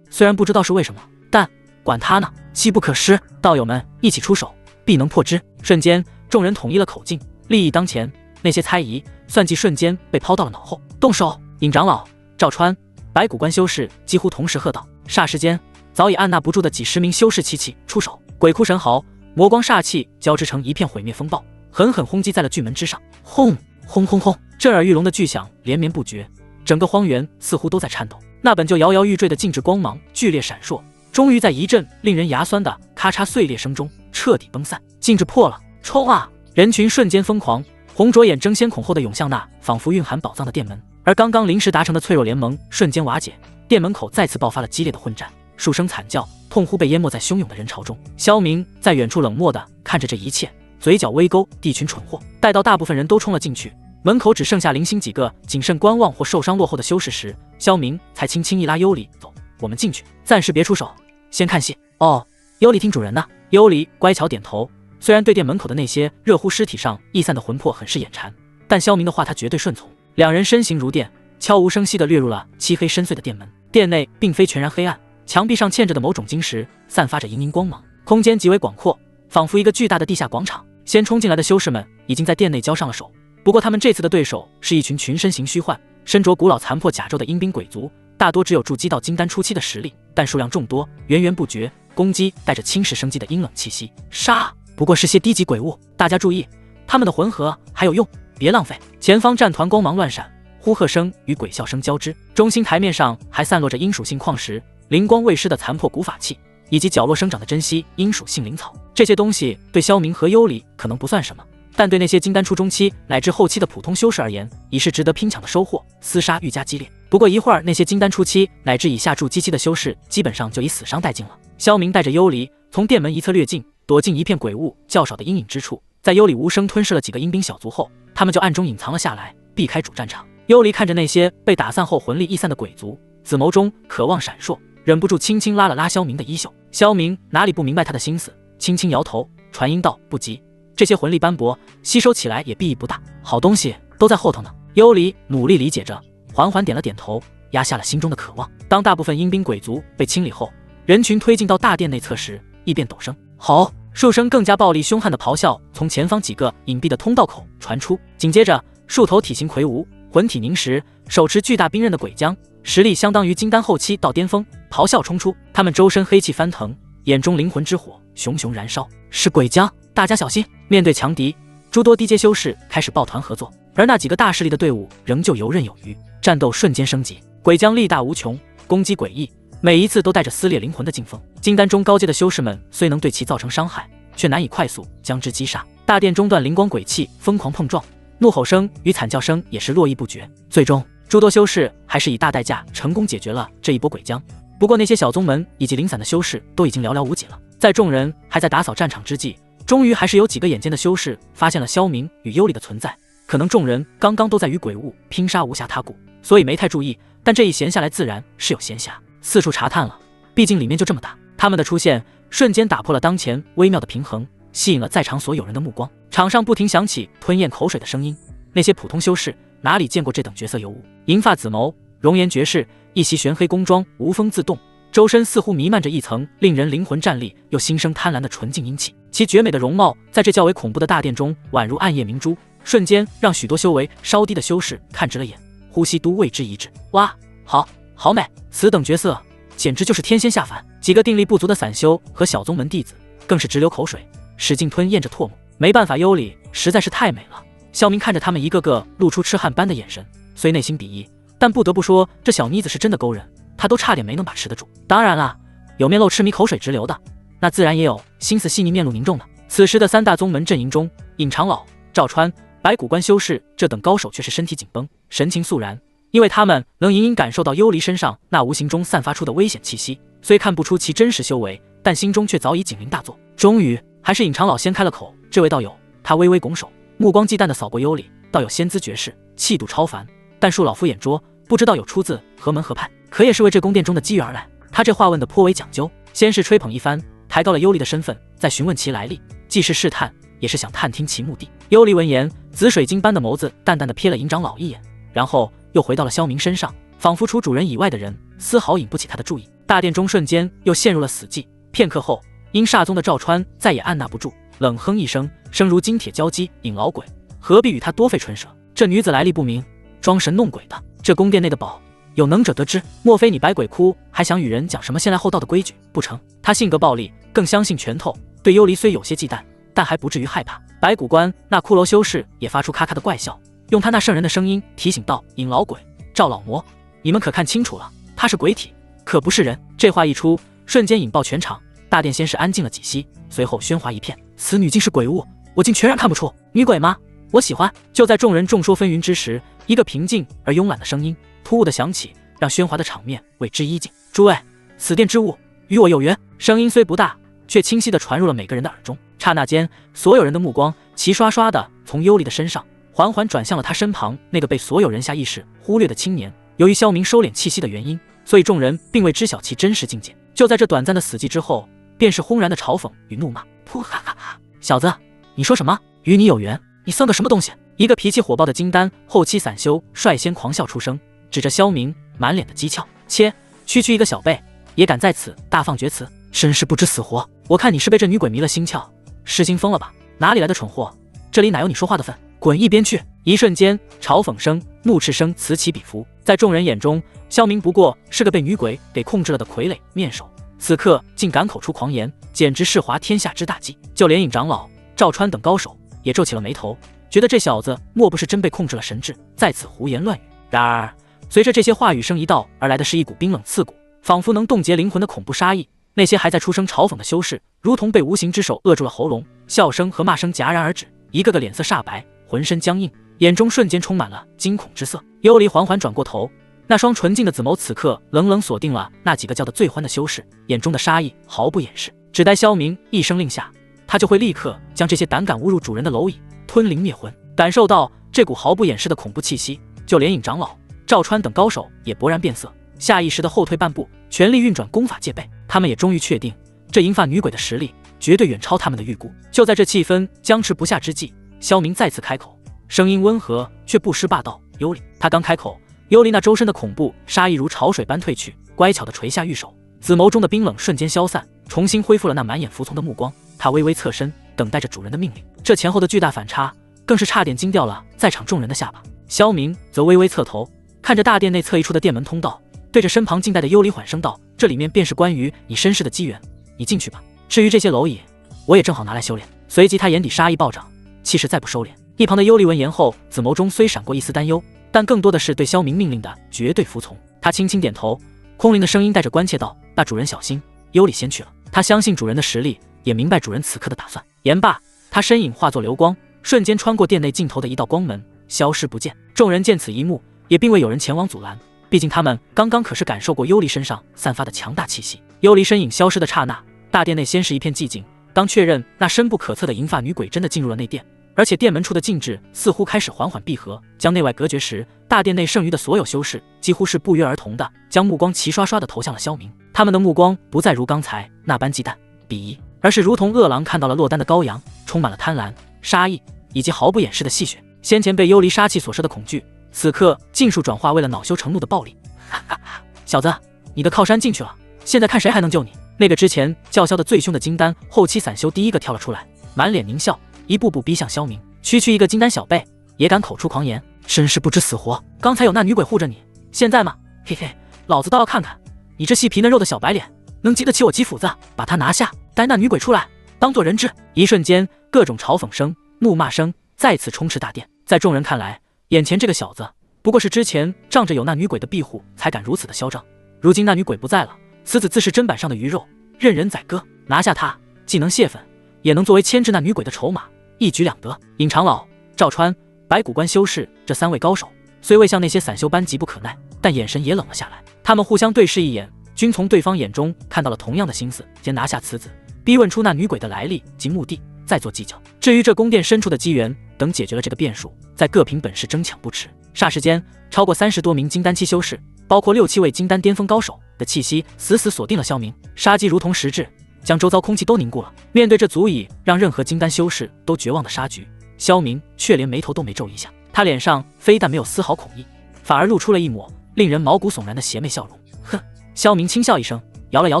S1: 虽然不知道是为什么，但管他呢，机不可失，道友们一起出手，必能破之。瞬间，众人统一了口径，利益当前，那些猜疑算计瞬间被抛到了脑后。动手！尹长老、赵川、白骨关修士几乎同时喝道。霎时间，早已按捺不住的几十名修士齐齐出手，鬼哭神嚎，魔光煞气交织成一片毁灭风暴，狠狠轰击在了巨门之上。轰轰轰轰，震耳欲聋的巨响连绵不绝，整个荒原似乎都在颤抖。那本就摇摇欲坠的禁制光芒剧烈闪烁，终于在一阵令人牙酸的咔嚓碎裂声中彻底崩散。禁制破了！冲啊！人群瞬间疯狂，红着眼争先恐后的涌向那仿佛蕴含宝藏的殿门，而刚刚临时达成的脆弱联盟瞬间瓦解，殿门口再次爆发了激烈的混战，数声惨叫，痛呼被淹没在汹涌的人潮中。萧明在远处冷漠地看着这一切，嘴角微勾，地群蠢货。待到大部分人都冲了进去，门口只剩下零星几个谨慎观望或受伤落后的修士时，萧明才轻轻一拉尤里：“走，我们进去，暂时别出手，先看戏。”“哦，尤里听主人的。”尤里乖巧点头。虽然对殿门口的那些热乎尸体上溢散的魂魄很是眼馋，但萧明的话他绝对顺从。两人身形如电，悄无声息地掠入了漆黑深邃的殿门。殿内并非全然黑暗，墙壁上嵌着的某种晶石散发着莹莹光芒，空间极为广阔，仿佛一个巨大的地下广场。先冲进来的修士们已经在殿内交上了手，不过他们这次的对手是一群群身形虚幻、身着古老残破甲胄的阴兵鬼族，大多只有筑基到金丹初期的实力，但数量众多，源源不绝，攻击带着侵蚀生机的阴冷气息。杀！不过是些低级鬼物，大家注意，他们的魂核还有用，别浪费。前方战团光芒乱闪，呼喝声与鬼笑声交织，中心台面上还散落着阴属性矿石、灵光未施的残破古法器，以及角落生长的珍稀阴属性灵草。这些东西对萧明和幽里可能不算什么，但对那些金丹初中期乃至后期的普通修士而言，已是值得拼抢的收获，厮杀愈加激烈。不过一会儿，那些金丹初期乃至以下筑基期的修士基本上就以死伤殆尽了。萧明带着幽离从殿门一侧掠进，躲进一片鬼物较少的阴影之处，在幽里无声吞噬了几个阴兵小卒后，他们就暗中隐藏了下来，避开主战场。幽离看着那些被打散后魂力溢散的鬼族，紫眸中渴望闪烁，忍不住轻轻拉了拉萧明的衣袖。萧明哪里不明白他的心思，轻轻摇头，传音道：“不急，这些魂力斑驳，吸收起来也裨益不大，好东西都在后头呢。”幽离努力理解着，缓缓点了点头，压下了心中的渴望。当大部分阴兵鬼族被清理后，人群推进到大殿内侧时，异变陡升，好！数声更加暴力凶悍的咆哮从前方几个隐蔽的通道口传出，紧接着数头体型魁梧、魂体凝实、手持巨大兵刃的鬼将，实力相当于金丹后期到巅峰，咆哮冲出。他们周身黑气翻腾，眼中灵魂之火熊熊燃烧。是鬼将，大家小心！面对强敌，诸多低阶修士开始抱团合作，而那几个大势力的队伍仍旧游刃有余。战斗瞬间升级，鬼将力大无穷，攻击诡异，每一次都带着撕裂灵魂的劲风。金丹中高阶的修士们虽能对其造成伤害，却难以快速将之击杀。大殿中段灵光鬼气疯狂碰撞，怒吼声与惨叫声也是络绎不绝。最终，诸多修士还是以大代价成功解决了这一波鬼将。不过那些小宗门以及零散的修士都已经寥寥无几了。在众人还在打扫战场之际，终于还是有几个眼尖的修士发现了萧明与幽里的存在。可能众人刚刚都在与鬼物拼杀无暇他顾，所以没太注意，但这一闲下来自然是有闲暇，四处查探了。毕竟里面就这么大，他们的出现瞬间打破了当前微妙的平衡，吸引了在场所有人的目光。场上不停响起吞咽口水的声音，那些普通修士哪里见过这等绝色尤物？银发紫眸，容颜绝世，一袭玄黑宫装，无风自动，周身似乎弥漫着一层令人灵魂战栗又心生贪婪的纯净阴气。其绝美的容貌在这较为恐怖的大殿中宛如暗夜明珠，瞬间让许多修为稍低的修士看直了眼，呼吸都为之一滞。哇，好美！此等绝色简直就是天仙下凡。几个定力不足的散修和小宗门弟子更是直流口水，使劲吞咽着唾沫。没办法，幽里实在是太美了。萧明看着他们一个个露出痴汉般的眼神，虽内心鄙夷，但不得不说这小妮子是真的勾人，他都差点没能把持得住。当然啦，有面露痴迷口水直流的，那自然也有心思细腻面露凝重的。此时的三大宗门阵营中，尹长老、赵川、白骨关修士这等高手却是身体紧绷，神情肃然，因为他们能隐隐感受到幽离身上那无形中散发出的危险气息，虽看不出其真实修为，但心中却早已警铃大作。终于还是尹长老先开了口，这位道友，他微微拱手，目光忌惮地扫过幽里，道友仙姿绝世，气度超凡，但恕老夫眼拙，不知道有出自何门何派，可也是为这宫殿中的机遇而来。他这话问得颇为讲究，先是吹捧一番，抬高了幽离的身份，再询问其来历，既是试探，也是想探听其目的。幽离闻言，紫水晶般的眸子淡淡地瞥了尹长老一眼，然后又回到了萧明身上，仿佛除主人以外的人丝毫引不起他的注意。大殿中瞬间又陷入了死寂。片刻后，因煞宗的赵川再也按捺不住，冷哼一声，声如金铁交击，尹老鬼，何必与他多费唇舌？这女子来历不明，装神弄鬼的，这宫殿内的宝有能者得知，莫非你百鬼窟还想与人讲什么先来后到的规矩不成？他性格暴戾，更相信拳头，对幽离虽有些忌惮，但还不至于害怕。白骨关那骷髅修士也发出咔咔的怪笑，用他那圣人的声音提醒道：尹老鬼，赵老魔，你们可看清楚了，他是鬼体，可不是人。这话一出，瞬间引爆全场，大殿先是安静了几息，随后喧哗一片。此女竟是鬼物，我竟全然看不出。女鬼吗？我喜欢。就在众人众说纷纭之时，一个平静而慵懒的声音突兀的响起，让喧哗的场面为之一静。诸位，此殿之物与我有缘。声音虽不大，却清晰地传入了每个人的耳中。刹那间，所有人的目光齐刷刷地从幽离的身上缓缓转向了他身旁那个被所有人下意识忽略的青年。由于萧明收敛气息的原因，所以众人并未知晓其真实境界。就在这短暂的死寂之后，便是轰然的嘲讽与怒骂。噗哈哈哈！小子，你说什么？与你有缘？你算个什么东西？一个脾气火爆的金丹后期散修率先狂笑出声，指着萧明，满脸的讥诮。切，区区一个小辈，也敢在此大放厥词，真是不知死活！我看你是被这女鬼迷了心窍，失心疯了吧？哪里来的蠢货？这里哪有你说话的份？滚一边去！一瞬间，嘲讽声、怒斥声此起彼伏。在众人眼中，萧明不过是个被女鬼给控制了的傀儡面首，此刻竟敢口出狂言，简直是滑天下之大稽。就连尹长老、赵川等高手也皱起了眉头，觉得这小子莫不是真被控制了神智，在此胡言乱语。然而，随着这些话语声一道而来的是一股冰冷刺骨，仿佛能冻结灵魂的恐怖杀意。那些还在出声嘲讽的修士，如同被无形之手扼住了喉咙，笑声和骂声戛然而止，一个个脸色煞白，浑身僵硬，眼中瞬间充满了惊恐之色。幽离缓缓转过头，那双纯净的紫眸此刻冷冷锁定了那几个叫得最欢的修士，眼中的杀意毫不掩饰。只待萧明一声令下，他就会立刻将这些胆敢侮辱主人的蝼蚁吞灵灭魂。感受到这股毫不掩饰的恐怖气息，就连尹长老、赵川等高手也勃然变色，下意识地后退半步，全力运转功法戒备。他们也终于确定，这银发女鬼的实力绝对远超他们的预估。就在这气氛僵持不下之际，萧明再次开口，声音温和却不失霸道：幽离。他刚开口，幽离那周身的恐怖杀意如潮水般退去，乖巧地垂下玉手，紫眸中的冰冷瞬间消散，重新恢复了那满眼服从的目光。他微微侧身，等待着主人的命令。这前后的巨大反差，更是差点惊掉了在场众人的下巴。萧明则微微侧头，看着大殿内侧一处的殿门通道，对着身旁静待的幽离缓声道：这里面便是关于你身世的机缘，你进去吧。至于这些蝼蚁，我也正好拿来修炼。随即他眼底杀意暴涨，气势再不收敛。一旁的幽离闻言后，紫眸中虽闪过一丝担忧，但更多的是对萧明命令的绝对服从。他轻轻点头，空灵的声音带着关切道：那主人小心，幽离先去了。他相信主人的实力，也明白主人此刻的打算。言罢，他身影化作流光，瞬间穿过殿内尽头的一道光门，消失不见。众人见此一幕，也并未有人前往阻拦，毕竟他们刚刚可是感受过幽离身上散发的强大气息。幽离身影消失的刹那，大殿内先是一片寂静。当确认那深不可测的银发女鬼真的进入了内殿，而且殿门处的禁制似乎开始缓缓闭合，将内外隔绝时，大殿内剩余的所有修士几乎是不约而同的将目光齐刷刷地投向了萧明。他们的目光不再如刚才那般忌惮、鄙夷，而是如同饿狼看到了落单的羔羊，充满了贪婪、杀意以及毫不掩饰的戏谑。先前被幽离杀气所摄的恐惧，此刻尽数转化为了恼羞成怒的暴力。哈哈哈，小子，你的靠山进去了，现在看谁还能救你。那个之前叫嚣的最凶的金丹后期散修第一个跳了出来，满脸狞笑，一步步逼向萧明。区区一个金丹小辈也敢口出狂言，真是不知死活。刚才有那女鬼护着你，现在嘛，嘿嘿，老子倒要看看你这细皮嫩肉的小白脸能经得起我几斧子把他拿下，待那女鬼出来当做人质。一瞬间，各种嘲讽声、怒骂声再次充斥大殿。在众人看来，眼前这个小子不过是之前仗着有那女鬼的庇护才敢如此的嚣张，如今那女鬼不在了，此子自是砧板上的鱼肉，任人宰割。拿下他，既能泄愤，也能作为牵制那女鬼的筹码，一举两得。尹长老、赵川、白骨关修士这3位高手虽未像那些散修般急不可耐，但眼神也冷了下来。他们互相对视一眼，均从对方眼中看到了同样的心思，先拿下此子，逼问出那女鬼的来历及目的，再做计较。至于这宫殿深处的机缘，等解决了这个变数，再各凭本事争抢不迟。霎时间，超过30多名金丹期修士，包括6、7位金丹巅峰高手的气息死死锁定了萧明，杀机如同实质，将周遭空气都凝固了。面对这足以让任何金丹修士都绝望的杀局，萧明却连眉头都没皱一下，他脸上非但没有丝毫恐意，反而露出了一抹令人毛骨悚然的邪魅笑容。哼！萧明轻笑一声，摇了摇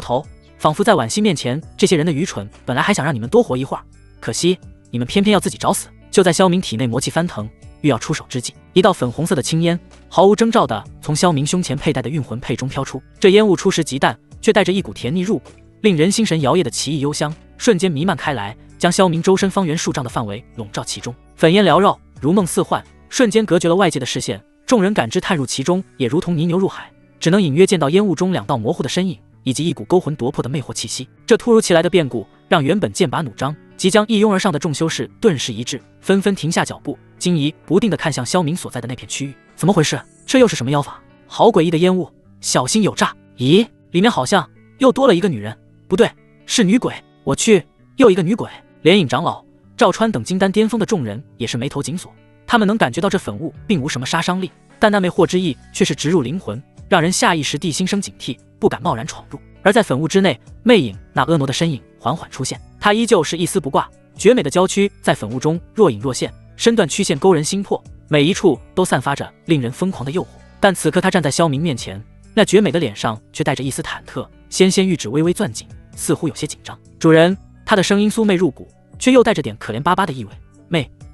S1: 头，仿佛在惋惜面前这些人的愚蠢。本来还想让你们多活一会儿，可惜你们偏偏要自己找死。就在萧明体内魔气翻腾，欲要出手之际，一道粉红色的青烟毫无征兆地从萧明胸前佩戴的运魂佩中飘出。这烟雾初时极淡，却带着一股甜腻入骨，令人心神摇曳的奇异幽香，瞬间弥漫开来，将萧明周身方圆数丈的范围笼罩其中。粉烟缭绕，如梦似幻，瞬间隔绝了外界的视线。众人感知探入其中，也如同泥牛入海，只能隐约见到烟雾中2道模糊的身影，以及一股勾魂夺魄的魅惑气息。这突如其来的变故，让原本剑拔弩张、即将一拥而上的众修士顿时一滞，纷纷停下脚步，惊疑不定地看向萧明所在的那片区域。怎么回事？这又是什么妖法？好诡异的烟雾，小心有诈！咦，里面好像又多了一个女人，不对，是女鬼！我去，又一个女鬼！连尹长老、赵川等金丹巅峰的众人也是眉头紧锁。他们能感觉到这粉雾并无什么杀伤力，但那魅惑之意却是直入灵魂，让人下意识地心生警惕，不敢贸然闯入。而在粉雾之内，魅影那婀娜的身影缓缓出现，她依旧是一丝不挂，绝美的娇躯在粉雾中若隐若现，身段曲线勾人心魄，每一处都散发着令人疯狂的诱惑。但此刻她站在萧明面前，那绝美的脸上却带着一丝忐忑，纤纤玉指微微攥紧，似乎有些紧张。主人，她的声音酥媚入骨，却又带着点可怜巴巴的意味。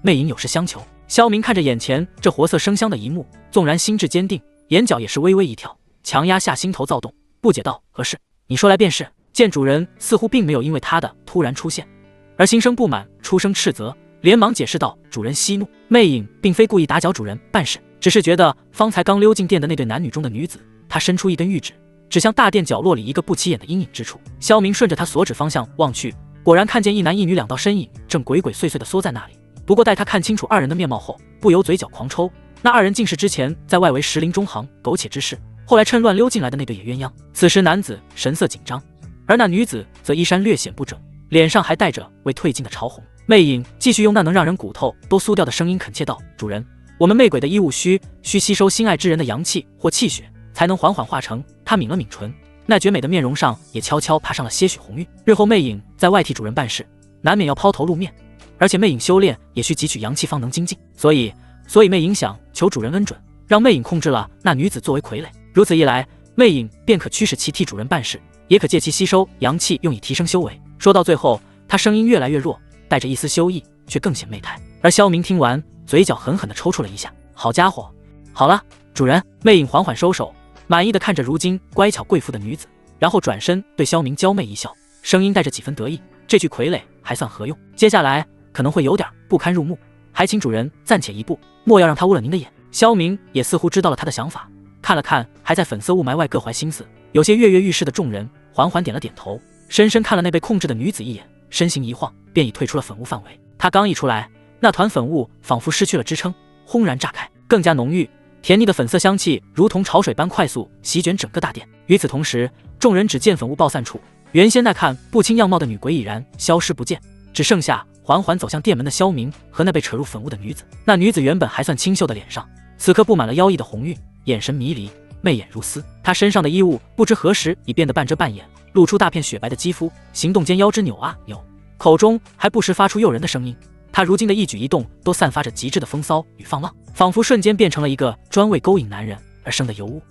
S1: 魅影有事相求。萧明看着眼前这活色生香的一幕，纵然心智坚定，眼角也是微微一跳，强压下心头躁动，不解道：何事？你说来便是。见主人似乎并没有因为他的突然出现而心生不满，出声斥责，连忙解释道：主人息怒，魅影并非故意打搅主人办事，只是觉得方才刚溜进殿的那对男女中的女子，她伸出一根玉指，指向大殿角落里一个不起眼的阴影之处。萧明顺着他所指方向望去，果然看见一男一女2道身影正鬼鬼祟祟地缩在那里。不过待他看清楚2人的面貌后，不由嘴角狂抽，那2人竟是之前在外围石林中行苟且之事，后来趁乱溜进来的那对野鸳鸯。此时男子神色紧张，而那女子则衣衫略显不整，脸上还带着未褪尽的潮红。魅影继续用那能让人骨头都酥掉的声音恳切道：主人，我们魅鬼的衣物需吸收心爱之人的阳气或气血，才能缓缓化成。他抿了抿唇，那绝美的面容上也悄悄爬上了些许红晕。日后魅影在外替主人办事，难免要抛头露面，而且魅影修炼也需汲取阳气方能精进，所以魅影想求主人恩准，让魅影控制了那女子作为傀儡。如此一来，魅影便可驱使其替主人办事，也可借其吸收阳气，用以提升修为。说到最后，他声音越来越弱，带着一丝羞意，却更显媚态。而萧明听完，嘴角狠狠地抽搐了一下。好家伙，好了，主人。魅影缓缓收手，满意地看着如今乖巧贵妇的女子，然后转身对萧明娇媚一笑，声音带着几分得意：这具傀儡还算合用，接下来可能会有点不堪入目，还请主人暂且一步，莫要让他误了您的眼。萧明也似乎知道了他的想法，看了看还在粉色雾霾外各怀心思、有些跃跃欲试的众人，缓缓点了点头，深深看了那被控制的女子一眼，身形一晃，便已退出了粉雾范围。他刚一出来，那团粉雾仿佛失去了支撑，轰然炸开，更加浓郁甜腻的粉色香气如同潮水般快速席卷整个大殿。与此同时，众人只见粉雾爆散处，原先那看不清样貌的女鬼已然消失不见，只剩下缓缓走向殿门的萧明和那被扯入粉雾的女子。那女子原本还算清秀的脸上，此刻布满了妖异的红晕，眼神迷离，媚眼如丝。她身上的衣物不知何时已变得半遮半掩，露出大片雪白的肌肤，行动间腰肢扭啊扭，口中还不时发出诱人的声音。他如今的一举一动都散发着极致的风骚与放浪，仿佛瞬间变成了一个专为勾引男人而生的尤物。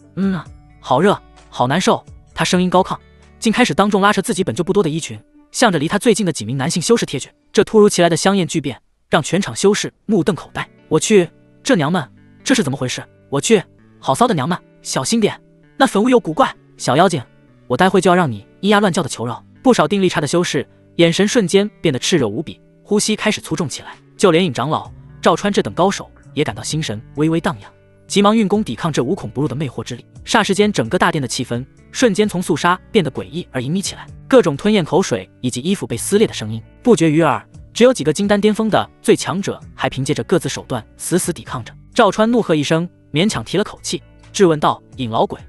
S1: 好热，好难受。他声音高亢，竟开始当众拉扯自己本就不多的衣裙，向着离他最近的几名男性修士贴去。这突如其来的香艳巨变让全场修士目瞪口呆。我去，这娘们，这是怎么回事？我去，好骚的娘们，小心点，那粉雾有古怪。小妖精，我待会就要让你咿呀乱叫的求饶。不少定力差的修士眼神瞬间变得炽热无比，呼吸开始粗重起来。就连尹长老赵川这等高手也感到心神微微荡漾，急忙运功抵抗这无孔不入的魅惑之力。霎时间，整个大殿的气氛瞬间从肃杀变得诡异而隐秘起来，各种吞咽口水以及衣服被撕裂的声音不绝于耳。只有几个金丹巅峰的最强者还凭借着各自手段死死抵抗着。赵川怒喝一声，勉强提了口气，质问道：“尹老鬼，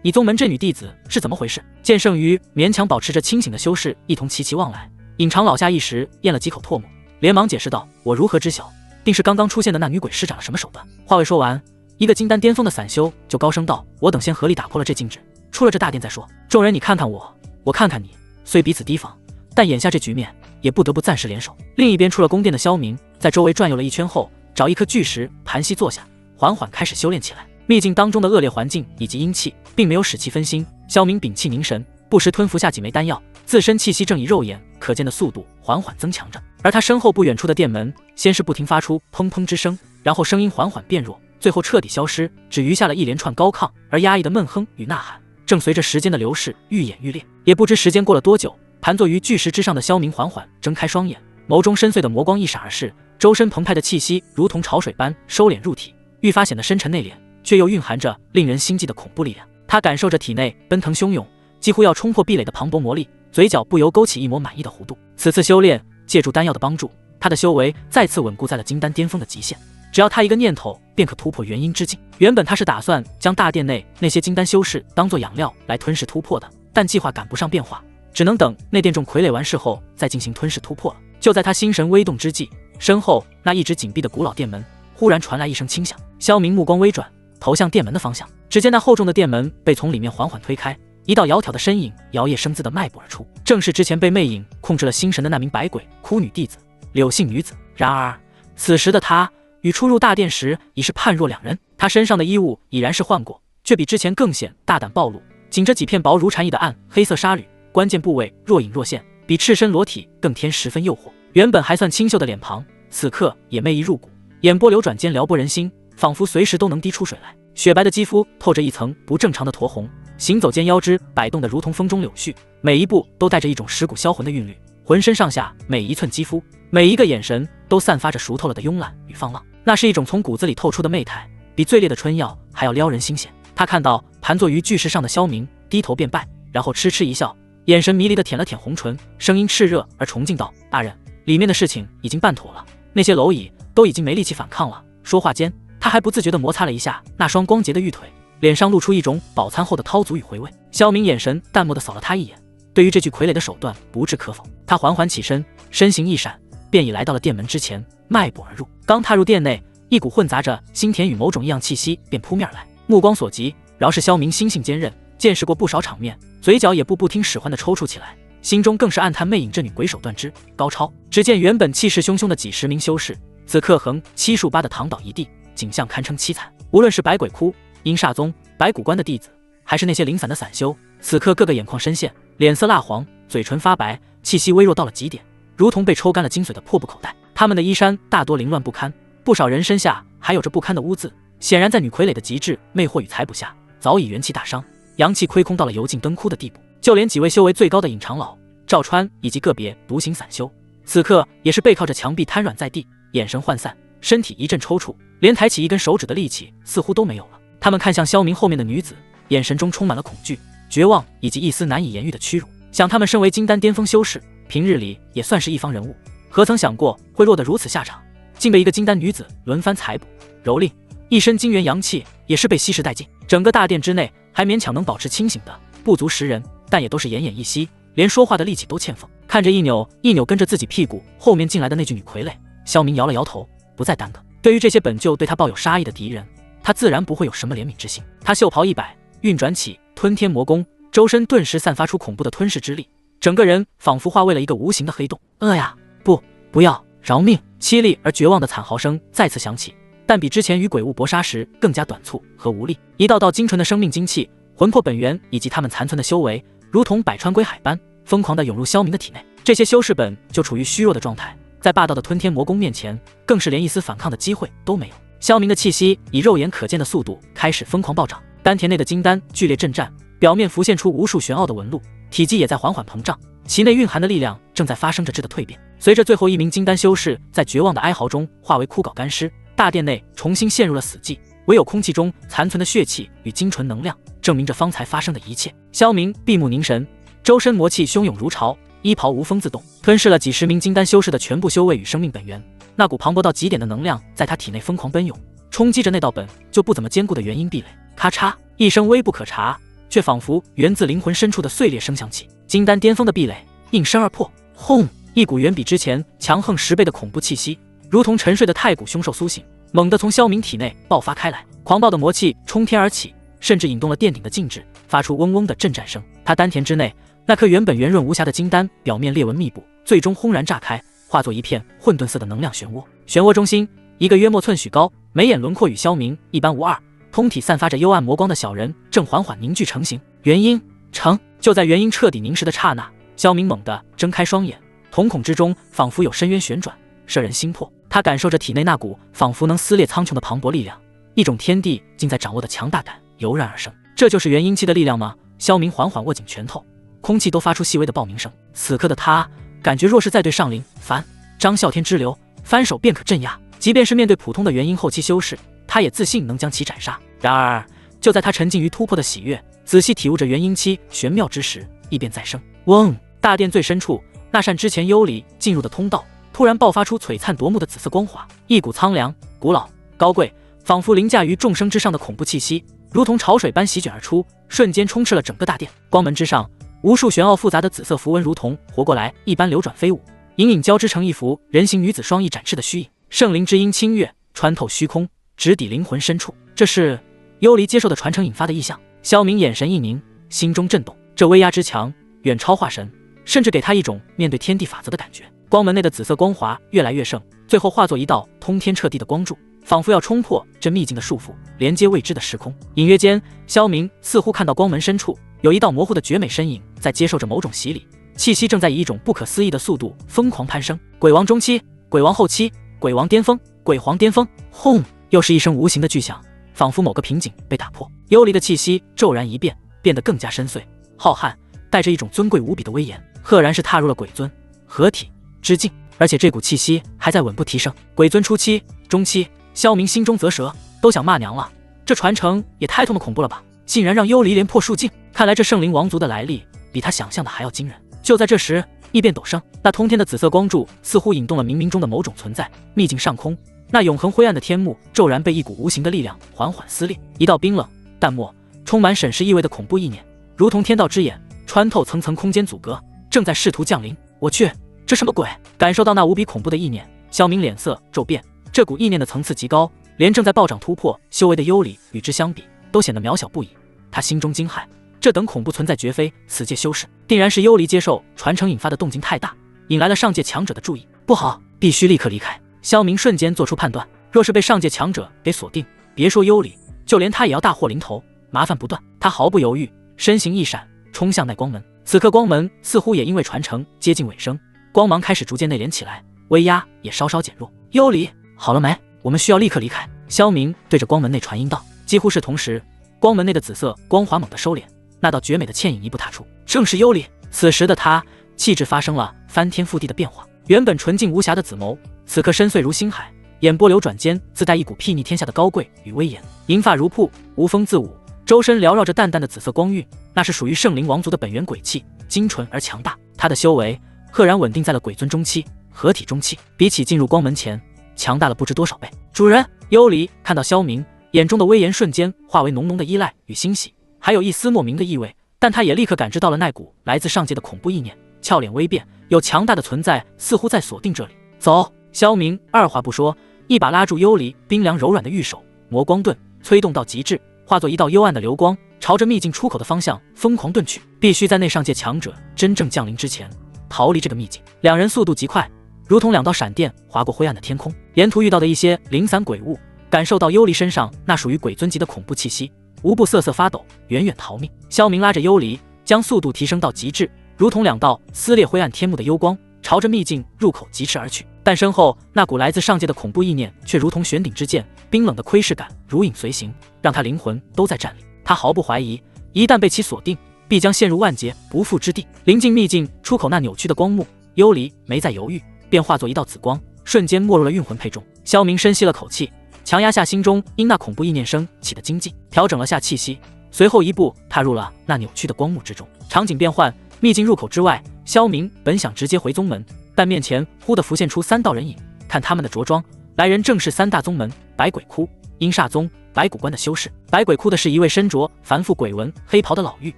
S1: 你宗门这女弟子是怎么回事？”见剩余勉强保持着清醒的修士一同齐齐望来，尹长老下一时咽了几口唾沫，连忙解释道：“我如何知晓？定是刚刚出现的那女鬼施展了什么手段。”话未说完，一个金丹巅峰的散修就高声道：“我等先合力打破了这禁制，出了这大殿再说。众人你看看我，我看看你，虽彼此提防，但眼下这局面也不得不暂时联手。”另一边出了宫殿的萧明在周围转悠了一圈后，找一颗巨石盘膝坐下，缓缓开始修炼起来。秘境当中的恶劣环境以及阴气并没有使其分心，萧明屏气凝神，不时吞服下几枚丹药，自身气息正以肉眼可见的速度缓缓增强着。而他身后不远处的殿门先是不停发出砰砰之声，然后声音缓缓变弱，最后彻底消失，只余下了一连串高亢而压抑的闷哼与呐喊，正随着时间的流逝愈演愈烈。也不知时间过了多久，盘坐于巨石之上的萧明缓缓睁开双眼，眸中深邃的魔光一闪而逝，周身澎湃的气息如同潮水般收敛入体，愈发显得深沉内敛，却又蕴含着令人心悸的恐怖力量。他感受着体内奔腾汹涌，几乎要冲破壁垒的磅礴魔力，嘴角不由勾起一抹满意的弧度。此次修炼借助丹药的帮助，他的修为再次稳固在了金丹巅峰的极限，只要他一个念头便可突破元婴之境。原本他是打算将大殿内那些金丹修士当作养料来吞噬突破的，但计划赶不上变化，只能等内殿众傀儡完事后再进行吞噬突破了。就在他心神微动之际，身后那一直紧闭的古老殿门忽然传来一声轻响。萧明目光微转，投向殿门的方向，只见那厚重的殿门被从里面缓缓推开，一道窈窕的身影摇曳生姿地迈步而出，正是之前被魅影控制了心神的那名百鬼窟女弟子柳姓女子。然而此时的她与初入大殿时已是判若两人，她身上的衣物已然是换过，却比之前更显大胆暴露，紧着几片薄如蝉翼的暗黑色纱缕，关键部位若隐若现，比赤身裸体更添十分诱惑。原本还算清秀的脸庞，此刻也媚意入骨，眼波流转间撩拨人心，仿佛随时都能滴出水来。雪白的肌肤透着一层不正常的酡红，行走间腰肢摆动得如同风中柳絮，每一步都带着一种蚀骨销魂的韵律，浑身上下每一寸肌肤，每一个眼神都散发着熟透了的慵懒与放浪，那是一种从骨子里透出的媚态，比最烈的春药还要撩人心弦。他看到盘坐于巨石上的萧明，低头便拜，然后痴痴一笑，眼神迷离地舔了舔红唇，声音炽热而崇敬道：“大人，里面的事情已经办妥了，那些蝼蚁都已经没力气反抗了。”说话间，他还不自觉地摩擦了一下那双光洁的玉腿，脸上露出一种饱餐后的涛足与回味。萧明眼神淡漠地扫了他一眼，对于这具傀儡的手段不置可否。他缓缓起身，身形一闪，便已来到了殿门之前，迈步而入。刚踏入殿内，一股混杂着腥甜与某种异样气息便扑面而来，目光所及，饶是萧明心性坚韧，见识过不少场面，嘴角也不听使唤地抽搐起来，心中更是暗叹魅影这女鬼手段之高超。只见原本气势汹汹的几十名修士，此刻横七竖八的躺倒一地，景象堪称凄惨。无论是百鬼窟、阴煞宗、白骨关的弟子，还是那些零散的散修，此刻个个眼眶深陷，脸色蜡黄，嘴唇发白，气息微弱到了极点，如同被抽干了精髓的破布口袋。他们的衣衫大多凌乱不堪，不少人身下还有着不堪的污渍，显然在女傀儡的极致魅惑与采捕下，早已元气大伤，阳气亏空到了油尽灯枯的地步。就连几位修为最高的尹长老、赵川以及个别独行散修，此刻也是背靠着墙壁瘫软在地，眼神涣散，身体一阵抽搐，连抬起一根手指的力气似乎都没有了。他们看向萧明后面的女子，眼神中充满了恐惧、绝望以及一丝难以言喻的屈辱。想他们身为金丹巅峰修士，平日里也算是一方人物，何曾想过会落得如此下场，竟被一个金丹女子轮番采捕蹂躏，一身精元阳气也是被稀释殆尽。整个大殿之内还勉强能保持清醒的不足10人，但也都是奄奄一息，连说话的力气都欠奉。看着一扭一扭跟着自己屁股后面进来的那具女傀儡，萧明摇了摇头，不再耽搁。对于这些本就对他抱有杀意的敌人，他自然不会有什么怜悯之心。他袖袍一摆，运转起吞天魔功，周身顿时散发出恐怖的吞噬之力，整个人仿佛化为了一个无形的黑洞。呀，不要，饶命！凄厉而绝望的惨嚎声再次响起，但比之前与鬼物搏杀时更加短促和无力。一道道精纯的生命精气、魂魄本源以及他们残存的修为，如同百川归海般疯狂地涌入萧明的体内。这些修士本就处于虚弱的状态，在霸道的吞天魔功面前，更是连一丝反抗的机会都没有。萧明的气息以肉眼可见的速度开始疯狂暴涨，丹田内的金丹剧烈震颤，表面浮现出无数玄奥的纹路，体积也在缓缓膨胀，其内蕴含的力量正在发生着质的蜕变。随着最后一名金丹修士在绝望的哀嚎中化为枯槁干尸，大殿内重新陷入了死寂，唯有空气中残存的血气与精纯能量证明着方才发生的一切。萧明闭目凝神，周身魔气汹涌如潮，衣袍无风自动，吞噬了几十名金丹修士的全部修为与生命本源。那股磅礴到极点的能量在他体内疯狂奔涌，冲击着那道本就不怎么坚固的元婴壁垒。咔嚓一声微不可察，却仿佛源自灵魂深处的碎裂声响起，金丹巅峰的壁垒应声而破。轰！一股远比之前强横10倍的恐怖气息，如同沉睡的太古凶兽苏醒，猛地从萧明体内爆发开来，狂暴的魔气冲天而起，甚至引动了殿顶的禁制，发出嗡嗡的震颤声。他丹田之内那颗原本圆润无瑕的金丹，表面裂纹密布，最终轰然炸开，化作一片混沌色的能量漩涡。漩涡中心，一个约莫寸许高、眉眼轮廓与萧明一般无二，通体散发着幽暗魔光的小人正缓缓凝聚成型。元婴成！就在元婴彻底凝实的刹那，萧明猛地睁开双眼，瞳孔之中仿佛有深渊旋转，摄人心魄。他感受着体内那股仿佛能撕裂苍穹的磅礴力量，一种天地尽在掌握的强大感油然而生。这就是元婴期的力量吗？萧明缓缓握紧拳头，空气都发出细微的爆鸣声。此刻的他感觉若是在对上林、樊、张啸天之流翻手便可镇压，即便是面对普通的元婴后期修士，他也自信能将其斩杀。然而就在他沉浸于突破的喜悦，仔细体悟着元婴期玄妙之时，异变再生。嗡！大殿最深处，那扇之前幽离进入的通道突然爆发出璀璨夺目的紫色光华，一股苍凉、古老、高贵，仿佛凌驾于众生之上的恐怖气息，如同潮水般席卷而出，瞬间充斥了整个大殿。光门之上，无数玄奥复杂的紫色符文如同活过来一般流转飞舞，隐隐交织成一幅人形女子双翼展翅的虚影。圣灵之音清越，穿透虚空，直抵灵魂深处。这是幽离接受的传承引发的异象。萧明眼神一凝，心中震动，这威压之强，远超化神，甚至给他一种面对天地法则的感觉。光门内的紫色光华越来越盛，最后化作一道通天彻地的光柱，仿佛要冲破这秘境的束缚，连接未知的时空。隐约间，萧明似乎看到光门深处有一道模糊的绝美身影在接受着某种洗礼，气息正在以一种不可思议的速度疯狂攀升。鬼王中期，鬼王后期，鬼王巅峰，鬼皇巅峰！轰！又是一声无形的巨响，仿佛某个瓶颈被打破，幽离的气息骤然一变，变得更加深邃浩瀚，带着一种尊贵无比的威严，赫然是踏入了鬼尊合体之境。而且这股气息还在稳步提升。鬼尊初期、中期，萧明心中啧舌，都想骂娘了，这传承也太他妈恐怖了吧，竟然让幽离连破数境。看来这圣灵王族的来历比他想象的还要惊人。就在这时，异变陡生，那通天的紫色光柱似乎引动了冥冥中的某种存在，秘境上空那永恒灰暗的天幕骤然被一股无形的力量缓缓撕裂，一道冰冷、淡漠、充满审视意味的恐怖意念，如同天道之眼，穿透层层空间阻隔，正在试图降临。我去，这什么鬼？感受到那无比恐怖的意念，萧明脸色骤变。这股意念的层次极高，连正在暴涨突破修为的幽离与之相比，都显得渺小不已。他心中惊骇，这等恐怖存在绝非此界修士，定然是幽离接受传承引发的动静太大，引来了上界强者的注意。不好，必须立刻离开。萧明瞬间做出判断，若是被上界强者给锁定，别说幽离，就连他也要大祸临头，麻烦不断。他毫不犹豫，身形一闪，冲向那光门。此刻光门似乎也因为传承接近尾声，光芒开始逐渐内敛起来，威压也稍稍减弱。幽离，好了没？我们需要立刻离开。萧明对着光门内传音道。几乎是同时，光门内的紫色光华猛地收敛，那道绝美的倩影一步踏出，正是幽离。此时的他气质发生了翻天覆地的变化，原本纯净无瑕的紫眸，此刻深邃如星海，眼波流转间自带一股睥睨天下的高贵与威严。银发如瀑，无风自舞，周身缭绕着淡淡的紫色光晕，那是属于圣灵王族的本源鬼气，精纯而强大。他的修为赫然稳定在了鬼尊中期、合体中期，比起进入光门前强大了不知多少倍。主人，幽离看到萧明，眼中的威严瞬间化为浓浓的依赖与欣喜，还有一丝莫名的意味。但他也立刻感知到了那股来自上界的恐怖意念，俏脸微变，有强大的存在似乎在锁定这里。走！萧明二话不说，一把拉住幽离冰凉柔软的玉手，魔光遁催动到极致，化作一道幽暗的流光，朝着秘境出口的方向疯狂遁去。必须在那上界强者真正降临之前逃离这个秘境。两人速度极快，如同两道闪电划过灰暗的天空。沿途遇到的一些零散鬼物，感受到幽离身上那属于鬼尊级的恐怖气息，无不瑟瑟发抖，远远逃命。萧明拉着幽离，将速度提升到极致，如同两道撕裂灰暗天幕的幽光，朝着秘境入口疾驰而去。但身后那股来自上界的恐怖意念，却如同悬顶之剑，冰冷的窥视感如影随形，让他灵魂都在战栗。他毫不怀疑，一旦被其锁定，必将陷入万劫不复之地。临近秘境出口那扭曲的光幕，幽离没再犹豫，便化作一道紫光，瞬间没入了运魂佩中。萧明深吸了口气，强压下心中因那恐怖意念升起的惊悸，调整了下气息，随后一步踏入了那扭曲的光幕之中。场景变换，秘境入口之外，萧明本想直接回宗门，但面前忽地浮现出3道人影，看他们的着装，来人正是3大宗门百鬼窟、阴煞宗、白骨关的修士。百鬼窟的是一位身着繁复鬼纹黑袍的老妪，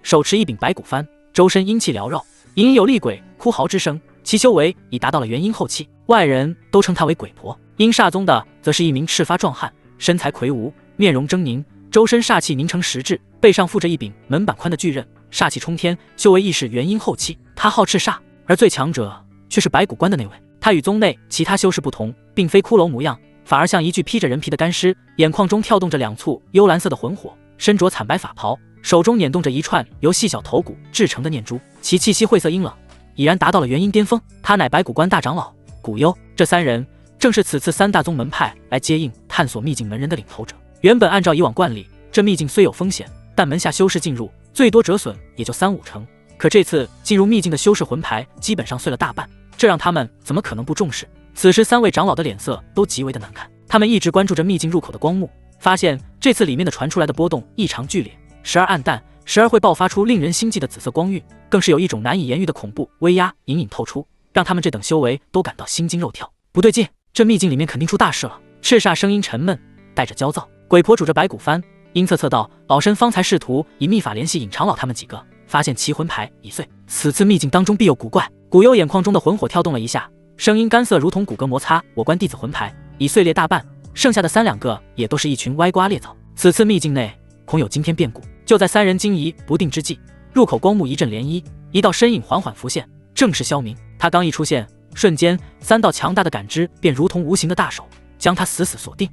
S1: 手持一柄白骨幡，周身阴气缭绕，隐隐有厉鬼哭嚎之声，其修为已达到了元婴后期，外人都称他为鬼婆。阴煞宗的则是一名赤发壮汉，身材魁梧，面容狰狞，周身煞气凝成实质，背上附着一柄门板宽的巨刃，煞气冲天，修为亦是元婴后期。他号赤煞，而最强者却是白骨关的那位。他与宗内其他修士不同，并非骷髅模样，反而像一具披着人皮的干尸，眼眶中跳动着2簇幽蓝色的魂火，身着惨白法袍，手中捻动着一串由细小头骨制成的念珠，其气息晦涩阴冷，已然达到了元婴巅峰。他乃白骨关大长老古幽。这3人正是此次3大宗门派来接应探索秘境门人的领头者。原本按照以往惯例，这秘境虽有风险，但门下修士进入最多折损也就3-5成，可这次进入秘境的修士魂牌基本上碎了大半，这让他们怎么可能不重视？此时3位长老的脸色都极为的难看，他们一直关注着秘境入口的光幕，发现这次里面的传出来的波动异常剧烈，时而暗淡，时而会爆发出令人心悸的紫色光晕，更是有一种难以言喻的恐怖威压隐隐透出，让他们这等修为都感到心惊肉跳。不对劲，这秘境里面肯定出大事了。赤煞声音沉闷，带着焦躁。鬼婆拄着白骨幡，阴恻恻道：“老身方才试图以秘法联系尹长老他们几个，发现其魂牌已碎，此次秘境当中必有古怪。”古幽眼眶中的魂火跳动了一下，声音干涩如同骨骼摩擦。我关弟子魂牌已碎裂大半，剩下的3-2个也都是一群歪瓜裂枣。此次秘境内恐有惊天变故。就在3人惊疑不定之际，入口光幕一阵涟漪，一道身影缓缓浮现，正是萧明。他刚一出现，瞬间3道强大的感知便如同无形的大手将他死死锁定。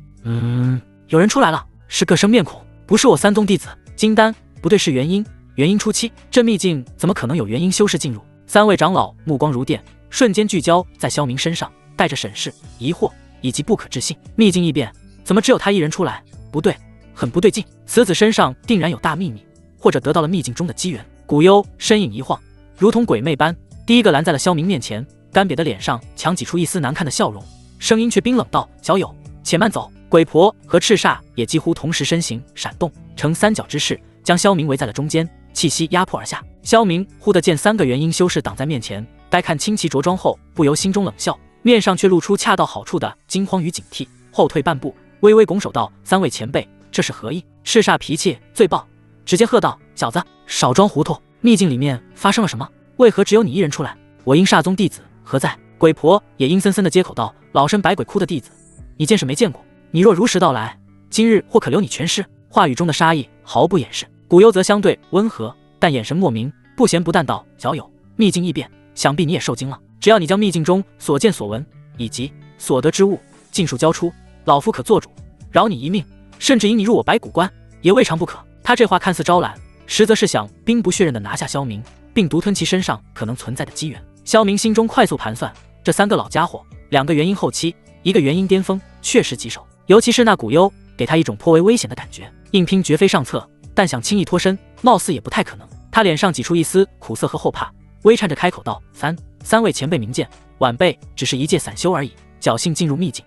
S1: 有人出来了，是个生面孔，不是我3宗弟子。金丹，不对，是元婴。元婴初期，这秘境怎么可能有元婴修士进入？3位长老目光如电，瞬间聚焦在萧明身上，带着审视、疑惑以及不可置信。秘境异变，怎么只有他一人出来？不对，很不对劲。此子身上定然有大秘密，或者得到了秘境中的机缘。古幽身影一晃，如同鬼魅般，第一个拦在了萧明面前，干瘪的脸上强挤出一丝难看的笑容，声音却冰冷道：“小友，且慢走。”鬼婆和赤煞也几乎同时身形闪动，呈3角之势，将萧明围在了中间，气息压迫而下。萧明忽地见3个元婴修士挡在面前，待看清其着装后，不由心中冷笑，面上却露出恰到好处的惊慌与警惕，后退半步，微微拱手道：“3位前辈，这是何意？”赤煞脾气最爆，直接喝道：“小子，少装糊涂！秘境里面发生了什么？为何只有你一人出来？我阴煞宗弟子何在？”鬼婆也阴森森的接口道：“老身白鬼窟的弟子，你见是没见过？你若如实道来，今日或可留你全尸。”话语中的杀意毫不掩饰。古幽则相对温和，但眼神莫名，不咸不淡道：“小友，秘境异变，想必你也受惊了。只要你将秘境中所见所闻以及所得之物尽数交出，老夫可做主，饶你一命，甚至引你入我白骨关，也未尝不可。”他这话看似招揽，实则是想兵不血刃地拿下萧明，并独吞其身上可能存在的机缘。萧明心中快速盘算，这3个老家伙，2个元婴后期，一个元婴巅峰，确实棘手。尤其是那古幽，给他一种颇为危险的感觉。硬拼绝非上策，但想轻易脱身，貌似也不太可能。他脸上挤出一丝苦涩和后怕，微颤着开口道：“三位前辈明鉴，晚辈只是一介散修而已，侥幸进入秘境。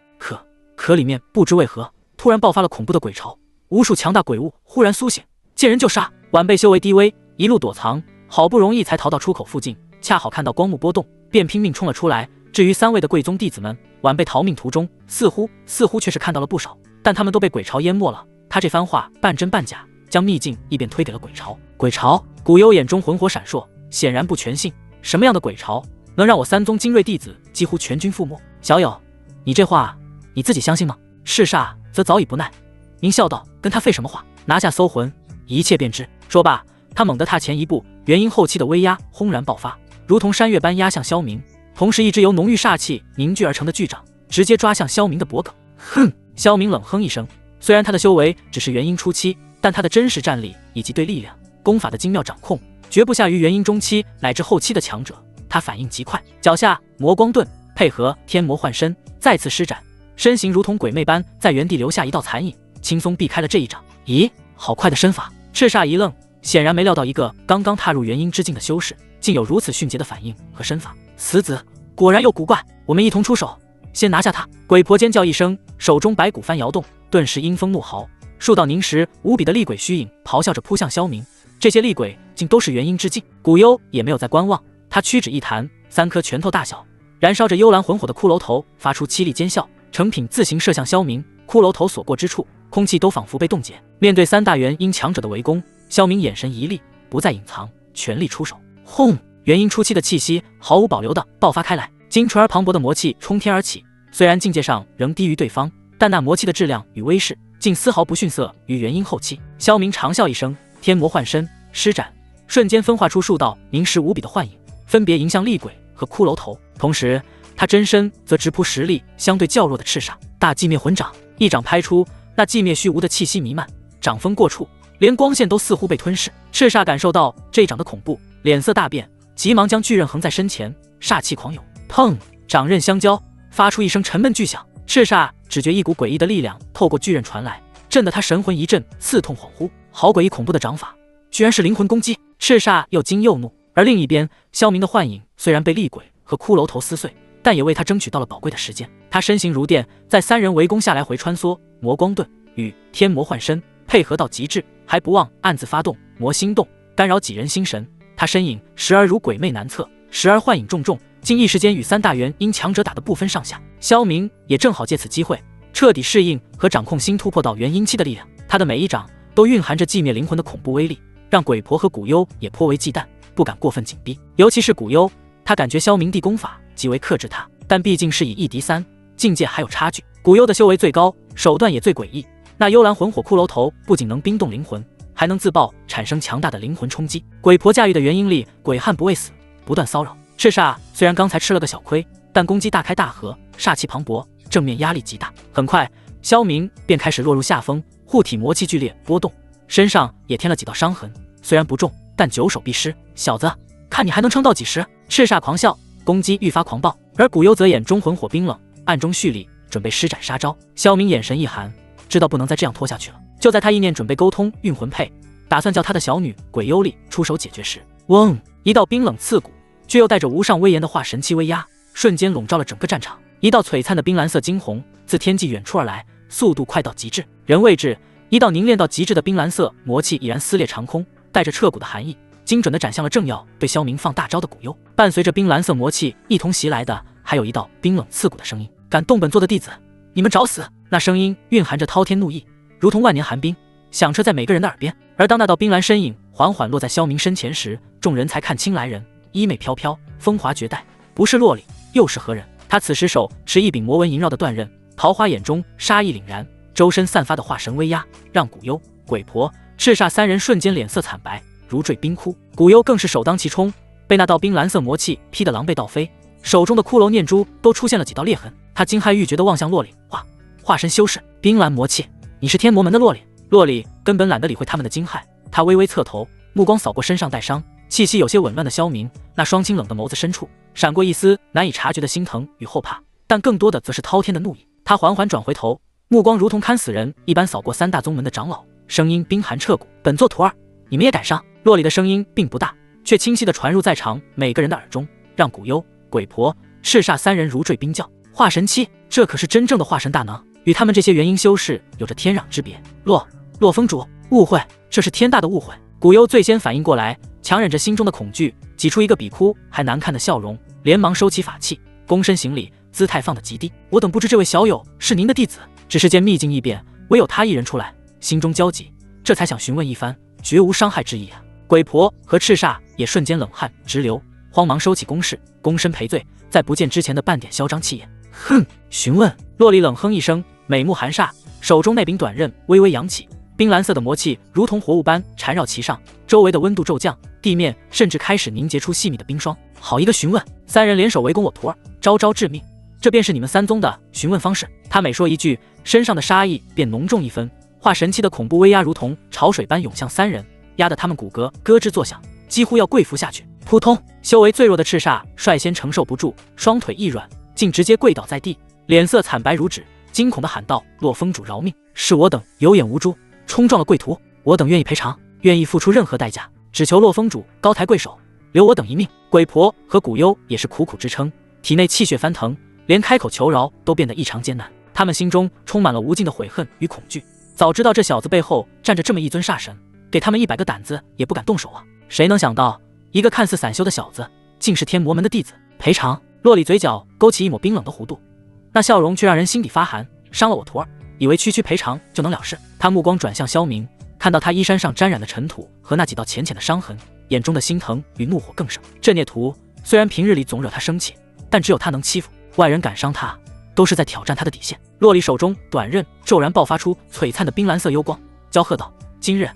S1: 可里面不知为何突然爆发了恐怖的鬼潮，无数强大鬼物忽然苏醒，见人就杀。晚辈修为低微，一路躲藏，好不容易才逃到出口附近，恰好看到光幕波动，便拼命冲了出来。至于3位的贵宗弟子们，晚辈逃命途中似乎却是看到了不少，但他们都被鬼潮淹没了。”他这番话半真半假，将秘境一便推给了鬼潮。鬼潮？古幽眼中魂火闪烁，显然不全信。什么样的鬼潮能让我3宗精锐弟子几乎全军覆没？小友，你这话你自己相信吗？赤煞则早已不耐，您笑道：“跟他废什么话？拿下搜魂，一切便知。”说罢，他猛地踏前一步，元婴后期的威压轰然爆发，如同山岳般压向萧明。同时一只由浓郁煞气凝聚而成的巨掌直接抓向萧明的脖颈。哼！萧明冷哼一声，虽然他的修为只是元婴初期，但他的真实战力以及对力量、功法的精妙掌控，绝不下于元婴中期乃至后期的强者。他反应极快，脚下魔光盾配合天魔幻身再次施展，身形如同鬼魅般在原地留下一道残影，轻松避开了这一掌。咦，好快的身法！赤煞一愣，显然没料到一个刚刚踏入元婴之境的修士竟有如此迅捷的反应和身法。死子果然有古怪，我们一同出手，先拿下他！鬼婆尖叫一声，手中白骨幡摇动，顿时阴风怒嚎，数道凝实无比的厉鬼虚影咆哮着扑向萧明。这些厉鬼竟都是元婴之境。古幽也没有再观望，他屈指一弹，3颗拳头大小燃烧着幽蓝魂火的骷髅头发出凄厉尖笑，成品自行射向萧明。骷髅头所过之处，空气都仿佛被冻结。面对3大元婴强者的围攻，萧明眼神一厉，不再隐藏，全力出手。轰！元婴初期的气息毫无保留地爆发开来，精纯而磅礴的魔气冲天而起。虽然境界上仍低于对方，但那魔气的质量与威势竟丝毫不逊色于元婴后期。萧明长笑一声，天魔幻身施展，瞬间分化出数道凝实无比的幻影，分别迎向厉鬼和骷髅头。同时他真身则直扑实力相对较弱的赤煞。大寂灭魂掌一掌拍出，那寂灭虚无的气息弥漫，掌锋过处，连光线都似乎被吞噬。赤煞感受到这一掌的恐怖，脸色大变，急忙将巨刃横在身前，煞气狂涌。砰！掌刃相交，发出一声沉闷巨响。赤煞只觉一股诡异的力量透过巨刃传来，震得他神魂一震，刺痛恍惚。好诡异恐怖的掌法，居然是灵魂攻击！赤煞又惊又怒。而另一边，萧明的幻影虽然被厉鬼和骷髅头撕碎，但也为他争取到了宝贵的时间。他身形如电，在3人围攻下来回穿梭，魔光盾与天魔幻身配合到极致，还不忘暗自发动魔心动，干扰几人心神。他身影时而如鬼魅难测，时而幻影重重，竟一时间与3大元婴强者打得不分上下。萧明也正好借此机会彻底适应和掌控新突破到元婴期的力量。他的每一掌都蕴含着寂灭灵魂的恐怖威力，让鬼婆和古幽也颇为忌惮，不敢过分紧逼。尤其是古幽，他感觉萧明帝功法极为克制他，但毕竟是以1敌3，境界还有差距。古幽的修为最高，手段也最诡异。那幽蓝魂火骷髅头不仅能冰冻灵魂，还能自爆产生强大的灵魂冲击。鬼婆驾驭的元婴力，鬼悍不畏死，不断骚扰。赤煞虽然刚才吃了个小亏，但攻击大开大合，煞气磅礴，正面压力极大。很快，萧明便开始落入下风，护体魔气剧烈波动，身上也添了几道伤痕。虽然不重，但久守必失。小子，看你还能撑到几时？赤煞狂笑，攻击愈发狂暴。而古幽则眼中魂火冰冷，暗中蓄力，准备施展杀招。萧明眼神一寒，知道不能再这样拖下去了。就在他意念准备沟通运魂配，打算叫他的小女鬼幽力出手解决时，嗡！一道冰冷刺骨却又带着无上威严的化神期威压，瞬间笼罩了整个战场。一道璀璨的冰蓝色惊鸿自天际远处而来，速度快到极致。人未至，一道凝练到极致的冰蓝色魔气已然撕裂长空，带着彻骨的寒意，精准地斩向了正要对萧明放大招的古幽。伴随着冰蓝色魔气一同袭来的，还有一道冰冷刺骨的声音：敢动本座的弟子，你们找死！那声音蕴含着滔天怒意，如同万年寒冰，响彻在每个人的耳边。而当那道冰蓝身影缓缓落在萧明身前时，众人才看清来人，衣袂飘飘，风华绝代，不是洛里又是何人？他此时手持一柄魔纹萦绕的断刃，桃花眼中杀意凛然，周身散发的化神威压，让古幽、鬼婆、赤煞3人瞬间脸色惨白，如坠冰窟。古幽更是首当其冲，被那道冰蓝色魔气劈得狼狈倒飞，手中的骷髅念珠都出现了几道裂痕。他惊骇欲绝地望向洛里，化身修士，冰蓝魔气，你是天魔门的洛里？洛里根本懒得理会他们的惊骇，他微微侧头，目光扫过身上带伤、气息有些紊乱的萧明，那双清冷的眸子深处闪过一丝难以察觉的心疼与后怕，但更多的则是滔天的怒意。他缓缓转回头，目光如同看死人一般扫过3大宗门的长老，声音冰寒彻骨：本座徒儿，你们也敢上？洛里的声音并不大，却清晰地传入在场每个人的耳中，让古幽、鬼婆、赤煞3人如坠冰窖。化神期，这可是真正的化神大能，与他们这些元婴修士有着天壤之别。洛封主，误会，这是天大的误会。古幽最先反应过来，强忍着心中的恐惧，挤出一个比哭还难看的笑容，连忙收起法器，躬身行礼，姿态放得极低。我等不知这位小友是您的弟子，只是见秘境异变，唯有他一人出来，心中焦急，这才想询问一番，绝无伤害之意啊。鬼婆和赤煞也瞬间冷汗直流，慌忙收起攻势，躬身赔罪，再不见之前的半点嚣张气焰。哼，询问！洛里冷哼一声，美目寒煞，手中那柄短刃微微扬起，冰蓝色的魔气如同活物般缠绕其上，周围的温度骤降，地面甚至开始凝结出细密的冰霜。好一个询问！三人联手围攻我徒儿，招招致命。这便是你们三宗的询问方式。他每说一句，身上的杀意便浓重一分，化神期的恐怖威压如同潮水般涌向三人，压得他们骨骼咯吱作响，几乎要跪伏下去。扑通！修为最弱的赤煞率先承受不住，双腿一软，竟直接跪倒在地，脸色惨白如纸，惊恐地喊道：“洛风主饶命！是我等有眼无珠，冲撞了贵徒，我等愿意赔偿，愿意付出任何代价，只求洛风主高抬贵手，留我等一命。”鬼婆和古幽也是苦苦支撑，体内气血翻腾，连开口求饶都变得异常艰难。他们心中充满了无尽的悔恨与恐惧。早知道这小子背后站着这么一尊煞神，给他们100个胆子也不敢动手啊！谁能想到，一个看似散修的小子，竟是天魔门的弟子。赔偿？洛里嘴角勾起一抹冰冷的弧度，那笑容却让人心底发寒。伤了我徒儿，以为区区赔偿就能了事。他目光转向萧明，看到他衣衫上沾染的尘土和那几道浅浅的伤痕，眼中的心疼与怒火更盛。这孽徒虽然平日里总惹他生气，但只有他能欺负，外人敢伤他，都是在挑战他的底线。洛里手中短刃骤然爆发出璀璨的冰蓝色幽光，娇喝道：“今日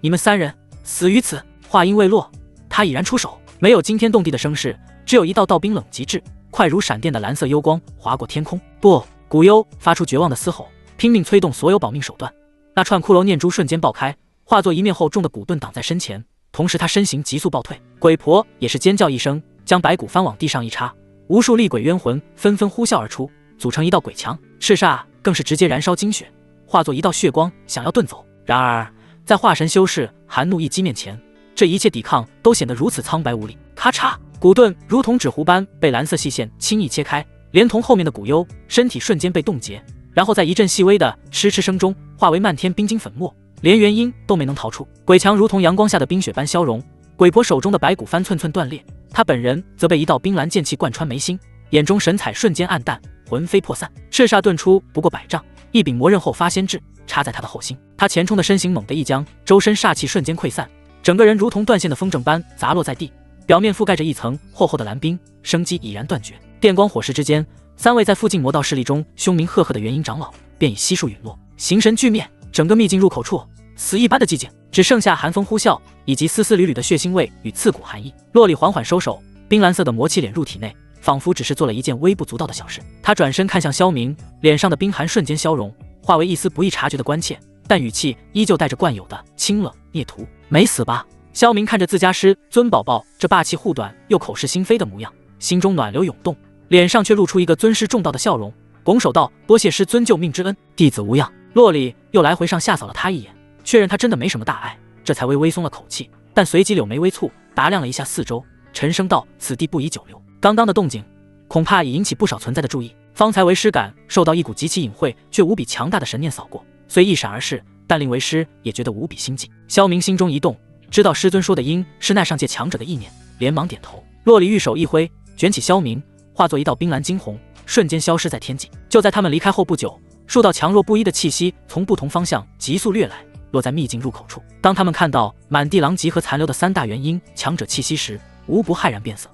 S1: 你们三人死于此！”话音未落，他已然出手，没有惊天动地的声势，只有一道道冰冷极致、快如闪电的蓝色幽光划过天空。不！古幽发出绝望的嘶吼，拼命催动所有保命手段。那串骷髅念珠瞬间爆开，化作一面厚重的骨盾挡在身前，同时他身形急速暴退。鬼婆也是尖叫一声，将白骨翻往地上一插，无数厉鬼冤魂纷纷呼啸而出，组成一道鬼墙。赤煞更是直接燃烧精血，化作一道血光想要遁走。然而在化神修士寒怒一击面前，这一切抵抗都显得如此苍白无力。咔嚓，骨盾如同纸糊般被蓝色细线轻易切开，连同后面的古幽身体瞬间被冻结，然后在一阵细微的嗤嗤声中化为漫天冰晶粉末，连元婴都没能逃出。鬼墙如同阳光下的冰雪般消融，鬼婆手中的白骨幡寸寸断裂，她本人则被一道冰蓝剑气贯穿眉心，眼中神采瞬间暗淡，魂飞魄散。赤煞遁出不过100丈，一柄魔刃后发仙刃插在他的后心，他前冲的身形猛地一僵，周身煞气瞬间溃散，整个人如同断线的风筝般砸落在地，表面覆盖着一层厚厚的蓝冰，生机已然断绝。电光火石之间，3位在附近魔道势力中凶名赫赫的元婴长老便已悉数陨落，形神俱灭，整个秘境入口处死一般的寂静，只剩下寒风呼啸以及丝丝缕缕的血腥味与刺骨寒意。洛里缓缓收手，冰蓝色的魔气敛入体内，仿佛只是做了一件微不足道的小事。他转身看向萧明，脸上的冰寒瞬间消融，化为一丝不易察觉的关切，但语气依旧带着惯有的清冷。孽徒没死吧？萧明看着自家师尊宝宝这霸气护短又口是心非的模样，心中暖流涌动，脸上却露出一个尊师重道的笑容，拱手道：“多谢师尊救命之恩，弟子无恙。”洛里又来回上下扫了他一眼，确认他真的没什么大碍，这才微微松了口气，但随即柳眉微蹙，打量了一下四周，沉声道：“此地不宜久留，刚刚的动静恐怕已引起不少存在的注意。”方才为师感受到一股极其隐晦却无比强大的神念扫过，虽一闪而逝，但令为师也觉得无比心悸。萧明心中一动，知道师尊说的应是那上界强者的意念，连忙点头。洛里玉手一挥，卷起萧明，化作一道冰蓝惊鸿，瞬间消失在天际。就在他们离开后不久，数道强弱不一的气息从不同方向急速掠来，落在秘境入口处。当他们看到满地狼藉和残留的3大元婴强者气息时，无不骇然变色。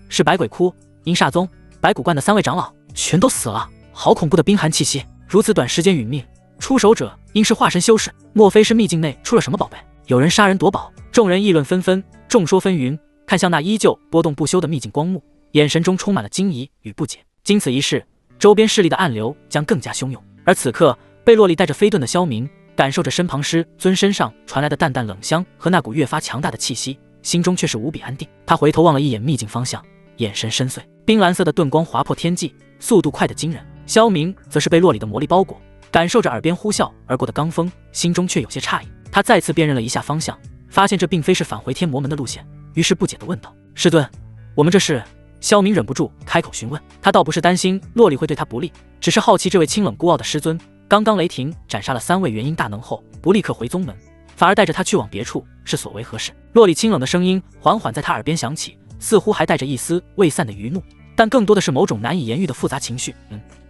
S1: 是百鬼窟、阴煞宗、白骨观的3位长老全都死了，好恐怖的冰寒气息！如此短时间殒命，出手者应是化神修士，莫非是秘境内出了什么宝贝？有人杀人夺宝？众人议论纷纷，众说纷纭，看向那依旧波动不休的秘境光幕，眼神中充满了惊疑与不解。经此一事，周边势力的暗流将更加汹涌。而此刻，被洛丽带着飞遁的萧明，感受着身旁师尊身上传来的淡淡冷香和那股越发强大的气息，心中却是无比安定。他回头望了一眼秘境方向，眼神深邃，冰蓝色的盾光划破天际，速度快得惊人。萧明则是被洛里的魔力包裹，感受着耳边呼啸而过的罡风，心中却有些诧异。他再次辨认了一下方向，发现这并非是返回天魔门的路线，于是不解地问道：“师尊，我们这是？”萧明忍不住开口询问，他倒不是担心洛里会对他不利，只是好奇这位清冷孤傲的师尊，刚刚雷霆斩杀了3位元婴大能后，不立刻回宗门，反而带着他去往别处，是所为何事？洛里清冷的声音缓缓在他耳边响起，似乎还带着一丝未散的余怒，但更多的是某种难以言喻的复杂情绪。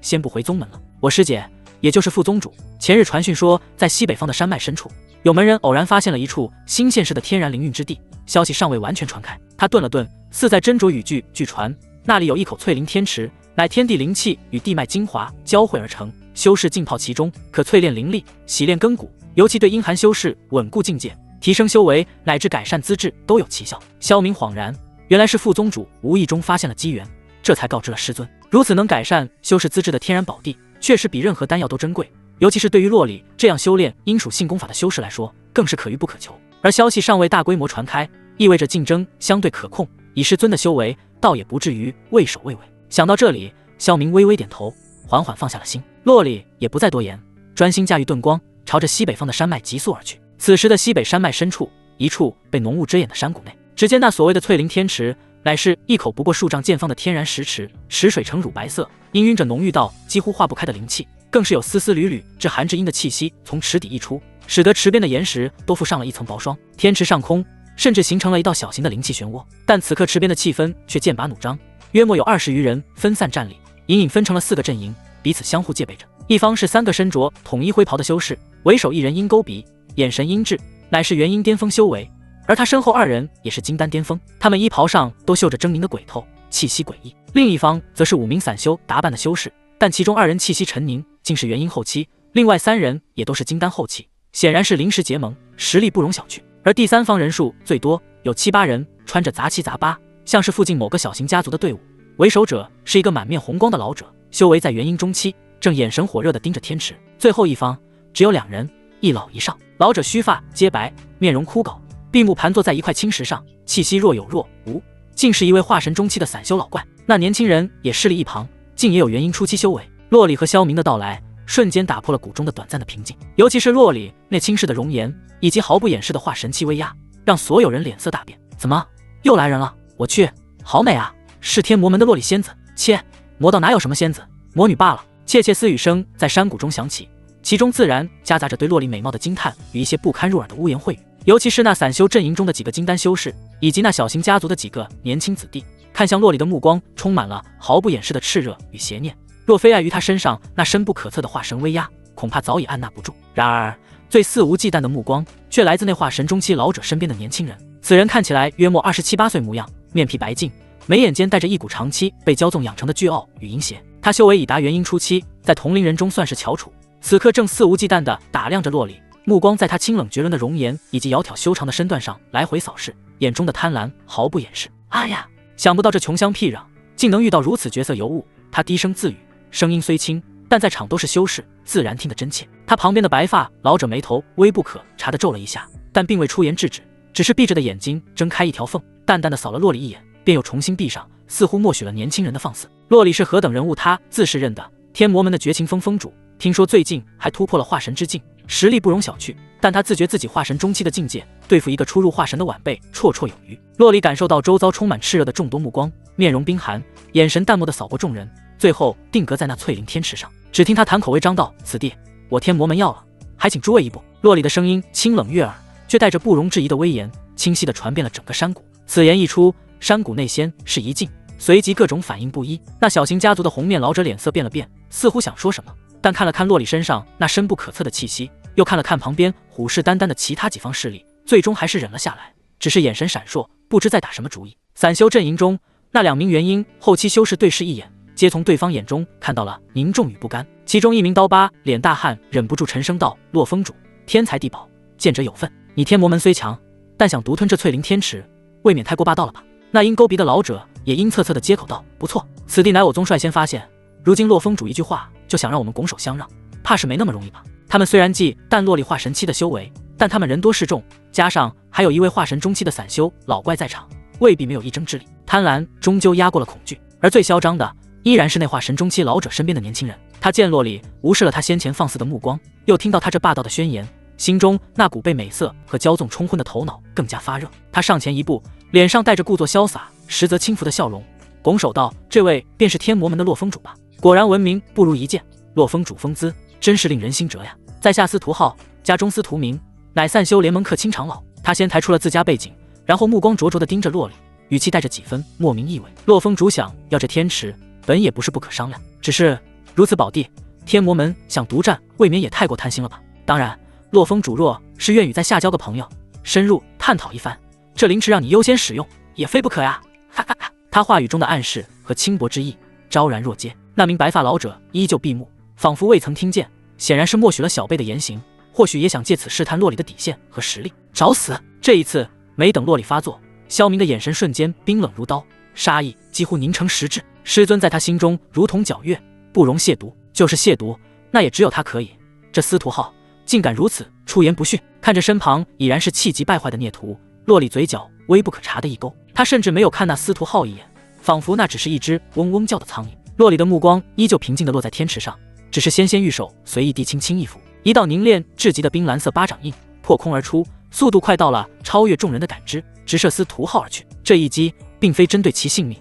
S1: 先不回宗门了，我师姐，也就是副宗主，前日传讯说，在西北方的山脉深处，有门人偶然发现了一处新现世的天然灵运之地，消息尚未完全传开。他顿了顿，似在斟酌语句。据传，那里有一口淬灵天池，乃天地灵气与地脉精华交汇而成，修士浸泡其中，可淬炼灵力，洗炼根骨，尤其对阴寒修士稳固境界、提升修为乃至改善资质都有奇效。萧明恍然，原来是副宗主无意中发现了机缘，这才告知了师尊。如此能改善修士资质的天然宝地，确实比任何丹药都珍贵，尤其是对于洛里这样修炼阴属性功法的修士来说，更是可遇不可求。而消息尚未大规模传开，意味着竞争相对可控，以师尊的修为，倒也不至于畏首畏尾。想到这里，萧明微微点头，缓缓放下了心。洛里也不再多言，专心驾驭遁光，朝着西北方的山脉急速而去。此时的西北山脉深处，一处被浓雾遮掩的山谷内，只见那所谓的翠灵天池，乃是一口不过数丈见方的天然石池，池水呈乳白色，氤氲着浓郁到几乎化不开的灵气，更是有丝丝缕缕至寒至阴的气息从池底溢出，使得池边的岩石都覆上了一层薄霜。天池上空甚至形成了一道小型的灵气漩涡，但此刻池边的气氛却剑拔弩张，约莫有20余人分散站立，隐隐分成了4个阵营，彼此相互戒备着。一方是3个身着统一灰袍的修士，为首一人鹰钩鼻，眼神阴鸷，乃是元婴巅峰修为，而他身后2人也是金丹巅峰，他们衣袍上都绣着狰狞的鬼头，气息诡异。另一方则是5名散修打扮的修士，但其中2人气息沉凝，竟是元婴后期，另外3人也都是金丹后期，显然是临时结盟，实力不容小觑。而第3方人数最多，有7、8人，穿着杂七杂八，像是附近某个小型家族的队伍。为首者是一个满面红光的老者，修为在元婴中期，正眼神火热地盯着天池。最后一方只有2人，一老一少。老者须发皆白，面容枯槁，闭目盘坐在一块青石上，气息若有若无，竟是一位化神中期的散修老怪。那年轻人也势力一旁，竟也有元婴初期修为。洛里和萧明的到来瞬间打破了谷中的短暂的平静，尤其是洛里那轻视的容颜以及毫不掩饰的化神气威压，让所有人脸色大变。怎么又来人了？我去，好美啊，是天魔门的洛里仙子。切，魔道哪有什么仙子，魔女罢了。窃窃私语声在山谷中响起，其中自然夹杂着对洛里美貌的惊叹与一些不堪入耳的污言秽语。尤其是那散修阵营中的几个金丹修士，以及那小型家族的几个年轻子弟，看向洛里的目光充满了毫不掩饰的炽热与邪念。若非碍于他身上那深不可测的化神威压，恐怕早已按捺不住。然而最肆无忌惮的目光却来自那化神中期老者身边的年轻人。此人看起来约莫27、8岁模样，面皮白净，眉眼间带着一股长期被骄纵养成的倨傲与阴邪。他修为已达元婴初期，在同龄人中算是翘楚，此刻正肆无忌惮地打量着洛里，目光在他清冷绝伦的容颜以及窈窕修长的身段上来回扫视，眼中的贪婪毫不掩饰。哎呀，想不到这穷乡僻壤竟能遇到如此绝色尤物。他低声自语，声音虽轻，但在场都是修士，自然听得真切。他旁边的白发老者眉头微不可察地皱了一下，但并未出言制止，只是闭着的眼睛睁开一条缝，淡淡的扫了洛里一眼，便又重新闭上，似乎默许了年轻人的放肆。洛里是何等人物，他自是认得，天魔门的绝情峰峰主，听说最近还突破了化神之境，实力不容小觑，但他自觉自己化神中期的境界，对付一个初入化神的晚辈绰绰有余。洛里感受到周遭充满炽热的众多目光，面容冰寒，眼神淡漠地扫过众人，最后定格在那翠灵天池上。只听他谈口微张道：“此地我天魔门要了，还请诸位一步。”洛里的声音清冷悦耳，却带着不容置疑的威严，清晰地传遍了整个山谷。此言一出，山谷内先是一静，随即各种反应不一。那小型家族的红面老者脸色变了变，似乎想说什么，但看了看洛里身上那深不可测的气息，又看了看旁边虎视眈眈的其他几方势力，最终还是忍了下来，只是眼神闪烁，不知在打什么主意。散修阵营中，那2名元婴后期修士对视一眼，皆从对方眼中看到了凝重与不甘。其中一名刀疤脸大汉忍不住沉声道：“洛峰主，天才地宝，见者有份。你天魔门虽强，但想独吞这翠灵天池，未免太过霸道了吧？”那鹰钩鼻的老者也阴恻恻地接口道：“不错，此地乃我宗率先发现，如今洛峰主一句话就想让我们拱手相让，怕是没那么容易吧？”他们虽然忌但洛里化神期的修为，但他们人多势众，加上还有一位化神中期的散修老怪在场，未必没有一争之力。贪婪终究压过了恐惧，而最嚣张的依然是那化神中期老者身边的年轻人。他见洛里无视了他先前放肆的目光，又听到他这霸道的宣言，心中那股被美色和骄纵冲昏的头脑更加发热。他上前一步，脸上带着故作潇洒实则轻浮的笑容，拱手道：“这位便是天魔门的洛峰主吧？果然闻名不如一见，洛峰主风姿真是令人心折呀。在下司徒浩，家中司徒明，乃散修联盟客卿长老。”他先抬出了自家背景，然后目光灼灼地盯着洛里，语气带着几分莫名意味。洛峰主想要这天池，本也不是不可商量，只是如此宝地，天魔门想独占，未免也太过贪心了吧？当然，洛峰主若是愿与在下交个朋友，深入探讨一番，这灵池让你优先使用，也非不可呀！哈哈哈！他话语中的暗示和轻薄之意昭然若揭。那名白发老者依旧闭目，仿佛未曾听见，显然是默许了小辈的言行，或许也想借此试探洛里的底线和实力。找死！这一次没等洛里发作，萧明的眼神瞬间冰冷如刀，杀意几乎凝成实质。师尊在他心中如同皎月，不容亵渎。就是亵渎，那也只有他可以。这司徒浩竟敢如此出言不逊。看着身旁已然是气急败坏的孽徒，洛里嘴角微不可察的一勾。他甚至没有看那司徒浩一眼，仿佛那只是一只嗡嗡叫的苍蝇。洛里的目光依旧平静地落在天池上，只是纤纤玉手随意地轻轻一抚，一道凝练至极的冰蓝色巴掌印破空而出，速度快到了超越众人的感知，直射司徒浩而去。这一击并非针对其性命，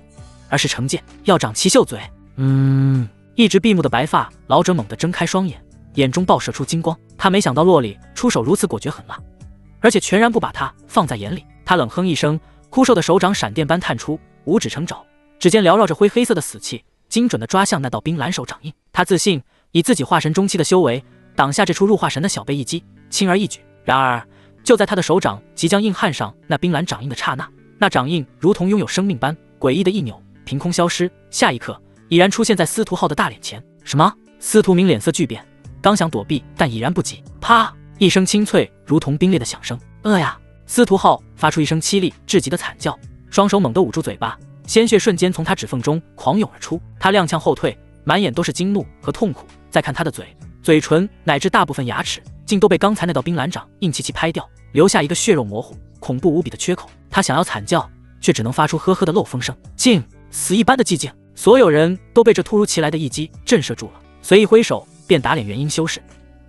S1: 而是惩戒，要长其秀嘴。一直闭目的白发老者猛地睁开双眼，眼中爆射出金光。他没想到洛里出手如此果决狠辣，而且全然不把他放在眼里。他冷哼一声，枯瘦的手掌闪电般探出，五指成爪，指尖缭绕着灰黑色的死气，精准地抓向那道冰蓝手掌印。他自信以自己化神中期的修为挡下这出入化神的小辈一击，轻而易举。然而就在他的手掌即将硬焊上那冰蓝掌印的刹那，那掌印如同拥有生命般诡异的一扭，凭空消失。下一刻已然出现在司徒浩的大脸前。什么？司徒明脸色巨变，刚想躲避，但已然不及。啪！一声清脆如同冰裂的响声。呀！司徒浩发出一声凄厉至极的惨叫，双手猛地捂住嘴巴，鲜血瞬间从他指缝中狂涌而出。他踉跄后退，满眼都是惊怒和痛苦。再看他的嘴唇乃至大部分牙齿，竟都被刚才那道冰蓝掌硬气拍掉，留下一个血肉模糊、恐怖无比的缺口。他想要惨叫，却只能发出呵呵的漏风声。静，死一般的寂静。所有人都被这突如其来的一击震慑住了，随意挥手便打脸元婴修士，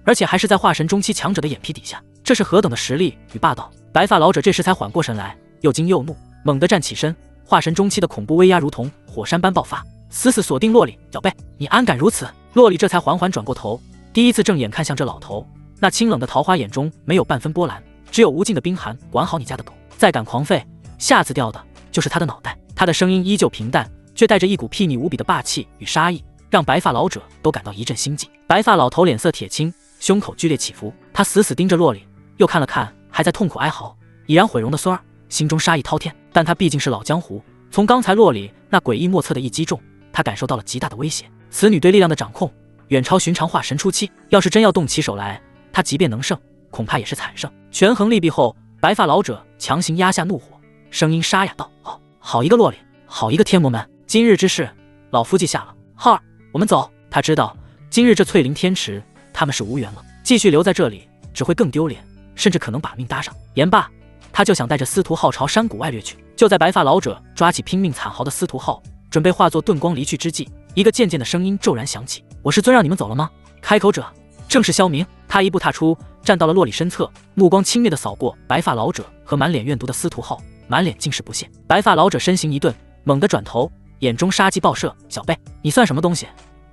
S1: 而且还是在化神中期强者的眼皮底下，这是何等的实力与霸道！白发老者这时才缓过神来，又惊又怒，猛地站起身。化神中期的恐怖威压如同火山般爆发，死死锁定洛里脚背。你安敢如此？洛里这才缓缓转过头，第一次正眼看向这老头，那清冷的桃花眼中没有半分波澜，只有无尽的冰寒。管好你家的狗，再敢狂吠，下次掉的就是他的脑袋。他的声音依旧平淡，却带着一股睥睨无比的霸气与杀意，让白发老者都感到一阵心悸。白发老头脸色铁青，胸口剧烈起伏，他死死盯着洛里，又看了看还在痛苦哀嚎、已然毁容的孙儿，心中杀意滔天。但他毕竟是老江湖，从刚才洛里那诡异莫测的一击中，他感受到了极大的威胁。此女对力量的掌控远超寻常化神初期，要是真要动起手来，他即便能胜，恐怕也是惨胜。权衡利弊后，白发老者强行压下怒火，声音沙哑道：好一个洛里，好一个天魔门，今日之事老夫记下了。浩儿，我们走。他知道今日这翠灵天池他们是无缘了，继续留在这里只会更丢脸，甚至可能把命搭上。言罢，他就想带着司徒浩朝山谷外掠去。就在白发老者抓起拼命惨嚎的司徒浩，准备化作遁光离去之际，一个渐渐的声音骤然响起：我师尊让你们走了吗？开口者正是萧明。他一步踏出，站到了洛里身侧，目光轻蔑地扫过白发老者和满脸怨毒的司徒浩，满脸尽是不屑。白发老者身形一顿，猛地转头，眼中杀机爆射：小辈，你算什么东西？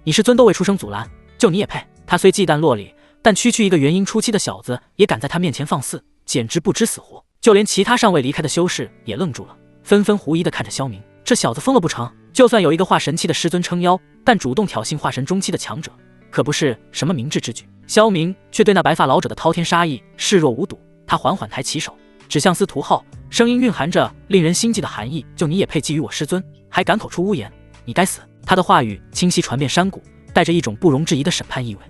S1: 你师尊都未出声阻拦，就你也配？他虽忌惮洛里，但区区一个元婴初期的小子也敢在他面前放肆，简直不知死活。就连其他尚未离开的修士也愣住了，纷纷狐疑地看着萧明。这小子疯了不成？就算有一个化神期的师尊撑腰，但主动挑衅化神中期的强者，可不是什么明智之举。萧明却对那白发老者的滔天杀意视若无睹，他缓缓抬起手，指向司徒浩，声音蕴含着令人心悸的寒意：就你也配觊觎我师尊，还敢口出污言？你该死！他的话语清晰传遍山谷，带着一种不容置疑的审判意味。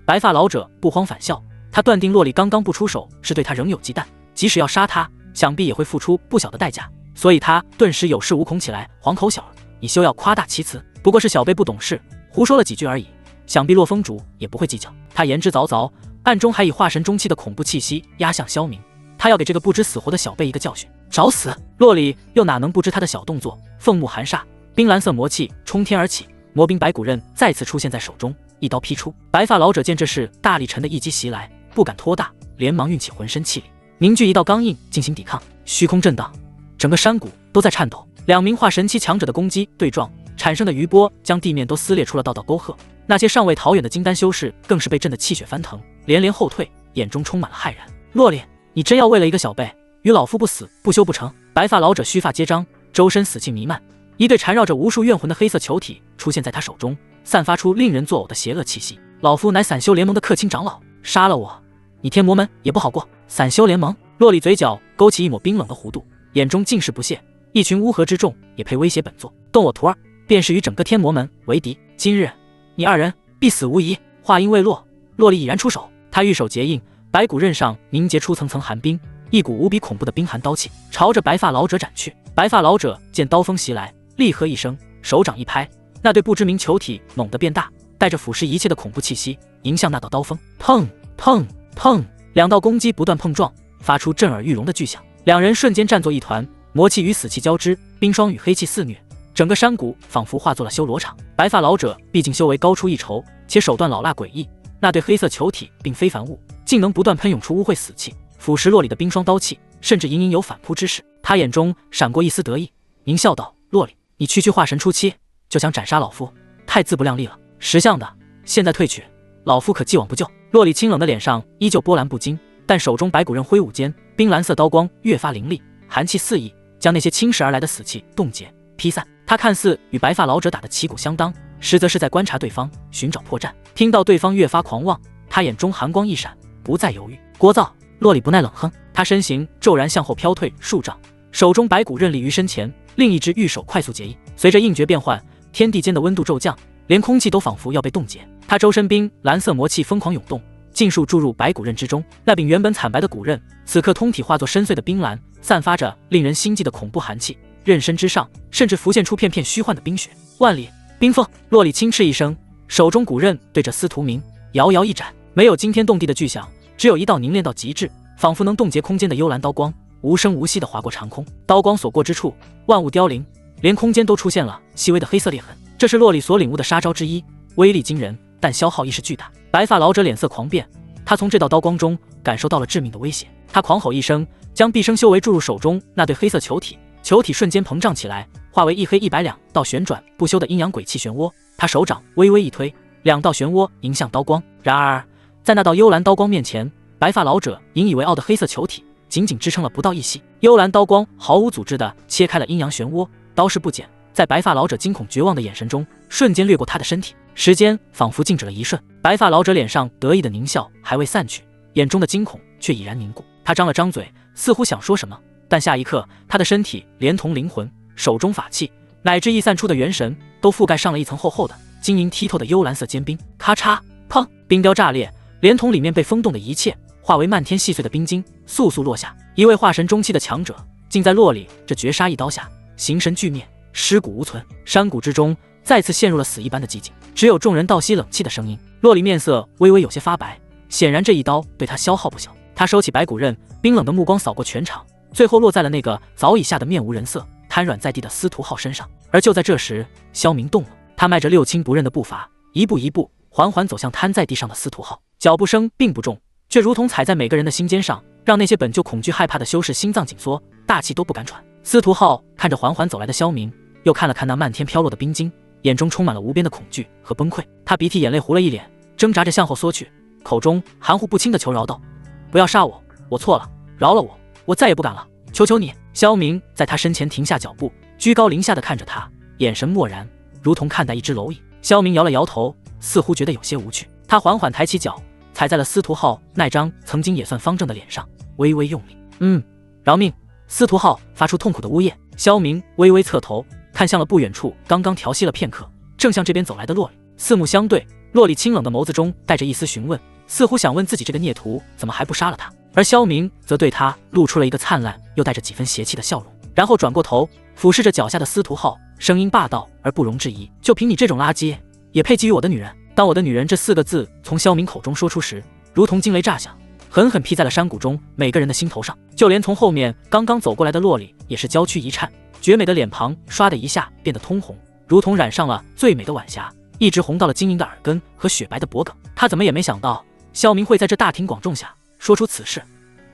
S1: 白发老者不慌反笑，他断定洛里刚刚不出手是对他仍有忌惮，即使要杀他，想必也会付出不小的代价，所以他顿时有恃无恐起来。黄口小儿，你休要夸大其词，不过是小辈不懂事，胡说了几句而已，想必洛风主也不会计较。他言之凿凿，暗中还以化神中期的恐怖气息压向萧明，他要给这个不知死活的小辈一个教训。找死！洛里又哪能不知他的小动作？凤目寒煞，冰蓝色魔气冲天而起，魔冰白骨刃再次出现在手中，一刀劈出。白发老者见这是大力神的一击袭来，不敢拖大，连忙运起浑身气力，凝聚一道刚印进行抵抗。虚空震荡，整个山谷都在颤抖。两名化神期强者的攻击对撞产生的余波，将地面都撕裂出了道道沟壑。那些尚未逃远的金丹修士更是被震得气血翻腾，连连后退，眼中充满了骇然。洛里，你真要为了一个小辈与老夫不死不休不成？白发老者须发皆张，周身死气弥漫，一对缠绕着无数怨魂的黑色球体出现在他手中，散发出令人作呕的邪恶气息。老夫乃散修联盟的克钦长老，杀了我，你天魔门也不好过。散修联盟？洛里嘴角勾起一抹冰冷的弧度，眼中尽是不屑。一群乌合之众也配威胁本座？动我徒儿，便是与整个天魔门为敌。今日你二人必死无疑。话音未落，洛里已然出手，他玉手结印，白骨刃上凝结出层层寒冰，一股无比恐怖的冰寒刀气朝着白发老者斩去。白发老者见刀锋袭来，厉喝一声，手掌一拍，那对不知名球体猛地变大，带着腐蚀一切的恐怖气息迎向那道刀锋。砰砰砰，两道攻击不断碰撞，发出震耳欲聋的巨响。两人瞬间战作一团，魔气与死气交织，冰霜与黑气肆虐，整个山谷仿佛化作了修罗场。白发老者毕竟修为高出一筹，且手段老辣诡异，那对黑色球体并非凡物，竟能不断喷涌出污秽死气，腐蚀洛里的冰霜刀气，甚至隐隐有反扑之势。他眼中闪过一丝得意，狞笑道：“洛里，你区化神初期就想斩杀老夫，太自不量力了。识相的，现在退去，老夫可既往不咎。”洛里清冷的脸上依旧波澜不惊，但手中白骨刃挥舞间，冰蓝色刀光越发凌厉，寒气四溢，将那些侵蚀而来的死气冻结劈散。他看似与白发老者打得旗鼓相当，实则是在观察对方，寻找破绽。听到对方越发狂妄，他眼中寒光一闪，不再犹豫。聒噪！洛里不耐冷哼，他身形骤然向后飘退数丈，手中白骨刃立于身前，另一只玉手快速结印。随着印诀变换，天地间的温度骤降，连空气都仿佛要被冻结。他周身冰蓝色魔气疯狂涌动，尽数注入白骨刃之中。那柄原本惨白的骨刃，此刻通体化作深邃的冰蓝，散发着令人心悸的恐怖寒气。刃身之上，甚至浮现出片片虚幻的冰雪。万里冰凤！洛里轻斥一声，手中骨刃对着司徒明遥遥一斩，没有惊天动地的巨响，只有一道凝练到极致，仿佛能冻结空间的幽蓝刀光，无声无息地划过长空。刀光所过之处，万物凋零，连空间都出现了细微的黑色裂痕。这是洛里所领悟的杀招之一，威力惊人，但消耗亦是巨大。白发老者脸色狂变，他从这道刀光中感受到了致命的威胁。他狂吼一声，将毕生修为注入手中那对黑色球体，球体瞬间膨胀起来，化为一黑一白两道旋转不休的阴阳鬼气漩涡。他手掌微微一推，两道漩涡迎向刀光。然而在那道幽蓝刀光面前，白发老者引以为傲的黑色球体仅仅支撑了不到一息。幽蓝刀光毫无组织地切开了阴阳漩涡，刀势不减，在白发老者惊恐绝望的眼神中瞬间掠过他的身体。时间仿佛静止了一瞬，白发老者脸上得意的狞笑还未散去，眼中的惊恐却已然凝固。他张了张嘴，似乎想说什么，但下一刻他的身体连同灵魂、手中法器乃至溢散出的元神都覆盖上了一层厚厚的晶莹剔透的幽蓝色坚冰。咔嚓砰，冰雕炸裂，连同里面被封冻的一切化为漫天细碎的冰晶，簌簌落下。一位化神中期的强者竟在洛里这绝杀一刀下形神俱灭，尸骨无存。山谷之中再次陷入了死一般的寂静，只有众人倒吸冷气的声音。洛里面色微微有些发白，显然这一刀对他消耗不小。他收起白骨刃，冰冷的目光扫过全场，最后落在了那个早已吓得面无人色、瘫软在地的司徒浩身上。而就在这时，萧明动了，他迈着六亲不认的步伐，一步一步缓缓走向瘫在地上的司徒浩。脚步声并不重，却如同踩在每个人的心尖上，让那些本就恐惧害怕的修士心脏紧缩，大气都不敢喘。司徒浩看着缓缓走来的萧明，又看了看那漫天飘落的冰晶，眼中充满了无边的恐惧和崩溃。他鼻涕眼泪糊了一脸，挣扎着向后缩去，口中含糊不清的求饶道：“不要杀我，我错了，饶了我，我再也不敢了，求求你。”萧明在他身前停下脚步，居高临下的看着他，眼神漠然，如同看待一只蝼蚁。萧明摇了摇头，似乎觉得有些无趣。他缓缓抬起脚，踩在了司徒浩那张曾经也算方正的脸上，微微用力。饶命！司徒浩发出痛苦的呜咽。萧明微微侧头，看向了不远处刚刚调息了片刻，正向这边走来的洛里。四目相对，洛里清冷的眸子中带着一丝询问，似乎想问自己这个孽徒怎么还不杀了他。而萧明则对他露出了一个灿烂又带着几分邪气的笑容，然后转过头俯视着脚下的司徒浩，声音霸道而不容置疑：“就凭你这种垃圾，也配觊觎我的女人？”当我的女人这4个字从萧明口中说出时，如同惊雷炸响，狠狠劈在了山谷中每个人的心头上。就连从后面刚刚走过来的洛里也是娇躯一颤，绝美的脸庞唰的一下变得通红，如同染上了最美的晚霞，一直红到了晶莹的耳根和雪白的脖颈。他怎么也没想到萧明会在这大庭广众下说出此事，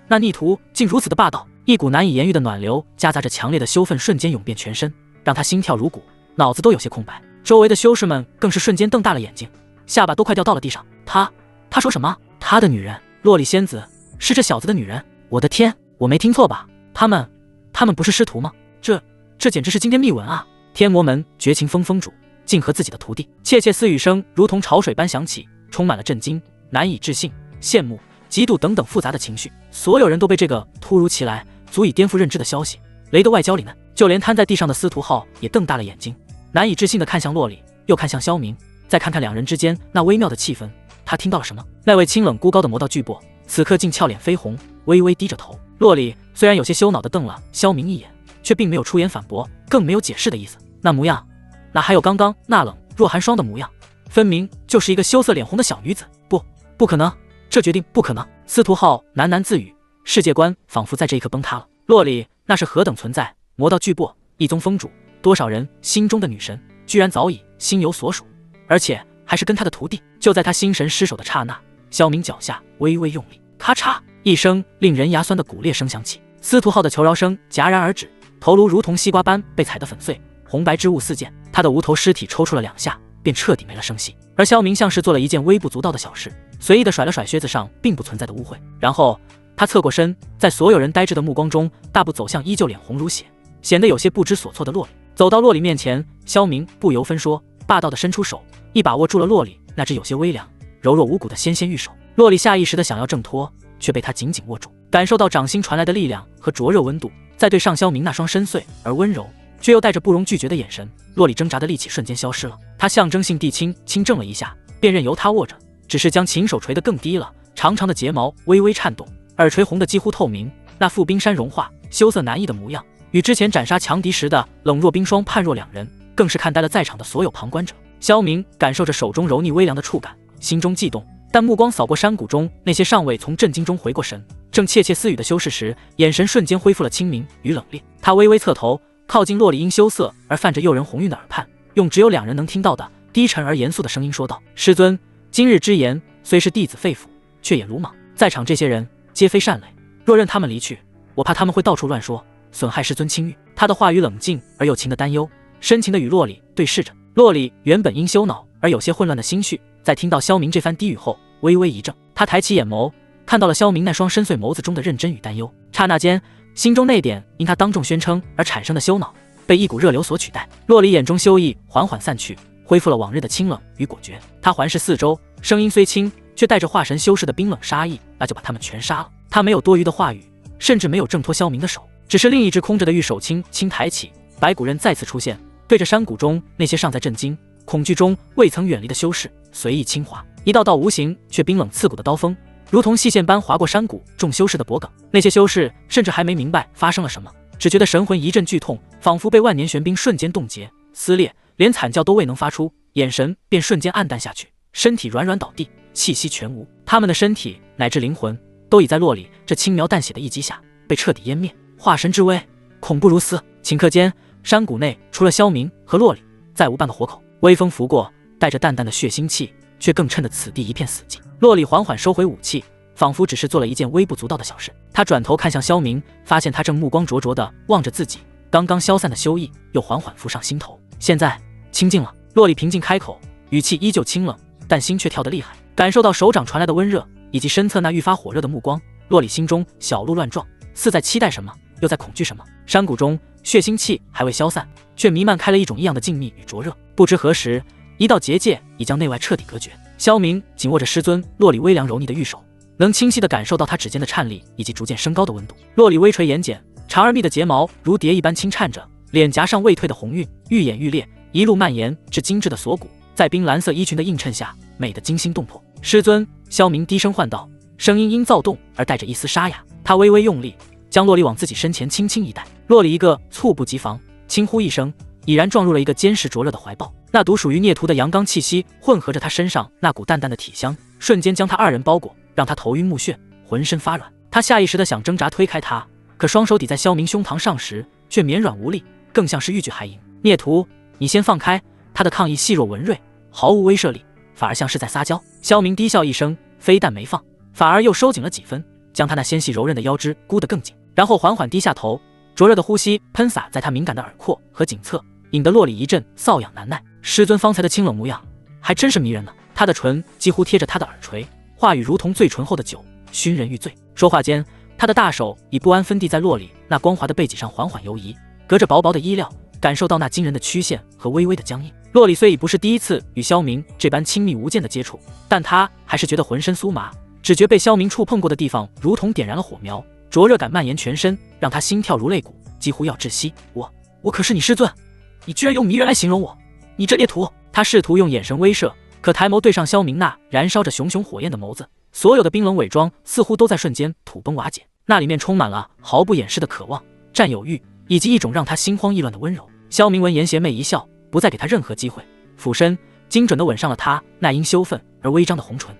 S1: 那逆徒竟如此的霸道。一股难以言喻的暖流夹杂着强烈的羞愤瞬间涌遍全身，让他心跳如鼓，脑子都有些空白。周围的修士们更是瞬间瞪大了眼睛，下巴都快掉到了地上。他说什么？他的女人？洛里仙子是这小子的女人？我的天，我没听错吧？他们不是师徒吗？这简直是惊天秘闻啊！天魔门绝情峰峰主竟和自己的徒弟。窃窃私语声如同潮水般响起，充满了震惊、难以置信、羡慕、嫉妒等等复杂的情绪。所有人都被这个突如其来、足以颠覆认知的消息雷得外焦里嫩，就连瘫在地上的司徒浩也瞪大了眼睛，难以置信地看向洛里，又看向萧明，再看看两人之间那微妙的气氛。他听到了什么？那位清冷孤高的魔道巨擘此刻竟俏脸绯红，微微低着头，洛里虽然有些羞恼地瞪了萧明一眼，却并没有出言反驳，更没有解释的意思。那模样，哪还有刚刚那冷若寒霜的模样？分明就是一个羞涩脸红的小女子。不可能，这决定不可能。司徒浩喃喃自语，世界观仿佛在这一刻崩塌了。洛里那是何等存在？魔道巨擘，一宗封主，多少人心中的女神，居然早已心有所属，而且还是跟他的徒弟。就在他心神失守的刹那，萧明脚下微微用力，咔嚓一声令人牙酸的骨裂声响起，司徒浩的求饶声戛然而止，头颅如同西瓜般被踩得粉碎，红白之物四溅，他的无头尸体抽搐了2下，便彻底没了声息。而萧明像是做了一件微不足道的小事，随意的甩了甩靴子上并不存在的污秽，然后他侧过身，在所有人呆滞的目光中，大步走向依旧脸红如血，显得有些不知所措的洛里。走到洛里面前，萧明不由分说，霸道的伸出手，一把握住了洛里那只有些微凉、柔弱无骨的纤纤玉手。洛里下意识的想要挣脱，却被他紧紧握住，感受到掌心传来的力量和灼热温度，再对上萧明那双深邃而温柔却又带着不容拒绝的眼神，洛里挣扎的力气瞬间消失了。他象征性地轻正了一下，便任由他握着，只是将琴手垂得更低了，长长的睫毛微微颤动，耳垂红得几乎透明，那副冰山融化、羞涩难抑的模样，与之前斩杀强敌时的冷若冰霜判若两人，更是看呆了在场的所有旁观者。萧明感受着手中柔腻微凉的触感，心中悸动，但目光扫过山谷中那些尚未从震惊中回过神，正窃窃私语的修士时，眼神瞬间恢复了清明与冷冽。他微微侧头，靠近洛里因羞涩而泛着诱人红晕的耳畔，用只有2人能听到的低沉而严肃的声音说道：“师尊，今日之言虽是弟子肺腑，却也鲁莽。在场这些人皆非善类，若任他们离去，我怕他们会到处乱说，损害师尊清誉。”他的话语冷静而有情的担忧，深情地与洛里对视着。洛里原本因羞恼而有些混乱的心绪，在听到萧明这番低语后，微微一怔。他抬起眼眸，看到了萧明那双深邃眸子中的认真与担忧。刹那间，心中那点因他当众宣称而产生的羞恼，被一股热流所取代。洛里眼中羞意缓缓散去，恢复了往日的清冷与果决。他环视四周，声音虽轻，却带着化神修士的冰冷杀意，那就把他们全杀了。他没有多余的话语，甚至没有挣脱萧明的手，只是另一只空着的玉手轻轻抬起，白骨刃再次出现，对着山谷中那些尚在震惊、恐惧中未曾远离的修士随意轻划，一道道无形却冰冷刺骨的刀锋，如同细线般划过山谷众修士的脖颈。那些修士甚至还没明白发生了什么，只觉得神魂一阵剧痛，仿佛被万年玄冰瞬间冻结撕裂，连惨叫都未能发出，眼神便瞬间暗淡下去，身体软软倒地，气息全无。他们的身体乃至灵魂都已在洛里这轻描淡写的一击下被彻底湮灭。化神之威，恐怖如斯。顷刻间，山谷内除了萧明和洛里，再无半个活口。微风拂过，带着淡淡的血腥气，却更衬得此地一片死寂。洛里缓缓收回武器，仿佛只是做了一件微不足道的小事。他转头看向萧明，发现他正目光灼灼地望着自己，刚刚消散的羞意又缓缓浮上心头。现在清静了。洛里平静开口，语气依旧清冷，但心却跳得厉害。感受到手掌传来的温热，以及身侧那愈发火热的目光，洛里心中小鹿乱撞，似在期待什么，又在恐惧什么。山谷中血腥气还未消散，却弥漫开了一种异样的静谧与灼热。不知何时，一道结界已将内外彻底隔绝。萧明紧握着师尊洛里微凉柔腻的玉手，能清晰地感受到他指尖的颤栗以及逐渐升高的温度。洛里微垂眼睑，长而密的睫毛如蝶一般轻颤着，脸颊上未退的红晕愈演愈烈，一路蔓延至精致的锁骨，在冰蓝色衣裙的映衬下，美得惊心动魄。师尊，萧明低声唤道，声音因躁动而带着一丝沙哑。他微微用力，将洛里往自己身前轻轻一带。洛里一个猝不及防，轻呼一声，已然撞入了一个坚实灼热的怀抱。那独属于孽徒的阳刚气息混合着他身上那股淡淡的体香，瞬间将他2人包裹，让他头晕目眩，浑身发软。他下意识地想挣扎推开他，可双手抵在萧明胸膛上时，却绵软无力，更像是欲拒还迎。孽徒，你先放开！他的抗议细若蚊蚋，毫无威慑力，反而像是在撒娇。萧明低笑一声，非但没放，反而又收紧了几分，将他那纤细柔韧的腰肢箍得更紧，然后缓缓低下头，灼热的呼吸喷洒在他敏感的耳廓和颈侧，引得洛里一阵瘙痒难耐。师尊方才的清冷模样还真是迷人呢。他的唇几乎贴着他的耳垂，话语如同最醇厚的酒，熏人欲醉。说话间，他的大手已不安分地在洛里那光滑的背脊上缓缓游移，隔着薄薄的衣料，感受到那惊人的曲线和微微的僵硬。洛里虽已不是第一次与萧明这般亲密无间的接触，但他还是觉得浑身酥麻，只觉被萧明触碰过的地方如同点燃了火苗，灼热感蔓延全身，让他心跳如肋骨，几乎要窒息。我可是你师尊，你居然用迷人来形容我，你这孽徒！他试图用眼神威慑，可抬眸对上萧明那燃烧着熊熊火焰的眸子，所有的冰冷伪装似乎都在瞬间土崩瓦解。那里面充满了毫不掩饰的渴望、占有欲，以及一种让他心慌意乱的温柔。萧明闻言邪魅一笑，不再给他任何机会，俯身精准地吻上了他那因羞愤而微张的红唇。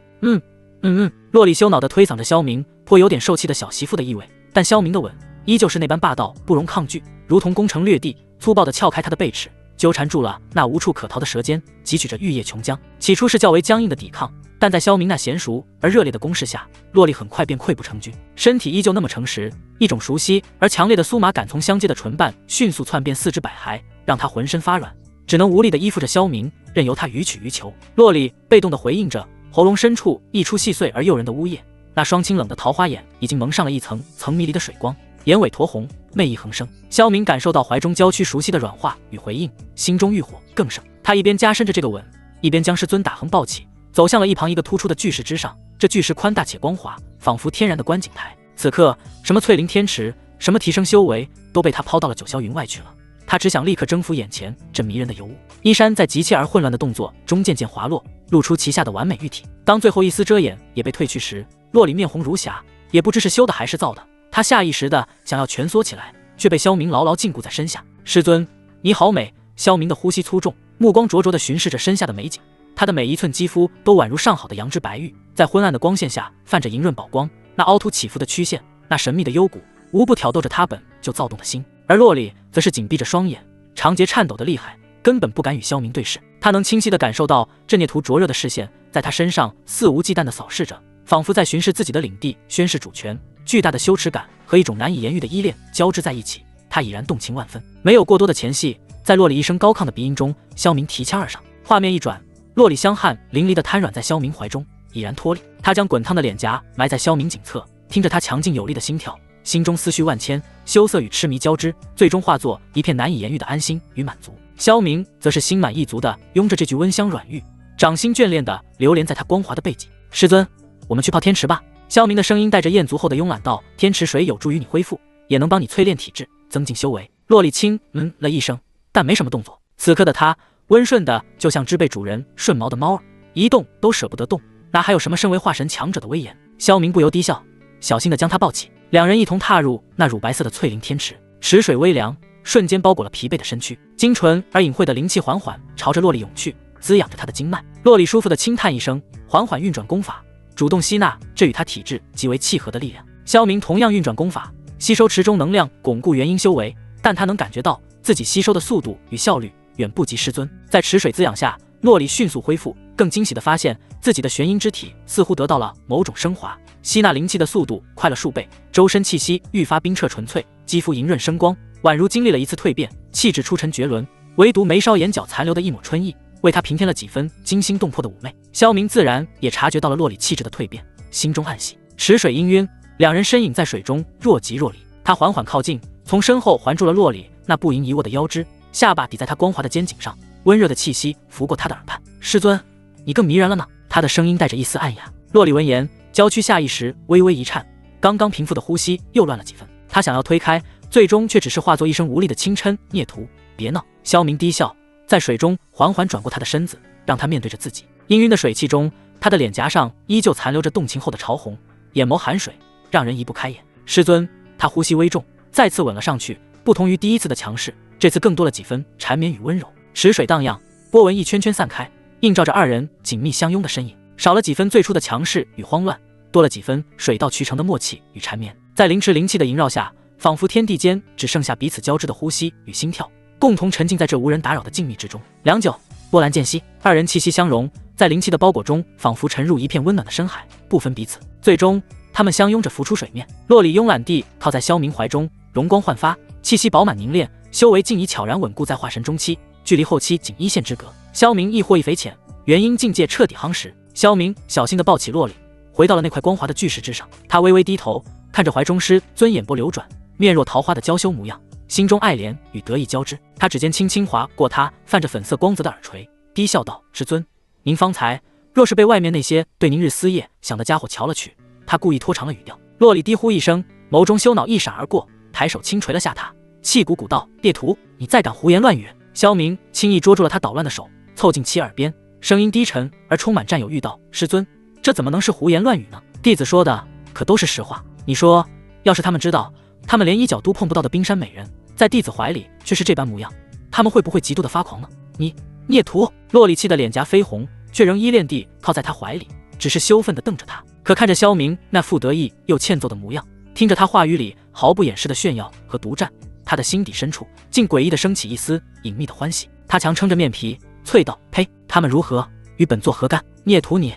S1: 洛丽羞恼地推搡着萧明，颇有点受气的小媳妇的意味，但萧明的吻依旧是那般霸道，不容抗拒，如同攻城略地，粗暴地撬开他的背齿，纠缠住了那无处可逃的舌尖，汲取着玉液琼浆。起初是较为僵硬的抵抗，但在萧明那娴熟而热烈的攻势下，洛丽很快便溃不成军，身体依旧那么诚实。一种熟悉而强烈的酥麻感从相接的唇瓣迅速窜遍四肢百骸，让他浑身发软，只能无力地依附着萧明，任由他予取予求。洛丽被动地回应着，喉咙深处溢出细碎而诱人的呜咽，那双清冷的桃花眼已经蒙上了一层层迷离的水光，眼尾酡红，媚意横生。萧明感受到怀中娇躯熟悉的软化与回应，心中欲火更盛。他一边加深着这个吻，一边将师尊打横抱起，走向了一旁一个突出的巨石之上。这巨石宽大且光滑，仿佛天然的观景台。此刻，什么淬灵天池，什么提升修为，都被他抛到了九霄云外去了。他只想立刻征服眼前这迷人的尤物。衣衫在急切而混乱的动作中渐渐滑落，露出其下的完美玉体。当最后一丝遮掩也被褪去时，洛里面红如霞，也不知是羞的还是燥的。他下意识的想要蜷缩起来，却被萧明牢牢禁锢在身下。师尊，你好美！萧明的呼吸粗重，目光灼灼地巡视着身下的美景。他的每一寸肌肤都宛如上好的羊脂白玉，在昏暗的光线下泛着莹润宝光。那凹凸起伏的曲线，那神秘的幽谷，无不挑逗着他本就躁动的心。而洛里则是紧闭着双眼，长睫颤抖得厉害，根本不敢与萧明对视。他能清晰地感受到这孽徒灼热的视线在他身上肆无忌惮地扫视着，仿佛在巡视自己的领地，宣示主权。巨大的羞耻感和一种难以言喻的依恋交织在一起，他已然动情万分。没有过多的前戏，在洛里一声高亢的鼻音中，萧明提枪而上。画面一转，洛里香汗淋漓地瘫软在萧明怀中，已然脱力。他将滚烫的脸颊埋在萧明颈侧，听着他强劲有力的心跳，心中思绪万千，羞涩与痴迷交织，最终化作一片难以言喻的安心与满足。萧明则是心满意足地拥着这具温香软玉，掌心眷恋地流连在他光滑的背脊。师尊，我们去泡天池吧。萧明的声音带着厌足后的慵懒道，天池水有助于你恢复，也能帮你淬炼体质，增进修为。洛里轻了一声，但没什么动作。此刻的他温顺的就像只被主人顺毛的猫儿，一动都舍不得动，哪还有什么身为化神强者的威严？萧明不由低笑，小心地将他抱起，两人一同踏入那乳白色的淬灵天池。池水微凉，瞬间包裹了疲惫的身躯，精纯而隐晦的灵气缓缓朝着洛里涌去，滋养着他的经脉。洛里舒服地轻叹一声，缓缓运转功法，主动吸纳这与他体质极为契合的力量。萧明同样运转功法，吸收池中能量，巩固元婴修为，但他能感觉到自己吸收的速度与效率远不及师尊。在池水滋养下，洛里迅速恢复，更惊喜地发现自己的玄阴之体似乎得到了某种升华，吸纳灵气的速度快了数倍，周身气息愈发冰澈纯粹，肌肤莹润生光，宛如经历了一次蜕变，气质出尘绝伦。唯独眉梢眼角残留的一抹春意，为他平添了几分惊心动魄的妩媚。萧明自然也察觉到了洛里气质的蜕变，心中暗喜。池水氤氲，两人身影在水中若即若离。他缓缓靠近，从身后环住了洛里那不盈一握的腰肢，下巴抵在他光滑的肩颈上，温热的气息拂过他的耳畔。师尊，你更迷人了呢。他的声音带着一丝暗哑。洛里闻言，娇躯下意识微微一颤，刚刚平复的呼吸又乱了几分。他想要推开，最终却只是化作一声无力的轻嗔：孽徒，别闹。萧明低笑，在水中缓缓转过他的身子，让他面对着自己。氤氲的水汽中，他的脸颊上依旧残留着动情后的潮红，眼眸含水，让人移不开眼。师尊，他呼吸微重，再次吻了上去。不同于第一次的强势，这次更多了几分缠绵与温柔。池水荡漾，波纹一圈圈散开，映照着二人紧密相拥的身影，少了几分最初的强势与慌乱，多了几分水到渠成的默契与缠绵。在灵池灵气的萦绕下，仿佛天地间只剩下彼此交织的呼吸与心跳，共同沉浸在这无人打扰的静谧之中。良久，波澜渐息，二人气息相融，在灵气的包裹中，仿佛沉入一片温暖的深海，不分彼此。最终，他们相拥着浮出水面。洛里慵懒地靠在萧明怀中，容光焕发，气息饱满凝练，修为竟已悄然稳固在化神中期，距离后期仅1线之隔。萧明亦或一匪浅，元婴境界彻底夯实。萧明小心地抱起洛里，回到了那块光滑的巨石之上。他微微低头，看着怀中师尊眼波流转，面若桃花的娇羞模样，心中爱怜与得意交织。他指尖轻轻划过他泛着粉色光泽的耳垂，低笑道：师尊，您方才若是被外面那些对您日思夜想的家伙瞧了去。他故意拖长了语调。洛里低呼一声，眸中羞恼一闪而过，抬手轻捶了下他，气鼓鼓道：孽徒，你再敢胡言乱语！萧明轻易捉住了他捣乱的手，凑近其耳边，声音低沉而充满占有欲道：师尊，这怎么能是胡言乱语呢？弟子说的可都是实话。你说要是他们知道，他们连一脚都碰不到的冰山美人，在弟子怀里却是这般模样，他们会不会极度的发狂呢？你孽徒！洛里气得脸颊绯红，却仍依恋地靠在他怀里，只是羞愤地瞪着他。可看着萧明那副得意又欠揍的模样，听着他话语里毫不掩饰的炫耀和独占，他的心底深处竟诡异地升起一丝隐秘的欢喜。他强撑着面皮，啐道：“呸！他们如何，与本座何干？孽徒你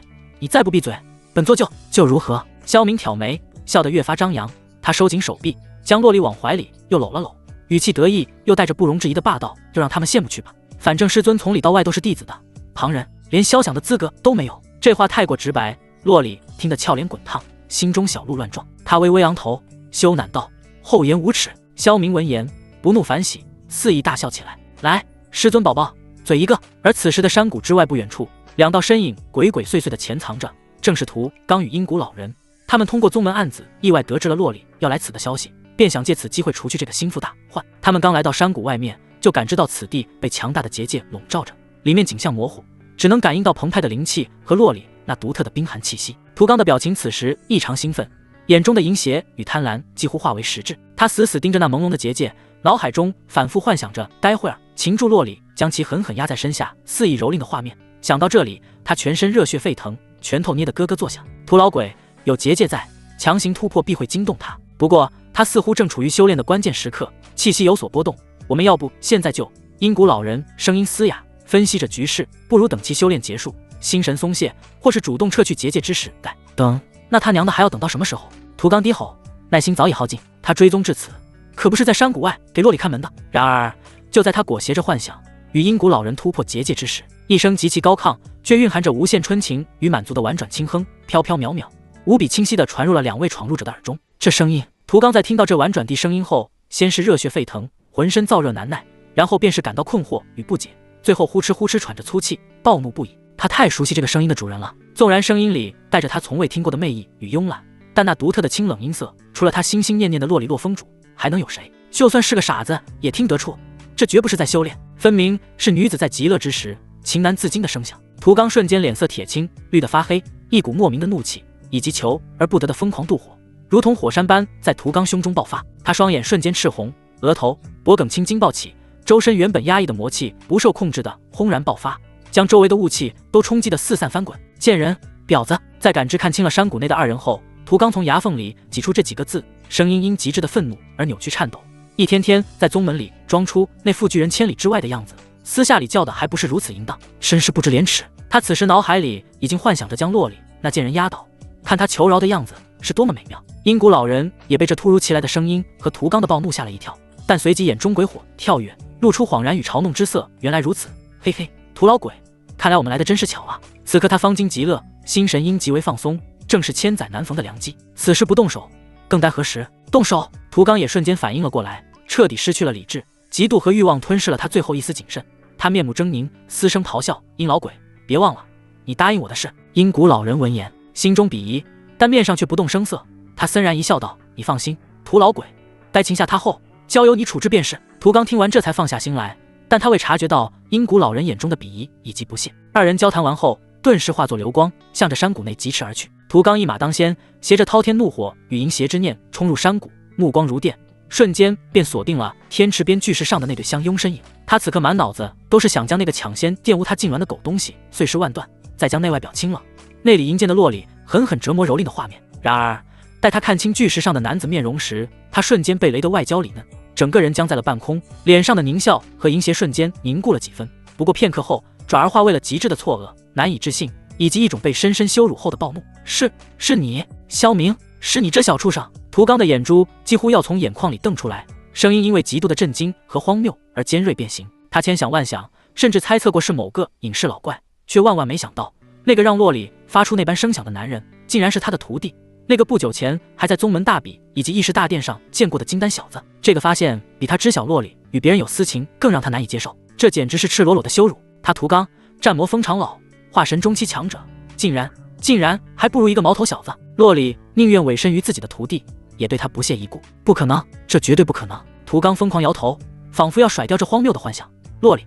S1: 再不闭嘴，本座就如何？”萧明挑眉，笑得越发张扬。他收紧手臂，将洛里往怀里又搂了搂，语气得意又带着不容置疑的霸道：“就让他们羡慕去吧，反正师尊从里到外都是弟子的，旁人连肖想的资格都没有。”这话太过直白，洛里听得俏脸滚烫，心中小鹿乱撞。他微微昂头，羞赧道：“厚颜无耻！”萧明闻言不怒反喜，肆意大笑起来：“来，师尊宝宝，嘴一个！”而此时的山谷之外不远处，两道身影鬼鬼祟祟地潜藏着，正是屠刚与阴谷老人。他们通过宗门案子意外得知了洛里要来此的消息，便想借此机会除去这个心腹大患。他们刚来到山谷外面，就感知到此地被强大的结界笼罩着，里面景象模糊，只能感应到澎湃的灵气和洛里那独特的冰寒气息。屠刚的表情此时异常兴奋，眼中的淫邪与贪婪几乎化为实质。他死死盯着那朦胧的结界，脑海中反复幻想着待会儿擒住洛里，将其狠狠压在身下，肆意蹂躏的画面。想到这里，他全身热血沸腾，拳头捏得咯咯作响。屠老鬼，有结界在，强行突破必会惊动他。不过他似乎正处于修炼的关键时刻，气息有所波动。我们要不现在就……阴谷老人声音嘶哑，分析着局势，不如等其修炼结束，心神松懈，或是主动撤去结界之时再等。那他娘的还要等到什么时候？屠刚低吼，耐心早已耗尽。他追踪至此，可不是在山谷外给洛里看门的。然而就在他裹挟着幻想与阴谷老人突破结界之时，一声极其高亢却蕴含着无限春情与满足的婉转轻哼，飘飘渺渺，无比清晰地传入了两位闯入者的耳中。这声音，屠刚在听到这婉转的声音后，先是热血沸腾，浑身燥热难耐，然后便是感到困惑与不解，最后呼哧呼哧喘着粗气，暴怒不已。他太熟悉这个声音的主人了，纵然声音里带着他从未听过的魅意与慵懒，但那独特的清冷音色，除了他心心念念的洛里洛风主，还能有谁？就算是个傻子也听得出，这绝不是在修炼，分明是女子在极乐之时情难自禁的声响。屠刚瞬间脸色铁青，绿得发黑，一股莫名的怒气以及求而不得的疯狂妒火，如同火山般在屠刚胸中爆发。他双眼瞬间赤红，额头、脖颈青筋暴起，周身原本压抑的魔气不受控制的轰然爆发，将周围的雾气都冲击得四散翻滚。贱人，婊子！在感知看清了山谷内的二人后，屠刚从牙缝里挤出这几个字，声音因极致的愤怒而扭曲颤抖，一天天在宗门里装出那副拒人千里之外的样子，私下里叫的还不是如此淫荡，真是不知廉耻。他此时脑海里已经幻想着将洛里那贱人压倒，看他求饶的样子是多么美妙。阴谷老人也被这突如其来的声音和屠刚的暴怒吓了一跳，但随即眼中鬼火跳跃，露出恍然与嘲弄之色。原来如此，嘿嘿，屠老鬼，看来我们来的真是巧啊！此刻他方惊极乐，心神因极为放松，正是千载难逢的良机。此时不动手，更待何时？动手！屠刚也瞬间反应了过来，彻底失去了理智，嫉妒和欲望吞噬了他最后一丝谨慎。他面目狰狞，嘶声咆哮：“阴老鬼，别忘了你答应我的事！”阴谷老人闻言，心中鄙夷，但面上却不动声色。他森然一笑道：“你放心，屠老鬼，待擒下他后，交由你处置便是。”屠刚听完这才放下心来，但他未察觉到阴谷老人眼中的鄙夷以及不屑。二人交谈完后，顿时化作流光，向着山谷内疾驰而去。屠刚一马当先，携着滔天怒火与淫邪之念冲入山谷，目光如电，瞬间便锁定了天池边巨石上的那对相拥身影。他此刻满脑子都是想将那个抢先玷污他痉挛的狗东西碎尸万段，再将内外表清了，内里淫贱的洛里狠狠折磨蹂躏的画面。然而待他看清巨石上的男子面容时，他瞬间被雷得外焦里嫩，整个人僵在了半空，脸上的狞笑和淫邪瞬间凝固了几分。不过片刻后，转而化为了极致的错愕、难以置信，以及一种被深深羞辱后的暴怒。是你，萧明，是你这小畜生！屠刚的眼珠几乎要从眼眶里瞪出来，声音因为极度的震惊和荒谬而尖锐变形。他千想万想，甚至猜测过是某个隐士老怪，却万万没想到，那个让洛里发出那般声响的男人，竟然是他的徒弟，那个不久前还在宗门大比以及议事大殿上见过的金丹小子。这个发现比他知晓洛里与别人有私情更让他难以接受，这简直是赤裸裸的羞辱。他屠刚，战魔风长老，化神中期强者，竟然还不如一个毛头小子。洛里宁愿委身于自己的徒弟，也对他不屑一顾。不可能，这绝对不可能！屠刚疯狂摇头，仿佛要甩掉这荒谬的幻想。洛里，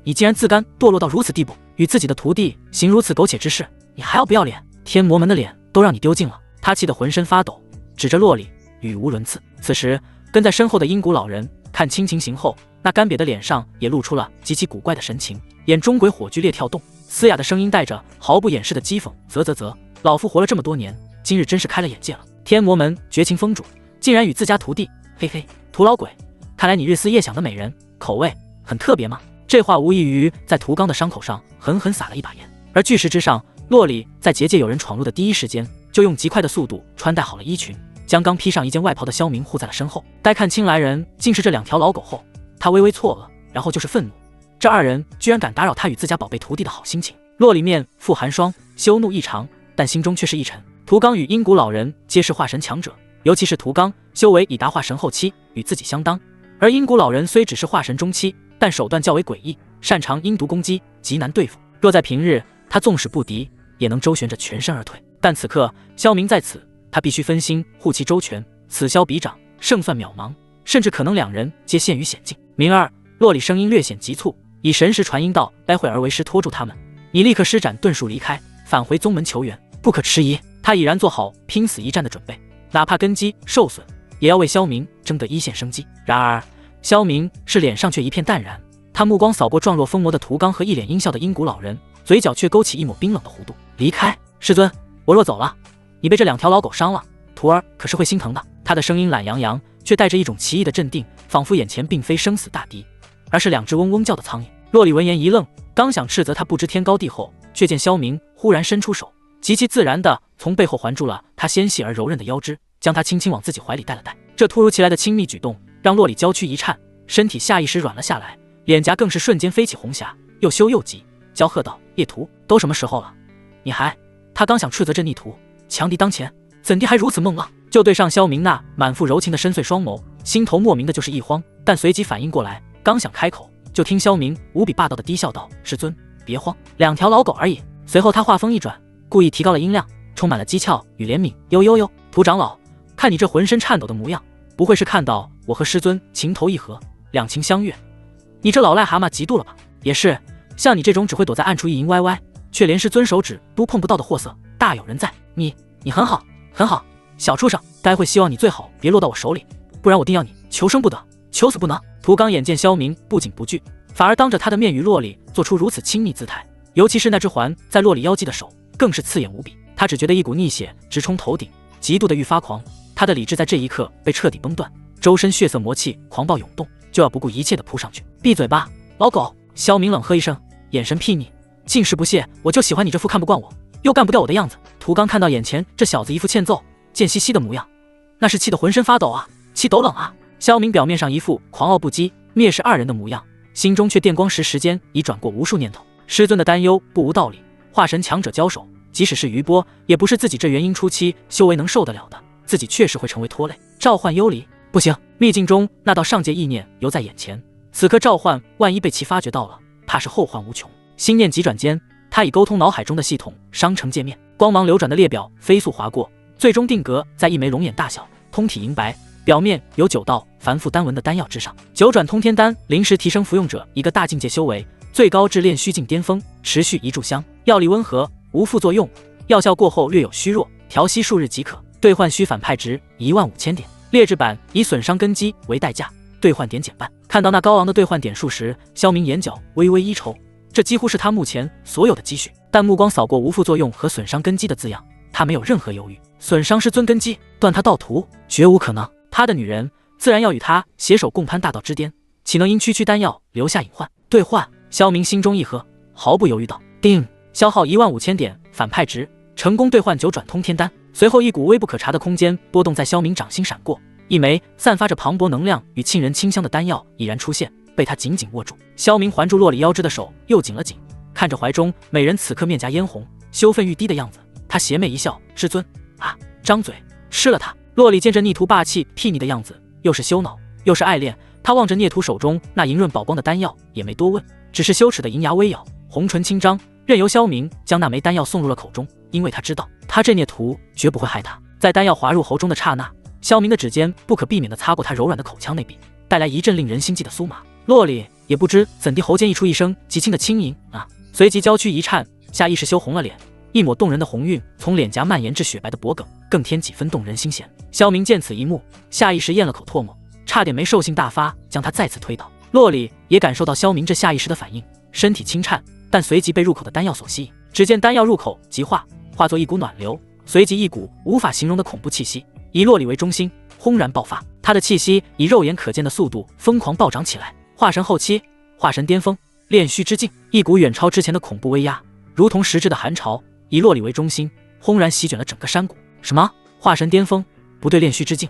S1: 你竟然自甘堕落到如此地步，与自己的徒弟行如此苟且之事，你还要不要脸？天魔门的脸都让你丢尽了！他气得浑身发抖，指着洛里，语无伦次。此时，跟在身后的阴谷老人看清情形后，那干瘪的脸上也露出了极其古怪的神情，眼中鬼火剧烈跳动，嘶哑的声音带着毫不掩饰的讥讽：啧，老夫活了这么多年，今日真是开了眼界了。天魔门绝情封主，竟然与自家徒弟，嘿嘿，徒老鬼，看来你日思夜想的美人口味很特别嘛。这话无异于在涂刚的伤口上狠狠撒了一把盐。而巨石之上，洛里在结界有人闯入的第一时间，就用极快的速度穿戴好了衣裙，将刚披上一件外袍的萧明护在了身后。待看清来人竟是这2条老狗后，他微微错愕，然后就是愤怒，这2人居然敢打扰他与自家宝贝徒弟的好心情。洛里面腹寒霜，羞怒异常，但心中却是一沉。涂刚与阴谷老人皆是化神强者，尤其是涂刚修为已达化神后期，与自己相当，而阴谷老人虽只是化神中期，但手段较为诡异，擅长阴毒攻击，极难对付。若在平日，他纵使不敌，也能周旋着全身而退。但此刻萧明在此，他必须分心护其周全，此消彼长，胜算渺茫，甚至可能2人皆陷于险境。明儿，洛里声音略显急促，以神识传音道：待会儿为师拖住他们，你立刻施展遁术离开，返回宗门求援，不可迟疑。他已然做好拼死一战的准备，哪怕根基受损，也要为萧明争得一线生机。然而萧明是脸上却一片淡然，他目光扫过状若疯魔的涂刚和一脸阴笑的阴谷老人，嘴角却勾起一抹冰冷的弧度。离开，师尊，我若走了，你被这2条老狗伤了，徒儿可是会心疼的。他的声音懒洋洋，却带着一种奇异的镇定，仿佛眼前并非生死大敌，而是2只嗡嗡叫的苍蝇。洛里闻言一愣，刚想斥责他不知天高地厚，却见萧明忽然伸出手，极其自然地从背后环住了他纤细而柔韧的腰肢，将他轻轻往自己怀里带了带。这突如其来的亲密举动让洛里娇躯一颤，身体下意识软了下来，脸颊更是瞬间飞起红霞，又羞又急，娇喝道：叶图，都什么时候了，你还……他刚想斥责这逆徒，强敌当前，怎地还如此梦浪？就对上萧明那满腹柔情的深邃双眸，心头莫名的就是一慌，但随即反应过来，刚想开口，就听萧明无比霸道的低笑道：师尊别慌，2条老狗而已。随后他话锋一转，故意提高了音量，充满了讥诮与怜悯：呦，涂长老，看你这浑身颤抖的模样，不会是看到我和师尊情投意合，两情相悦，你这老癞蛤蟆嫉妒了吧？也是，像你这种只会躲在暗处意淫歪歪，却连师尊手指都碰不到的货色，大有人在。你很好，很好，小畜生，待会希望你最好别落到我手里，不然我定要你求生不得，求死不能。涂刚眼见萧明不仅不惧，反而当着他的面与洛里做出如此亲密姿态，尤其是那只环在洛里腰际的手，更是刺眼无比。他只觉得一股逆血直冲头顶，极度的愈发狂，他的理智在这一刻被彻底崩断，周身血色魔气狂暴涌动，就要不顾一切的扑上去。闭嘴吧，老狗！萧明冷喝一声，眼神睥睨，尽是不屑，我就喜欢你这副看不惯我又干不掉我的样子。涂刚看到眼前这小子一副欠揍贱兮兮的模样，那是气得浑身发抖啊，气抖冷啊。萧明表面上一副狂傲不羁蔑视2人的模样，心中却电光石间已转过无数念头。师尊的担忧不无道理，化神强者交手，即使是余波，也不是自己这元婴初期修为能受得了的，自己确实会成为拖累。召唤幽离，不行，秘境中那道上界意念犹在眼前，此刻召唤万一被其发觉到了，怕是后患无穷。心念急转间，他已沟通脑海中的系统商城界面，光芒流转的列表飞速划过，最终定格在一枚龙眼大小、通体银白，表面有9道繁复丹纹的丹药之上。9转通天丹临时提升服用者一个大境界修为，最高至炼虚境巅峰，持续1炷香，药力温和，无副作用，药效过后略有虚弱，调息数日即可。兑换需反派值15000点，劣质版以损伤根基为代价，兑换点减半。看到那高昂的兑换点数时，萧明眼角微微一抽，这几乎是他目前所有的积蓄。但目光扫过无副作用和损伤根基的字样，他没有任何犹豫。损伤师尊根基，断他道途，绝无可能。他的女人自然要与他携手共攀大道之巅，岂能因区区丹药留下隐患？兑换，萧明心中一合，毫不犹豫道：定，消耗15000点反派值，成功兑换9转通天丹。随后一股微不可察的空间波动在萧明掌心闪过，一枚散发着磅礴能量与沁人清香的丹药已然出现，被他紧紧握住。萧明环住洛里腰肢的手又紧了紧，看着怀中美人此刻面颊嫣红，羞愤欲滴的样子，他邪魅一笑：师尊啊，张嘴吃了他。洛里见这逆徒霸气睥睨的样子，又是羞恼又是爱恋，他望着孽徒手中那莹润宝光的丹药，也没多问，只是羞耻的银牙微咬，红唇轻张，任由萧明将那枚丹药送入了口中，因为他知道他这孽徒绝不会害他。在丹药滑入喉中的刹那，萧明的指尖不可避免地擦过他柔软的口腔内壁，带来一阵令人心悸的酥麻。洛里也不知怎地喉间溢出一声极轻的轻吟啊，随即娇躯一颤，下意识羞红了脸，一抹动人的红晕从脸颊蔓延至雪白的脖颈，更添几分动人心弦。萧明见此一幕，下意识咽了口唾沫，差点没兽性大发，将他再次推倒。洛里也感受到萧明这下意识的反应，身体轻颤，但随即被入口的丹药所吸引。只见丹药入口即化作一股暖流，随即一股无法形容的恐怖气息以洛里为中心轰然爆发。他的气息以肉眼可见的速度疯狂暴涨起来。化神后期，化神巅峰，炼虚之境，一股远超之前的恐怖威压，如同实质的寒潮，以洛里为中心轰然席卷了整个山谷。什么？化神巅峰？不对，炼虚之境？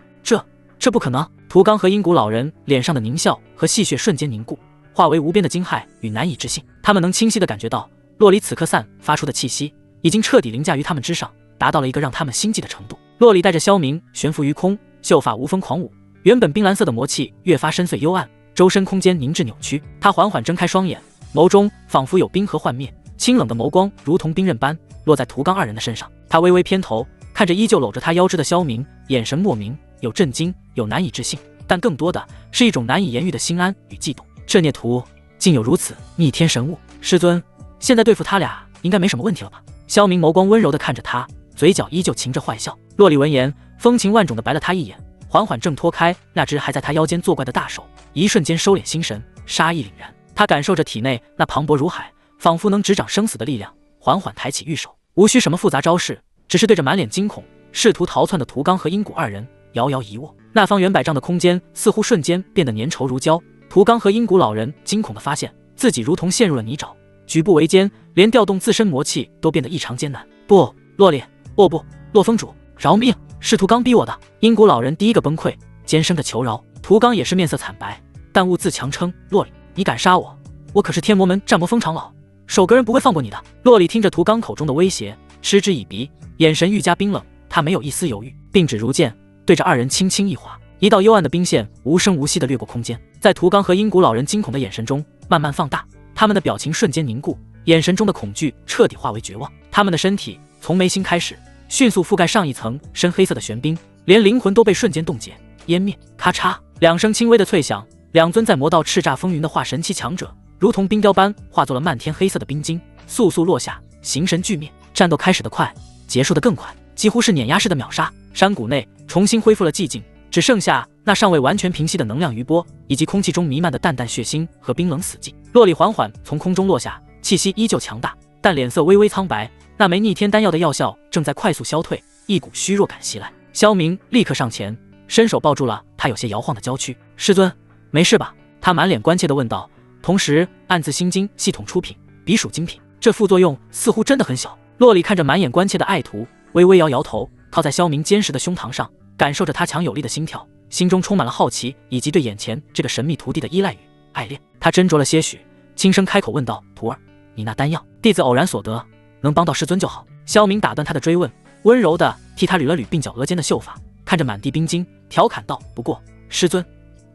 S1: 这不可能！涂刚和阴谷老人脸上的狞笑和戏谑瞬间凝固，化为无边的惊骇与难以置信。他们能清晰地感觉到，洛里此刻散发出的气息已经彻底凌驾于他们之上，达到了一个让他们心悸的程度。洛里带着萧明悬浮于空，秀发无风狂舞，原本冰蓝色的魔气越发深邃幽暗，周身空间凝滞扭曲。他缓缓睁开双眼，眸中仿佛有冰河幻灭，清冷的眸光如同冰刃般落在涂刚二人的身上。他微微偏头看着依旧搂着他腰肢的萧明，眼神莫名，有震惊，有难以置信，但更多的是一种难以言喻的心安与悸动。这孽徒竟有如此逆天神物！师尊，现在对付他俩应该没什么问题了吧？萧明眸光温柔地看着他，嘴角依旧噙着坏笑。洛里闻言，风情万种地白了他一眼，缓缓挣脱开那只还在他腰间作怪的大手，一瞬间收敛心神，杀意凛然。他感受着体内那磅礴如海，仿佛能执掌生死的力量，缓缓抬起玉手，无需什么复杂招式，只是对着满脸惊恐试图逃窜的涂刚和阴谷二人遥遥一握。那方圆百丈的空间似乎瞬间变得粘稠如胶。涂刚和阴谷老人惊恐地发现自己如同陷入了泥沼，举步维艰，连调动自身魔气都变得异常艰难。不，洛里，不，洛峰主，饶命！是涂刚逼我的。阴谷老人第一个崩溃，尖声的求饶。涂刚也是面色惨白，但兀自强称：洛里，你敢杀我，我可是天魔门战魔风长老，手个人不会放过你的。洛里听着涂刚口中的威胁，嗤之以鼻，眼神愈加冰冷。他没有一丝犹豫，并指如剑对着二人轻轻一划，一道幽暗的冰线无声无息地掠过空间，在涂刚和阴谷老人惊恐的眼神中慢慢放大，他们的表情瞬间凝固，眼神中的恐惧彻底化为绝望。他们的身体从眉心开始迅速覆盖上一层深黑色的玄冰，连灵魂都被瞬间冻结湮灭。咔嚓，两声轻微的脆响，两尊在魔道叱咤风云的化神期强者如同冰雕般化作了漫天黑色的冰晶，速速落下，形神俱灭。战斗开始的快，结束的更快，几乎是碾压式的秒杀。山谷内重新恢复了寂静，只剩下那尚未完全平息的能量余波，以及空气中弥漫的淡淡血腥和冰冷死寂。洛里缓缓从空中落下，气息依旧强大，但脸色微微苍白。那枚逆天丹药的药效正在快速消退，一股虚弱感袭来。萧明立刻上前，伸手抱住了他有些摇晃的娇躯。师尊，没事吧？他满脸关切地问道，同时暗自心惊，系统出品，彼属精品，这副作用似乎真的很小。洛里看着满眼关切的爱徒，微微摇摇头，靠在萧明坚实的胸膛上，感受着他强有力的心跳，心中充满了好奇，以及对眼前这个神秘徒弟的依赖与爱恋。他斟酌了些许，轻声开口问道：徒儿，你那丹药，弟子偶然所得，能帮到师尊就好。萧明打断他的追问，温柔地替他捋了捋鬓角额间的秀发，看着满地冰晶，调侃道：不过师尊，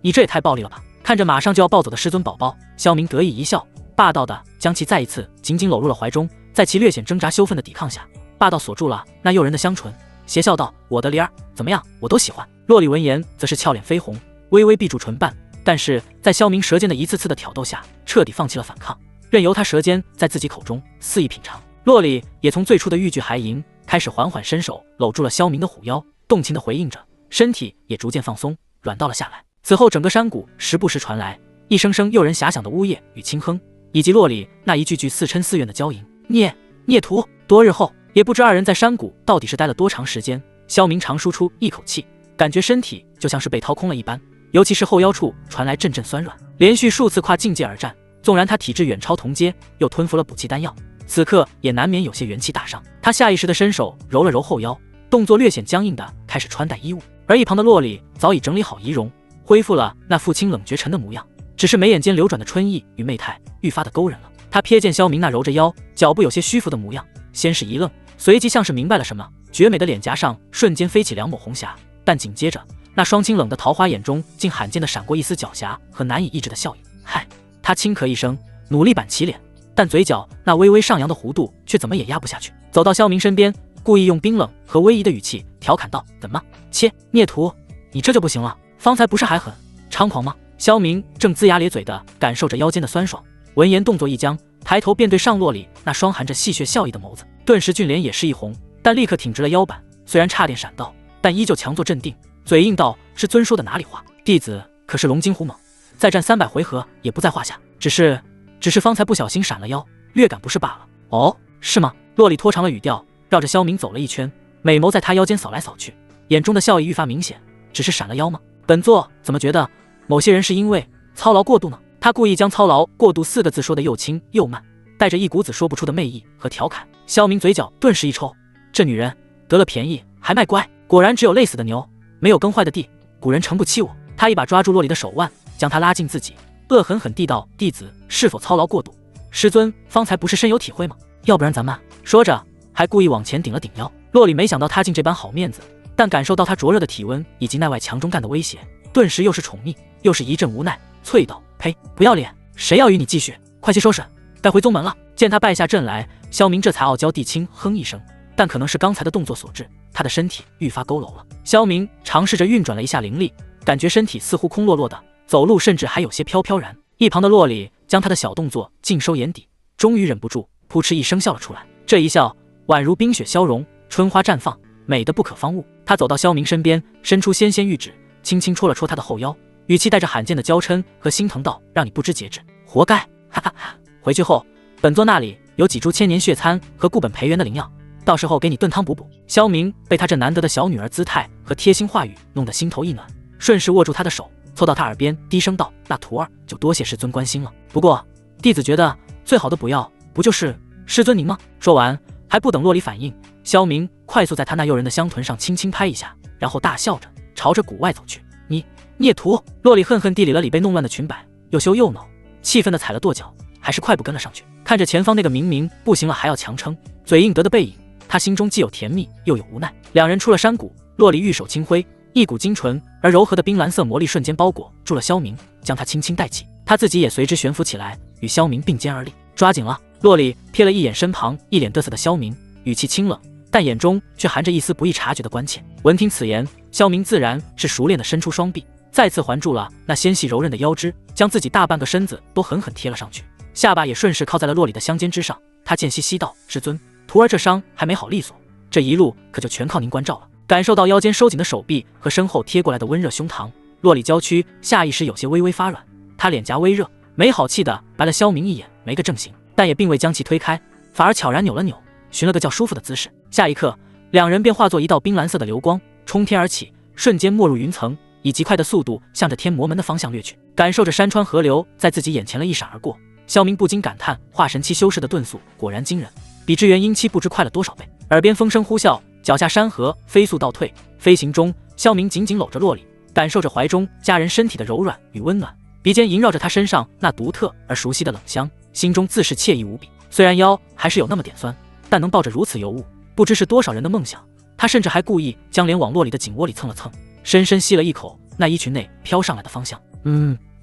S1: 你这也太暴力了吧！看着马上就要抱走的师尊宝宝，萧明得意一笑，霸道地将其再一次紧紧搂入了怀中，在其略显挣扎羞愤的抵抗下，霸道锁住了那诱人的香唇，邪笑道：我的梨儿，怎么样，我都喜欢。洛里闻言则是俏脸绯红，微微闭住唇瓣，但是在萧明舌尖的一次次的挑逗下，彻底放弃了反抗，任由他舌尖在自己口中肆意品尝。洛里也从最初的欲拒还迎，开始缓缓伸手搂住了萧明的虎腰，动情地回应着，身体也逐渐放松，软到了下来。此后整个山谷时不时传来一声声诱人遐想的呜咽与轻哼，以及洛里那一句句似嗔似怨的娇吟。孽徒！多日后，也不知二人在山谷到底是待了多长时间，萧明长舒出一口气，感觉身体就像是被掏空了一般，尤其是后腰处传来阵阵酸软。连续数次跨境界而战，纵然他体质远超同阶，又吞服了补气丹药，此刻也难免有些元气大伤。他下意识地伸手揉了揉后腰，动作略显僵硬地开始穿戴衣物，而一旁的洛里早已整理好仪容，恢复了那副清冷绝尘的模样，只是眉眼间流转的春意与媚态愈发的勾人了。他瞥见萧明那揉着腰，脚步有些虚浮的模样，先是一愣，随即像是明白了什么，绝美的脸颊上瞬间飞起两抹红霞，但紧接着那双清冷的桃花眼中竟罕见的闪过一丝狡黠和难以抑制的笑意。嗨，他轻咳一声，努力板起脸，但嘴角那微微上扬的弧度却怎么也压不下去，走到萧明身边，故意用冰冷和威仪的语气调侃道：怎么，切，孽徒，你这就不行了？方才不是还很猖狂吗？萧明正龇牙咧嘴的感受着腰间的酸爽，闻言动作一僵，抬头便对上洛里那双含着戏谑笑意的眸子，顿时俊脸也是一红，但立刻挺直了腰板，虽然差点闪到，但依旧强作镇定，嘴硬道：“师尊说的哪里话？弟子可是龙精虎猛，再战300回合也不在话下，只是方才不小心闪了腰，略感不适罢了。”哦，是吗？洛里拖长了语调，绕着萧明走了一圈，美眸在他腰间扫来扫去，眼中的笑意愈发明显。只是闪了腰吗？本座怎么觉得某些人是因为操劳过度呢？他故意将操劳过度4个字说得又轻又慢，带着一股子说不出的媚意和调侃。萧明嘴角顿时一抽，这女人得了便宜还卖乖，果然只有累死的牛，没有耕坏的地，古人诚不欺我。他一把抓住洛里的手腕，将他拉近自己，恶狠狠地道：“弟子是否操劳过度？师尊方才不是深有体会吗？要不然咱们……”说着还故意往前顶了顶腰。洛里没想到他竟这般好面子，但感受到他灼热的体温以及内外强中干的威胁，顿时又是宠溺又是一阵无奈，啐道：“呸！不要脸！谁要与你继续？快些收拾，该回宗门了。”见他败下阵来，萧明这才傲娇地轻哼一声，但可能是刚才的动作所致，他的身体愈发佝偻了。萧明尝试着运转了一下灵力，感觉身体似乎空落落的，走路甚至还有些飘飘然。一旁的洛里将他的小动作尽收眼底，终于忍不住扑哧一声笑了出来。这一笑宛如冰雪消融，春花绽放，美得不可方物。他走到萧明身边，伸出纤纤玉指，轻轻戳了戳他的后腰，语气带着罕见的娇嗔和心疼道：“让你不知节制，活该！哈哈哈！回去后，本座那里有几株千年血参和固本培元的灵药，到时候给你炖汤补补。”萧明被他这难得的小女儿姿态和贴心话语弄得心头一暖，顺势握住他的手，凑到他耳边低声道：“那徒儿就多谢师尊关心了。不过弟子觉得最好的补药，不就是师尊您吗？”说完，还不等洛里反应，萧明快速在他那诱人的香臀上轻轻拍一下，然后大笑着朝着谷外走去。“你孽徒！”洛里恨恨地理了理被弄乱的裙摆，又羞又恼，气愤地踩了跺脚，还是快步跟了上去。看着前方那个明明不行了还要强撑、嘴硬得的背影，他心中既有甜蜜又有无奈。两人出了山谷，洛里玉手轻挥，一股精纯而柔和的冰蓝色魔力瞬间包裹住了萧明，将他轻轻带起，他自己也随之悬浮起来，与萧明并肩而立。抓紧了！洛里瞥了一眼身旁一脸得瑟的萧明，语气清冷，但眼中却含着一丝不易察觉的关切。闻听此言，萧明自然是熟练地伸出双臂，再次环住了那纤细柔韧的腰肢，将自己大半个身子都狠狠贴了上去，下巴也顺势靠在了洛里的香肩之上。他见息息道：“师尊，徒儿这伤还没好利索，这一路可就全靠您关照了。”感受到腰间收紧的手臂和身后贴过来的温热胸膛，洛里娇躯下意识有些微微发软，他脸颊微热，没好气地白了萧明一眼，没个正形，但也并未将其推开，反而悄然扭了扭，寻了个较舒服的姿势。下一刻，两人便化作一道冰蓝色的流光，冲天而起，瞬间没入云层，以极快的速度向着天魔门的方向掠去。感受着山川河流在自己眼前了一闪而过，萧明不禁感叹：化神期修士的遁速果然惊人，比之元婴期不知快了多少倍。耳边风声呼啸，脚下山河飞速倒退。飞行中，萧明紧紧搂着洛里，感受着怀中家人身体的柔软与温暖，鼻尖萦绕着他身上那独特而熟悉的冷香，心中自是惬意无比。虽然腰还是有那么点酸，但能抱着如此尤物，不知是多少人的梦想。他甚至还故意将脸往洛里的颈窝里蹭了蹭，深深吸了一口那衣裙内飘上来的芳香。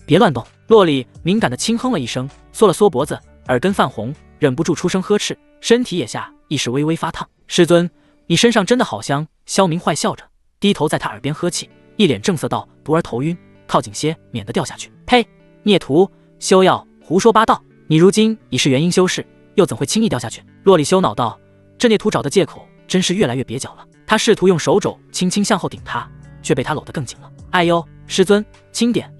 S1: 别乱动！洛里敏感地轻哼了一声，缩了缩脖子，耳根泛红，忍不住出声呵斥，身体也下意识微微发烫。师尊，你身上真的好香！萧明坏笑着，低头在他耳边呵气，一脸正色道：“徒儿头晕，靠紧些，免得掉下去。”呸！孽徒，休要胡说八道！你如今已是元婴修士，又怎会轻易掉下去？洛里羞恼道：“这孽徒找的借口真是越来越蹩脚了。”他试图用手肘轻轻向后顶他，却被他搂得更紧了。哎呦，师尊，轻点，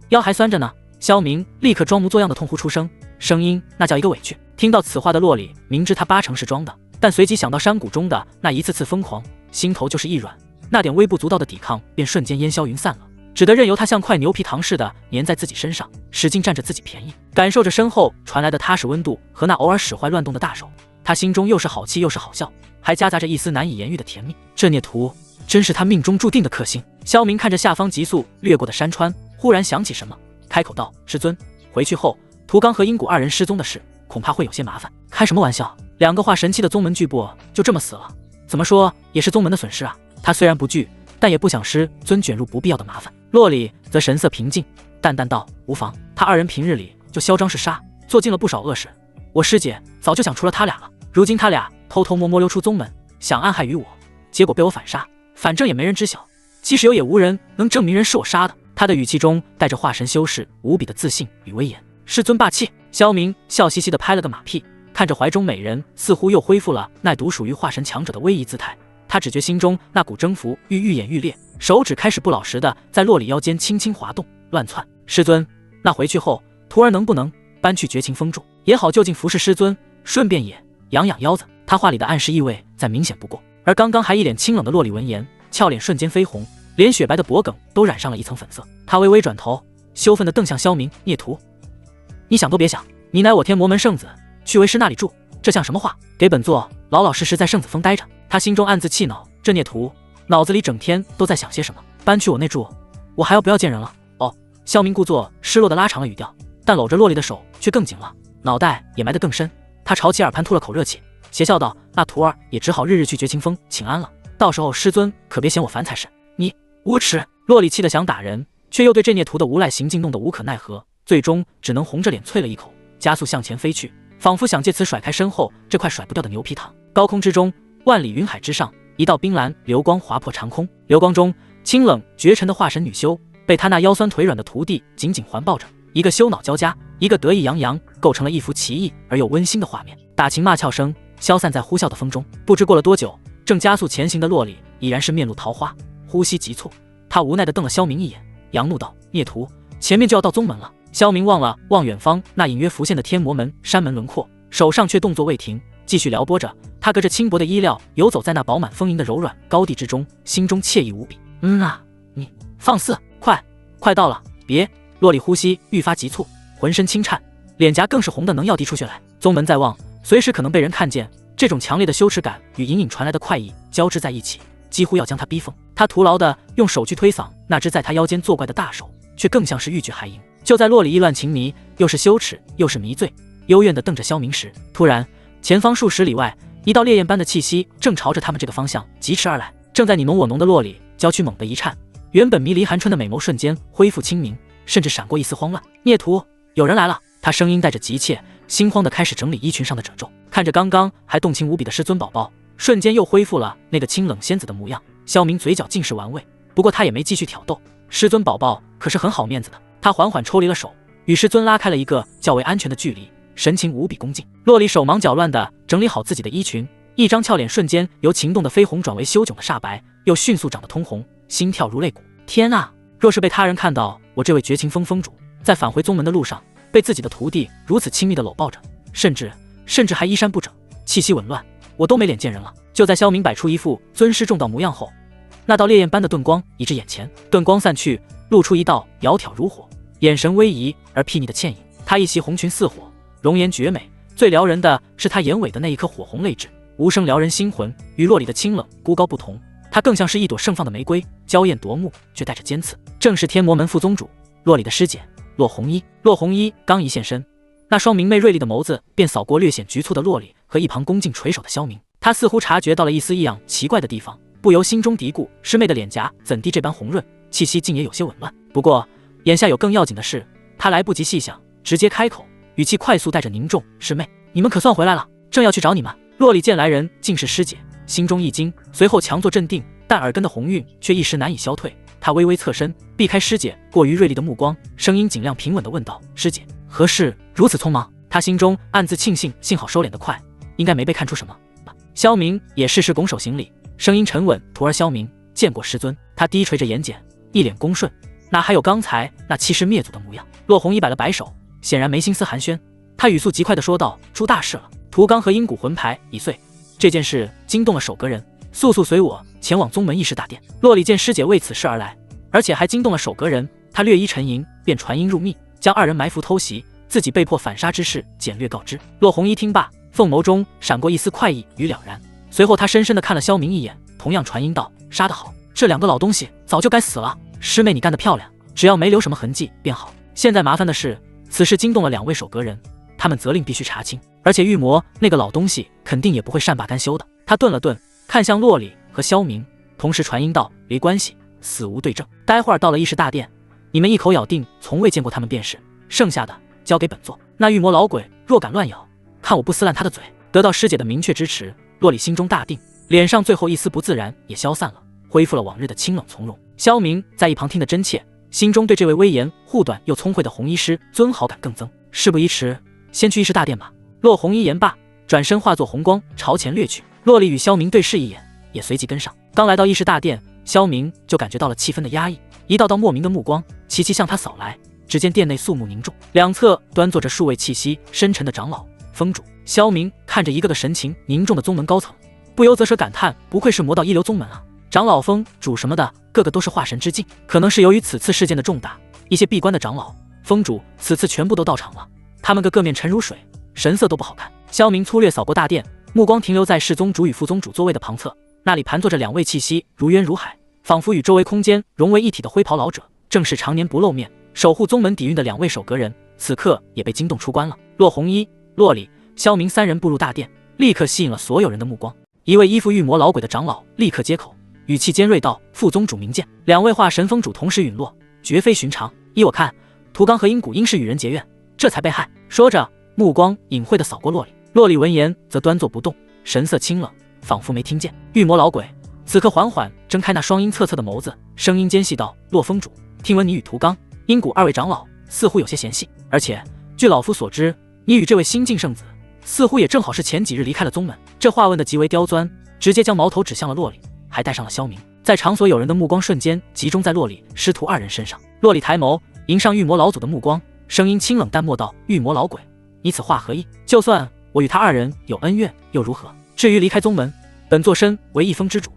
S1: 腰还酸着呢。萧明立刻装模作样的痛呼出声，声音那叫一个委屈。听到此话的洛里明知他80%是装的，但随即想到山谷中的那一次次疯狂，心头就是一软，那点微不足道的抵抗便瞬间烟消云散了，只得任由他像块牛皮糖似的粘在自己身上，使劲占着自己便宜。感受着身后传来的踏实温度和那偶尔使坏乱动的大手，他心中又是好气又是好笑，还夹杂着一丝难以言喻的甜蜜。这孽徒真是他命中注定的克星。萧明看着下方急速掠过的山川，忽然想起什么，开口道：“师尊，回去后涂刚和阴谷2人失踪的事，恐怕会有些麻烦。”开什么玩笑？2个化神期的宗门巨擘就这么死了，怎么说也是宗门的损失啊。他虽然不惧，但也不想师尊卷入不必要的麻烦。洛里则神色平静，淡淡道：“无妨，他2人平日里就嚣张嗜杀，做尽了不少恶事。我师姐早就想除了他俩了，如今他俩偷偷摸摸溜出宗门，想暗害于我，结果被我反杀，反正也没人知晓，即使有也无人能证明人是我杀的。”他的语气中带着化神修士无比的自信与威严。师尊霸气！萧明笑嘻嘻地拍了个马屁，看着怀中美人，似乎又恢复了那独属于化神强者的威仪姿态。他只觉心中那股征服欲愈演愈烈，手指开始不老实的在洛里腰间轻轻滑动乱窜。师尊，那回去后，徒儿能不能搬去绝情峰住，也好就近服侍师尊，顺便也养养腰子。他话里的暗示意味再明显不过。而刚刚还一脸清冷的洛里闻言，俏脸瞬间绯红，连雪白的脖颈都染上了一层粉色。他微微转头，羞愤地瞪向萧明：孽徒，你想都别想，你乃我天魔门圣子，去为师那里住，这像什么话？给本座老老实实在圣子峰待着。他心中暗自气恼，这孽徒脑子里整天都在想些什么？搬去我那住，我还要不要见人了？哦，萧明故作失落地拉长了语调，但搂着洛丽的手却更紧了，脑袋也埋得更深。他朝其耳畔吐了口热气，邪笑道：那徒儿也只好日日去绝情峰请安了，到时候师尊可别嫌我烦才是。你无耻！洛丽气得想打人，却又对这孽徒的无赖行径弄得无可奈何，最终只能红着脸啐了一口，加速向前飞去，仿佛想借此甩开身后这块甩不掉的牛皮糖。高空之中，万里云海之上，一道冰蓝流光划破长空，流光中，清冷绝尘的化神女修被他那腰酸腿软的徒弟紧紧环抱着，一个羞恼交加，一个得意洋洋，构成了一幅奇异而又温馨的画面。打情骂俏声消散在呼啸的风中，不知过了多久，正加速前行的洛里已然是面露桃花，呼吸急促。他无奈地瞪了萧明一眼，扬怒道：孽徒，前面就要到宗门了。萧明望了望远方那隐约浮现的天魔门山门轮廓，手上却动作未停，继续撩拨着。他隔着轻薄的衣料游走在那饱满丰盈的柔软高地之中，心中惬意无比。你放肆，快到了，别！洛里呼吸愈发急促，浑身轻颤，脸颊更是红得能要滴出血来。宗门在望，随时可能被人看见，这种强烈的羞耻感与隐隐传来的快意交织在一起，几乎要将他逼疯。他徒劳地用手去推搡那只在他腰间作怪的大手，却更像是欲拒还迎。就在洛里意乱情迷，又是羞耻又是迷醉，幽怨地瞪着萧明时，突然前方数十里外，一道烈焰般的气息正朝着他们这个方向疾驰而来。正在你侬我侬的洛里娇躯猛地一颤，原本迷离寒春的美眸瞬间恢复清明，甚至闪过一丝慌乱。孽徒，有人来了！他声音带着急切，心慌地开始整理衣裙上的褶皱。看着刚刚还动情无比的师尊宝宝，瞬间又恢复了那个清冷仙子的模样，萧明嘴角尽是玩味。不过他也没继续挑逗，师尊宝宝可是很好面子的。他缓缓抽离了手，与师尊拉开了一个较为安全的距离，神情无比恭敬。洛里手忙脚乱地整理好自己的衣裙，一张俏脸瞬间由情动的绯红转为羞窘的煞白，又迅速长得通红，心跳如肋骨。天啊！若是被他人看到我这位绝情峰峰主在返回宗门的路上被自己的徒弟如此亲密地搂抱着，甚至还衣衫不整，气息紊乱，我都没脸见人了。就在萧明摆出一副尊师重道模样后，那道烈焰般的盾光已至眼前，盾光散去，露出一道窈窕如火、眼神威仪而睥睨的倩影。她一袭红裙似火，容颜绝美，最撩人的是她眼尾的那一颗火红泪痣，无声撩人心魂。与洛里的清冷孤高不同，她更像是一朵盛放的玫瑰，娇艳夺目，却带着尖刺。正是天魔门副宗主洛里的师姐洛红衣。洛红衣刚一现身，那双明媚锐利的眸子便扫过略显局促的洛里和一旁恭敬垂首的萧明。他似乎察觉到了一丝异样奇怪的地方，不由心中嘀咕：师妹的脸颊怎地这般红润，气息竟也有些紊乱。不过眼下有更要紧的事，他来不及细想，直接开口，语气快速带着凝重：师妹，你们可算回来了，正要去找你们。洛里见来人竟是师姐，心中一惊，随后强作镇定，但耳根的红晕却一时难以消退。他微微侧身，避开师姐过于锐利的目光，声音尽量平稳地问道：师姐，何事如此匆忙？他心中暗自庆幸，幸好收敛得快，应该没被看出什么吧。萧明也适时拱手行礼，声音沉稳：徒儿萧明见过师尊。他低垂着眼睑，一脸恭顺，哪还有刚才那欺师灭祖的模样？洛红衣摆了摆手，显然没心思寒暄。他语速极快地说道：出大事了，屠刚和阴谷魂牌已碎，这件事惊动了守阁人，速随我前往宗门议事大殿。洛里见师姐为此事而来，而且还惊动了守阁人，他略一沉吟，便传音入密，将二人埋伏偷袭，自己被迫反杀之事简略告知。洛红衣听罢，凤眸中闪过一丝快意与了然，随后他深深地看了萧明一眼，同样传音道：杀得好，这两个老东西早就该死了。师妹你干得漂亮，只要没留什么痕迹便好。现在麻烦的是，此事惊动了两位守阁人，他们责令必须查清，而且御魔那个老东西肯定也不会善罢甘休的。他顿了顿，看向洛里和萧明，同时传音道：没关系，死无对证，待会儿到了议事大殿，你们一口咬定从未见过他们便是，剩下的交给本座。那御魔老鬼若敢乱咬，看我不撕烂他的嘴。得到师姐的明确支持，洛里心中大定，脸上最后一丝不自然也消散了，恢复了往日的清冷从容。萧明在一旁听得真切，心中对这位威严护短又聪慧的红衣师尊好感更增。事不宜迟，先去议事大殿吧。骆红衣言罢，转身化作红光朝前掠去。洛丽与萧明对视一眼，也随即跟上。刚来到议事大殿，萧明就感觉到了气氛的压抑，一道道莫名的目光齐齐向他扫来。只见殿内肃穆凝重，两侧端坐着数位气息深沉的长老、封主。萧明看着一个个神情凝重的宗门高层，不由啧舌感叹，不愧是魔道一流宗门啊！长老、封主什么的，个个都是化神之境。可能是由于此次事件的重大，一些闭关的长老、封主此次全部都到场了，他们个面沉如水，神色都不好看。萧明粗略扫过大殿，目光停留在世宗主与副宗主座位的旁侧，那里盘坐着两位气息如渊如海，仿佛与周围空间融为一体的灰袍老者，正是常年不露面守护宗门底蕴的两位守阁人，此刻也被惊动出关了。骆红衣、骆礼、萧明三人步入大殿，立刻吸引了所有人的目光。一位依附御魔老鬼的长老立刻接口，语气尖锐道：“副宗主明鉴，两位化神封主同时陨落，绝非寻常。依我看，屠刚和阴谷应是与人结怨，这才被害。”说着，目光隐晦地扫过洛里。洛里闻言则端坐不动，神色清冷，仿佛没听见。御魔老鬼此刻缓缓睁开那双阴恻恻的眸子，声音尖细道：“骆封主，听闻你与屠刚、阴谷二位长老似乎有些嫌隙，而且据老夫所知，你与这位新晋圣子似乎也正好是前几日离开了宗门。”这话问得极为刁钻，直接将矛头指向了洛里，还带上了萧明。在场所有人的目光瞬间集中在洛里师徒二人身上。洛里抬眸迎上御魔老祖的目光，声音清冷淡漠道：“御魔老鬼，你此话何意？就算我与他二人有恩怨又如何？至于离开宗门，本座身为一封之主，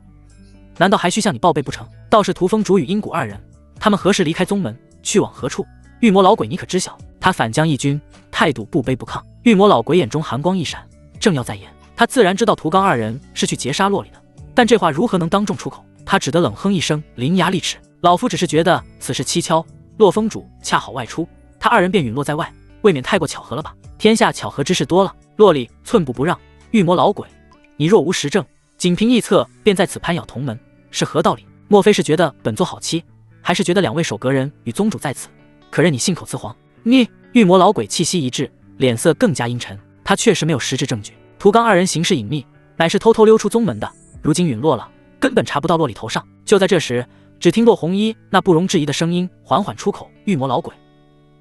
S1: 难道还需向你报备不成？倒是屠封主与阴谷二人，他们何时离开宗门，去往何处？御魔老鬼你可知晓？”他反将一军，态度不卑不亢。御魔老鬼眼中寒光一闪，正要再言，他自然知道屠刚二人是去劫杀洛里的，但这话如何能当众出口？他只得冷哼一声，伶牙俐齿：“老夫只是觉得此事蹊跷，洛封主恰好外出，他二人便陨落在外，未免太过巧合了吧？天下巧合之事多了。”洛里寸步不让：“御魔老鬼，你若无实证，仅凭臆测便在此攀咬同门，是何道理？莫非是觉得本座好欺，还是觉得两位守阁人与宗主在此，可任你信口雌黄？”你御魔老鬼气息一滞，脸色更加阴沉。他确实没有实质证据，屠刚二人行事隐秘，乃是偷偷溜出宗门的，如今陨落了，根本查不到洛里头上。就在这时，只听骆红衣那不容置疑的声音缓缓出口：“御魔老鬼，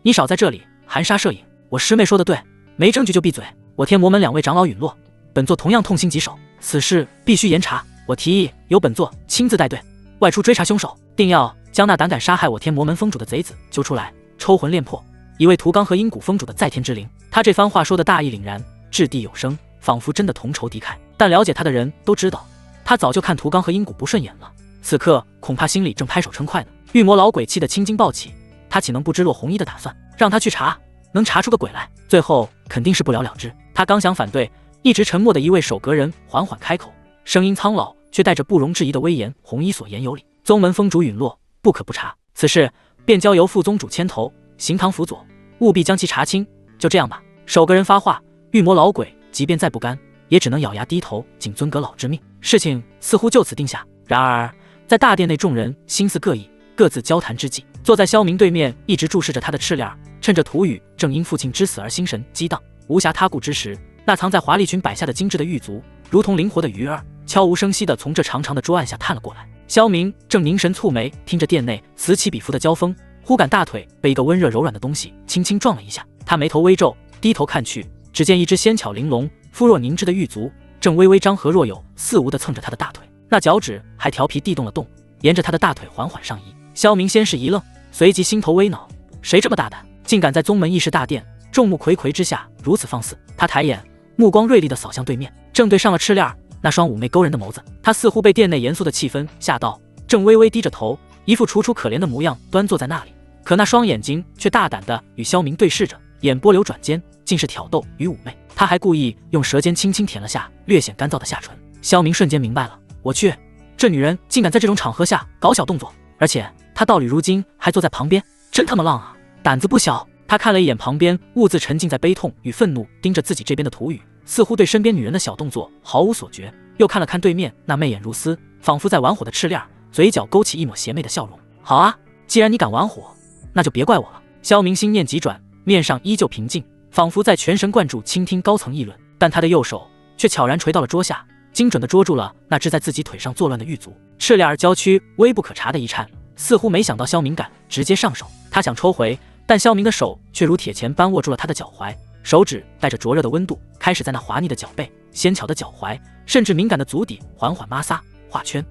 S1: 你少在这里含沙射影！我师妹说的对，没证据就闭嘴。我天魔门两位长老陨落，本座同样痛心疾首，此事必须严查。我提议由本座亲自带队外出追查凶手，定要将那胆敢杀害我天魔门封主的贼子揪出来，抽魂炼魄，以为屠刚和阴谷封主的在天之灵。”他这番话说的大义凛然，掷地有声，仿佛真的同仇敌忾。但了解他的人都知道，他早就看屠刚和阴谷不顺眼了，此刻恐怕心里正拍手称快呢。御魔老鬼气得青筋暴起，他岂能不知骆红衣的打算？让他去查，能查出个鬼来，最后肯定是不了了之。他刚想反对，一直沉默的一位守阁人缓缓开口，声音苍老，却带着不容置疑的威严：“红衣所言有理，宗门封主陨落，不可不查。此事便交由副宗主牵头，行堂辅佐，务必将其查清。就这样吧。”守阁人发话，御魔老鬼即便再不甘，也只能咬牙低头，谨遵阁老之命。事情似乎就此定下。然而，在大殿内众人心思各异，各自交谈之际，坐在萧明对面一直注视着他的赤练，趁着涂宇正因父亲之死而心神激荡，无暇他顾之时，那藏在华丽裙摆下的精致的玉足，如同灵活的鱼儿，悄无声息地从这长长的桌案下探了过来。萧明正凝神蹙眉，听着殿内此起彼伏的交锋，忽感大腿被一个温热柔软的东西轻轻撞了一下，他眉头微皱，低头看去，只见一只纤巧玲珑、肤若凝脂的玉足正微微张合若有似无地蹭着他的大腿，那脚趾还调皮地动了动，沿着他的大腿缓缓上移。萧明先是一愣，随即心头微恼，谁这么大胆，竟敢在宗门议事大殿众目睽睽之下如此放肆？他抬眼，目光锐利地扫向对面，正对上了赤练那双妩媚勾人的眸子。他似乎被殿内严肃的气氛吓到，正微微低着头，一副楚楚可怜的模样，端坐在那里。可那双眼睛却大胆地与萧明对视着，眼波流转间尽是挑逗与妩媚。他还故意用舌尖轻轻舔了下略显干燥的下唇。萧明瞬间明白了，我去，这女人竟敢在这种场合下搞小动作，而且她到底如今还坐在旁边，真他妈浪啊，胆子不小。他看了一眼旁边兀自沉浸在悲痛与愤怒盯着自己这边的涂宇，似乎对身边女人的小动作毫无所觉，又看了看对面那媚眼如丝，仿佛在玩火的赤练，嘴角勾起一抹邪魅的笑容。好啊，既然你敢玩火，那就别怪我了。萧明心念急转，面上依旧平静，仿佛在全神贯注倾听高层议论，但他的右手却悄然垂到了桌下，精准地捉住了那只在自己腿上作乱的玉足。赤练娇躯微不可察的一颤，似乎没想到萧明敢直接上手。他想抽回，但萧明的手却如铁钳般握住了他的脚踝，手指带着灼热的温度，开始在那滑腻的脚背、纤巧的脚踝，甚至敏感的足底缓缓摩挲、画圈。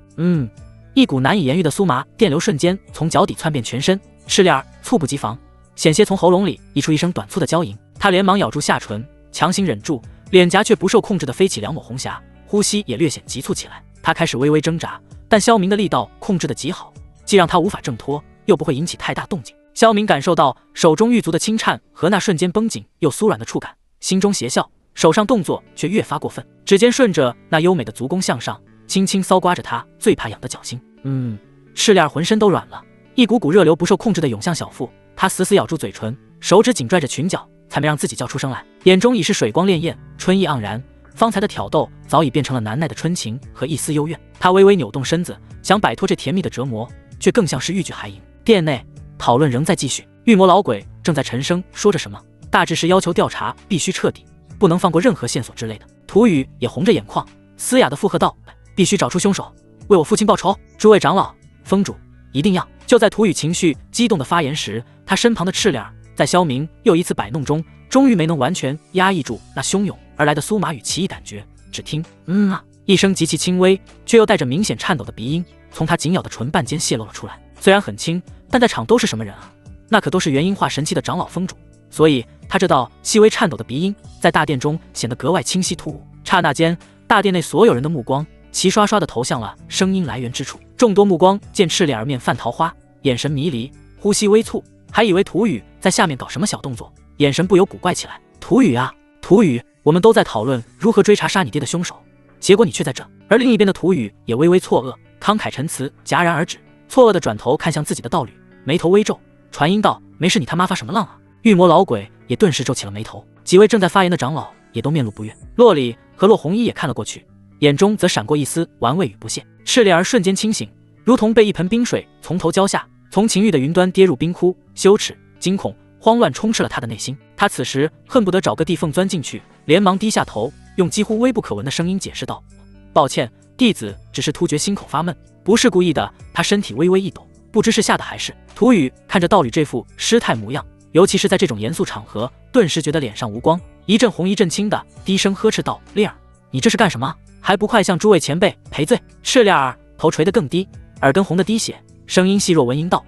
S1: 一股难以言喻的酥麻电流瞬间从脚底窜遍全身。赤烈儿猝不及防，险些从喉咙里溢出一声短促的娇吟。他连忙咬住下唇，强行忍住，脸颊却不受控制地飞起2抹红霞，呼吸也略显急促起来。他开始微微挣扎，但萧明的力道控制得极好，既让他无法挣脱，又不会引起太大动静。萧明感受到手中玉足的轻颤和那瞬间绷紧又酥软的触感，心中邪笑，手上动作却越发过分，指尖顺着那优美的足弓向上，轻轻搔刮着他最怕痒的脚心。赤烈儿浑身都软了，一股股热流不受控制地涌向小腹，他死死咬住嘴唇，手指紧拽着裙角，才没让自己叫出声来，眼中已是水光潋滟，春意盎然。方才的挑逗早已变成了难耐的春情和一丝幽怨。他微微扭动身子，想摆脱这甜蜜的折磨，却更像是欲拒还迎。店内讨论仍在继续，御魔老鬼正在沉声说着什么，大致是要求调查必须彻底，不能放过任何线索之类的。涂宇也红着眼眶，嘶哑地附和道：“必须找出凶手，为我父亲报仇。诸位长老、封主，一定要！”就在涂宇情绪激动的发言时，他身旁的赤脸在萧明又一次摆弄中，终于没能完全压抑住那汹涌而来的酥麻与奇异感觉。只听一声极其轻微却又带着明显颤抖的鼻音从他紧咬的唇瓣间泄露了出来。虽然很轻，但在场都是什么人啊？那可都是元婴化神器的长老封主，所以他这道细微颤抖的鼻音在大殿中显得格外清晰突兀。刹那间，大殿内所有人的目光齐刷刷地投向了声音来源之处。众多目光见赤脸儿面泛桃花，眼神迷离，呼吸微促，还以为涂宇在下面搞什么小动作，眼神不由古怪起来。涂宇啊，涂宇，我们都在讨论如何追查杀你爹的凶手，结果你却在这。而另一边的涂宇也微微错愕，慷慨陈词戛然而止，错愕地转头看向自己的道侣，眉头微皱，传音道：“没事，你他妈发什么浪啊？”御魔老鬼也顿时皱起了眉头，几位正在发言的长老也都面露不悦。洛里和洛红衣也看了过去，眼中则闪过一丝玩味与不屑。赤烈儿瞬间清醒，如同被一盆冰水从头浇下，从情欲的云端跌入冰窟，羞耻、惊恐、慌乱充斥了他的内心。他此时恨不得找个地缝钻进去，连忙低下头，用几乎微不可闻的声音解释道：“抱歉，弟子只是突觉心口发闷，不是故意的。”他身体微微一抖，不知是吓的还是……涂宇看着道侣这副失态模样，尤其是在这种严肃场合，顿时觉得脸上无光，一阵红一阵青的，低声呵斥道：“烈儿，你这是干什么？还不快向诸位前辈赔罪！”赤烈儿头垂得更低，耳根红得滴血，声音细若蚊蝇道：“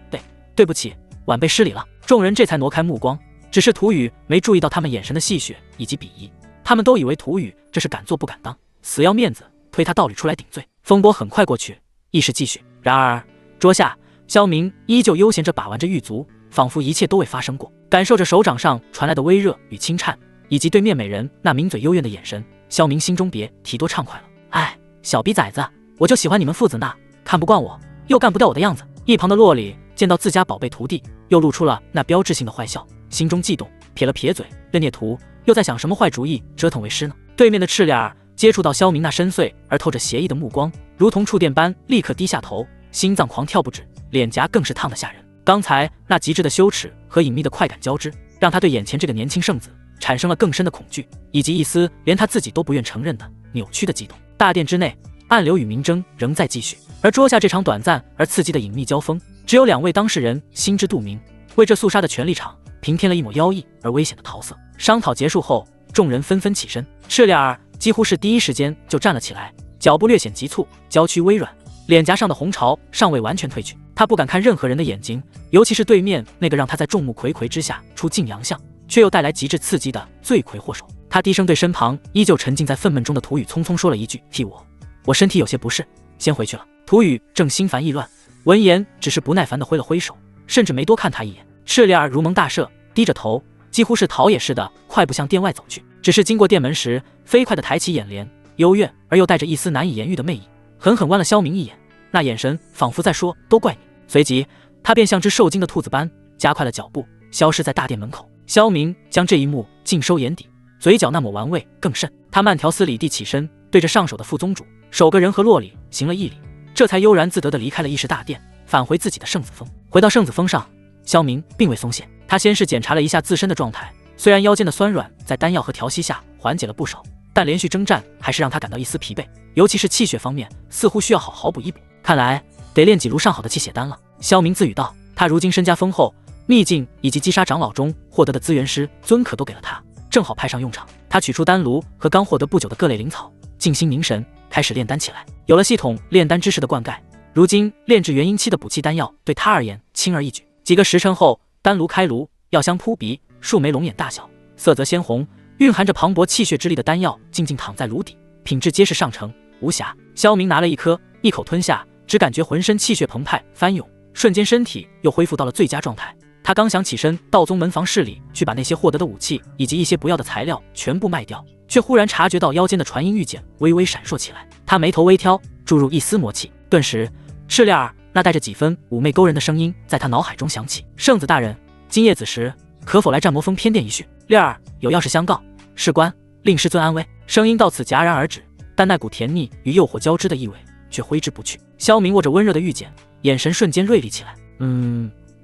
S1: 对不起，晚辈失礼了。”众人这才挪开目光，只是涂宇没注意到他们眼神的戏谑以及鄙夷，他们都以为涂宇这是敢做不敢当，死要面子，推他道侣出来顶罪。风波很快过去，议事继续。然而桌下，萧明依旧悠闲着把玩着玉足，仿佛一切都未发生过，感受着手掌上传来的微热与轻颤，以及对面美人那抿嘴幽怨的眼神，萧明心中别提多畅快了。哎，小逼崽子，我就喜欢你们父子那看不惯我又干不掉我的样子。一旁的洛里见到自家宝贝徒弟又露出了那标志性的坏笑，心中悸动，撇了撇嘴，任孽徒又在想什么坏主意折腾为师呢？对面的赤脸儿接触到萧明那深邃而透着邪意的目光，如同触电般立刻低下头，心脏狂跳不止，脸颊更是烫得吓人。刚才那极致的羞耻和隐秘的快感交织，让他对眼前这个年轻圣子产生了更深的恐惧，以及一丝连他自己都不愿承认的扭曲的悸动。大殿之内，暗流与明争仍在继续，而桌下这场短暂而刺激的隐秘交锋，只有2位当事人心知肚明，为这肃杀的权力场平添了一抹妖异而危险的桃色。商讨结束后，众人纷纷起身，赤脸儿几乎是第一时间就站了起来，脚步略显急促，娇躯微软，脸颊上的红潮尚未完全褪去。他不敢看任何人的眼睛，尤其是对面那个让他在众目睽睽之下出尽阳相，却又带来极致刺激的罪魁祸首。他低声对身旁依旧沉浸在愤懑中的涂宇匆匆说了一句：“替我身体有些不适，先回去了。”涂宇正心烦意乱，闻言只是不耐烦地挥了挥手，甚至没多看他一眼。赤烈儿如蒙大赦，低着头，几乎是逃也似的快步向殿外走去。只是经过殿门时，飞快地抬起眼帘，幽怨而又带着一丝难以言喻的魅意，狠狠剜了萧明一眼，那眼神仿佛在说：“都怪你。”随即他便像只受惊的兔子般加快了脚步，消失在大殿门口。萧明将这一幕尽收眼底，嘴角那抹玩味更甚。他慢条斯理地起身，对着上手的副宗主、守个人和洛里行了一礼，这才悠然自得地离开了议事大殿，返回自己的圣子峰。回到圣子峰上，萧明并未松懈，他先是检查了一下自身的状态，虽然腰间的酸软在丹药和调息下缓解了不少，但连续征战还是让他感到一丝疲惫，尤其是气血方面，似乎需要好好补一补。看来得炼几炉上好的气血丹了。萧明自语道，他如今身家丰厚，秘境以及击杀长老中获得的资源师尊可都给了他，正好派上用场。他取出丹炉和刚获得不久的各类灵草，静心凝神，开始炼丹起来。有了系统炼丹知识的灌溉，如今炼制元婴期的补气丹药对他而言轻而易举。几个时辰后，丹炉开炉，药香扑鼻，数枚龙眼大小，色泽鲜红，蕴含着磅礴气血之力的丹药静静躺在炉底，品质结实上乘，无瑕。萧明拿了一颗，一口吞下，只感觉浑身气血澎湃翻涌，瞬间身体又恢复到了最佳状态。他刚想起身到宗门房室里去把那些获得的武器以及一些不要的材料全部卖掉，却忽然察觉到腰间的传音玉简微微闪烁起来。他眉头微挑，注入一丝魔气，顿时赤烈儿那带着几分妩媚勾人的声音在他脑海中响起：圣子大人，今夜子时可否来战魔峰偏殿一叙？烈儿有要事相告，事关令师尊安危。声音到此戛然而止，但那股甜腻与诱惑交织的意味却挥之不去。萧明握着温热的玉简，眼神瞬间锐利起来。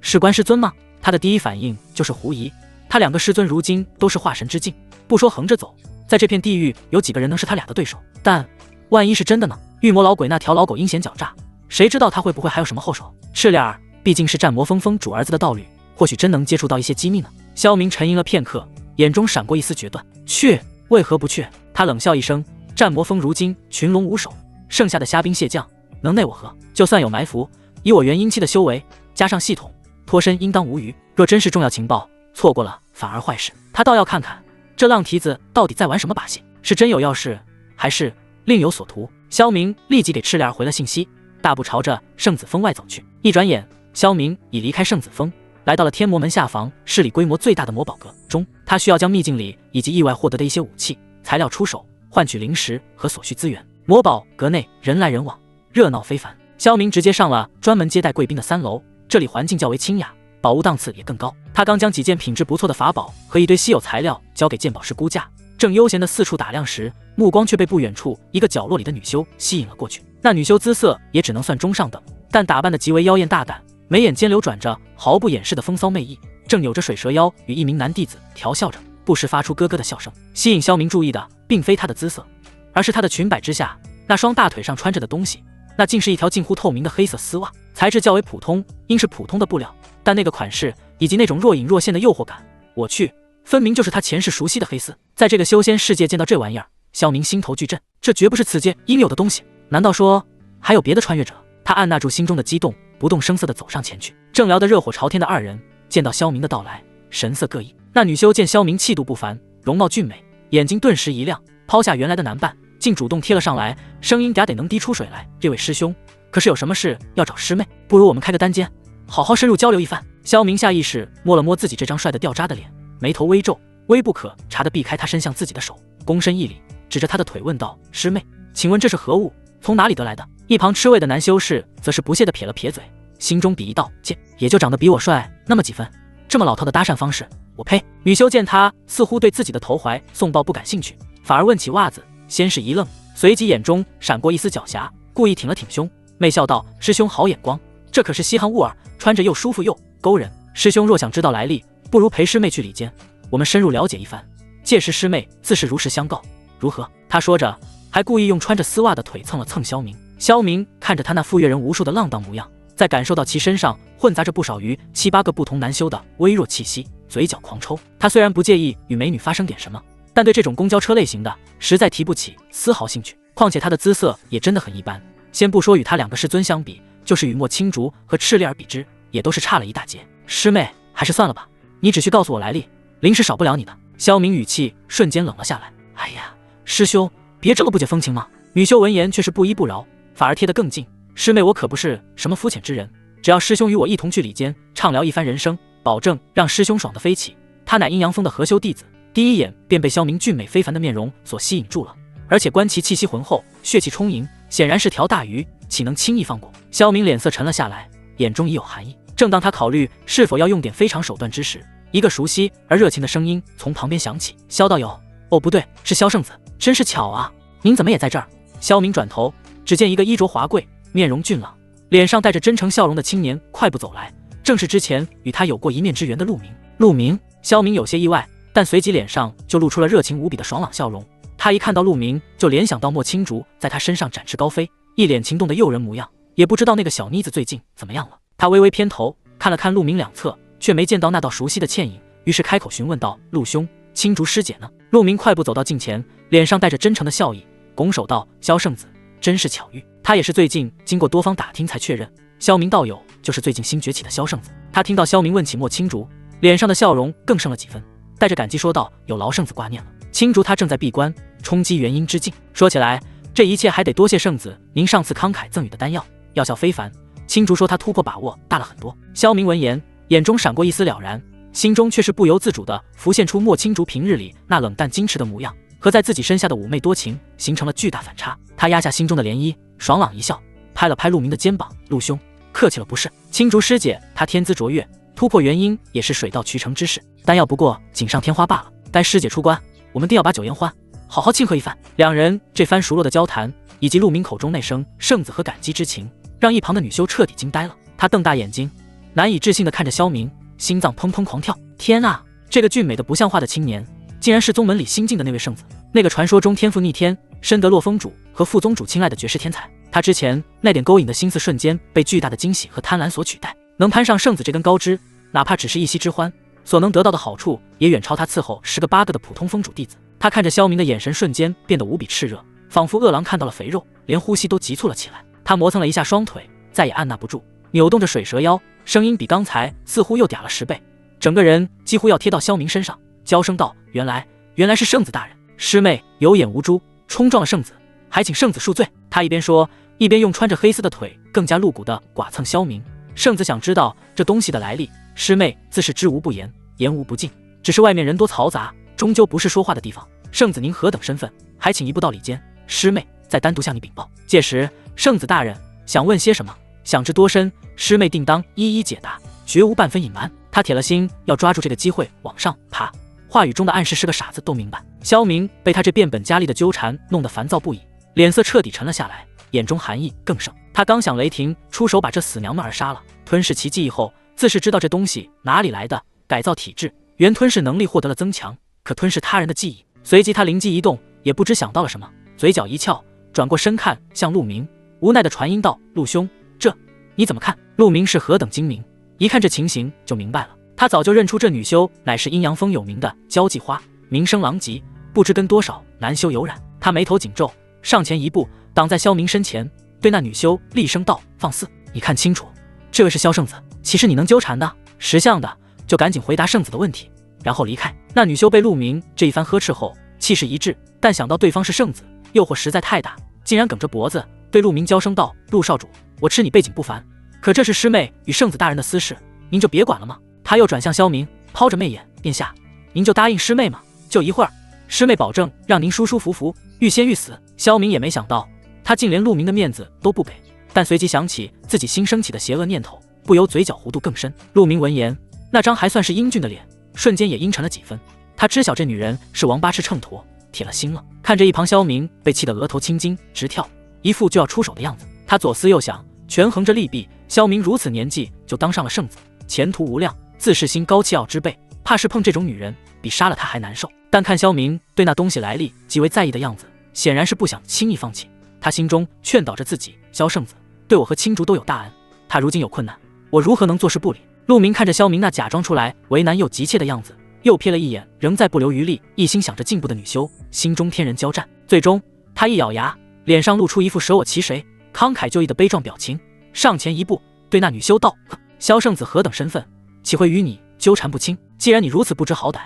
S1: 事关师尊吗？他的第一反应就是狐疑。他两个师尊如今都是化神之境，不说横着走，在这片地狱有几个人能是他俩的对手？但万一是真的呢？御魔老鬼那条老狗阴险狡诈，谁知道他会不会还有什么后手？赤烈儿毕竟是战魔峰峰主儿子的道侣，或许真能接触到一些机密呢。萧明沉吟了片刻，眼中闪过一丝决断。去，为何不去？他冷笑一声，战魔峰如今群龙无首，剩下的虾兵蟹将能奈我何？就算有埋伏，以我元婴期的修为，加上系统，脱身应当无虞。若真是重要情报，错过了反而坏事。他倒要看看这浪蹄子到底在玩什么把戏，是真有要事，还是另有所图？萧明立即给赤烈儿回了信息，大步朝着圣子峰外走去。一转眼，萧明已离开圣子峰，来到了天魔门下房，市里规模最大的魔宝阁中。他需要将秘境里以及意外获得的一些武器材料出手，换取灵石和所需资源。魔宝阁内人来人往，热闹非凡。萧明直接上了专门接待贵宾的3楼，这里环境较为清雅，宝物档次也更高。他刚将几件品质不错的法宝和一堆稀有材料交给鉴宝师估价，正悠闲的四处打量时，目光却被不远处一个角落里的女修吸引了过去。那女修姿色也只能算中上等，但打扮得极为妖艳大胆，眉眼间流转着毫不掩饰的风骚魅意，正扭着水蛇腰与一名男弟子调笑着，不时发出咯咯的笑声。吸引萧明注意的并非她的姿色，而是她的裙摆之下那双大腿上穿着的东西，那竟是一条近乎透明的黑色丝袜，材质较为普通，应是普通的布料，但那个款式以及那种若隐若现的诱惑感，我去，分明就是他前世熟悉的黑丝。在这个修仙世界见到这玩意儿，萧明心头巨震，这绝不是此界应有的东西。难道说还有别的穿越者？他按捺住心中的激动，不动声色地走上前去。正聊得热火朝天的二人见到萧明的到来，神色各异。那女修见萧明气度不凡，容貌俊美，眼睛顿时一亮，抛下原来的男伴，竟主动贴了上来，声音嗲得能滴出水来。这位师兄，可是有什么事要找师妹？不如我们开个单间，好好深入交流一番。萧明下意识摸了摸自己这张帅得掉渣的脸，眉头微皱，微不可察地避开他伸向自己的手，躬身一礼，指着他的腿问道：师妹，请问这是何物？从哪里得来的？一旁吃味的男修士则是不屑地撇了撇嘴，心中鄙夷道：贱，也就长得比我帅那么几分，这么老套的搭讪方式，我呸！女修见他似乎对自己的投怀送抱不感兴趣，反而问起袜子，先是一愣，随即眼中闪过一丝狡黠，故意挺了挺胸，媚笑道：师兄好眼光，这可是稀罕物儿，穿着又舒服又勾人。师兄若想知道来历，不如陪师妹去里间，我们深入了解一番，届时师妹自是如实相告，如何？他说着还故意用穿着丝袜的腿蹭了蹭萧明。萧明看着他那赴约人无数的浪荡模样，在感受到其身上混杂着不少于7、8个不同男修的微弱气息，嘴角狂抽。他虽然不介意与美女发生点什么，但对这种公交车类型的实在提不起丝毫兴趣，况且他的姿色也真的很一般，先不说与他两个师尊相比，就是与莫青竹和赤烈儿比之，也都是差了一大截。师妹，还是算了吧，你只需告诉我来历，灵石少不了你的。萧明语气瞬间冷了下来。哎呀，师兄别这么不解风情嘛。女修闻言却是不依不饶，反而贴得更近。师妹，我可不是什么肤浅之人，只要师兄与我一同去里间畅聊一番人生，保证让师兄爽得飞起。他乃阴阳峰的合修弟子，第一眼便被萧明俊美非凡的面容所吸引住了，而且观其气息浑厚，血气充盈，显然是条大鱼，岂能轻易放过？萧明脸色沉了下来，眼中已有寒意。正当他考虑是否要用点非常手段之时，一个熟悉而热情的声音从旁边响起：萧道友。哦不对，是萧圣子，真是巧啊，您怎么也在这儿？萧明转头，只见一个衣着华贵，面容俊朗，脸上带着真诚笑容的青年快步走来，正是之前与他有过一面之缘的陆明。陆明，萧明有些意外，但随即脸上就露出了热情无比的爽朗笑容。他一看到陆明，就联想到莫青竹在他身上展翅高飞，一脸情动的诱人模样，也不知道那个小妮子最近怎么样了。他微微偏头看了看陆明两侧，却没见到那道熟悉的倩影，于是开口询问道：陆兄，青竹师姐呢？陆明快步走到近前，脸上带着真诚的笑意，拱手道：萧圣子，真是巧遇。他也是最近经过多方打听才确认，萧明道友就是最近新崛起的萧圣子。他听到萧明问起莫青竹，脸上的笑容更盛了几分，带着感激说道：有劳圣子挂念了，青竹他正在闭关，冲击元婴之境。说起来，这一切还得多谢圣子您上次慷慨赠予的丹药，药效非凡。青竹说他突破把握大了很多。萧明闻言，眼中闪过一丝了然，心中却是不由自主地浮现出莫青竹平日里那冷淡矜持的模样，和在自己身下的妩媚多情形成了巨大反差。他压下心中的涟漪，爽朗一笑，拍了拍陆明的肩膀：陆兄，客气了不是。青竹师姐她天资卓越，突破元婴也是水到渠成之事，丹药不过锦上添花罢了。待师姐出关，我们定要把酒言欢，好好庆贺一番。两人这番熟络的交谈，以及陆明口中那声圣子和感激之情，让一旁的女修彻底惊呆了。她瞪大眼睛，难以置信地看着萧明，心脏砰砰狂跳。天啊，这个俊美的不像话的青年，竟然是宗门里新晋的那位圣子，那个传说中天赋逆天、深得洛风主和副宗主青睐的绝世天才。他之前那点勾引的心思，瞬间被巨大的惊喜和贪婪所取代。能攀上圣子这根高枝，哪怕只是一夕之欢，所能得到的好处也远超他伺候10个8个的普通宗主弟子。他看着萧明的眼神瞬间变得无比炽热，仿佛饿狼看到了肥肉，连呼吸都急促了起来。他磨蹭了一下双腿，再也按捺不住，扭动着水蛇腰，声音比刚才似乎又嗲了10倍，整个人几乎要贴到萧明身上，娇声道：原来是圣子大人，师妹有眼无珠，冲撞了圣子，还请圣子恕罪。他一边说，一边用穿着黑丝的腿更加露骨地剐蹭萧明。圣子想知道这东西的来历，师妹自是知无不言，言无不尽，只是外面人多嘈杂，终究不是说话的地方。圣子您何等身份，还请一步到里间，师妹再单独向你禀报。届时圣子大人想问些什么，想知多深，师妹定当一一解答，绝无半分隐瞒。他铁了心要抓住这个机会往上爬，话语中的暗示是个傻子都明白。萧明被他这变本加厉的纠缠弄得烦躁不已，脸色彻底沉了下来，眼中寒意更盛。他刚想雷霆出手把这死娘们儿杀了，吞噬其记忆后，自是知道这东西哪里来的，改造体质，原吞噬能力获得了增强，可吞噬他人的记忆。随即他灵机一动，也不知想到了什么，嘴角一翘，转过身看向陆明，无奈的传音道：陆兄，这你怎么看？陆明是何等精明，一看这情形就明白了。他早就认出这女修乃是阴阳峰有名的交际花，名声狼藉，不知跟多少男修有染。他眉头紧皱，上前一步，挡在萧明身前，对那女修厉声道：放肆！你看清楚，这位是萧圣子，岂是你能纠缠的？识相的就赶紧回答圣子的问题，然后离开。那女修被陆明这一番呵斥后，气势一滞，但想到对方是圣子，诱惑实在太大，竟然梗着脖子对陆明娇声道：陆少主，我吃你背景不凡，可这是师妹与圣子大人的私事，您就别管了吗？他又转向萧明，抛着媚眼：殿下，您就答应师妹吗？就一会儿，师妹保证让您舒舒服服，欲仙欲死。萧明也没想到，他竟连陆明的面子都不给，但随即想起自己新升起的邪恶念头，不由嘴角弧度更深。陆明闻言，那张还算是英俊的脸瞬间也阴沉了几分。他知晓这女人是王八吃秤砣，铁了心了。看着一旁萧明被气得额头青筋直跳，一副就要出手的样子，他左思右想，权衡着利弊。萧明如此年纪就当上了圣子，前途无量，自是心高气傲之辈，怕是碰这种女人比杀了他还难受。但看萧明对那东西来历极为在意的样子，显然是不想轻易放弃。他心中劝导着自己：萧圣子对我和青竹都有大恩，他如今有困难，我如何能坐视不理？陆明看着萧明那假装出来为难又急切的样子，又瞥了一眼仍在不留余力一心想着进步的女修，心中天人交战。最终他一咬牙，脸上露出一副舍我其谁、慷慨就义的悲壮表情，上前一步对那女修道：萧圣子何等身份，岂会与你纠缠不清？既然你如此不知好歹，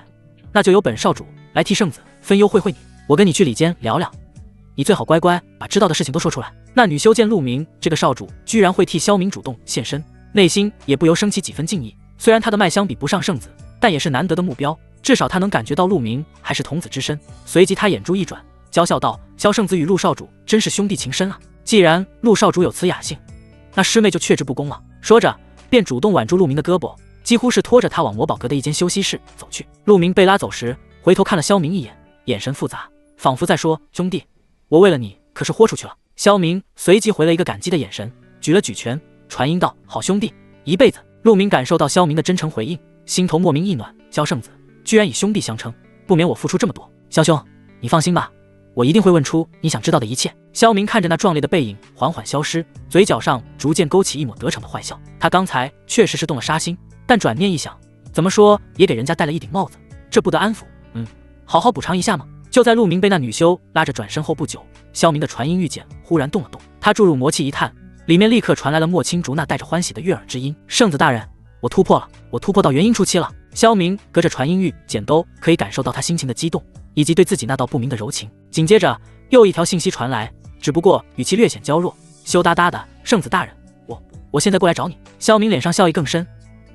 S1: 那就由本少主来替圣子分忧会会你，我跟你去里间聊聊，你最好乖乖把知道的事情都说出来。那女修见陆明这个少主居然会替萧明主动现身，内心也不由升起几分敬意。虽然他的脉相比不上圣子，但也是难得的目标，至少他能感觉到陆明还是童子之身。随即他眼珠一转，娇笑道：萧圣子与陆少主真是兄弟情深啊，既然陆少主有此雅兴，那师妹就却之不恭了。说着便主动挽住陆明的胳膊，几乎是拖着他往魔宝阁的一间休息室走去。陆明被拉走时，回头看了萧明一眼，眼神复杂，仿佛在说：兄弟，我为了你可是豁出去了。萧明随即回了一个感激的眼神，举了举拳，传音道：好兄弟，一辈子。陆明感受到萧明的真诚回应，心头莫名一暖，萧圣子居然以兄弟相称，不免我付出这么多。萧兄，你放心吧，我一定会问出你想知道的一切。萧明看着那壮烈的背影缓缓消失，嘴角上逐渐勾起一抹得逞的坏笑。他刚才确实是动了杀心，但转念一想，怎么说也给人家戴了一顶帽子，这不得安抚。好好补偿一下嘛。就在陆明被那女修拉着转身后不久，萧明的传音玉简忽然动了动，他注入魔气一探，里面立刻传来了莫青竹那带着欢喜的悦耳之音：“圣子大人，我突破了，我突破到元婴初期了。”萧明隔着传音玉简都可以感受到他心情的激动，以及对自己那道不明的柔情。紧接着又一条信息传来，只不过语气略显娇弱：“羞答答的，圣子大人，我现在过来找你。”萧明脸上笑意更深，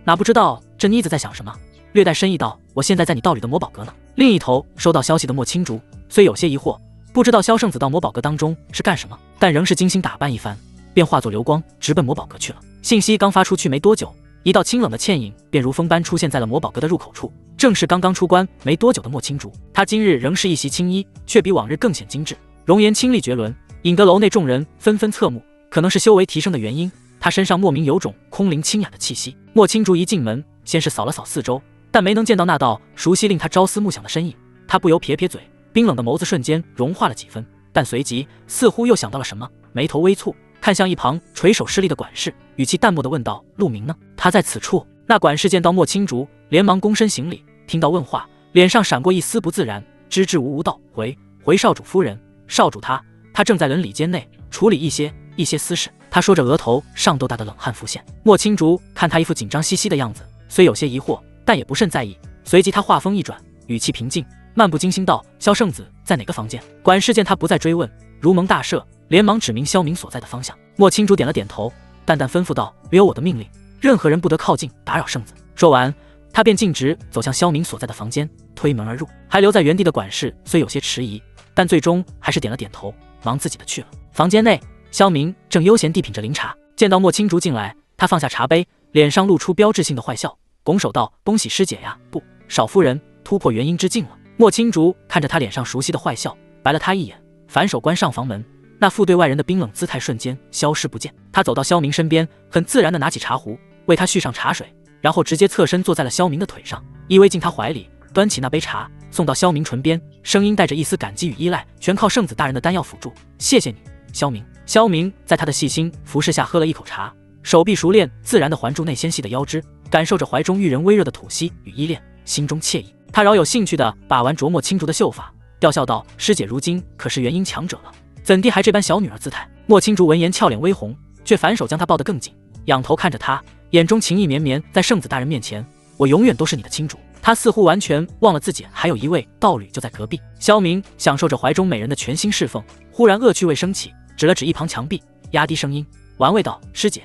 S1: 哪不知道这妮子在想什么，略带深意道：“我现在在你道里的魔宝阁呢。”另一头收到消息的莫青竹虽有些疑惑，不知道萧圣子到魔宝阁当中是干什么，但仍是精心打扮一番，便化作流光直奔魔宝阁去了。信息刚发出去没多久，一道清冷的倩影便如风般出现在了魔宝阁的入口处，正是刚刚出关没多久的莫青竹。她今日仍是一袭青衣，却比往日更显精致，容颜清丽绝伦，引得楼内众人纷纷侧目。可能是修为提升的原因，她身上莫名有种空灵清雅的气息。莫青竹一进门，先是扫了扫四周，但没能见到那道熟悉令他朝思暮想的身影，他不由撇撇嘴，冰冷的眸子瞬间融化了几分，但随即似乎又想到了什么，眉头微蹙，看向一旁垂手施礼的管事，语气淡漠地问道：“陆明呢？他在此处。”那管事见到莫青竹，连忙躬身行礼，听到问话，脸上闪过一丝不自然，支支吾吾道：“回少主夫人，少主他正在伦理间内处理一些私事。”他说着，额头上豆大的冷汗浮现。莫青竹看他一副紧张兮兮的样子，虽有些疑惑，但也不甚在意。随即他话锋一转，语气平静，漫不经心道：“萧圣子在哪个房间？”管事见他不再追问，如蒙大赦，连忙指明萧明所在的方向。莫青竹点了点头，淡淡吩咐道：“别有我的命令，任何人不得靠近打扰圣子。”说完，他便径直走向萧明所在的房间，推门而入。还留在原地的管事虽有些迟疑，但最终还是点了点头，忙自己的去了。房间内，萧明正悠闲地品着灵茶，见到莫青竹进来，他放下茶杯，脸上露出标志性的坏笑，拱手道：“恭喜师姐呀！不，少夫人突破元婴之境了。”莫青竹看着他脸上熟悉的坏笑，白了他一眼，反手关上房门，那副对外人的冰冷姿态瞬间消失不见。他走到萧明身边，很自然地拿起茶壶，为他续上茶水，然后直接侧身坐在了萧明的腿上，依偎进他怀里，端起那杯茶送到萧明唇边，声音带着一丝感激与依赖：“全靠圣子大人的丹药辅助，谢谢你，萧明。”萧明在他的细心服侍下喝了一口茶，手臂熟练自然地环住那纤细的腰肢，感受着怀中遇人微热的吐息与依恋，心中惬意。他饶有兴趣地把玩琢磨青竹的秀发，吊笑道：“师姐如今可是元婴强者了，怎地还这般小女儿姿态？”莫青竹闻言俏脸微红，却反手将他抱得更紧，仰头看着他，眼中情意绵绵。在圣子大人面前，我永远都是你的青竹。他似乎完全忘了自己还有一位道侣就在隔壁。萧明享受着怀中美人的全心侍奉，忽然恶趣味升起，指了指一旁墙壁，压低声音玩味道：“师姐，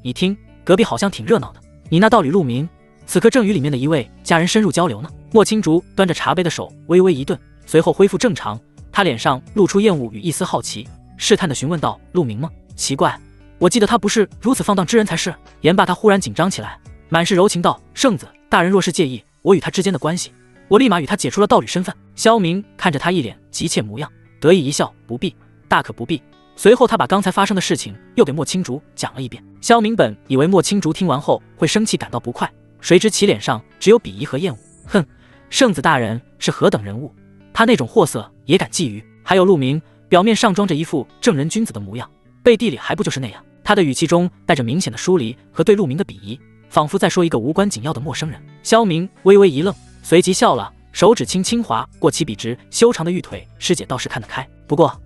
S1: 你听，隔壁好像挺热闹的，你那道侣陆明此刻正与里面的一位家人深入交流呢。”莫青竹端着茶杯的手微微一顿，随后恢复正常，他脸上露出厌恶与一丝好奇，试探地询问道：“陆明吗？奇怪，我记得他不是如此放荡之人才是。”言罢，他忽然紧张起来，满是柔情道：“圣子大人若是介意我与他之间的关系，我立马与他解除了道侣身份。”萧明看着他一脸急切模样，得意一笑：“不必，大可不必。”随后他把刚才发生的事情又给莫青竹讲了一遍。萧明本以为莫青竹听完后会生气感到不快，谁知其脸上只有鄙夷和厌恶。哼，圣子大人是何等人物，他那种货色也敢觊觎？还有陆明，表面上装着一副正人君子的模样，背地里还不就是那样？他的语气中带着明显的疏离和对陆明的鄙夷，仿佛在说一个无关紧要的陌生人。萧明微微一愣，随即笑了，手指轻划过其笔直修长的玉腿：“师姐倒是看得开，不过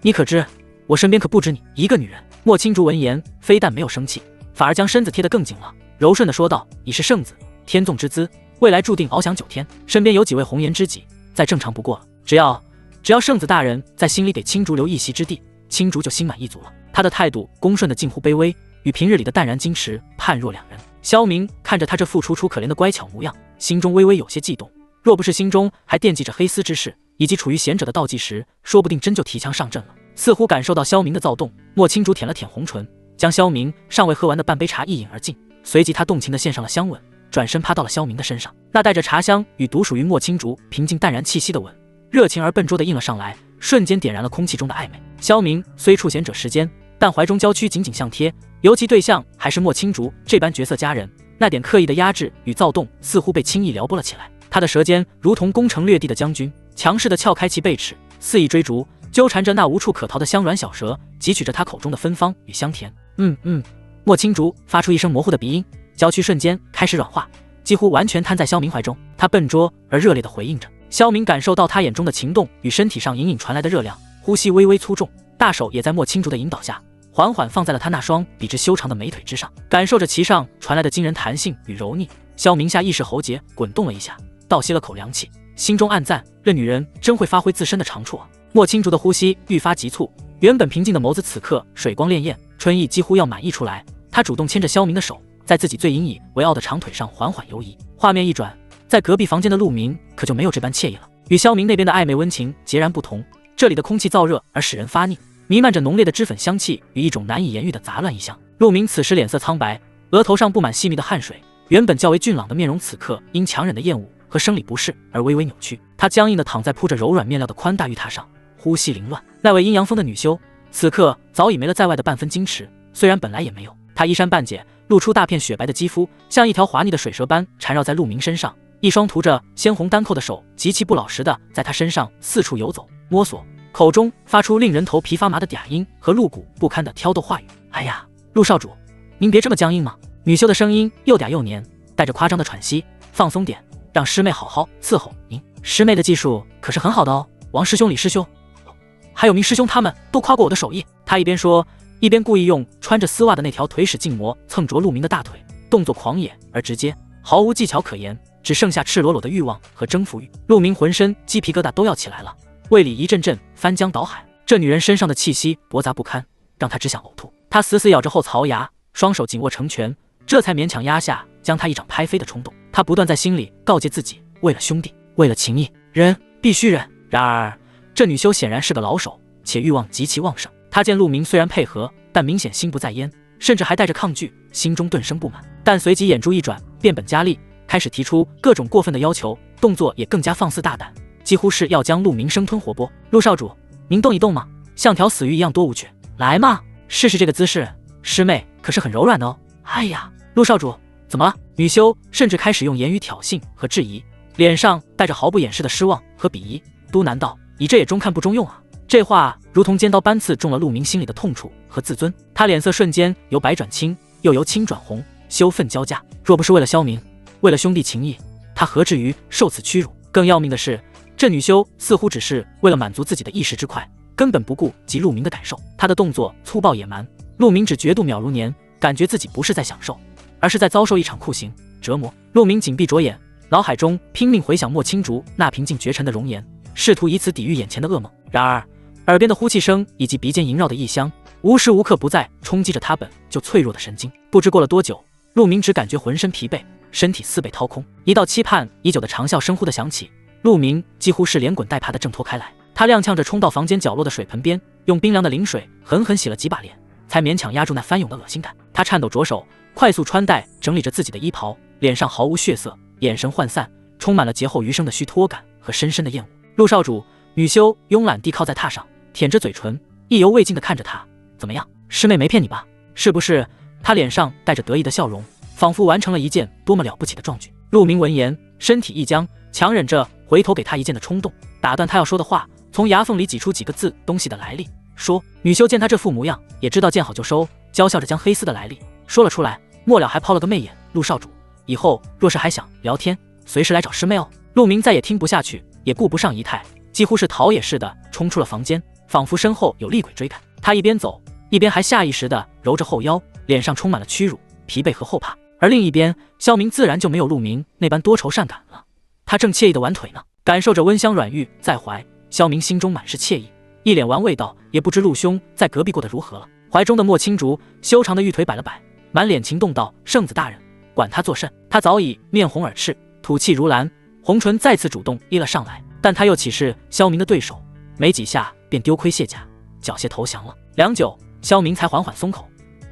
S1: 你可知我身边可不止你一个女人。”莫青竹闻言，非但没有生气，反而将身子贴得更紧了，柔顺地说道：“已是圣子，天纵之姿，未来注定翱翔9天，身边有几位红颜知己，再正常不过了。只要圣子大人在心里给青竹留一席之地，青竹就心满意足了。”他的态度恭顺的近乎卑微，与平日里的淡然矜持判若两人。萧明看着他这副楚楚可怜的乖巧模样，心中微微有些悸动，若不是心中还惦记着黑丝之事，以及处于贤者的倒计时，说不定真就提枪上阵了。似乎感受到萧明的躁动，莫青竹舔了舔红唇，将萧明尚未喝完的半杯茶一饮而尽，随即他动情地献上了香吻，转身趴到了萧明的身上。那带着茶香与独属于莫青竹平静淡然气息的吻，热情而笨拙地印了上来，瞬间点燃了空气中的暧昧。萧明虽处贤者时间，但怀中娇躯紧紧相贴，尤其对象还是莫青竹这般绝色佳人，那点刻意的压制与躁动似乎被轻易撩拨了起来。他的舌尖如同攻城略地的将军，强势地撬开其背齿，肆意追逐，纠缠着那无处可逃的香软小舌，汲取着他口中的芬芳与香甜。莫青竹发出一声模糊的鼻音，娇躯瞬间开始软化，几乎完全瘫在萧明怀中。他笨拙而热烈地回应着。萧明感受到他眼中的情动与身体上隐隐传来的热量，呼吸微微粗重，大手也在莫青竹的引导下，缓缓放在了他那双笔直修长的美腿之上，感受着其上传来的惊人弹性与柔腻。萧明下意识喉结滚动了一下，倒吸了口凉气，心中暗赞：这女人真会发挥自身的长处啊！莫青竹的呼吸愈发急促，原本平静的眸子此刻水光潋滟，春意几乎要满溢出来。他主动牵着萧明的手，在自己最引以为傲的长腿上缓缓游移。画面一转，在隔壁房间的陆明可就没有这般惬意了，与萧明那边的暧昧温情截然不同。这里的空气燥热而使人发腻，弥漫着浓烈的脂粉香气与一种难以言喻的杂乱异香。陆明此时脸色苍白，额头上布满细密的汗水，原本较为俊朗的面容此刻因强忍的厌恶和生理不适而微微扭曲。他僵硬地躺在铺着柔软面料的宽大浴榻上，呼吸凌乱。那位阴阳风的女修此刻早已没了在外的半分矜持，虽然本来也没有，她衣衫半解，露出大片雪白的肌肤，像一条滑腻的水蛇般缠绕在陆明身上，一双涂着鲜红丹蔻的手极其不老实的在他身上四处游走摸索，口中发出令人头皮发麻的嗲音和露骨不堪的挑逗话语。哎呀，陆少主，您别这么僵硬嘛！女修的声音又嗲又黏，带着夸张的喘息。放松点，让师妹好好伺候您。师妹的技术可是很好的哦，王师兄、李师兄，还有明师兄他们都夸过我的手艺。他一边说，一边故意用穿着丝袜的那条腿使劲磨蹭着陆明的大腿，动作狂野而直接，毫无技巧可言，只剩下赤裸裸的欲望和征服欲。陆明浑身鸡皮疙瘩都要起来了，胃里一阵阵翻江倒海。这女人身上的气息驳杂不堪，让他只想呕吐。他死死咬着后槽牙，双手紧握成拳，这才勉强压下将他一掌拍飞的冲动。他不断在心里告诫自己，为了兄弟，为了情义，忍必须忍。然而这女修显然是个老手，且欲望极其旺盛。他见陆明虽然配合，但明显心不在焉，甚至还带着抗拒，心中顿生不满。但随即眼珠一转，变本加厉，开始提出各种过分的要求，动作也更加放肆大胆，几乎是要将陆明生吞活剥。陆少主，您动一动嘛，像条死鱼一样多无趣。来嘛，试试这个姿势，师妹可是很柔软的哦。哎呀，陆少主怎么了？女修甚至开始用言语挑衅和质疑，脸上带着毫不掩饰的失望和鄙夷，嘟喃道：你这也中看不中用啊！这话如同尖刀般刺中了陆明心里的痛处和自尊，他脸色瞬间由白转青，又由青转红，羞愤交加。若不是为了萧明，为了兄弟情义，他何至于受此屈辱？更要命的是，这女修似乎只是为了满足自己的一时之快，根本不顾及陆明的感受。她的动作粗暴野蛮，陆明只觉度秒如年，感觉自己不是在享受，而是在遭受一场酷刑折磨。陆明紧闭着眼，脑海中拼命回想莫青竹那平静绝尘的容颜，试图以此抵御眼前的噩梦。然而耳边的呼气声以及鼻尖萦绕的异香，无时无刻不在冲击着他本就脆弱的神经。不知过了多久，陆明只感觉浑身疲惫，身体似被掏空。一道期盼已久的长啸声忽地响起，陆明几乎是连滚带爬地挣脱开来。他踉跄着冲到房间角落的水盆边，用冰凉的淋水狠狠洗了几把脸，才勉强压住那翻涌的恶心感。他颤抖着手快速穿戴整理着自己的衣袍，脸上毫无血色，眼神涣散，充满了劫后余生的虚脱感和深深的厌恶。陆少主，女修慵懒地靠在榻上，舔着嘴唇，意犹未尽地看着他。怎么样，师妹没骗你吧？是不是？他脸上带着得意的笑容，仿佛完成了一件多么了不起的壮举。陆明闻言，身体一僵，强忍着回头给他一剑的冲动，打断他要说的话，从牙缝里挤出几个字东西的来历，说。女修见他这副模样，也知道见好就收，娇笑着将黑丝的来历说了出来，末了还抛了个媚眼。陆少主，以后若是还想聊天，随时来找师妹哦。陆明再也听不下去，也顾不上仪态，几乎是逃也似的冲出了房间，仿佛身后有厉鬼追赶。他一边走，一边还下意识地揉着后腰，脸上充满了屈辱、疲惫和后怕。而另一边，萧明自然就没有陆明那般多愁善感了，他正惬意地玩腿呢，感受着温香软玉在怀。萧明心中满是惬意，一脸玩味道，也不知陆兄在隔壁过得如何了。怀中的莫青竹修长的玉腿摆了摆，满脸情动道：圣子大人，管他作甚？他早已面红耳赤，吐气如兰，红唇再次主动依了上来，但他又岂是萧明的对手？没几下便丢盔卸甲，缴械投降了。良久，萧明才缓缓松口，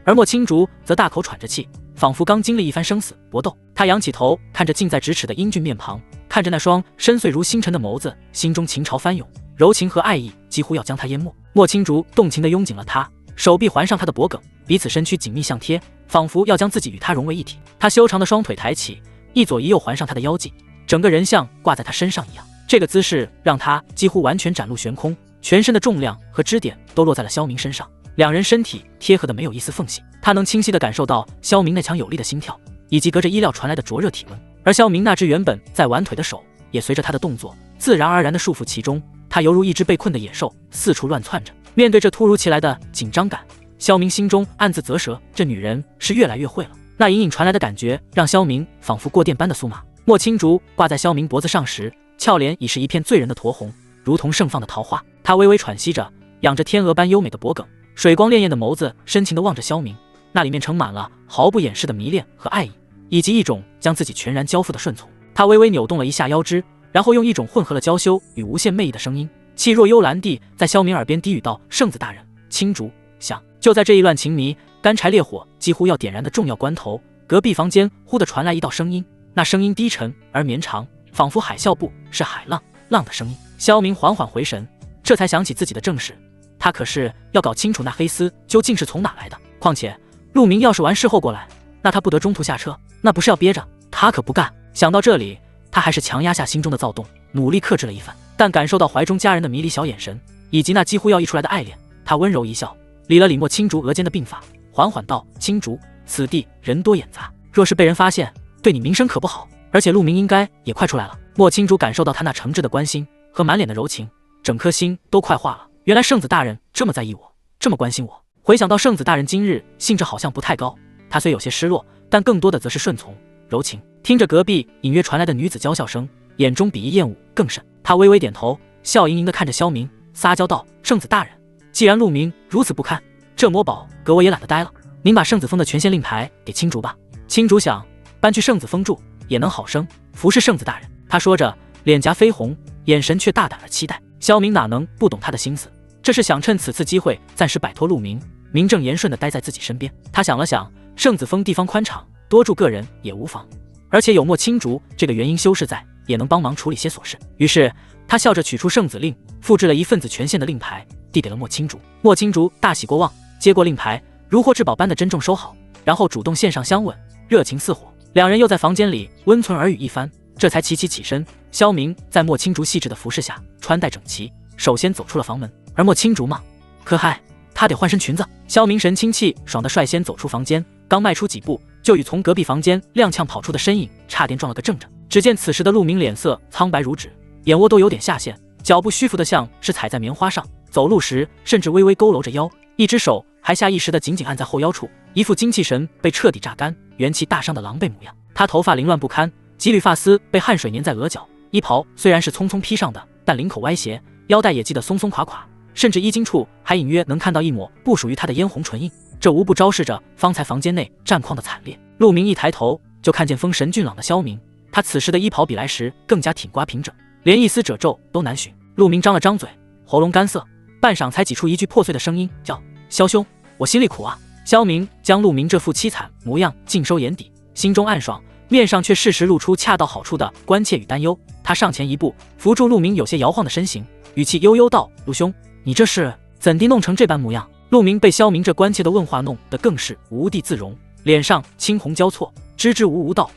S1: 而莫青竹则大口喘着气，仿佛刚经历一番生死搏斗。他仰起头，看着近在咫尺的英俊面庞，看着那双深邃如星辰的眸子，心中情潮翻涌，柔情和爱意几乎要将他淹没。莫青竹动情地拥紧了他，手臂环上他的脖颈，彼此身躯紧密相贴，仿佛要将自己与他融为一体。他修长的双腿抬起，一左一右环上他的腰际，整个人像挂在他身上一样。这个姿势让他几乎完全展露悬空，全身的重量和支点都落在了萧明身上，两人身体贴合的没有一丝缝隙。他能清晰地感受到萧明那强有力的心跳，以及隔着衣料传来的灼热体温，而萧明那只原本在挽腿的手也随着他的动作自然而然地束缚其中。他犹如一只被困的野兽，四处乱窜着。面对这突如其来的紧张感，萧明心中暗自啧舌，这女人是越来越会了。那隐隐传来的感觉让萧明仿佛过电般的酥麻。莫青竹挂在萧明脖子上时，俏脸已是一片醉人的酡红，如同盛放的桃花。她微微喘息着，仰着天鹅般优美的脖颈，水光潋滟的眸子深情地望着萧明，那里面盛满了毫不掩饰的迷恋和爱意，以及一种将自己全然交付的顺从。她微微扭动了一下腰肢，然后用一种混合了娇羞与无限魅意的声音，气若幽兰地在萧明耳边低语道：“圣子大人，青竹想。”就在这一乱情迷、干柴烈火几乎要点燃的重要关头，隔壁房间忽地传来一道声音，那声音低沉而绵长，仿佛海啸不是海浪浪的声音。萧明缓缓回神，这才想起自己的正事，他可是要搞清楚那黑丝究竟是从哪来的。况且陆明要是完事后过来，那他不得中途下车，那不是要憋着？他可不干。想到这里，他还是强压下心中的躁动，努力克制了一番。但感受到怀中家人的迷离小眼神，以及那几乎要溢出来的爱恋，他温柔一笑，理了理莫青竹额间的鬓发，缓缓道：“青竹，此地人多眼杂，若是被人发现，对你名声可不好。而且陆明应该也快出来了。”莫青竹感受到他那诚挚的关心和满脸的柔情，整颗心都快化了。原来圣子大人这么在意我，这么关心我。回想到圣子大人今日兴致好像不太高，他虽有些失落，但更多的则是顺从柔情。听着隔壁隐约传来的女子娇笑声，眼中比意厌恶更甚。他微微点头，笑盈盈地看着萧明，撒娇道：“圣子大人，既然陆明如此不堪，这魔堡阁我也懒得待了，您把圣子峰的权限令牌给青竹吧。青竹想搬去圣子峰住，也能好生服侍圣子大人。”他说着，脸颊绯红，眼神却大胆而期待。萧明哪能不懂他的心思，这是想趁此次机会暂时摆脱陆明，名正言顺地待在自己身边。他想了想，圣子峰地方宽敞，多住个人也无妨，而且有莫青竹这个元婴修士在，也能帮忙处理些琐事。于是他笑着取出圣子令，复制了一份子权限的令牌，递给了莫青竹。莫青竹大喜过望，接过令牌，如获至宝般的珍重收好，然后主动献上香吻，热情似火。两人又在房间里温存耳语一番，这才齐齐起身。萧明在莫青竹细致的服侍下，穿戴整齐，首先走出了房门。而莫青竹嘛，可嗨，他得换身裙子。萧明神清气爽地率先走出房间，刚迈出几步，就与从隔壁房间踉跄跑出的身影差点撞了个正着。只见此时的陆明脸色苍白如纸，眼窝都有点下陷，脚步虚浮的像是踩在棉花上，走路时甚至微微佝偻着腰，一只手还下意识地紧紧按在后腰处，一副精气神被彻底榨干、元气大伤的狼狈模样。他头发凌乱不堪，几缕发丝被汗水粘在额角，衣袍虽然是匆匆披上的，但领口歪斜，腰带也系得松松垮垮，甚至衣襟处还隐约能看到一抹不属于他的嫣红唇印，这无不昭示着方才房间内战况的惨烈。陆明一抬头就看见风神俊朗的萧明，他此时的衣袍比来时更加挺刮平整，连一丝褶皱都难寻。陆明张了张嘴，喉咙干涩，半晌才挤出一句破碎的声音，叫：“萧兄，我心里苦啊。”萧明将陆明这副凄惨模样尽收眼底，心中暗爽，面上却适时露出恰到好处的关切与担忧。他上前一步，扶住陆明有些摇晃的身形，语气悠悠道：“陆兄，你这是怎地弄成这般模样？”陆明被萧明这关切的问话弄得更是无地自容，脸上青红交错，支支吾吾道：“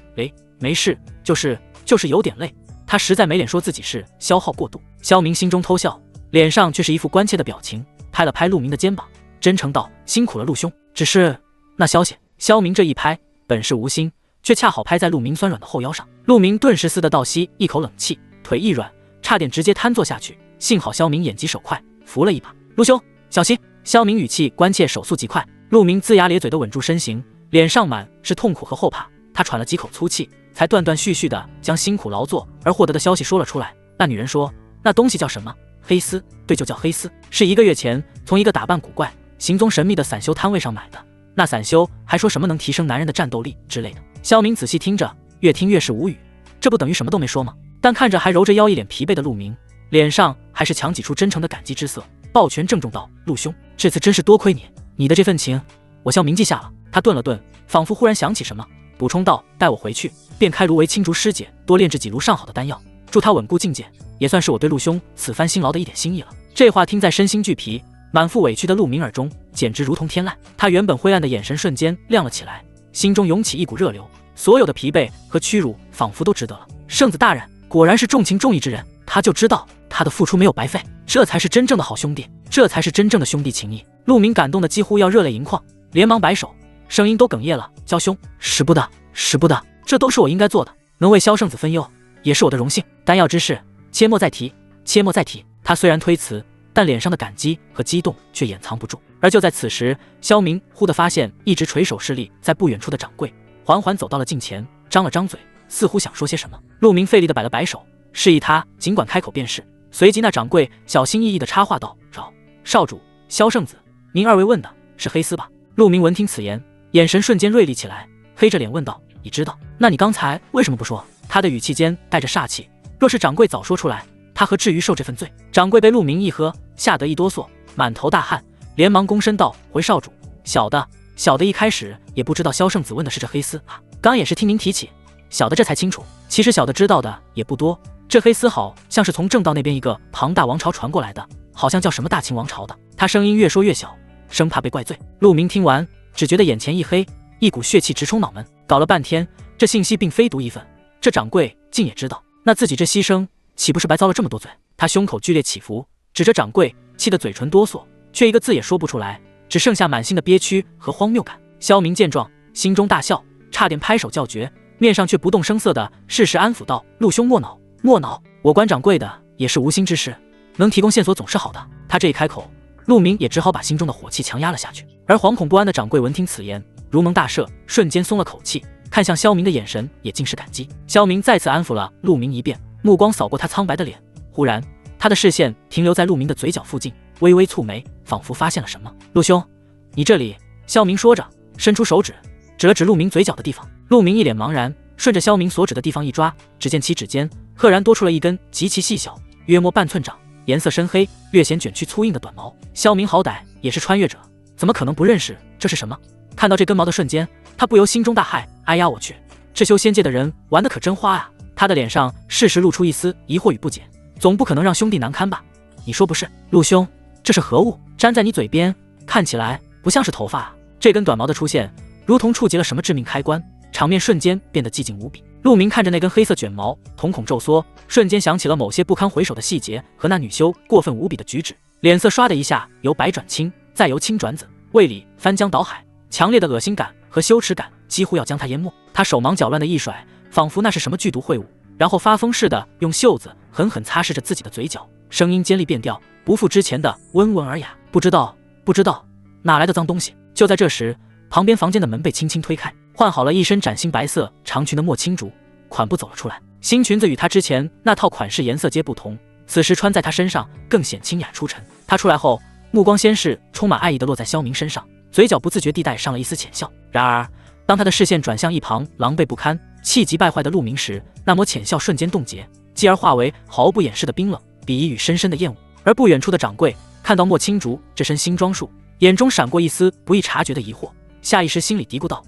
S1: 没事，就是有点累。”他实在没脸说自己是消耗过度。萧明心中偷笑，脸上却是一副关切的表情，拍了拍陆明的肩膀，真诚道：“辛苦了陆兄，只是那消息。”萧明这一拍本是无心，却恰好拍在陆明酸软的后腰上。陆明顿时似的倒吸一口冷气，腿一软，差点直接瘫坐下去。幸好萧明眼疾手快，扶了一把：“陆兄小心。”萧明语气关切，手速极快。陆明龇牙咧嘴地稳住身形，脸上满是痛苦和后怕。他喘了几口粗气，才断断续续地将辛苦劳作而获得的消息说了出来。那女人说，那东西叫什么？黑丝。对，就叫黑丝，是1个月前从一个打扮古怪、行踪神秘的散修摊位上买的。那散修还说什么能提升男人的战斗力之类的。萧明仔细听着，越听越是无语，这不等于什么都没说吗？但看着还揉着腰一脸疲惫的陆明，脸上还是强挤出真诚的感激之色，抱拳郑重道：“陆兄，这次真是多亏你的这份情，我萧明记下了。”他顿了顿，仿佛忽然想起什么，补充道：“待我回去，便开炉为青竹师姐多炼制几炉上好的丹药，助她稳固境界，也算是我对陆兄此番辛劳的一点心意了。”这话听在身心俱疲、满腹委屈的陆明耳中，简直如同天籁。他原本灰暗的眼神瞬间亮了起来，心中涌起一股热流，所有的疲惫和屈辱仿佛都值得了。圣子大人果然是重情重义之人，他就知道他的付出没有白费，这才是真正的好兄弟，这才是真正的兄弟情谊。陆明感动的几乎要热泪盈眶，连忙摆手，声音都哽咽了：“焦兄，使不得，使不得，这都是我应该做的，能为萧圣子分忧，也是我的荣幸。丹药之事，切莫再提，切莫再提。他虽然推辞，但脸上的感激和激动却掩藏不住。而就在此时，萧明忽地发现一直垂手侍立在不远处的掌柜缓缓走到了近前，张了张嘴，似乎想说些什么。陆明费力地摆了摆手，示意他尽管开口便是。随即那掌柜小心翼翼地插话道：“少主，萧圣子，您二位问的是黑丝吧？”陆明闻听此言，眼神瞬间锐利起来，黑着脸问道：“你知道？那你刚才为什么不说？”他的语气间带着煞气，若是掌柜早说出来，他何至于受这份罪？掌柜被陆明一喝，吓得一哆嗦，满头大汗，连忙躬身道：“回少主，小的一开始也不知道萧圣子问的是这黑丝啊，刚也是听您提起，小的这才清楚。其实小的知道的也不多，这黑丝好像是从正道那边一个庞大王朝传过来的，好像叫什么大秦王朝的。”他声音越说越小，生怕被怪罪。陆明听完，只觉得眼前一黑，一股血气直冲脑门。搞了半天，这信息并非独一份，这掌柜竟也知道，那自己这牺牲岂不是白遭了这么多罪？他胸口剧烈起伏，指着掌柜，气得嘴唇哆嗦，却一个字也说不出来，只剩下满心的憋屈和荒谬感。萧明见状，心中大笑，差点拍手叫绝，面上却不动声色地适时安抚道：“陆兄莫恼，莫恼，我管掌柜的也是无心之事，能提供线索总是好的。”他这一开口，陆明也只好把心中的火气强压了下去。而惶恐不安的掌柜闻听此言，如蒙大赦，瞬间松了口气，看向萧明的眼神也尽是感激。萧明再次安抚了陆明一遍，目光扫过他苍白的脸，忽然他的视线停留在陆明的嘴角附近，微微蹙眉，仿佛发现了什么。“陆兄，你这里。”萧明说着，伸出手指指了指陆明嘴角的地方。陆明一脸茫然，顺着萧明所指的地方一抓，只见其指尖赫然多出了一根极其细小，约摸半寸长，颜色深黑，略显卷曲粗硬的短毛。萧明好歹也是穿越者，怎么可能不认识这是什么？看到这根毛的瞬间，他不由心中大骇，哎呀我去，这修仙界的人玩得可真花啊！他的脸上适时露出一丝疑惑与不解，总不可能让兄弟难堪吧？你说不是？陆兄，这是何物？粘在你嘴边，看起来不像是头发啊！这根短毛的出现，如同触及了什么致命开关，场面瞬间变得寂静无比。陆明看着那根黑色卷毛，瞳孔骤缩，瞬间想起了某些不堪回首的细节和那女修过分无比的举止，脸色唰的一下由白转青，再由青转紫，胃里翻江倒海，强烈的恶心感和羞耻感几乎要将他淹没。他手忙脚乱的一甩，仿佛那是什么剧毒秽物，然后发疯似的用袖子狠狠擦拭着自己的嘴角，声音尖利变调，不复之前的温文尔雅。不知道，哪来的脏东西？就在这时，旁边房间的门被轻轻推开，换好了一身崭新白色长裙的莫青竹款步走了出来。新裙子与她之前那套款式颜色皆不同，此时穿在她身上更显清雅出尘。她出来后，目光先是充满爱意地落在萧明身上，嘴角不自觉地带上了一丝浅笑。然而当他的视线转向一旁狼狈不堪、气急败坏的陆明时，那抹浅笑瞬间冻结，继而化为毫不掩饰的冰冷、鄙夷与深深的厌恶。而不远处的掌柜看到莫青竹这身新装束，眼中闪过一丝不易察觉的疑惑，下意识心里嘀咕道：“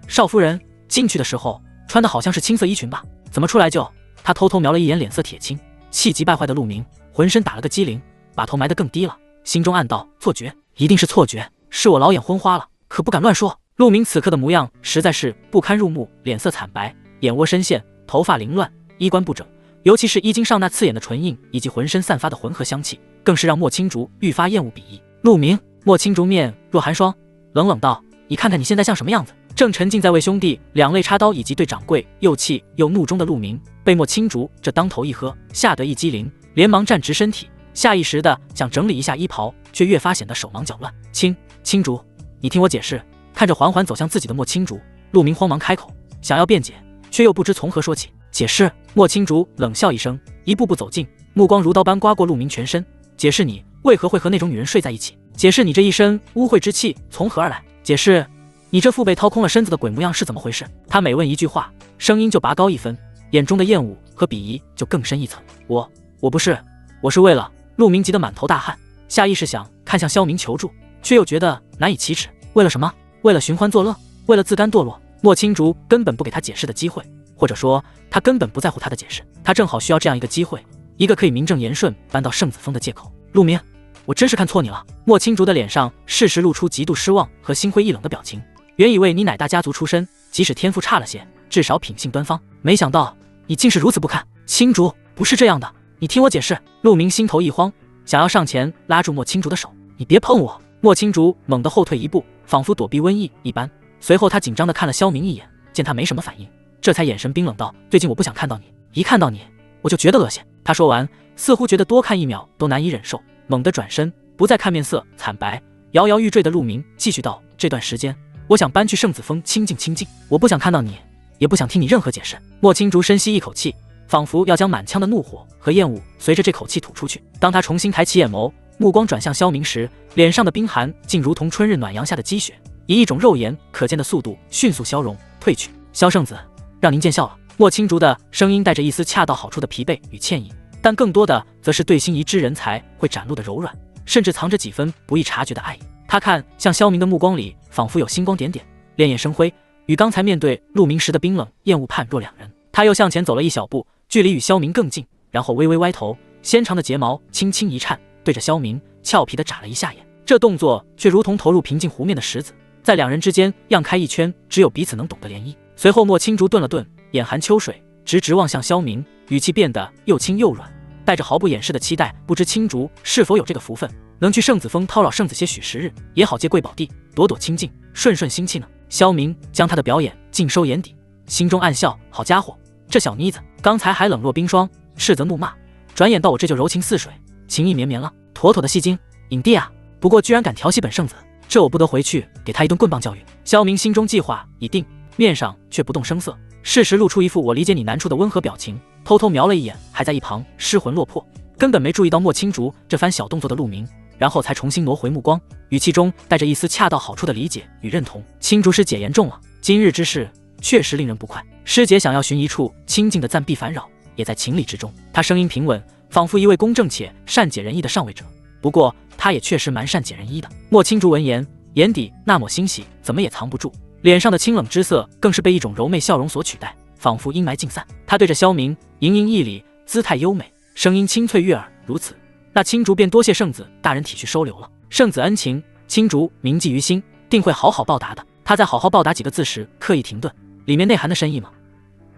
S1: 少夫人进去的时候穿的好像是青色衣裙吧？怎么出来就……”他偷偷瞄了一眼脸色铁青、气急败坏的陆明，浑身打了个激灵，把头埋得更低了，心中暗道：错觉，一定是错觉，是我老眼昏花了，可不敢乱说。陆明此刻的模样实在是不堪入目，脸色惨白，眼窝深陷，头发凌乱，衣冠不整，尤其是衣襟上那刺眼的唇印以及浑身散发的浑和香气，更是让莫青竹愈发厌恶鄙夷。陆明，莫青竹面若寒霜，冷冷道：“你看看你现在像什么样子？”正沉浸在为兄弟两肋插刀以及对掌柜又气又怒中的陆明，被莫青竹这当头一喝，吓得一激灵，连忙站直身体，下意识的想整理一下衣袍，却越发显得手忙脚乱。青竹，你听我解释。看着缓缓走向自己的莫青竹，陆明慌忙开口，想要辩解，却又不知从何说起。解释？莫青竹冷笑一声，一步步走近，目光如刀般刮过陆明全身。解释你为何会和那种女人睡在一起？解释你这一身污秽之气从何而来？解释你这副被掏空了身子的鬼模样是怎么回事？他每问一句话，声音就拔高一分，眼中的厌恶和鄙夷就更深一层。我不是，我是为了……陆明急得满头大汗，下意识想看向萧明求助，却又觉得难以启齿。为了什么？为了寻欢作乐？为了自甘堕落？莫青竹根本不给他解释的机会，或者说他根本不在乎他的解释，他正好需要这样一个机会，一个可以名正言顺搬到圣子峰的借口。陆明，我真是看错你了。莫青竹的脸上适时露出极度失望和心灰意冷的表情，原以为你乃大家族出身，即使天赋差了些，至少品性端方，没想到你竟是如此不堪。青竹，不是这样的，你听我解释。陆明心头一慌，想要上前拉住莫青竹的手，你别碰我。莫青竹猛地后退一步，仿佛躲避瘟疫一般，随后他紧张地看了萧明一眼，见他没什么反应，这才眼神冰冷道：最近我不想看到你，一看到你我就觉得恶心。他说完，似乎觉得多看1秒都难以忍受，猛地转身，不再看面色惨白、摇摇欲坠的陆明，继续道：这段时间，我想搬去圣子峰清静清静，我不想看到你，也不想听你任何解释。莫青竹深吸一口气，仿佛要将满腔的怒火和厌恶随着这口气吐出去。当他重新抬起眼眸，目光转向萧明时，脸上的冰寒竟如同春日暖阳下的积雪，以一种肉眼可见的速度迅速消融退去。萧圣子，让您见笑了。莫青竹的声音带着一丝恰到好处的疲惫与歉意，但更多的则是对心仪之人才会展露的柔软，甚至藏着几分不易察觉的爱意。他看向萧明的目光里仿佛有星光点点，潋滟生辉，与刚才面对陆明时的冰冷厌恶判若两人。他又向前走了一小步，距离与萧明更近，然后微微歪头，纤长的睫毛轻轻一颤，对着萧明俏皮地眨了一下眼。这动作却如同投入平静湖面的石子，在两人之间漾开一圈只有彼此能懂的涟漪。随后莫青竹顿了顿，眼含秋水，直直望向萧明，语气变得又轻又软，带着毫不掩饰的期待。不知青竹是否有这个福分，能去圣子峰叨扰圣子些许时日，也好借贵宝地躲躲清静，顺顺心气呢？萧明将他的表演尽收眼底，心中暗笑：好家伙，这小妮子刚才还冷若冰霜，斥责怒骂，转眼到我这就柔情似水，情意绵绵了，妥妥的戏精影帝啊！不过居然敢调戏本圣子，这我不得回去给他一顿棍棒教育。萧明心中计划已定，面上却不动声色，适时露出一副我理解你难处的温和表情，偷偷瞄了一眼还在一旁失魂落魄，根本没注意到莫青竹这番小动作的陆明，然后才重新挪回目光，语气中带着一丝恰到好处的理解与认同。青竹师姐言重了，今日之事确实令人不快，师姐想要寻一处清静的暂避烦扰，也在情理之中。他声音平稳，仿佛一位公正且善解人意的上位者，不过他也确实蛮善解人意的。莫青竹闻言，眼底那抹欣喜怎么也藏不住，脸上的清冷之色更是被一种柔媚笑容所取代，仿佛阴霾尽散。他对着萧明盈盈一礼，姿态优美，声音清脆悦耳。如此，那青竹便多谢圣子大人体恤收留了，圣子恩情，青竹铭记于心，定会好好报答的。他在好好报答几个字时刻意停顿，里面内涵的深意吗？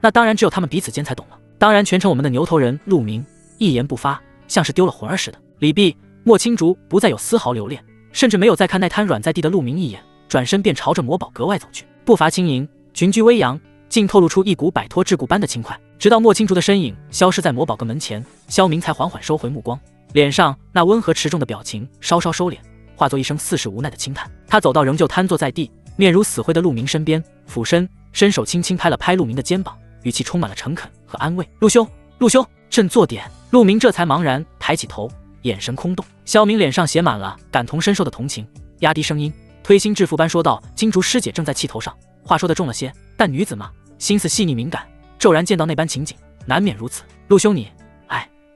S1: 那当然只有他们彼此间才懂了。当然全程我们的牛头人陆明一言不发，像是丢了魂儿似的。礼毕，莫青竹不再有丝毫留恋，甚至没有再看那瘫软在地的陆明一眼，转身便朝着魔堡阁外走去。步伐轻盈，裙裾微扬，竟透露出一股摆脱桎梏般的轻快。直到莫青竹的身影消失在魔堡阁门前，萧明才缓缓收回目光，脸上那温和持重的表情稍稍收敛，化作一声似是无奈的轻叹。他走到仍旧瘫坐在地，面如死灰的陆明身边，俯身伸手轻轻拍了拍陆明的肩膀，语气充满了诚恳和安慰：陆兄，陆兄，振作点。陆明这才茫然抬起头，眼神空洞。萧明脸上写满了感同身受的同情，压低声音，推心置腹般说道：金竹师姐正在气头上，话说的重了些，但女子嘛，心思细腻敏感，骤然见到那般情景，难免如此。陆兄你，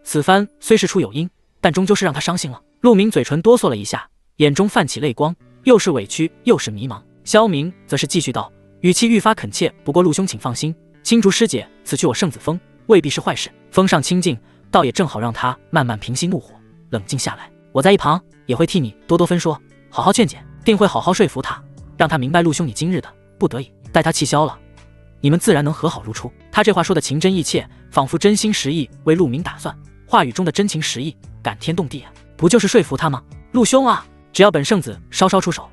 S1: 此番虽事出有因，但终究是让他伤心了。陆明嘴唇哆嗦了一下，眼中泛起泪光，又是委屈又是迷茫。萧明则是继续道，语气愈发恳切：不过陆兄请放心，青竹师姐此去我圣子峰未必是坏事，峰上清静，倒也正好让他慢慢平息怒火，冷静下来。我在一旁也会替你多多分说，好好劝解，定会好好说服他，让他明白陆兄你今日的不得已。待他气消了，你们自然能和好如初。他这话说的情真意切，仿佛真心实意为陆明打算，话语中的真情实意感天动地啊，不就是说服他吗？陆兄啊，只要本圣子稍稍出手，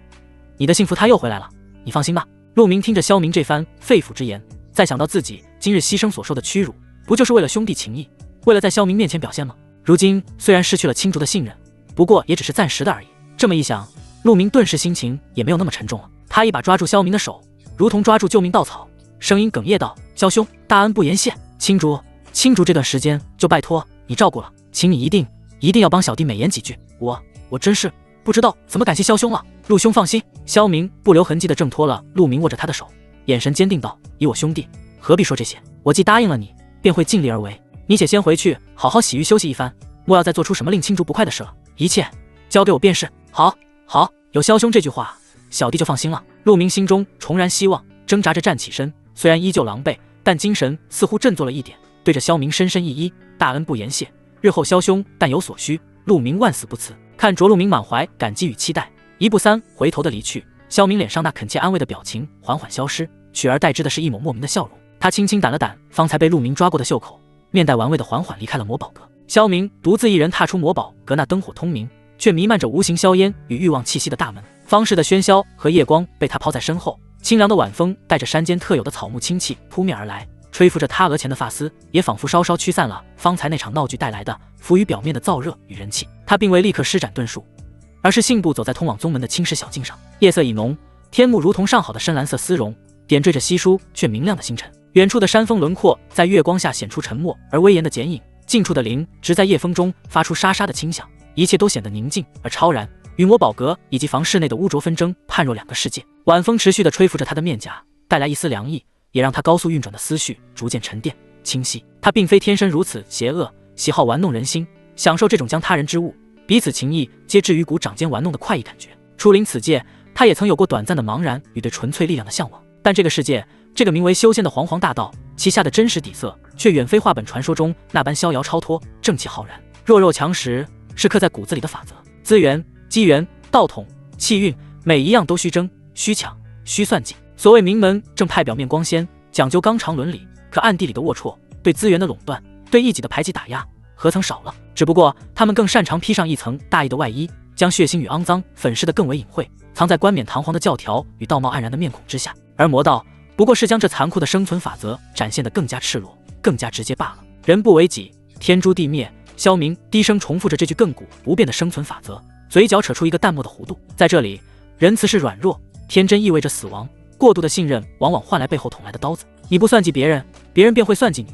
S1: 你的幸福他又回来了，你放心吧。陆明听着萧明这番肺腑之言，再想到自己今日牺牲所受的屈辱，不就是为了兄弟情谊，为了在萧明面前表现吗？如今虽然失去了青竹的信任，不过也只是暂时的而已。这么一想，陆明顿时心情也没有那么沉重了。他一把抓住萧明的手，如同抓住救命稻草，声音哽咽道：萧兄，大恩不言谢，青竹这段时间就拜托你照顾了，请你一定要帮小弟美言几句，我真是不知道怎么感谢萧兄了。陆兄放心。萧明不留痕迹地挣脱了陆明握着他的手，眼神坚定道：以我兄弟何必说这些，我既答应了你，便会尽力而为。你且先回去好好洗浴休息一番，莫要再做出什么令青竹不快的事了，一切交给我便是。好，有萧兄这句话，小弟就放心了。陆明心中重燃希望，挣扎着站起身，虽然依旧狼狈，但精神似乎振作了一点，对着萧明深深一揖：大恩不言谢，日后萧兄但有所需，陆明万死不辞。看着陆明满怀感激与期待，一步三回头的离去，萧明脸上那恳切安慰的表情缓缓消失，取而代之的是一抹莫名的笑容。他轻轻掸了掸方才被陆明抓过的袖口，面带玩味的缓缓离开了魔堡阁。萧明独自一人踏出魔堡阁那灯火通明，却弥漫着无形硝烟与欲望气息的大门。方士的喧嚣和夜光被他抛在身后，清凉的晚风带着山间特有的草木清气扑面而来，吹拂着他额前的发丝，也仿佛稍稍驱散了方才那场闹剧带来的浮于表面的燥热与人气。他并未立刻施展遁术，而是信步走在通往宗门的青石小径上。夜色已浓，天幕如同上好的深蓝色丝绒，点缀着稀疏却明亮的星辰。远处的山峰轮廓在月光下显出沉默而威严的剪影，近处的林直在夜风中发出沙沙的清响，一切都显得宁静而超然。与魔宝阁以及房室内的污浊纷争判若两个世界。晚风持续地吹拂着他的面颊，带来一丝凉意，也让他高速运转的思绪逐渐沉淀清晰。他并非天生如此邪恶，喜好玩弄人心，享受这种将他人之物彼此情谊皆置于股掌间玩弄的快意感觉。初临此界，他也曾有过短暂的茫然与对纯粹力量的向往，但这个世界，这个名为修仙的煌煌大道，其下的真实底色却远非画本传说中那般逍遥超脱、正气浩然。弱肉强食是刻在骨子里的法则，资源、机缘、道统、气运，每一样都需争、需抢、需算计。所谓名门正派表面光鲜，讲究纲常伦理，可暗地里的龌龊，对资源的垄断，对异己的排挤打压，何曾少了？只不过他们更擅长披上一层大义的外衣，将血腥与肮脏粉饰得更为隐晦，藏在冠冕堂皇的教条与道貌岸然的面孔之下。而魔道不过是将这残酷的生存法则展现得更加赤裸、更加直接罢了。人不为己，天诛地灭。萧明低声重复着这句亘古不变的生存法则，嘴角扯出一个淡漠的弧度。在这里，仁慈是软弱，天真意味着死亡，过度的信任往往换来背后捅来的刀子。你不算计别人，别人便会算计你；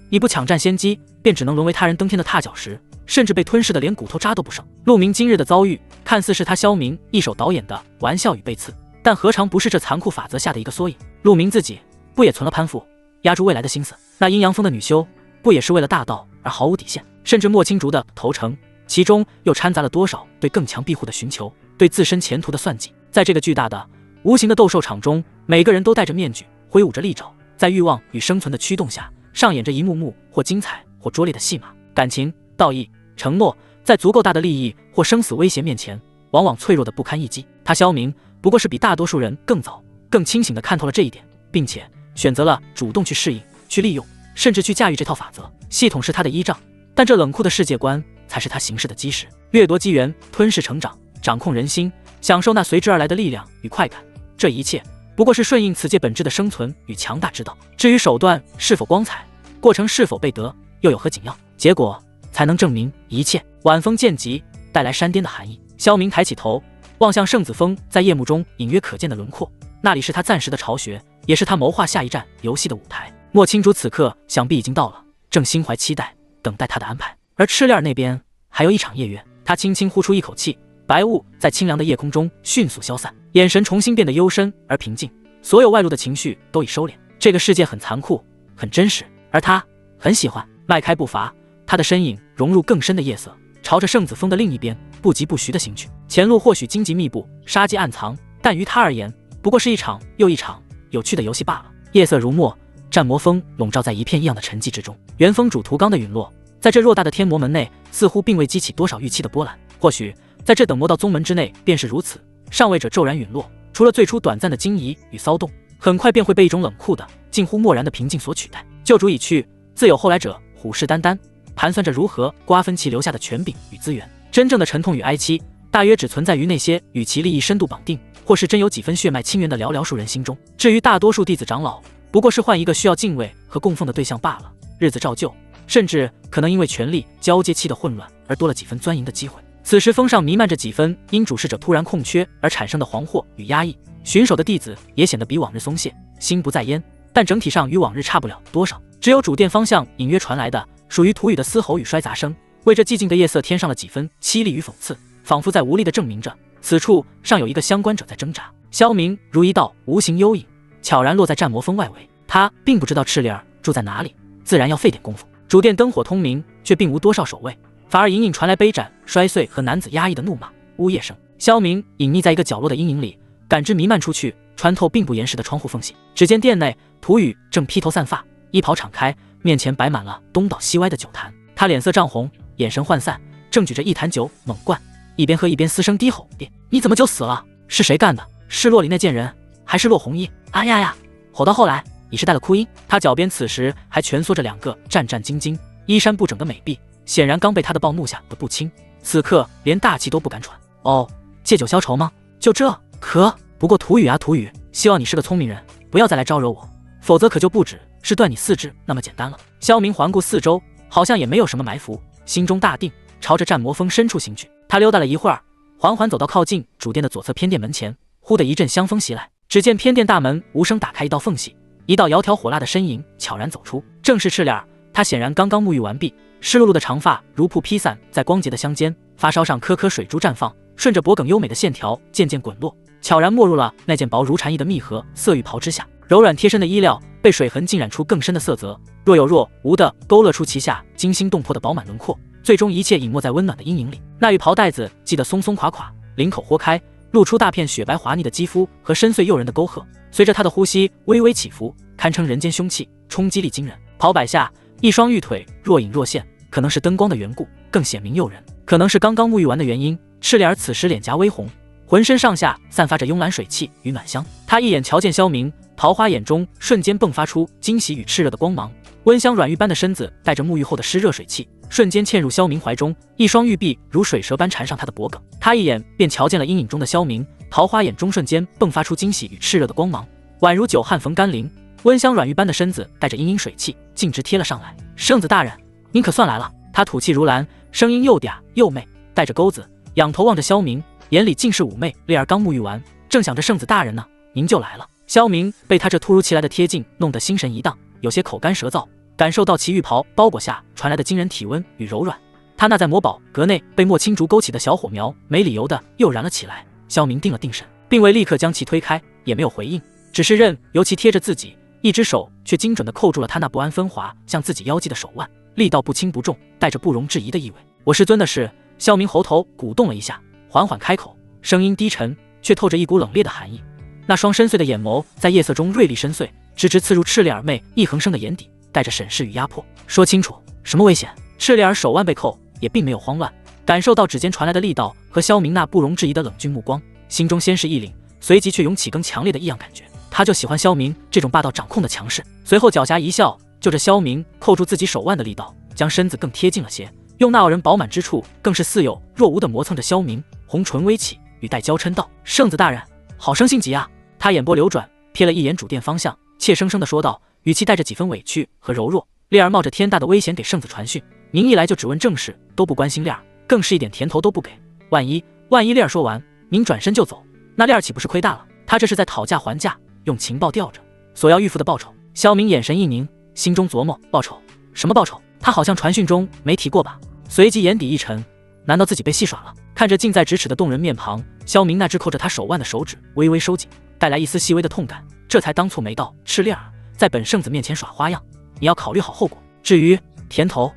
S1: 你不抢占先机，便只能沦为他人登天的踏脚石，甚至被吞噬的连骨头渣都不剩。陆明今日的遭遇，看似是他萧明一手导演的玩笑与背刺，但何尝不是这残酷法则下的一个缩影？陆明自己不也存了攀附、压住未来的心思？那阴阳峰的女修不也是为了大道而毫无底线？甚至莫青竹的投诚，其中又掺杂了多少对更强庇护的寻求，对自身前途的算计？在这个巨大的无形的斗兽场中，每个人都戴着面具，挥舞着利爪，在欲望与生存的驱动下，上演着一幕幕或精彩或拙劣的戏码。感情、道义、承诺，在足够大的利益或生死威胁面前，往往脆弱的不堪一击。他萧明不过是比大多数人更早、更清醒地看透了这一点，并且选择了主动去适应、去利用，甚至去驾驭这套法则。系统是他的依仗，但这冷酷的世界观才是他行事的基石。掠夺机缘，吞噬成长，掌控人心，享受那随之而来的力量与快感，这一切不过是顺应此界本质的生存与强大之道。至于手段是否光彩，过程是否被得，又有何紧要？结果才能证明一切。晚风渐急，带来山巅的寒意。萧明抬起头，望向圣子峰在夜幕中隐约可见的轮廓，那里是他暂时的巢穴，也是他谋划下一站游戏的舞台。莫青竹此刻想必已经到了，正心怀期待，等待他的安排。而赤练那边还有一场夜约。他轻轻呼出一口气，白雾在清凉的夜空中迅速消散，眼神重新变得幽深而平静，所有外露的情绪都已收敛。这个世界很残酷，很真实，而他很喜欢。迈开步伐，他的身影融入更深的夜色，朝着圣子峰的另一边不疾不徐地行去。前路或许荆棘密布，杀机暗藏，但于他而言，不过是一场又一场有趣的游戏罢了。夜色如墨，战魔峰笼罩在一片异样的沉寂之中。元峰主图刚的陨落，在这偌大的天魔门内，似乎并未激起多少预期的波澜。或许在这等魔道宗门之内便是如此，上位者骤然陨落，除了最初短暂的惊疑与骚动，很快便会被一种冷酷的、近乎漠然的平静所取代。旧主已去，自有后来者虎视眈眈，盘算着如何瓜分其留下的权柄与资源。真正的沉痛与哀戚，大约只存在于那些与其利益深度绑定，或是真有几分血脉亲缘的寥寥数人心中。至于大多数弟子长老，不过是换一个需要敬畏和供奉的对象罢了，日子照旧，甚至可能因为权力交接期的混乱而多了几分钻营的机会。此时峰上弥漫着几分因主事者突然空缺而产生的惶惑与压抑，巡守的弟子也显得比往日松懈，心不在焉，但整体上与往日差不了多少。只有主殿方向隐约传来的属于土语的嘶吼与摔砸声，为这寂静的夜色添上了几分凄厉与讽刺，仿佛在无力地证明着此处尚有一个相关者在挣扎。萧明如一道无形幽影，悄然落在战魔峰外围。他并不知道赤烈儿住在哪里，自然要费点功夫。主殿灯火通明，却并无多少守卫，反而隐隐传来杯盏摔碎和男子压抑的怒骂、呜咽声。萧明隐匿在一个角落的阴影里，感知弥漫出去，穿透并不严实的窗户缝隙。只见殿内土语正披头散发，衣袍敞开，面前摆满了东倒西歪的酒坛。他脸色涨红，眼神涣散，正举着一坛酒猛灌，一边喝一边嘶声低吼：“你怎么就死了？是谁干的？是洛里那贱人，还是洛红衣？”啊呀呀！吼到后来已是带了哭音。他脚边此时还蜷缩着两个战战兢兢、衣衫不整的美婢，显然刚被他的暴怒吓得不轻，此刻连大气都不敢喘。哦，借酒消愁吗？就这？可不过土语啊土语，希望你是个聪明人，不要再来招惹我，否则可就不只是断你四肢那么简单了。萧明环顾四周，好像也没有什么埋伏，心中大定，朝着战魔峰深处行去。他溜达了一会儿，缓缓走到靠近主殿的左侧偏殿门前，忽的一阵香风袭来，只见偏殿大门无声打开一道缝隙，一道窈窕火辣的身影悄然走出，正是赤脸。他显然刚刚沐浴完毕，湿漉漉的长发如瀑披散在光洁的香间，发梢上颗颗水珠绽放，顺着脖颈优美的线条渐渐滚落，悄然没入了那件薄如蝉翼的密合色浴袍之下。柔软贴身的衣料被水痕浸染出更深的色泽，若有若无地勾勒出其下惊心动魄的饱满轮廓，最终一切隐没在温暖的阴影里。那浴袍带子系得松松垮垮，领口豁开，露出大片雪白滑腻的肌肤和深邃诱人的沟壑，随着他的呼吸微微起伏，堪称人间凶器，冲击力惊人。袍摆下一双玉腿若隐若现，可能是灯光的缘故，更显明诱人，可能是刚刚沐浴完的原因。赤脸此时脸颊微红，浑身上下散发着慵懒水汽与暖香。他一眼瞧见萧明，桃花眼中瞬间迸发出惊喜与炽热的光芒，温香软玉般的身子带着沐浴后的湿热水汽，瞬间嵌入萧明怀中，一双玉臂如水蛇般缠上他的脖颈。他一眼便瞧见了阴影中的萧明，桃花眼中瞬间迸发出惊喜与炽热的光芒，宛如久旱逢甘霖，温香软玉般的身子带着阴阴水汽，径直贴了上来。圣子大人，您可算来了。他吐气如兰，声音又嗲又媚，带着钩子，仰头望着萧明，眼里尽是妩媚。烈儿刚沐浴完，正想着圣子大人呢，您就来了。萧明被他这突如其来的贴近弄得心神一荡，有些口干舌燥，感受到其浴袍包裹下传来的惊人体温与柔软，他那在魔堡阁内被墨青竹勾起的小火苗没理由的又燃了起来。萧明定了定神，并未立刻将其推开，也没有回应，只是任由其贴着自己，一只手却精准地扣住了他那不安分滑向自己腰际的手腕，力道不轻不重，带着不容置疑的意味。我师尊的事。萧明喉头鼓动了一下，缓缓开口，声音低沉，却透着一股冷冽的寒意。那双深邃的眼眸在夜色中锐利深邃，直直刺入赤烈儿妹一横生的眼底，带着审视与压迫。说清楚，什么危险？赤烈儿手腕被扣，也并没有慌乱，感受到指尖传来的力道和萧明那不容置疑的冷峻目光，心中先是一凛，随即却涌起更强烈的异样感觉。他就喜欢萧明这种霸道掌控的强势。随后狡黠一笑，就着萧明扣住自己手腕的力道，将身子更贴近了些，用那傲人饱满之处更是似有若无地磨蹭着萧明，红唇微起，语带娇嗔道：“圣子大人，好生心急啊！”他眼波流转，瞥了一眼主殿方向，怯生生地说道，语气带着几分委屈和柔弱：“烈儿冒着天大的危险给圣子传讯，您一来就只问正事，都不关心烈儿，更是一点甜头都不给。万一烈儿说完，您转身就走，那烈儿岂不是亏大了？他这是在讨价还价，用情报吊着，索要预付的报酬。”萧明眼神一凝，心中琢磨：报酬？什么报酬？他好像传讯中没提过吧？随即眼底一沉，难道自己被戏耍了？看着近在咫尺的动人面庞，萧明那只扣着他手腕的手指微微收紧，带来一丝细微的痛感，这才当蹙眉道：“赤烈儿，在本圣子面前耍花样，你要考虑好后果。至于甜头，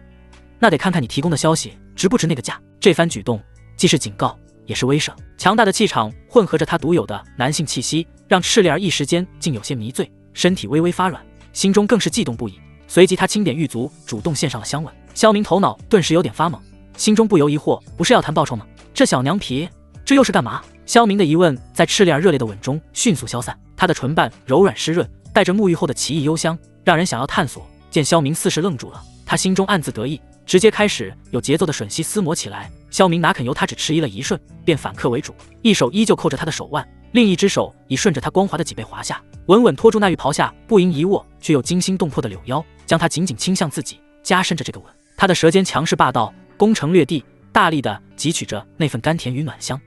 S1: 那得看看你提供的消息值不值那个价。”这番举动既是警告，也是威慑。强大的气场混合着他独有的男性气息，让赤烈儿一时间竟有些迷醉，身体微微发软，心中更是悸动不已。随即他轻点玉足，主动献上了香吻。萧明头脑顿时有点发懵，心中不由疑惑，不是要谈报酬吗？这小娘皮这又是干嘛？萧明的疑问在赤烈儿热烈的吻中迅速消散，他的唇瓣柔软湿润，带着沐浴后的奇异幽香，让人想要探索。见萧明似是愣住了，他心中暗自得意，直接开始有节奏的吮吸撕磨起来。萧明哪肯由他只迟疑了一瞬，便反客为主，一手依旧扣着他的手腕，另一只手已顺着他光滑的脊背滑下，稳稳拖住那浴袍下不盈一握却又惊心动魄的柳腰，将他紧紧倾向自己，加深着这个吻。他的舌尖强势霸道，攻城略地，大力地汲取着那份甘甜与暖香。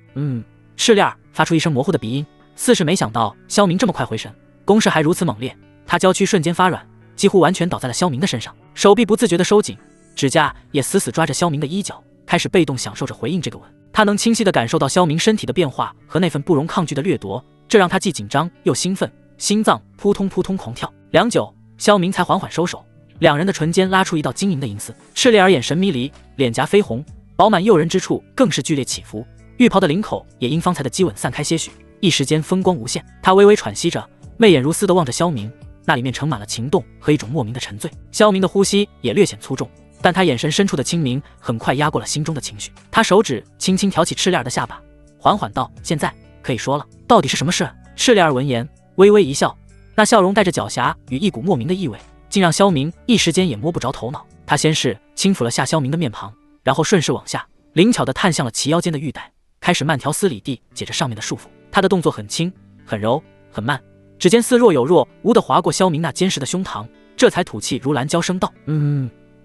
S1: 赤烈儿发出一声模糊的鼻音，似是没想到萧明这么快回神，攻势还如此猛烈。他娇躯瞬间发软，几乎完全倒在了萧明的身上，手臂不自觉地收紧，指甲也死死抓着萧明的衣角，开始被动享受着回应这个吻。他能清晰地感受到萧明身体的变化和那份不容抗拒的掠夺，这让他既紧张又兴奋，心脏扑通扑通狂跳。良久，萧明才缓缓收手，两人的唇间拉出一道晶莹的银丝。赤烈儿眼神迷离，脸颊绯红，饱满诱人之处更是剧烈起伏，浴袍的领口也因方才的激吻散开些许，一时间风光无限。他微微喘息着，媚眼如丝地望着萧明，那里面盛满了情动和一种莫名的沉醉。萧明的呼吸也略显粗重，但他眼神深处的清明很快压过了心中的情绪。他手指轻轻挑起赤烈儿的下巴，缓缓道：“现在可以说了，到底是什么事？”赤烈儿闻言微微一笑，那笑容带着狡黠与一股莫名的意味，竟让萧明一时间也摸不着头脑。他先是轻抚了下萧明的面庞，然后顺势往下灵巧地探向了其腰间的玉带，开始慢条斯理地解着上面的束缚。他的动作很轻很柔很慢，指尖似若有若无地划过萧明那坚实的胸膛，这才吐气如兰娇声道：“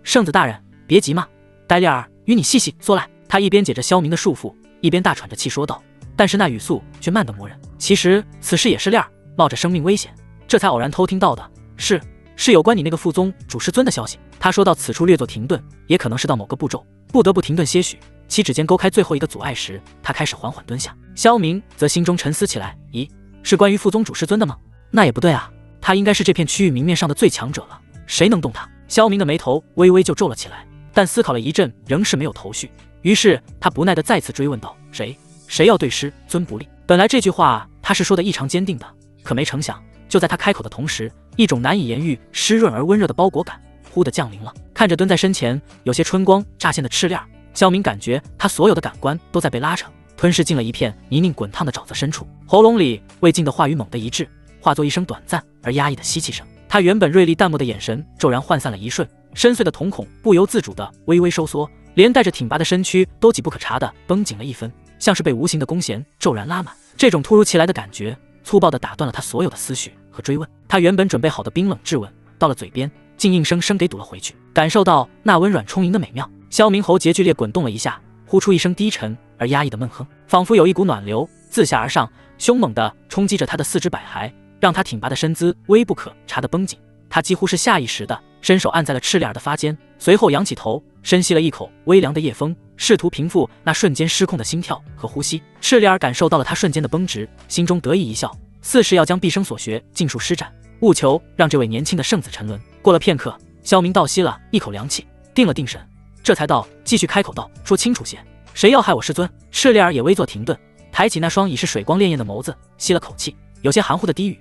S1: 圣子大人，别急嘛，待丽儿与你细细说来。”他一边解着萧明的束缚，一边大喘着气说道，但是那语速却慢得磨人。其实此事也是丽儿冒着生命危险，这才偶然偷听到的，是有关你那个副宗主师尊的消息。他说到此处略作停顿，也可能是到某个步骤不得不停顿些许，其指尖勾开最后一个阻碍时，他开始缓缓蹲下。萧明则心中沉思起来，咦，是关于副宗主师尊的吗？那也不对啊，他应该是这片区域明面上的最强者了，谁能动他？萧明的眉头微微就皱了起来，但思考了一阵仍是没有头绪，于是他不耐地再次追问道，谁要对师尊不利？本来这句话他是说的异常坚定的，可没成想就在他开口的同时，一种难以言喻湿润而温热的包裹感忽地降临了。看着蹲在身前有些春光乍现的赤链，萧明感觉他所有的感官都在被拉扯吞噬进了一片泥泞滚烫的沼泽深处，喉咙里未尽的话语猛地一滞，化作一声短暂而压抑的吸气声。他原本锐利淡漠的眼神骤然涣散了一瞬，深邃的瞳孔不由自主地微微收缩，连带着挺拔的身躯都几不可察地绷紧了一分，像是被无形的弓弦骤然拉满。这种突如其来的感觉粗暴地打断了他所有的思绪和追问，他原本准备好的冰冷质问到了嘴边竟硬生生给堵了回去。感受到那温软充盈的美妙，萧明喉结剧烈滚动了一下，呼出一声低沉而压抑的闷哼，仿佛有一股暖流自下而上，凶猛地冲击着他的四肢百骸，让他挺拔的身姿微不可察地绷紧。他几乎是下意识地伸手按在了赤脸的发间，随后仰起头深吸了一口微凉的夜风，试图平复那瞬间失控的心跳和呼吸。赤脸感受到了他瞬间的绷直，心中得意一笑，似是要将毕生所学尽数施展，务求让这位年轻的圣子沉沦。过了片刻，萧明倒吸了一口凉气，定了定神，这才继续开口道，说清楚些，谁要害我师尊？赤脸也微作停顿，抬起那双已是水光潋滟的眸子，吸了口气，有些含糊的低语，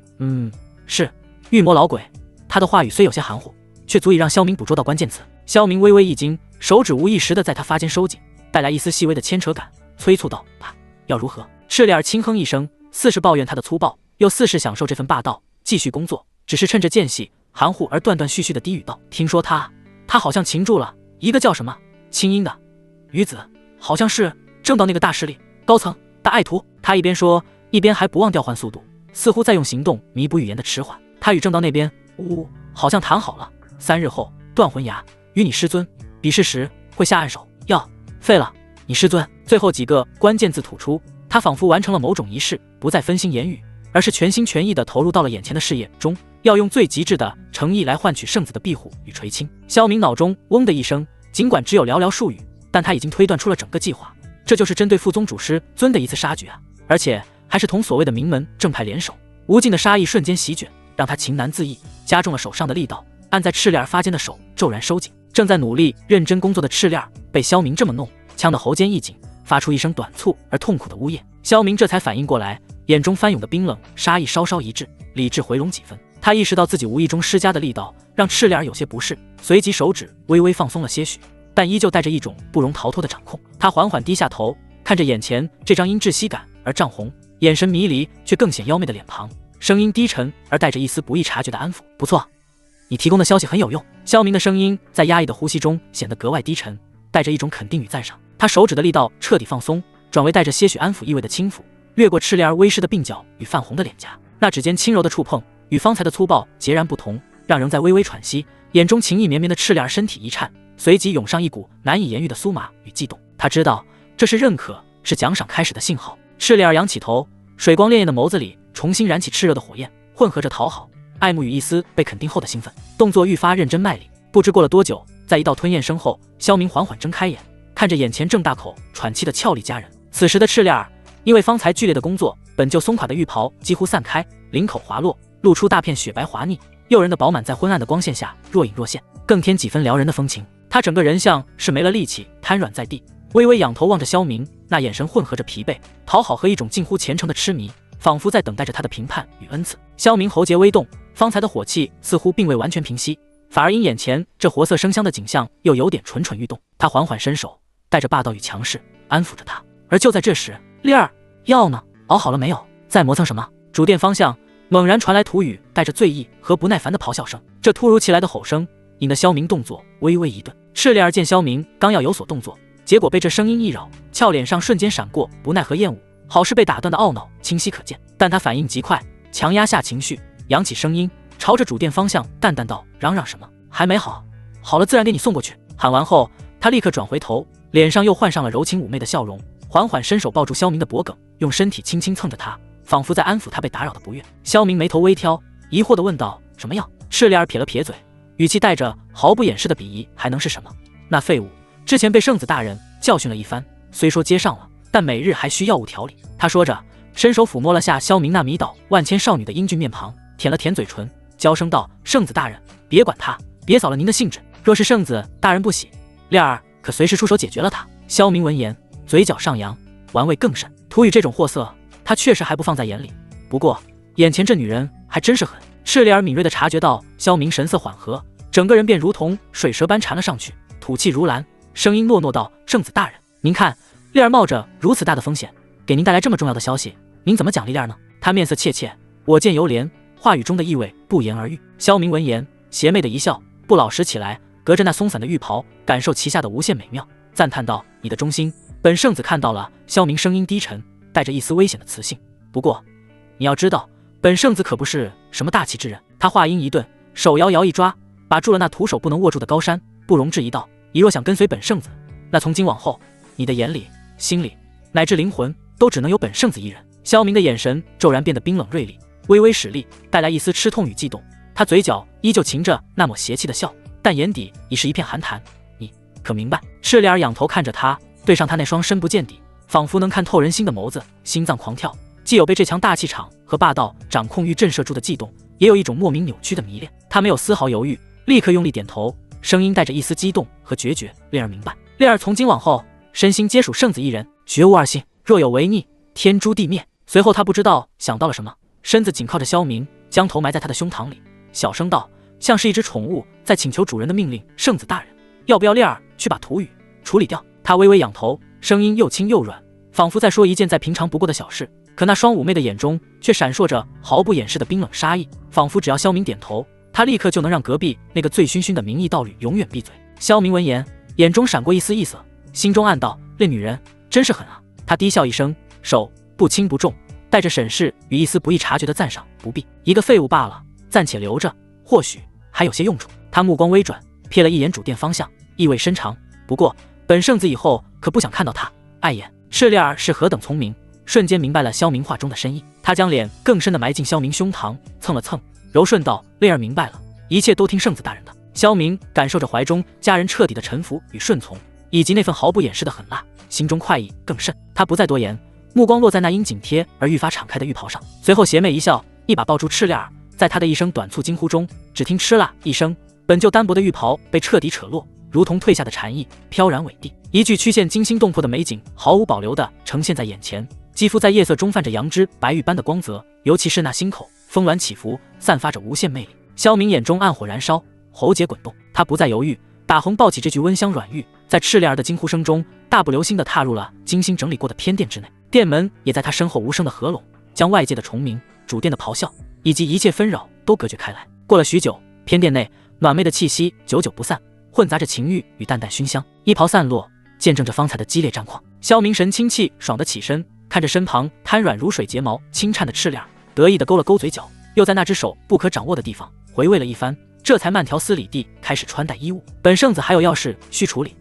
S1: 是御魔老鬼。他的话语虽有些含糊，却足以让萧明捕捉到关键词。萧明微微一惊，手指无意识地在他发间收紧，带来一丝细微的牵扯感，催促道，爸，要如何？赤脸轻哼一声，似是抱怨他的粗暴，又似是享受这份霸道，继续工作，只是趁着间隙含糊而断断续续的低语道，听说他好像擒住了一个叫什么青音的女子，好像是正道那个大势力高层大爱徒。他一边说一边还不忘调换速度，似乎在用行动弥补语言的迟缓。他与正道那边好像谈好了，3日后断魂崖与你师尊比试时会下暗手，要废了你师尊。最后几个关键字吐出，他仿佛完成了某种仪式，不再分心言语，而是全心全意地投入到了眼前的事业中，要用最极致的诚意来换取圣子的庇护与垂青。萧明脑中嗡的一声，尽管只有寥寥数语，但他已经推断出了整个计划，这就是针对副宗主师尊的一次杀绝啊，而且还是同所谓的名门正派联手。无尽的杀意瞬间席卷，让他情难自抑，加重了手上的力道，按在赤脸发间的手骤然收紧。正在努力认真工作的赤脸被萧明这么弄，呛得喉间一紧，发出一声短促而痛苦的呜咽。萧明这才反应过来，眼中翻涌的冰冷杀意稍稍一滞，理智回笼几分。他意识到自己无意中施加的力道让赤脸有些不适，随即手指微微放松了些许，但依旧带着一种不容逃脱的掌控。他缓缓低下头，看着眼前这张因窒息感而涨红，眼神迷离却更显妖媚的脸庞，声音低沉而带着一丝不易察觉的安抚，不错，你提供的消息很有用。萧明的声音在压抑的呼吸中显得格外低沉，带着一种肯定与赞赏。他手指的力道彻底放松，转为带着些许安抚意味的轻抚，掠过赤脸儿微湿的鬓角与泛红的脸颊。那指尖轻柔的触碰与方才的粗暴截然不同，让仍在微微喘息，眼中情意绵绵的赤脸儿身体一颤，随即涌上一股难以言喻的酥麻与悸动。他知道这是认可，是奖赏开始的信号。赤脸儿仰起头，水光潋滟的眸子里重新燃起炽热的火焰，混合着讨好、爱慕与一丝被肯定后的兴奋，动作愈发认真卖力。不知过了多久，在一道吞咽声后，萧明缓缓睁开眼，看着眼前正大口喘气的俏丽佳人。此时的赤脸儿因为方才剧烈的工作，本就松垮的浴袍几乎散开，领口滑落，露出大片雪白滑腻，诱人的饱满在昏暗的光线下若隐若现，更添几分撩人的风情。他整个人像是没了力气，瘫软在地，微微仰头望着萧明，那眼神混合着疲惫、讨好和一种近乎虔诚的痴迷，仿佛在等待着他的评判与恩赐。萧明喉结微动，方才的火气似乎并未完全平息，反而因眼前这活色生香的景象又有点蠢蠢欲动。他缓缓伸手，带着霸道与强势安抚着他。而就在这时，丽儿，药呢？熬好了没有？在磨蹭什么？主殿方向猛然传来土语带着醉意和不耐烦的咆哮声。这突如其来的吼声引得萧明动作微微一顿。赤丽儿见萧明刚要有所动作，结果被这声音一扰，俏脸上瞬间闪过不耐和厌恶，好似被打断的懊恼清晰可见。但他反应极快，强压下情绪，扬起声音，朝着主殿方向淡淡道：“嚷嚷什么？还没好？好了自然给你送过去。”喊完后，他立刻转回头，脸上又换上了柔情妩媚的笑容，缓缓伸手抱住萧明的脖颈，用身体轻轻蹭着他，仿佛在安抚他被打扰的不悦。萧明眉头微挑，疑惑地问道：“什么药？”赤烈儿撇了撇嘴，语气带着毫不掩饰的鄙夷：“还能是什么？那废物之前被圣子大人教训了一番，虽说接上了，但每日还需药物调理。”他说着，伸手抚摸了下萧明那迷倒万千少女的英俊面庞，舔了舔嘴唇，娇声道：“圣子大人，别管他，别扫了您的兴致。若是圣子大人不喜，烈儿可随时出手解决了他。”萧明闻言，嘴角上扬，玩味更甚。涂雨这种货色，他确实还不放在眼里。不过，眼前这女人还真是狠。赤烈儿敏锐地察觉到萧明神色缓和，整个人便如同水蛇般缠了上去，吐气如兰，声音糯糯道：“圣子大人，您看，烈儿冒着如此大的风险，给您带来这么重要的消息，您怎么奖励烈儿呢？”他面色怯怯，我见犹怜，话语中的意味不言而喻。萧明闻言，邪魅的一笑，不老实起来，隔着那松散的浴袍，感受其下的无限美妙，赞叹道：“你的忠心，本圣子看到了。”萧明声音低沉，带着一丝危险的磁性。不过，你要知道，本圣子可不是什么大气之人。他话音一顿，手摇摇一抓，把住了那徒手不能握住的高山，不容置疑道：“你若想跟随本圣子，那从今往后，你的眼里、心里乃至灵魂，都只能有本圣子一人。”萧明的眼神骤然变得冰冷锐利，微微使力，带来一丝吃痛与悸动。他嘴角依旧噙着那抹邪气的笑，但眼底已是一片寒潭。你可明白？赤烈儿仰头看着他，对上他那双深不见底，仿佛能看透人心的眸子，心脏狂跳，既有被这强大气场和霸道掌控欲震慑住的悸动，也有一种莫名扭曲的迷恋。他没有丝毫犹豫，立刻用力点头，声音带着一丝激动和决绝：“烈儿明白，烈儿从今往后，身心皆属圣子一人，绝无二心，若有违逆，天诛地灭。”随后他不知道想到了什么，身子紧靠着萧明，将头埋在他的胸膛里，小声道，像是一只宠物在请求主人的命令：“圣子大人，要不要烈儿去把涂雨处理掉？”他微微仰头，声音又轻又软，仿佛在说一件再平常不过的小事，可那双妩媚的眼中却闪烁着毫不掩饰的冰冷杀意，仿佛只要萧明点头，他立刻就能让隔壁那个醉醺醺的名义道侣永远闭嘴。萧明闻言，眼中闪过一丝异色，心中暗道：“这女人真是狠啊！”他低笑一声，手不轻不重，带着审视与一丝不易察觉的赞赏：“不必，一个废物罢了，暂且留着，或许还有些用处。”他目光微转，瞥了一眼主殿方向，意味深长：“不过本圣子以后可不想看到他碍眼。”赤烈儿是何等聪明，瞬间明白了萧明话中的深意。他将脸更深地埋进萧明胸膛，蹭了蹭，柔顺道：“烈儿明白了，一切都听圣子大人的。”萧明感受着怀中家人彻底的臣服与顺从，以及那份毫不掩饰的狠辣，心中快意更甚。他不再多言，目光落在那因紧贴而愈发敞开的浴袍上，随后邪魅一笑，一把抱住赤烈儿。在他的一声短促惊呼中，只听哧啦一声，本就单薄的浴袍被彻底扯落，如同褪下的蝉翼，飘然尾地。一具曲线惊心动魄的美景毫无保留地呈现在眼前，肌肤在夜色中泛着羊脂白玉般的光泽，尤其是那心口峰峦起伏，散发着无限魅力。萧明眼中暗火燃烧，喉结滚动，他不再犹豫，打横抱起这具温香软玉，在赤烈儿的惊呼声中，大步流星地踏入了精心整理过的偏殿之内。殿门也在他身后无声地合拢，将外界的虫鸣、主殿的咆哮以及一切纷扰都隔绝开来。过了许久，偏殿内暖媚的气息久久不散，混杂着情欲与淡淡熏香。衣袍散落，见证着方才的激烈战况。萧明神清气爽地起身，看着身旁瘫软如水睫毛轻颤的赤烈儿，得意地勾了勾嘴角，又在那只手不可掌握的地方回味了一番，这才慢条斯理地开始穿戴衣物。本圣子还有要事需处理，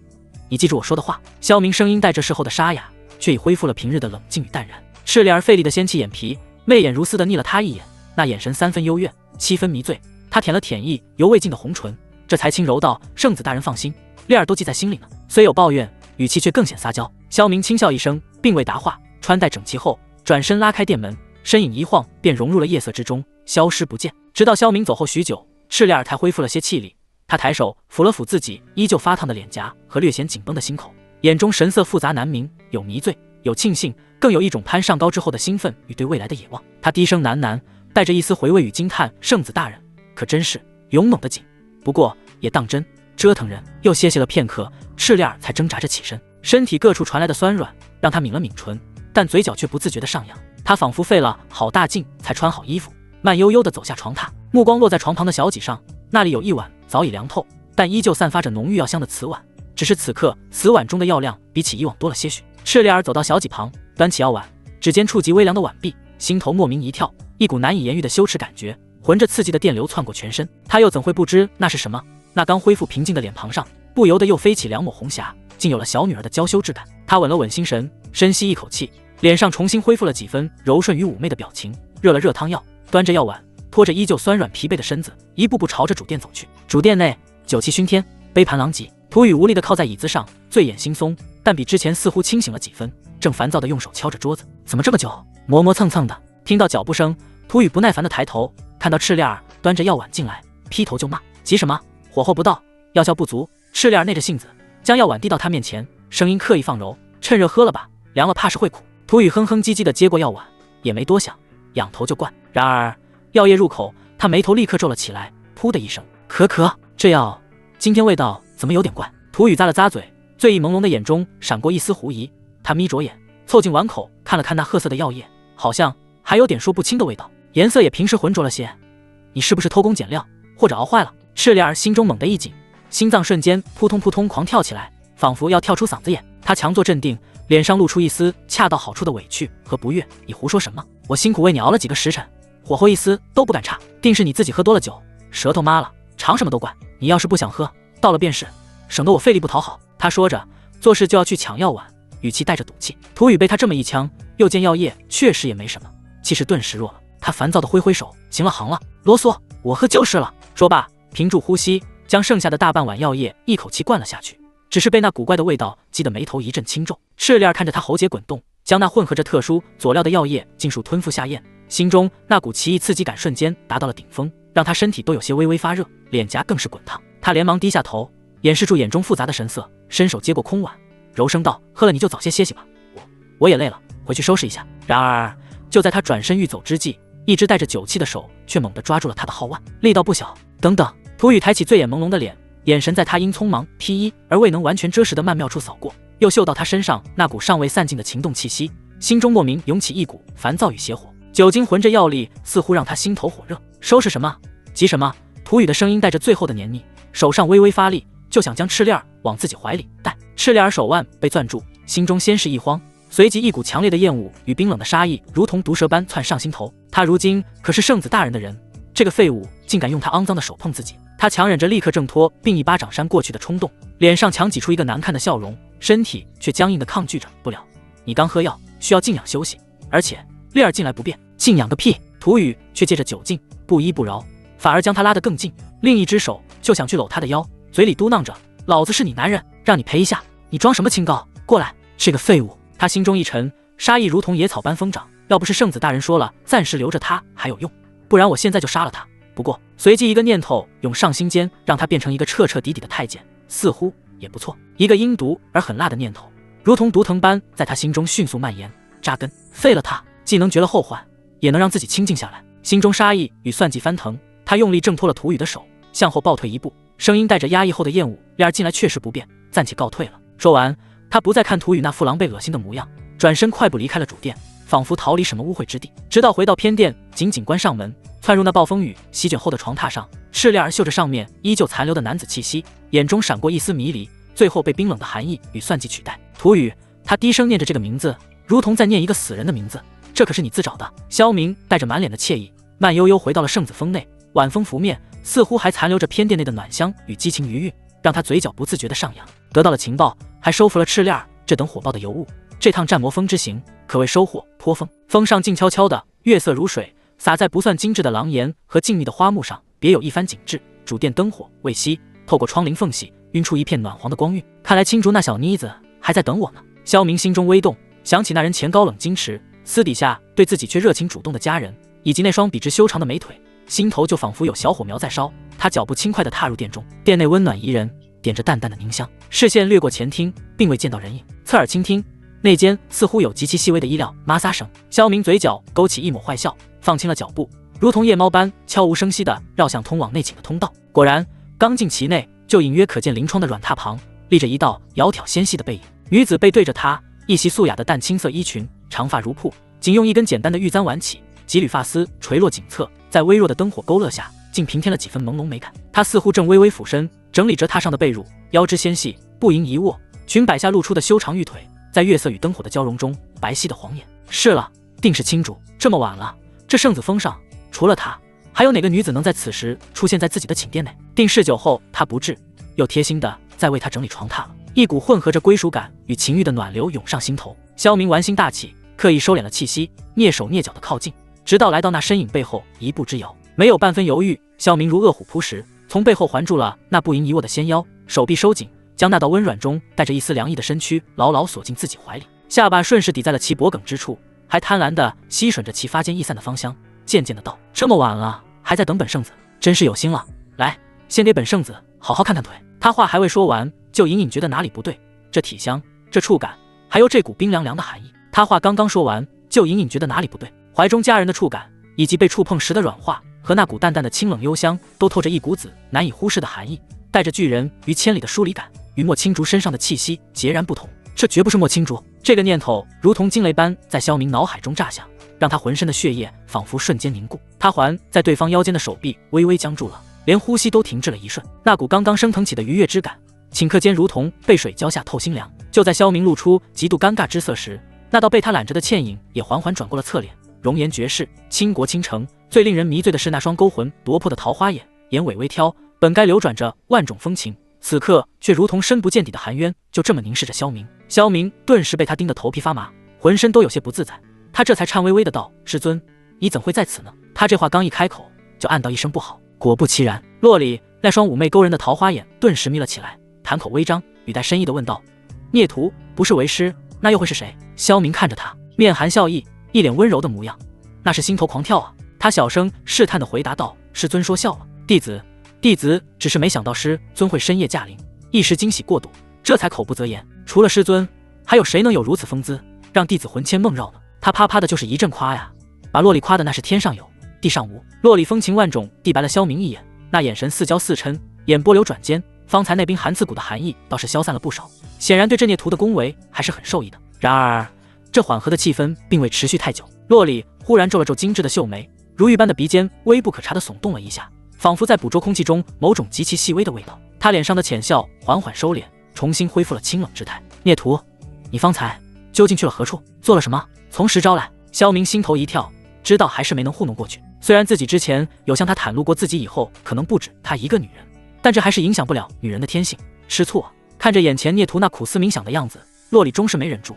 S1: 你记住我说的话。萧明声音带着事后的沙哑，却已恢复了平日的冷静与淡然。赤烈儿费力地掀起眼皮，媚眼如丝地睨了他一眼，那眼神3分幽怨，7分迷醉。他舔了舔意犹未尽的红唇，这才轻柔道：“圣子大人放心，烈儿都记在心里呢。”虽有抱怨，语气却更显撒娇。萧明轻笑一声，并未答话。穿戴整齐后，转身拉开殿门，身影一晃便融入了夜色之中，消失不见。直到萧明走后许久，赤烈儿才恢复了些气力。他抬手抚了抚自己依旧发烫的脸颊和略显紧绷的心口，眼中神色复杂难明，有迷醉，有庆幸，更有一种攀上高之后的兴奋与对未来的野望。他低声喃喃，带着一丝回味与惊叹：“圣子大人可真是勇猛的紧，不过也当真折腾人。”又歇息了片刻，赤烈儿才挣扎着起身，身体各处传来的酸软让他抿了抿唇，但嘴角却不自觉地上扬。他仿佛费了好大劲才穿好衣服，慢悠悠地走下床榻，目光落在床旁的小几上，那里有一碗早已凉透，但依旧散发着浓郁药香的瓷碗，只是此刻瓷碗中的药量比起以往多了些许。赤烈儿走到小几旁，端起药碗，指尖触及微凉的碗壁，心头莫名一跳，一股难以言喻的羞耻感觉浑着刺激的电流窜过全身，他又怎会不知那是什么？那刚恢复平静的脸庞上不由得又飞起两抹红霞，竟有了小女儿的娇羞之感。他稳了稳心神，深吸一口气，脸上重新恢复了几分柔顺与妩媚的表情，热了热汤药，端着药碗，拖着依旧酸软疲惫的身子，一步步朝着主殿走去。主殿内酒气熏天，杯盘狼藉，涂宇无力地靠在椅子上，醉眼惺忪，但比之前似乎清醒了几分，正烦躁地用手敲着桌子。怎么这么久？磨磨蹭蹭的。听到脚步声，涂宇不耐烦地抬头，看到赤练儿端着药碗进来，劈头就骂：急什么？火候不到，药效不足。赤练儿耐着性子将药碗递到他面前，声音刻意放柔：趁热喝了吧，凉了怕是会苦。涂宇哼哼唧唧地接过药碗，也没多想，仰头就灌。然而药液入口，他眉头立刻皱了起来，噗的一声，咳，这药今天味道怎么有点怪？涂宇咂了咂嘴，醉意朦胧的眼中闪过一丝狐疑，他眯着眼凑近碗口看了看那褐色的药液，好像还有点说不清的味道，颜色也平时浑浊了些。你是不是偷工减料，或者熬坏了？赤练儿心中猛地一紧，心脏瞬间扑通扑通狂跳起来，仿佛要跳出嗓子眼。他强作镇定，脸上露出一丝恰到好处的委屈和不悦。你胡说什么？我辛苦为你熬了几个时辰，火候一丝都不敢差，定是你自己喝多了酒，舌头麻了，尝什么都怪。你要是不想喝，倒了便是，省得我费力不讨好。他说着，做事就要去抢药碗，语气带着赌气。涂宇被他这么一呛，又见药液确实也没什么，气势顿时弱了。他烦躁地挥挥手，行了行了，啰嗦，我喝就是了。说罢，屏住呼吸，将剩下的大半碗药液一口气灌了下去，只是被那古怪的味道激得眉头一阵轻皱。赤练儿看着他喉结滚动，将那混合着特殊佐料的药液尽数吞服下咽，心中那股奇异刺激感瞬间达到了顶峰，让他身体都有些微微发热，脸颊更是滚烫。他连忙低下头，掩饰住眼中复杂的神色，伸手接过空碗，柔声道：喝了你就早些歇息吧，我也累了，回去收拾一下。然而就在他转身欲走之际，一只带着酒气的手却猛地抓住了他的皓腕，力道不小。等等！涂宇抬起醉眼朦胧的脸，眼神在他因匆忙披衣而未能完全遮实的曼妙处扫过，又嗅到他身上那股尚未散尽的情动气息，心中莫名涌起一股烦躁与邪火。酒精浑着药力，似乎让他心头火热。收拾什么？急什么？涂宇的声音带着最后的黏腻，手上微微发力，就想将赤练儿往自己怀里带。赤练儿手腕被攥住，心中先是一慌，随即一股强烈的厌恶与冰冷的杀意如同毒蛇般窜上心头。他如今可是圣子大人的人，这个废物竟敢用他肮脏的手碰自己。他强忍着立刻挣脱并一巴掌扇过去的冲动，脸上强挤出一个难看的笑容，身体却僵硬地抗拒着。不了，你刚喝药，需要静养休息，而且烈儿进来不便。静养个屁！涂宇却借着酒劲不依不饶，反而将他拉得更近，另一只手就想去搂他的腰，嘴里嘟囔着：老子是你男人，让你陪一下，你装什么清高？过来！这个废物！他心中一沉，杀意如同野草般疯长。要不是圣子大人说了暂时留着他还有用，不然我现在就杀了他。不过随即一个念头涌上心间，让他变成一个彻彻底底的太监，似乎也不错。一个阴毒而很辣的念头，如同毒藤般在他心中迅速蔓延扎根。废了他，既能绝了后患，也能让自己清静下来。心中杀意与算计翻腾，他用力挣脱了涂宇的手，向后暴退一步，声音带着压抑后的厌恶：烈儿近来确实不便，暂且告退了。说完，他不再看涂宇那副狼狈恶心的模样，转身快步离开了主殿，仿佛逃离什么污秽之地。直到回到偏殿，紧紧关上门，窜入那暴风雨席卷后的床榻上，赤练儿嗅着上面依旧残留的男子气息，眼中闪过一丝迷离，最后被冰冷的寒意与算计取代。涂宇，他低声念着这个名字，如同在念一个死人的名字。这可是你自找的。萧明带着满脸的惬意，慢悠悠回到了圣子峰内，晚风拂面，似乎还残留着偏殿内的暖香与激情余韵，让他嘴角不自觉地上扬。得到了情报，还收服了赤练儿这等火爆的尤物，这趟战魔峰之行可谓收获颇丰。峰上静悄悄的，月色如水，洒在不算精致的廊檐和静谧的花木上，别有一番景致。主殿灯火未熄，透过窗棂缝隙晕出一片暖黄的光晕。看来青竹那小妮子还在等我呢。萧明心中微动，想起那人前高冷矜持，私底下对自己却热情主动的家人，以及那双笔直修长的美腿，心头就仿佛有小火苗在烧。他脚步轻快地踏入殿中，殿内温暖宜人，点着淡淡的凝香。视线掠过前厅，并未见到人影，侧耳倾听，内间似乎有极其细微的衣料摩挲声。萧明嘴角勾起一抹坏笑，放轻了脚步，如同夜猫般悄无声息地绕向通往内寝的通道。果然，刚进其内，就隐约可见临窗的软榻旁立着一道窈窕纤细的背影。女子背对着他，一袭素雅的淡青色衣裙，长发如瀑，仅用一根简单的玉簪挽起，几缕发丝垂落颈侧，在微弱的灯火勾勒下，竟平添了几分朦胧美感。她似乎正微微俯身整理着榻上的被褥，腰肢纤细，不盈一握，裙摆下露出的修长玉腿，在月色与灯火的交融中白皙的晃眼。是了，定是青竹。这么晚了，这圣子峰上除了他，还有哪个女子能在此时出现在自己的寝殿内？定事久后，他不治，又贴心的在为他整理床榻了。一股混合着归属感与情欲的暖流涌上心头，萧明玩心大起，刻意收敛了气息，蹑手蹑脚的靠近，直到来到那身影背后一步之遥，没有半分犹豫，萧明如饿虎扑食，从背后环住了那不盈一握的纤腰，手臂收紧，将那道温软中带着一丝凉意的身躯牢牢锁进自己怀里，下巴顺势抵在了其脖颈之处，还贪婪地吸吮着其发间溢散的芳香，渐渐的道：“这么晚了，还在等本圣子，真是有心了。来，先给本圣子好好看看腿。”他话还未说完，就隐隐觉得哪里不对，这体香，这触感，还有这股冰凉凉的寒意。他话刚刚说完，就隐隐觉得哪里不对，怀中家人的触感，以及被触碰时的软化，和那股淡淡的清冷幽香，都透着一股子难以忽视的寒意，带着拒人于千里的疏离感，与莫青竹身上的气息截然不同。这绝不是莫青竹。这个念头如同惊雷般在萧明脑海中炸响，让他浑身的血液仿佛瞬间凝固。他环在对方腰间的手臂微微僵住了，连呼吸都停滞了一瞬。那股刚刚升腾起的愉悦之感，顷刻间如同被水浇下透心凉。就在萧明露出极度尴尬之色时，那道被他揽着的倩影也缓缓转过了侧脸，容颜绝世，倾国倾城。最令人迷醉的是那双勾魂夺魄的桃花眼，眼尾微挑，本该流转着万种风情，此刻却如同深不见底的寒渊，就这么凝视着萧明。萧明顿时被他盯得头皮发麻，浑身都有些不自在。他这才颤巍巍的道：“师尊，你怎会在此呢？”他这话刚一开口，就暗道一声不好。果不其然，洛里那双妩媚勾人的桃花眼顿时眯了起来，潭口微张，语带深意的问道：“孽徒不是为师，那又会是谁？”萧明看着他，面含笑意，一脸温柔的模样，那是心头狂跳啊。他小声试探的回答道：“师尊说笑了，弟子只是没想到师尊会深夜驾临，一时惊喜过度，这才口不择言。除了师尊，还有谁能有如此风姿，让弟子魂牵梦绕呢？”他啪啪的就是一阵夸呀，把洛里夸的那是天上有地上无。洛里风情万种地白了萧明一眼，那眼神似娇似嗔，眼波流转间，方才那冰寒刺骨的寒意倒是消散了不少，显然对这孽徒的恭维还是很受益的。然而这缓和的气氛并未持续太久，洛里忽然皱了皱精致的秀眉，如玉般的鼻尖微不可察的耸动了一下，仿佛在捕捉空气中某种极其细微的味道。他脸上的浅笑缓缓收敛，重新恢复了清冷之态。孽徒，你方才究竟去了何处，做了什么？从实招来。萧明心头一跳，知道还是没能糊弄过去。虽然自己之前有向他袒露过自己以后可能不止他一个女人，但这还是影响不了女人的天性。吃醋啊！看着眼前孽徒那苦思冥想的样子，洛里终是没忍住，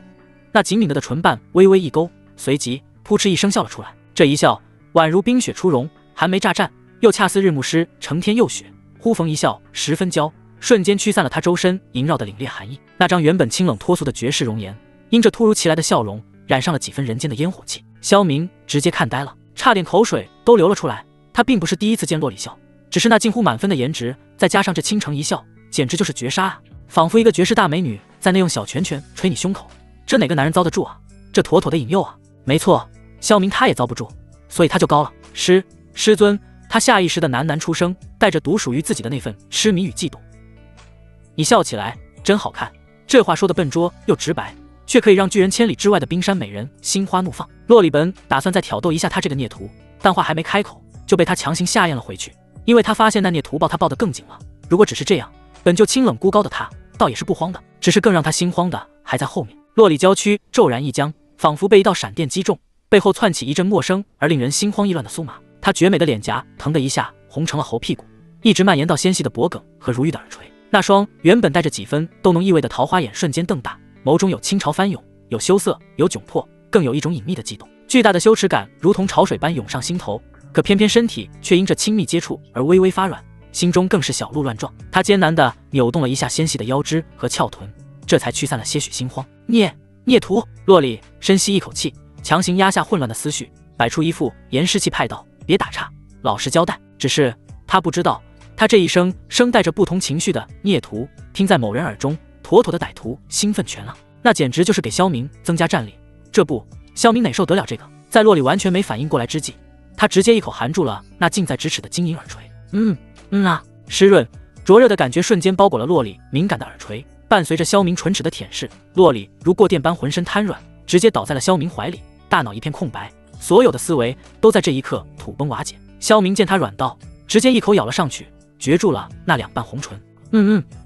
S1: 那紧抿的唇瓣微微一勾，随即扑哧一声笑了出来。这一笑宛如冰雪初融，寒梅乍绽，又恰似日暮时成天又雪，忽逢一笑十分娇，瞬间驱散了他周身萦绕的凛冽寒意。那张原本清冷脱俗的绝世容颜，因这突如其来的笑容染上了几分人间的烟火气。萧明直接看呆了，差点口水都流了出来。他并不是第一次见洛里笑，只是那近乎满分的颜值，再加上这倾城一笑，简直就是绝杀啊！仿佛一个绝世大美女在那用小拳拳捶你胸口，这哪个男人遭得住啊？这妥妥的引诱啊！没错，萧明他也遭不住，所以他就高了。师尊，他下意识的喃喃出声，带着独属于自己的那份痴迷与嫉妒。你笑起来真好看。这话说的笨拙又直白，却可以让拒人千里之外的冰山美人心花怒放。洛里本打算再挑逗一下他这个孽徒，但话还没开口，就被他强行下咽了回去，因为他发现那孽徒抱他抱得更紧了。如果只是这样，本就清冷孤高的他倒也是不慌的，只是更让他心慌的还在后面。洛里娇躯骤然一僵，仿佛被一道闪电击中，背后窜起一阵陌生而令人心慌意乱的酥麻。他绝美的脸颊腾的一下红成了猴屁股，一直蔓延到纤细的脖颈和如玉的耳垂。那双原本带着几分都能意味的桃花眼瞬间瞪大，眸中有倾巢翻涌，有羞涩，有窘迫，更有一种隐秘的悸动。巨大的羞耻感如同潮水般涌上心头，可偏偏身体却因这亲密接触而微微发软，心中更是小鹿乱撞。他艰难地扭动了一下纤细的腰肢和翘臀，这才驱散了些许心慌。孽徒！洛里深吸一口气，强行压下混乱的思绪，摆出一副严师气派道：“别打岔，老实交代。”只是他不知道，他这一声带着不同情绪的孽徒，听在某人耳中，妥妥的歹徒兴奋全了，那简直就是给萧明增加战力。这不，萧明哪受得了这个？在洛里完全没反应过来之际，他直接一口含住了那近在咫尺的晶莹耳垂。湿润灼热的感觉瞬间包裹了洛里敏感的耳垂，伴随着萧明唇齿的舔舐，洛里如过电般浑身瘫软，直接倒在了萧明怀里，大脑一片空白，所有的思维都在这一刻土崩瓦解。萧明见他软道，直接一口咬了上去，攫住了那两瓣红唇。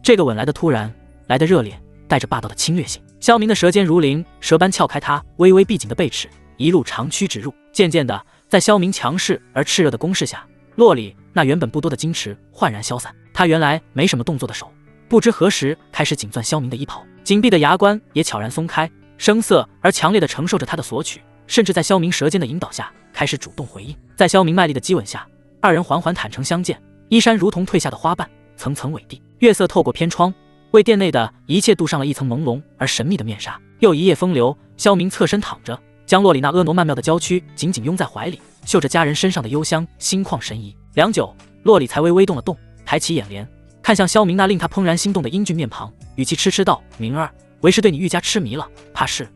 S1: 这个吻来的突然，来的热烈，带着霸道的侵略性。萧明的舌尖如灵蛇般撬开他微微闭紧的背齿，一路长驱直入。渐渐的，在萧明强势而炽热的攻势下，洛里那原本不多的矜持焕然消散。他原来没什么动作的手，不知何时开始紧攥萧明的衣袍，紧闭的牙关也悄然松开，生涩而强烈地承受着他的索取，甚至在萧明舌尖的引导下，开始主动回应。在萧明卖力的激吻下，二人缓缓坦诚相见，衣衫如同褪下的花瓣，层层委地。月色透过偏窗，为店内的一切镀上了一层朦胧而神秘的面纱。又一夜风流，萧明侧身躺着，将洛里那婀娜曼妙的娇躯紧紧拥在怀里，嗅着佳人身上的幽香，心旷神怡。良久，洛里才微微动了动，抬起眼帘，看向萧明那令他怦然心动的英俊面庞，语气痴痴道：“明儿，为师对你愈加痴迷了，怕是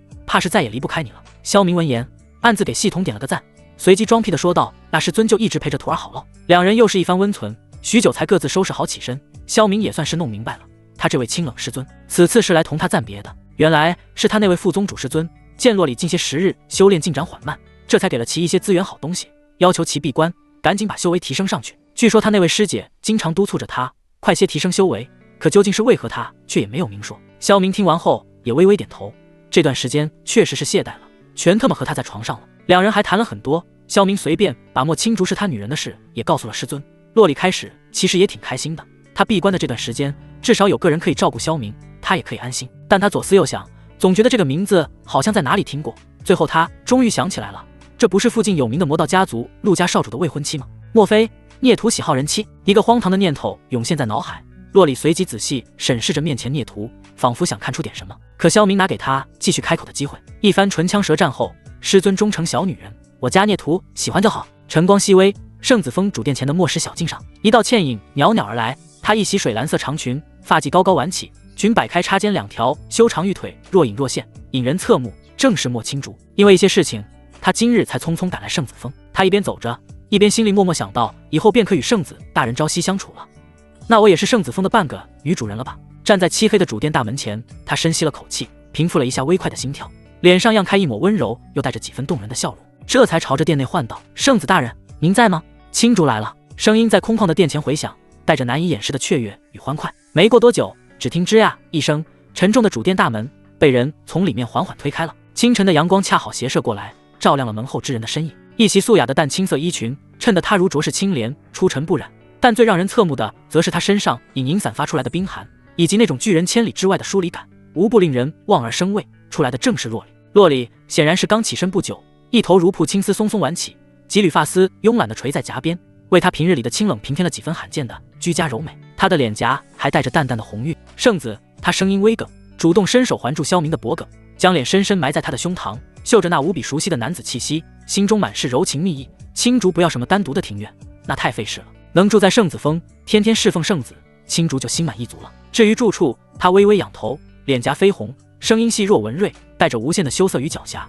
S1: 再也离不开你了。”萧明闻言，暗自给系统点了个赞，随即装屁的说道：“那师尊就一直陪着徒儿好了。”两人又是一番温存，许久才各自收拾好起身。萧明也算是弄明白了，他这位清冷师尊此次是来同他暂别的。原来是他那位副宗主师尊见洛里近些时日修炼进展缓慢，这才给了其一些资源好东西，要求其闭关，赶紧把修为提升上去。据说他那位师姐经常督促着他快些提升修为，可究竟是为何他却也没有明说。萧明听完后也微微点头，这段时间确实是懈怠了，全他妈和他在床上了。两人还谈了很多，萧明随便把莫青竹是他女人的事也告诉了师尊。洛里开始其实也挺开心的，他闭关的这段时间至少有个人可以照顾萧明，他也可以安心。但他左思右想，总觉得这个名字好像在哪里听过。最后他终于想起来了，这不是附近有名的魔道家族陆家少主的未婚妻吗？莫非孽徒喜好人妻？一个荒唐的念头涌现在脑海，洛里随即仔细审视着面前孽徒，仿佛想看出点什么。可萧明拿给他继续开口的机会，一番唇枪舌战后，师尊忠诚小女人，我家孽徒喜欢就好。晨光熹微，圣子峰主殿前的墨石小径上，一道倩影袅袅而来。她一袭水蓝色长裙，发髻高高挽起，裙摆开插肩两条修长玉腿若隐若现，引人侧目，正是莫青竹。因为一些事情，他今日才匆匆赶来圣子峰。他一边走着，一边心里默默想到，以后便可与圣子大人朝夕相处了。那我也是圣子峰的半个女主人了吧？站在漆黑的主殿大门前，他深吸了口气，平复了一下微快的心跳，脸上漾开一抹温柔又带着几分动人的笑容，这才朝着殿内唤道：“圣子大人，您在吗？青竹来了。”声音在空旷的殿前回响，带着难以掩饰的雀跃与欢快。没过多久，只听吱呀一声，沉重的主殿大门被人从里面缓缓推开了。清晨的阳光恰好斜射过来，照亮了门后之人的身影。一袭素雅的淡青色衣裙，衬得她如着实清廉，出尘不染。但最让人侧目的，则是她身上隐隐散发出来的冰寒，以及那种拒人千里之外的疏离感，无不令人望而生畏。出来的正是洛里。洛里显然是刚起身不久，一头如瀑青丝松松挽起，几缕发丝慵懒地垂在颊边，为她平日里的清冷平添了几分罕见的居家柔美。她的脸颊还带着淡淡的红晕。圣子，她声音微哽，主动伸手环住萧明的脖颈，将脸深深埋在他的胸膛，嗅着那无比熟悉的男子气息，心中满是柔情蜜意。青竹不要什么单独的庭院，那太费事了，能住在圣子峰，天天侍奉圣子，青竹就心满意足了。至于住处，他微微仰头，脸颊绯红，声音细若文瑞，带着无限的羞涩与狡黠。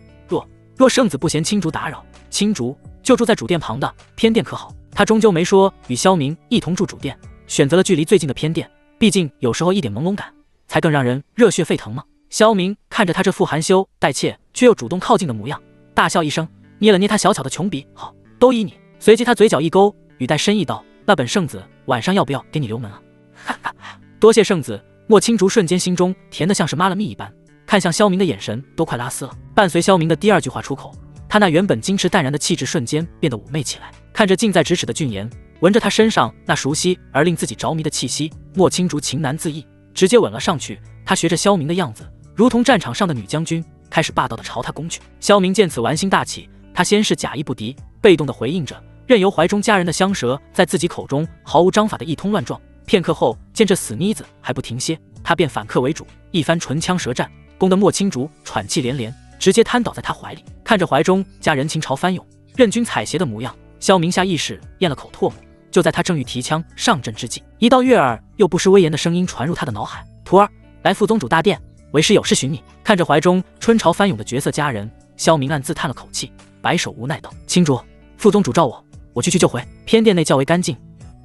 S1: 若圣子不嫌青竹打扰，青竹就住在主殿旁的偏殿可好？他终究没说与萧明一同住主殿，选择了距离最近的偏殿，毕竟有时候一点朦胧感才更让人热血沸腾嘛。萧明看着他这副含羞带怯却又主动靠近的模样，大笑一声，捏了捏他小巧的琼鼻，好，都依你。随即他嘴角一勾，语带深意道：“那本圣子晚上要不要给你留门啊？”哈哈，多谢圣子。莫青竹瞬间心中甜得像是妈了蜜一般，看向萧明的眼神都快拉丝了。伴随萧明的第二句话出口，他那原本矜持淡然的气质瞬间变得妩媚起来。看着近在咫尺的俊颜，闻着他身上那熟悉而令自己着迷的气息，莫青竹情难自抑，直接吻了上去。他学着萧明的样子，如同战场上的女将军，开始霸道地朝他攻去。萧明见此玩心大起，他先是假意不敌，被动地回应着，任由怀中佳人的香舌在自己口中毫无章法的一通乱撞。片刻后，见这死妮子还不停歇，他便反客为主，一番唇枪舌战，攻得莫青竹喘气连连，直接瘫倒在他怀里。看着怀中佳人情潮翻涌，任君采撷的模样，萧明下意识咽了口唾沫。就在他正欲提枪上阵之际，一道悦耳又不失威严的声音传入他的脑海：“徒儿，来副宗主大殿，为师有事寻你。”看着怀中春潮翻涌的绝色佳人，萧明暗自叹了口气，摆手无奈道：“青竹，副宗主召我去就回。偏殿内较为干净，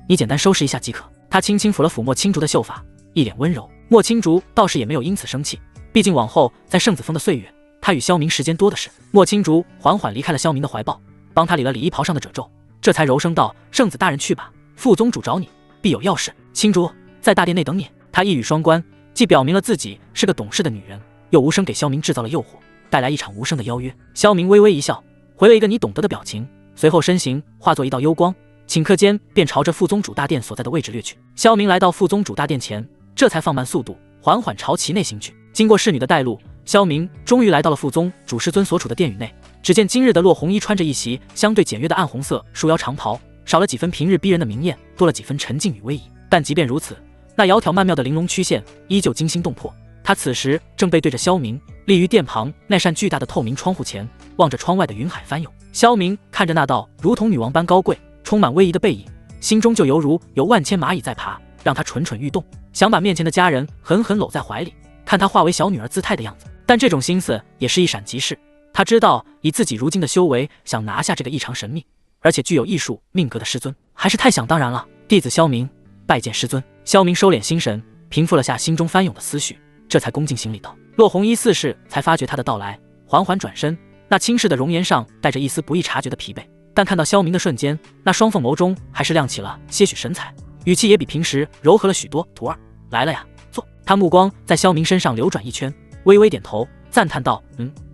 S1: 你简单收拾一下即可。”他轻轻抚了抚莫青竹的秀发，一脸温柔。莫青竹倒是也没有因此生气，毕竟往后在圣子峰的岁月，他与萧明时间多的是。莫青竹缓缓离开了萧明的怀抱，帮他理了理衣袍上的褶皱，这才柔声道：“圣子大人去吧，副宗主找你，必有要事。青竹在大殿内等你。”他一语双关，既表明了自己是个懂事的女人，又无声给萧明制造了诱惑，带来一场无声的邀约。萧明微微一笑，回了一个你懂得的表情，随后身形化作一道幽光，顷刻间便朝着副宗主大殿所在的位置掠去。萧明来到副宗主大殿前，这才放慢速度，缓缓朝其内行去。经过侍女的带路，萧明终于来到了副宗主师尊所处的殿宇内。只见今日的骆红衣穿着一袭相对简约的暗红色束腰长袍，少了几分平日逼人的明艳，多了几分沉静与威仪。但即便如此，那窈窕曼妙的玲珑曲线依旧惊心动魄。他此时正背对着萧明，立于殿旁那扇巨大的透明窗户前，望着窗外的云海翻涌。萧明看着那道如同女王般高贵、充满威仪的背影，心中就犹如有万千蚂蚁在爬，让他蠢蠢欲动，想把面前的家人狠狠搂在怀里，看他化为小女儿姿态的样子。但这种心思也是一闪即逝。他知道以自己如今的修为，想拿下这个异常神秘而且具有艺术命格的师尊，还是太想当然了。弟子萧明拜见师尊。萧明收敛心神，平复了下心中翻涌的思绪，这才恭敬行礼道。骆红衣似是才发觉他的到来，缓缓转身，那轻视的容颜上带着一丝不易察觉的疲惫，但看到萧明的瞬间，那双凤眸中还是亮起了些许神采，语气也比平时柔和了许多。徒儿来了呀，坐。他目光在萧明身上流转一圈，微微点头，赞叹道：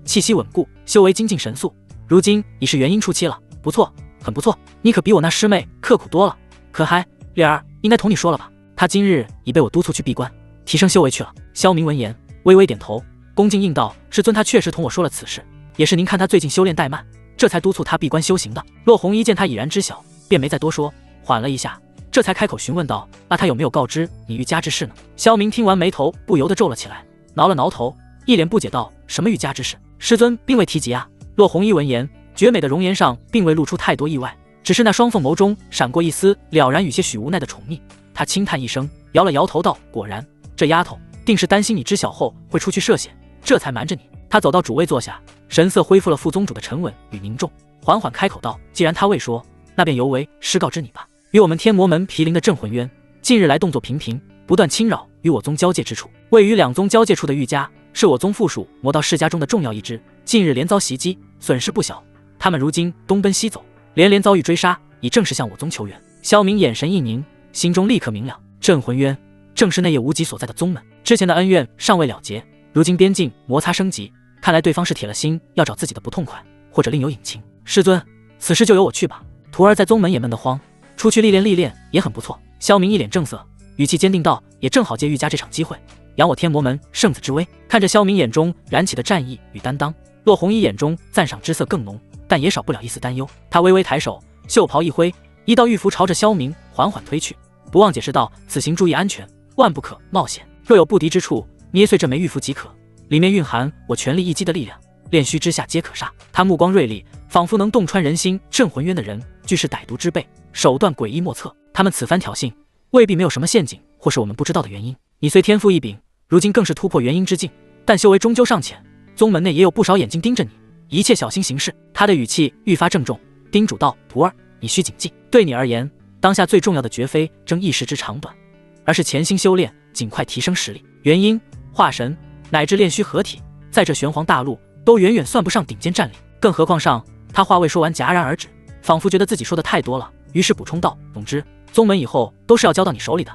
S1: 气息稳固，修为精进神速，如今已是元婴初期了，不错，很不错。你可比我那师妹刻苦多了。可还，丽儿应该同你说了吧？她今日已被我督促去闭关，提升修为去了。萧明闻言，微微点头，恭敬应道：师尊，他确实同我说了此事，也是您看他最近修炼怠慢，这才督促他闭关修行的。骆红衣见他已然知晓，便没再多说，缓了一下，这才开口询问道：那他有没有告知你欲加之事呢？萧明听完，眉头不由得皱了起来，挠了挠头，一脸不解道：什么欲加之事？师尊并未提及啊。骆红衣闻言，绝美的容颜上并未露出太多意外，只是那双凤眸中闪过一丝了然与些许无奈的宠溺。他轻叹一声，摇了摇头道：果然，这丫头定是担心你知晓后会出去涉险，这才瞒着你。他走到主位坐下，神色恢复了副宗主的沉稳与凝重，缓缓开口道：既然他未说，那便犹为师告知你吧。与我们天魔门毗邻的镇魂渊，近日来动作频频，不断侵扰与我宗交界之处。位于两宗交界处的玉家，是我宗附属魔道世家中的重要一支，近日连遭袭击，损失不小。他们如今东奔西走，连连遭遇追杀，已正式向我宗求援。萧明眼神一凝，心中立刻明了，镇魂渊正是那夜无极所在的宗门，之前的恩怨尚未了结，如今边境摩擦升级，看来对方是铁了心要找自己的不痛快，或者另有隐情。师尊，此事就由我去吧，徒儿在宗门也闷得慌，出去历练历练也很不错。萧明一脸正色，语气坚定道：也正好借玉家这场机会，扬我天魔门圣子之威。看着萧明眼中燃起的战意与担当，骆红衣眼中赞赏之色更浓，但也少不了一丝担忧。他微微抬手，袖袍一挥，一道玉符朝着萧明缓缓推去，不忘解释道：此行注意安全，万不可冒险，若有不敌之处，捏碎这枚玉符即可，里面蕴含我全力一击的力量，炼虚之下皆可杀。他目光锐利，仿佛能洞穿人心。镇魂渊的人俱是歹毒之辈，手段诡异莫测，他们此番挑衅，未必没有什么陷阱或是我们不知道的原因。你虽天赋异禀，如今更是突破元婴之境，但修为终究尚浅，宗门内也有不少眼睛盯着你，一切小心行事。他的语气愈发郑重，叮嘱道：徒儿，你需谨记，对你而言，当下最重要的绝非争一时之长短，而是潜心修炼，尽快提升实力。元婴、化神乃至炼虚合体，在这玄黄大陆都远远算不上顶尖战力，更何况上……他话未说完，戛然而止，仿佛觉得自己说的太多了，于是补充道：总之，宗门以后都是要交到你手里的，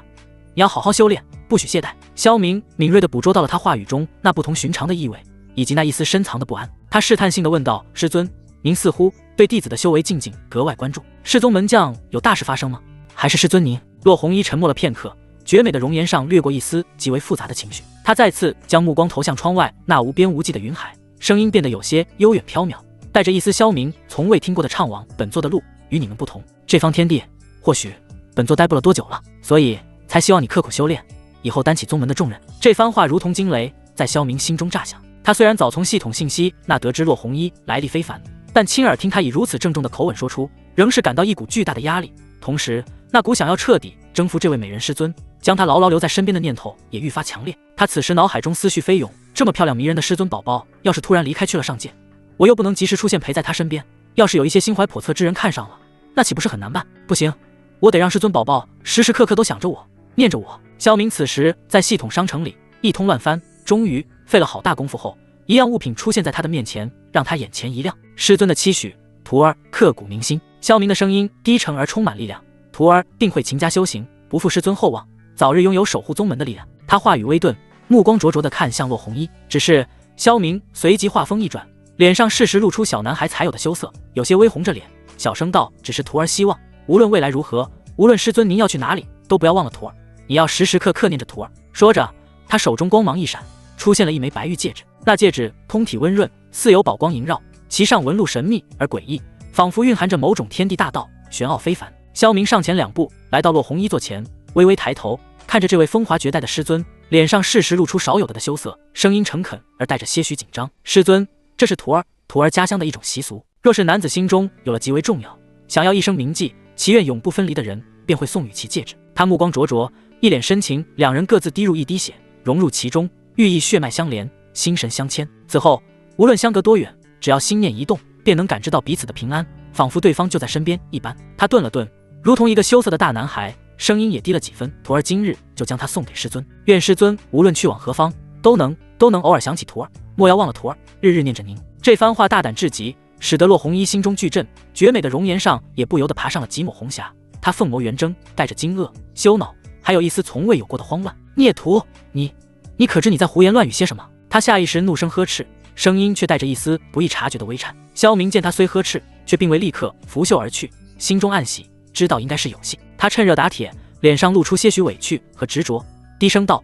S1: 你要好好修炼，不许懈怠。萧明敏锐地捕捉到了他话语中那不同寻常的意味，以及那一丝深藏的不安。他试探性地问道：师尊，您似乎对弟子的修为进境格外关注，是宗门将有大事发生吗？还是师尊您……骆红衣沉默了片刻，绝美的容颜上掠过一丝极为复杂的情绪。他再次将目光投向窗外那无边无际的云海，声音变得有些悠远飘渺，带着一丝萧明从未听过的怅惘。本座的路与你们不同，这方天地或许本座待不了多久了，所以才希望你刻苦修炼，以后担起宗门的重任。这番话如同惊雷，在萧明心中炸响。他虽然早从系统信息那得知骆红衣来历非凡，但亲耳听他以如此郑重的口吻说出，仍是感到一股巨大的压力。同时，那股想要彻底征服这位美人师尊，将他牢牢留在身边的念头也愈发强烈。他此时脑海中思绪飞涌，这么漂亮迷人的师尊宝宝，要是突然离开去了上界，我又不能及时出现陪在他身边，要是有一些心怀叵测之人看上了，那岂不是很难办？不行，我得让师尊宝宝时时刻刻都想着我，念着我。萧明此时在系统商城里一通乱翻，终于费了好大功夫后，一样物品出现在他的面前，让他眼前一亮。师尊的期许，徒儿刻骨铭心。萧明的声音低沉而充满力量，徒儿定会勤加修行，不负师尊厚望，早日拥有守护宗门的力量。他话语微顿，目光灼灼地看向骆红衣，只是萧明随即话锋一转，脸上适时露出小男孩才有的羞涩，有些微红着脸，小声道：“只是徒儿希望，无论未来如何，无论师尊您要去哪里，都不要忘了徒儿，也要时时刻刻念着徒儿。”说着，他手中光芒一闪，出现了一枚白玉戒指。那戒指通体温润，似有宝光萦绕，其上纹路神秘而诡异，仿佛蕴含着某种天地大道，玄奥非凡。萧明上前2步，来到洛弘一座前，微微抬头看着这位风华绝代的师尊，脸上适时露出少有的羞涩，声音诚恳而带着些许紧张：“师尊，这是徒儿家乡的一种习俗，若是男子心中有了极为重要，想要一生铭记，祈愿永不分离的人，便会送予其戒指。”他目光灼灼，一脸深情，两人各自滴入一滴血，融入其中，寓意血脉相连，心神相牵。此后，无论相隔多远，只要心念一动，便能感知到彼此的平安，仿佛对方就在身边一般。他顿了顿，如同一个羞涩的大男孩，声音也低了几分：“徒儿今日就将它送给师尊，愿师尊无论去往何方，都能偶尔想起徒儿，莫要忘了徒儿，日日念着您。”这番话大胆至极，使得洛弘一心中巨震，绝美的容颜上也不由得爬上了几抹红霞。他凤眸圆睁，带着惊愕、羞恼，还有一丝从未有过的慌乱。“孽徒，你可知你在胡言乱语些什么？”他下意识怒声呵斥，声音却带着一丝不易察觉的微颤。萧明见他虽呵斥，却并未立刻拂袖而去，心中暗喜，知道应该是有戏。他趁热打铁，脸上露出些许委屈和执着，低声道：“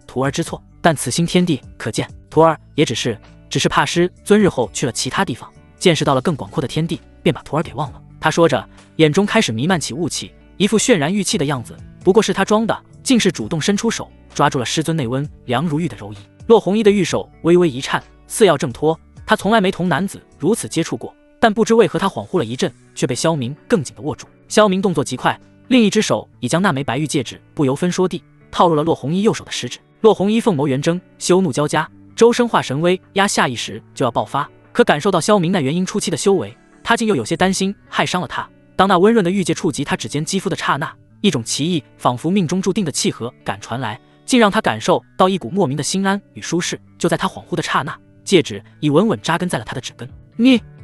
S1: 徒儿知错，但此心天地可见，徒儿也只是怕师尊日后去了其他地方，见识到了更广阔的天地，便把徒儿给忘了。”他说着，眼中开始弥漫起雾气，一副渲然欲泣的样子。不过是他装的，竟是主动伸出手，抓住了师尊那温凉如玉的柔仪。洛弘一的玉手微微一颤，似要挣脱。他从来没同男子如此接触过，但不知为何他恍惚了一阵，却被萧明更紧地握住。萧明动作极快，另一只手已将那枚白玉戒指不由分说地套入了洛弘一右手的食指。洛弘一凤眸圆睁，羞怒交加，周身化神威压下意识就要爆发，可感受到萧明那元婴初期的修为，他竟又有些担心害伤了他。当那温润的玉戒触及他指尖肌肤的刹那，一种奇异仿佛命中注定的契合感传来，竟让他感受到一股莫名的心安与舒适。就在他恍惚的刹那，戒指已稳稳扎根在了他的指根。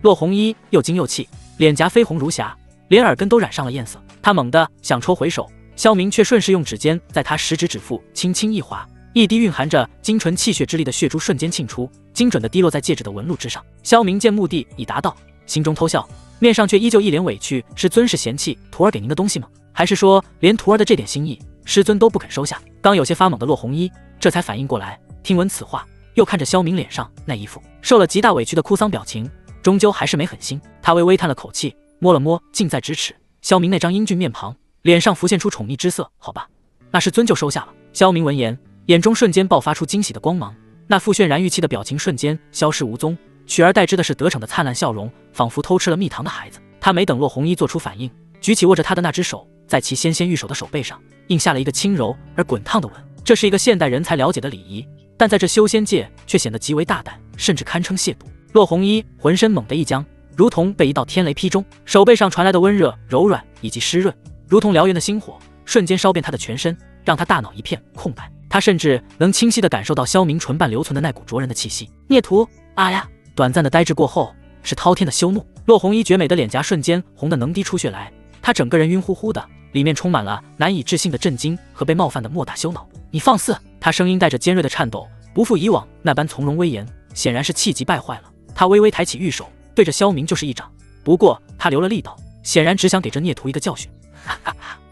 S1: 洛弘一又惊又气，脸颊绯红如霞，连耳根都染上了艳色。他猛地想抽回手，萧明却顺势用指尖在他食指指腹轻轻一划，一滴蕴含着精纯气血之力的血珠瞬间沁出，精准地滴落在戒指的纹路之上。萧明见目的已达到，心中偷笑，面上却依旧一脸委屈：“师尊是嫌弃徒儿给您的东西吗？还是说连徒儿的这点心意，师尊都不肯收下？”刚有些发猛的洛弘一这才反应过来，听闻此话，又看着萧明脸上那一副受了极大委屈的哭丧表情，终究还是没狠心。他微微叹了口气，摸了摸近在咫尺萧明那张英俊面庞，脸上浮现出宠溺之色。“好吧，那师尊就收下了。”萧明闻言，眼中瞬间爆发出惊喜的光芒，那副渲然欲泣的表情瞬间消失无踪，取而代之的是得逞的灿烂笑容，仿佛偷吃了蜜糖的孩子。他没等洛弘一做出反应，举起握着他的那只手，在其纤纤玉手的手背上印下了一个轻柔而滚烫的吻。这是一个现代人才了解的礼仪，但在这修仙界却显得极为大胆，甚至堪称亵渎。洛弘一浑身猛地一僵，如同被一道天雷劈中，手背上传来的温热、柔软以及湿润，如同燎原的星火，瞬间烧遍他的全身，让他大脑一片空白。他甚至能清晰地感受到萧明唇瓣留存的那股灼人的气息。“孽徒！”啊呀！短暂的呆滞过后，是滔天的羞怒。洛弘一绝美的脸颊瞬间红得能滴出血来，他整个人晕乎乎的，里面充满了难以置信的震惊和被冒犯的莫大羞恼。“你放肆！”他声音带着尖锐的颤抖，不复以往那般从容威严，显然是气急败坏了。他微微抬起玉手，对着萧明就是一掌，不过他留了力道，显然只想给这孽徒一个教训。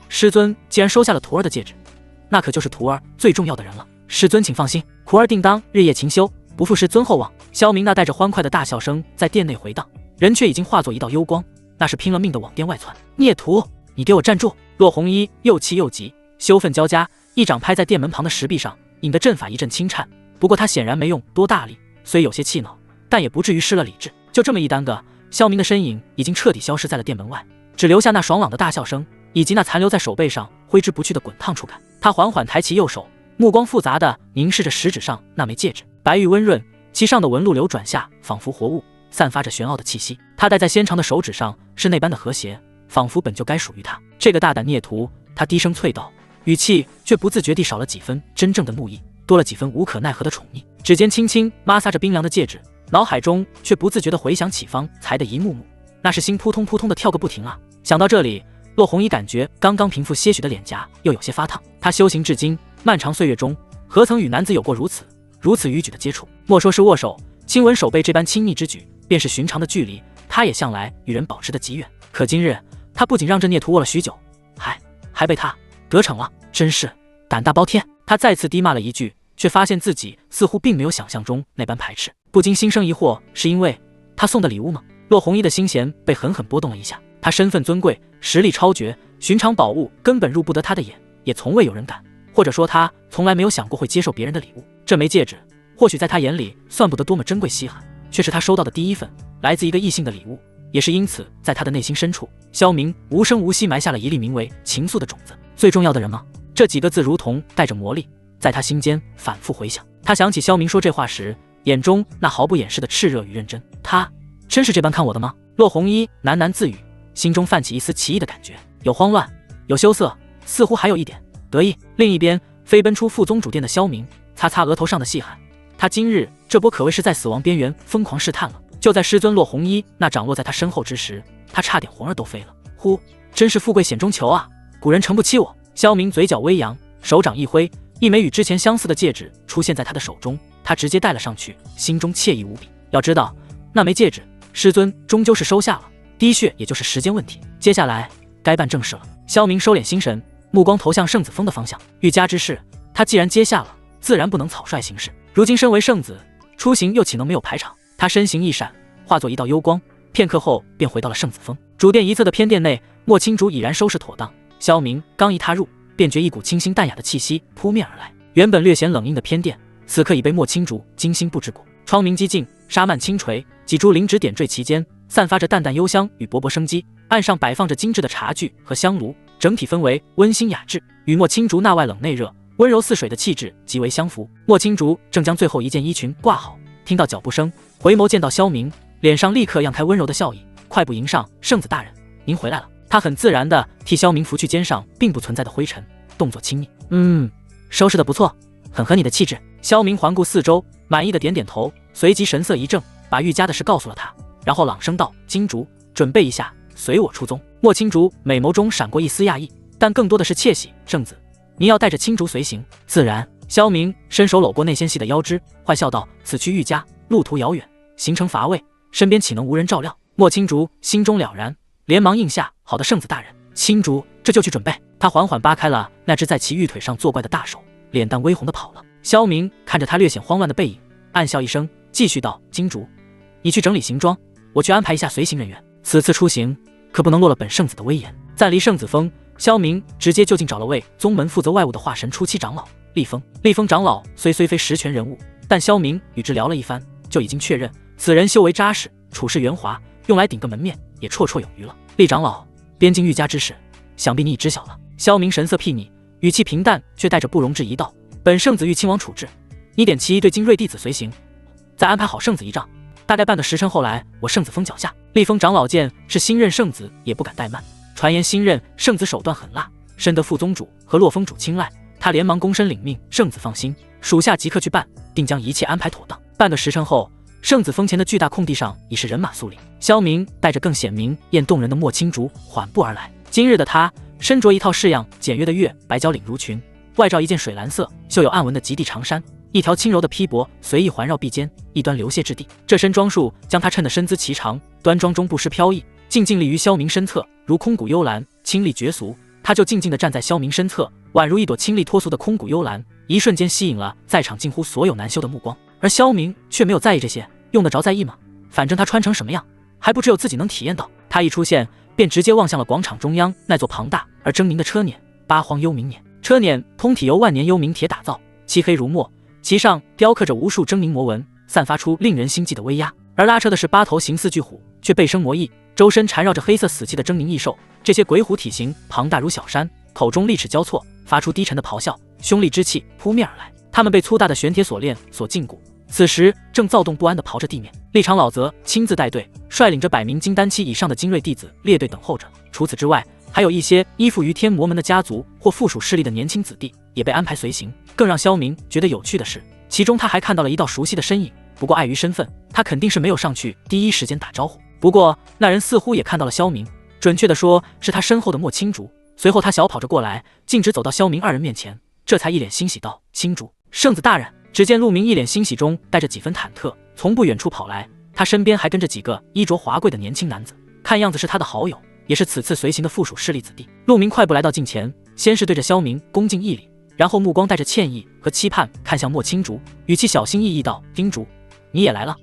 S1: 师尊既然收下了徒儿的戒指，那可就是徒儿最重要的人了。师尊请放心，徒儿定当日夜勤修，不负师尊厚望。萧明那带着欢快的大笑声在殿内回荡，人却已经化作一道幽光，那是拼了命的往殿外窜。“孽徒，你给我站住！”洛弘一又气又急，羞愤交加，一掌拍在殿门旁的石壁上，引得阵法一阵轻颤。不过他显然没用多大力，虽有些气恼，但也不至于失了理智。就这么一耽搁，萧明的身影已经彻底消失在了殿门外，只留下那爽朗的大笑声，以及那残留在手背上挥之不去的滚烫触感。他缓缓抬起右手，目光复杂地凝视着食指上那枚戒指，白玉温润，其上的纹路流转下，仿佛活物，散发着玄奥的气息。他戴在纤长的手指上，是那般的和谐，仿佛本就该属于他。这个大胆孽徒，他低声啐道，语气却不自觉地少了几分真正的怒意，多了几分无可奈何的宠溺。指尖轻轻摩挲着冰凉的戒指，脑海中却不自觉地回想起方才的一幕幕，那是心扑通扑通地跳个不停啊！想到这里，洛弘一感觉刚刚平复些许的脸颊又有些发烫。他修行至今，漫长岁月中，何曾与男子有过如此逾矩的接触？莫说是握手、亲吻手背这般亲密之举，便是寻常的距离，他他也向来与人保持的极远。可今日他不仅让这孽徒握了许久，还被他得逞了，真是胆大包天。他再次低骂了一句，却发现自己似乎并没有想象中那般排斥，不禁心生疑惑，是因为他送的礼物吗？骆红衣的心弦被狠狠波动了一下。他身份尊贵，实力超绝，寻常宝物根本入不得他的眼，也从未有人敢，或者说他从来没有想过会接受别人的礼物。这枚戒指或许在他眼里算不得多么珍贵稀罕，却是他收到的第一份来自一个异性的礼物，也是因此在他的内心深处，萧明无声无息埋下了一粒名为情愫的种子。最重要的人吗？这几个字如同带着魔力，在他心间反复回响。他想起萧明说这话时眼中那毫不掩饰的炽热与认真，他真是这般看我的吗？骆红衣喃喃自语，心中泛起一丝奇异的感觉，有慌乱，有羞涩，似乎还有一点得意。另一边，飞奔出副宗主殿的萧明擦擦额头上的细汗，他今日这波可谓是在死亡边缘疯狂试探了。就在师尊骆红衣那掌落在他身后之时，他差点魂儿都飞了。呼，真是富贵险中求啊，古人诚不欺我。萧明嘴角微扬，手掌一挥，一枚与之前相似的戒指出现在他的手中，他直接戴了上去，心中惬意无比。要知道，那枚戒指师尊终究是收下了，滴血也就是时间问题。接下来该办正事了。萧明收敛心神，目光投向圣子峰的方向。玉家之事，他既然接下了，自然不能草率行事。如今身为圣子，出行又岂能没有排场？他身形一闪，化作一道幽光，片刻后便回到了圣子峰。主殿一侧的偏殿内，莫青竹已然收拾妥当。萧明刚一踏入，便觉一股清新淡雅的气息扑面而来。原本略显冷硬的偏殿，此刻已被莫青竹精心布置过，窗明几净，纱幔轻垂，几株灵芝点缀其间，散发着淡淡幽香与勃勃生机。岸上摆放着精致的茶具和香炉，整体氛围温馨雅致，与莫青竹那外冷内热、温柔似水的气质极为相符。莫青竹正将最后一件衣裙挂好，听到脚步声，回眸见到萧明，脸上立刻漾开温柔的笑意，快步迎上：“圣子大人，您回来了。”他很自然地替萧明拂去肩上并不存在的灰尘，动作亲密。收拾得不错，很合你的气质。萧明环顾四周，满意的点点头，随即神色一正，把玉家的事告诉了他，然后朗声道：“金竹，准备一下，随我出宗。”莫青竹美眸中闪过一丝讶异，但更多的是窃喜。圣子，您要带着青竹随行？自然。萧明伸手搂过那纤细的腰肢，坏笑道：“此去玉家，路途遥远，行程乏味，身边岂能无人照料？”莫青竹心中了然，连忙应下：“好的，圣子大人。”青竹这就去准备。他缓缓扒开了那只在其玉腿上作怪的大手，脸蛋微红的跑了。萧明看着他略显慌乱的背影，暗笑一声，继续道：“金竹，你去整理行装，我去安排一下随行人员。此次出行可不能落了本圣子的威严。”暂离圣子峰，萧明直接就近找了位宗门负责外务的化神初期长老厉风。厉风长老虽非实权人物，但萧明与之聊了一番，就已经确认此人修为扎实，处事圆滑，用来顶个门面也绰绰有余了。厉长老，边境玉家之事，想必你已知晓了。萧明神色睥睨，语气平淡，却带着不容置疑道：“本圣子欲亲王处置，你点其一对精锐弟子随行，再安排好圣子仪仗，大概半个时辰后来我圣子峰脚下。”厉风长老见是新任圣子，也不敢怠慢。传言新任圣子手段狠辣，深得副宗主和洛峰主青睐，他连忙躬身领命：“圣子放心，属下即刻去办，定将一切安排妥当。”半个时辰后，圣子峰前的巨大空地上已是人马肃立。萧明带着更显明艳动人的莫青竹缓步而来。今日的他身着一套式样简约的月白交领襦裙，外罩一件水蓝色绣有暗纹的极地长衫，一条轻柔的披帛随意环绕臂间，一端流泻至地。这身装束将他衬得身姿颀长，端庄中不失飘逸，静静立于萧明身侧，如空谷幽兰，清丽绝俗。他就静静地站在萧明身侧，宛如一朵清丽脱俗的空谷幽兰，一瞬间吸引了在场近乎所有男修的目光。而萧明却没有在意这些，用得着在意吗？反正他穿成什么样，还不只有自己能体验到。他一出现，便直接望向了广场中央那座庞大而狰狞的车辇——八荒幽冥辇。车辇通体由万年幽冥铁打造，漆黑如墨，其上雕刻着无数狰狞魔纹，散发出令人心悸的威压。而拉车的是8头形似巨虎，却背生魔翼，周身缠绕着黑色死气的狰狞异兽。这些鬼虎体型庞大如小山，口中利齿交错，发出低沉的咆哮，凶戾之气扑面而来。他们被粗大的玄铁锁链所禁锢，此时正躁动不安地刨着地面。厉长老则亲自带队，率领着100名金丹期以上的精锐弟子列队等候着。除此之外，还有一些依附于天魔门的家族或附属势力的年轻子弟也被安排随行。更让萧明觉得有趣的是，其中他还看到了一道熟悉的身影，不过碍于身份，他肯定是没有上去第一时间打招呼。不过那人似乎也看到了萧明，准确地说是他身后的莫青竹。随后他小跑着过来，径直走到萧明2人面前，这才一脸欣喜道：“青竹，圣子大人。”只见陆明一脸欣喜中带着几分忐忑，从不远处跑来，他身边还跟着几个衣着华贵的年轻男子，看样子是他的好友，也是此次随行的附属势力子弟。陆明快步来到近前，先是对着萧明恭敬一礼，然后目光带着歉意和期盼看向莫青竹，语气小心翼翼道：“丁竹，你也来了。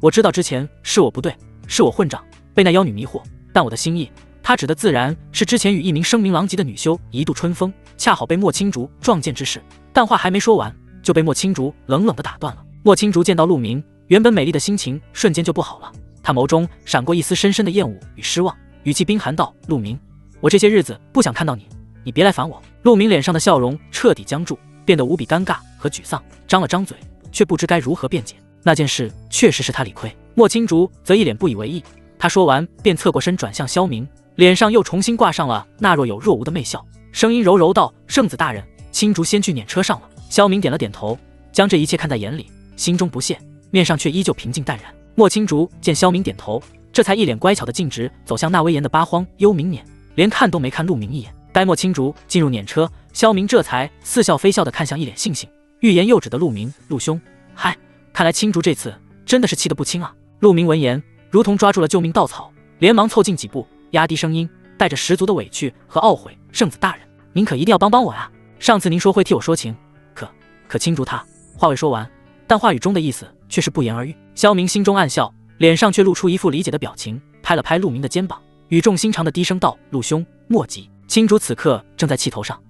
S1: 我知道之前是我不对，是我混账，被那妖女迷惑，但我的心意，他指的自然是之前与一名声名狼藉的女修一度春风，恰好被莫青竹撞见之事。”但话还没说完，就被莫青竹冷冷地打断了。莫青竹见到陆明，原本美丽的心情瞬间就不好了，他眸中闪过一丝深深的厌恶与失望，语气冰寒道：“陆明，我这些日子不想看到你，你别来烦我。”陆明脸上的笑容彻底僵住，变得无比尴尬和沮丧，张了张嘴，却不知该如何辩解。那件事确实是他理亏。莫青竹则一脸不以为意，他说完便侧过身转向萧明，脸上又重新挂上了那若有若无的媚笑，声音柔柔道：“圣子大人，青竹先去辇车上了。”萧明点了点头，将这一切看在眼里，心中不屑，面上却依旧平静淡然。莫青竹见萧明点头，这才一脸乖巧的径直走向那威严的八荒幽冥辇，连看都没看陆明一眼。待莫青竹进入辇车，萧明这才似笑非笑地看向一脸悻悻欲言又止的陆明：“陆兄，嗨，看来青竹这次真的是气得不轻啊。”陆明闻言如同抓住了救命稻草，连忙凑近几步，压低声音，带着十足的委屈和懊悔：“圣子大人，您可一定要帮帮我呀！上次您说会替我说情，可青竹他……”话未说完，但话语中的意思却是不言而喻。萧明心中暗笑，脸上却露出一副理解的表情，拍了拍陆明的肩膀，语重心长地低声道：“陆兄莫急，青竹此刻正在气头上，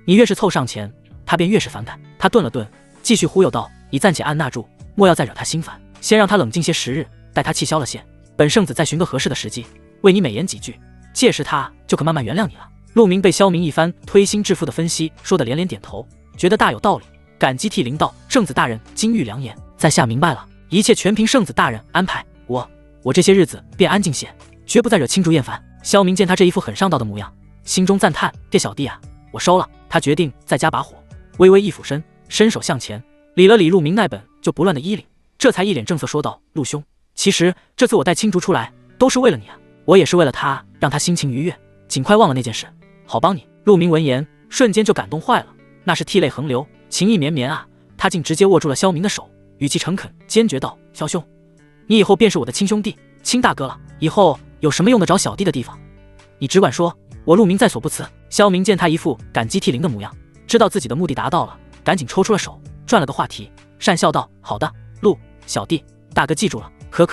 S1: 你越是凑上前，他便越是反感。”他顿了顿，继续忽悠道：“你暂且按捺住，莫要再惹他心烦，先让他冷静些10日，待他气消了线，本圣子再寻个合适的时机，为你美言几句，届时他就可慢慢原谅你了。”陆明被萧明一番推心置腹的分析说得连连点头，觉得大有道理，感激涕零道：“圣子大人金玉良言，在下明白了，一切全凭圣子大人安排，我这些日子便安静些，绝不再惹青竹厌烦。”萧明见他这一副很上道的模样，心中赞叹：“这小弟啊，我收了。”他决定再加把火，微微一俯身，伸手向前理了理陆明那本就不乱的衣领，这才一脸正色说道：“陆兄，其实这次我带青竹出来都是为了你啊，我也是为了他，让他心情愉悦，尽快忘了那件事，好帮你。”陆明闻言瞬间就感动坏了，那是涕泪横流，情意绵绵啊！他竟直接握住了萧明的手，语气诚恳坚决道：“萧兄，你以后便是我的亲兄弟、亲大哥了，以后有什么用得着小弟的地方，你只管说，我陆明在所不辞。”萧明见他一副感激涕零的模样，知道自己的目的达到了，赶紧抽出了手，转了个话题，讪笑道：“好的，陆小弟，大哥记住了。可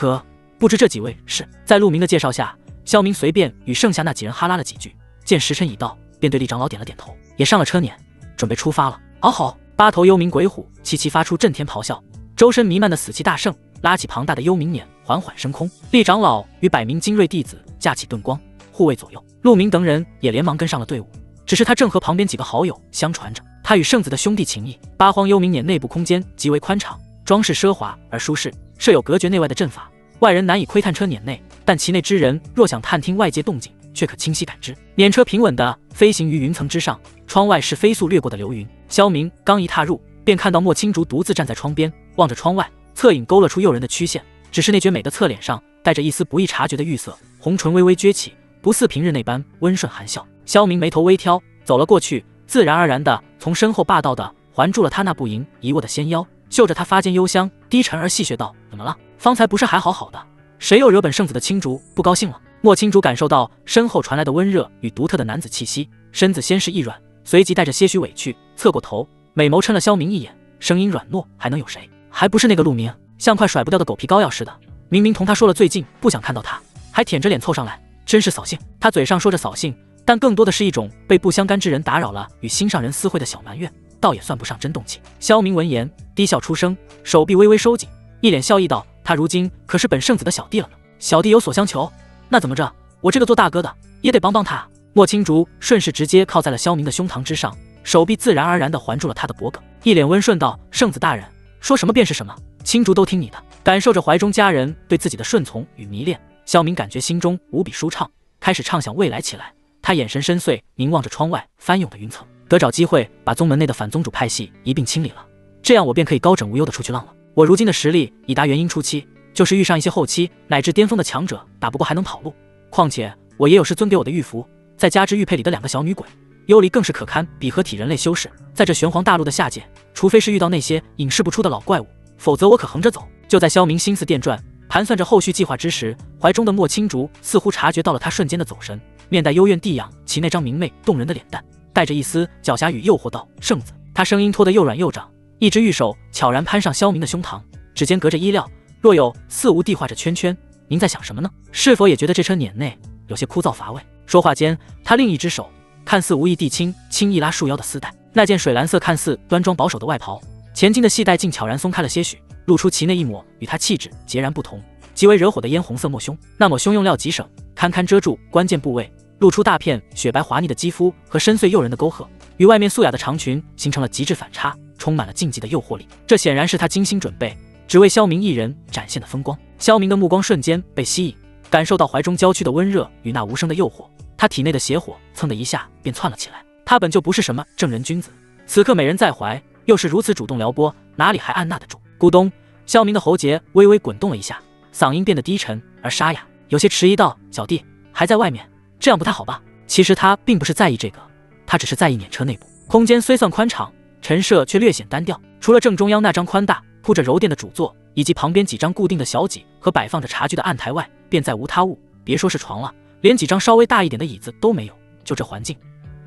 S1: 不知这几位是？”在陆明的介绍下，萧明随便与剩下那几人哈拉了几句，见时辰已到，便对厉长老点了点头，也上了车辇，准备出发了。嗷吼！8头幽冥鬼虎齐齐发出震天咆哮，周身弥漫的死气大盛，拉起庞大的幽冥辇缓缓升空。厉长老与100名精锐弟子架起盾光护卫左右，陆明等人也连忙跟上了队伍，只是他正和旁边几个好友相传着他与圣子的兄弟情谊。八荒幽冥辇内部空间极为宽敞，装饰奢华而舒适，设有隔绝内外的阵法，外人难以窥探车辇内，但其内之人若想探听外界动静，却可清晰感知。辇车平稳地飞行于云层之上，窗外是飞速掠过的流云。萧明刚一踏入，便看到莫青竹独自站在窗边，望着窗外，侧影勾勒出诱人的曲线，只是那绝美的侧脸上带着一丝不易察觉的玉色，红唇微微撅起，不似平日那般温顺含笑。萧明眉头微挑，走了过去，自然而然地从身后霸道地环住了他那不盈一握的纤腰，嗅着他发间幽香，低沉而戏谑道：“怎么了？方才不是还好好的？谁又惹本圣子的青竹不高兴了？”莫青竹感受到身后传来的温热与独特的男子气息，身子先是一软，随即带着些许委屈侧过头，美眸嗔了萧明一眼，声音软糯：“还能有谁？还不是那个陆明，像块甩不掉的狗皮膏药似的。明明同他说了最近不想看到他，还舔着脸凑上来，真是扫兴。”他嘴上说着扫兴，但更多的是一种被不相干之人打扰了与心上人私会的小埋怨，倒也算不上真动气。萧明闻言低笑出声，手臂微微收紧，一脸笑意道：“他如今可是本圣子的小弟了呢，小弟有所相求，那怎么着，我这个做大哥的也得帮帮他。”莫青竹顺势直接靠在了萧明的胸膛之上，手臂自然而然地环住了他的脖颈，一脸温顺道：“圣子大人说什么便是什么，青竹都听你的。”感受着怀中家人对自己的顺从与迷恋，萧明感觉心中无比舒畅，开始畅想未来起来。他眼神深邃，凝望着窗外翻涌的云层，得找机会把宗门内的反宗主派系一并清理了，这样我便可以高枕无忧地出去浪了。我如今的实力已达元婴初期，就是遇上一些后期乃至巅峰的强者，打不过还能跑路。况且我也有师尊给我的玉符，再加之玉佩里的2个小女鬼，幽离更是可堪比合体人类修士。在这玄黄大陆的下界，除非是遇到那些隐世不出的老怪物，否则我可横着走。就在萧明心思电转，盘算着后续计划之时，怀中的莫青竹似乎察觉到了他瞬间的走神，面带幽怨地仰起那张明媚动人的脸蛋，带着一丝狡黠与诱惑道：“圣子。”他声音拖得又软又长，一只玉手悄然攀上萧明的胸膛，指尖隔着衣料，若有似无地画着圈圈。您在想什么呢？是否也觉得这车碾内有些枯燥乏味？说话间，他另一只手看似无意地轻轻一拉束腰的丝带，那件水蓝色看似端庄保守的外袍，前襟的系带竟悄然松开了些许，露出其内一抹与他气质截然不同、极为惹火的嫣红色抹胸。那抹胸用料极省，堪堪遮住关键部位，露出大片雪白滑腻的肌肤和深邃诱人的沟壑，与外面素雅的长裙形成了极致反差，充满了禁忌的诱惑力。这显然是他精心准备，只为萧明一人展现的风光。萧明的目光瞬间被吸引，感受到怀中娇躯的温热与那无声的诱惑，他体内的邪火蹭的一下便窜了起来。他本就不是什么正人君子，此刻美人在怀，又是如此主动撩拨，哪里还按捺得住？咕咚，萧明的喉结微微滚动了一下，嗓音变得低沉而沙哑，有些迟疑道：“小弟还在外面，这样不太好吧？”其实他并不是在意这个，他只是在意辇车内部空间虽算宽敞，陈设却略显单调，除了正中央那张宽大铺着柔垫的主座，以及旁边几张固定的小几和摆放着茶具的案台外，便再无他物。别说是床了，连几张稍微大一点的椅子都没有。就这环境，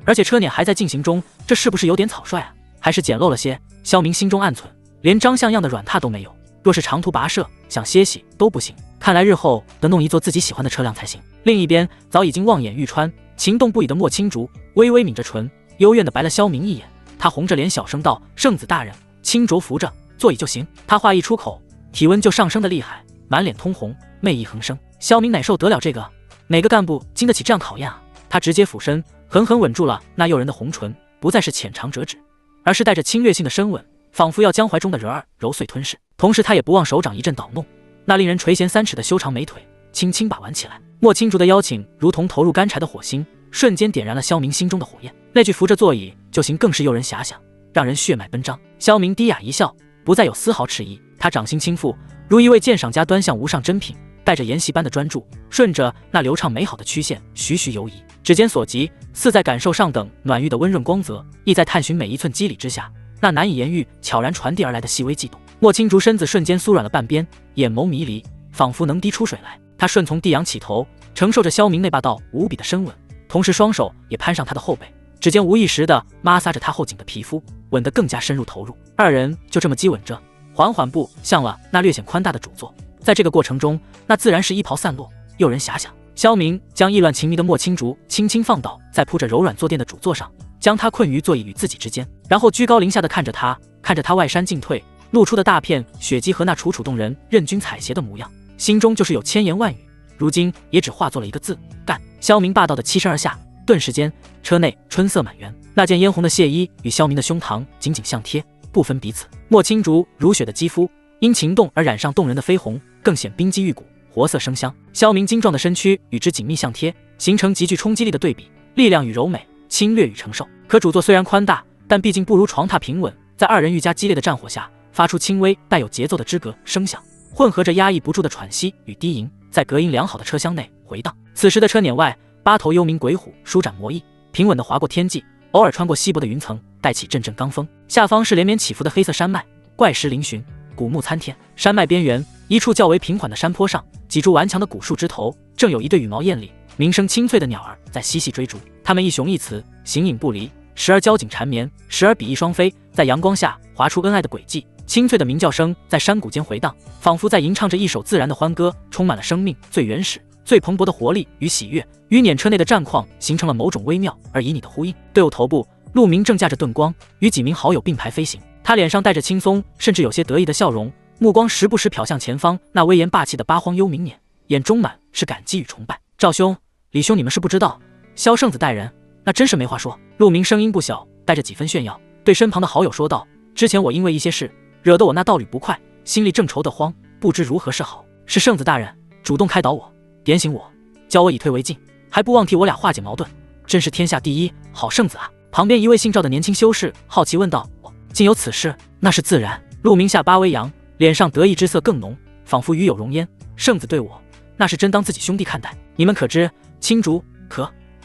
S1: 而且车碾还在进行中，这是不是有点草率啊？还是简陋了些？萧明心中暗忖，连张像样的软榻都没有，若是长途跋涉，想歇息都不行。看来日后得弄一座自己喜欢的车辆才行。另一边，早已经望眼欲穿、情动不已的莫青竹微微抿着唇，幽怨地白了萧明一眼。他红着脸小声道：“圣子大人，轻酌扶着，座椅就行。”他话一出口，体温就上升的厉害，满脸通红，媚意横生。萧明哪受得了这个？哪个干部经得起这样考验啊？他直接俯身，狠狠吻住了那诱人的红唇，不再是浅尝辄止，而是带着侵略性的深吻，仿佛要将怀中的人儿揉碎吞噬。同时，他也不忘手掌一阵捣弄，那令人垂涎3尺的修长美腿轻轻把玩起来。莫青竹的邀请如同投入干柴的火星，瞬间点燃了萧明心中的火焰。那句扶着座椅就行更是诱人遐想，让人血脉奔张。萧明低哑一笑，不再有丝毫迟疑，他掌心轻抚，如一位鉴赏家端详无上珍品，带着研习般的专注，顺着那流畅美好的曲线徐徐游移，指尖所及，似在感受上等暖玉的温润光泽，亦在探寻每一寸肌理之下那难以言喻悄然传递而来的细微悸动。莫青竹身子瞬间酥软了半边，眼眸迷离，仿佛能滴出水来。他顺从地仰起头，承受着萧明那霸道无比的深吻，同时双手也攀上他的后背，指尖无意识地摩挲着他后颈的皮肤，吻得更加深入投入。二人就这么激吻着，缓缓步向了那略显宽大的主座。在这个过程中，那自然是衣袍散落，诱人遐想。萧明将意乱情迷的莫青竹轻轻放倒在铺着柔软坐垫的主座上，将他困于座椅与自己之间，然后居高临下的看着他外衫进退露出的大片血迹和那楚楚动人任君采撷的模样，心中就是有千言万语，如今也只化作了一个字：干。萧明霸道的欺身而下，顿时间车内春色满园，那件嫣红的亵衣与萧明的胸膛紧紧相贴，不分彼此。莫青竹如雪的肌肤因情动而染上动人的绯红，更显冰肌玉骨，活色生香。萧明精壮的身躯与之紧密相贴，形成极具冲击力的对比，力量与柔美，侵略与承受。可主座虽然宽大，但毕竟不如床榻平稳，在二人愈加激烈的战火下，发出轻微带有节奏的吱咯声响，混合着压抑不住的喘息与低吟，在隔音良好的车厢内回荡。此时的车辇外，8头幽冥鬼虎舒展魔翼，平稳地划过天际，偶尔穿过稀薄的云层，带起阵阵罡风。下方是连绵起伏的黑色山脉，怪石嶙峋，古木参天。山脉边缘一处较为平缓的山坡上，几株顽强的古树枝头，正有一对羽毛艳丽、鸣声清脆的鸟儿在嬉戏追逐。它们一雄一雌，形影不离，时而交颈缠绵，时而比翼双飞，在阳光下划出恩爱的轨迹。清脆的鸣叫声在山谷间回荡，仿佛在吟唱着一首自然的欢歌，充满了生命最原始、最蓬勃的活力与喜悦，与辇车内的战况形成了某种微妙而旖旎的呼应。队伍头部，陆明正驾着盾光，与几名好友并排飞行，他脸上带着轻松，甚至有些得意的笑容，目光时不时瞟向前方那威严霸气的八荒幽冥辇，眼中满是感激与崇拜。赵兄、李兄，你们是不知道，萧圣子待人那真是没话说。陆明声音不小，带着几分炫耀，对身旁的好友说道：“之前我因为一些事惹得我那道侣不快，心里正愁得慌，不知如何是好。是圣子大人主动开导我，点醒我，教我以退为进，还不忘替我俩化解矛盾，真是天下第一好圣子啊！”旁边一位姓赵的年轻修士好奇问道：“竟有此事？那是自然。”陆明下巴微扬，脸上得意之色更浓，仿佛与有容焉。圣子对我那是真当自己兄弟看待。你们可知青竹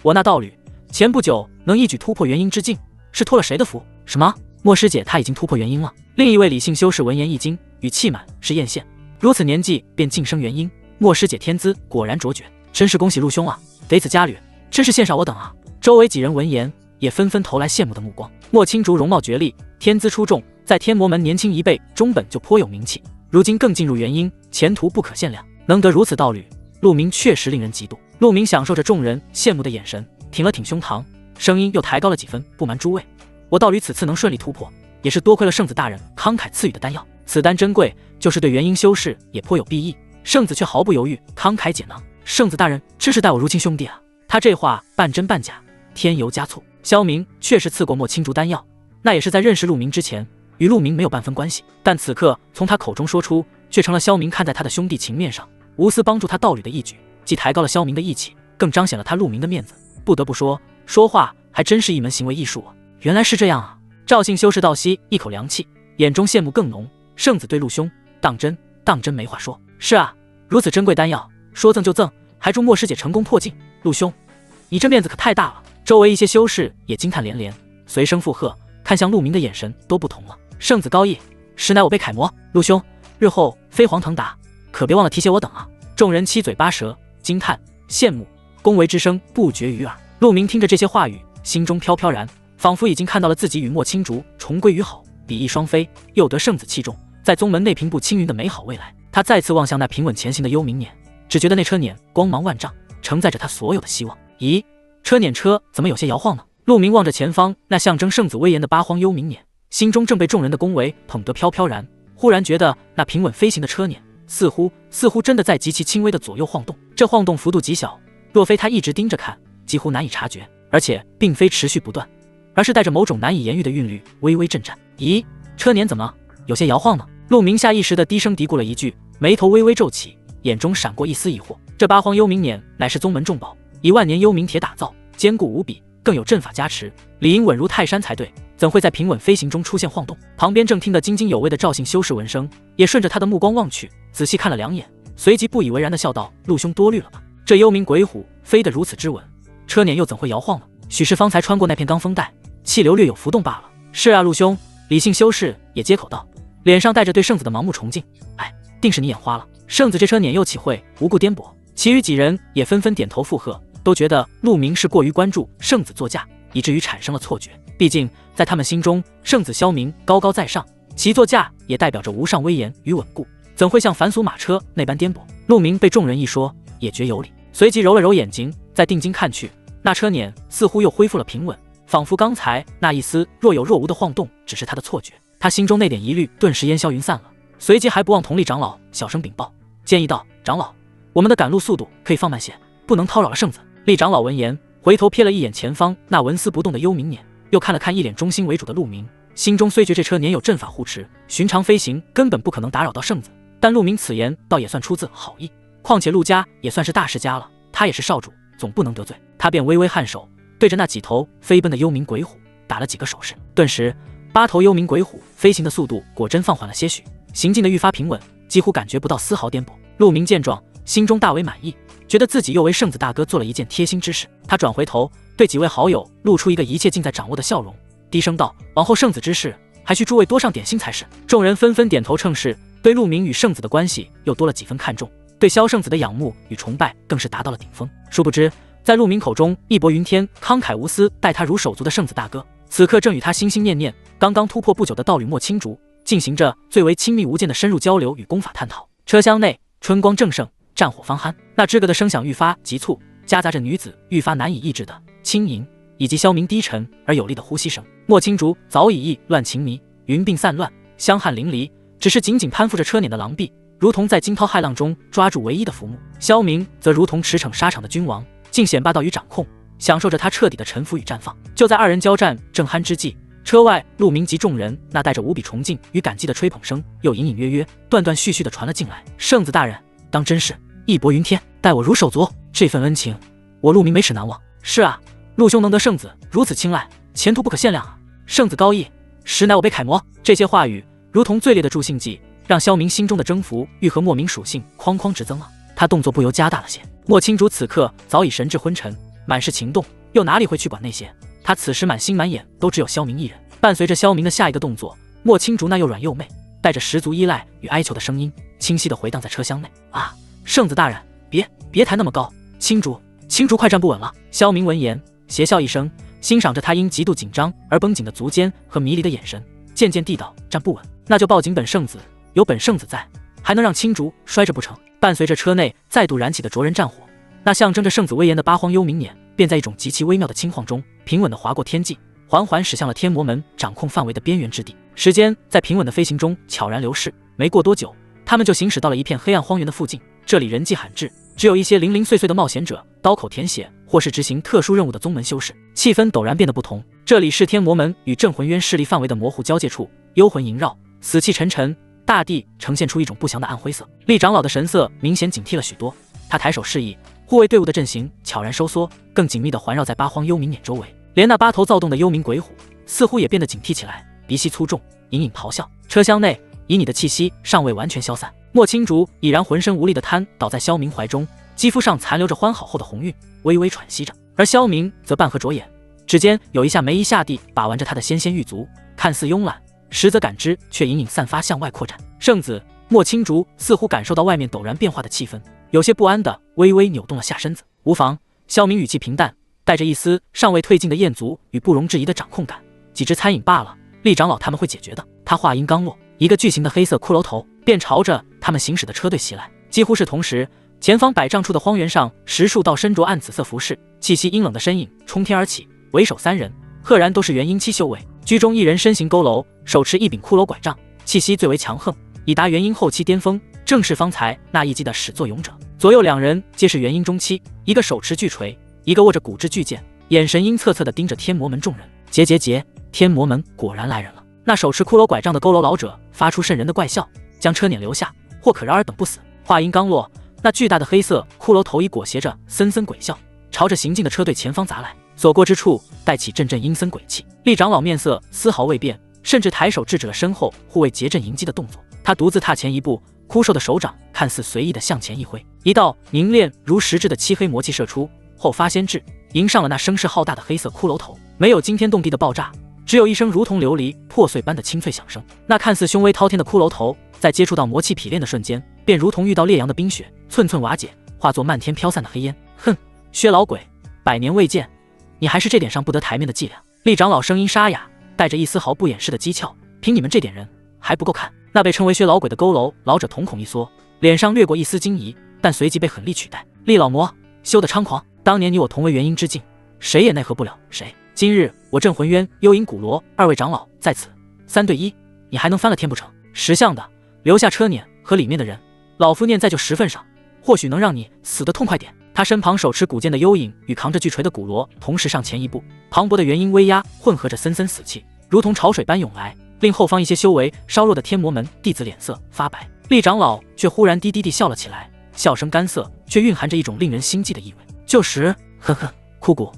S1: 我那道侣前不久能一举突破元婴之境，是托了谁的福？什么？莫师姐她已经突破元婴了？另一位李姓修士闻言一惊，语气满是艳羡。如此年纪便晋升元婴，莫师姐天资果然卓绝，真是恭喜陆兄啊！得此佳侣，真是羡煞我等啊！周围几人闻言，也纷纷投来羡慕的目光。莫青竹容貌绝丽，天资出众，在天魔门年轻一辈中本就颇有名气，如今更进入元婴，前途不可限量。能得如此道侣，陆明确实令人嫉妒。陆明享受着众人羡慕的眼神，挺了挺胸膛，声音又抬高了几分。不瞒诸位，我道侣此次能顺利突破，也是多亏了圣子大人慷慨赐予的丹药。此丹珍贵，就是对元婴修士也颇有裨益。圣子却毫不犹豫，慷慨解囊。圣子大人真是待我如亲兄弟啊！他这话半真半假，添油加醋。萧明确实赐过莫青竹丹药，那也是在认识陆明之前，与陆明没有半分关系。但此刻从他口中说出，却成了萧明看在他的兄弟情面上，无私帮助他道侣的义举，既抬高了萧明的义气，更彰显了他陆明的面子。不得不说，说话还真是一门行为艺术啊！原来是这样啊！赵姓修士倒吸一口凉气，眼中羡慕更浓。圣子对陆兄，当真没话说。是啊，如此珍贵丹药，说赠就赠，还祝莫师姐成功破境。陆兄，你这面子可太大了。周围一些修士也惊叹连连，随声附和，看向陆明的眼神都不同了。圣子高义，实乃我辈楷模。陆兄，日后飞黄腾达，可别忘了提携我等啊！众人七嘴八舌，惊叹、羡慕、恭维之声不绝于耳。陆明听着这些话语，心中飘飘然，仿佛已经看到了自己与莫青竹重归于好，比翼双飞，又得圣子器重，在宗门内平步青云的美好未来。他再次望向那平稳前行的幽冥辇，只觉得那车辇光芒万丈，承载着他所有的希望。咦，车辇车怎么有些摇晃呢？陆明望着前方那象征圣子威严的八荒幽冥辇，心中正被众人的恭维捧得飘飘然，忽然觉得那平稳飞行的车辇似乎真的在极其轻微的左右晃动。这晃动幅度极小，若非他一直盯着看，几乎难以察觉，而且并非持续不断，而是带着某种难以言喻的韵律，微微震颤。咦，车辇怎么有些摇晃呢？陆明下意识地低声嘀咕了一句，眉头微微皱起，眼中闪过一丝疑惑。这八荒幽冥辇乃是宗门重宝，以万年幽冥铁打造，坚固无比，更有阵法加持，理应稳如泰山才对，怎会在平稳飞行中出现晃动？旁边正听得津津有味的赵姓修士闻声，也顺着他的目光望去，仔细看了两眼，随即不以为然地笑道：“陆兄多虑了吧？这幽冥鬼虎飞得如此之稳，车辇又怎会摇晃呢？许是方才穿过那片钢风带，气流略有浮动罢了。”是啊，陆兄，李姓修士也接口道，脸上带着对圣子的盲目崇敬。哎，定是你眼花了，圣子这车辇又岂会无故颠簸？其余几人也纷纷点头附和，都觉得陆明是过于关注圣子座驾，以至于产生了错觉。毕竟在他们心中，圣子萧明高高在上，其座驾也代表着无上威严与稳固，怎会像凡俗马车那般颠簸？陆明被众人一说，也觉有理，随即揉了揉眼睛，再定睛看去，那车辇似乎又恢复了平稳，仿佛刚才那一丝若有若无的晃动只是他的错觉。他心中那点疑虑顿时烟消云散了，随即还不忘同厉长老小声禀报，建议道：“长老，我们的赶路速度可以放慢些，不能叨扰了圣子。”厉长老闻言，回头瞥了一眼前方那纹丝不动的幽冥辇，又看了看一脸忠心为主的陆明，心中虽觉这车辇有阵法护持，寻常飞行根本不可能打扰到圣子，但陆明此言倒也算出自好意，况且陆家也算是大世家了，他也是少主，总不能得罪。他便微微颔首，对着那几头飞奔的幽冥鬼虎打了几个手势，顿时8头幽冥鬼虎飞行的速度果真放缓了些许，行进的愈发平稳，几乎感觉不到丝毫颠簸。陆明见状，心中大为满意，觉得自己又为圣子大哥做了一件贴心之事。他转回头对几位好友露出一个一切尽在掌握的笑容，低声道：“往后圣子之事，还需诸位多上点心才是。”众人纷纷点头称是，对陆明与圣子的关系又多了几分看重，对萧圣子的仰慕与崇拜更是达到了顶峰。殊不知，在陆明口中义薄云天、慷慨无私、待他如手足的圣子大哥，此刻正与他心心念念、刚刚突破不久的道侣莫青竹进行着最为亲密无间的深入交流与功法探讨。车厢内春光正盛，战火方酣，那吱咯的声响愈发急促，夹杂着女子愈发难以抑制的轻吟，以及萧明低沉而有力的呼吸声。莫青竹早已意乱情迷，云鬓散乱，香汗淋漓，只是紧紧攀附着车辇的狼狈，如同在惊涛骇浪中抓住唯一的浮木。萧明则如同驰骋沙场的君王，尽显霸道与掌控，享受着他彻底的臣服与绽放。就在二人交战正酣之际，车外陆明及众人那带着无比崇敬与感激的吹捧声又隐隐约约、断断续续地传了进来。圣子大人当真是义薄云天，待我如手足，这份恩情我陆明没齿难忘。是啊，陆兄能得圣子如此青睐，前途不可限量啊！圣子高义，实乃我辈楷模。这些话语如同最烈的助兴剂，让萧明心中的征服欲和莫名属性哐哐直增了。他动作不由加大了些。莫青竹此刻早已神志昏沉，满是情动，又哪里会去管那些？他此时满心满眼都只有萧明一人。伴随着萧明的下一个动作，莫青竹那又软又媚、带着十足依赖与哀求的声音清晰地回荡在车厢内。啊，圣子大人，别抬那么高，青竹快站不稳了。萧明闻言邪笑一声，欣赏着他因极度紧张而绷紧的足尖和迷离的眼神，渐渐地道：站不稳，那就抱紧本圣子，有本圣子在，还能让青竹摔着不成？伴随着车内再度燃起的灼人战火，那象征着圣子威严的八荒幽冥辇便在一种极其微妙的轻晃中平稳地划过天际，缓缓驶向了天魔门掌控范围的边缘之地。时间在平稳的飞行中悄然流逝，没过多久，他们就行驶到了一片黑暗荒原的附近。这里人迹罕至，只有一些零零碎碎的冒险者、刀口舔血或是执行特殊任务的宗门修士。气氛陡然变得不同，这里是天魔门与镇魂渊势力范围的模糊交界处，幽魂萦绕，死气沉沉，大地呈现出一种不祥的暗灰色。厉长老的神色明显警惕了许多，他抬手示意，护卫队伍的阵型悄然收缩，更紧密地环绕在八荒幽冥辇周围。连那八头躁动的幽冥鬼虎似乎也变得警惕起来，鼻息粗重，隐隐咆哮。车厢内，以你的气息尚未完全消散。莫青竹已然浑身无力地瘫倒在萧明怀中，肌肤上残留着欢好后的红晕，微微喘息着。而萧明则半合着眼，指尖有一下没一下地把玩着他的纤纤玉足，看似慵懒，实则感知却隐隐散发向外扩展。圣子，莫青竹似乎感受到外面陡然变化的气氛，有些不安地微微扭动了下身子。无妨，萧明语气平淡，带着一丝尚未褪尽的厌足与不容置疑的掌控感。几只餐饮罢了，厉长老他们会解决的。他话音刚落，一个巨型的黑色骷髅头便朝着他们行驶的车队袭来。几乎是同时，前方100丈处的荒原上10数道身着暗紫色服饰、气息阴冷的身影冲天而起，为首3人赫然都是元婴期修为，居中一人身形佝偻，手持一柄骷髅拐杖，气息最为强横，已达元婴后期巅峰，正是方才那一击的始作俑者。左右2人皆是元婴中期，一个手持巨锤，一个握着骨质巨剑，眼神阴恻恻地盯着天魔门众人。结，天魔门果然来人了。那手持骷髅拐杖的佝偻老者发出瘆人的怪笑，将车辇留下，或可饶而等不死。话音刚落，那巨大的黑色骷髅头已裹挟着森森鬼笑，朝着行进的车队前方砸来，所过之处带起阵阵阴森鬼气。厉长老面色丝毫未变，甚至抬手制止了身后护卫结阵迎击的动作。他独自踏前一步，枯瘦的手掌看似随意地向前一挥，一道凝练如实质的漆黑魔气射出，后发先至，迎上了那声势浩大的黑色骷髅头。没有惊天动地的爆炸，只有一声如同琉璃破碎般的清脆响声。那看似凶威滔天的骷髅头在接触到魔气匹练的瞬间，便如同遇到烈阳的冰雪，寸寸瓦解，化作漫天飘散的黑烟。哼，薛老鬼，100年未见，你还是这点上不得台面的伎俩。厉长老声音沙哑，带着一丝毫不掩饰的讥诮，凭你们这点人还不够看。那被称为薛老鬼的佝偻老者瞳孔一缩，脸上掠过一丝惊疑，但随即被狠厉取代。厉老魔，休得猖狂，当年你我同为元婴之境，谁也奈何不了谁。今日我镇魂渊、幽影古罗2位长老在此，3对1，你还能翻了天不成？识相的，留下车辇和里面的人，老夫念在就10份上，或许能让你死得痛快点。他身旁手持古剑的幽影与扛着巨锤的古罗同时上前一步，磅礴的元婴威压混合着森森死气，如同潮水般涌来，令后方一些修为稍弱的天魔门弟子脸色发白。厉长老却忽然低低地笑了起来，笑声干涩，却蕴含着一种令人心悸的意味。就是呵呵，枯骨，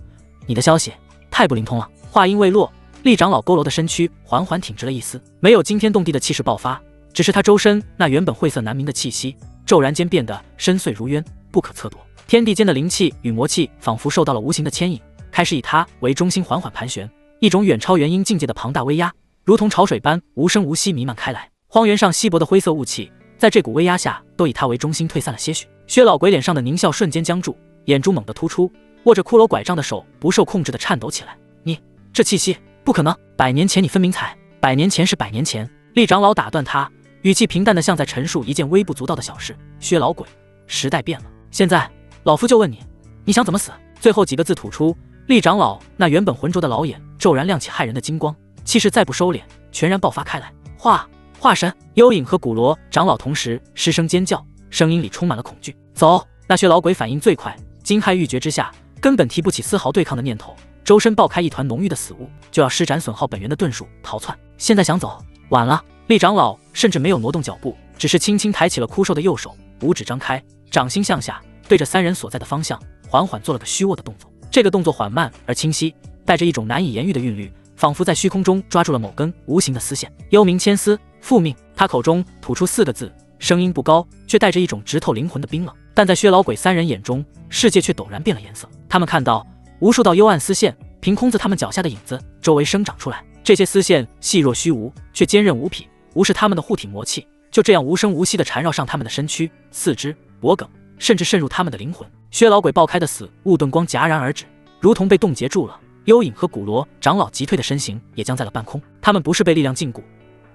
S1: 你的消息太不灵通了。话音未落，厉长老佝偻的身躯缓缓挺直了一丝，没有惊天动地的气势爆发，只是他周身那原本晦涩难明的气息骤然间变得深邃如渊，不可测度。天地间的灵气与魔气仿佛受到了无形的牵引，开始以他为中心缓缓盘旋，一种远超元婴境界的庞大威压如同潮水般无声无息弥漫开来。荒原上稀薄的灰色雾气在这股威压下都以他为中心退散了些许。薛老鬼脸上的狞笑瞬间僵住，眼珠猛地突出，握着骷髅拐杖的手不受控制地颤抖起来。你这气息不可能，100年前你分明才，100年前是100年前。厉长老打断他，语气平淡的像在陈述一件微不足道的小事。薛老鬼，时代变了，现在老夫就问你，你想怎么死？最后几个字吐出，厉长老那原本浑浊的老眼骤然亮起骇人的金光，气势再不收敛，全然爆发开来。化神！幽影和古罗长老同时失声尖叫，声音里充满了恐惧。走！那薛老鬼反应最快，惊骇欲绝之下根本提不起丝毫对抗的念头，周身爆开一团浓郁的死雾，就要施展损耗本源的遁术逃窜。现在想走，晚了。厉长老甚至没有挪动脚步，只是轻轻抬起了枯瘦的右手，五指张开，掌心向下，对着3人所在的方向缓缓做了个虚握的动作。这个动作缓慢而清晰，带着一种难以言喻的韵律，仿佛在虚空中抓住了某根无形的丝线。幽冥牵丝，复命。他口中吐出4个字，声音不高，却带着一种直透灵魂的冰冷。但在薛老鬼3人眼中，世界却陡然变了颜色。他们看到无数道幽暗丝线凭空自他们脚下的影子周围生长出来，这些丝线细若虚无，却坚韧无匹，无视他们的护体魔气，就这样无声无息地缠绕上他们的身躯、四肢、脖颈，甚至渗入他们的灵魂。薛老鬼爆开的死雾遁光戛然而止，如同被冻结住了。幽影和古罗长老急退的身形也僵在了半空。他们不是被力量禁锢，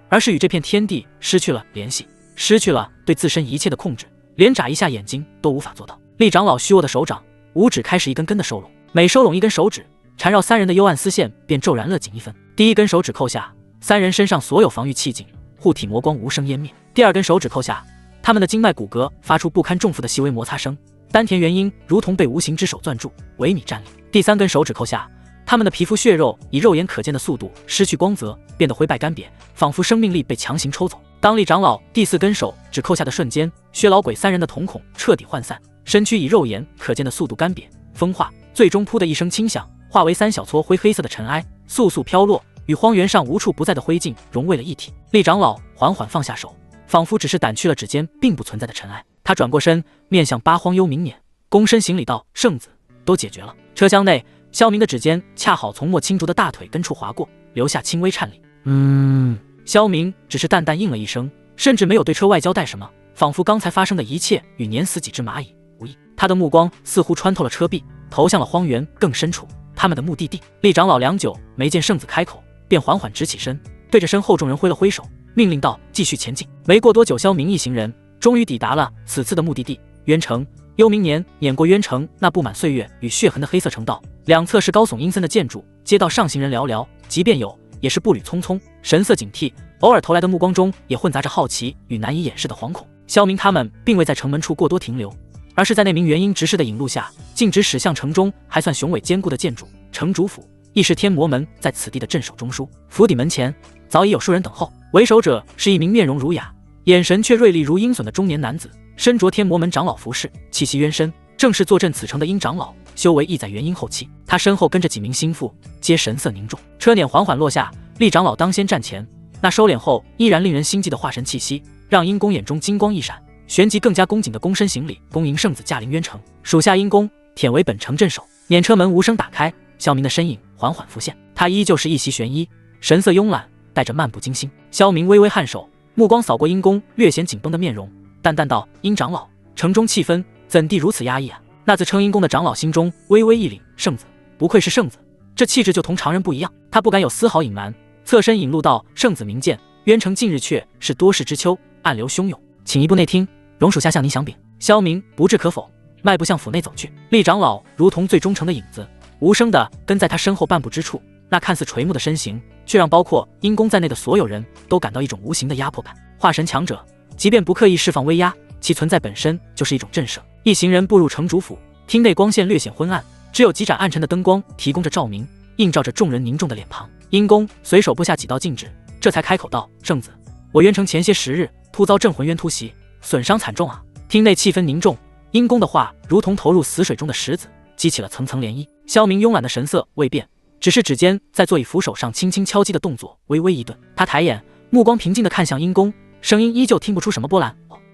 S1: 而是与这片天地失去了联系，失去了对自身一切的控制，连眨一下眼睛都无法做到。厉长老虚握的手掌，五指开始一根根的收拢，每收拢一根手指，缠绕三人的幽暗丝线便骤然勒紧一分。第一根手指扣下，三人身上所有防御气劲、护体魔光无声湮灭。第二根手指扣下，他们的经脉骨骼发出不堪重负的细微摩擦声，丹田元婴如同被无形之手攥住，萎靡站立。第三根手指扣下，他们的皮肤血肉以肉眼可见的速度失去光泽，变得灰败干瘪，仿佛生命力被强行抽走。当厉长老第四根手指扣下的瞬间，薛老鬼三人的瞳孔彻底涣散，身躯以肉眼可见的速度干瘪风化，最终噗的一声轻响，化为三小撮灰黑色的尘埃，速速飘落，与荒原上无处不在的灰烬融为了一体。厉长老缓缓放下手，仿佛只是掸去了指尖并不存在的尘埃。他转过身，面向八荒幽冥辇，躬身行礼道：“圣子，都解决了。”车厢内，萧明的指尖恰好从莫青竹的大腿根处划过，留下轻微颤栗。萧明只是淡淡应了一声，甚至没有对车外交代什么，仿佛刚才发生的一切与碾死几只蚂蚁无异。他的目光似乎穿透了车壁，投向了荒原更深处，他们的目的地。厉长老良久没见圣子开口，便缓缓直起身，对着身后众人挥了挥手，命令道：“继续前进。”没过多久，萧明一行人终于抵达了此次的目的地——渊城。幽冥年碾过渊城那布满岁月与血痕的黑色城道，两侧是高耸阴森的建筑，街道上行人寥寥，即便有，也是步履匆匆，神色警惕，偶尔投来的目光中也混杂着好奇与难以掩饰的惶恐。萧明他们并未在城门处过多停留，而是在那名元婴执事的引路下，径直驶向城中还算雄伟坚固的建筑城主府。亦是天魔门在此地的镇守中枢。府邸门前早已有数人等候，为首者是一名面容儒雅、眼神却锐利如鹰隼的中年男子，身着天魔门长老服饰，气息渊深，正是坐镇此城的殷长老，修为亦在元婴后期。他身后跟着几名心腹，皆神色凝重。车辇缓缓落下，厉长老当先站前，那收敛后依然令人心悸的化神气息，让殷公眼中金光一闪，旋即更加恭谨的躬身行礼，恭迎圣子驾临渊城，属下殷公忝为本城镇守。辇车门无声打开，萧明的身影缓缓浮现，他依旧是一袭玄衣，神色慵懒，带着漫不经心。萧明微微颔首，目光扫过殷公略显紧绷的面容，淡淡道：“殷长老，城中气氛怎地如此压抑啊？”那自称殷公的长老心中微微一凛，圣子不愧是圣子，这气质就同常人不一样。他不敢有丝毫隐瞒，侧身引路道：“圣子明鉴，渊城近日却是多事之秋，暗流汹涌，请移步内听，容属下向您详禀。”萧明不置可否，迈步向府内走去。厉长老如同最忠诚的影子，无声地跟在他身后半步之处，那看似垂暮的身形，却让包括殷公在内的所有人都感到一种无形的压迫感。化神强者，即便不刻意释放威压，其存在本身就是一种震慑。一行人步入城主府，厅内光线略显昏暗，只有几盏暗沉的灯光提供着照明，映照着众人凝重的脸庞。殷公随手布下几道禁制，这才开口道：“圣子，我渊城前些时日突遭镇魂渊突袭，损伤惨重啊！”厅内气氛凝重，殷公的话如同投入死水中的石子，激起了层层涟漪。萧明慵懒的神色未变，只是指尖在座椅扶手上轻轻敲击的动作微微一顿。他抬眼，目光平静地看向殷公，声音依旧听不出什么波澜。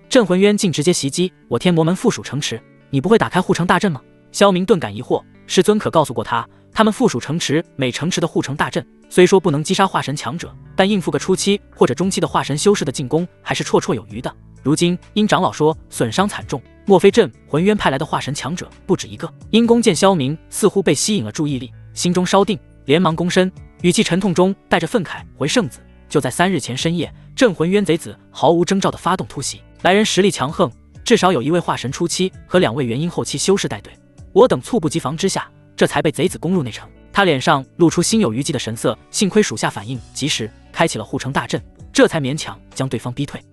S1: 镇魂渊竟直接袭击我天魔门附属城池，你不会打开护城大阵吗？萧明顿感疑惑，师尊可告诉过他，他们附属城池每城池的护城大阵虽说不能击杀化神强者，但应付个初期或者中期的化神修士的进攻还是绰绰有余的。如今殷长老说损伤惨重，莫非镇魂渊派来的化神强者不止一个？殷公见萧明似乎被吸引了注意力，心中稍定，连忙躬身，语气沉痛中带着愤慨：“回圣子，就在3日前深夜，镇魂渊贼子毫无征兆地发动突袭，来人实力强横，至少有1位化神初期和2位元婴后期修士带队。我等猝不及防之下，这才被贼子攻入内城。”他脸上露出心有余悸的神色，幸亏属下反应及时，开启了护城大阵，这才勉强将对方逼退。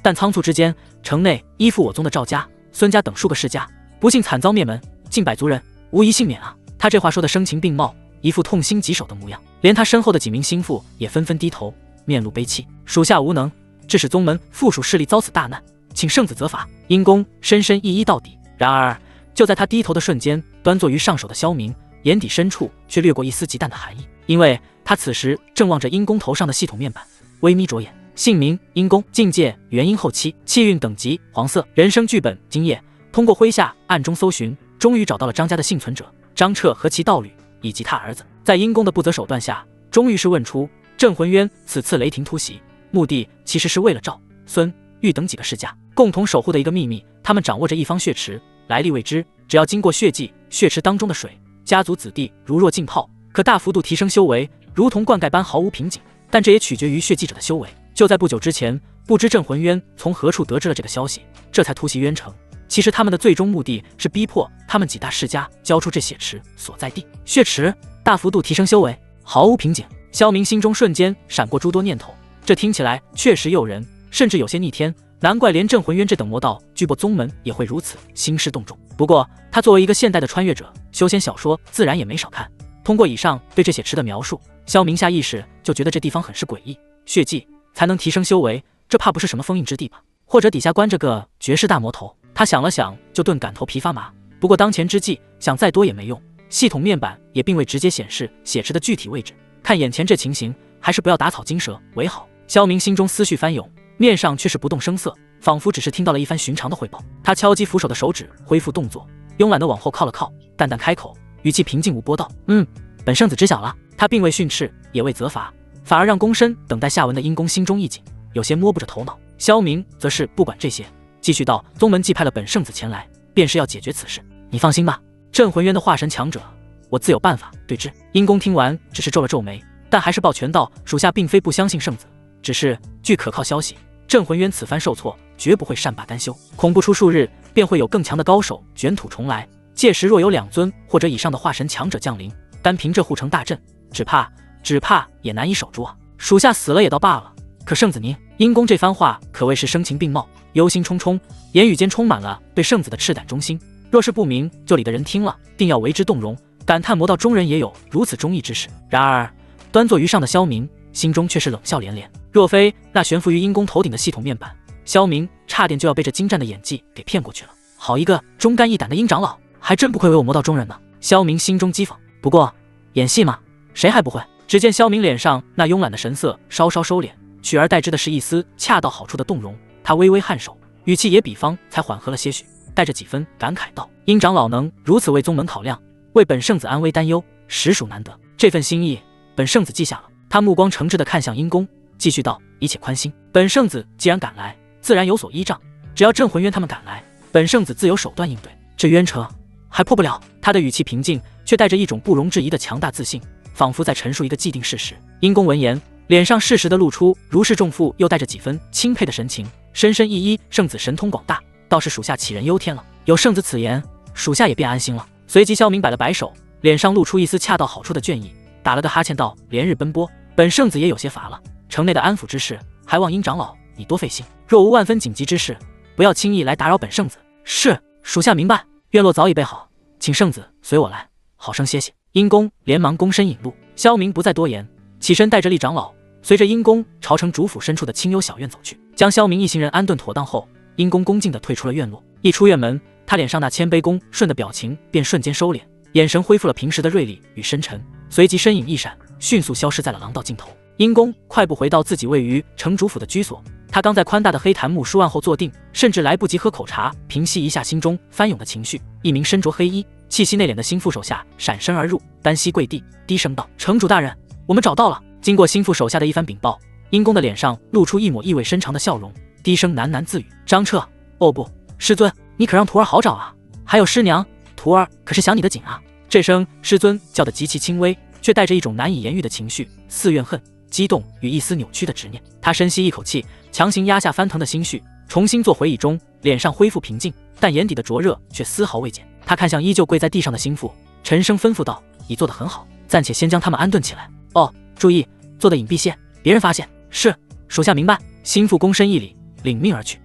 S1: 但仓促之间，城内依附我宗的赵家、孙家等数个世家，不幸惨遭灭门，近100族人无一幸免啊！他这话说的声情并茂，一副痛心疾首的模样，连他身后的几名心腹也纷纷低头，面露悲戚。属下无能，致使宗门附属势力遭此大难，请圣子责罚。殷公深深一一到底。然而就在他低头的瞬间，端坐于上首的萧明眼底深处却掠过一丝极淡的寒意，因为他此时正望着殷公头上的系统面板，微眯着眼。姓名：殷公，境界元婴后期，气运等级黄色，人生剧本经验。通过麾下暗中搜寻，终于找到了张家的幸存者张彻和其道侣以及他儿子。在殷公的不择手段下，终于是问出镇魂渊此次雷霆突袭目的其实是为了赵、孙、玉等几个世家共同守护的一个秘密。他们掌握着一方血池，来历未知，只要经过血祭，血池当中的水，家族子弟如若浸泡，可大幅度提升修为，如同灌溉般毫无瓶颈。但这也取决于血祭者的修为。就在不久之前，不知镇魂渊从何处得知了这个消息，这才突袭渊城。其实他们的最终目的是逼迫他们几大世家交出这血池所在地。血池大幅度提升修为，毫无瓶颈。萧明心中瞬间闪过诸多念头，这听起来确实诱人，甚至有些逆天。难怪连镇魂渊这等魔道巨擘宗门也会如此兴师动众。不过他作为一个现代的穿越者，修仙小说自然也没少看。通过以上对这血池的描述，萧明下意识就觉得这地方很是诡异。血祭才能提升修为，这怕不是什么封印之地吧？或者底下关着个绝世大魔头？他想了想，就顿感头皮发麻。不过当前之计，想再多也没用。系统面板也并未直接显示血池的具体位置，看眼前这情形，还是不要打草惊蛇为好。萧明心中思绪翻涌，面上却是不动声色，仿佛只是听到了一番寻常的汇报。他敲击扶手的手指恢复动作，慵懒地往后靠了靠，淡淡开口，语气平静无波道：“本圣子知晓了。”他并未训斥，也未责罚，反而让躬身等待下文的阴公心中一紧，有些摸不着头脑。萧明则是不管这些，继续道：“宗门既派了本圣子前来，便是要解决此事。你放心吧，镇魂渊的化神强者，我自有办法对治。”阴公听完，只是皱了皱眉，但还是抱拳道：“属下并非不相信圣子，只是据可靠消息，镇魂渊此番受挫，绝不会善罢甘休，恐不出数日，便会有更强的高手卷土重来。届时若有2尊或者以上的化神强者降临，单凭这护城大阵，只怕也难以守住啊。属下死了也倒罢了，可圣子您……”阴公这番话可谓是声情并茂，忧心忡忡，言语间充满了对圣子的赤胆忠心。若是不明就里的人听了，定要为之动容，感叹魔道中人也有如此忠义之士。然而端坐于上的萧明心中却是冷笑连连。若非那悬浮于阴公头顶的系统面板，萧明差点就要被这精湛的演技给骗过去了。好一个忠肝义胆的阴长老，还真不愧为我魔道中人呢。萧明心中讥讽。不过演戏嘛，谁还不会？只见萧明脸上那慵懒的神色稍稍收敛，取而代之的是一丝恰到好处的动容。他微微颔首，语气也比方才缓和了些许，带着几分感慨道：“殷长老能如此为宗门考量，为本圣子安危担忧，实属难得。这份心意，本圣子记下了。”他目光诚挚地看向阴公，继续道：“一切宽心，本圣子既然赶来，自然有所依仗。只要镇魂渊他们赶来，本圣子自有手段应对。这冤车还破不了。”他的语气平静，却带着一种不容置疑的强大自信，仿佛在陈述一个既定事实。阴公闻言，脸上适时地露出如释重负又带着几分钦佩的神情，深深一揖：“圣子神通广大，倒是属下杞人忧天了。有圣子此言，属下也便安心了。”随即萧明摆了摆手，脸上露出一丝恰到好处的倦意，打了个哈欠道：“连日奔波，本圣子也有些乏了。城内的安抚之事，还望殷长老你多费心。若无万分紧急之事，不要轻易来打扰本圣子。”“是，属下明白。院落早已备好，请圣子随我来，好生歇息。”阴公连忙躬身引路，萧明不再多言，起身带着厉长老随着阴公朝城主府深处的清幽小院走去。将萧明一行人安顿妥当后，阴公恭敬地退出了院落。一出院门，他脸上那谦卑恭顺的表情便瞬间收敛，眼神恢复了平时的锐利与深沉，随即身影一闪，迅速消失在了廊道尽头。阴公快步回到自己位于城主府的居所，他刚在宽大的黑檀木书案后坐定，甚至来不及喝口茶平息一下心中翻涌的情绪。一名身着黑衣、气息内敛的心腹手下闪身而入，单膝跪地，低声道：“城主大人，我们找到了。”经过心腹手下的一番禀报，阴公的脸上露出一抹意味深长的笑容，低声喃喃自语：“张彻，哦不，师尊，你可让徒儿好找啊！还有师娘，徒儿可是想你的紧啊！”这声师尊叫得极其轻微，却带着一种难以言喻的情绪，似怨恨、激动与一丝扭曲的执念。他深吸一口气，强行压下翻腾的心绪，重新做回忆中，脸上恢复平静，但眼底的灼热却丝毫未减。他看向依旧跪在地上的心腹，沉声吩咐道：“已做得很好，暂且先将他们安顿起来。哦，注意做得隐蔽些，别人发现。”“是，属下明白。”心腹躬身一礼，领命而去。